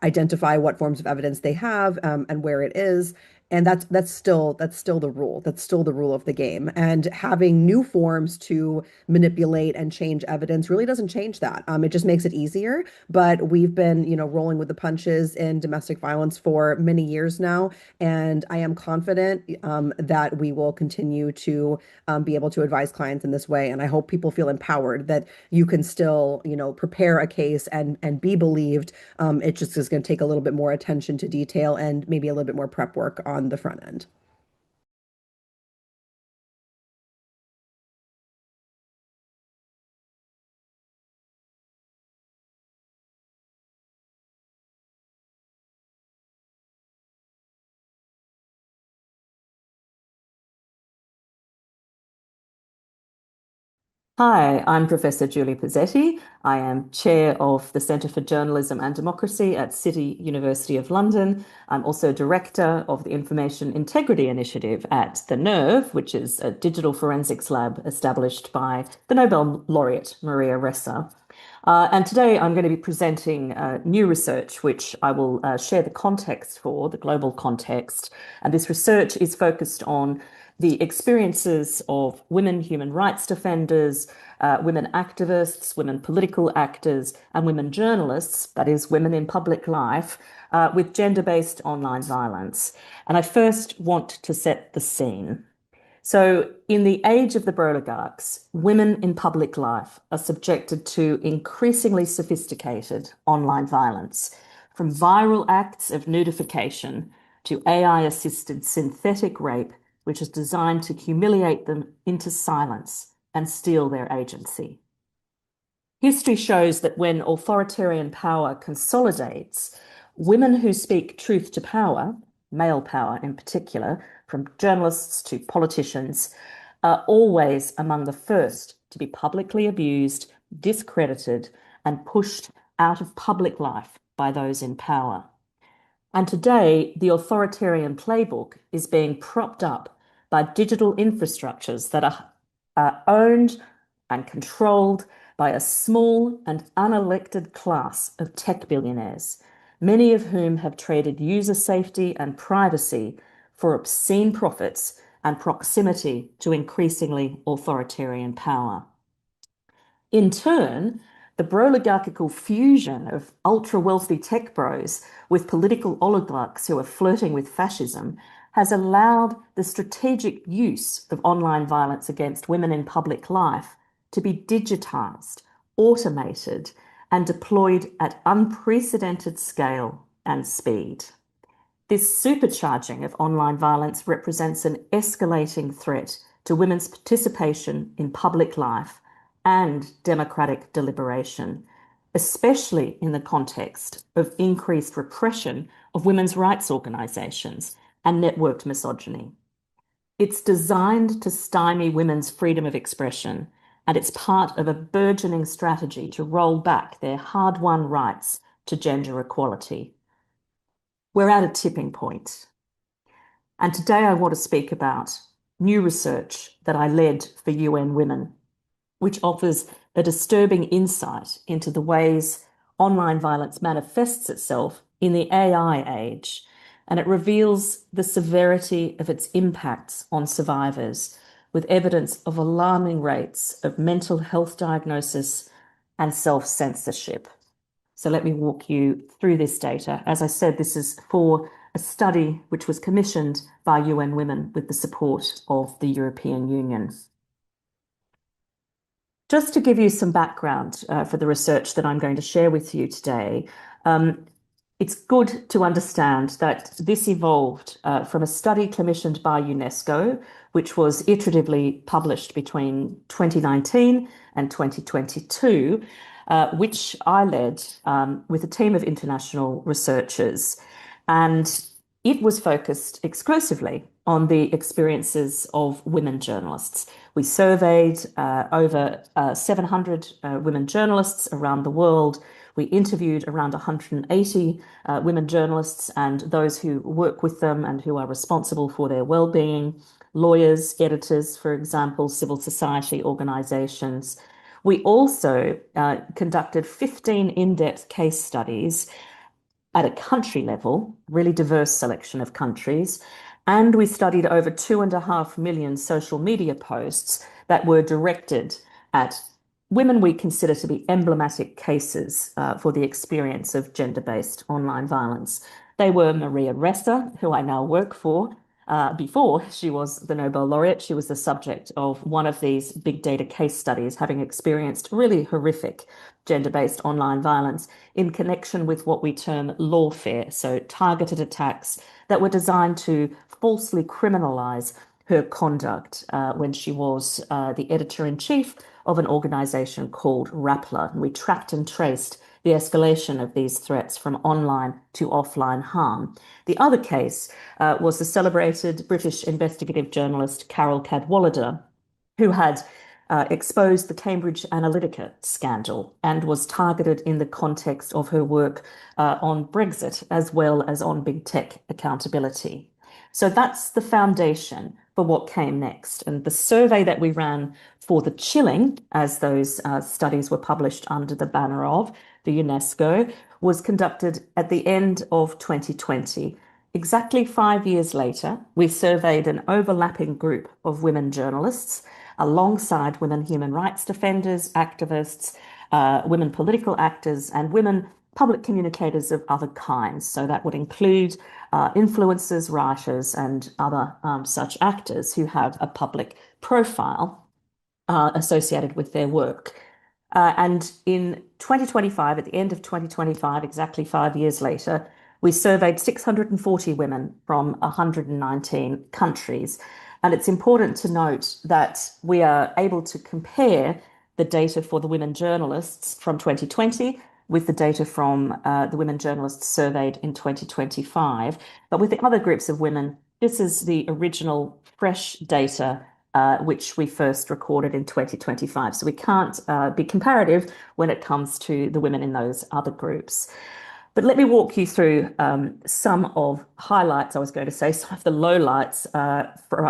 identify what forms of evidence they have, and where it is. And that's still the rule. That's still the rule of the game. And having new forms to manipulate and change evidence really doesn't change that. It just makes it easier. But we've been, rolling with the punches in domestic violence for many years now, and I am confident that we will continue to be able to advise clients in this way. And I hope people feel empowered that you can still, prepare a case and be believed. It just is going to take a little bit more attention to detail and maybe a little bit more prep work on the front end. Hi, I'm Professor Julie Pizzetti. I am Chair of the Centre for Journalism and Democracy at City University of London. I'm also Director of the Information Integrity Initiative at the NERV, which is a digital forensics lab established by the Nobel laureate Maria Ressa. And today I'm going to be presenting new research, which I will share the context for, the global context. And this research is focused on the experiences of women human rights defenders, women activists, women political actors, and women journalists, that is, women in public life, with gender-based online violence. And I first want to set the scene. So, in the age of the Broligarchs, women in public life are subjected to increasingly sophisticated online violence, from viral acts of nudification to AI-assisted synthetic rape, which is designed to humiliate them into silence and steal their agency. History shows that when authoritarian power consolidates, women who speak truth to power, male power in particular, from journalists to politicians, are always among the first to be publicly abused, discredited, and pushed out of public life by those in power. And today, the authoritarian playbook is being propped up by digital infrastructures that are owned and controlled by a small and unelected class of tech billionaires, many of whom have traded user safety and privacy for obscene profits and proximity to increasingly authoritarian power. In turn, the broligarchical fusion of ultra-wealthy tech bros with political oligarchs who are flirting with fascism has allowed the strategic use of online violence against women in public life to be digitized, automated, and deployed at unprecedented scale and speed. This supercharging of online violence represents an escalating threat to women's participation in public life and democratic deliberation, especially in the context of increased repression of women's rights organisations and networked misogyny. It's designed to stymie women's freedom of expression, and it's part of a burgeoning strategy to roll back their hard-won rights to gender equality. We're at a tipping point. And today I want to speak about new research that I led for UN Women, which offers a disturbing insight into the ways online violence manifests itself in the AI age, and it reveals the severity of its impacts on survivors, with evidence of alarming rates of mental health diagnosis and self-censorship. So let me walk you through this data. As I said, this is for a study which was commissioned by UN Women with the support of the European Union. Just to give you some background for the research that I'm going to share with you today, it's good to understand that this evolved from a study commissioned by UNESCO, which was iteratively published between 2019 and 2022, which I led with a team of international researchers. And it was focused exclusively on the experiences of women journalists. We surveyed over 700 women journalists around the world. We interviewed around 180 women journalists and those who work with them and who are responsible for their well-being, lawyers, editors, for example, civil society organizations. We also conducted 15 in-depth case studies at a country level, really diverse selection of countries. And we studied over 2.5 million social media posts that were directed at women we consider to be emblematic cases for the experience of gender-based online violence. They were Maria Ressa, who I now work for. Before she was the Nobel laureate, she was the subject of one of these big data case studies, having experienced really horrific gender-based online violence in connection with what we term lawfare, so targeted attacks that were designed to falsely criminalize her conduct when she was the editor-in-chief of an organization called Rappler. And we tracked and traced the escalation of these threats from online to offline harm. The other case was the celebrated British investigative journalist Carol Cadwallader, who had exposed the Cambridge Analytica scandal and was targeted in the context of her work on Brexit as well as on big tech accountability. So that's the foundation for what came next. And the survey that we ran for the chilling, as those studies were published under the banner of the UNESCO, was conducted at the end of 2020. Exactly 5 years later, we surveyed an overlapping group of women journalists alongside women human rights defenders, activists, women political actors, and women public communicators of other kinds. So that would include influencers, writers, and other such actors who have a public profile associated with their work. And in 2025, at the end of 2025, exactly 5 years later, we surveyed 640 women from 119 countries. And it's important to note that we are able to compare the data for the women journalists from 2020 with the data from the women journalists surveyed in 2025. But with the other groups of women, this is the original fresh data which we first recorded in 2025. So we can't be comparative when it comes to the women in those other groups. But let me walk you through some of highlights, I was going to say, some of the lowlights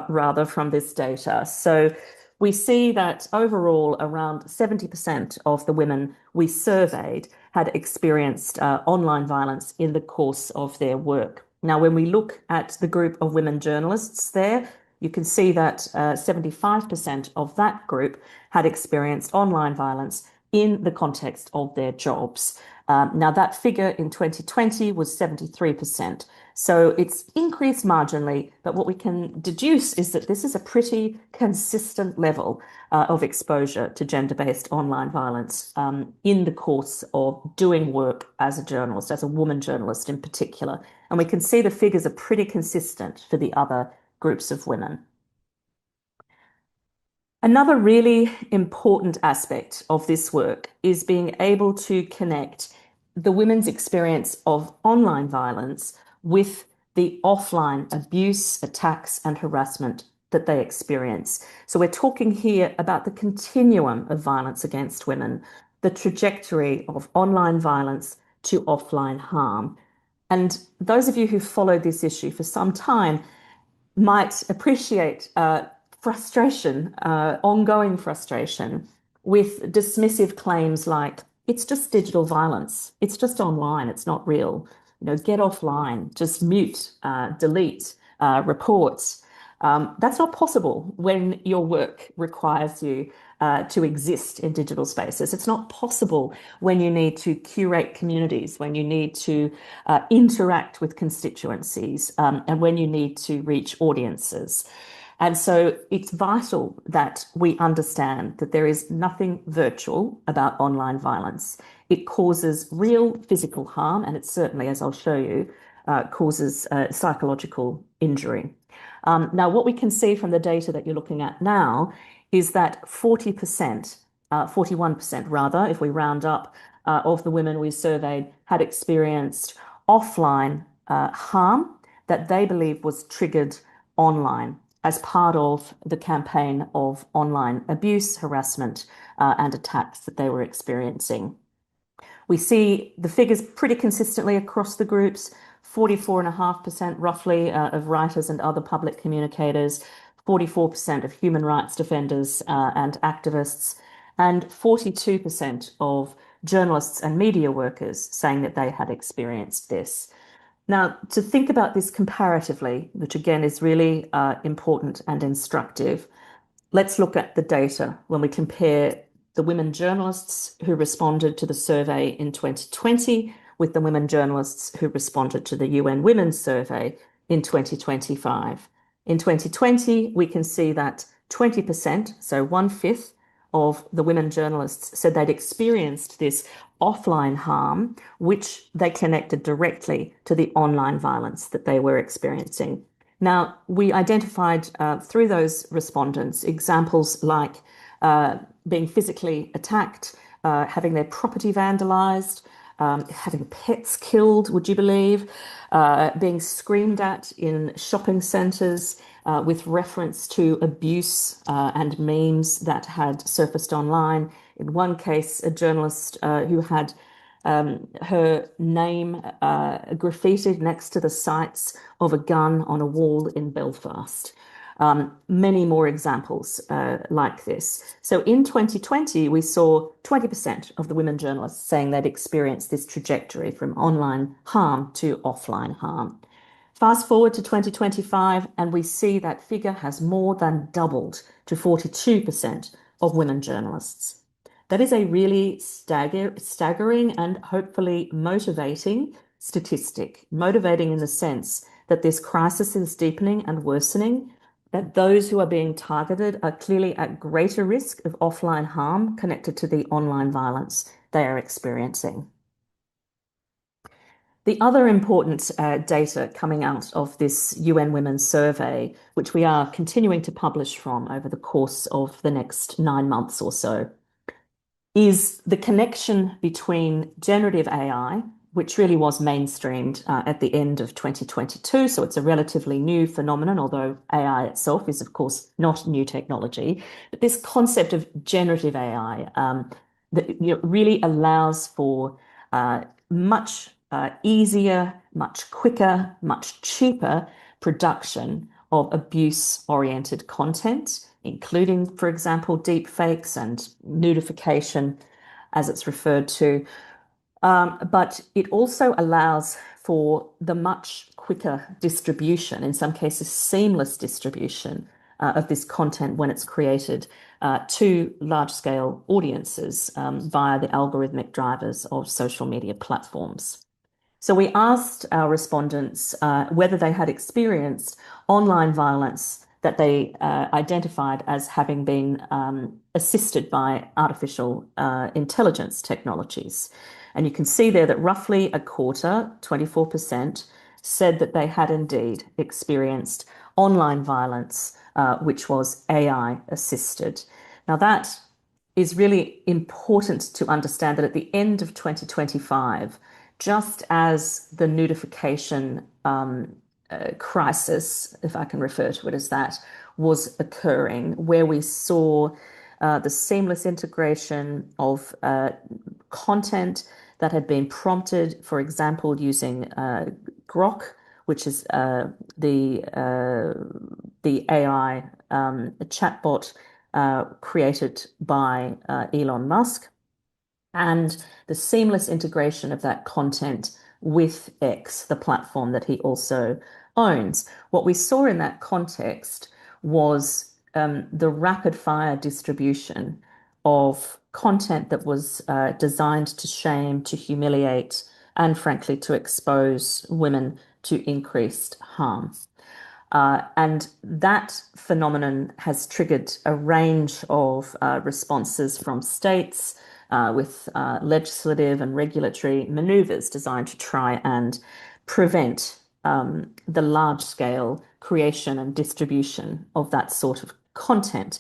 rather from this data. So we see that overall around 70% of the women we surveyed had experienced online violence in the course of their work. Now, when we look at the group of women journalists there, you can see that 75% of that group had experienced online violence in the context of their jobs. Now, that figure in 2020 was 73%. So it's increased marginally, but what we can deduce is that this is a pretty consistent level of exposure to gender-based online violence in the course of doing work as a journalist, as a woman journalist in particular. And we can see the figures are pretty consistent for the other groups of women. Another really important aspect of this work is being able to connect the women's experience of online violence with the offline abuse, attacks, and harassment that they experience. So we're talking here about the continuum of violence against women, the trajectory of online violence to offline harm. And those of you who followed this issue for some time might appreciate frustration, ongoing frustration with dismissive claims like, it's just digital violence, it's just online, it's not real, get offline, just mute, delete, reports. That's not possible when your work requires you to exist in digital spaces. It's not possible when you need to curate communities, when you need to interact with constituencies, and when you need to reach audiences. And so it's vital that we understand that there is nothing virtual about online violence. It causes real physical harm, and it certainly, as I'll show you, causes psychological injury. Now, what we can see from the data that you're looking at now is that 40%, 41% rather, if we round up, of the women we surveyed had experienced offline harm that they believe was triggered online as part of the campaign of online abuse, harassment, and attacks that they were experiencing. We see the figures pretty consistently across the groups, 44.5% roughly of writers and other public communicators, 44% of human rights defenders and activists, and 42% of journalists and media workers saying that they had experienced this. Now, to think about this comparatively, which again is really important and instructive, let's look at the data when we compare the women journalists who responded to the survey in 2020 with the women journalists who responded to the UN Women's Survey in 2025. In 2020, we can see that 20%, so 1/5 of the women journalists said they'd experienced this offline harm, which they connected directly to the online violence that they were experiencing. Now, we identified through those respondents examples like being physically attacked, having their property vandalized, having pets killed, would you believe, being screamed at in shopping centres with reference to abuse and memes that had surfaced online. In one case, a journalist who had her name graffitied next to the sights of a gun on a wall in Belfast. Many more examples like this. So in 2020, we saw 20% of the women journalists saying they'd experienced this trajectory from online harm to offline harm. Fast forward to 2025, and we see that figure has more than doubled to 42% of women journalists. That is a really staggering and hopefully motivating statistic. Motivating in the sense that this crisis is deepening and worsening, that those who are being targeted are clearly at greater risk of offline harm connected to the online violence they are experiencing. The other important data coming out of this UN Women's Survey, which we are continuing to publish from over the course of the next 9 months or so, is the connection between generative AI, which really was mainstreamed at the end of 2022. So it's a relatively new phenomenon, although AI itself is, of course, not new technology. But this concept of generative AI that really allows for much easier, much quicker, much cheaper production of abuse-oriented content, including, for example, deep fakes and nudification, as it's referred to. But it also allows for the much quicker distribution, in some cases seamless distribution of this content when it's created to large-scale audiences via the algorithmic drivers of social media platforms. So we asked our respondents whether they had experienced online violence that they identified as having been assisted by artificial intelligence technologies. And you can see there that roughly a quarter, 24%, said that they had indeed experienced online violence, which was AI assisted. Now that is really important to understand that at the end of 2025, just as the nudification crisis, if I can refer to it as that, was occurring, where we saw the seamless integration of content that had been prompted, for example, using Grok, which is the AI chatbot created by Elon Musk, and the seamless integration of that content with X, the platform that he also owns. What we saw in that context was the rapid fire distribution of content that was designed to shame, to humiliate, and frankly, to expose women to increased harm. And that phenomenon has triggered a range of responses from states with legislative and regulatory maneuvers designed to try and prevent the large-scale creation and distribution of that sort of content,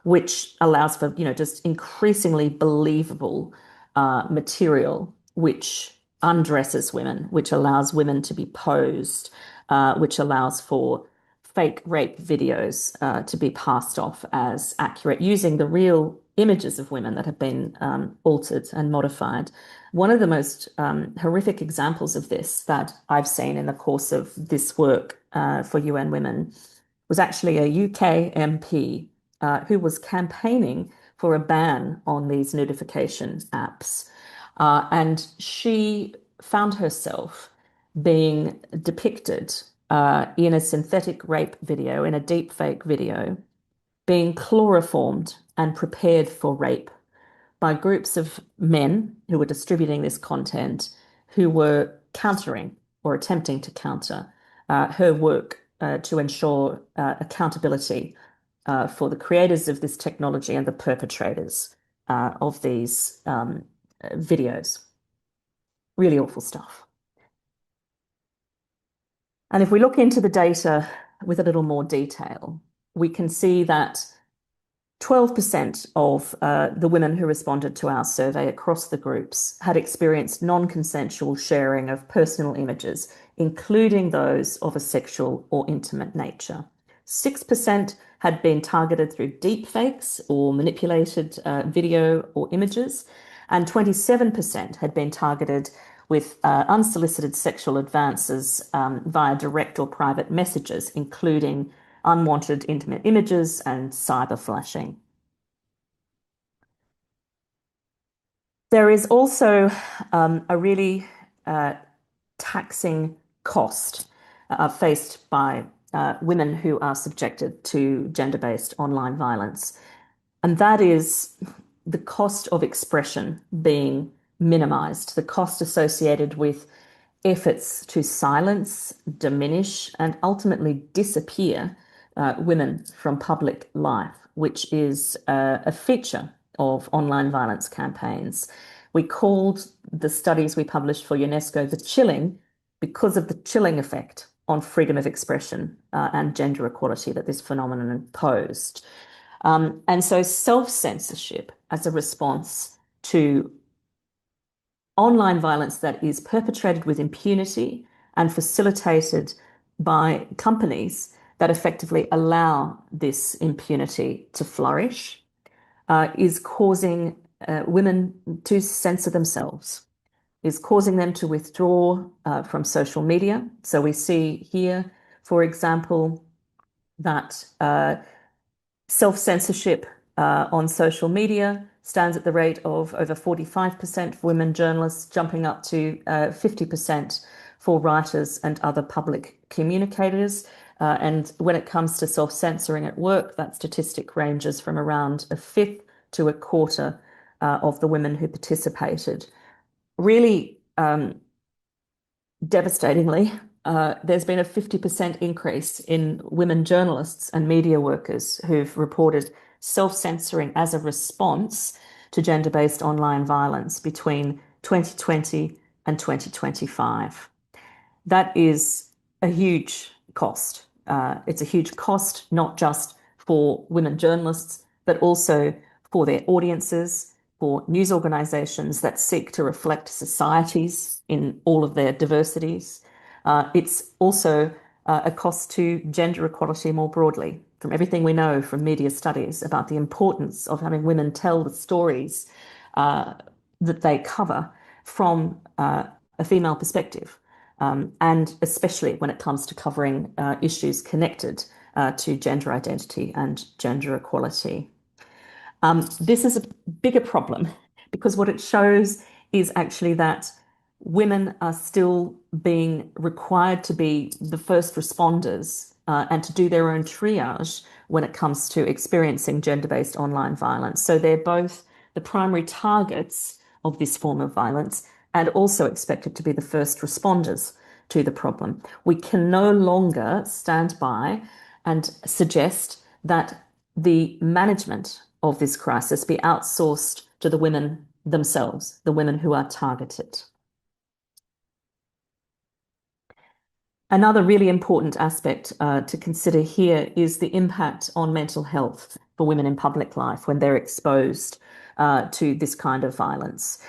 which allows for, just increasingly believable material which undresses women, which allows women to be posed which allows for fake rape videos to be passed off as accurate using the real images of women that have been altered and modified. One of the most horrific examples of this that I've seen in the course of this work for UN Women was actually a UK MP who was campaigning for a ban on these notification apps. And she found herself being depicted in a synthetic rape video, in a deepfake video, being chloroformed and prepared for rape by groups of men who were distributing this content, who were countering or attempting to counter her work to ensure accountability for the creators of this technology and the perpetrators of these videos. Really awful stuff. And if we look into the data with a little more detail, we can see that 12% of the women who responded to our survey across the groups had experienced non-consensual sharing of personal images, including those of a sexual or intimate nature. 6% had been targeted through deepfakes or manipulated video or images, and 27% had been targeted with unsolicited sexual advances via direct or private messages, including unwanted intimate images and cyber flashing. There is also a really taxing cost faced by women who are subjected to gender-based online violence, and that is the cost of expression being minimized, the cost associated with efforts to silence, diminish, and ultimately disappear women from public life, which is a feature of online violence campaigns. We called the studies we published for UNESCO the chilling because of the chilling effect on freedom of expression and gender equality that this phenomenon posed. And so self-censorship as a response to online violence that is perpetrated with impunity and facilitated by companies that effectively allow this impunity to flourish is causing women to censor themselves, is causing them to withdraw from social media. So we see here, for example, that self-censorship on social media stands at the rate of over 45% for women journalists, jumping up to 50% for writers and other public communicators. And when it comes to self-censoring at work, that statistic ranges from around a fifth to a quarter of the women who participated. Really devastatingly, there's been a 50% increase in women journalists and media workers who've reported self-censoring as a response to gender-based online violence between 2020 and 2025. That is a huge cost. It's a huge cost, not just for women journalists, but also for their audiences, for news organizations that seek to reflect societies in all of their diversities. It's also a cost to gender equality more broadly, from everything we know from media studies about the importance of having women tell the stories that they cover from a female perspective, and especially when it comes to covering issues connected to gender identity and gender equality. This is a bigger problem because what it shows is actually that women are still being required to be the first responders and to do their own triage when it comes to experiencing gender-based online violence. So they're both the primary targets of this form of violence and also expected to be the first responders to the problem. We can no longer stand by and suggest that the management of this crisis be outsourced to the women themselves, the women who are targeted. Another really important aspect to consider here is the impact on mental health for women in public life when they're exposed to this kind of violence.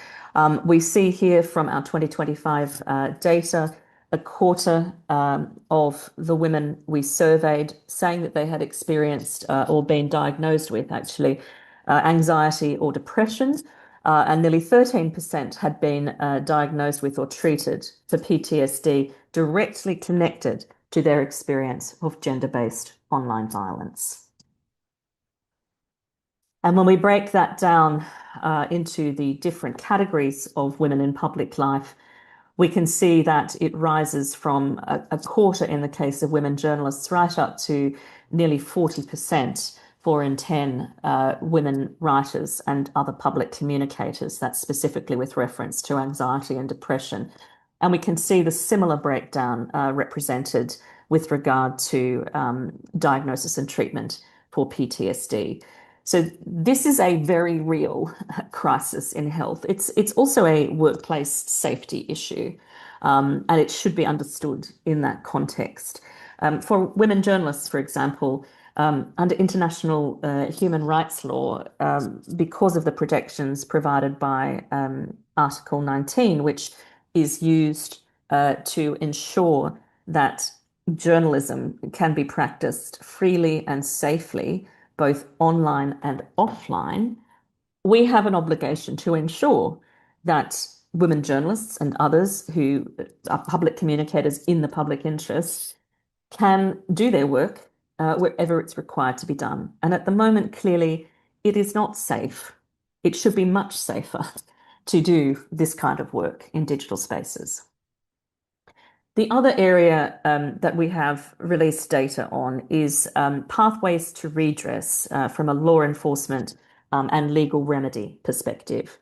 We see here from our 2025 data a quarter of the women we surveyed saying that they had experienced or been diagnosed with actually anxiety or depression, and nearly 13% had been diagnosed with or treated for PTSD directly connected to their experience of gender-based online violence. And when we break that down into the different categories of women in public life, we can see that it rises from a quarter in the case of women journalists right up to nearly 40%, 4 in 10 women writers and other public communicators. That's specifically with reference to anxiety and depression. And we can see the similar breakdown represented with regard to diagnosis and treatment for PTSD. So this is a very real crisis in health. It's also a workplace safety issue, and it should be understood in that context. For women journalists, for example, under international human rights law, because of the protections provided by Article 19, which is used to ensure that journalism can be practiced freely and safely, both online and offline, we have an obligation to ensure that women journalists and others who are public communicators in the public interest can do their work wherever it's required to be done. And at the moment, clearly, it is not safe. It should be much safer to do this kind of work in digital spaces. The other area that we have released data on is pathways to redress from a law enforcement and legal remedy perspective.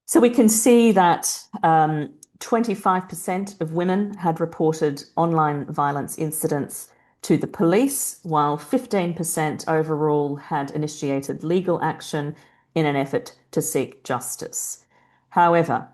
So we can see that 25% of women had reported online violence incidents to the police, while 15% overall had initiated legal action in an effort to seek justice. However,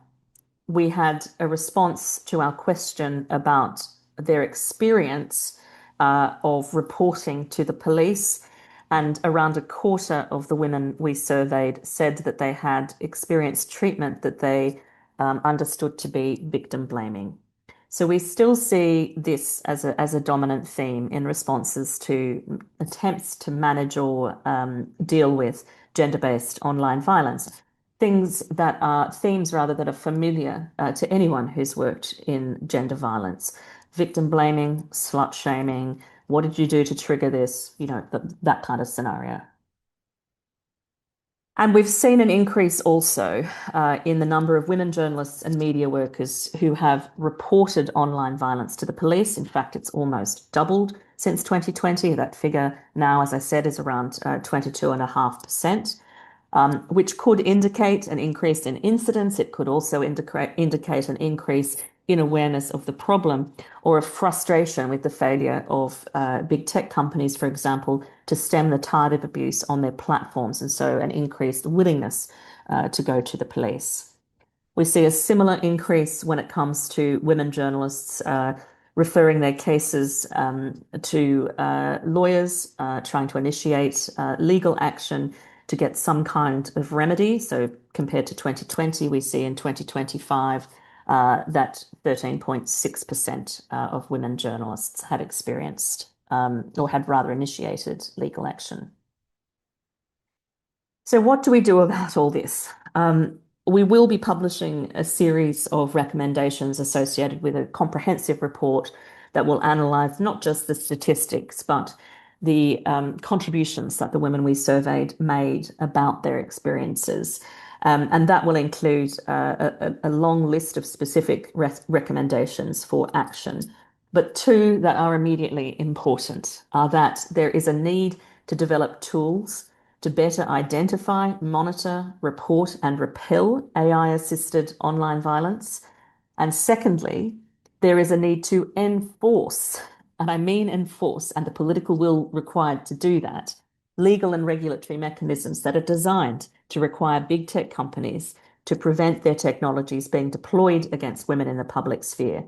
we had a response to our question about their experience of reporting to the police, and around a quarter of the women we surveyed said that they had experienced treatment that they understood to be victim blaming. So we still see this as a dominant theme in responses to attempts to manage or deal with gender-based online violence. Things that are themes rather that are familiar to anyone who's worked in gender violence. Victim blaming, slut shaming, what did you do to trigger this? You know, that kind of scenario. And we've seen an increase also in the number of women journalists and media workers who have reported online violence to the police. In fact, it's almost doubled since 2020. That figure now, as I said, is around 22.5%. Which could indicate an increase in incidents. It could also indicate an increase in awareness of the problem, or a frustration with the failure of big tech companies, for example, to stem the tide of abuse on their platforms, and so an increased willingness to go to the police. We see a similar increase when it comes to women journalists referring their cases to lawyers, trying to initiate legal action to get some kind of remedy. So compared to 2020, we see in 2025 that 13.6% of women journalists had experienced or had rather initiated legal action. So what do we do about all this? We will be publishing a series of recommendations associated with a comprehensive report that will analyse not just the statistics, but the contributions that the women we surveyed made about their experiences. And that will include a long list of specific recommendations for action. But two that are immediately important are that there is a need to develop tools to better identify, monitor, report, and repel AI-assisted online violence. And secondly, there is a need to enforce, and I mean enforce, and the political will required to do that, legal and regulatory mechanisms that are designed to require big tech companies to prevent their technologies being deployed against women in the public sphere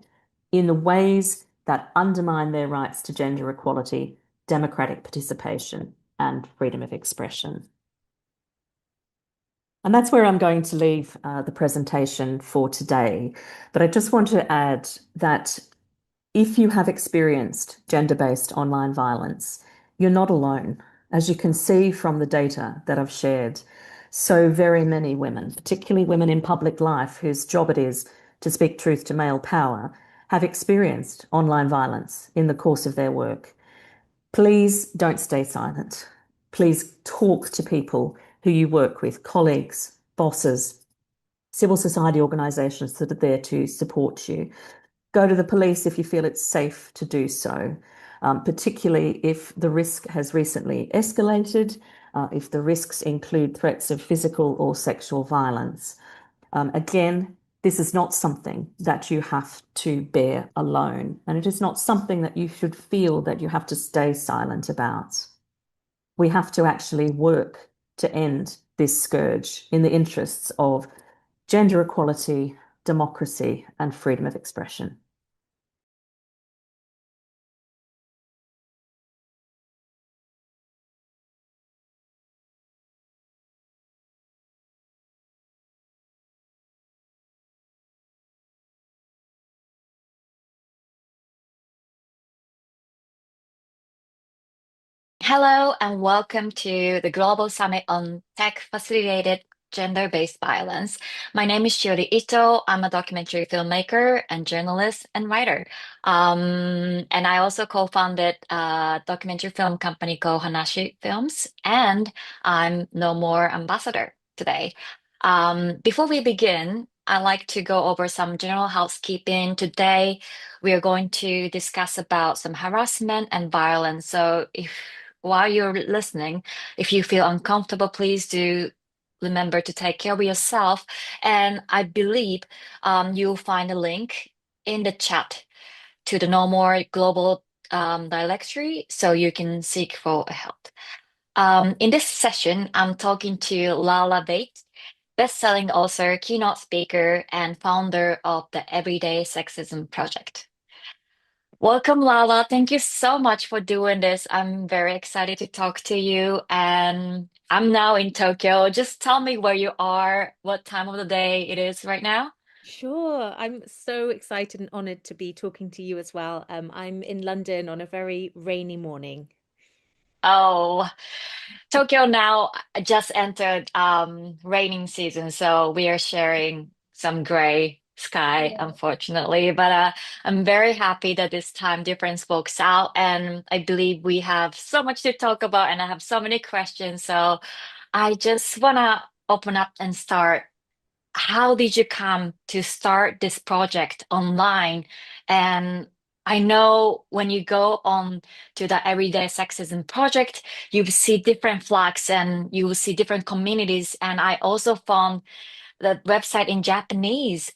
in the ways that undermine their rights to gender equality, democratic participation, and freedom of expression. And that's where I'm going to leave the presentation for today. But I just want to add that If you have experienced gender-based online violence, you're not alone. As you can see from the data that I've shared, so very many women, particularly women in public life whose job it is to speak truth to male power, have experienced online violence in the course of their work. Please don't stay silent. Please talk to people who you work with, colleagues, bosses, civil society organisations that are there to support you. Go to the police if you feel it's safe to do so, particularly if the risk has recently escalated, if the risks include threats of physical or sexual violence. Again, this is not something that you have to bear alone, and it is not something that you should feel that you have to stay silent about. We have to actually work to end this scourge in the interests of gender equality, democracy, and freedom of expression. Hello and welcome to the Global Summit on Tech Facilitated Gender-Based Violence. My name is Shiori Ito. I'm a documentary filmmaker and journalist and writer. And I also co-founded a documentary film company called Hanashi Films, and I'm No More ambassador today. Before we begin, I'd like to go over some general housekeeping. Today, we are going to discuss about some harassment and violence. So if while you're listening, if you feel uncomfortable, please do remember to take care of yourself. And I believe you'll find a link in the chat to the No More Global directory so you can seek for help. In this session, I'm talking to Lala Bates, best-selling author, keynote speaker, and founder of the Everyday Sexism Project. Welcome, Lala. Thank you so much for doing this. I'm very excited to talk to you. And I'm now in Tokyo. Just tell me where you are, what time of the day it is right now. Sure. I'm so excited and honored to be talking to you as well. I'm in London on a very rainy morning. Oh, Tokyo now just entered raining season, so we are sharing some gray sky, Yeah. unfortunately. But I'm very happy that this time difference works out, and I believe we have so much to talk about, and I have so many questions. So I just wanna open up and start. How did you come to start this project online? And I know when you go on to the Everyday Sexism Project, you see different flags and you will see different communities. And I also found the website in Japanese.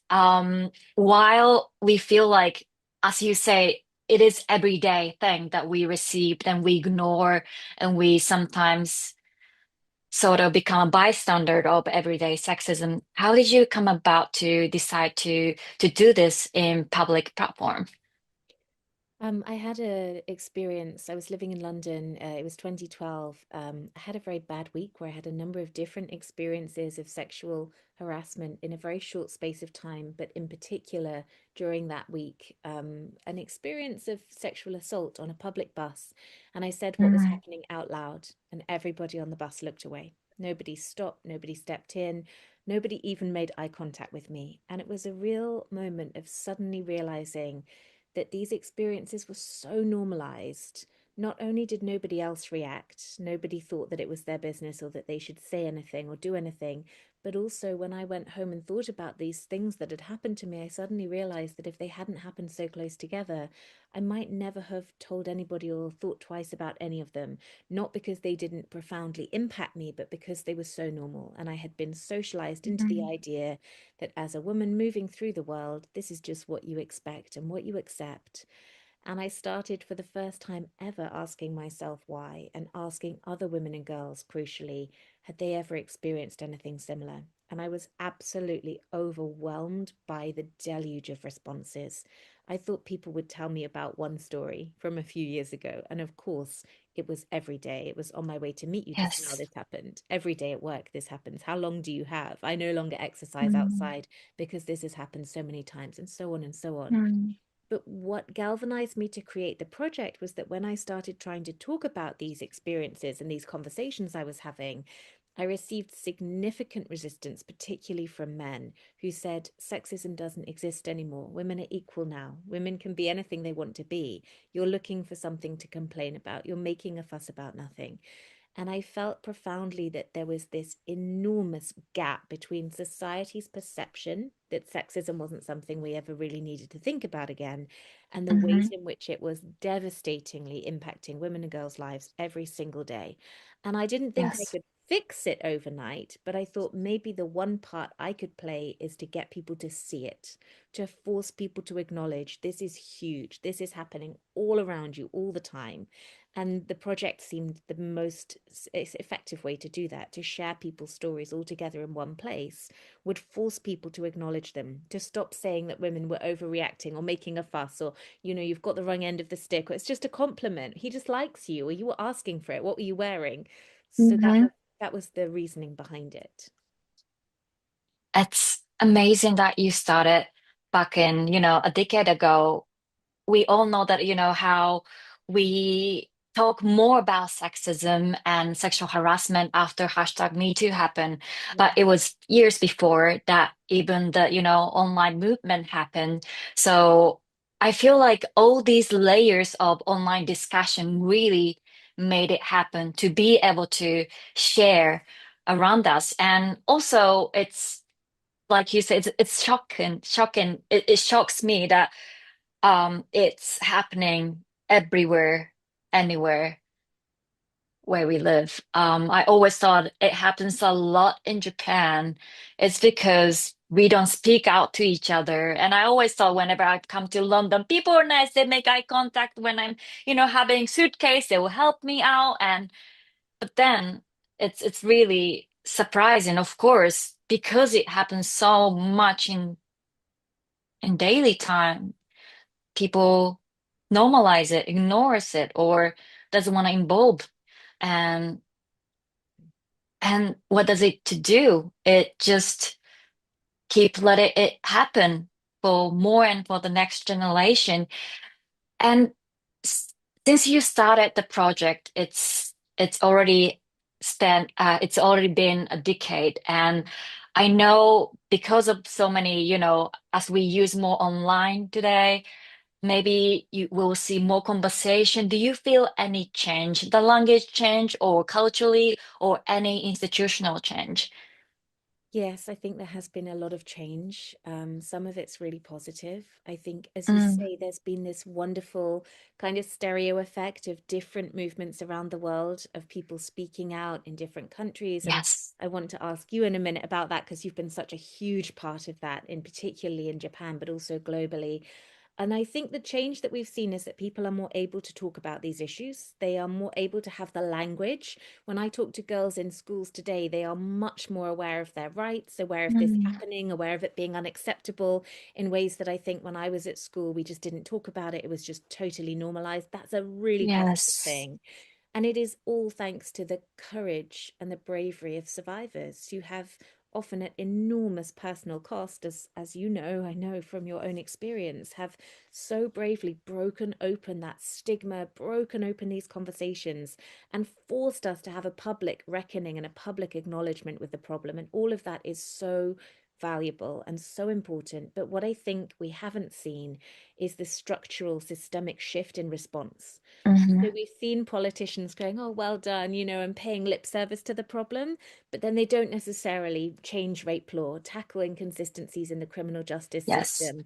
While we feel like, as you say, it is everyday thing that we receive and we ignore, and we sometimes sort of become a bystander of everyday sexism. How did you come about to decide to do this in public platform? I had a experience. I was living in London. It was 2012. I had a very bad week where I had a number of different experiences of sexual harassment in a very short space of time, but in particular during that week, an experience of sexual assault on a public bus. And I said what was Mm. happening out loud, and everybody on the bus looked away. Nobody stopped, nobody stepped in, nobody even made eye contact with me. And it was a real moment of suddenly realizing that these experiences were so normalized. Not only did nobody else react, nobody thought that it was their business or that they should say anything or do anything, but also when I went home and thought about these things that had happened to me, I suddenly realized that if they hadn't happened so close together, I might never have told anybody or thought twice about any of them, not because they didn't profoundly impact me, but because they were so normal. And I had been socialized into the Mhm. idea that as a woman moving through the world, this is just what you expect and what you accept. And I started for the first time ever asking myself why, and asking other women and girls, crucially, had they ever experienced anything similar? And I was absolutely overwhelmed by the deluge of responses. I thought people would tell me about one story from a few years ago. And of course, it was every day. It was on my way to meet you just now, Yes. this happened. Every day at work, this happens. How long do you have? I no longer exercise Mm. outside because this has happened so many times, and so on and so on. Mm. But what galvanized me to create the project was that when I started trying to talk about these experiences and these conversations I was having, I received significant resistance, particularly from men who said sexism doesn't exist anymore. Women are equal now. Women can be anything they want to be. You're looking for something to complain about. You're making a fuss about nothing. And I felt profoundly that there was this enormous gap between society's perception that sexism wasn't something we ever really needed to think about again, and the ways in which it was devastatingly impacting women and girls' lives every single day. And I didn't think I Yes. could fix it overnight, but I thought maybe the one part I could play is to get people to see it, to force people to acknowledge this is huge, this is happening all around you all the time. And the project seemed the most effective way to do that, to share people's stories all together in one place, would force people to acknowledge them, to stop saying that women were overreacting or making a fuss, or, you've got the wrong end of the stick, or it's just a compliment. He just likes you, or you were asking for it. What were you wearing? So that was the reasoning behind it. It's amazing that you started back in, a decade ago. We all know that, how we talk more about sexism and sexual harassment after hashtag Me Too happened. But it was years before that even the, online movement happened. So I feel like all these layers of online discussion really made it happen to be able to share around us. And also it's like you said, it's shocking. It shocks me that it's happening everywhere, anywhere where we live. I always thought it happens a lot in Japan. It's because we don't speak out to each other. And I always thought whenever I come to London, people are nice. They make eye contact when I'm, having suitcase. They will help me out. But then it's really surprising, of course, because it happens so much in daily time. People normalize it, ignores it, or doesn't want to involve. And what does it to do? It just keep letting it happen for more and for the next generation. And s- since you started the project, it's already it's already been a decade. And I know because of so many, as we use more online today, maybe you will see more conversation. Do you feel any change, the language change, or culturally, or any institutional change? Yes, I think there has been a lot of change. Some of it's really positive. I think, as you Mm, say, there's been this wonderful kind of stereo effect of different movements around the world, of people speaking out in different countries. And yes. I want to ask you in a minute about that because you've been such a huge part of that, in particularly in Japan, but also globally. And I think the change that we've seen is that people are more able to talk about these issues. They are more able to have the language. When I talk to girls in schools today, they are much more aware of their rights, aware of this Mm, happening, aware of it being unacceptable in ways that I think when I was at school, we just didn't talk about it. It was just totally normalized. That's a really positive yes. thing. And it is all thanks to the courage and the bravery of survivors who have often at enormous personal cost, as you know, I know from your own experience, have so bravely broken open that stigma, broken open these conversations, and forced us to have a public reckoning and a public acknowledgement with the problem. And all of that is so valuable and so important. But what I think we haven't seen is the structural systemic shift in response. So Hmm. we've seen politicians going, oh, well done, and paying lip service to the problem, but then they don't necessarily change rape law, tackle inconsistencies in the criminal justice Yes. system,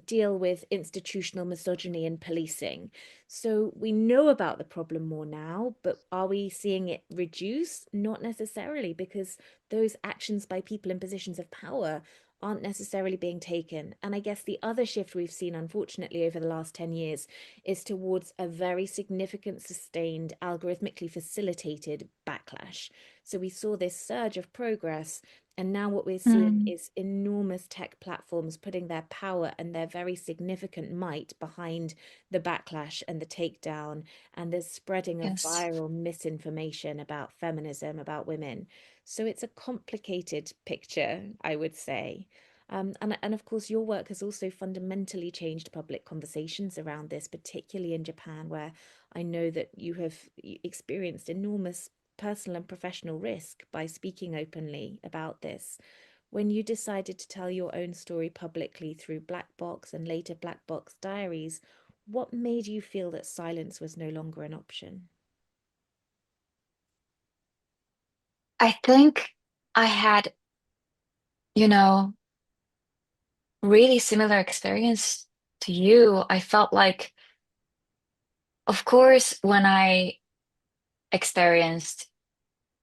deal with institutional misogyny in policing. So we know about the problem more now, but are we seeing it reduce? Not necessarily, because those actions by people in positions of power aren't necessarily being taken. And I guess the other shift we've seen, unfortunately, over the last 10 years is towards a very significant, sustained, algorithmically facilitated backlash. So we saw this surge of progress. And now what we're seeing Mm, is enormous tech platforms putting their power and their very significant might behind the backlash and the takedown and the spreading of yes. viral misinformation about feminism, about women. So it's a complicated picture, I would say. And of course, your work has also fundamentally changed public conversations around this, particularly in Japan, where I know that you have experienced enormous personal and professional risk by speaking openly about this. When you decided to tell your own story publicly through Black Box and later Black Box Diaries, what made you feel that silence was no longer an option? I think I had, you know, really similar experience to you. I felt like, of course, when I experienced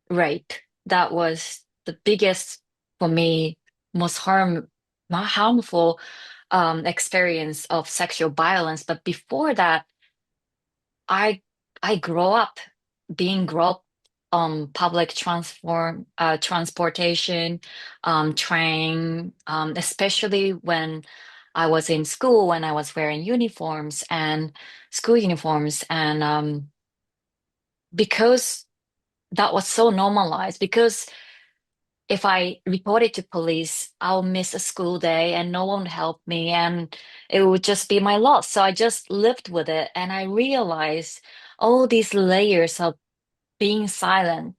rape, that was the biggest for me, most harmful experience of sexual violence. But before that, I I grew up being groped on public transportation, train, especially when I was in school, when I was wearing uniforms and school uniforms, and because that was so normalized, because if I reported to police, I'll miss a school day and no one would help me and it would just be my loss. So I just lived with it and I realized all these layers of being silent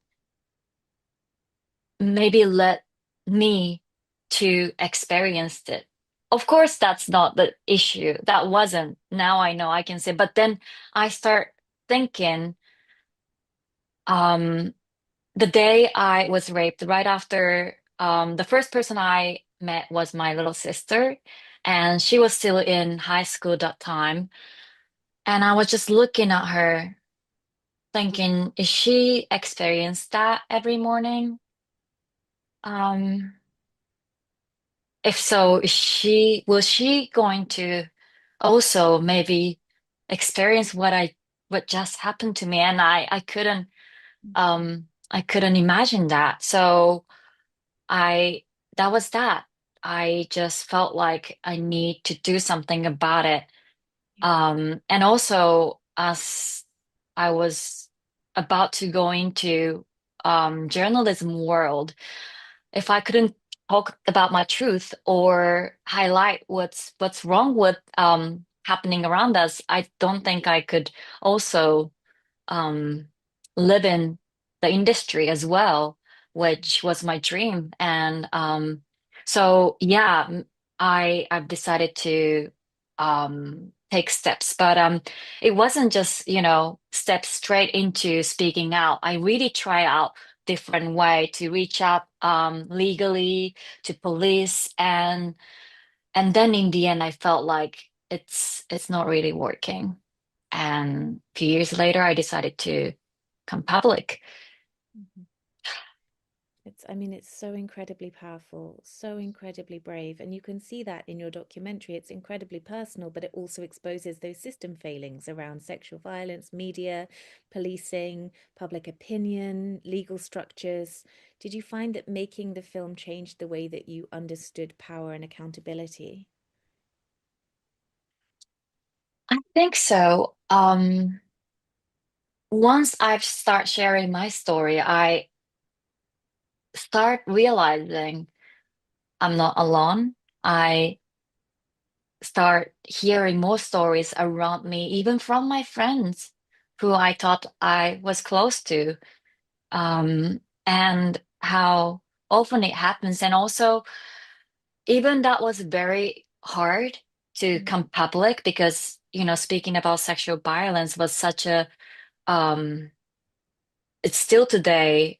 maybe led me to experience it. Of course, that's not the issue. That wasn't. Now I know I can say, but then I start thinking, um, the day I was raped, right after the first person I met was my little sister, and she was still in high school that time. And I was just looking at her, thinking, is she experienced that every morning? Um, if so, will she going to also maybe experience what just happened to me? And I couldn't imagine that. So I that was that. I just felt like I need to do something about it. And also as I was about to go into journalism world, if I couldn't talk about my truth or highlight what's wrong with happening around us, I don't think I could also um, live in the industry as well, which was my dream. And so, yeah, I've decided to take steps, but it wasn't just, steps straight into speaking out. I really try out different way to reach out legally to police, and then in the end, I felt like it's not really working. And a few years later, I decided to come public. Mhm. It's so incredibly powerful, so incredibly brave. And you can see that in your documentary. It's incredibly personal, but it also exposes those system failings around sexual violence, media, policing, public opinion, legal structures. Did you find that making the film changed the way that you understood power and accountability? I think so. Once I've start sharing my story, I start realizing I'm not alone. I start hearing more stories around me, even from my friends who I thought I was close to, and how often it happens. And also, even that was very hard to come public because, speaking about sexual violence was such a, um, it's still today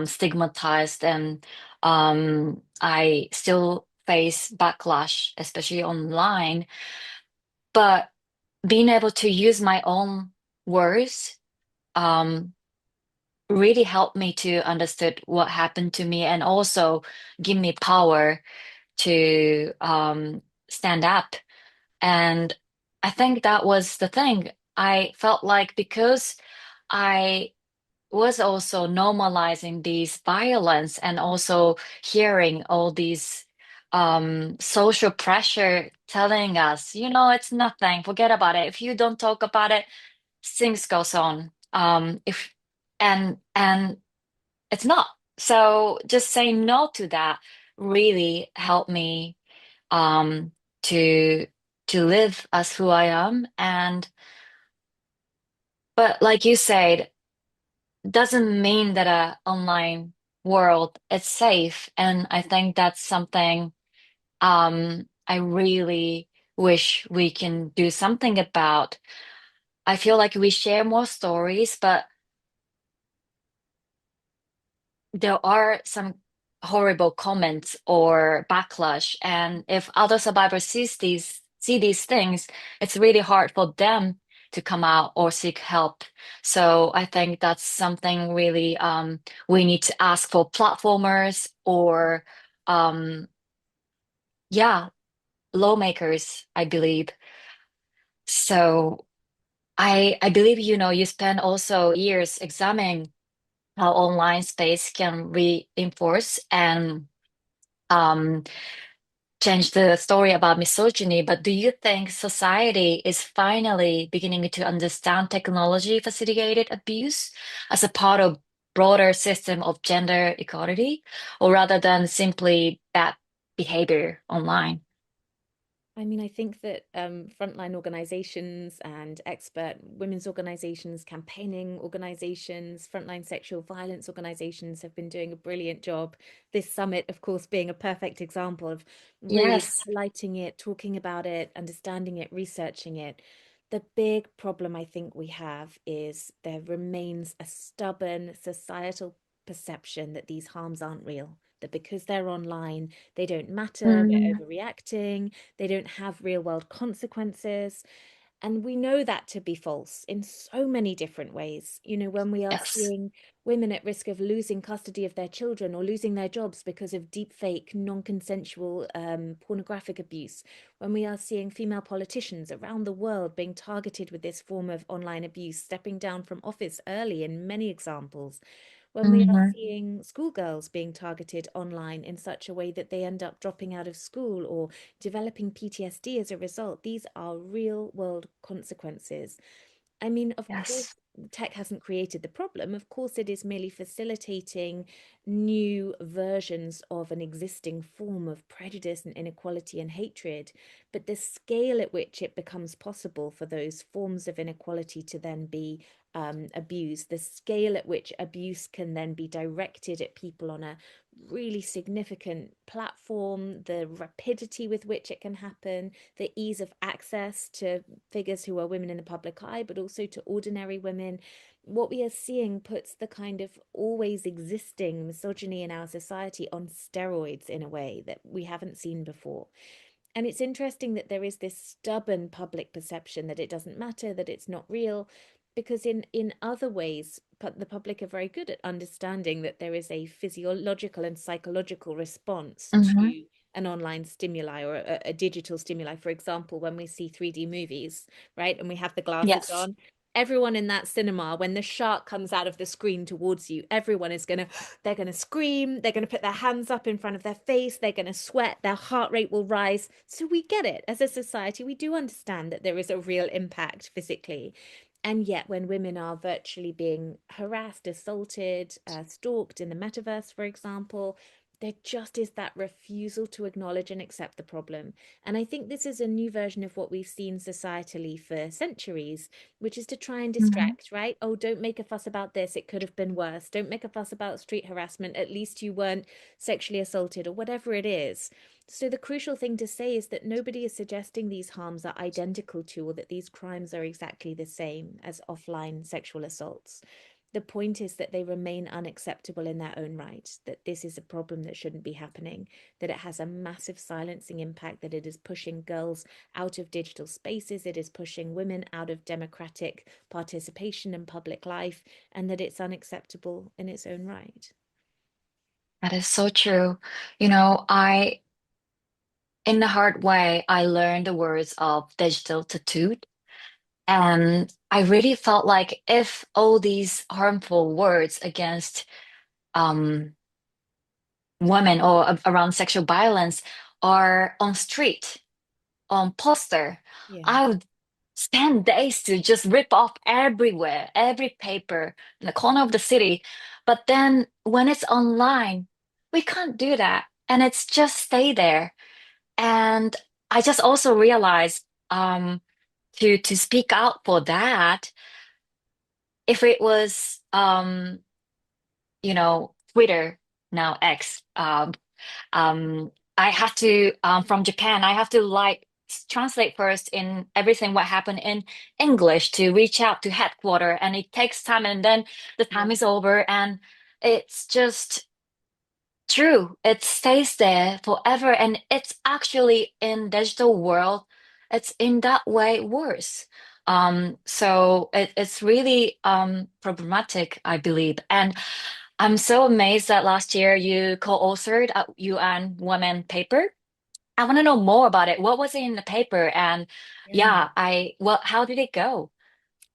stigmatized, and I still face backlash, especially online. But being able to use my own words um, really helped me to understand what happened to me and also give me power to stand up. And I think that was the thing. I felt like because I was also normalizing these violence and also hearing all these social pressure telling us, it's nothing, forget about it. If you don't talk about it, things goes on. If and it's not. So just saying no to that really helped me um, to live as who I am. But like you said, doesn't mean that a online world is safe. And I think that's something I really wish we can do something about. I feel like we share more stories, but there are some horrible comments or backlash, and if other survivors see these things, it's really hard for them to come out or seek help. So I think that's something really we need to ask for platformers or um, yeah, lawmakers, I believe. So I believe you spend also years examining how online space can reinforce and um, change the story about misogyny, but do you think society is finally beginning to understand technology facilitated abuse as a part of broader system of gender equality, or rather than simply bad behavior online? I mean, I think that frontline organizations and expert women's organizations, campaigning organizations, frontline sexual violence organizations have been doing a brilliant job. This summit, of course, being a perfect example of really Yes. highlighting it, talking about it, understanding it, researching it. The big problem I think we have is there remains a stubborn societal perception that these harms aren't real, that because they're online, they don't matter, we're Mm, overreacting, they don't have real world consequences. And we know that to be false in so many different ways. When we are yes. seeing women at risk of losing custody of their children or losing their jobs because of deepfake, non-consensual pornographic abuse, when we are seeing female politicians around the world being targeted with this form of online abuse, stepping down from office early in many examples, when we are Hmm. seeing schoolgirls being targeted online in such a way that they end up dropping out of school or developing PTSD as a result, these are real world consequences. I mean, of course, Yes. tech hasn't created the problem. Of course, it is merely facilitating new versions of an existing form of prejudice and inequality and hatred. But the scale at which it becomes possible for those forms of inequality to then be abused, the scale at which abuse can then be directed at people on a really significant platform, the rapidity with which it can happen, the ease of access to figures who are women in the public eye, but also to ordinary women. What we are seeing puts the kind of always existing misogyny in our society on steroids in a way that we haven't seen before. And it's interesting that there is this stubborn public perception that it doesn't matter, that it's not real, because in other ways, the public are very good at understanding that there is a physiological and psychological response Hmm. to an online stimuli or a digital stimuli. For example, when we see 3D movies, right, and we have the glasses Yes. on, everyone in that cinema, when the shark comes out of the screen towards you, everyone is they're going to scream, they're going to put their hands up in front of their face, they're going to sweat, their heart rate will rise. So we get it. As a society, we do understand that there is a real impact physically. And yet, when women are virtually being harassed, assaulted, stalked in the metaverse, for example, there just is that refusal to acknowledge and accept the problem. And I think this is a new version of what we've seen societally for centuries, which is to try and Hmm. distract, right? Oh, don't make a fuss about this. It could have been worse. Don't make a fuss about street harassment. At least you weren't sexually assaulted or whatever it is. So the crucial thing to say is that nobody is suggesting these harms are identical to or that these crimes are exactly the same as offline sexual assaults. The point is that they remain unacceptable in their own right, that this is a problem that shouldn't be happening, that it has a massive silencing impact, that it is pushing girls out of digital spaces, it is pushing women out of democratic participation in public life, and that it's unacceptable in its own right. That is so true. In the hard way, I learned the words of digital tattoo. And I really felt like if all these harmful words against um, women or around sexual violence are on street, on poster, Yeah. I would spend days to just rip off everywhere, every paper in the corner of the city. But then when it's online, we can't do that. And it's just stay there. And I just also realized to speak out for that, if it was Twitter, now X, I have to from Japan, I have to like translate first in everything what happened in English to reach out to headquarter, and it takes time, and then the time is over, and it's just true. It stays there forever, and it's actually in digital world, it's in that way worse. So it's really problematic, I believe. And I'm so amazed that last year you co-authored a UN Women paper. I want to know more about it. What was in the paper? And Yeah. yeah, well, how did it go?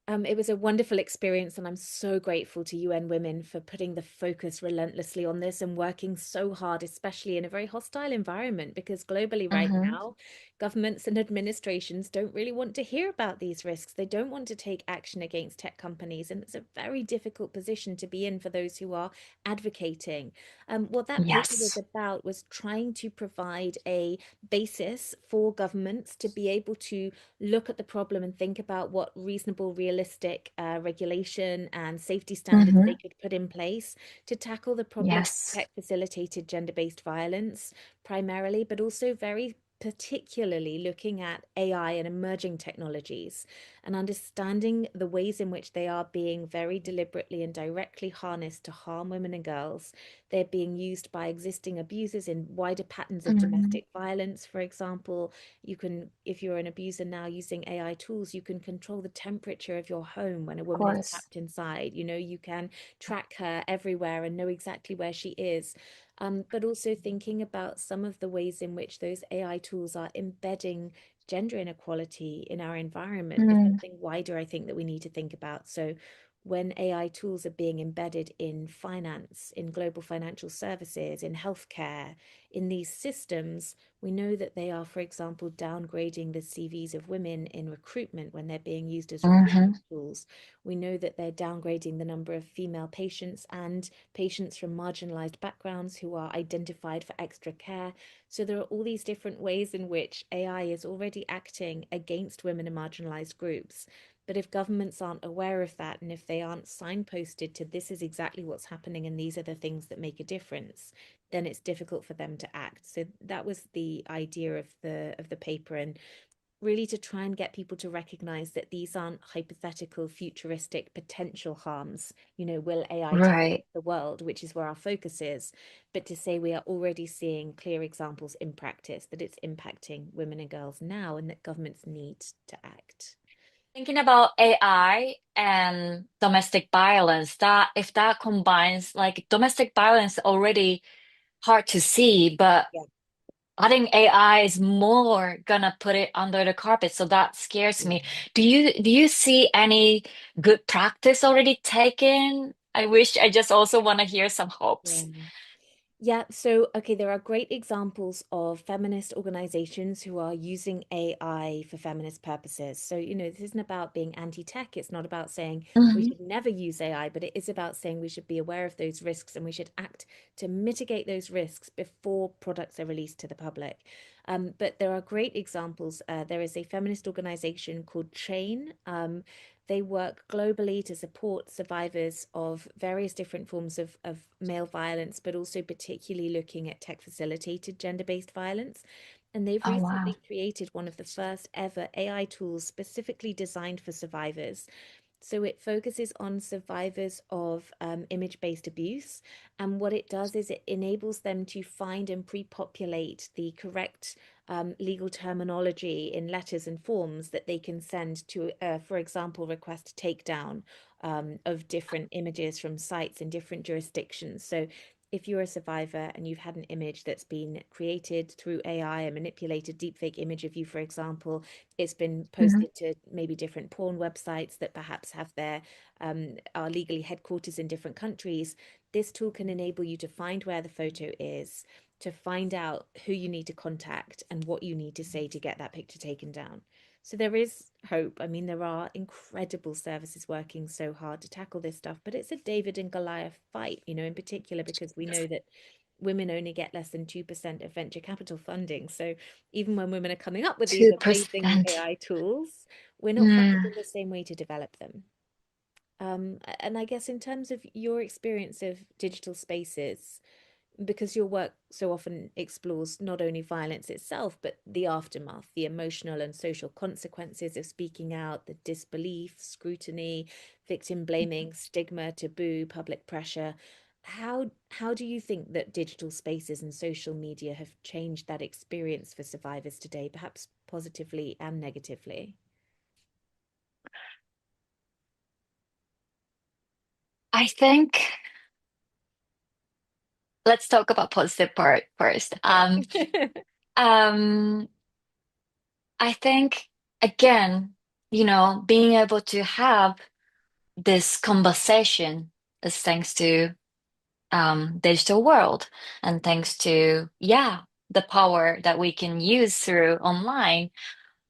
It was a wonderful experience, and I'm so grateful to UN Women for putting the focus relentlessly on this and working so hard, especially in a very hostile environment, because globally right Mm-hmm. now, governments and administrations don't really want to hear about these risks. They don't want to take action against tech companies, and it's a very difficult position to be in for those who are advocating. What that paper was Yes. about was trying to provide a basis for governments to be able to look at the problem and think about what reasonable, realistic regulation and safety standards Mm-hmm. they could put in place to tackle the problem of Yes. tech-facilitated gender-based violence primarily, but also very particularly looking at AI and emerging technologies and understanding the ways in which they are being very deliberately and directly harnessed to harm women and girls. They're being used by existing abusers in wider patterns of Mm-hmm. domestic violence, for example. You can, if you're an abuser now using AI tools, you can control the temperature of your home when a Of woman is course. trapped inside. You can track her everywhere and know exactly where she is. But also thinking about some of the ways in which those AI tools are embedding gender inequality in our environment is Mm. something wider, I think, that we need to think about. So when AI tools are being embedded in finance, in global financial services, in healthcare, in these systems, we know that they are, for example, downgrading the CVs of women in recruitment when they're being used as Mm-hmm. recruitment tools. We know that they're downgrading the number of female patients and patients from marginalized backgrounds who are identified for extra care. So there are all these different ways in which AI is already acting against women and marginalized groups. But if governments aren't aware of that, and if they aren't signposted to this is exactly what's happening and these are the things that make a difference, then it's difficult for them to act. So that was the idea of the paper, and really to try and get people to recognize that these aren't hypothetical, futuristic, potential harms. Will AI take Right. the world, which is where our focus is, but to say we are already seeing clear examples in practice that it's impacting women and girls now, and that governments need to act. Thinking about AI and domestic violence, that if that combines, like domestic violence already hard to see, but Yeah. I think AI is more gonna put it under the carpet, so that scares Yeah. me. Do you see any good practice already taken? I wish I just also want to hear some Yeah. hopes. Yeah, so okay, there are great examples of feminist organizations who are using AI for feminist purposes. So, this isn't about being anti-tech. It's not about saying we Hmm. should never use AI, but it is about saying we should be aware of those risks and we should act to mitigate those risks before products are released to the public. But there are great examples. There is a feminist organization called Chain. They work globally to support survivors of various different forms of male violence, but also particularly looking at tech facilitated gender based violence. And they've Oh wow. recently created one of the first ever AI tools specifically designed for survivors. So it focuses on survivors of image-based abuse. And what it does is it enables them to find and pre-populate the correct legal terminology in letters and forms that they can send to, for example, request takedown of different images from sites in different jurisdictions. So if you're a survivor and you've had an image that's been created through AI, a manipulated deepfake image of you, for example, it's been Hmm. posted to maybe different porn websites that perhaps have their are legally headquarters in different countries. This tool can enable you to find where the photo is, to find out who you need to contact and what you need to say to get that picture taken down. So there is hope. I mean, there are incredible services working so hard to tackle this stuff, but it's a David and Goliath fight, in particular, because we know that women only get less than 2% of venture capital funding. So even when women are coming up with these amazing 2%. AI tools, we're not funded in Mm. the same way to develop them. And I guess in terms of your experience of digital spaces, because your work so often explores not only violence itself, but the aftermath, the emotional and social consequences of speaking out, the disbelief, scrutiny, victim blaming, stigma, taboo, public pressure. How do you think that digital spaces and social media have changed that experience for survivors today, perhaps positively and negatively? I think let's talk about positive part first. Um, I think again, being able to have this conversation is thanks to digital world and thanks to the power that we can use through online,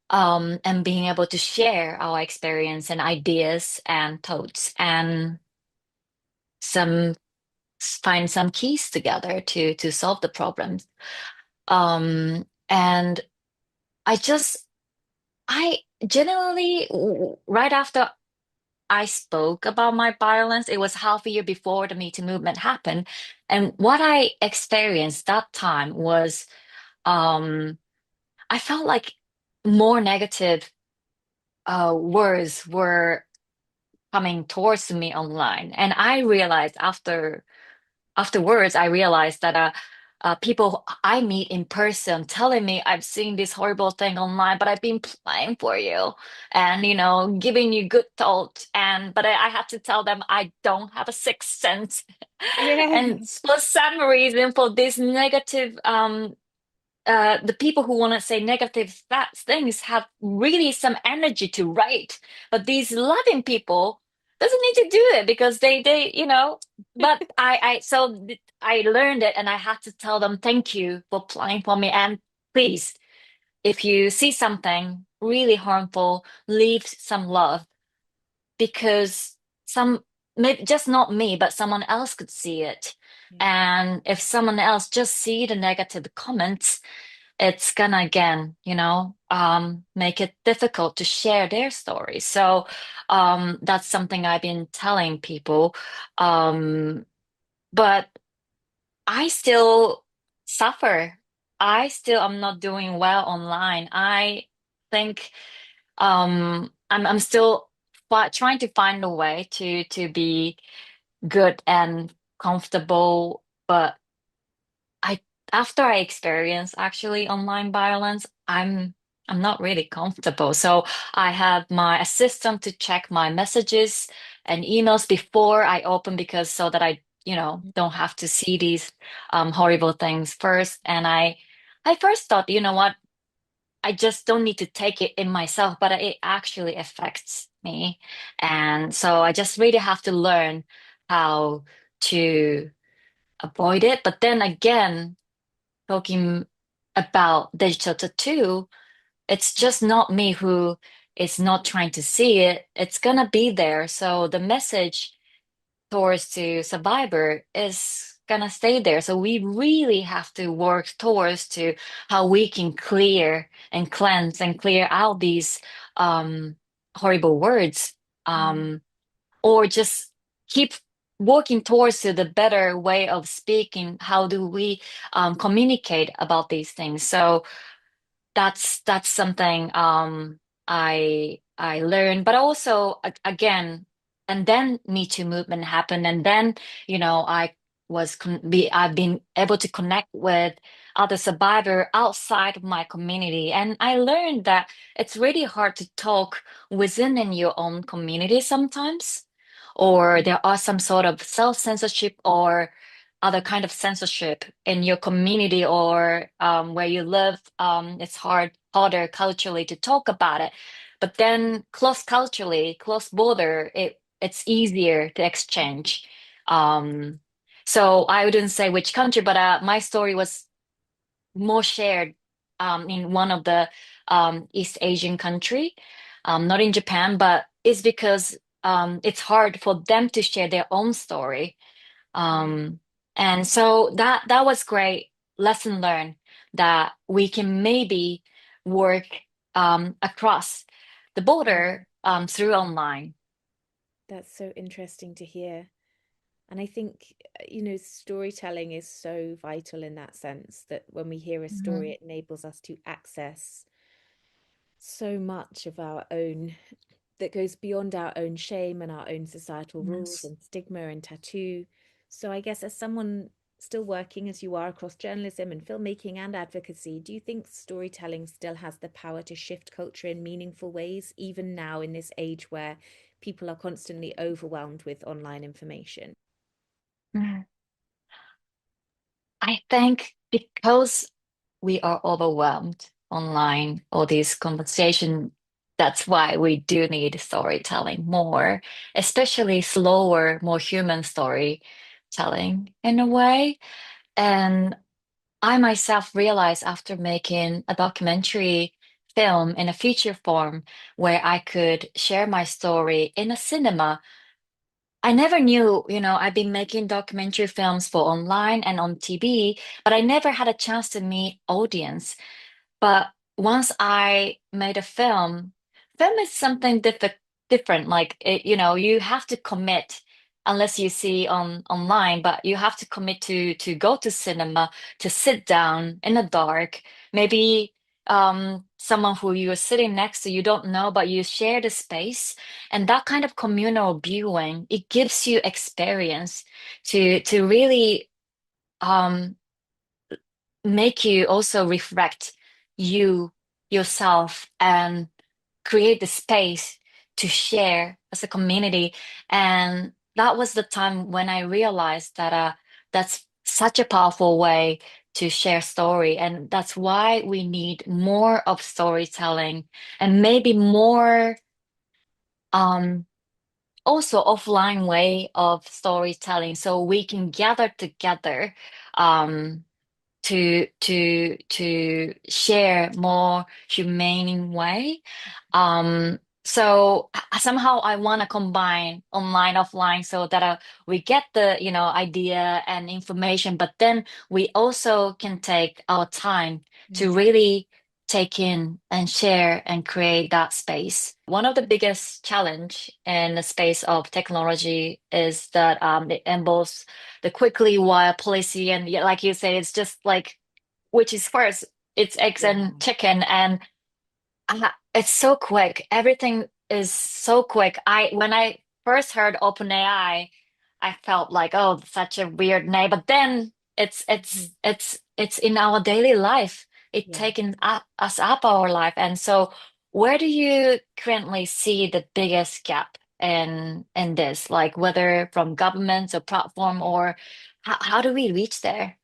and being able to share our experience and ideas and thoughts and some find some keys together to solve the problems. And I just I generally right after I spoke about my violence, it was half a year before the Me Too movement happened. And what I experienced that time was um I felt like more negative words were coming towards me online. And I realized afterwards, I realized that people I meet in person telling me I've seen this horrible thing online, but I've been playing for you and giving you good thoughts. But I had to tell them I don't have a sixth sense. Yeah. And for some reason, for this negative the people who want to say negative things have really some energy to write, but these loving people doesn't need to do it because they. But I learned it, and I had to tell them thank you for playing for me, and please, if you see something really harmful, leave some love because some maybe just not me, but someone else could see it. And if someone else just see the negative comments, it's gonna again, make it difficult to share their stories. So that's something I've been telling people. But I still suffer. I still am not doing well online. I think I'm still trying to find a way to be good and comfortable, but I after I experience actually online violence, I'm not really comfortable. So I have my assistant to check my messages and emails before I open because so that I, don't have to see these horrible things first. And I first thought, you know what, I just don't need to take it in myself, but it actually affects me. And so I just really have to learn how to avoid it. But then again, talking about digital tattoo, it's just not me who is not trying to see it. It's gonna be there. So the message towards the survivor is gonna stay there. So we really have to work towards to how we can clear and cleanse and clear out these horrible words. Or just keep working towards to the better way of speaking. How do we communicate about these things? So that's something I learned, but also again, and then Me Too movement happened, and then I've been able to connect with other survivor outside of my community, and I learned that it's really hard to talk within in your own community sometimes, or there are some sort of self-censorship or other kind of censorship in your community or where you live. It's harder culturally to talk about it. But then close culturally, close border, it's easier to exchange. Um, so I wouldn't say which country, but my story was more shared in one of the East Asian country, not in Japan, but it's because it's hard for them to share their own story. Um, And so that was great lesson learned that we can maybe work across the border through online. That's so interesting to hear. And I think, storytelling is so vital in that sense that when we hear a story, it enables us to access so much of our own that goes beyond our own shame and our own societal rules Yes. and stigma and tattoo. So I guess as someone still working as you are across journalism and filmmaking and advocacy, do you think storytelling still has the power to shift culture in meaningful ways, even now in this age where people are constantly overwhelmed with online information? Mm. I think because we are overwhelmed online, all these conversation, that's why we do need storytelling more, especially slower, more human storytelling in a way. And I myself realized after making a documentary film in a feature form where I could share my story in a cinema. I never knew, I've been making documentary films for online and on TV, but I never had a chance to meet audience. But once I made a film is something different. Like you have to commit unless you see online, but you have to commit to go to cinema, to sit down in the dark, maybe someone who you're sitting next to you don't know, but you share the space. And that kind of communal viewing, it gives you experience to really um make you also reflect you yourself and create the space to share as a community. And that was the time when I realized that that's such a powerful way to share story, and that's why we need more of storytelling and maybe more um also offline way of storytelling so we can gather together um to share more humane way. So somehow I want to combine online, offline, so that we get the idea and information, but then we also can take our time to really take in and share and create that space. One of the biggest challenge in the space of technology is that it involves the quickly wire policy, and yeah, like you say, it's just like which is first, it's eggs Yeah. and chicken, and it's so quick. Everything is so quick. I When I first heard OpenAI, I felt like, oh, such a weird name, but then it's in our daily life. It Yeah. taken us up our life, and so where do you currently see the biggest gap in this, like whether from governments or platform, or how do we reach there?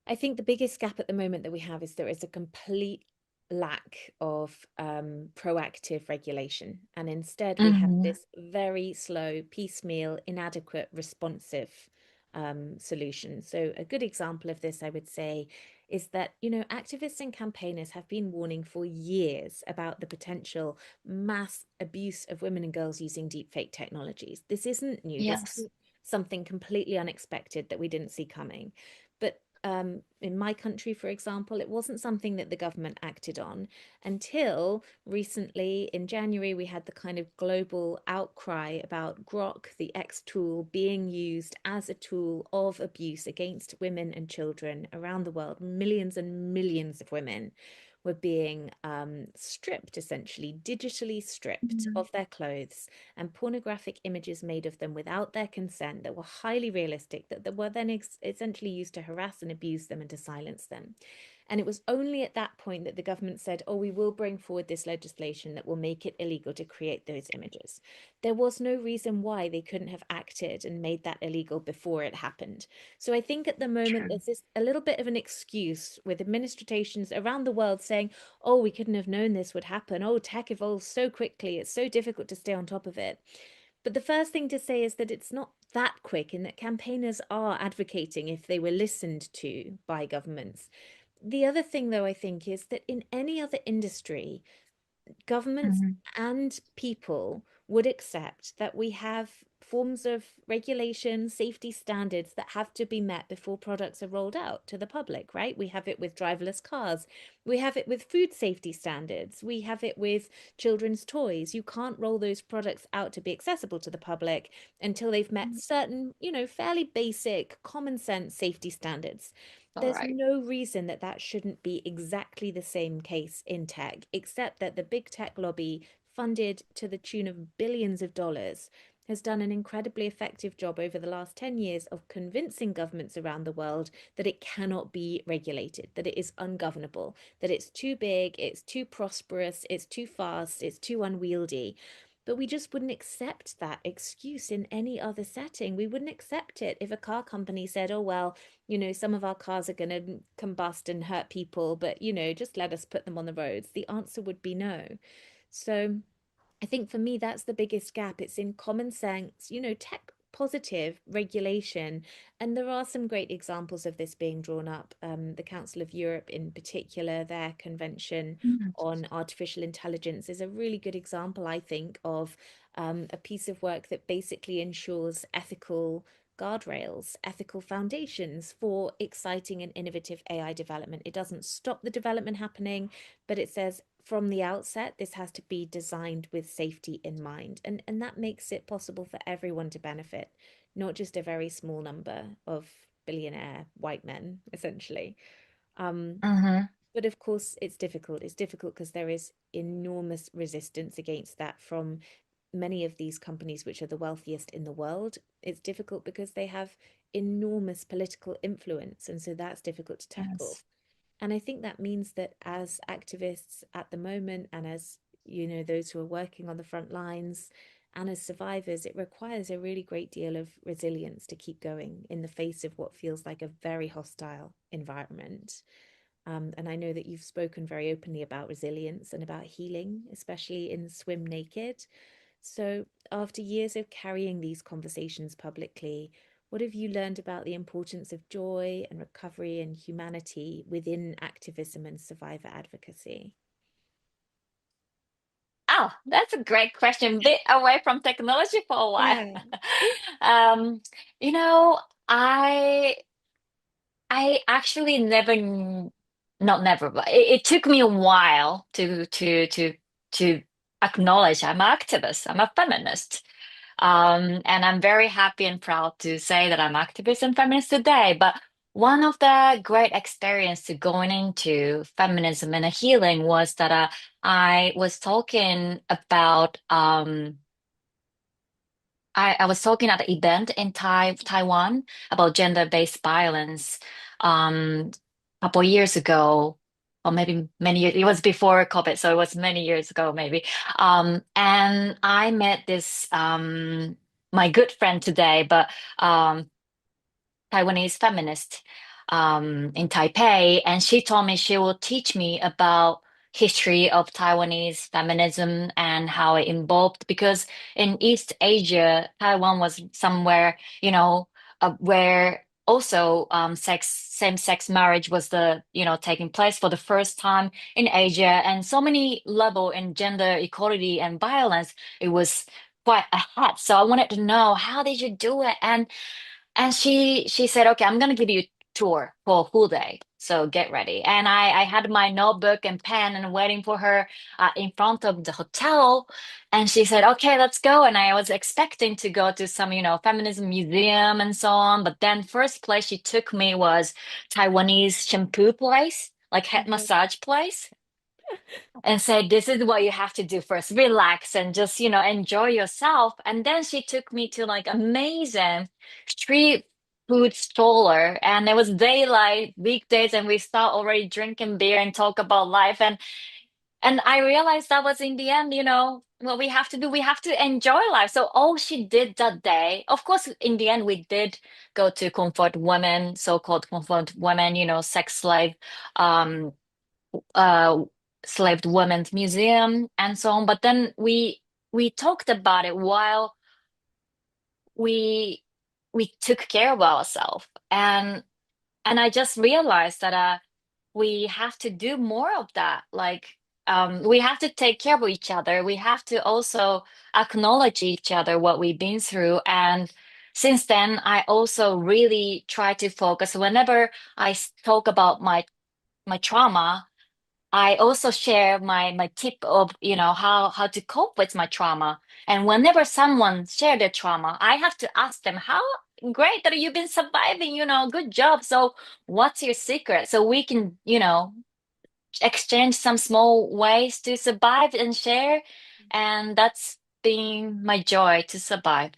I think the biggest gap at the moment that we have is there is a complete lack of proactive regulation. And instead, we have Hmm. this very slow, piecemeal, inadequate, responsive solution. So, a good example of this, I would say, is that, activists and campaigners have been warning for years about the potential mass abuse of women and girls using deepfake technologies. This isn't new. This Yes. isn't something completely unexpected that we didn't see coming. But in my country, for example, it wasn't something that the government acted on until recently. In January, we had the kind of global outcry about Grok, the X tool, being used as a tool of abuse against women and children around the world. Millions and millions of women were being stripped, essentially, digitally stripped Mhm. of their clothes, and pornographic images made of them without their consent that were highly realistic, that were then essentially used to harass and abuse them and to silence them. And it was only at that point that the government said, oh, we will bring forward this legislation that will make it illegal to create those images. There was no reason why they couldn't have acted and made that illegal before it happened. So I think at the moment True. there's this a little bit of an excuse with administrations around the world saying, oh, we couldn't have known this would happen. Oh, tech evolves so quickly. It's so difficult to stay on top of it. But the first thing to say is that it's not that quick, and that campaigners are advocating if they were listened to by governments. The other thing, though, I think, is that in any other industry, governments Mhm. and people would accept that we have forms of regulation, safety standards that have to be met before products are rolled out to the public, right? We have it with driverless cars. We have it with food safety standards. We have it with children's toys. You can't roll those products out to be accessible to the public until they've met certain, fairly basic common sense safety standards. All There's right. no reason that that shouldn't be exactly the same case in tech, except that the big tech lobby, funded to the tune of billions of dollars, has done an incredibly effective job over the last 10 years of convincing governments around the world that it cannot be regulated, that it is ungovernable, that it's too big, it's too prosperous, it's too fast, it's too unwieldy. But we just wouldn't accept that excuse in any other setting. We wouldn't accept it if a car company said, oh, well, some of our cars are going to combust and hurt people, but, just let us put them on the roads. The answer would be no. So I think for me, that's the biggest gap. It's in common sense, tech positive regulation. And there are some great examples of this being drawn up. The Council of Europe, in particular, their convention on artificial intelligence is a really good example, I think, of a piece of work that basically ensures ethical guardrails, ethical foundations for exciting and innovative AI development. It doesn't stop the development happening, but it says from the outset, this has to be designed with safety in mind. And that makes it possible for everyone to benefit, not just a very small number of billionaire white men, essentially. But of course, it's difficult. It's difficult because there is enormous resistance against that from many of these companies, which are the wealthiest in the world. It's difficult because they have enormous political influence. And so that's difficult to tackle. Yes. And I think that means that as activists at the moment, and as those who are working on the front lines, and as survivors, it requires a really great deal of resilience to keep going in the face of what feels like a very hostile environment. And I know that you've spoken very openly about resilience and about healing, especially in Swim Naked. So, after years of carrying these conversations publicly, what have you learned about the importance of joy and recovery and humanity within activism and survivor advocacy? Oh, that's a great question. Bit away from technology for a while. Yeah. Um, you know, I I actually not never, but it took me a while to acknowledge I'm an activist. I'm a feminist. And I'm very happy and proud to say that I'm activist and feminist today. But one of the great experience to going into feminism and healing was that I was talking about I was talking at an event in Taiwan about gender-based violence a couple years ago, or maybe many years. It was before COVID, so it was many years ago, maybe. And I met this my good friend today, but um, Taiwanese feminist in Taipei, and she told me she will teach me about history of Taiwanese feminism and how it evolved because in East Asia, Taiwan was somewhere, where also same-sex marriage was taking place for the first time in Asia, and so many level in gender equality and violence, it was quite ahead. So I wanted to know how did you do it? And she said, okay, I'm gonna give you a tour for a full day. So get ready. And I had my notebook and pen and waiting for her in front of the hotel. And she said, okay, let's go. And I was expecting to go to some, feminism museum and so on. But then first place she took me was Taiwanese shampoo place, like head massage place and said, this is what you have to do first. Relax and just, enjoy yourself. And then she took me to like amazing street food stroller. And it was daylight, weekdays, and we start already drinking beer and talk about life. And I realized that was in the end, what we have to do. We have to enjoy life. So all she did that day, of course, in the end, we did go to comfort women, so-called comfort women, sex slave, um, uh slaved women's museum and so on. But then we talked about it while we we took care of ourselves. And I just realized that we have to do more of that. Like we have to take care of each other. We have to also acknowledge each other, what we've been through. And since then, I also really try to focus whenever I talk about my trauma. I also share my tip of, how to cope with my trauma. And whenever someone share their trauma, I have to ask them, how great that you've been surviving, good job. So what's your secret? So we can, exchange some small ways to survive and share. And that's been my joy to survive.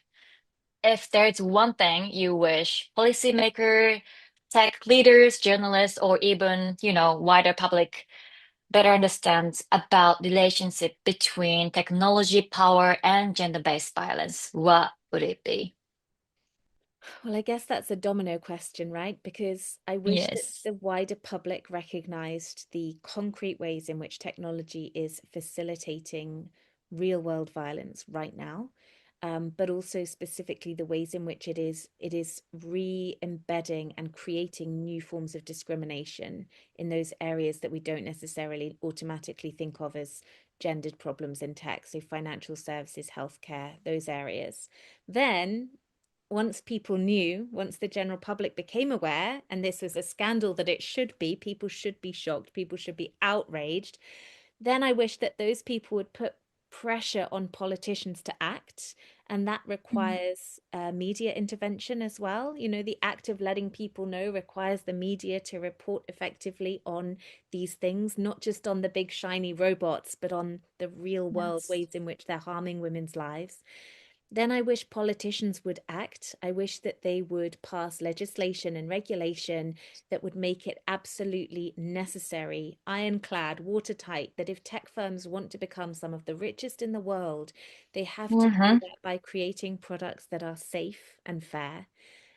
If there's one thing you wish policymakers, tech leaders, journalists, or even, wider public better understands about relationship between technology, power, and gender-based violence, what would it be? Well, I guess that's a domino question, right? Because I wish that Yes. the wider public recognized the concrete ways in which technology is facilitating real world violence right now, but also specifically the ways in which it is re-embedding and creating new forms of discrimination in those areas that we don't necessarily automatically think of as gendered problems in tech, so financial services, healthcare, those areas. Then once people knew, once the general public became aware, and this was a scandal that it should be, people should be shocked, people should be outraged, then I wish that those people would put pressure on politicians to act. And that requires media intervention as well. The act of letting people know requires the media to report effectively on these things, not just on the big shiny robots, but on the real world Yes. ways in which they're harming women's lives. Then I wish politicians would act. I wish that they would pass legislation and regulation that would make it absolutely necessary, ironclad, watertight, that if tech firms want to become some of the richest in the world, they have to do that by creating products that are safe and fair.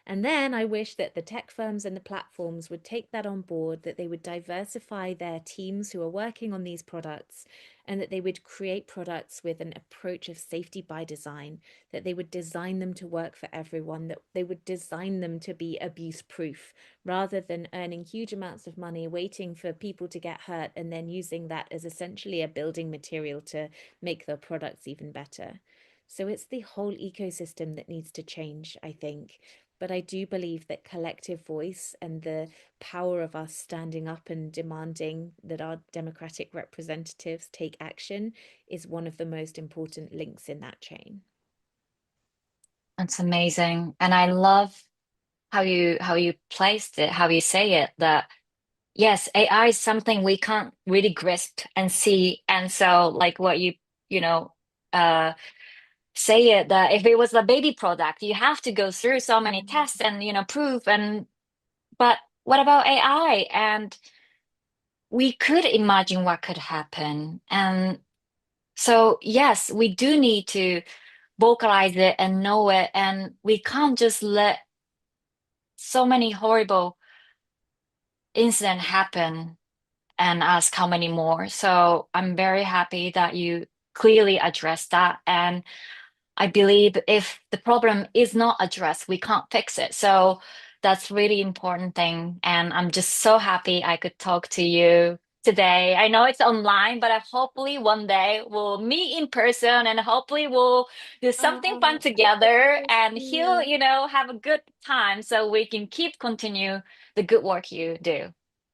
And then I wish that the tech firms and the platforms would take that on board, that they would diversify their teams who are working on these products, and that they would create products with an approach of safety by design, that they would design them to work for everyone, that they would design them to be abuse proof, rather than earning huge amounts of money, waiting for people to get hurt, and then using that as essentially a building material to make their products even better. So it's the whole ecosystem that needs to change, I think. But I do believe that collective voice and the power of us standing up and demanding that our democratic representatives take action is one of the most important links in that chain. That's amazing. And I love how you placed it, how you say it, that yes, AI is something we can't really grasp and see. And so like what you know, uh say it, that if it was a baby product, you have to go through so many tests and prove. And but what about AI? And we could imagine what could happen. And so yes, we do need to vocalize it and know it, and we can't just let so many horrible incidents happen and ask how many more. So I'm very happy that you clearly addressed that. And I believe if the problem is not addressed, we can't fix it. So that's really important thing. And I'm just so happy I could talk to you today. I know it's online, but I hopefully one day we'll meet in person, and hopefully we'll do something fun together, and he'll, have a good time so we can keep continue the good work you do.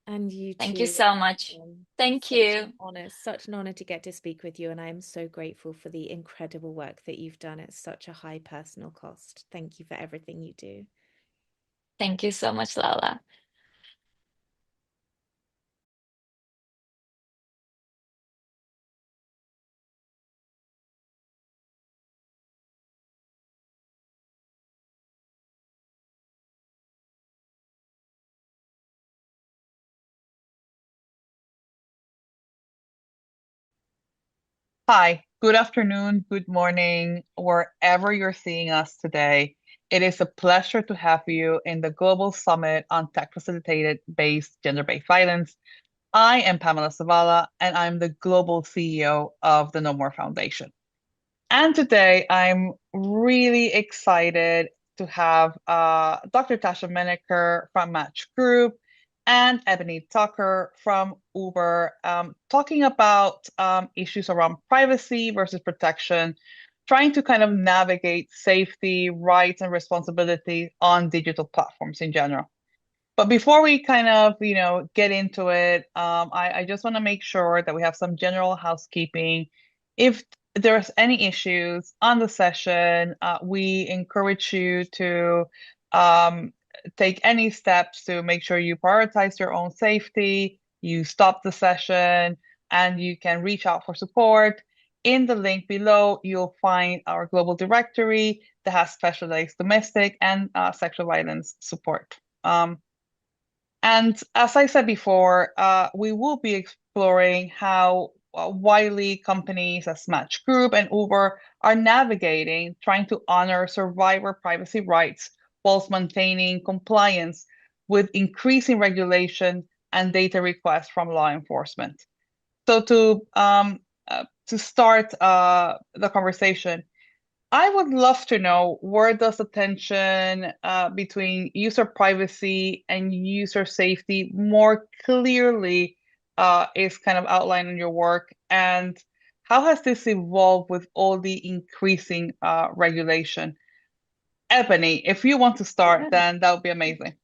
And you Thank you too. so much. Thank you. Such an honor to get to speak with you. And I am so grateful for the incredible work that you've done at such a high personal cost. Thank you for everything you do. Thank you so much, Lala. Hi, good afternoon, good morning, wherever you're seeing us today. It is a pleasure to have you in the Global Summit on Tech Facilitated Based Gender-Based Violence. I am Pamela Zavala, and I'm the Global CEO of the No More Foundation. And today I'm really excited to have Dr. Tasha Menaker from Match Group and Ebony Tucker from Uber, talking about issues around privacy versus protection, trying to kind of navigate safety, rights, and responsibility on digital platforms in general. But before we kind of, get into it, I just want to make sure that we have some general housekeeping. If there's any issues on the session, we encourage you to take any steps to make sure you prioritize your own safety, you stop the session, and you can reach out for support. In the link below, you'll find our global directory that has specialized domestic and sexual violence support. And as I said before, we will be exploring how Wiley companies as Match Group and Uber are navigating trying to honor survivor privacy rights whilst maintaining compliance with increasing regulation and data requests from law enforcement. So to start the conversation, I would love to know, where does the tension between user privacy and user safety more clearly is kind of outlined in your work, and how has this evolved with all the increasing regulation? Ebony, if you want to start, then that would be amazing.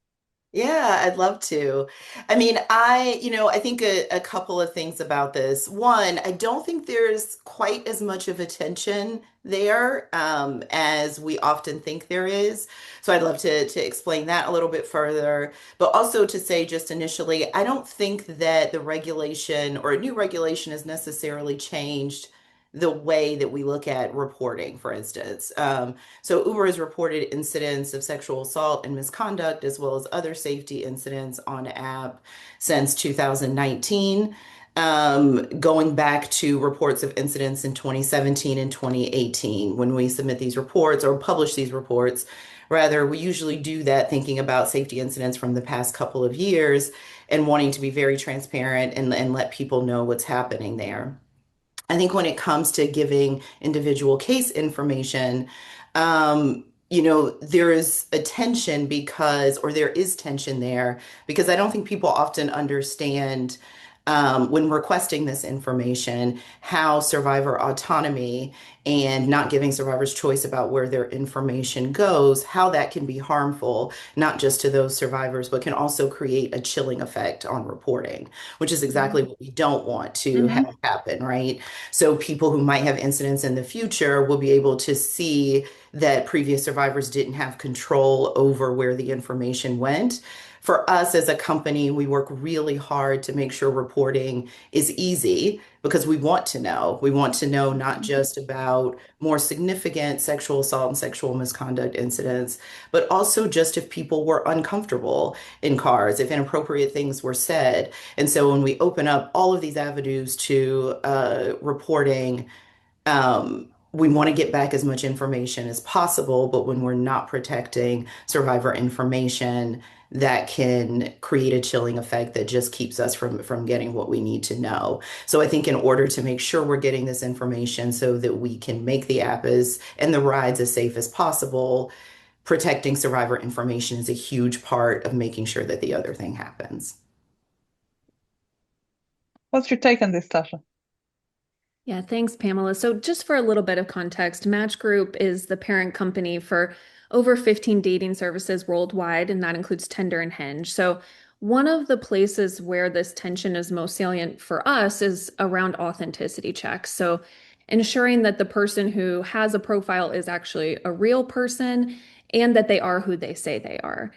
Yeah, I'd love to. I mean, I think a couple of things about this. One, I don't think there's quite as much of a tension there as we often think there is. So I'd love to explain that a little bit further, but also to say just initially, I don't think that the regulation or a new regulation has necessarily changed the way that we look at reporting, for instance. So Uber has reported incidents of sexual assault and misconduct, as well as other safety incidents on app since 2019, going back to reports of incidents in 2017 and 2018. When we submit these reports or publish these reports, rather, we usually do that thinking about safety incidents from the past couple of years and wanting to be very transparent and let people know what's happening there. I think when it comes to giving individual case information, there is a tension or there is tension there because I don't think people often understand when requesting this information how survivor autonomy and not giving survivors choice about where their information goes, how that can be harmful, not just to those survivors, but can also create a chilling effect on reporting, which is exactly what we don't want to have happen, right? So people who might have incidents in the future will be able to see that previous survivors didn't have control over where the information went. For us as a company, we work really hard to make sure reporting is easy because we want to know. We want to know not just about more significant sexual assault and sexual misconduct incidents, but also just if people were uncomfortable in cars, if inappropriate things were said. And so when we open up all of these avenues to reporting, we want to get back as much information as possible, but when we're not protecting survivor information, that can create a chilling effect that just keeps us from getting what we need to know. So I think in order to make sure we're getting this information so that we can make the app and the rides as safe as possible, protecting survivor information is a huge part of making sure that the other thing happens. What's your take on this, Tasha? Yeah, thanks, Pamela. So just for a little bit of context, Match Group is the parent company for over 15 dating services worldwide, and that includes Tinder and Hinge. So one of the places where this tension is most salient for us is around authenticity checks. So ensuring that the person who has a profile is actually a real person and that they are who they say they are.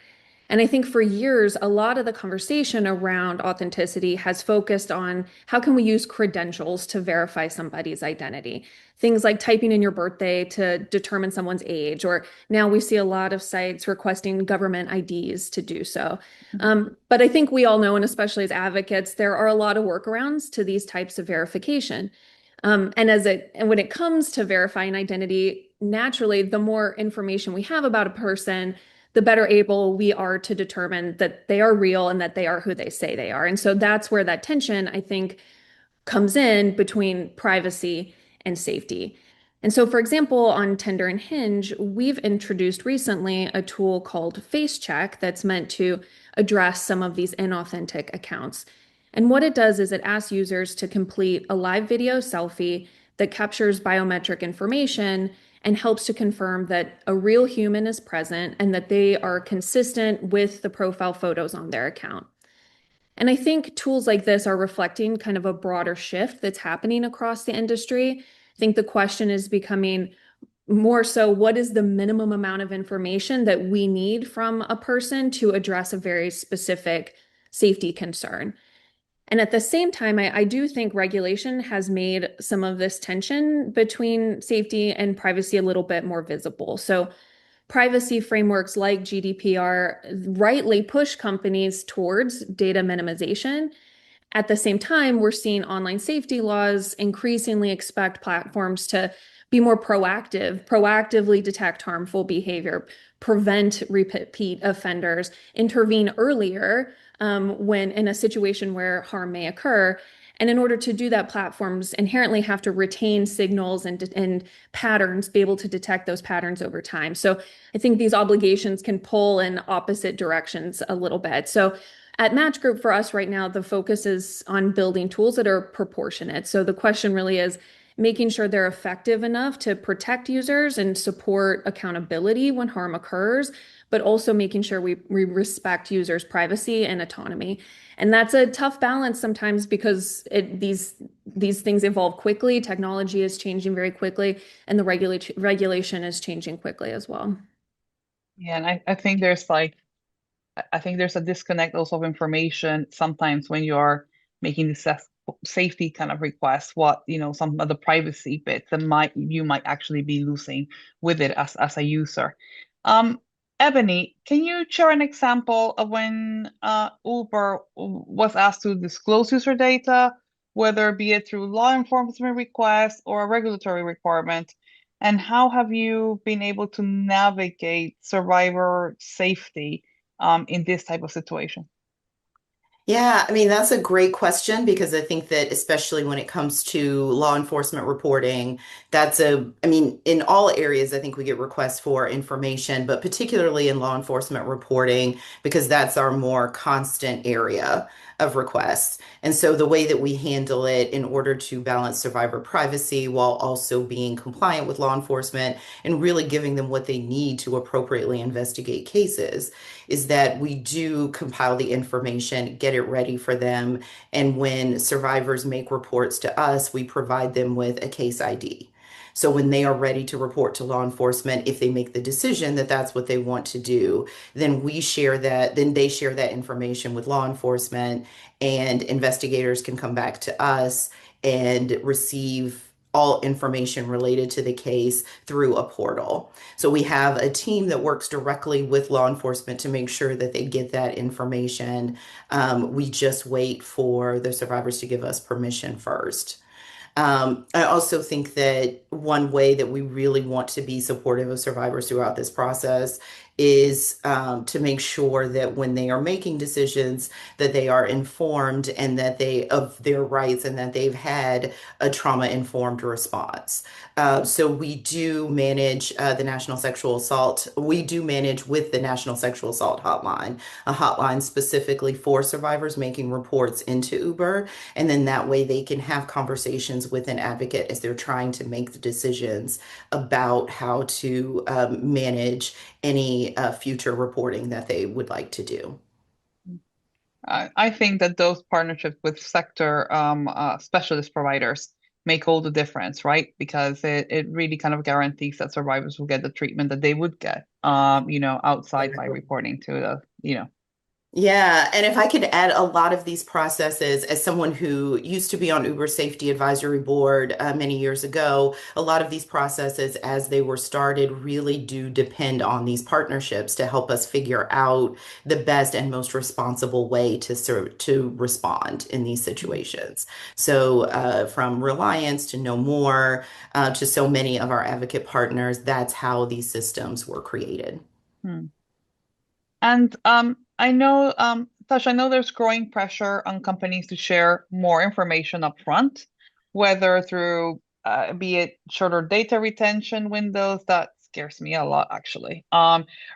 And I think for years, a lot of the conversation around authenticity has focused on how can we use credentials to verify somebody's identity. Things like typing in your birthday to determine someone's age, or now we see a lot of sites requesting government IDs to do so. But I think we all know, and especially as advocates, there are a lot of workarounds to these types of verification. And when it comes to verifying identity, naturally, the more information we have about a person, the better able we are to determine that they are real and that they are who they say they are. And so that's where that tension, I think, comes in between privacy and safety. And so, for example, on Tinder and Hinge, we've introduced recently a tool called Face Check that's meant to address some of these inauthentic accounts. And what it does is it asks users to complete a live video selfie that captures biometric information and helps to confirm that a real human is present and that they are consistent with the profile photos on their account. And I think tools like this are reflecting kind of a broader shift that's happening across the industry. I think the question is becoming more so what is the minimum amount of information that we need from a person to address a very specific safety concern? And at the same time, I do think regulation has made some of this tension between safety and privacy a little bit more visible. So privacy frameworks like GDPR rightly push companies towards data minimization. At the same time, we're seeing online safety laws increasingly expect platforms to be more proactively detect harmful behavior, prevent repeat offenders, intervene earlier when in a situation where harm may occur. And in order to do that, platforms inherently have to retain signals and patterns, be able to detect those patterns over time. So I think these obligations can pull in opposite directions a little bit. So at Match Group, for us right now, the focus is on building tools that are proportionate. So the question really is making sure they're effective enough to protect users and support accountability when harm occurs, but also making sure we respect users' privacy and autonomy. And that's a tough balance sometimes because these things evolve quickly. Technology is changing very quickly, and the regulation is changing quickly as well. Yeah, and I think there's I think there's a disconnect also of information sometimes when you're making the safety kind of requests, what, some of the privacy bits that you might actually be losing with it as a user. Ebony, can you share an example of when Uber was asked to disclose user data, whether be it through law enforcement requests or a regulatory requirement? And how have you been able to navigate survivor safety in this type of situation? Yeah, I mean, that's a great question because I think that especially when it comes to law enforcement reporting, I mean, in all areas, I think we get requests for information, but particularly in law enforcement reporting, because that's our more constant area of requests. And so the way that we handle it in order to balance survivor privacy while also being compliant with law enforcement and really giving them what they need to appropriately investigate cases is that we do compile the information, get it ready for them. And when survivors make reports to us, we provide them with a case ID. So when they are ready to report to law enforcement, if they make the decision that that's what they want to do, then we share that, then they share that information with law enforcement, and investigators can come back to us and receive all information related to the case through a portal. So we have a team that works directly with law enforcement to make sure that they get that information. We just wait for the survivors to give us permission first. I also think that one way that we really want to be supportive of survivors throughout this process is to make sure that when they are making decisions, that they are informed and that they of their rights and that they've had a trauma-informed response. So we do manage the National Sexual Assault. We do manage with the National Sexual Assault Hotline, a hotline specifically for survivors making reports into Uber. And then that way they can have conversations with an advocate as they're trying to make the decisions about how to manage any future reporting that they would like to do. I think that those partnerships with sector specialist providers make all the difference, right? Because it really kind of guarantees that survivors will get the treatment that they would get, outside by reporting to the. Yeah, and if I could add a lot of these processes, as someone who used to be on Uber Safety Advisory Board many years ago, a lot of these processes, as they were started, really do depend on these partnerships to help us figure out the best and most responsible way to respond in these situations. So, from Reliance to No More, to so many of our advocate partners, that's how these systems were created. And I know, Tasha, I know there's growing pressure on companies to share more information up front, whether through be it shorter data retention windows, that scares me a lot actually.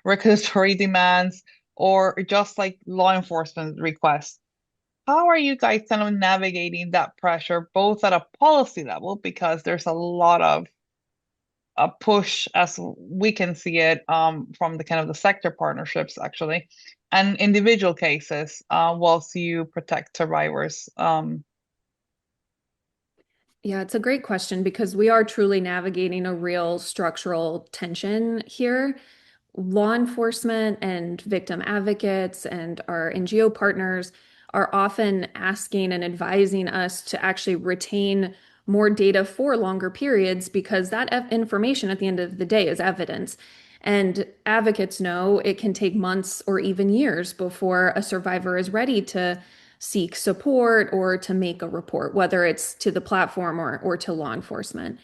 Regulatory demands, or just like law enforcement requests. How are you guys kind of navigating that pressure, both at a policy level, because there's a lot of a push as we can see it from the kind of the sector partnerships actually, and individual cases, whilst you protect survivors. Yeah, it's a great question because we are truly navigating a real structural tension here. Law enforcement and victim advocates and our NGO partners are often asking and advising us to actually retain more data for longer periods because that information at the end of the day is evidence. And advocates know it can take months or even years before a survivor is ready to seek support or to make a report, whether it's to the platform or to law enforcement.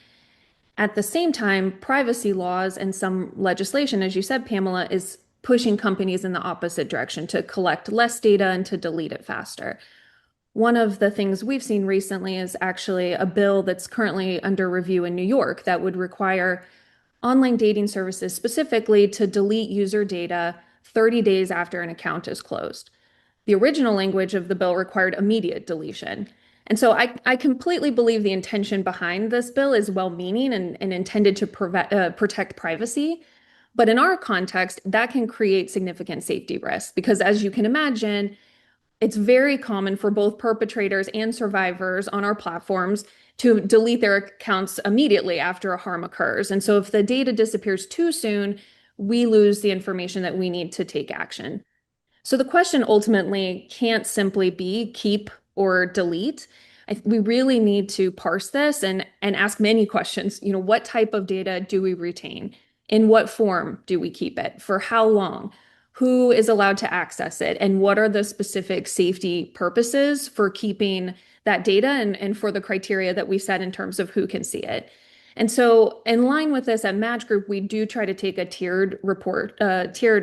At the same time, privacy laws and some legislation, as you said, Pamela, is pushing companies in the opposite direction to collect less data and to delete it faster. One of the things we've seen recently is actually a bill that's currently under review in New York that would require online dating services specifically to delete user data 30 days after an account is closed. The original language of the bill required immediate deletion. And so I completely believe the intention behind this bill is well-meaning and intended to protect privacy. But in our context, that can create significant safety risks because, as you can imagine, it's very common for both perpetrators and survivors on our platforms to delete their accounts immediately after a harm occurs. And so if the data disappears too soon, we lose the information that we need to take action. So the question ultimately can't simply be keep or delete. We really need to parse this and ask many questions. You know, what type of data do we retain? In what form do we keep it? For how long? Who is allowed to access it? And what are the specific safety purposes for keeping that data and for the criteria that we set in terms of who can see it? And so, in line with this at Match Group, we do try to take a tiered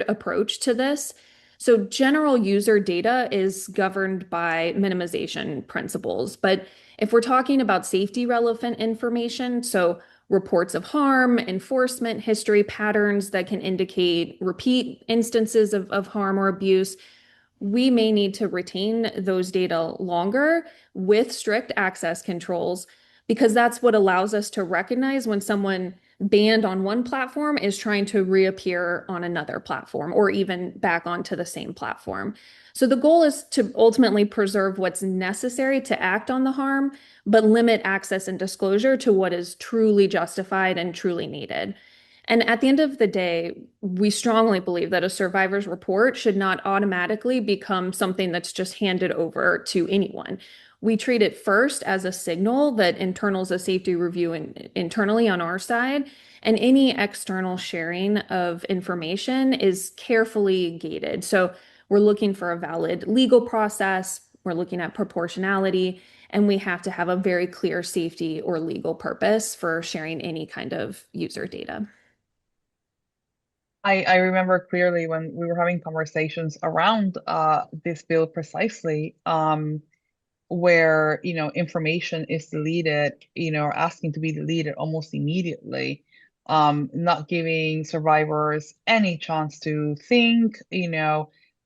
approach to this. So general user data is governed by minimization principles. But if we're talking about safety relevant information, so reports of harm, enforcement, history patterns that can indicate repeat instances of harm or abuse, we may need to retain those data longer with strict access controls because that's what allows us to recognize when someone banned on one platform is trying to reappear on another platform or even back onto the same platform. So the goal is to ultimately preserve what's necessary to act on the harm, but limit access and disclosure to what is truly justified and truly needed. And at the end of the day, we strongly believe that a survivor's report should not automatically become something that's just handed over to anyone. We treat it first as a signal that internals a safety review internally on our side, and any external sharing of information is carefully gated. So we're looking for a valid legal process, we're looking at proportionality, and we have to have a very clear safety or legal purpose for sharing any kind of user data. I remember clearly when we were having conversations around this bill precisely, where information is deleted, or asking to be deleted almost immediately, not giving survivors any chance to think,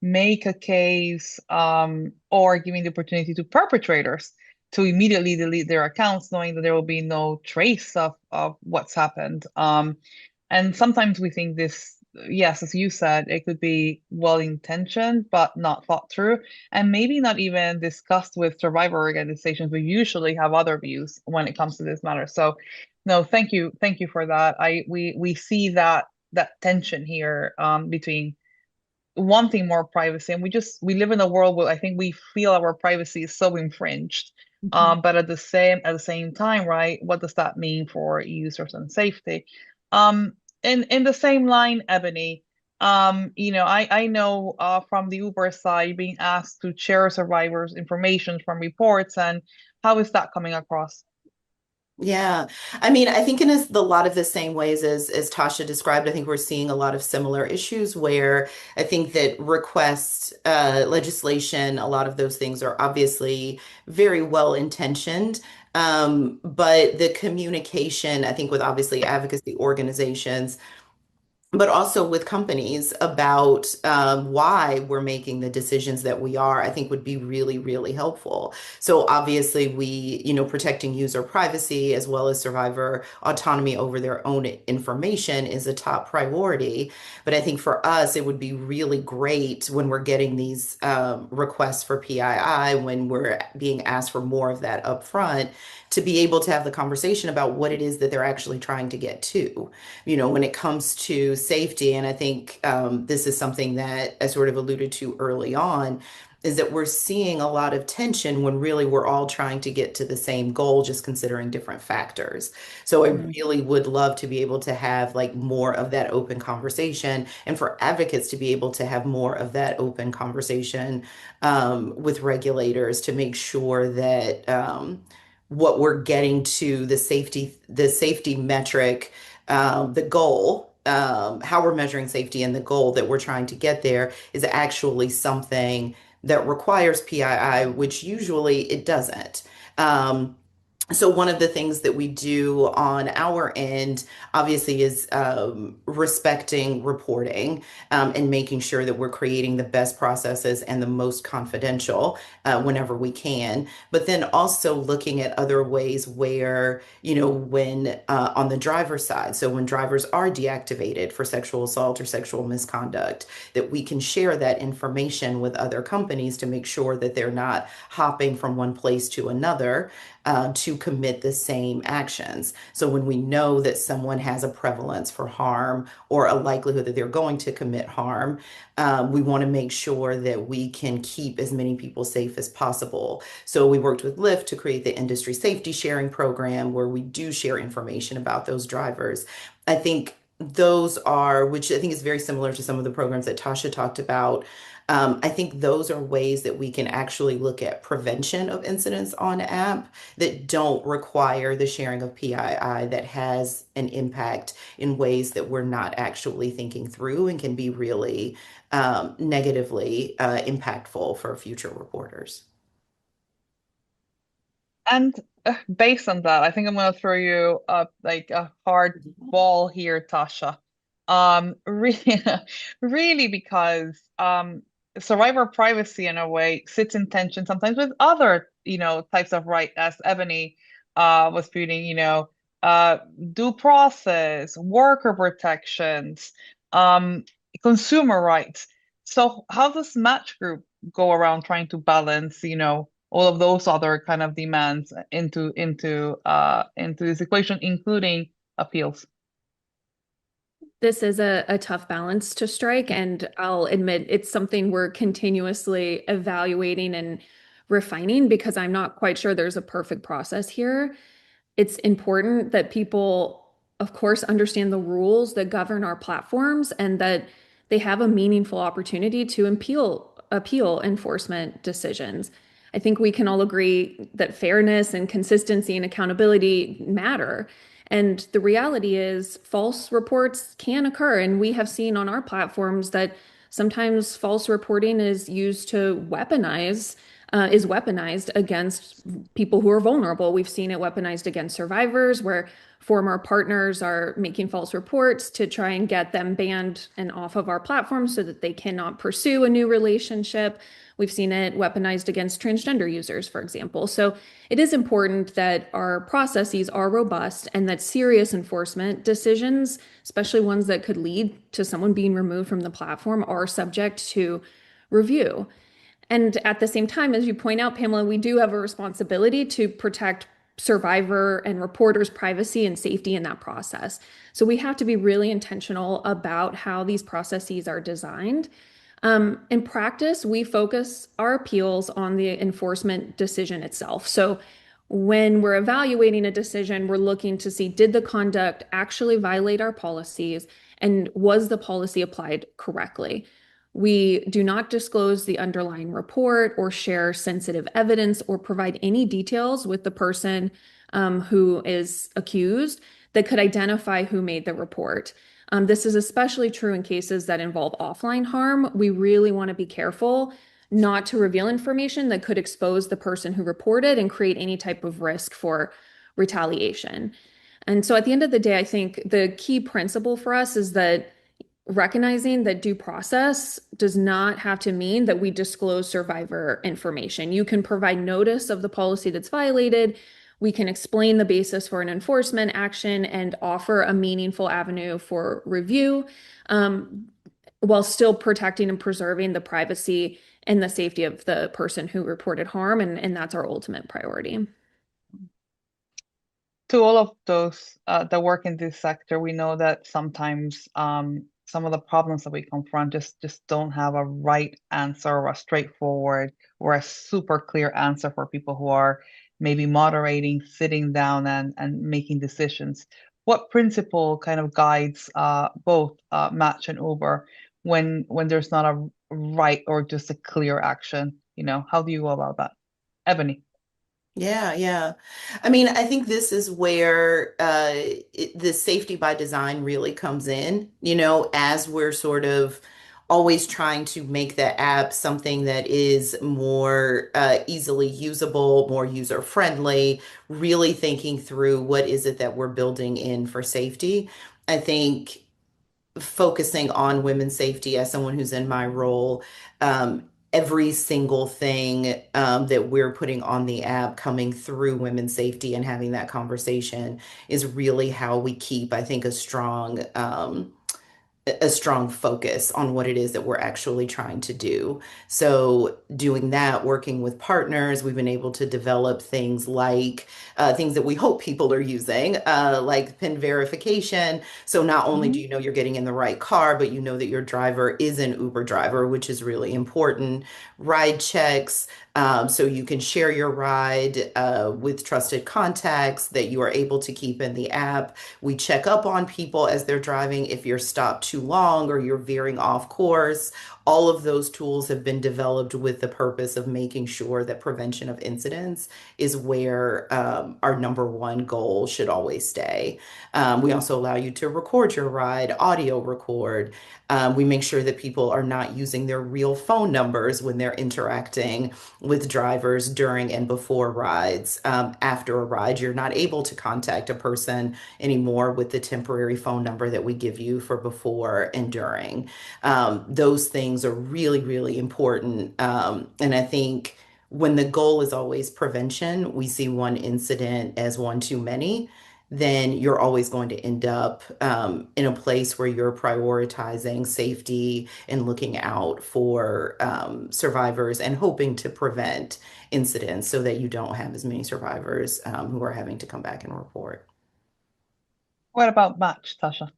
make a case, or giving the opportunity to perpetrators to immediately delete their accounts, knowing that there will be no trace of what's happened. And sometimes we think this, yes, as you said, it could be well-intentioned, but not thought through, and maybe not even discussed with survivor organizations who usually have other views when it comes to this matter. So, no, thank you for that. We see that tension here, between wanting more privacy, and we live in a world where I think we feel our privacy is so infringed. But at the same time, right, what does that mean for users and safety? In the same line, Ebony, I know from the Uber side being asked to share survivors' information from reports, and how is that coming across? Yeah, I mean, I think in a lot of the same ways as Tasha described, I think we're seeing a lot of similar issues where I think that request legislation, a lot of those things are obviously very well intentioned. But the communication, I think, with obviously advocacy organizations, but also with companies about why we're making the decisions that we are, I think would be really, really helpful. So obviously protecting user privacy as well as survivor autonomy over their own information is a top priority. But I think for us, it would be really great when we're getting these requests for PII, when we're being asked for more of that upfront, to be able to have the conversation about what it is that they're actually trying to get to, when it comes to safety. And I think this is something that I sort of alluded to early on, is that we're seeing a lot of tension when really we're all trying to get to the same goal, just considering different factors. So I really would love to be able to have like more of that open conversation, and for advocates to be able to have more of that open conversation with regulators to make sure that what we're getting to the safety metric, the goal, how we're measuring safety and the goal that we're trying to get there is actually something that requires PII, which usually it doesn't. So one of the things that we do on our end, obviously, is respecting reporting and making sure that we're creating the best processes and the most confidential whenever we can. But then also looking at other ways where, when on the driver's side, so when drivers are deactivated for sexual assault or sexual misconduct, that we can share that information with other companies to make sure that they're not hopping from one place to another to commit the same actions. So when we know that someone has a prevalence for harm or a likelihood that they're going to commit harm, we want to make sure that we can keep as many people safe as possible. So we worked with Lyft to create the industry safety sharing program where we do share information about those drivers. I think those are, which I think is very similar to some of the programs that Tasha talked about. I think those are ways that we can actually look at prevention of incidents on app that don't require the sharing of PII, that has an impact in ways that we're not actually thinking through and can be really negatively impactful for future reporters. And based on that, I think I'm going to throw you like a hard ball here, Tasha. Really, really, because survivor privacy in a way sits in tension sometimes with other, types of right, as Ebony was putting, due process, worker protections, um, consumer rights. So how does Match Group go around trying to balance, all of those other kind of demands into this equation, including appeals? This is a tough balance to strike, and I'll admit it's something we're continuously evaluating and refining because I'm not quite sure there's a perfect process here. It's important that people, of course, understand the rules that govern our platforms and that they have a meaningful opportunity to appeal enforcement decisions. I think we can all agree that fairness and consistency and accountability matter. And the reality is, false reports can occur. And we have seen on our platforms that sometimes false reporting is used to is weaponized against people who are vulnerable. We've seen it weaponized against survivors, where former partners are making false reports to try and get them banned and off of our platform so that they cannot pursue a new relationship. We've seen it weaponized against transgender users, for example. So it is important that our processes are robust and that serious enforcement decisions, especially ones that could lead to someone being removed from the platform, are subject to review. And at the same time, as you point out, Pamela, we do have a responsibility to protect survivor and reporters' privacy and safety in that process. So we have to be really intentional about how these processes are designed. In practice, we focus our appeals on the enforcement decision itself. So when we're evaluating a decision, we're looking to see, did the conduct actually violate our policies, and was the policy applied correctly? We do not disclose the underlying report or share sensitive evidence or provide any details with the person who is accused that could identify who made the report. This is especially true in cases that involve offline harm. We really want to be careful not to reveal information that could expose the person who reported and create any type of risk for retaliation. And so at the end of the day, I think the key principle for us is that recognizing that due process does not have to mean that we disclose survivor information. You can provide notice of the policy that's violated. We can explain the basis for an enforcement action and offer a meaningful avenue for review, while still protecting and preserving the privacy and the safety of the person who reported harm. And that's our ultimate priority. To all of those that work in this sector, we know that sometimes some of the problems that we confront just don't have a right answer or a straightforward or a super clear answer for people who are maybe moderating, sitting down and making decisions. What principle kind of guides both Match and Uber when there's not a right or just a clear action? How do you go about that? Ebony. Yeah, yeah. I mean, I think this is where the safety by design really comes in, as we're sort of always trying to make the app something that is more easily usable, more user friendly, really thinking through what is it that we're building in for safety. I think focusing on women's safety as someone who's in my role, every single thing that we're putting on the app coming through women's safety and having that conversation is really how we keep, I think, a strong focus on what it is that we're actually trying to do. So doing that, working with partners, we've been able to develop things like things that we hope people are using, like PIN verification. So not only do you know you're getting in the right car, but you know that your driver is an Uber driver, which is really important. Ride checks, so you can share your ride with trusted contacts that you are able to keep in the app. We check up on people as they're driving if you're stopped too long or you're veering off course. All of those tools have been developed with the purpose of making sure that prevention of incidents is where our number one goal should always stay. We also allow you to record your ride, audio record. We make sure that people are not using their real phone numbers when they're interacting with drivers during and before rides. After a ride, you're not able to contact a person anymore with the temporary phone number that we give you for before and during. Those things are really, really important. And I think when the goal is always prevention, we see one incident as one too many, then you're always going to end up in a place where you're prioritizing safety and looking out for survivors and hoping to prevent incidents so that you don't have as many survivors who are having to come back and report. What about Match, Tasha?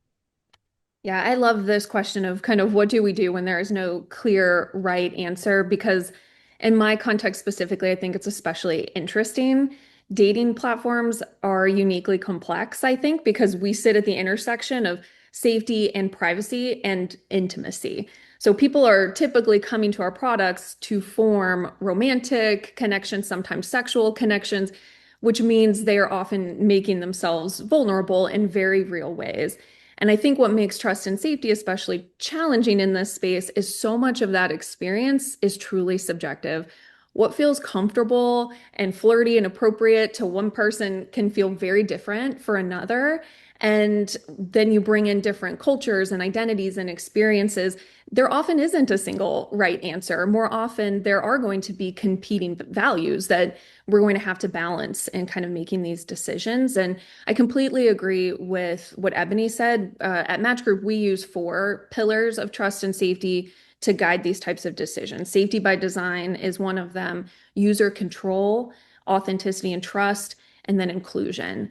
Yeah, I love this question of kind of what do we do when there is no clear right answer? Because in my context specifically, I think it's especially interesting. Dating platforms are uniquely complex, I think, because we sit at the intersection of safety and privacy and intimacy. So people are typically coming to our products to form romantic connections, sometimes sexual connections, which means they are often making themselves vulnerable in very real ways. And I think what makes trust and safety especially challenging in this space is so much of that experience is truly subjective. What feels comfortable and flirty and appropriate to one person can feel very different for another. And then you bring in different cultures and identities and experiences. There often isn't a single right answer. More often, there are going to be competing values that we're going to have to balance in kind of making these decisions. And I completely agree with what Ebony said. At Match Group, we use 4 pillars of trust and safety to guide these types of decisions. Safety by design is one of them, user control, authenticity and trust, and then inclusion.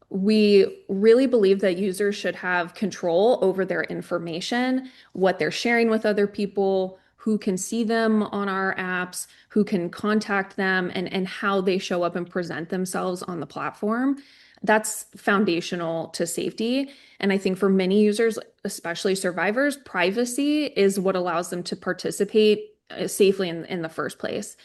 We really believe that users should have control over their information, what they're sharing with other people, who can see them on our apps, who can contact them, and how they show up and present themselves on the platform. That's foundational to safety. And I think for many users, especially survivors, privacy is what allows them to participate safely in the first place.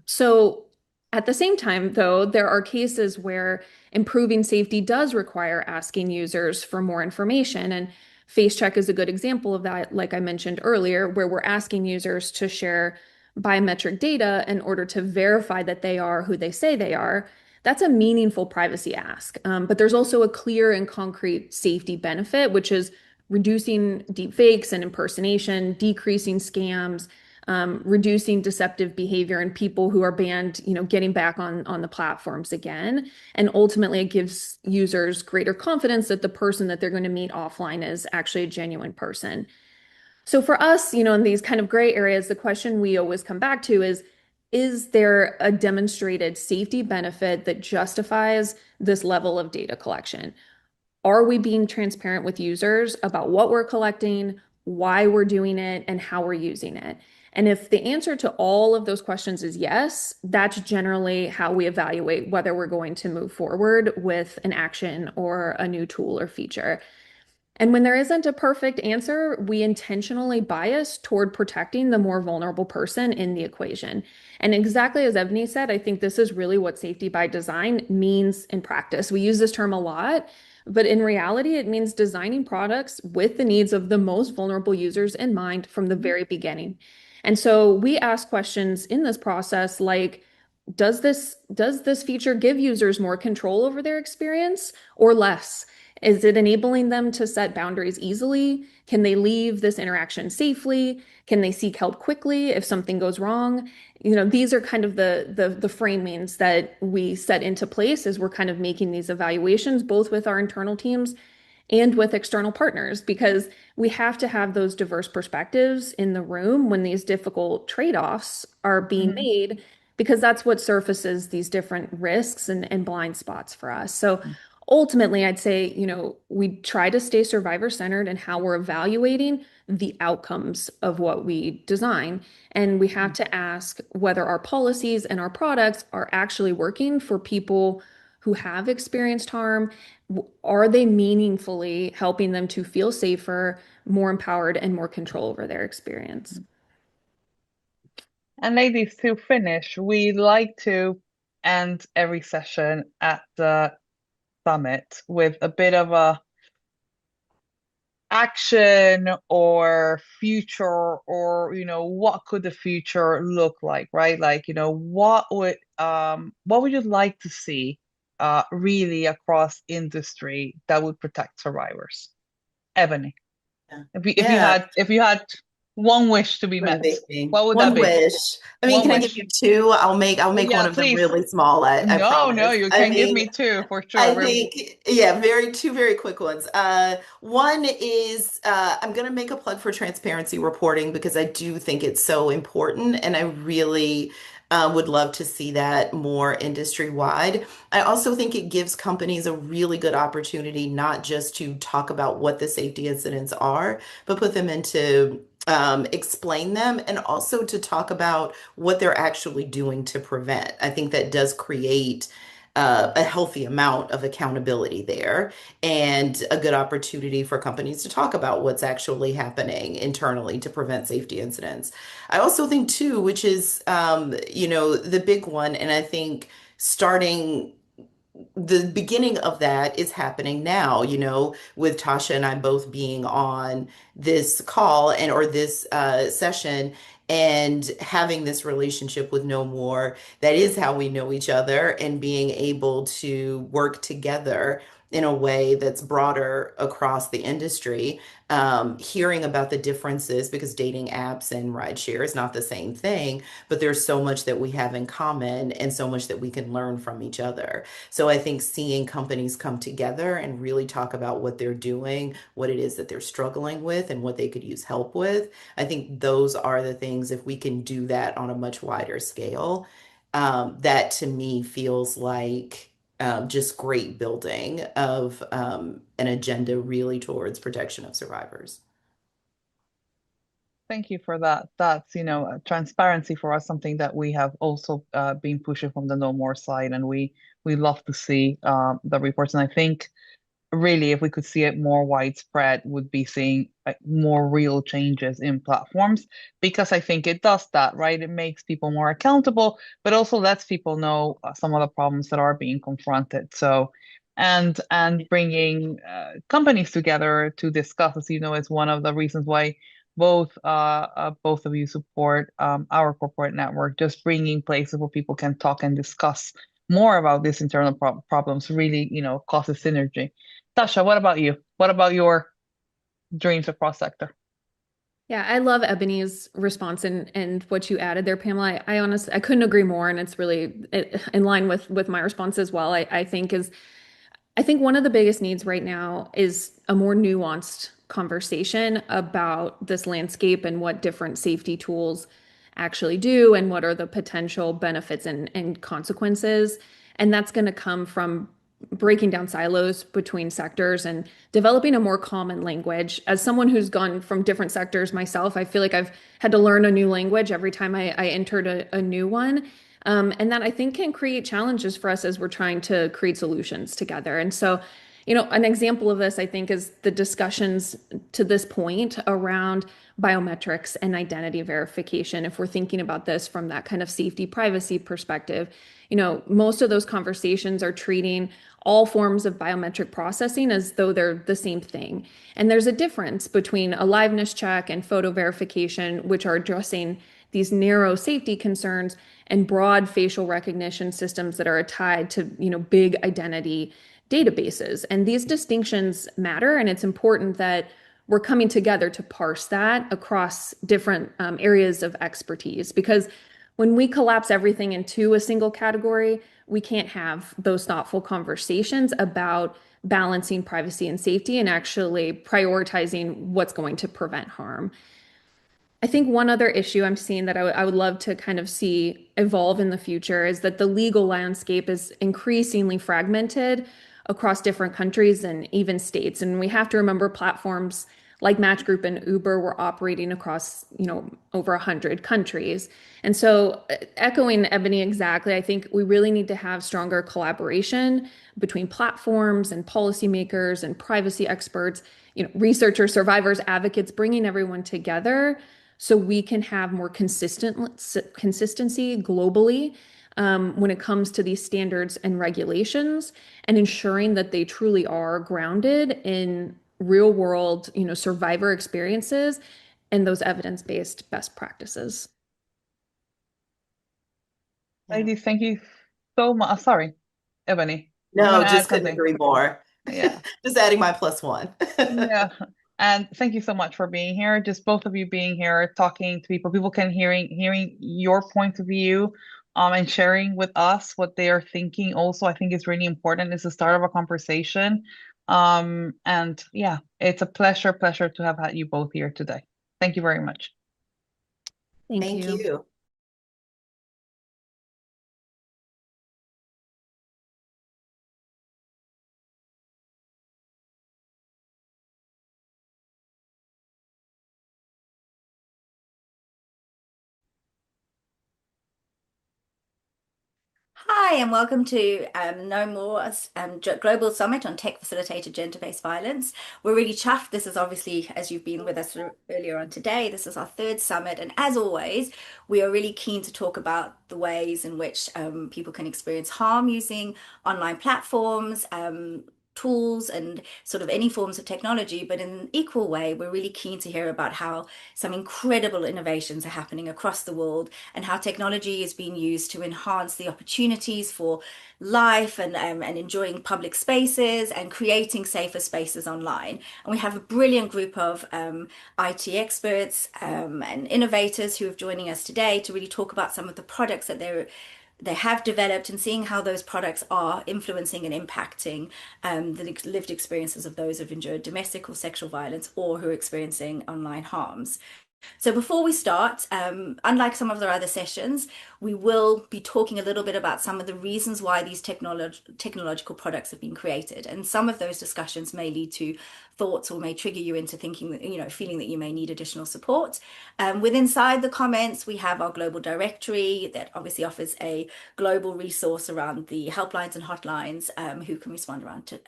So at the same time, though, there are cases where improving safety does require asking users for more information. And FaceCheck is a good example of that, like I mentioned earlier, where we're asking users to share biometric data in order to verify that they are who they say they are, that's a meaningful privacy ask. But there's also a clear and concrete safety benefit, which is reducing deepfakes and impersonation, decreasing scams, reducing deceptive behavior and people who are banned, getting back on the platforms again. And ultimately, it gives users greater confidence that the person that they're going to meet offline is actually a genuine person. So for us, in these kind of gray areas, the question we always come back to is there a demonstrated safety benefit that justifies this level of data collection? Are we being transparent with users about what we're collecting, why we're doing it, and how we're using it? And if the answer to all of those questions is yes, that's generally how we evaluate whether we're going to move forward with an action or a new tool or feature. And when there isn't a perfect answer, we intentionally bias toward protecting the more vulnerable person in the equation. And exactly as Evni said, I think this is really what safety by design means in practice. We use this term a lot, but in reality, it means designing products with the needs of the most vulnerable users in mind from the very beginning. And so we ask questions in this process like, does this feature give users more control over their experience or less? Is it enabling them to set boundaries easily? Can they leave this interaction safely? Can they seek help quickly if something goes wrong? These are kind of the framings that we set into place as we're kind of making these evaluations, both with our internal teams and with external partners, because we have to have those diverse perspectives in the room when these difficult trade-offs are being made, because that's what surfaces these different risks and blind spots for us. So ultimately, I'd say, we try to stay survivor-centered in how we're evaluating the outcomes of what we design. And we have to ask whether our policies and our products are actually working for people who have experienced harm. Are they meaningfully helping them to feel safer, more empowered, and more control over their experience? And ladies, to finish, we like to end every session at the summit with a bit of a action or future, or what could the future look like, right? Like, what would you like to see really across industry that would protect survivors? Ebony, if you had one wish to be met, what would that One be? wish. I mean, One can I wish. give you two? I'll make Yeah, one of them please. really small. I No, promise. you I can give mean, me two for sure. I think, yeah, two very quick ones. One is I'm going to make a plug for transparency reporting because I do think it's so important, and I really would love to see that more industry wide. I also think it gives companies a really good opportunity not just to talk about what the safety incidents are, but put them into explain them, and also to talk about what they're actually doing to prevent. I think that does create a healthy amount of accountability there, and a good opportunity for companies to talk about what's actually happening internally to prevent safety incidents. I also think too, which is the big one, and I think starting the beginning of that is happening now, with Tasha and I both being on this call or this session, and having this relationship with No More. That is how we know each other, and being able to work together in a way that's broader across the industry, hearing about the differences, because dating apps and rideshare is not the same thing, but there's so much that we have in common and so much that we can learn from each other. So I think seeing companies come together and really talk about what they're doing, what it is that they're struggling with, and what they could use help with, I think those are the things, if we can do that on a much wider scale, that to me feels like just great building of an agenda really towards protection of survivors. Thank you for that. That's, transparency for us, something that we have also been pushing from the No More side, and we love to see the reports. And I think really, if we could see it more widespread, would be seeing more real changes in platforms, because I think it does that, right? It makes people more accountable, but also lets people know some of the problems that are being confronted. So, and bringing companies together to discuss, as you know, is one of the reasons why both of you support our corporate network, just bringing places where people can talk and discuss more about these internal problems really, causes synergy. Tasha, what about you? What about your dreams across sector? Yeah, I love Ebony's response and what you added there, Pamela. I honestly I couldn't agree more, and it's really in line with my response as well. I think one of the biggest needs right now is a more nuanced conversation about this landscape and what different safety tools actually do and what are the potential benefits and consequences. And that's going to come from breaking down silos between sectors and developing a more common language. As someone who's gone from different sectors myself, I feel like I've had to learn a new language every time I entered a new one. And that I think can create challenges for us as we're trying to create solutions together. And so, an example of this, I think, is the discussions to this point around biometrics and identity verification. If we're thinking about this from that kind of safety privacy perspective, most of those conversations are treating all forms of biometric processing as though they're the same thing. And there's a difference between a liveness check and photo verification, which are addressing these narrow safety concerns and broad facial recognition systems that are tied to, big identity databases. And these distinctions matter, and it's important that we're coming together to parse that across different areas of expertise. Because when we collapse everything into a single category, we can't have those thoughtful conversations about balancing privacy and safety and actually prioritizing what's going to prevent harm. I think one other issue I'm seeing that I would love to kind of see evolve in the future is that the legal landscape is increasingly fragmented across different countries and even states. And we have to remember platforms like Match Group and Uber were operating across, over 100 countries. And so, echoing Ebony exactly, I think we really need to have stronger collaboration between platforms and policymakers and privacy experts, researchers, survivors, advocates, bringing everyone together so we can have more consistency globally when it comes to these standards and regulations, and ensuring that they truly are grounded in real world, survivor experiences and those evidence-based best practices. Ladies, thank you so much. Sorry, Ebony. You want No, to add just couldn't something? agree more. Yeah. Just adding my +1. Yeah. And thank you so much for being here. Just both of you being here, talking to people. People can hearing your point of view, and sharing with us what they are thinking. Also, I think is really important. It's the start of a conversation. And yeah, it's a pleasure to have had you both here today. Thank you very much. Thank you. Hi, and welcome to No More Global Summit on Tech Facilitated Gender-Based Violence. We're really chuffed. This is obviously, as you've been with us earlier on today, this is our third summit. And as always, we are really keen to talk about the ways in which people can experience harm using online platforms, tools, and sort of any forms of technology. But in an equal way, we're really keen to hear about how some incredible innovations are happening across the world and how technology is being used to enhance the opportunities for life and enjoying public spaces and creating safer spaces online. And we have a brilliant group of IT experts and innovators who are joining us today to really talk about some of the products that they have developed and seeing how those products are influencing and impacting the lived experiences of those who've endured domestic or sexual violence or who are experiencing online harms. So before we start, unlike some of the other sessions, we will be talking a little bit about some of the reasons why these technological products have been created. And some of those discussions may lead to thoughts or may trigger you into thinking that, feeling that you may need additional support. Inside the comments, we have our global directory that obviously offers a global resource around the helplines and hotlines who can respond around to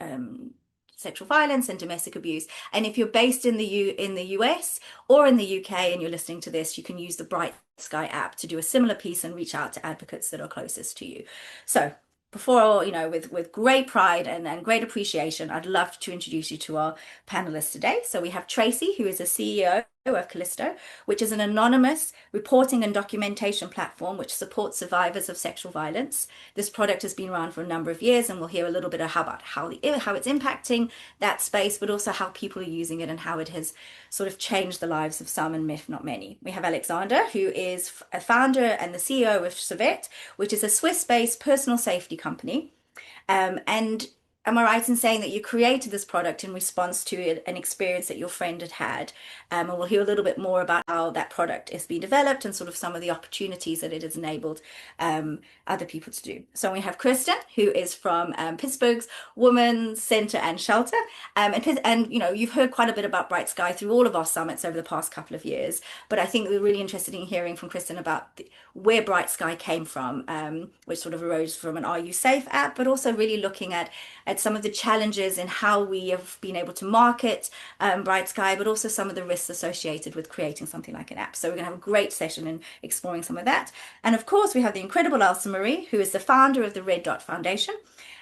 sexual violence and domestic abuse. And if you're based in the US or in the UK and you're listening to this, you can use the Bright Sky app to do a similar piece and reach out to advocates that are closest to you. So before, with great pride and great appreciation, I'd love to introduce you to our panelists today. So we have Tracy, who is a CEO of Callisto, which is an anonymous reporting and documentation platform which supports survivors of sexual violence. This product has been around for a number of years, and we'll hear a little bit about how it's impacting that space, but also how people are using it and how it has sort of changed the lives of some and if not many. We have Alexander, who is a founder and the CEO of Civet, which is a Swiss-based personal safety company. And am I right in saying that you created this product in response to an experience that your friend had had? And we'll hear a little bit more about how that product is being developed and sort of some of the opportunities that it has enabled other people to do. So we have Kristen, who is from Pittsburgh's Women's Center and Shelter. And you know, you've heard quite a bit about Bright Sky through all of our summits over the past couple of years. But I think we're really interested in hearing from Kristen about where Bright Sky came from, which sort of arose from an Are You Safe app, but also really looking at some of the challenges in how we have been able to market Bright Sky, but also some of the risks associated with creating something like an app. So we're going to have a great session in exploring some of that. And of course, we have the incredible Elsa Marie, who is the founder of the Red Dot Foundation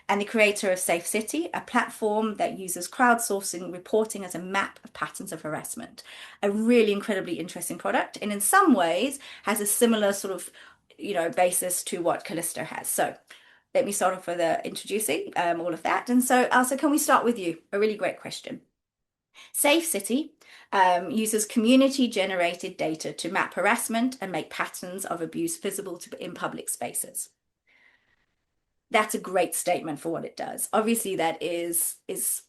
and the creator of Safe City, a platform that uses crowdsourcing reporting as a map of patterns of harassment. A really incredibly interesting product, and in some ways has a similar sort of, you know, basis to what Callisto has. So let me start off with introducing all of that. And so, Elsa, can we start with you? A really great question. Safe City uses community-generated data to map harassment and make patterns of abuse visible in public spaces. That's a great statement for what it does. Obviously, that is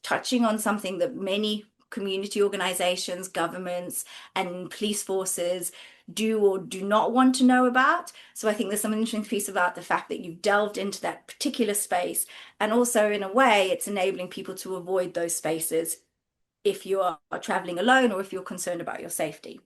touching on something that many community organizations, governments, and police forces do or do not want to know about. So I think there's some interesting piece about the fact that you've delved into that particular space. And also, in a way, it's enabling people to avoid those spaces if you are traveling alone or if you're concerned about your safety.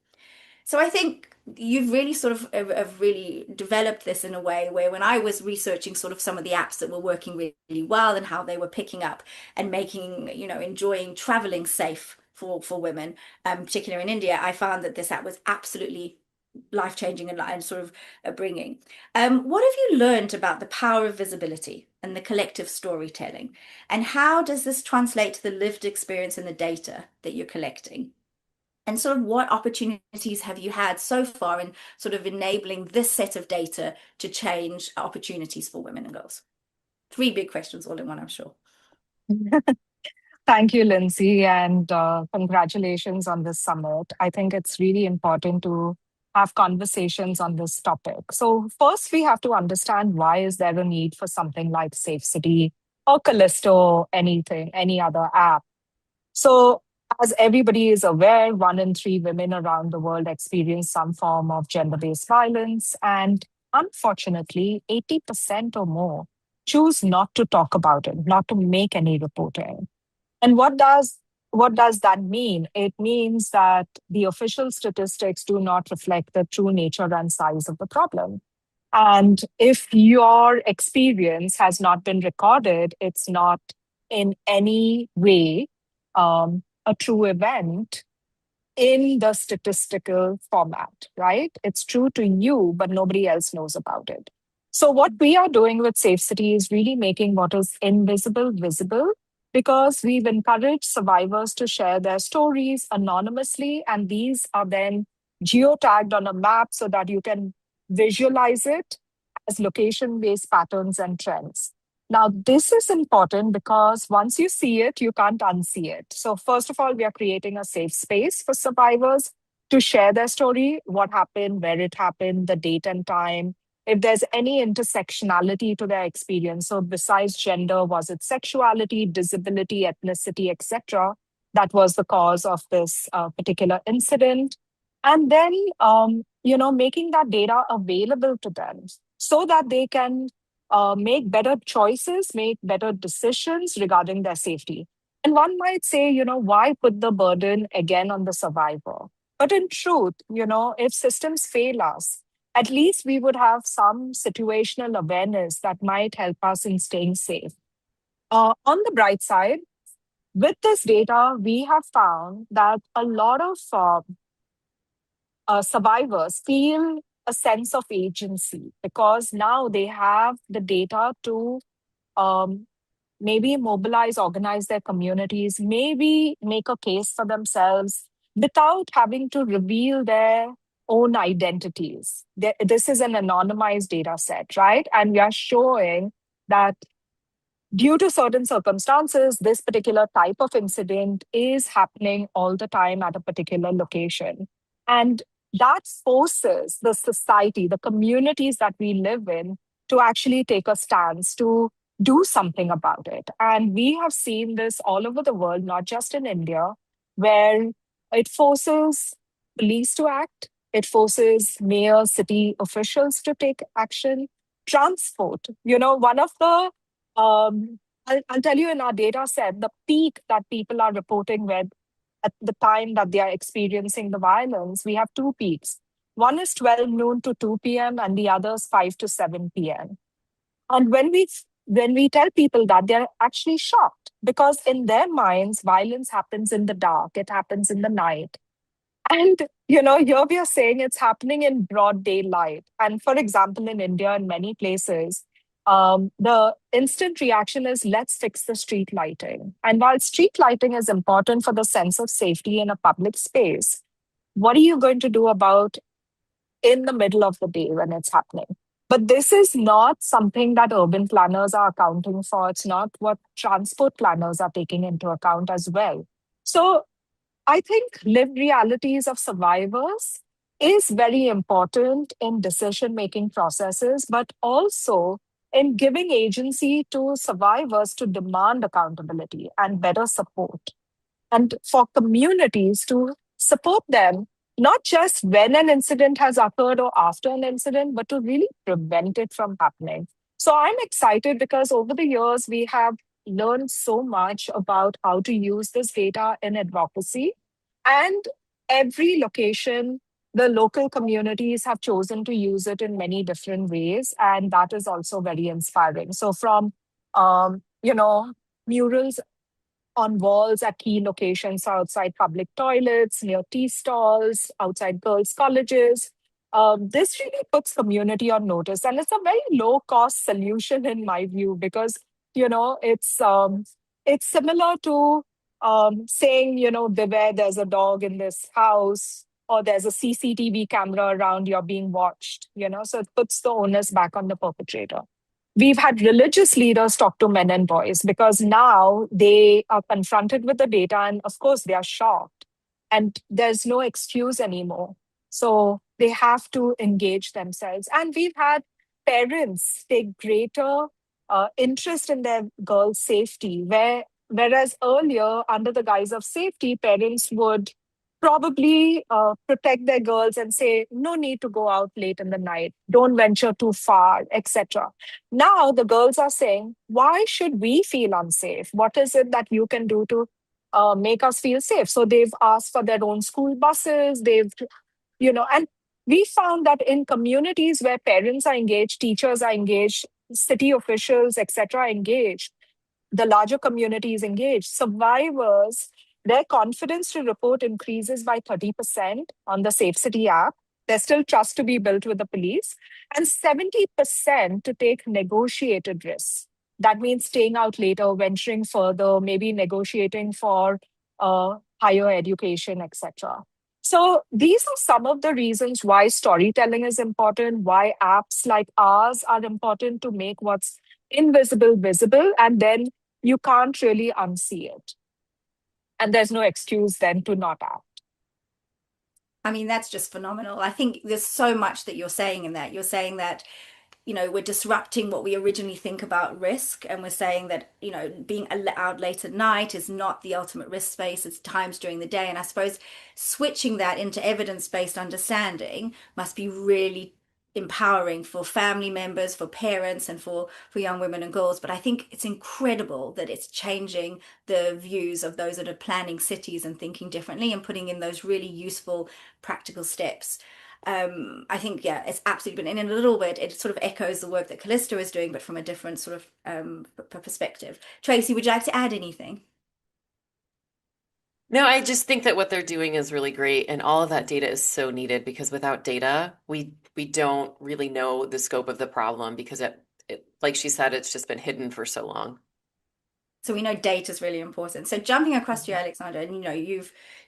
So I think you've really sort of have really developed this in a way where when I was researching sort of some of the apps that were working really well and how they were picking up and making, you know, enjoying traveling safe for women, particularly in India, I found that this app was absolutely life-changing and sort of bringing. What have you learned about the power of visibility and the collective storytelling? And how does this translate to the lived experience and the data that you're collecting? And sort of what opportunities have you had so far in sort of enabling this set of data to change opportunities for women and girls? Three big questions all in one, I'm sure. Thank you, Lindsay, and congratulations on this summit. I think it's really important to have conversations on this topic. So first, we have to understand why is there a need for something like Safe City or Callisto, anything, any other app. So as everybody is aware, 1 in 3 women around the world experience some form of gender-based violence. And unfortunately, 80% or more choose not to talk about it, not to make any reporting. And what does that mean? It means that the official statistics do not reflect the true nature and size of the problem. And if your experience has not been recorded, it's not in any way a true event in the statistical format, right? It's true to you, but nobody else knows about it. So what we are doing with Safe City is really making what is invisible visible, because we've encouraged survivors to share their stories anonymously, and these are then geotagged on a map so that you can visualize it as location-based patterns and trends. Now, this is important because once you see it, you can't unsee it. So first of all, we are creating a safe space for survivors to share their story, what happened, where it happened, the date and time, if there's any intersectionality to their experience. So besides gender, was it sexuality, disability, ethnicity, etc., that was the cause of this particular incident. And then, making that data available to them so that they can make better choices, make better decisions regarding their safety. And one might say, why put the burden again on the survivor? But in truth, if systems fail us, at least we would have some situational awareness that might help us in staying safe. On the bright side, with this data, we have found that a lot of survivors feel a sense of agency because now they have the data to maybe mobilize, organize their communities, maybe make a case for themselves, without having to reveal their own identities. This is an anonymized data set, right? And we are showing that due to certain circumstances, this particular type of incident is happening all the time at a particular location. And that forces the society, the communities that we live in, to actually take a stance, to do something about it. And we have seen this all over the world, not just in India, where it forces police to act, it forces mayors, city officials to take action. Transport, one of the I'll tell you in our data set, the peak that people are reporting with at the time that they are experiencing the violence, we have two peaks. One is 12 noon to 2 p.m. and the other is 5 to 7 p.m. And when we tell people that, they're actually shocked because in their minds, violence happens in the dark, it happens in the night. And, here we are saying it's happening in broad daylight. And for example, in India, in many places, the instant reaction is let's fix the street lighting. And while street lighting is important for the sense of safety in a public space, what are you going to do about in the middle of the day when it's happening? But this is not something that urban planners are accounting for. It's not what transport planners are taking into account as well. So I think lived realities of survivors is very important in decision making processes, but also in giving agency to survivors to demand accountability and better support, and for communities to support them, not just when an incident has occurred or after an incident, but to really prevent it from happening. So I'm excited because over the years, we have learned so much about how to use this data in advocacy. And every location, the local communities have chosen to use it in many different ways. And that is also very inspiring. So from, murals on walls at key locations outside public toilets, near tea stalls, outside girls' colleges. This really puts community on notice, and it's a very low cost solution in my view because it's similar to saying beware there's a dog in this house or there's a CCTV camera around you're being watched. So it puts the onus back on the perpetrator. We've had religious leaders talk to men and boys because now they are confronted with the data and, of course, they are shocked and there's no excuse anymore. So they have to engage themselves. And we've had parents take greater interest in their girls' safety, whereas earlier, under the guise of safety, parents would probably protect their girls and say, no need to go out late in the night, don't venture too far, etc. Now the girls are saying, why should we feel unsafe? What is it that you can do to make us feel safe? So they've asked for their own school buses. And we found that in communities where parents are engaged, teachers are engaged, city officials, etc., are engaged, the larger community is engaged. Survivors, their confidence to report increases by 30% on the Safe City app. There's still trust to be built with the police, and 70% to take negotiated risks. That means staying out later, venturing further, maybe negotiating for higher education, etc. So these are some of the reasons why storytelling is important, why apps like ours are important to make what's invisible visible, and then you can't really unsee it. And there's no excuse then to not act. I mean, that's just phenomenal. I think there's so much that you're saying in that. You're saying that we're disrupting what we originally think about risk, and we're saying that being out late at night is not the ultimate risk space. It's times during the day, and I suppose switching that into evidence-based understanding must be really empowering for family members, for parents, and for young women and girls. But I think it's incredible that it's changing the views of those that are planning cities and thinking differently and putting in those really useful practical steps. I think, yeah, it's absolutely been in a little bit. It sort of echoes the work that Callisto is doing, but from a different sort of perspective. Tracy, would you like to add anything? No, I just think that what they're doing is really great, and all of that data is so needed because without data, we don't really know the scope of the problem because like she said, it's just been hidden for so long. So we know data is really important. So jumping across to you, Alexandra, and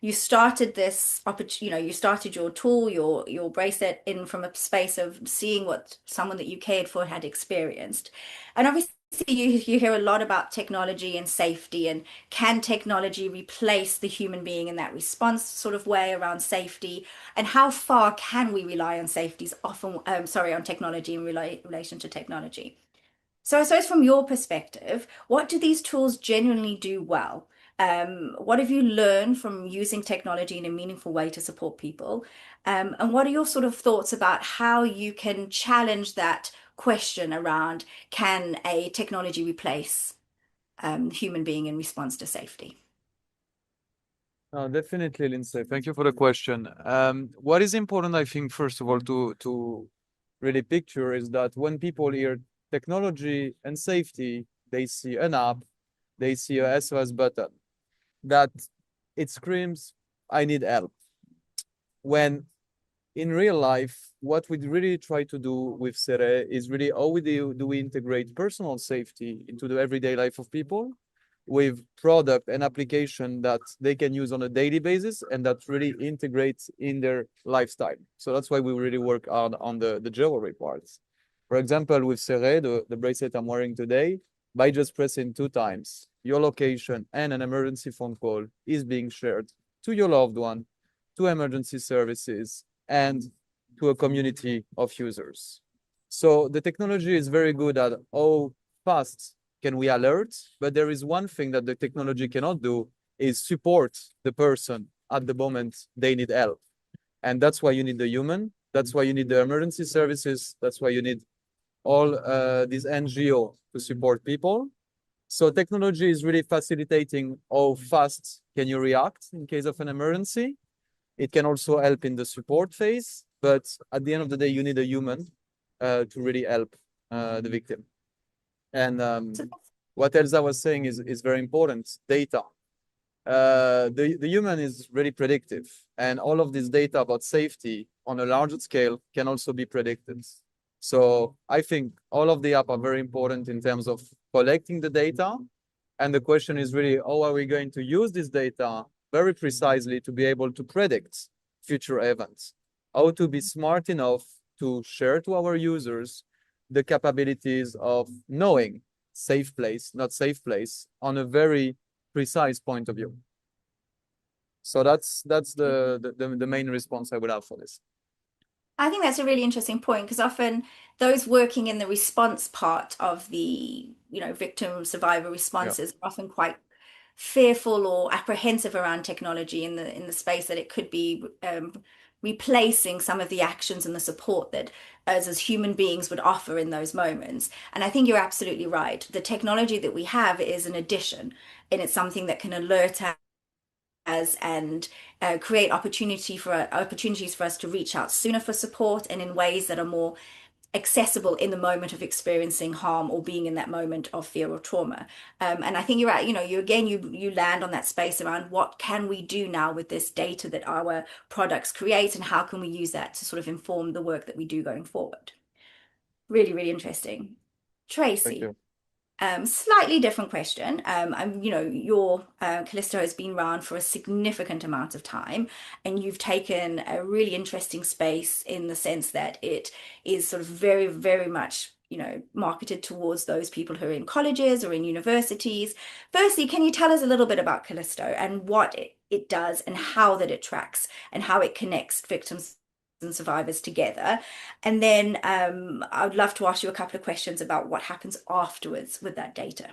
you started this opportunity, you started your tool, your bracelet in from a space of seeing what someone that you cared for had experienced. And obviously you hear a lot about technology and safety, and can technology replace the human being in that response sort of way around safety, and how far can we rely on safeties often on technology in relation to technology. So I suppose from your perspective, what do these tools genuinely do well? What have you learned from using technology in a meaningful way to support people? And what are your sort of thoughts about how you can challenge that question around, can a technology replace the human being in response to safety? Definitely, Lindsay. Thank you for the question. What is important, I think, first of all, to really picture is that when people hear technology and safety, they see an app, they see a SOS button, that it screams, I need help. When in real life, what we really try to do with Sere is really how do we integrate personal safety into the everyday life of people with product and application that they can use on a daily basis and that really integrates in their lifestyle. So that's why we really work on the jewelry parts. For example, with Sere, the bracelet I'm wearing today, by just pressing 2 times, your location and an emergency phone call is being shared to your loved one, to emergency services, and to a community of users. So the technology is very good at how fast can we alert, but there is one thing that the technology cannot do is support the person at the moment they need help. And that's why you need the human. That's why you need the emergency services. That's why you need all these NGO to support people. So technology is really facilitating how fast can you react in case of an emergency. It can also help in the support phase, but at the end of the day, you need a human to really help the victim. And what Elsa was saying is very important, data. The human is really predictive, and all of this data about safety on a larger scale can also be predicted. So I think all of the app are very important in terms of collecting the data. And the question is really, how are we going to use this data very precisely to be able to predict future events? How to be smart enough to share to our users the capabilities of knowing safe place, not safe place, on a very precise point of view. So that's the main response I would have for this. I think that's a really interesting point, because often those working in the response part of the, victim survivor responses are often quite fearful or apprehensive around technology in the space that it could be replacing some of the actions and the support that us as human beings would offer in those moments. And I think you're absolutely right. The technology that we have is an addition, and it's something that can alert us and create opportunities for us to reach out sooner for support, and in ways that are more accessible in the moment of experiencing harm or being in that moment of fear or trauma. And I think you're right. You land on that space around what can we do now with this data that our products create, and how can we use that to sort of inform the work that we do going forward. Really, really interesting. Tracy. Thank you. Slightly different question. Your Callisto has been around for a significant amount of time, and you've taken a really interesting space in the sense that it is sort of very, very much, marketed towards those people who are in colleges or in universities. Firstly, can you tell us a little bit about Callisto and what it does, and how that it tracks, and how it connects victims and survivors together? And then I would love to ask you a couple of questions about what happens afterwards with that data.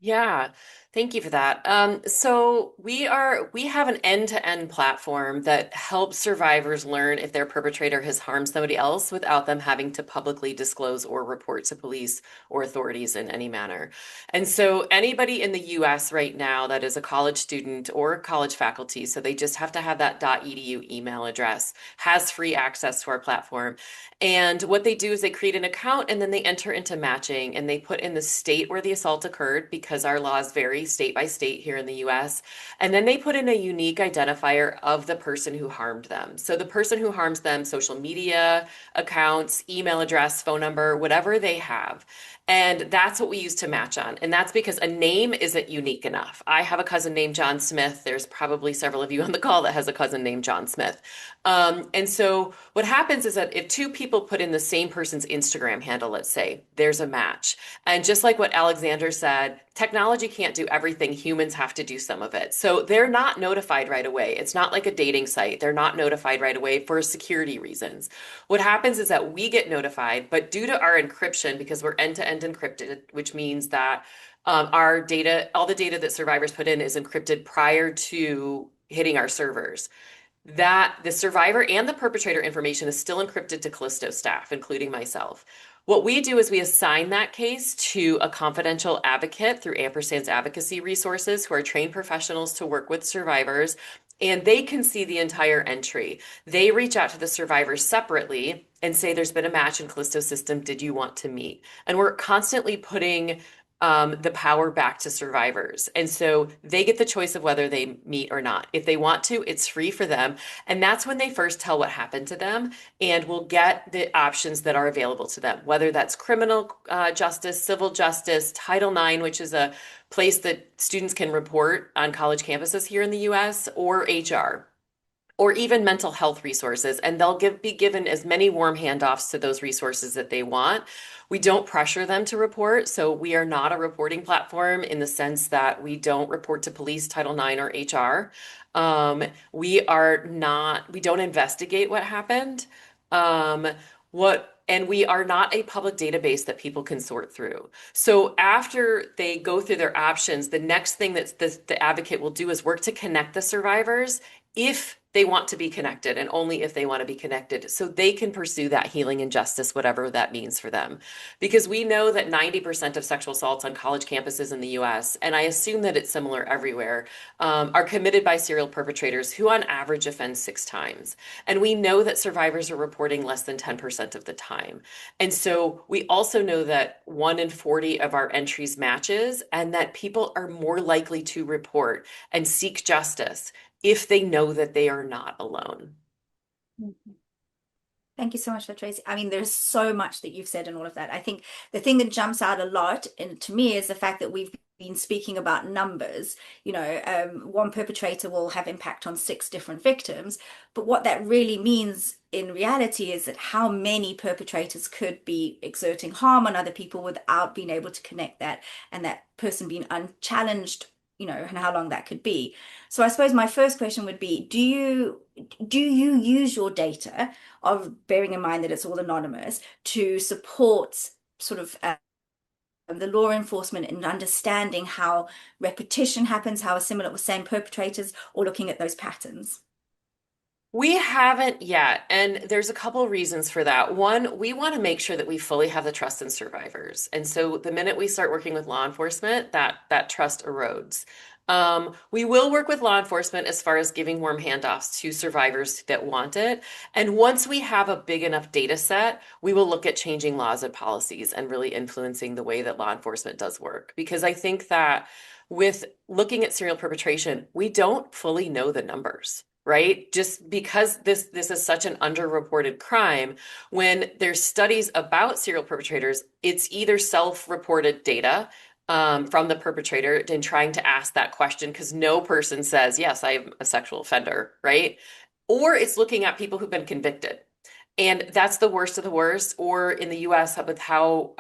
Yeah, thank you for that. So we have an end-to-end platform that helps survivors learn if their perpetrator has harmed somebody else without them having to publicly disclose or report to police or authorities in any manner. And so anybody in the US right now that is a college student or college faculty, so they just have to have that .edu email address, has free access to our platform. And what they do is they create an account, and then they enter into matching, and they put in the state where the assault occurred, because our laws vary state by state here in the US. And then they put in a unique identifier of the person who harmed them. So the person who harms them, social media accounts, email address, phone number, whatever they have. And that's what we use to match on. And that's because a name isn't unique enough. I have a cousin named John Smith. There's probably several of you on the call that has a cousin named John Smith. And so what happens is that if two people put in the same person's Instagram handle, let's say, there's a match. And just like what Alexander said, technology can't do everything. Humans have to do some of it. So they're not notified right away. It's not like a dating site. They're not notified right away for security reasons. What happens is that we get notified, but due to our encryption, because we're end-to-end encrypted, which means that our data, all the data that survivors put in is encrypted prior to hitting our servers, that the survivor and the perpetrator information is still encrypted to Callisto staff, including myself. What we do is we assign that case to a confidential advocate through Ampersand's advocacy resources, who are trained professionals to work with survivors, and they can see the entire entry. They reach out to the survivors separately and say, there's been a match in Callisto's system. Did you want to meet? And we're constantly putting the power back to survivors. And so they get the choice of whether they meet or not. If they want to, it's free for them. And that's when they first tell what happened to them and will get the options that are available to them, whether that's criminal justice, civil justice, Title IX, which is a place that students can report on college campuses here in the US, or HR, or even mental health resources, and they'll be given as many warm handoffs to those resources that they want. We don't pressure them to report, so we are not a reporting platform in the sense that we don't report to police, Title IX, or HR. We don't investigate what happened. And we are not a public database that people can sort through. So after they go through their options, the next thing that the advocate will do is work to connect the survivors if they want to be connected, and only if they want to be connected, so they can pursue that healing and justice, whatever that means for them. Because we know that 90% of sexual assaults on college campuses in the US, and I assume that it's similar everywhere, are committed by serial perpetrators who on average offend 6 times. And we know that survivors are reporting less than 10% of the time. And so we also know that 1 in 40 of our entries matches, and that people are more likely to report and seek justice if they know that they are not alone. Thank you so much for Tracy. I mean, there's so much that you've said in all of that. I think the thing that jumps out a lot to me is the fact that we've been speaking about numbers. One perpetrator will have impact on 6 different victims, but what that really means in reality is that how many perpetrators could be exerting harm on other people without being able to connect that, and that person being unchallenged, and how long that could be. So I suppose my first question would be, do you use your data, of bearing in mind that it's all anonymous, to support sort of the law enforcement in understanding how repetition happens, how similar same perpetrators, or looking at those patterns? We haven't yet, and there's a couple reasons for that. One, we want to make sure that we fully have the trust in survivors. And so the minute we start working with law enforcement, that trust erodes. We will work with law enforcement as far as giving warm handoffs to survivors that want it. And once we have a big enough data set, we will look at changing laws and policies and really influencing the way that law enforcement does work. Because I think that with looking at serial perpetration, we don't fully know the numbers. Right? Just because this is such an underreported crime, when there's studies about serial perpetrators, it's either self-reported data from the perpetrator and trying to ask that question, because no person says, yes, I'm a sexual offender, right? Or it's looking at people who've been convicted. And that's the worst of the worst. Or in the US, with how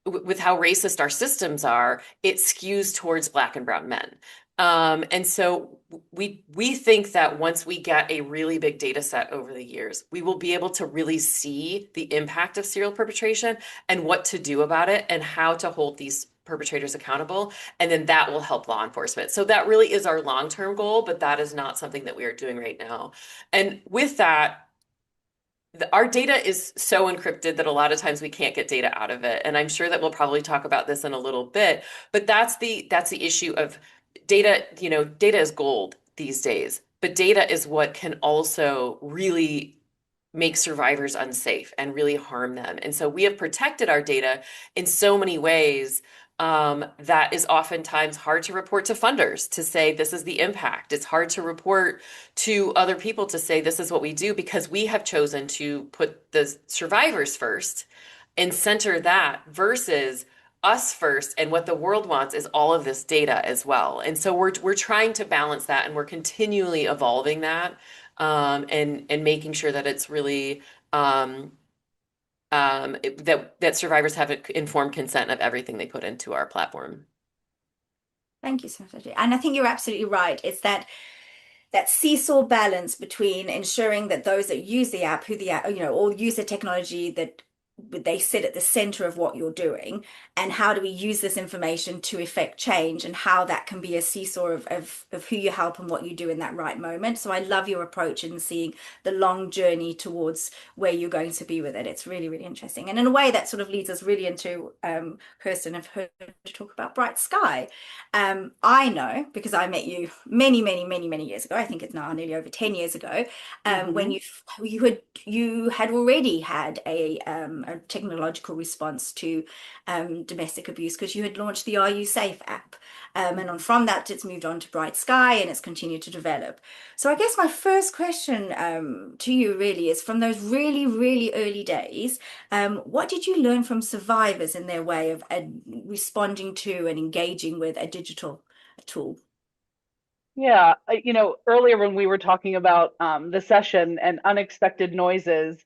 racist our systems are, it skews towards Black and brown men. And so we think that once we get a really big data set over the years, we will be able to really see the impact of serial perpetration and what to do about it and how to hold these perpetrators accountable. And then that will help law enforcement. So that really is our long-term goal, but that is not something that we are doing right now. And with that, our data is so encrypted that a lot of times we can't get data out of it. And I'm sure that we'll probably talk about this in a little bit, but that's the issue of data. Data is gold these days, but data is what can also really make survivors unsafe and really harm them. And so we have protected our data in so many ways that is oftentimes hard to report to funders to say, this is the impact. It's hard to report to other people to say, this is what we do, because we have chosen to put the survivors first and center that versus us first, and what the world wants is all of this data as well. And so we're trying to balance that, and we're continually evolving that, and making sure that it's really that survivors have informed consent of everything they put into our platform. Thank you so much, Ajay. And I think you're absolutely right. It's that seesaw balance between ensuring that those that use the app, who the app, or use the technology, that they sit at the center of what you're doing, and how do we use this information to effect change, and how that can be a seesaw of who you help and what you do in that right moment. So I love your approach in seeing the long journey towards where you're going to be with it. It's really, really interesting. And in a way that sort of leads us really into, Kirsten, I've heard to talk about Bright Sky. I know because I met you many, many, many, many years ago. I think it's now nearly over 10 years ago, when you had already had a technological response to domestic abuse, because you had launched the Are You Safe app. And from that, it's moved on to Bright Sky, and it's continued to develop. So I guess my first question to you really is, from those really, really early days, what did you learn from survivors in their way of responding to and engaging with a digital tool? Yeah, earlier when we were talking about the session and unexpected noises,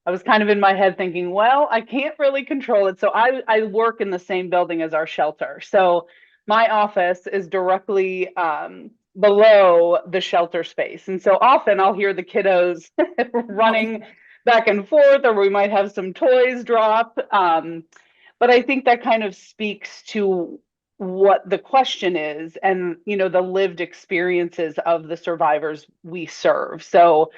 I was kind of in my head thinking, well, I can't really control it. So I work in the same building as our shelter. So my office is directly below the shelter space. And so often I'll hear the kiddos running back and forth, or we might have some toys drop. But I think that kind of speaks to what the question is, and the lived experiences of the survivors we serve. So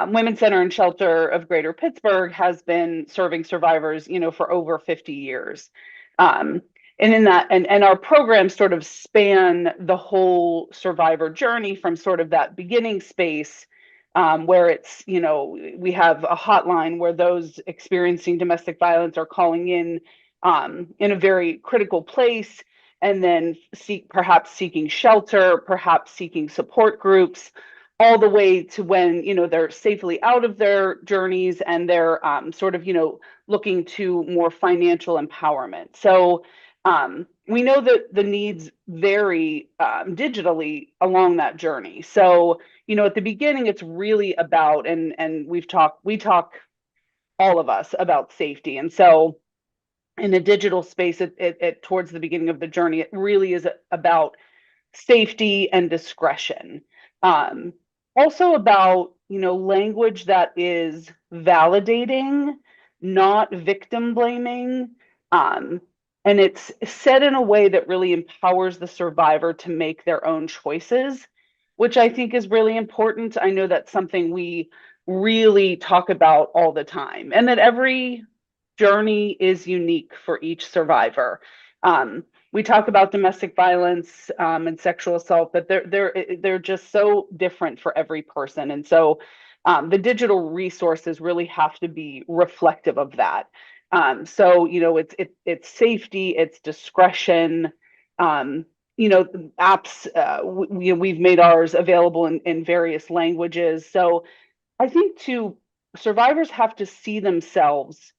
Women's Center and Shelter of Greater Pittsburgh has been serving survivors, for over 50 years. And in that, and our programs sort of span the whole survivor journey, from sort of that beginning space, where it's, we have a hotline where those experiencing domestic violence are calling in a very critical place, and then perhaps seeking shelter, perhaps seeking support groups, all the way to when they're safely out of their journeys, and they're sort of looking to more financial empowerment. So we know that the needs vary digitally along that journey. So at the beginning, it's really about, and we talk all of us about safety. And so in the digital space, it towards the beginning of the journey, it really is about safety and discretion. Also about, language that is validating, not victim blaming. And it's said in a way that really empowers the survivor to make their own choices, which I think is really important. I know that's something we really talk about all the time, and that every journey is unique for each survivor. We talk about domestic violence and sexual assault, but they're just so different for every person. And so the digital resources really have to be reflective of that. So it's safety, it's discretion. Apps, we've made ours available in various languages. So I think survivors have to see themselves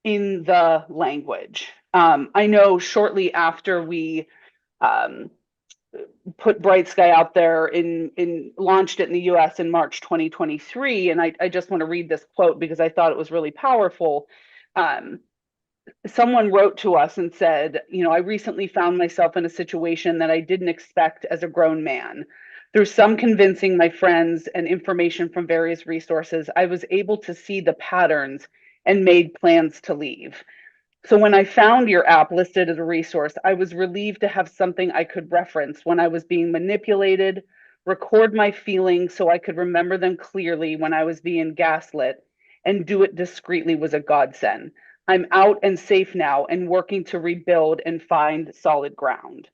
in the language. I know shortly after we put Bright Sky out there launched it in the US in March 2023, and I just want to read this quote because I thought it was really powerful. Someone wrote to us and said, I recently found myself in a situation that I didn't expect as a grown man. Through some convincing my friends and information from various resources, I was able to see the patterns and made plans to leave. So when I found your app listed as a resource, I was relieved to have something I could reference when I was being manipulated, record my feelings so I could remember them clearly when I was being gaslit, and do it discreetly was a godsend. I'm out and safe now and working to rebuild and find solid ground.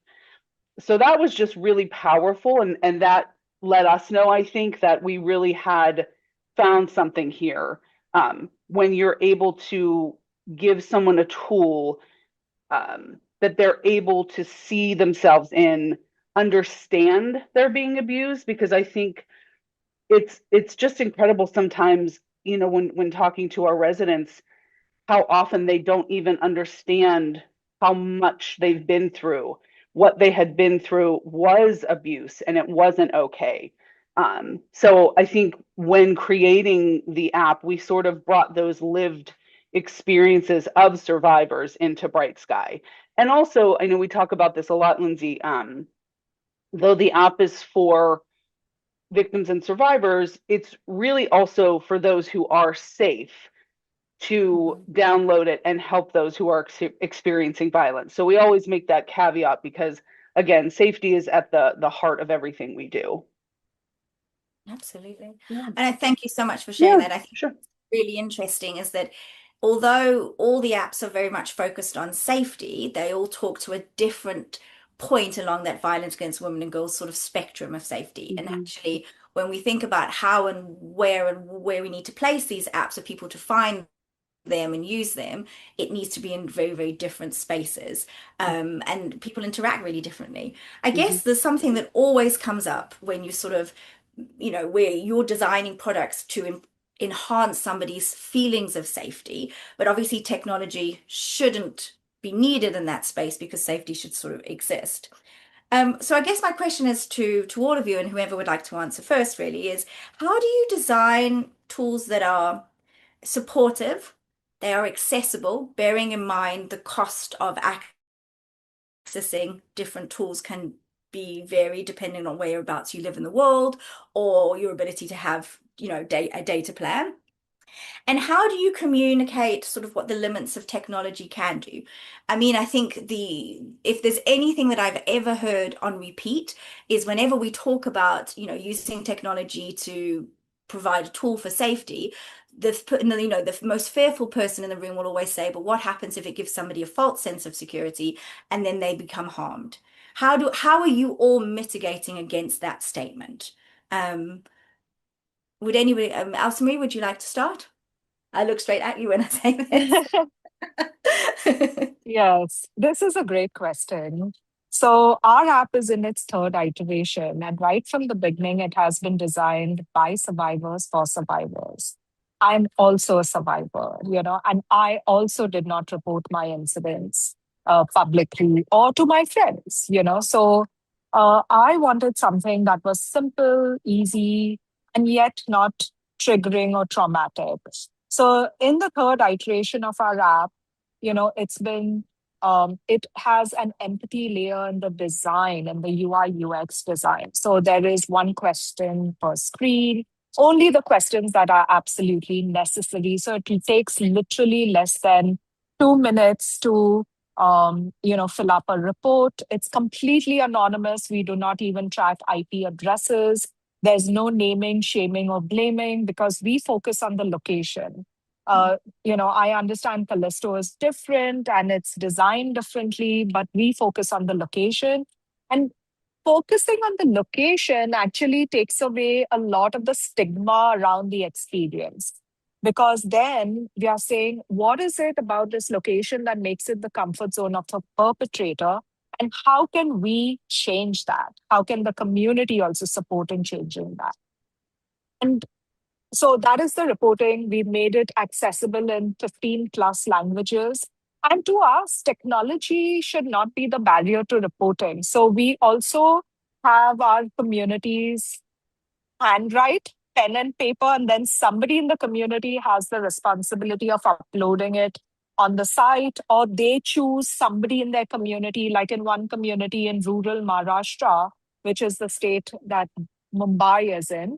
So that was just really powerful, and that let us know, I think, that we really had found something here. When you're able to give someone a tool that they're able to see themselves in, understand they're being abused, because I think it's just incredible sometimes, when talking to our residents, how often they don't even understand how much they've been through. What they had been through was abuse and it wasn't okay. So I think when creating the app, we sort of brought those lived experiences of survivors into Bright Sky. And also, I know we talk about this a lot, Lindsay, though the app is for victims and survivors, it's really also for those who are safe to download it and help those who are experiencing violence. So we always make that caveat because, again, safety is at the heart of everything we do. Absolutely. Yeah. And I thank you so much for sharing Yeah, that. I think sure. really interesting is that although all the apps are very much focused on safety, they all talk to a different point along that violence against women and girls sort of spectrum of safety. And actually, when we think about how and where we need to place these apps for people to find them and use them, it needs to be in very, very different spaces. And people interact really differently. I guess there's something that always comes up when you sort of, where you're designing products to enhance somebody's feelings of safety, but obviously technology shouldn't be needed in that space because safety should sort of exist. So I guess my question is to all of you, and whoever would like to answer first really, is how do you design tools that are supportive, they are accessible, bearing in mind the cost of accessing different tools can be varied depending on whereabouts you live in the world or your ability to have, a data plan. And how do you communicate sort of what the limits of technology can do? I mean, I think if there's anything that I've ever heard on repeat is whenever we talk about, using technology to provide a tool for safety, the most fearful person in the room will always say, but what happens if it gives somebody a false sense of security and then they become harmed? How are you all mitigating against that statement? Would anybody, Elsemarie, would you like to start? I look straight at you when I say this. Yes, this is a great question. So, our app is in its third iteration, and right from the beginning, it has been designed by survivors for survivors. I'm also a survivor, and I also did not report my incidents publicly or to my friends. So, I wanted something that was simple, easy, and yet not triggering or traumatic. So, in the third iteration of our app, it has an empathy layer in the design and the UI UX design. So there is one question per screen, only the questions that are absolutely necessary. So it takes literally less than 2 minutes to fill up a report. It's completely anonymous. We do not even track IP addresses. There's no naming, shaming, or blaming because we focus on the location. I understand Callisto is different and it's designed differently, but we focus on the location. And focusing on the location actually takes away a lot of the stigma around the experience. Because then we are saying, what is it about this location that makes it the comfort zone of the perpetrator? And how can we change that? How can the community also support in changing that? And so that is the reporting. We've made it accessible in 15 plus languages. And to us, technology should not be the barrier to reporting. So we also have our communities handwrite pen and paper, and then somebody in the community has the responsibility of uploading it on the site, or they choose somebody in their community, like in one community in rural Maharashtra, which is the state that Mumbai is in.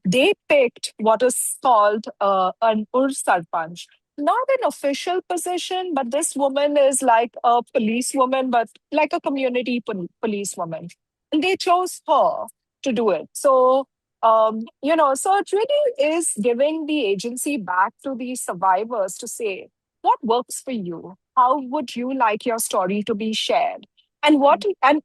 They picked what is called an Ur Sarpanch. Not an official position, but this woman is like a policewoman, but like a community policewoman. And they chose her to do it. So it really is giving the agency back to the survivors to say, what works for you? How would you like your story to be shared? And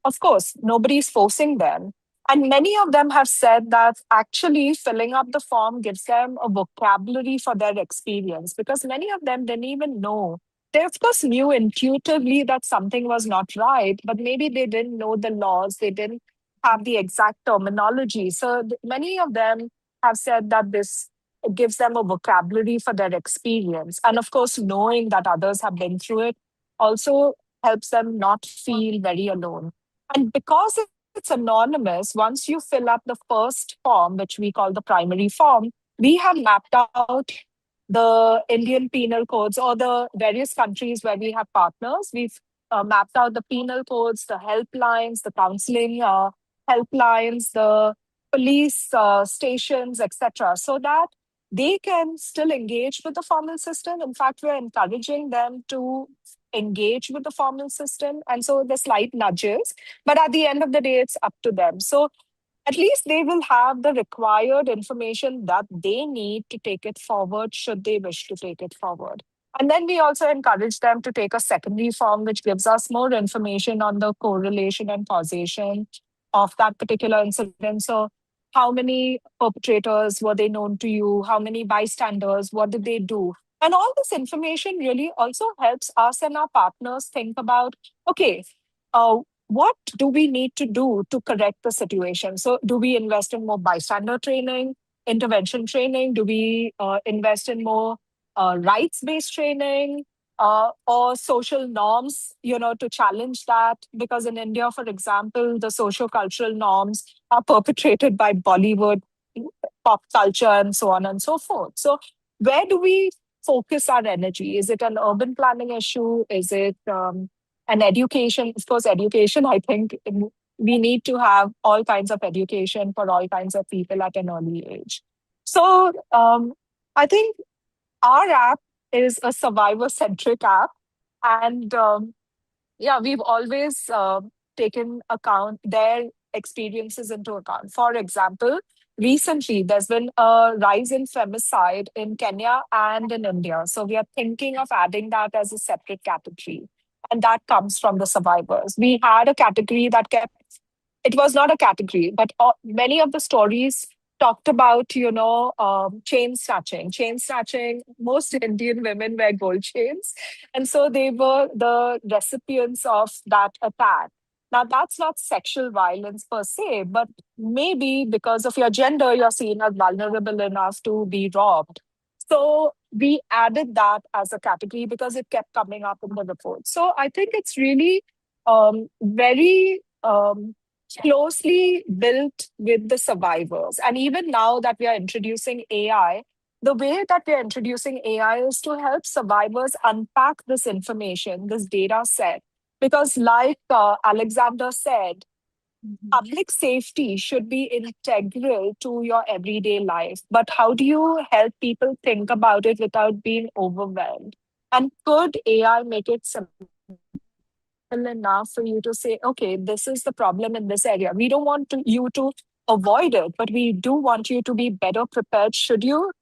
of course, nobody's forcing them. And many of them have said that actually filling up the form gives them a vocabulary for their experience because many of them didn't even know. They, of course, knew intuitively that something was not right, but maybe they didn't know the laws. They didn't have the exact terminology. So many of them have said that this it gives them a vocabulary for their experience. And of course, knowing that others have been through it also helps them not feel very alone. And because it's anonymous, once you fill up the first form, which we call the primary form, we have mapped out the Indian penal codes or the various countries where we have partners. We've mapped out the penal codes, the helplines, the counseling helplines, the police stations, etc., so that they can still engage with the formal system. In fact, we're encouraging them to engage with the formal system. And so the slight nudges, but at the end of the day, it's up to them. So at least they will have the required information that they need to take it forward should they wish to take it forward. And then we also encourage them to take a secondary form, which gives us more information on the correlation and causation of that particular incident. So, how many perpetrators were they known to you? How many bystanders? What did they do? And all this information really also helps us and our partners think about, okay, what do we need to do to correct the situation? So, do we invest in more bystander training, intervention training? Do we invest in more rights-based training or social norms, to challenge that? Because in India, for example, the socio-cultural norms are perpetrated by Bollywood, pop culture, and so on and so forth. So, where do we focus our energy? Is it an urban planning issue? Is it and education? Of course, education, I think we need to have all kinds of education for all kinds of people at an early age. So I think our app is a survivor-centric app. And yeah, we've always taken account their experiences into account. For example, recently there's been a rise in femicide in Kenya and in India. So we are thinking of adding that as a separate category. And that comes from the survivors. We had a category that kept, it was not a category, but many of the stories talked about, chain snatching. Chain snatching, most Indian women wear gold chains. And so they were the recipients of that attack. Now, that's not sexual violence per se, but maybe because of your gender, you're seen as vulnerable enough to be robbed. So we added that as a category because it kept coming up in the report. So I think it's really very closely built with the survivors. And even now that we are introducing AI, the way that we are introducing AI is to help survivors unpack this information, this data set. Because like Alexander said, public safety should be integral to your everyday life. But how do you help people think about it without being overwhelmed? And could AI make it simple enough for you to say, okay, this is the problem in this area? We don't want you to avoid it, but we do want you to be better prepared should you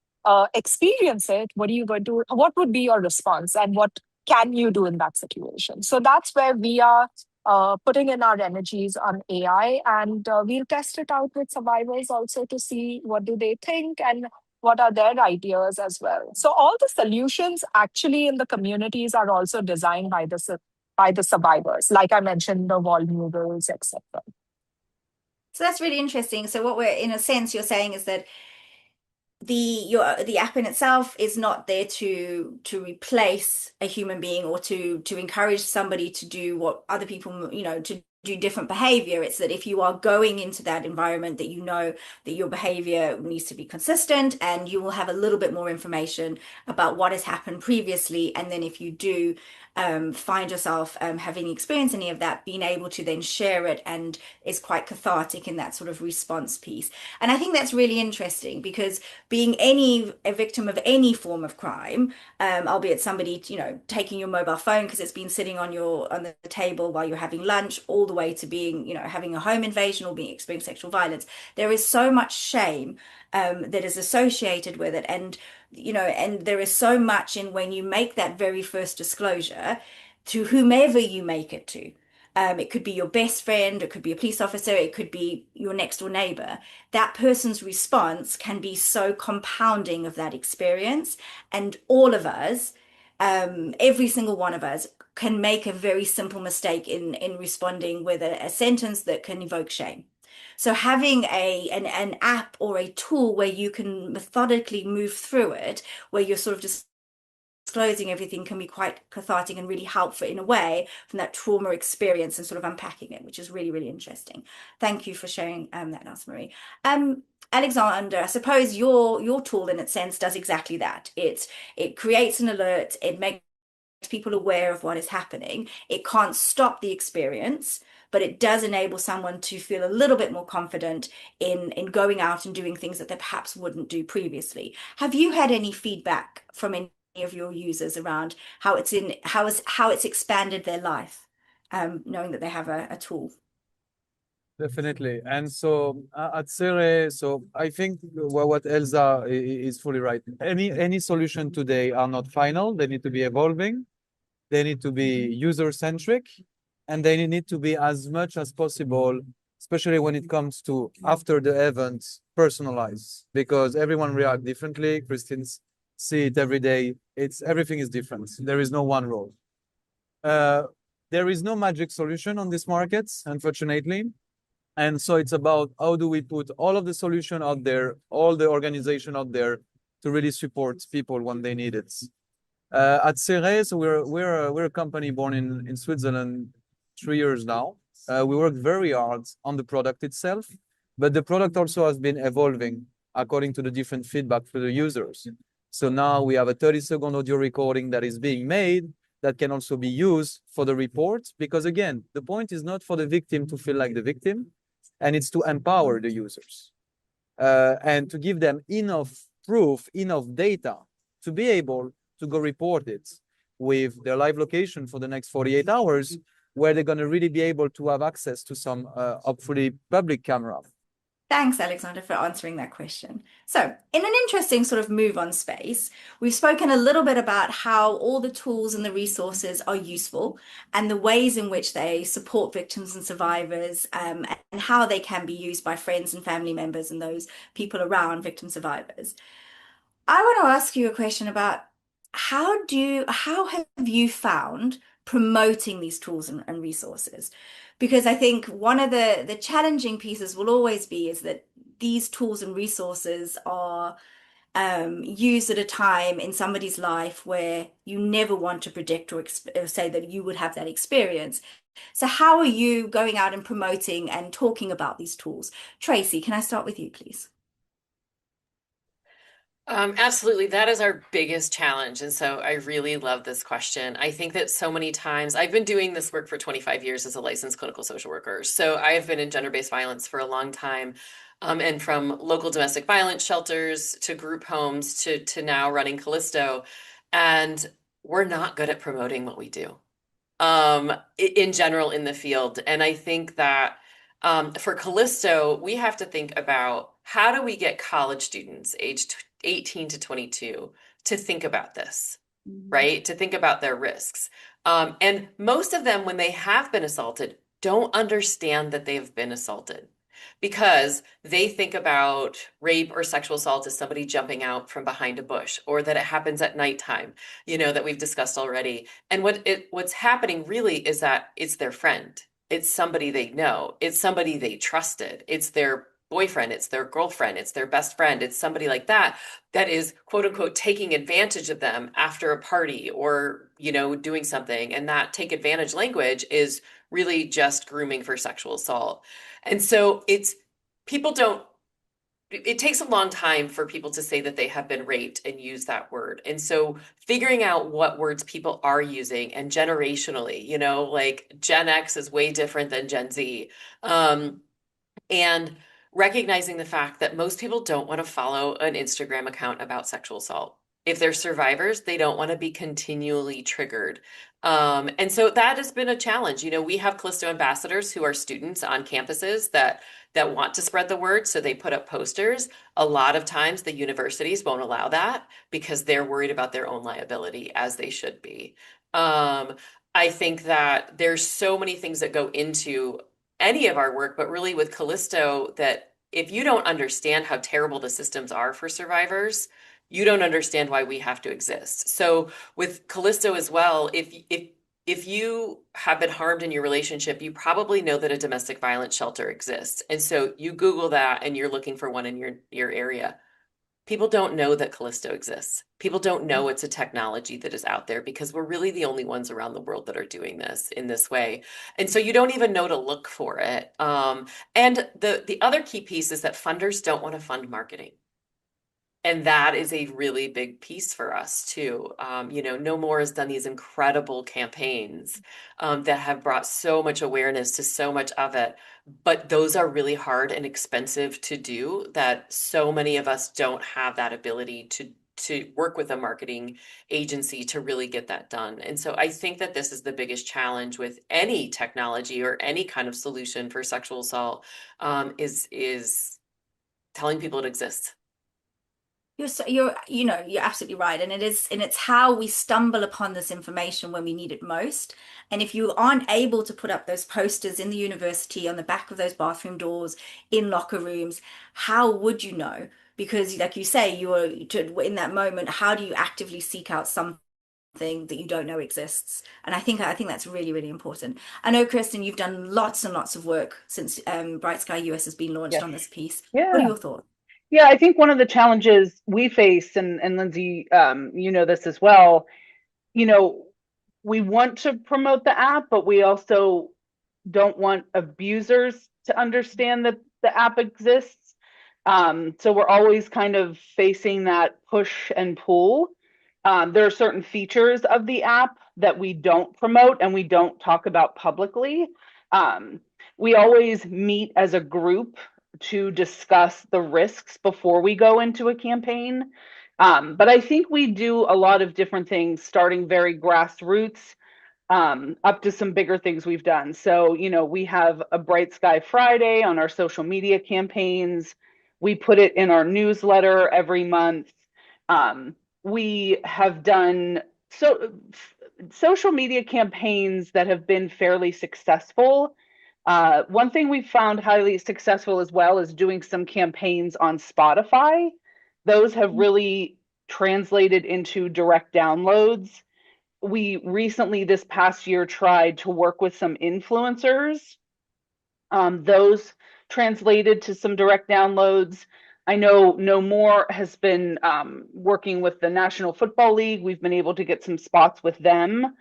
experience it. What would be your response, and what can you do in that situation? So that's where we are putting in our energies on AI, and we'll test it out with survivors also to see what do they think and what are their ideas as well. So all the solutions actually in the communities are also designed by the survivors, like I mentioned, the wall murals, etc. So that's really interesting. So what in a sense, you're saying is that the app in itself is not there to replace a human being or to encourage somebody to do what other people, to do different behavior. It's that if you are going into that environment, that you know that your behavior needs to be consistent, and you will have a little bit more information about what has happened previously. And then if you do find yourself having experienced any of that, being able to then share it, and is quite cathartic in that sort of response piece. And I think that's really interesting, because being a victim of any form of crime, albeit somebody taking your mobile phone because it's been sitting on the table while you're having lunch, all the way to being having a home invasion or being experiencing sexual violence, there is so much shame that is associated with it. And there is so much in when you make that very first disclosure to whomever you make it to. It could be your best friend, it could be a police officer, it could be your next door neighbor. That person's response can be so compounding of that experience. And all of us, every single one of us, can make a very simple mistake in responding with a sentence that can evoke shame. So having an app or a tool where you can methodically move through it, where you're sort of just disclosing everything, can be quite cathartic and really helpful in a way from that trauma experience and sort of unpacking it, which is really, really interesting. Thank you for sharing that, Nasmarie. Alexander, I suppose your tool in its sense does exactly that. It creates an alert, it makes people aware of what is happening. It can't stop the experience, but it does enable someone to feel a little bit more confident in going out and doing things that they perhaps wouldn't do previously. Have you had any feedback from any of your users around how it's expanded their life, knowing that they have a tool? Definitely. And so at Cere, so I think what Elsa is fully right. Any solution today are not final. They need to be evolving. They need to be user-centric, and they need to be as much as possible, especially when it comes to after the event, personalized, because everyone react differently. Christians see it every day. Everything is different. There is no one role. There is no magic solution on this market, unfortunately. And so it's about how do we put all of the solution out there, all the organization out there to really support people when they need it. At Ceres, we're a company born in Switzerland 3 years now. We work very hard on the product itself, but the product also has been evolving according to the different feedback for the users. So now we have a 30-second audio recording that is being made that can also be used for the report, because again, the point is not for the victim to feel like the victim, and it's to empower the users and to give them enough proof, enough data to be able to go report it with their live location for the next 48 hours, where they're going to really be able to have access to some hopefully public camera. Thanks, Alexander, for answering that question. So, in an interesting sort of move on space, we've spoken a little bit about how all the tools and the resources are useful and the ways in which they support victims and survivors, and how they can be used by friends and family members and those people around victim survivors. I want to ask you a question about how have you found promoting these tools and resources? Because I think one of the challenging pieces will always be is that these tools and resources are used at a time in somebody's life where you never want to predict or say that you would have that experience. So how are you going out and promoting and talking about these tools? Tracy, can I start with you, please? Absolutely. That is our biggest challenge. And so I really love this question. I think that so many times I've been doing this work for 25 years as a licensed clinical social worker. So I have been in gender-based violence for a long time. And from local domestic violence shelters to group homes to now running Callisto. And we're not good at promoting what we do in general in the field. And I think that for Callisto, we have to think about how do we get college students aged 18 to 22 to think about this, right? To think about their risks. And most of them, when they have been assaulted, don't understand that they've been assaulted because they think about rape or sexual assault as somebody jumping out from behind a bush, or that it happens at nighttime, that we've discussed already. And what's happening really is that it's their friend. It's somebody they know. It's somebody they trusted. It's their boyfriend, it's their girlfriend, it's their best friend, it's somebody like that is quote unquote taking advantage of them after a party or, doing something. And that take advantage language is really just grooming for sexual assault. And so it takes a long time for people to say that they have been raped and use that word. And so figuring out what words people are using and generationally, like Gen X is way different than Gen Z. And recognizing the fact that most people don't want to follow an Instagram account about sexual assault. If they're survivors, they don't want to be continually triggered. And so that has been a challenge. We have Callisto ambassadors who are students on campuses that want to spread the word. So they put up posters. A lot of times the universities won't allow that because they're worried about their own liability, as they should be. I think that there's so many things that go into any of our work, but really with Callisto, that if you don't understand how terrible the systems are for survivors, you don't understand why we have to exist. So with Callisto as well, if if you have been harmed in your relationship, you probably know that a domestic violence shelter exists. And so you Google that and you're looking for one in your area. People don't know that Callisto exists. People don't know it's a technology that is out there because we're really the only ones around the world that are doing this in this way. And so you don't even know to look for it. And the other key piece is that funders don't want to fund marketing. And that is a really big piece for us too. No More has done these incredible campaigns that have brought so much awareness to so much of it. But those are really hard and expensive to do that so many of us don't have that ability to work with a marketing agency to really get that done. And so I think that this is the biggest challenge with any technology or any kind of solution for sexual assault, is telling people it exists. You're absolutely right, and it's how we stumble upon this information when we need it most. And if you aren't able to put up those posters in the university, on the back of those bathroom doors, in locker rooms, how would you know? Because, like you say, in that moment, how do you actively seek out something that you don't know exists? And I think that's really, really important. I know, Kristen, you've done lots and lots of work since Bright Sky US has been launched on this piece. What are Yeah. your thoughts? Yeah, I think one of the challenges we face, and Lindsay, you know this as well, we want to promote the app, but we also don't want abusers to understand that the app exists. So we're always kind of facing that push and pull. There are certain features of the app that we don't promote and we don't talk about publicly. We always meet as a group to discuss the risks before we go into a campaign. But I think we do a lot of different things, starting very grassroots, up to some bigger things we've done. So, we have a Bright Sky Friday on our social media campaigns. We put it in our newsletter every month. We have done social media campaigns that have been fairly successful. One thing we've found highly successful as well is doing some campaigns on Spotify. Those have really translated into direct downloads. We recently, this past year, tried to work with some influencers. Those translated to some direct downloads. I know No More has been working with the National Football League. We've been able to get some spots with them.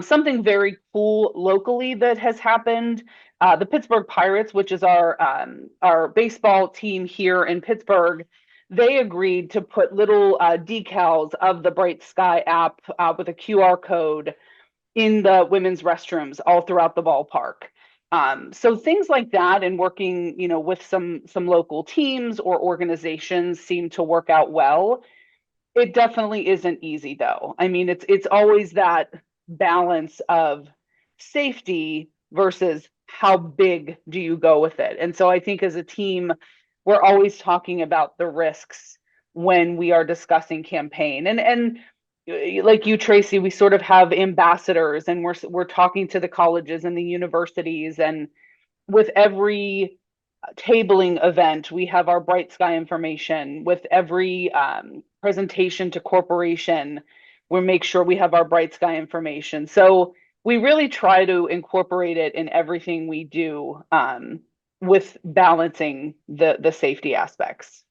Something very cool locally that has happened. The Pittsburgh Pirates, which is our baseball team here in Pittsburgh, they agreed to put little decals of the Bright Sky app with a QR code in the women's restrooms all throughout the ballpark. So things like that, and working, with some local teams or organizations seem to work out well. It definitely isn't easy, though. I mean, it's always that balance of safety versus how big do you go with it. And so I think as a team, we're always talking about the risks when we are discussing campaign. And like you, Tracy, we sort of have ambassadors, and we're talking to the colleges and the universities, and with every tabling event, we have our Bright Sky information. With every presentation to corporation, we make sure we have our Bright Sky information. So we really try to incorporate it in everything we do, with balancing the safety aspects.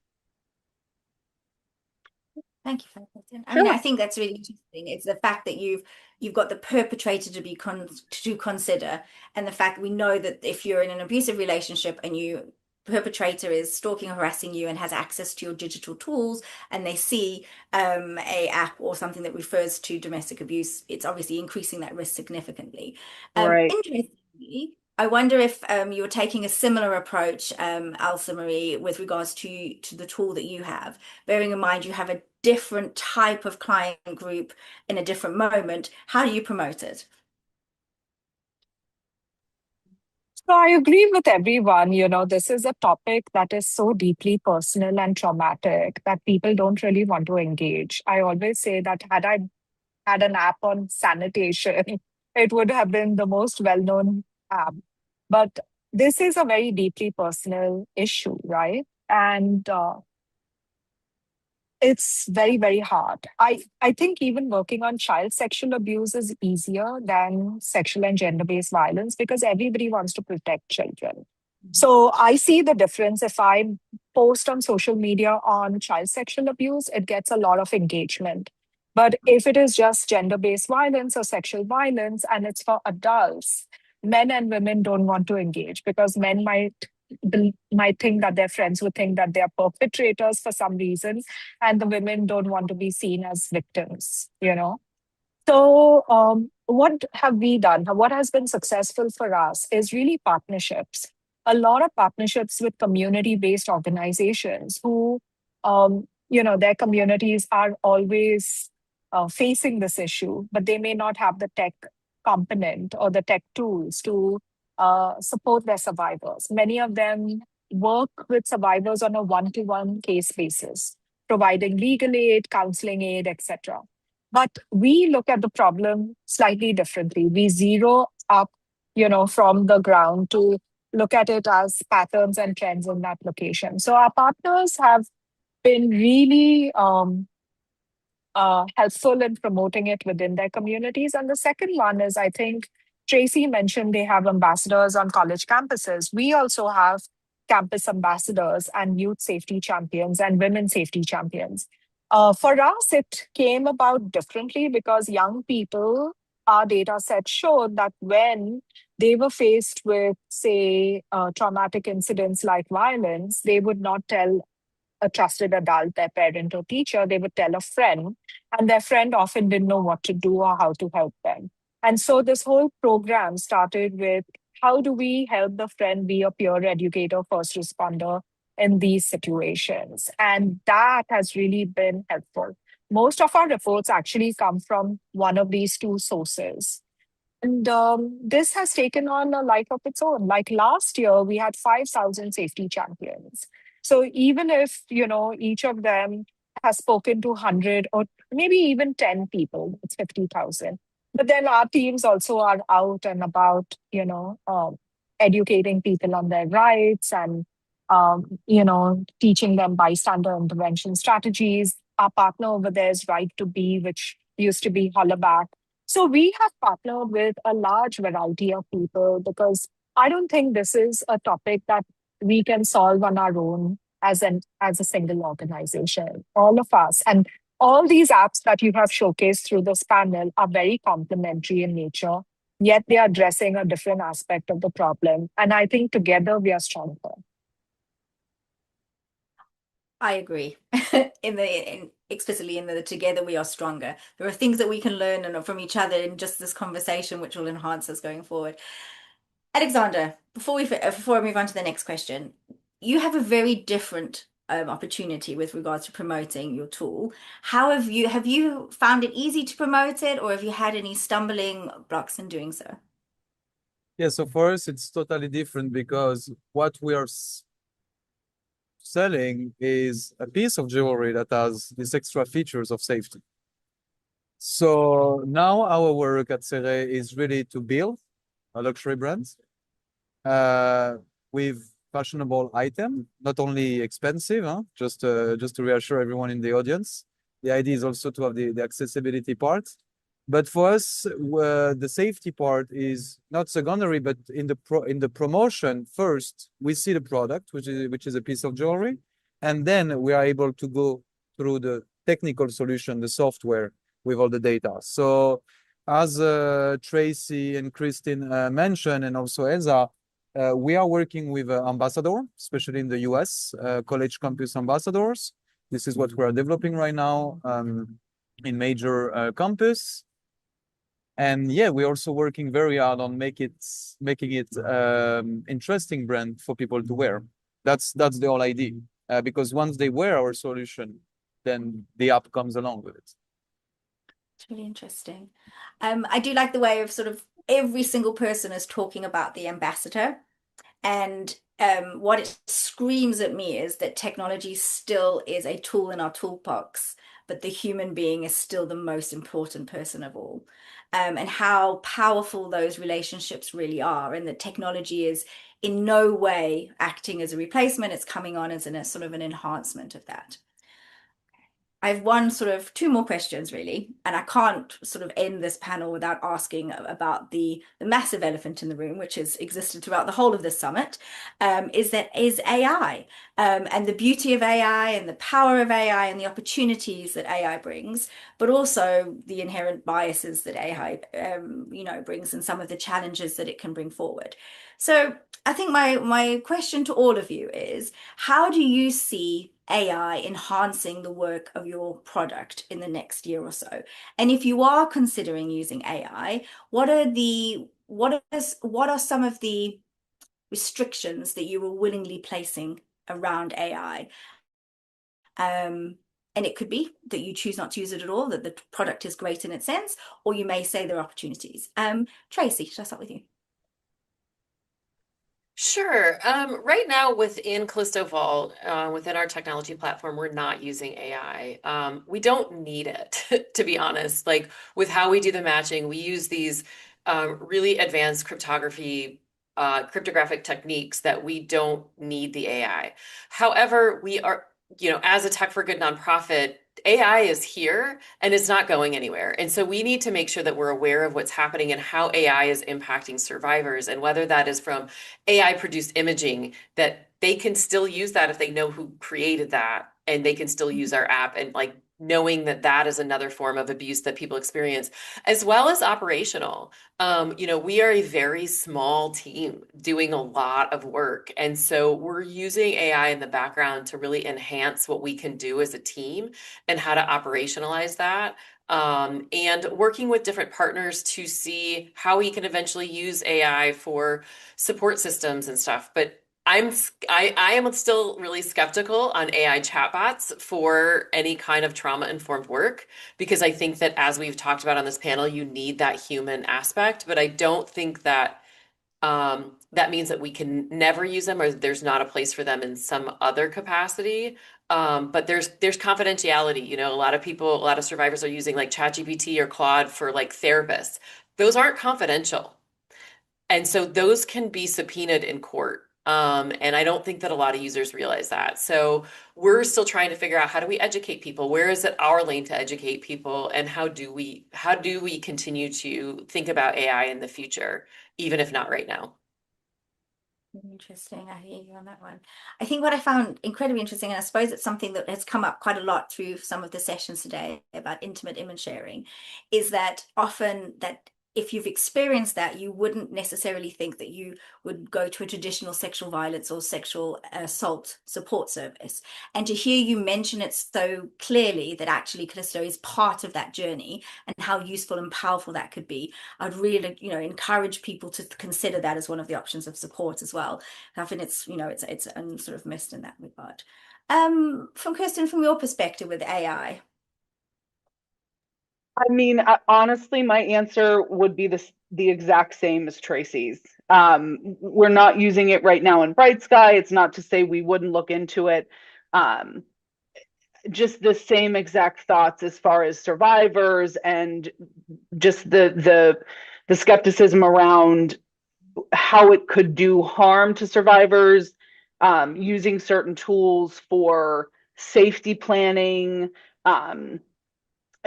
Thank you for that, Kristen. I mean, I think that's really interesting. It's the fact that you've got the perpetrator to consider, and the fact we know that if you're in an abusive relationship and you perpetrator is stalking or harassing you and has access to your digital tools, and they see a app or something that refers to domestic abuse, it's obviously increasing that risk significantly. Right. Interestingly, I wonder if you're taking a similar approach, Elsa Marie, with regards to the tool that you have, bearing in mind you have a different type of client group in a different moment. How do you promote it? So I agree with everyone. This is a topic that is so deeply personal and traumatic that people don't really want to engage. I always say that had I had an app on sanitation, it would have been the most well-known app. But this is a very deeply personal issue, right? And It's very, very hard. I think even working on child sexual abuse is easier than sexual and gender-based violence because everybody wants to protect children. So I see the difference. If I post on social media on child sexual abuse, it gets a lot of engagement. But if it is just gender-based violence or sexual violence and it's for adults, men and women don't want to engage because men might think that their friends would think that they are perpetrators for some reason, and the women don't want to be seen as victims, you know? So, what have we done? What has been successful for us is really partnerships. A lot of partnerships with community-based organizations who, their communities are always facing this issue, but they may not have the tech component or the tech tools to support their survivors. Many of them work with survivors on a one-to-one case basis, providing legal aid, counseling aid, etc. But we look at the problem slightly differently. We zero up, from the ground to look at it as patterns and trends in that location. So our partners have been really helpful in promoting it within their communities. And the second one is, I think Tracy mentioned they have ambassadors on college campuses. We also have campus ambassadors and youth safety champions and women safety champions. For us, it came about differently because young people, our data set showed that when they were faced with, say, traumatic incidents like violence, they would not tell a trusted adult, their parent or teacher, they would tell a friend, and their friend often didn't know what to do or how to help them. And so this whole program started with how do we help the friend be a peer educator, first responder in these situations? And that has really been helpful. Most of our reports actually come from one of these two sources. And this has taken on a life of its own. Like last year, we had 5,000 safety champions. So even if, each of them has spoken to 100 or maybe even 10 people, it's 50,000. But then our teams also are out and about, educating people on their rights and, teaching them bystander intervention strategies. Our partner over there is Right to Be, which used to be Hollaback. So we have partnered with a large variety of people because I don't think this is a topic that we can solve on our own as a single organization. All of us and all these apps that you have showcased through this panel are very complementary in nature, yet they are addressing a different aspect of the problem. And I think together we are stronger. I agree. Explicitly in the together we are stronger. There are things that we can learn from each other in just this conversation, which will enhance us going forward. Alexander, before I move on to the next question, you have a very different opportunity with regards to promoting your tool. How have you found it easy to promote it, or have you had any stumbling blocks in doing so? Yeah, so for us, it's totally different because what we are selling is a piece of jewelry that has these extra features of safety. So now our work at Serre is really to build a luxury brand with fashionable item, not only expensive, just to reassure everyone in the audience. The idea is also to have the accessibility part. But for us, the safety part is not secondary, but in the promotion, first, we see the product, which is a piece of jewelry, and then we are able to go through the technical solution, the software, with all the data. So as Tracy and Christine mentioned, and also Elsa, we are working with ambassador, especially in the US, college campus ambassadors. This is what we are developing right now in major campus. And yeah, we're also working very hard on making it interesting brand for people to wear. That's the whole idea. Because once they wear our solution, then the app comes along with it. It's really interesting. I do like the way of sort of every single person is talking about the ambassador. And what it screams at me is that technology still is a tool in our toolbox, but the human being is still the most important person of all. And how powerful those relationships really are, and that technology is in no way acting as a replacement. It's coming on as a sort of an enhancement of that. I have two more questions really, and I can't sort of end this panel without asking about the massive elephant in the room, which has existed throughout the whole of this summit, is AI, and the beauty of AI and the power of AI and the opportunities that AI brings, but also the inherent biases that AI, brings, and some of the challenges that it can bring forward. So I think my question to all of you is, how do you see AI enhancing the work of your product in the next year or so? And if you are considering using AI, what are some of the restrictions that you are willingly placing around AI? And it could be that you choose not to use it at all, that the product is great in its sense, or you may say there are opportunities. Tracy, should I start with you? Sure. Right now within Callisto Vault, within our technology platform, we're not using AI. We don't need it, to be honest. Like with how we do the matching, we use these really advanced cryptographic techniques that we don't need the AI. However, we are, as a Tech for Good nonprofit, AI is here and it's not going anywhere. And so we need to make sure that we're aware of what's happening and how AI is impacting survivors, and whether that is from AI produced imaging, that they can still use that if they know who created that, and they can still use our app, and like knowing that that is another form of abuse that people experience, as well as operational. We are a very small team doing a lot of work. And so we're using AI in the background to really enhance what we can do as a team and how to operationalize that. And working with different partners to see how we can eventually use AI for support systems and stuff. But I am still really skeptical on AI chatbots for any kind of trauma-informed work, because I think that, as we've talked about on this panel, you need that human aspect. But I don't think that that means that we can never use them, or there's not a place for them in some other capacity. But there's confidentiality. A lot of survivors are using like ChatGPT or Claude for like therapists. Those aren't confidential. And so those can be subpoenaed in court. And I don't think that a lot of users realize that. So we're still trying to figure out, how do we educate people? Where is it our lane to educate people? And how do we continue to think about AI in the future, even if not right now? Interesting. I hear you on that one. I think what I found incredibly interesting, and I suppose it's something that has come up quite a lot through some of the sessions today about intimate image sharing, is that often that if you've experienced that, you wouldn't necessarily think that you would go to a traditional sexual violence or sexual assault support service. And to hear you mention it so clearly, that actually Callisto is part of that journey and how useful and powerful that could be, I'd really, encourage people to consider that as one of the options of support as well. I think it's sort of missed in that regard. From Kirsten, from your perspective with AI. I mean, honestly, my answer would be the exact same as Tracy's. We're not using it right now in Bright Sky. It's not to say we wouldn't look into it. Just the same exact thoughts as far as survivors, and just the skepticism around how it could do harm to survivors, using certain tools for safety planning.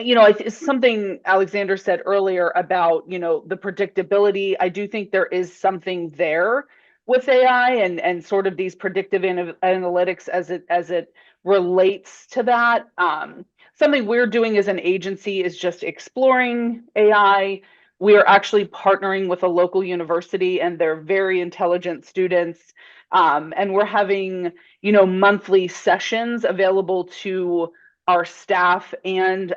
It's something Alexander said earlier about, the predictability. I do think there is something there with AI and sort of these predictive analytics as it relates to that. Something we're doing as an agency is just exploring AI. We are actually partnering with a local university, and they're very intelligent students. And we're having, monthly sessions available to our staff and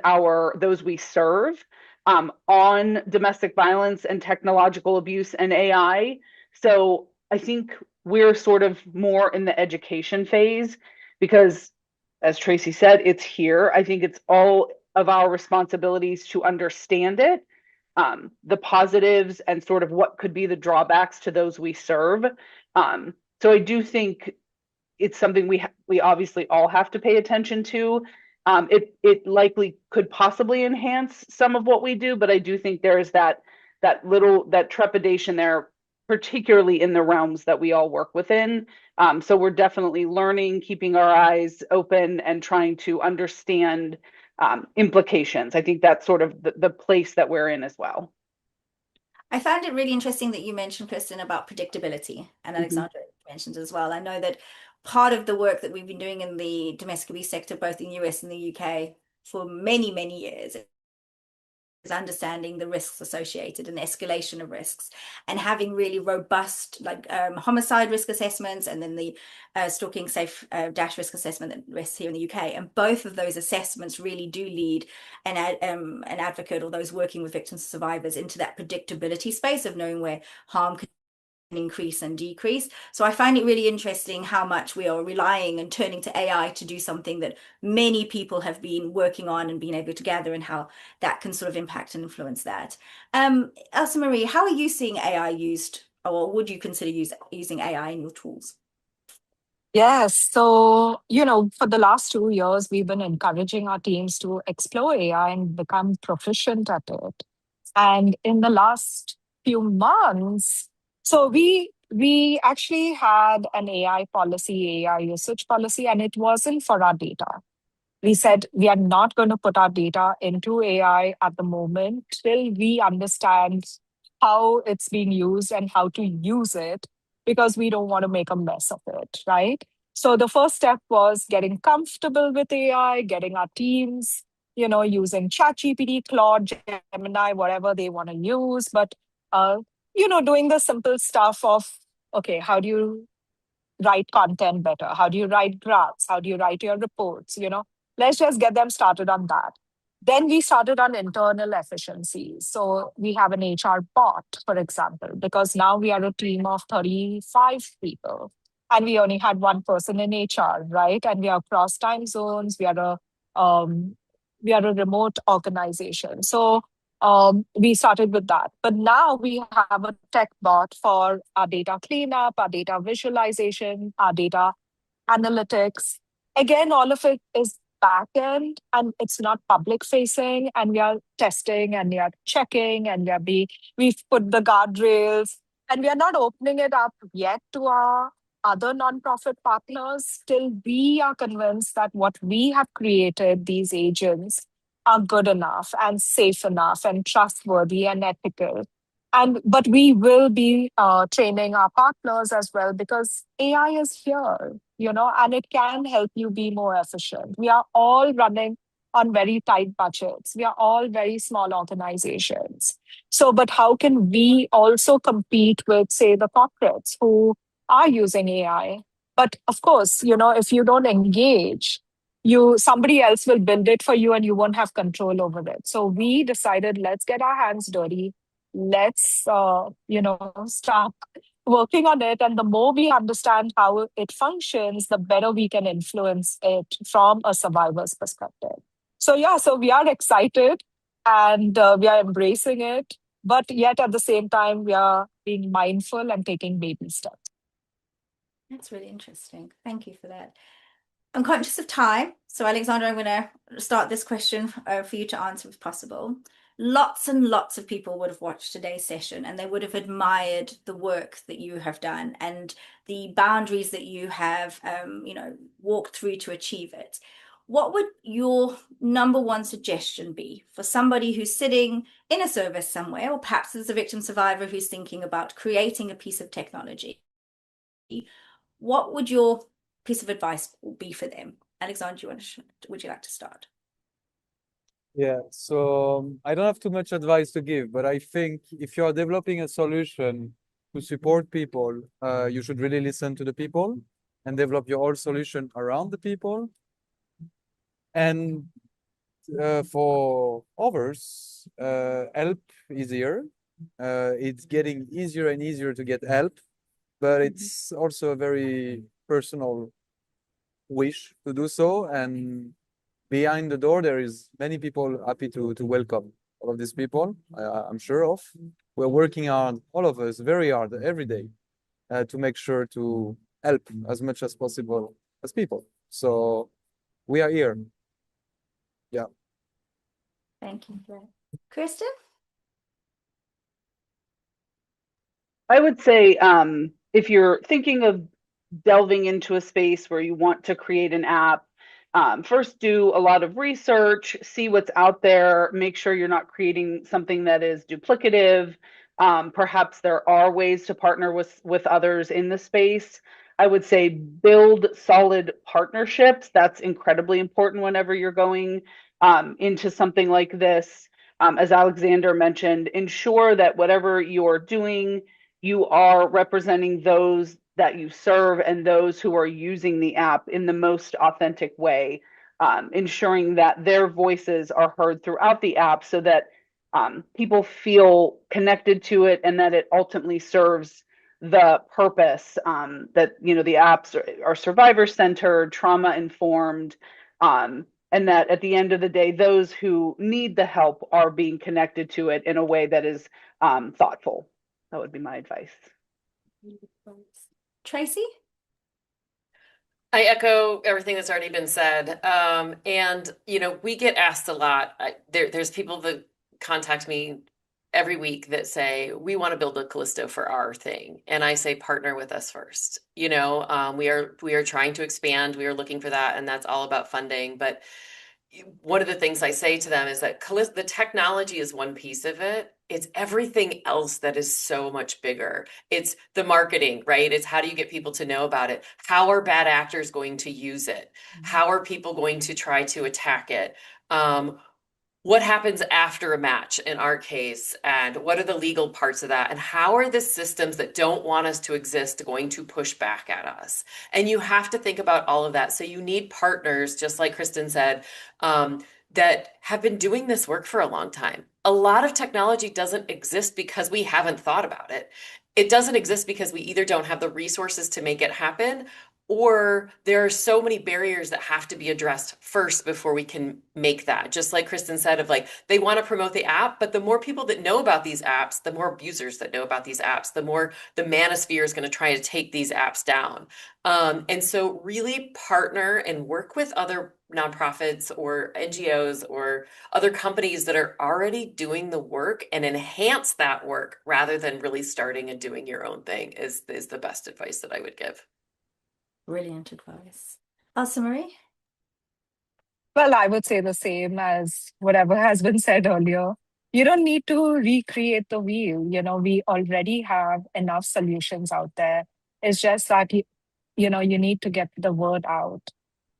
those we serve, on domestic violence and technological abuse and AI. So I think we're sort of more in the education phase, because, as Tracy said, it's here. I think it's all of our responsibilities to understand it, the positives and sort of what could be the drawbacks to those we serve. So I do think it's something we obviously all have to pay attention to. It likely could possibly enhance some of what we do, but I do think there is that trepidation there particularly in the realms that we all work within. So we're definitely learning, keeping our eyes open, and trying to understand implications. I think that's sort of the place that we're in as well. I found it really interesting that you mentioned, Kristen, about predictability, and Alexandra mentioned as well. I know that part of the work that we've been doing in the domestic abuse sector, both in the US and the UK, for many, many years, is understanding the risks associated and the escalation of risks, and having really robust homicide risk assessments, and then the stalking safe dash risk assessment that rests here in the UK. And both of those assessments really do lead an advocate or those working with victims and survivors into that predictability space of knowing where harm can increase and decrease. So I find it really interesting how much we are relying and turning to AI to do something that many people have been working on and being able to gather, and how that can sort of impact and influence that. Elsa Marie, how are you seeing AI used, or would you consider using AI in your tools? Yes. So, for the last 2 years, we've been encouraging our teams to explore AI and become proficient at it. And in the last few months, so we actually had an AI policy, AI usage policy, and it wasn't for our data. We said we are not going to put our data into AI at the moment till we understand how it's being used and how to use it, because we don't want to make a mess of it, right? So the first step was getting comfortable with AI, getting our teams, using ChatGPT, Claude, Gemini, whatever they want to use, but doing the simple stuff of, okay, how do you write content better? How do you write graphs? How do you write your reports? Let's just get them started on that. Then we started on internal efficiencies. So we have an HR bot, for example, because now we are a team of 35 people and we only had one person in HR, right? And we are across time zones. We are a remote organization. So we started with that. But now we have a tech bot for our data cleanup, our data visualization, our data analytics. Again, all of it is back end and it's not public facing, and we are testing and we are checking and we've put the guardrails, and we are not opening it up yet to our other nonprofit partners till we are convinced that what we have created, these agents, are good enough and safe enough and trustworthy and ethical. But we will be training our partners as well, because AI is here, and it can help you be more efficient. We are all running on very tight budgets. We are all very small organizations. So, but how can we also compete with, say, the corporates who are using AI? But of course, if you don't engage, somebody else will build it for you and you won't have control over it. So we decided, let's get our hands dirty. Let's start working on it, and the more we understand how it functions, the better we can influence it from a survivor's perspective. So we are excited, and we are embracing it, but yet at the same time we are being mindful and taking baby steps. That's really interesting. Thank you for that. I'm conscious of time, so Alexandra, I'm going to start this question for you to answer if possible. Lots and lots of people would have watched today's session and they would have admired the work that you have done and the boundaries that you have, walked through to achieve it. What would your number one suggestion be for somebody who's sitting in a service somewhere, or perhaps as a victim survivor who's thinking about creating a piece of technology? What would your piece of advice be for them? Alexandra, would you like to start? Yeah, so I don't have too much advice to give, but I think if you are developing a solution to support people, you should really listen to the people and develop your whole solution around the people. And for others, help easier. It's getting easier and easier to get help, but it's also a very personal wish to do so. And behind the door, there is many people happy to welcome all of these people, I'm sure of. We're working on, all of us, very hard every day to make sure to help as much as possible as people. So we are here. Yeah. Thank you. Kristen? I would say if you're thinking of delving into a space where you want to create an app, first do a lot of research, see what's out there, make sure you're not creating something that is duplicative. Perhaps there are ways to partner with others in the space. I would say build solid partnerships. That's incredibly important whenever you're going into something like this. As Alexander mentioned, ensure that whatever you're doing, you are representing those that you serve and those who are using the app in the most authentic way, ensuring that their voices are heard throughout the app so that people feel connected to it and that it ultimately serves the purpose that the apps are survivor centered, trauma informed, and that at the end of the day, those who need the help are being connected to it in a way that is thoughtful. That would be my advice. Tracy? I echo everything that's already been said. And, we get asked a lot. There's people that contact me every week that say, we want to build a Callisto for our thing. And I say, partner with us first. We are trying to expand. We are looking for that. And that's all about funding. But one of the things I say to them is that the technology is one piece of it. It's everything else that is so much bigger. It's the marketing, right? It's how do you get people to know about it? How are bad actors going to use it? How are people going to try to attack it? What happens after a match in our case, and what are the legal parts of that, and how are the systems that don't want us to exist going to push back at us? And you have to think about all of that. So you need partners, just like Kristen said, that have been doing this work for a long time. A lot of technology doesn't exist because we haven't thought about it. It doesn't exist because we either don't have the resources to make it happen, or there are so many barriers that have to be addressed first before we can make that. Just like Kristen said, of like, they want to promote the app, but the more people that know about these apps, the more abusers that know about these apps, the more the manosphere is going to try to take these apps down. And so really partner and work with other nonprofits or NGOs or other companies that are already doing the work and enhance that work rather than really starting and doing your own thing is the best advice that I would give. Brilliant advice. Elsa Marie? Well, I would say the same as whatever has been said earlier. You don't need to recreate the wheel. We already have enough solutions out there. It's just that you need to get the word out.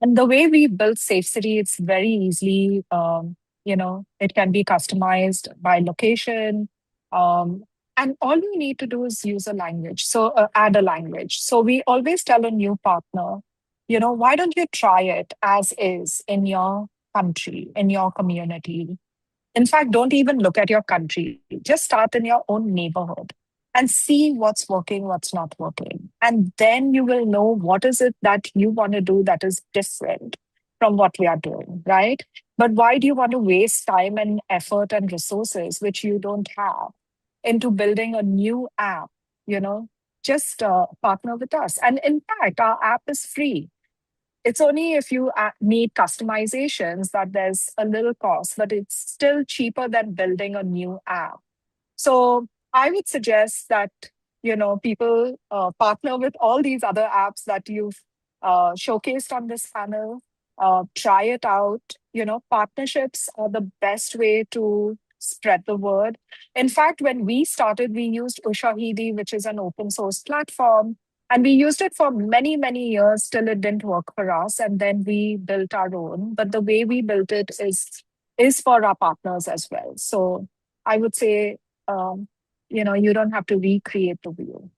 And the way we build Safe City, it's very easily, it can be customized by location. Um, and all you need to do is use a language. So add a language. So we always tell a new partner, why don't you try it as is in your country, in your community? In fact, don't even look at your country. Just start in your own neighborhood and see what's working, what's not working. And then you will know what is it that you want to do that is different from what we are doing, right? But why do you want to waste time and effort and resources, which you don't have, into building a new app? Just partner with us. And in fact, our app is free. It's only if you need customizations that there's a little cost, but it's still cheaper than building a new app. So I would suggest that, people partner with all these other apps that you've showcased on this panel, try it out. Partnerships are the best way to spread the word. In fact, when we started, we used Ushahidi, which is an open source platform. And we used it for many, many years till it didn't work for us. And then we built our own. But the way we built it is for our partners as well. So I would say, you don't have to recreate the wheel.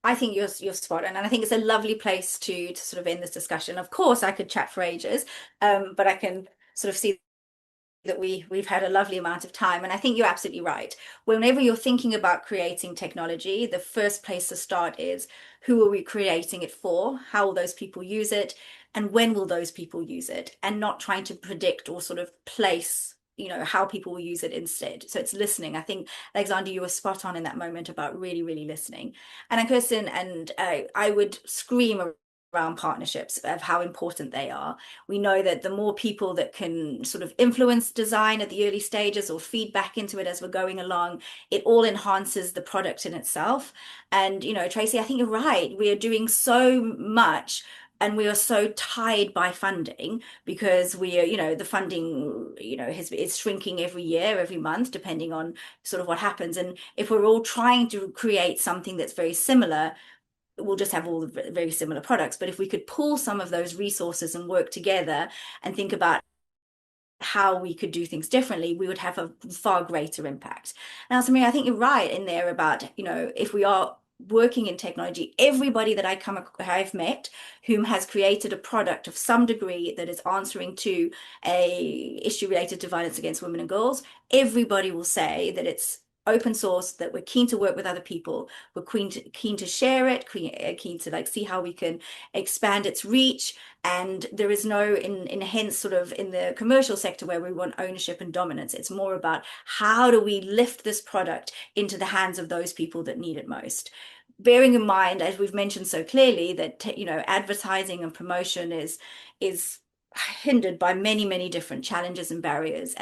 I think you're spot on, and I think it's a lovely place to sort of end this discussion. Of course, I could chat for ages, but I can sort of see that we've had a lovely amount of time, and I think you're absolutely right. Whenever you're thinking about creating technology, the first place to start is who are we creating it for? How will those people use it? And when will those people use it? And not trying to predict or sort of place how people will use it instead. So it's listening. I think, Alexander, you were spot on in that moment about really, really listening. And Kirsten, and I would scream around partnerships, of how important they are. We know that the more people that can sort of influence design at the early stages or feed back into it as we're going along, it all enhances the product in itself. And, Tracy, I think you're right. We are doing so much and we are so tied by funding because we are, the funding, is shrinking every year, every month, depending on sort of what happens. And if we're all trying to create something that's very similar, we'll just have all the very similar products. But if we could pool some of those resources and work together and think about how we could do things differently, we would have a far greater impact. Now, Samir, I think you're right in there about, if we are working in technology, everybody that I've met whom has created a product of some degree that is answering to a issue related to violence against women and girls, everybody will say that it's open source, that we're keen to work with other people, we're keen to share it, keen to see how we can expand its reach. And there is no hence sort of in the commercial sector where we want ownership and dominance. It's more about how do we lift this product into the hands of those people that need it most, bearing in mind, as we've mentioned so clearly, that advertising and promotion is hindered by many different challenges and barriers,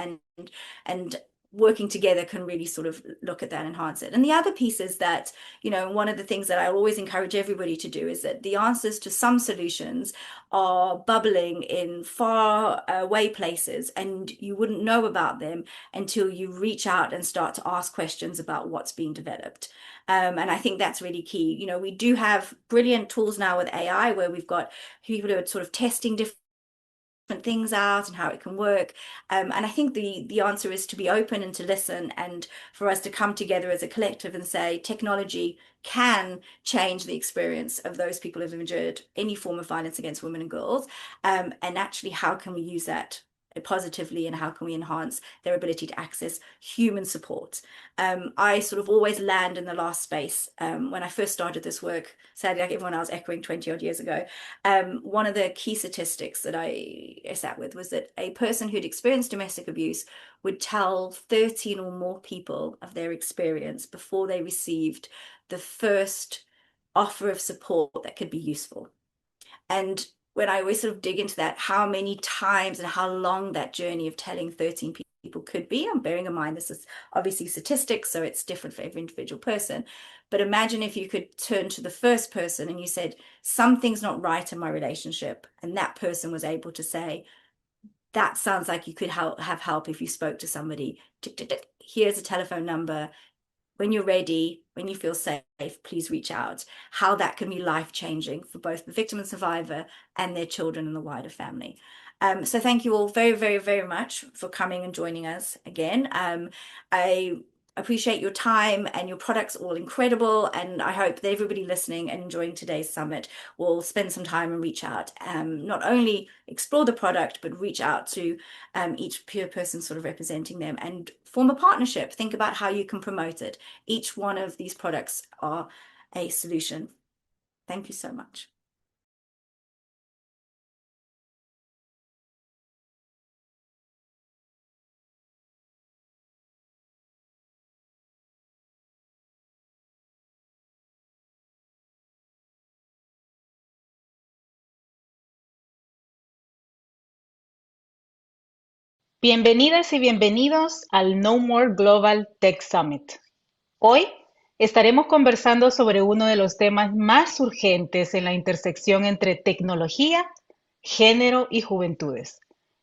and working together can really sort of look at that and enhance it. And the other piece is that, one of the things that I always encourage everybody to do is that the answers to some solutions are bubbling in far away places, and you wouldn't know about them until you reach out and start to ask questions about what's being developed. And I think that's really key. We do have brilliant tools now with AI where we've got people who are sort of testing different things out and how it can work. And I think the answer is to be open and to listen, and for us to come together as a collective and say technology can change the experience of those people who have endured any form of violence against women and girls. And actually, how can we use that positively, and how can we enhance their ability to access human support? I sort of always land in the last space. When I first started this work, sadly, like everyone else echoing 20 odd years ago, one of the key statistics that I sat with was that a person who'd experienced domestic abuse would tell 13 or more people of their experience before they received the first offer of support that could be useful. And when I always sort of dig into that, how many times and how long that journey of telling 13 people could be, I'm bearing in mind this is obviously statistics, so it's different for every individual person. But imagine if you could turn to the first person and you said, something's not right in my relationship, and that person was able to say, that sounds like you could have help if you spoke to somebody. Here's a telephone number. When you're ready, when you feel safe, please reach out. How that can be life-changing for both the victim and survivor and their children and the wider family. So thank you all very much for coming and joining us again. I appreciate your time, and your products are all incredible, and I hope that everybody listening and enjoying today's summit will spend some time and reach out, not only explore the product, but reach out to each peer person sort of representing them and form a partnership. Think about how you can promote it. Each one of these products are a solution. Thank you so much. Bienvenidas y bienvenidos al No More Global Tech Summit. Hoy estaremos conversando sobre uno de los temas más urgentes en la intersección entre tecnología, género y juventudes: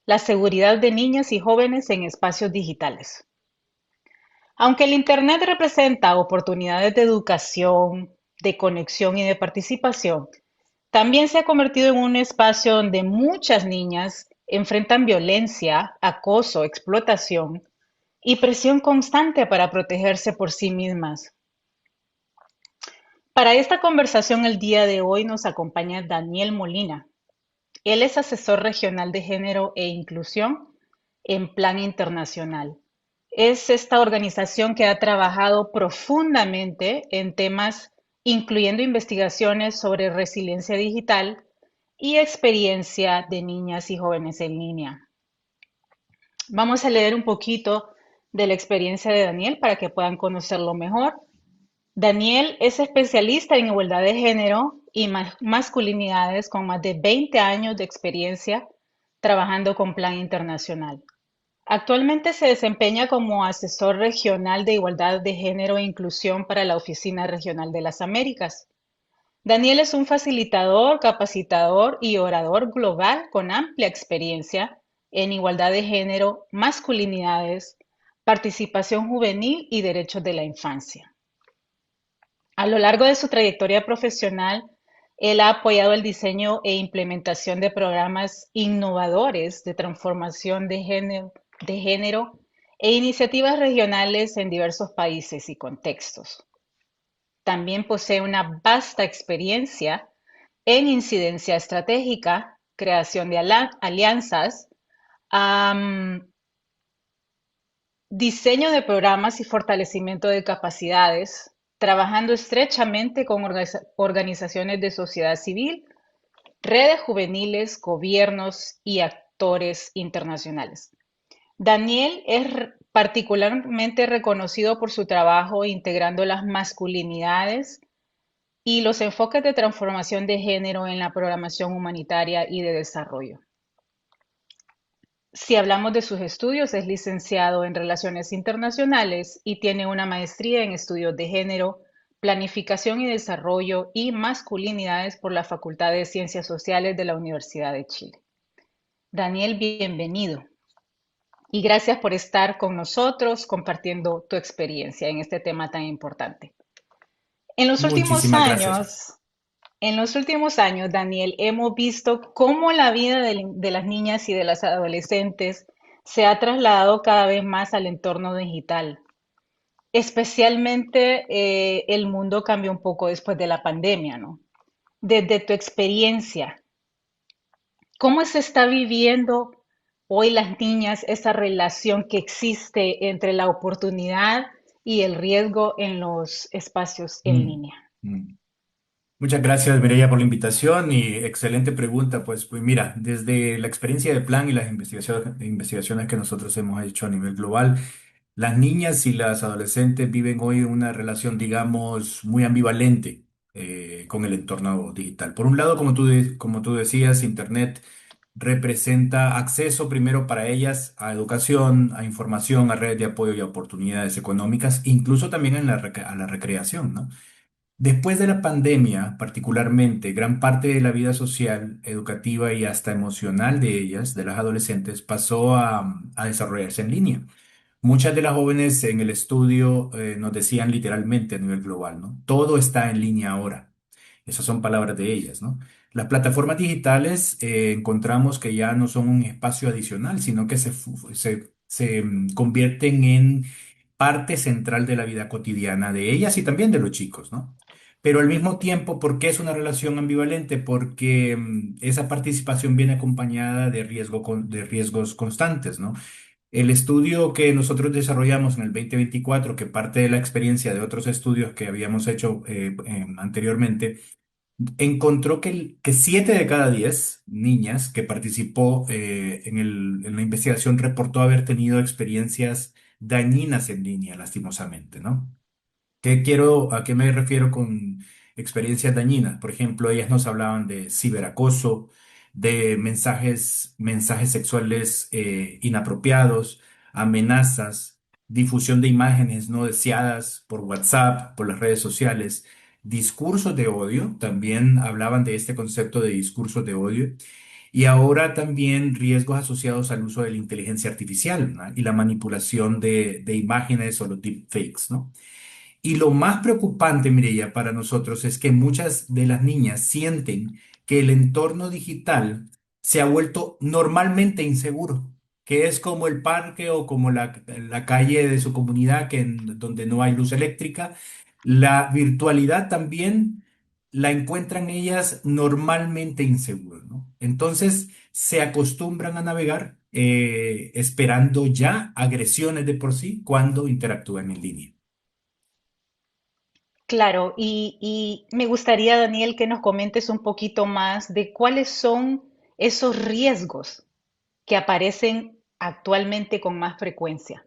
la seguridad de niñas y jóvenes en espacios digitales. Aunque el Internet representa oportunidades de educación, de conexión y de participación, también se ha convertido en un espacio donde muchas niñas enfrentan violencia, acoso, explotación y presión constante para protegerse por sí mismas. Para esta conversación el día de hoy nos acompaña Daniel Molina. Él es asesor regional de género e inclusión en Plan Internacional. Es esta organización que ha trabajado profundamente en temas incluyendo investigaciones sobre resiliencia digital y experiencia de niñas y jóvenes en línea. Vamos a leer un poquito de la experiencia de Daniel para que puedan conocerlo mejor. Daniel es especialista en igualdad de género y masculinidades con más de 20 años de experiencia trabajando con Plan Internacional. Actualmente se desempeña como asesor regional de igualdad de género e inclusión para la Oficina Regional de las Américas. Daniel es un facilitador, capacitador y orador global con amplia experiencia en igualdad de género, masculinidades, participación juvenil y derechos de la infancia. A lo largo de su trayectoria profesional, él ha apoyado el diseño e implementación de programas innovadores de transformación de género e iniciativas regionales en diversos países y contextos. También posee una vasta experiencia en incidencia estratégica, creación de alianzas, diseño de programas y fortalecimiento de capacidades, trabajando estrechamente con organizaciones de sociedad civil, redes juveniles, gobiernos y actores internacionales. Daniel es particularmente reconocido por su trabajo integrando las masculinidades y los enfoques de transformación de género en la programación humanitaria y de desarrollo. Si hablamos de sus estudios, es licenciado en Relaciones Internacionales y tiene una maestría en Estudios de Género, Planificación y Desarrollo y Masculinidades por la Facultad de Ciencias Sociales de la Universidad de Chile. Daniel, bienvenido. Y gracias por estar con nosotros compartiendo tu experiencia en este tema tan importante. En los Muchísimas gracias. últimos años, Daniel, hemos visto cómo la vida de las niñas y de las adolescentes se ha trasladado cada vez más al entorno digital. Especialmente el mundo cambió un poco después de la pandemia, ¿no? Desde tu experiencia, ¿cómo se está viviendo hoy las niñas esa relación que existe entre la oportunidad y el riesgo en los espacios en Mm, línea? mm. Muchas gracias, Mireia, por la invitación y excelente pregunta. Pues mira, desde la experiencia de Plan y las investigaciones que nosotros hemos hecho a nivel global, las niñas y las adolescentes viven hoy una relación, digamos, muy ambivalente con el entorno digital. Por un lado, como tú decías, Internet representa acceso primero para ellas a educación, a información, a redes de apoyo y a oportunidades económicas, incluso también en a la recreación, ¿no? Después de la pandemia, particularmente, gran parte de la vida social, educativa y hasta emocional de ellas, de las adolescentes, pasó a desarrollarse en línea. Muchas de las jóvenes en el estudio nos decían literalmente a nivel global, ¿no? Todo está en línea ahora. Esas son palabras de ellas, ¿no? Las plataformas digitales encontramos que ya no son un espacio adicional, sino que se convierten en parte central de la vida cotidiana de ellas y también de los chicos, ¿no? Pero al mismo tiempo, ¿por qué es una relación ambivalente? Porque esa participación viene acompañada de de riesgos constantes, ¿no? El estudio que nosotros desarrollamos en el 2024, que parte de la experiencia de otros estudios que habíamos hecho anteriormente, encontró que 7 de cada 10 niñas que participó en la investigación reportó haber tenido experiencias dañinas en línea, lastimosamente, ¿no? ¿A qué me refiero con experiencias dañinas? Por ejemplo, ellas nos hablaban de ciberacoso, de mensajes sexuales inapropiados, amenazas, difusión de imágenes no deseadas por WhatsApp, por las redes sociales, discursos de odio, también hablaban de este concepto de discursos de odio, y ahora también riesgos asociados al uso de la inteligencia artificial, ¿no? Y la manipulación de imágenes o los deepfakes, ¿no? Y lo más preocupante, Mireia, para nosotros es que muchas de las niñas sienten que el entorno digital se ha vuelto normalmente inseguro, que es como el parque o como la calle de su comunidad donde no hay luz eléctrica. La virtualidad también la encuentran ellas normalmente inseguro, ¿no? Entonces se acostumbran a navegar esperando ya agresiones de por sí cuando interactúan en línea. Claro, y me gustaría, Daniel, que nos comentes un poquito más de cuáles son esos riesgos que aparecen actualmente con más frecuencia.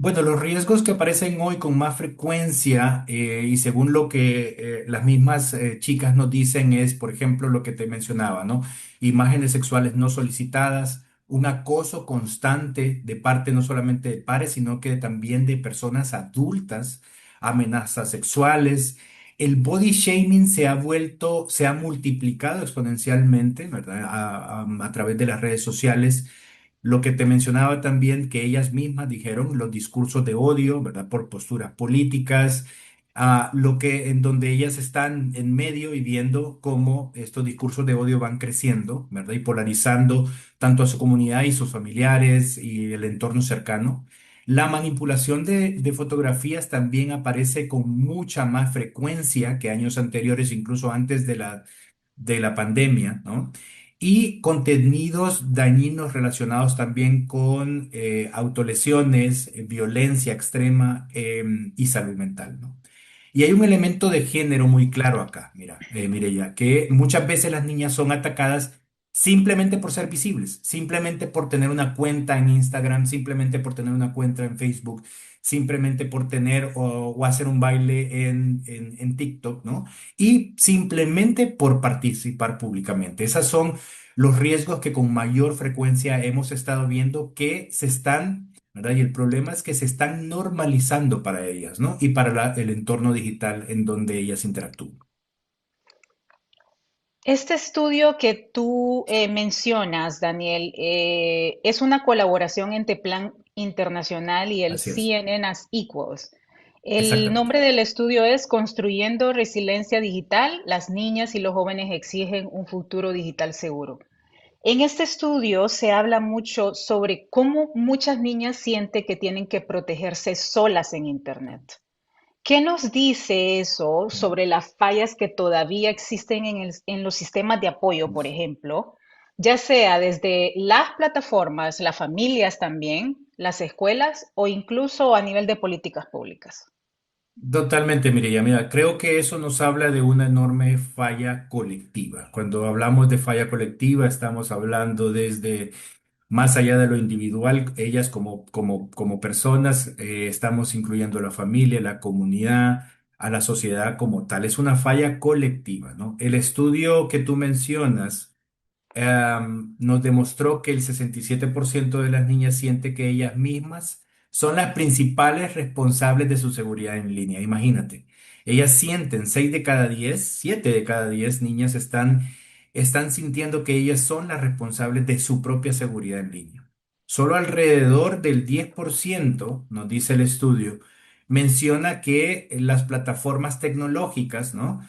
Bueno, los riesgos que aparecen hoy con más frecuencia y según lo que las mismas chicas nos dicen es, por ejemplo, lo que te mencionaba, ¿no? Imágenes sexuales no solicitadas, un acoso constante de parte no solamente de pares, sino que también de personas adultas, amenazas sexuales. El body shaming se ha multiplicado exponencialmente, ¿verdad? A través de las redes sociales. Lo que te mencionaba también, que ellas mismas dijeron los discursos de odio, ¿verdad? Por posturas políticas, lo que en donde ellas están en medio y viendo cómo estos discursos de odio van creciendo, ¿verdad? Y polarizando tanto a su comunidad y sus familiares y el entorno cercano. La manipulación de fotografías también aparece con mucha más frecuencia que años anteriores, incluso antes de la pandemia, ¿no? Y contenidos dañinos relacionados también con autolesiones, violencia extrema y salud mental, ¿no? Y hay un elemento de género muy claro acá, mira, Mireya, que muchas veces las niñas son atacadas simplemente por ser visibles, simplemente por tener una cuenta en Instagram, simplemente por tener una cuenta en Facebook, simplemente por tener o hacer un baile en TikTok, ¿no? Y simplemente por participar públicamente. Esos son los riesgos que con mayor frecuencia hemos estado viendo que se están, ¿verdad? Y el problema es que se están normalizando para ellas, ¿no? Y para el entorno digital en donde ellas interactúan. Este estudio que tú mencionas, Daniel, es una colaboración entre Plan Internacional y el Así es, CNN as Equals. El exactamente. nombre del estudio es Construyendo Resiliencia Digital. Las niñas y los jóvenes exigen un futuro digital seguro. En este estudio se habla mucho sobre cómo muchas niñas sienten que tienen que protegerse solas en Internet. ¿Qué nos dice eso sobre las fallas que todavía existen en los sistemas de apoyo, por ejemplo, ya sea desde las plataformas, las familias también, las escuelas o incluso a nivel de políticas públicas? Totalmente, Mireya. Mira, creo que eso nos habla de una enorme falla colectiva. Cuando hablamos de falla colectiva, estamos hablando desde más allá de lo individual, ellas como personas, estamos incluyendo a la familia, la comunidad, a la sociedad como tal. Es una falla colectiva, ¿no? El estudio que tú mencionas nos demostró que el 67% de las niñas siente que ellas mismas son las principales responsables de su seguridad en línea. Imagínate, ellas sienten 6 de cada 10, 7 de cada 10 niñas están sintiendo que ellas son las responsables de su propia seguridad en línea. Solo alrededor del 10%, nos dice el estudio, menciona que las plataformas tecnológicas, ¿no?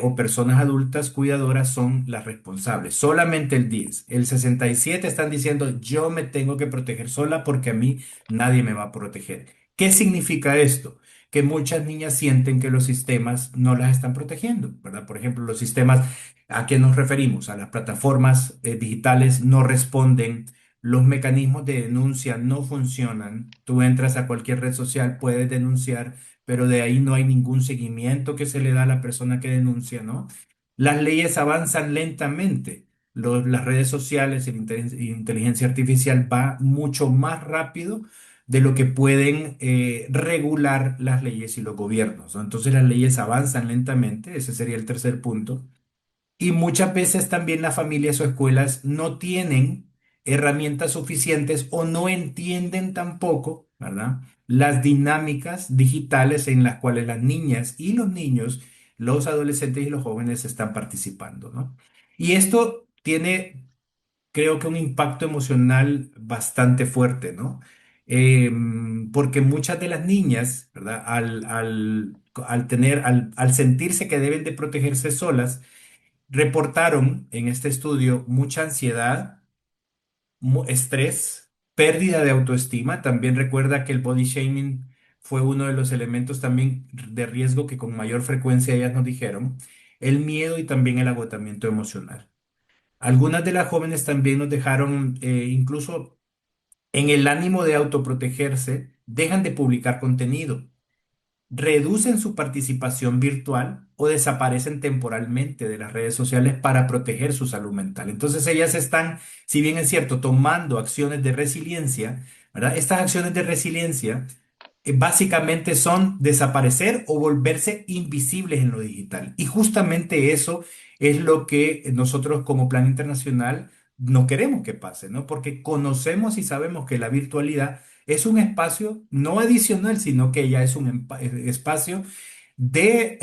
O personas adultas cuidadoras son las responsables. Solamente el 10. El 67 están diciendo yo me tengo que proteger sola porque a mí nadie me va a proteger. ¿Qué significa esto? Que muchas niñas sienten que los sistemas no las están protegiendo, ¿verdad? Por ejemplo, los sistemas, ¿a qué nos referimos? A las plataformas digitales no responden, los mecanismos de denuncia no funcionan. Tú entras a cualquier red social, puedes denunciar, pero de ahí no hay ningún seguimiento que se le da a la persona que denuncia, ¿no? Las leyes avanzan lentamente. Las redes sociales y la inteligencia artificial va mucho más rápido de lo que pueden regular las leyes y los gobiernos, ¿no? Entonces las leyes avanzan lentamente, ese sería el tercer punto. Y muchas veces también las familias o escuelas no tienen herramientas suficientes o no entienden tampoco, ¿verdad? Las dinámicas digitales en las cuales las niñas y los niños, los adolescentes y los jóvenes están participando, ¿no? Y esto tiene, creo que un impacto emocional bastante fuerte, ¿no? Porque muchas de las niñas, ¿verdad? Al sentirse que deben de protegerse solas, reportaron en este estudio mucha ansiedad, estrés, pérdida de autoestima. También recuerda que el body shaming fue uno de los elementos también de riesgo que con mayor frecuencia ellas nos dijeron. El miedo y también el agotamiento emocional. Algunas de las jóvenes también nos dejaron incluso en el ánimo de autoprotegerse, dejan de publicar contenido, reducen su participación virtual o desaparecen temporalmente de las redes sociales para proteger su salud mental. Entonces ellas están, si bien es cierto, tomando acciones de resiliencia, ¿verdad? Estas acciones de resiliencia básicamente son desaparecer o volverse invisibles en lo digital. Y justamente eso es lo que nosotros como Plan Internacional no queremos que pase, ¿no? Porque conocemos y sabemos que la virtualidad es un espacio no adicional, sino que ya es un espacio de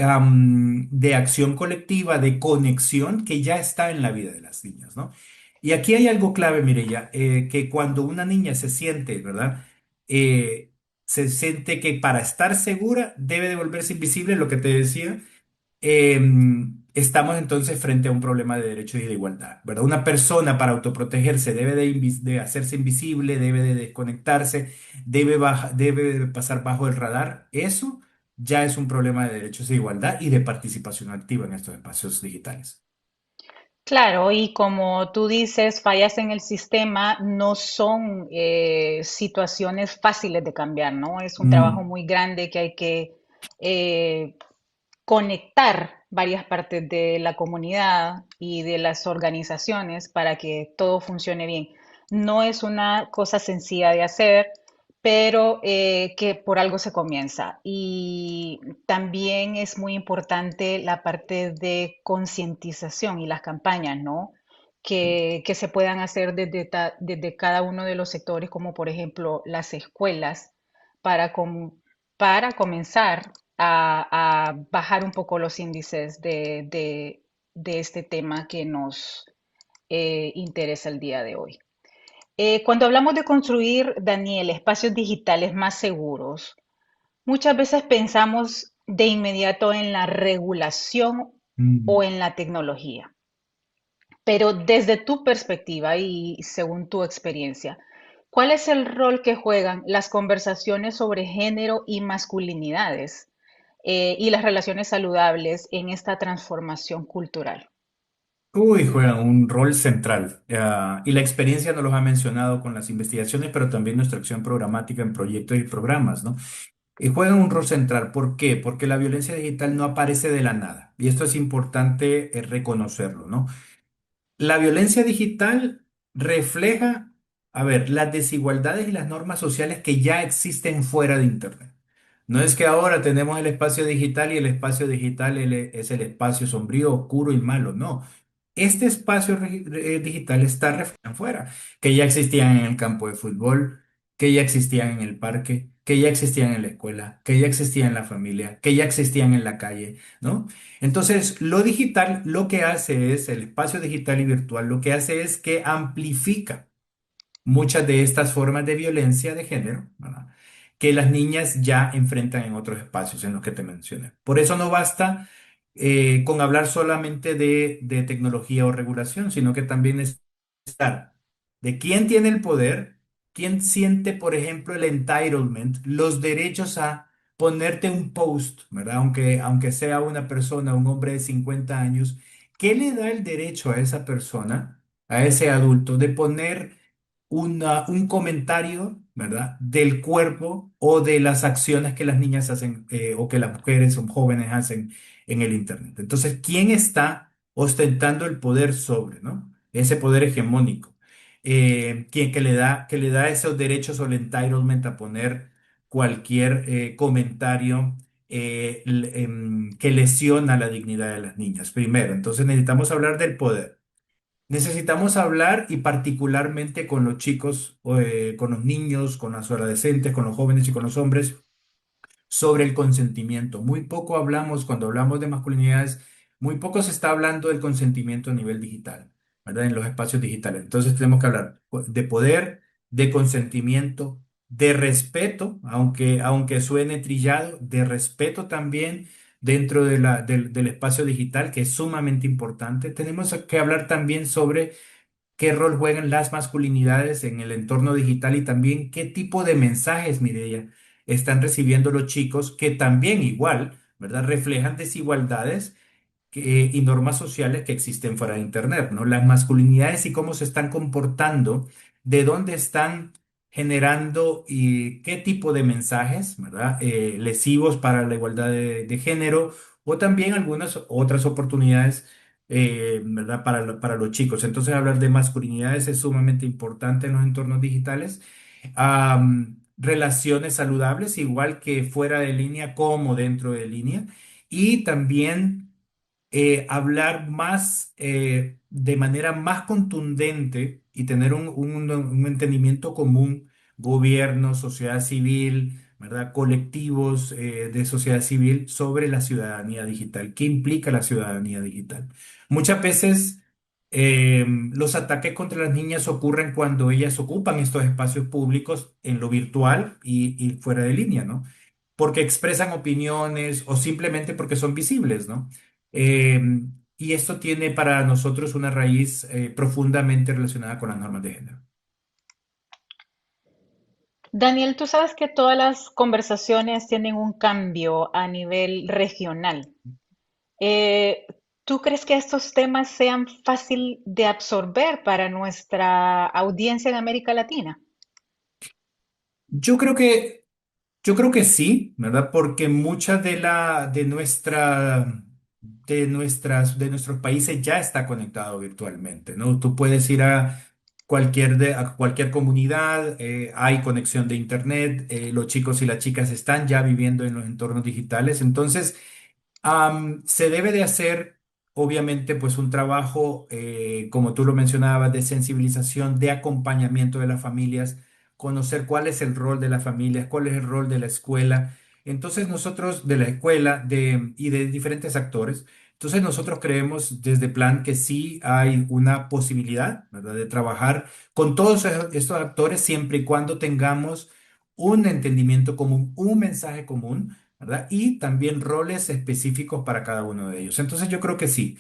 acción colectiva, de conexión que ya está en la vida de las niñas, ¿no? Y aquí hay algo clave, Mireya, que cuando una niña se siente, ¿verdad? Eh, Se siente que para estar segura debe de volverse invisible, lo que te decía, estamos entonces frente a un problema de derechos y de igualdad, ¿verdad? Una persona para autoprotegerse debe de hacerse invisible, debe de desconectarse, debe de pasar bajo el radar. Eso ya es un problema de derechos e igualdad y de participación activa en estos espacios digitales. Claro, y como tú dices, fallas en el sistema no son situaciones fáciles de cambiar, ¿no? Es un trabajo Mm. muy grande que hay que eh, conectar varias partes de la comunidad y de las organizaciones para que todo funcione bien. No es una cosa sencilla de hacer, pero que por algo se comienza. Y también es muy importante la parte de concientización y las campañas, ¿no? Que se puedan hacer desde cada uno de los sectores, como por ejemplo las escuelas, para, para comenzar a bajar un poco los índices de este tema que nos interesa el día de hoy. Cuando hablamos de construir, Daniel, espacios digitales más seguros, muchas veces pensamos de inmediato en la regulación Mm. o en la tecnología, pero desde tu perspectiva y según tu experiencia, ¿cuál es el rol que juegan las conversaciones sobre género y masculinidades y las relaciones saludables en esta transformación cultural? Uy, juegan un rol central. Y la experiencia nos los ha mencionado con las investigaciones, pero también nuestra acción programática en proyectos y programas, ¿no? Y juegan un rol central. ¿Por qué? Porque la violencia digital no aparece de la nada. Y esto es importante reconocerlo, ¿no? La violencia digital refleja, a ver, las desigualdades y las normas sociales que ya existen fuera de Internet. No es que ahora tenemos el espacio digital y el espacio digital es el espacio sombrío, oscuro y malo, no. Este espacio digital está reflejado afuera, que ya existían en el campo de fútbol, que ya existían en el parque, que ya existían en la escuela, que ya existían en la familia, que ya existían en la calle, ¿no? Entonces, lo digital lo que hace es, el espacio digital y virtual, lo que hace es que amplifica muchas de estas formas de violencia de género, ¿verdad? Que las niñas ya enfrentan en otros espacios en los que te mencioné. Por eso no basta con hablar solamente de tecnología o regulación, sino que también es estar de quién tiene el poder, quién siente, por ejemplo, el entitlement, los derechos a ponerte un post, ¿verdad? Aunque sea una persona, un hombre de 50 años, ¿qué le da el derecho a esa persona, a ese adulto, de poner un comentario, ¿verdad? Del cuerpo o de las acciones que las niñas hacen o que las mujeres o jóvenes hacen en el Internet? Entonces, ¿quién está ostentando el poder sobre, ¿no? Ese poder hegemónico. ¿Quién que le da esos derechos o el entitlement a poner cualquier comentario que lesiona la dignidad de las niñas? Primero, entonces necesitamos hablar del poder. Necesitamos hablar y particularmente con los chicos, con los niños, con los adolescentes, con los jóvenes y con los hombres sobre el consentimiento. Muy poco hablamos, cuando hablamos de masculinidades, muy poco se está hablando del consentimiento a nivel digital, ¿verdad? En los espacios digitales. Entonces tenemos que hablar de poder, de consentimiento, de respeto, aunque suene trillado, de respeto también dentro del espacio digital, que es sumamente importante. Tenemos que hablar también sobre qué rol juegan las masculinidades en el entorno digital y también qué tipo de mensajes, Mireia, están recibiendo los chicos que también igual, ¿verdad? Reflejan desigualdades y normas sociales que existen fuera de Internet, ¿no? Las masculinidades y cómo se están comportando, de dónde están generando y qué tipo de mensajes, ¿verdad? Lesivos para la igualdad de género o también algunas otras oportunidades, ¿verdad? Para los chicos. Entonces, hablar de masculinidades es sumamente importante en los entornos digitales relaciones saludables, igual que fuera de línea como dentro de línea, y también hablar más de manera más contundente y tener un entendimiento común, gobierno, sociedad civil, ¿verdad? Colectivos de sociedad civil sobre la ciudadanía digital. ¿Qué implica la ciudadanía digital? Muchas veces los ataques contra las niñas ocurren cuando ellas ocupan estos espacios públicos en lo virtual y fuera de línea, ¿no? Porque expresan opiniones o simplemente porque son visibles, ¿no? Eh, y esto tiene para nosotros una raíz profundamente relacionada con las normas de género. Daniel, tú sabes que todas las conversaciones tienen un cambio a nivel regional. Eh, ¿Tú crees que estos temas sean fácil de absorber para nuestra audiencia en América Latina? Yo creo que Yo creo que sí, ¿verdad? Porque mucha de nuestros países ya está conectado virtualmente, ¿no? Tú puedes ir a a cualquier comunidad, hay conexión de internet, los chicos y las chicas están ya viviendo en los entornos digitales, entonces se debe de hacer, obviamente, pues un trabajo, como tú lo mencionabas, de sensibilización, de acompañamiento de las familias, conocer cuál es el rol de las familias, cuál es el rol de la escuela. Entonces nosotros, de la escuela y de diferentes actores, entonces nosotros creemos desde Plan que sí hay una posibilidad, ¿verdad?, de trabajar con todos estos actores siempre y cuando tengamos un entendimiento común, un mensaje común, ¿verdad? Y también roles específicos para cada uno de ellos. Entonces yo creo que sí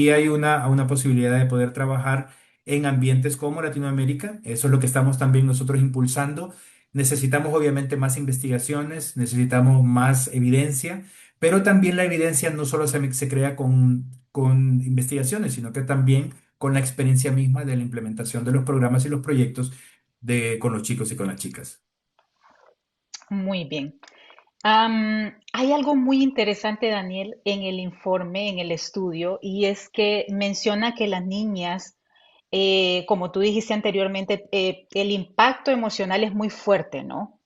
hay una posibilidad de poder trabajar en ambientes como Latinoamérica. Eso es lo que estamos también nosotros impulsando. Necesitamos obviamente más investigaciones, necesitamos más evidencia, pero también la evidencia no solo se crea con investigaciones, sino que también con la experiencia misma de la implementación de los programas y los proyectos con los chicos y con las chicas. Muy bien. Hay algo muy interesante, Daniel, en el informe, en el estudio, y es que menciona que las niñas, como tú dijiste anteriormente, el impacto emocional es muy fuerte, ¿no?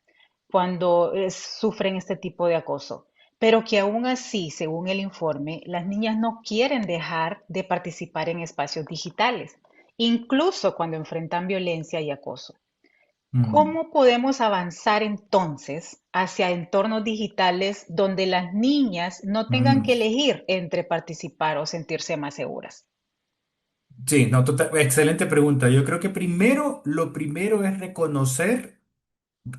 Cuando sufren este tipo de acoso. Pero que aún así, según el informe, las niñas no quieren dejar de participar en espacios digitales, incluso cuando enfrentan violencia y acoso. Mm. ¿Cómo podemos avanzar entonces hacia entornos digitales donde las niñas no tengan Mm. que elegir entre participar o sentirse más seguras? Sí, no, excelente pregunta. Yo creo que lo primero es reconocer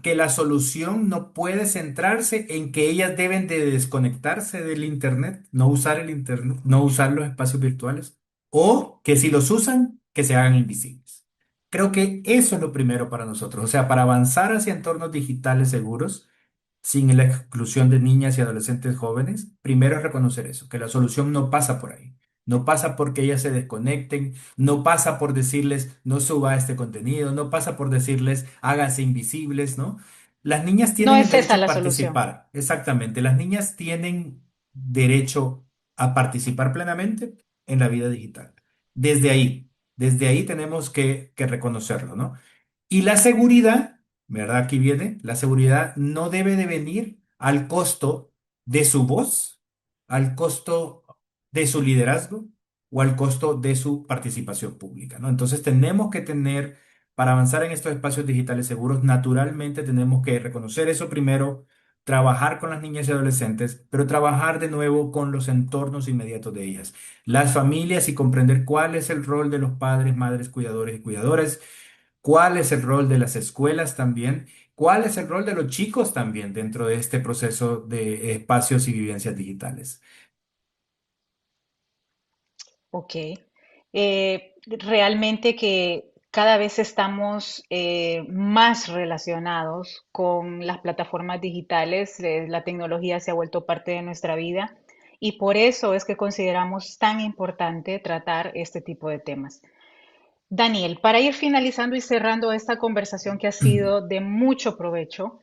que la solución no puede centrarse en que ellas deben de desconectarse del internet, no usar el internet, no usar los espacios virtuales, o que si los usan, que se hagan invisibles. Creo que eso es lo primero para nosotros. O sea, para avanzar hacia entornos digitales seguros, sin la exclusión de niñas y adolescentes jóvenes, primero es reconocer eso, que la solución no pasa por ahí. No pasa porque ellas se desconecten, no pasa por decirles no suba este contenido, no pasa por decirles hágase invisibles, ¿no? Las niñas No tienen el es esa derecho a la solución. participar, exactamente. Las niñas tienen derecho a participar plenamente en la vida digital. Desde ahí tenemos que reconocerlo, ¿no? Y la seguridad, ¿verdad? Aquí viene, la seguridad no debe de venir al costo de su voz, al costo de su liderazgo o al costo de su participación pública, ¿no? Entonces tenemos que tener, para avanzar en estos espacios digitales seguros, naturalmente tenemos que reconocer eso primero, trabajar con las niñas y adolescentes, pero trabajar de nuevo con los entornos inmediatos de ellas, las familias y comprender cuál es el rol de los padres, madres, cuidadores y cuidadoras, cuál es el rol de las escuelas también, cuál es el rol de los chicos también dentro de este proceso de espacios y vivencias digitales. Ok. Realmente que cada vez estamos más relacionados con las plataformas digitales, la tecnología se ha vuelto parte de nuestra vida y por eso es que consideramos tan importante tratar este tipo de temas. Daniel, para ir finalizando y cerrando esta conversación que ha sido de mucho provecho,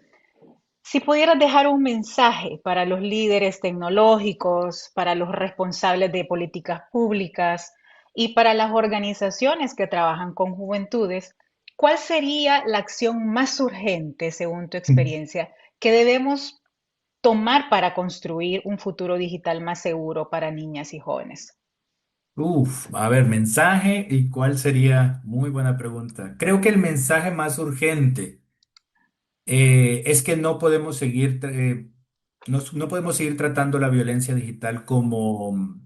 si pudieras dejar un mensaje para los líderes tecnológicos, para los responsables de políticas públicas y para las organizaciones que trabajan con juventudes, ¿cuál sería la acción más urgente, según tu experiencia, que debemos tomar para construir un futuro digital más seguro para niñas y jóvenes? Uf, a ver, mensaje y cuál sería, muy buena pregunta. Creo que el mensaje más urgente es que no podemos seguir, no podemos seguir tratando la violencia digital como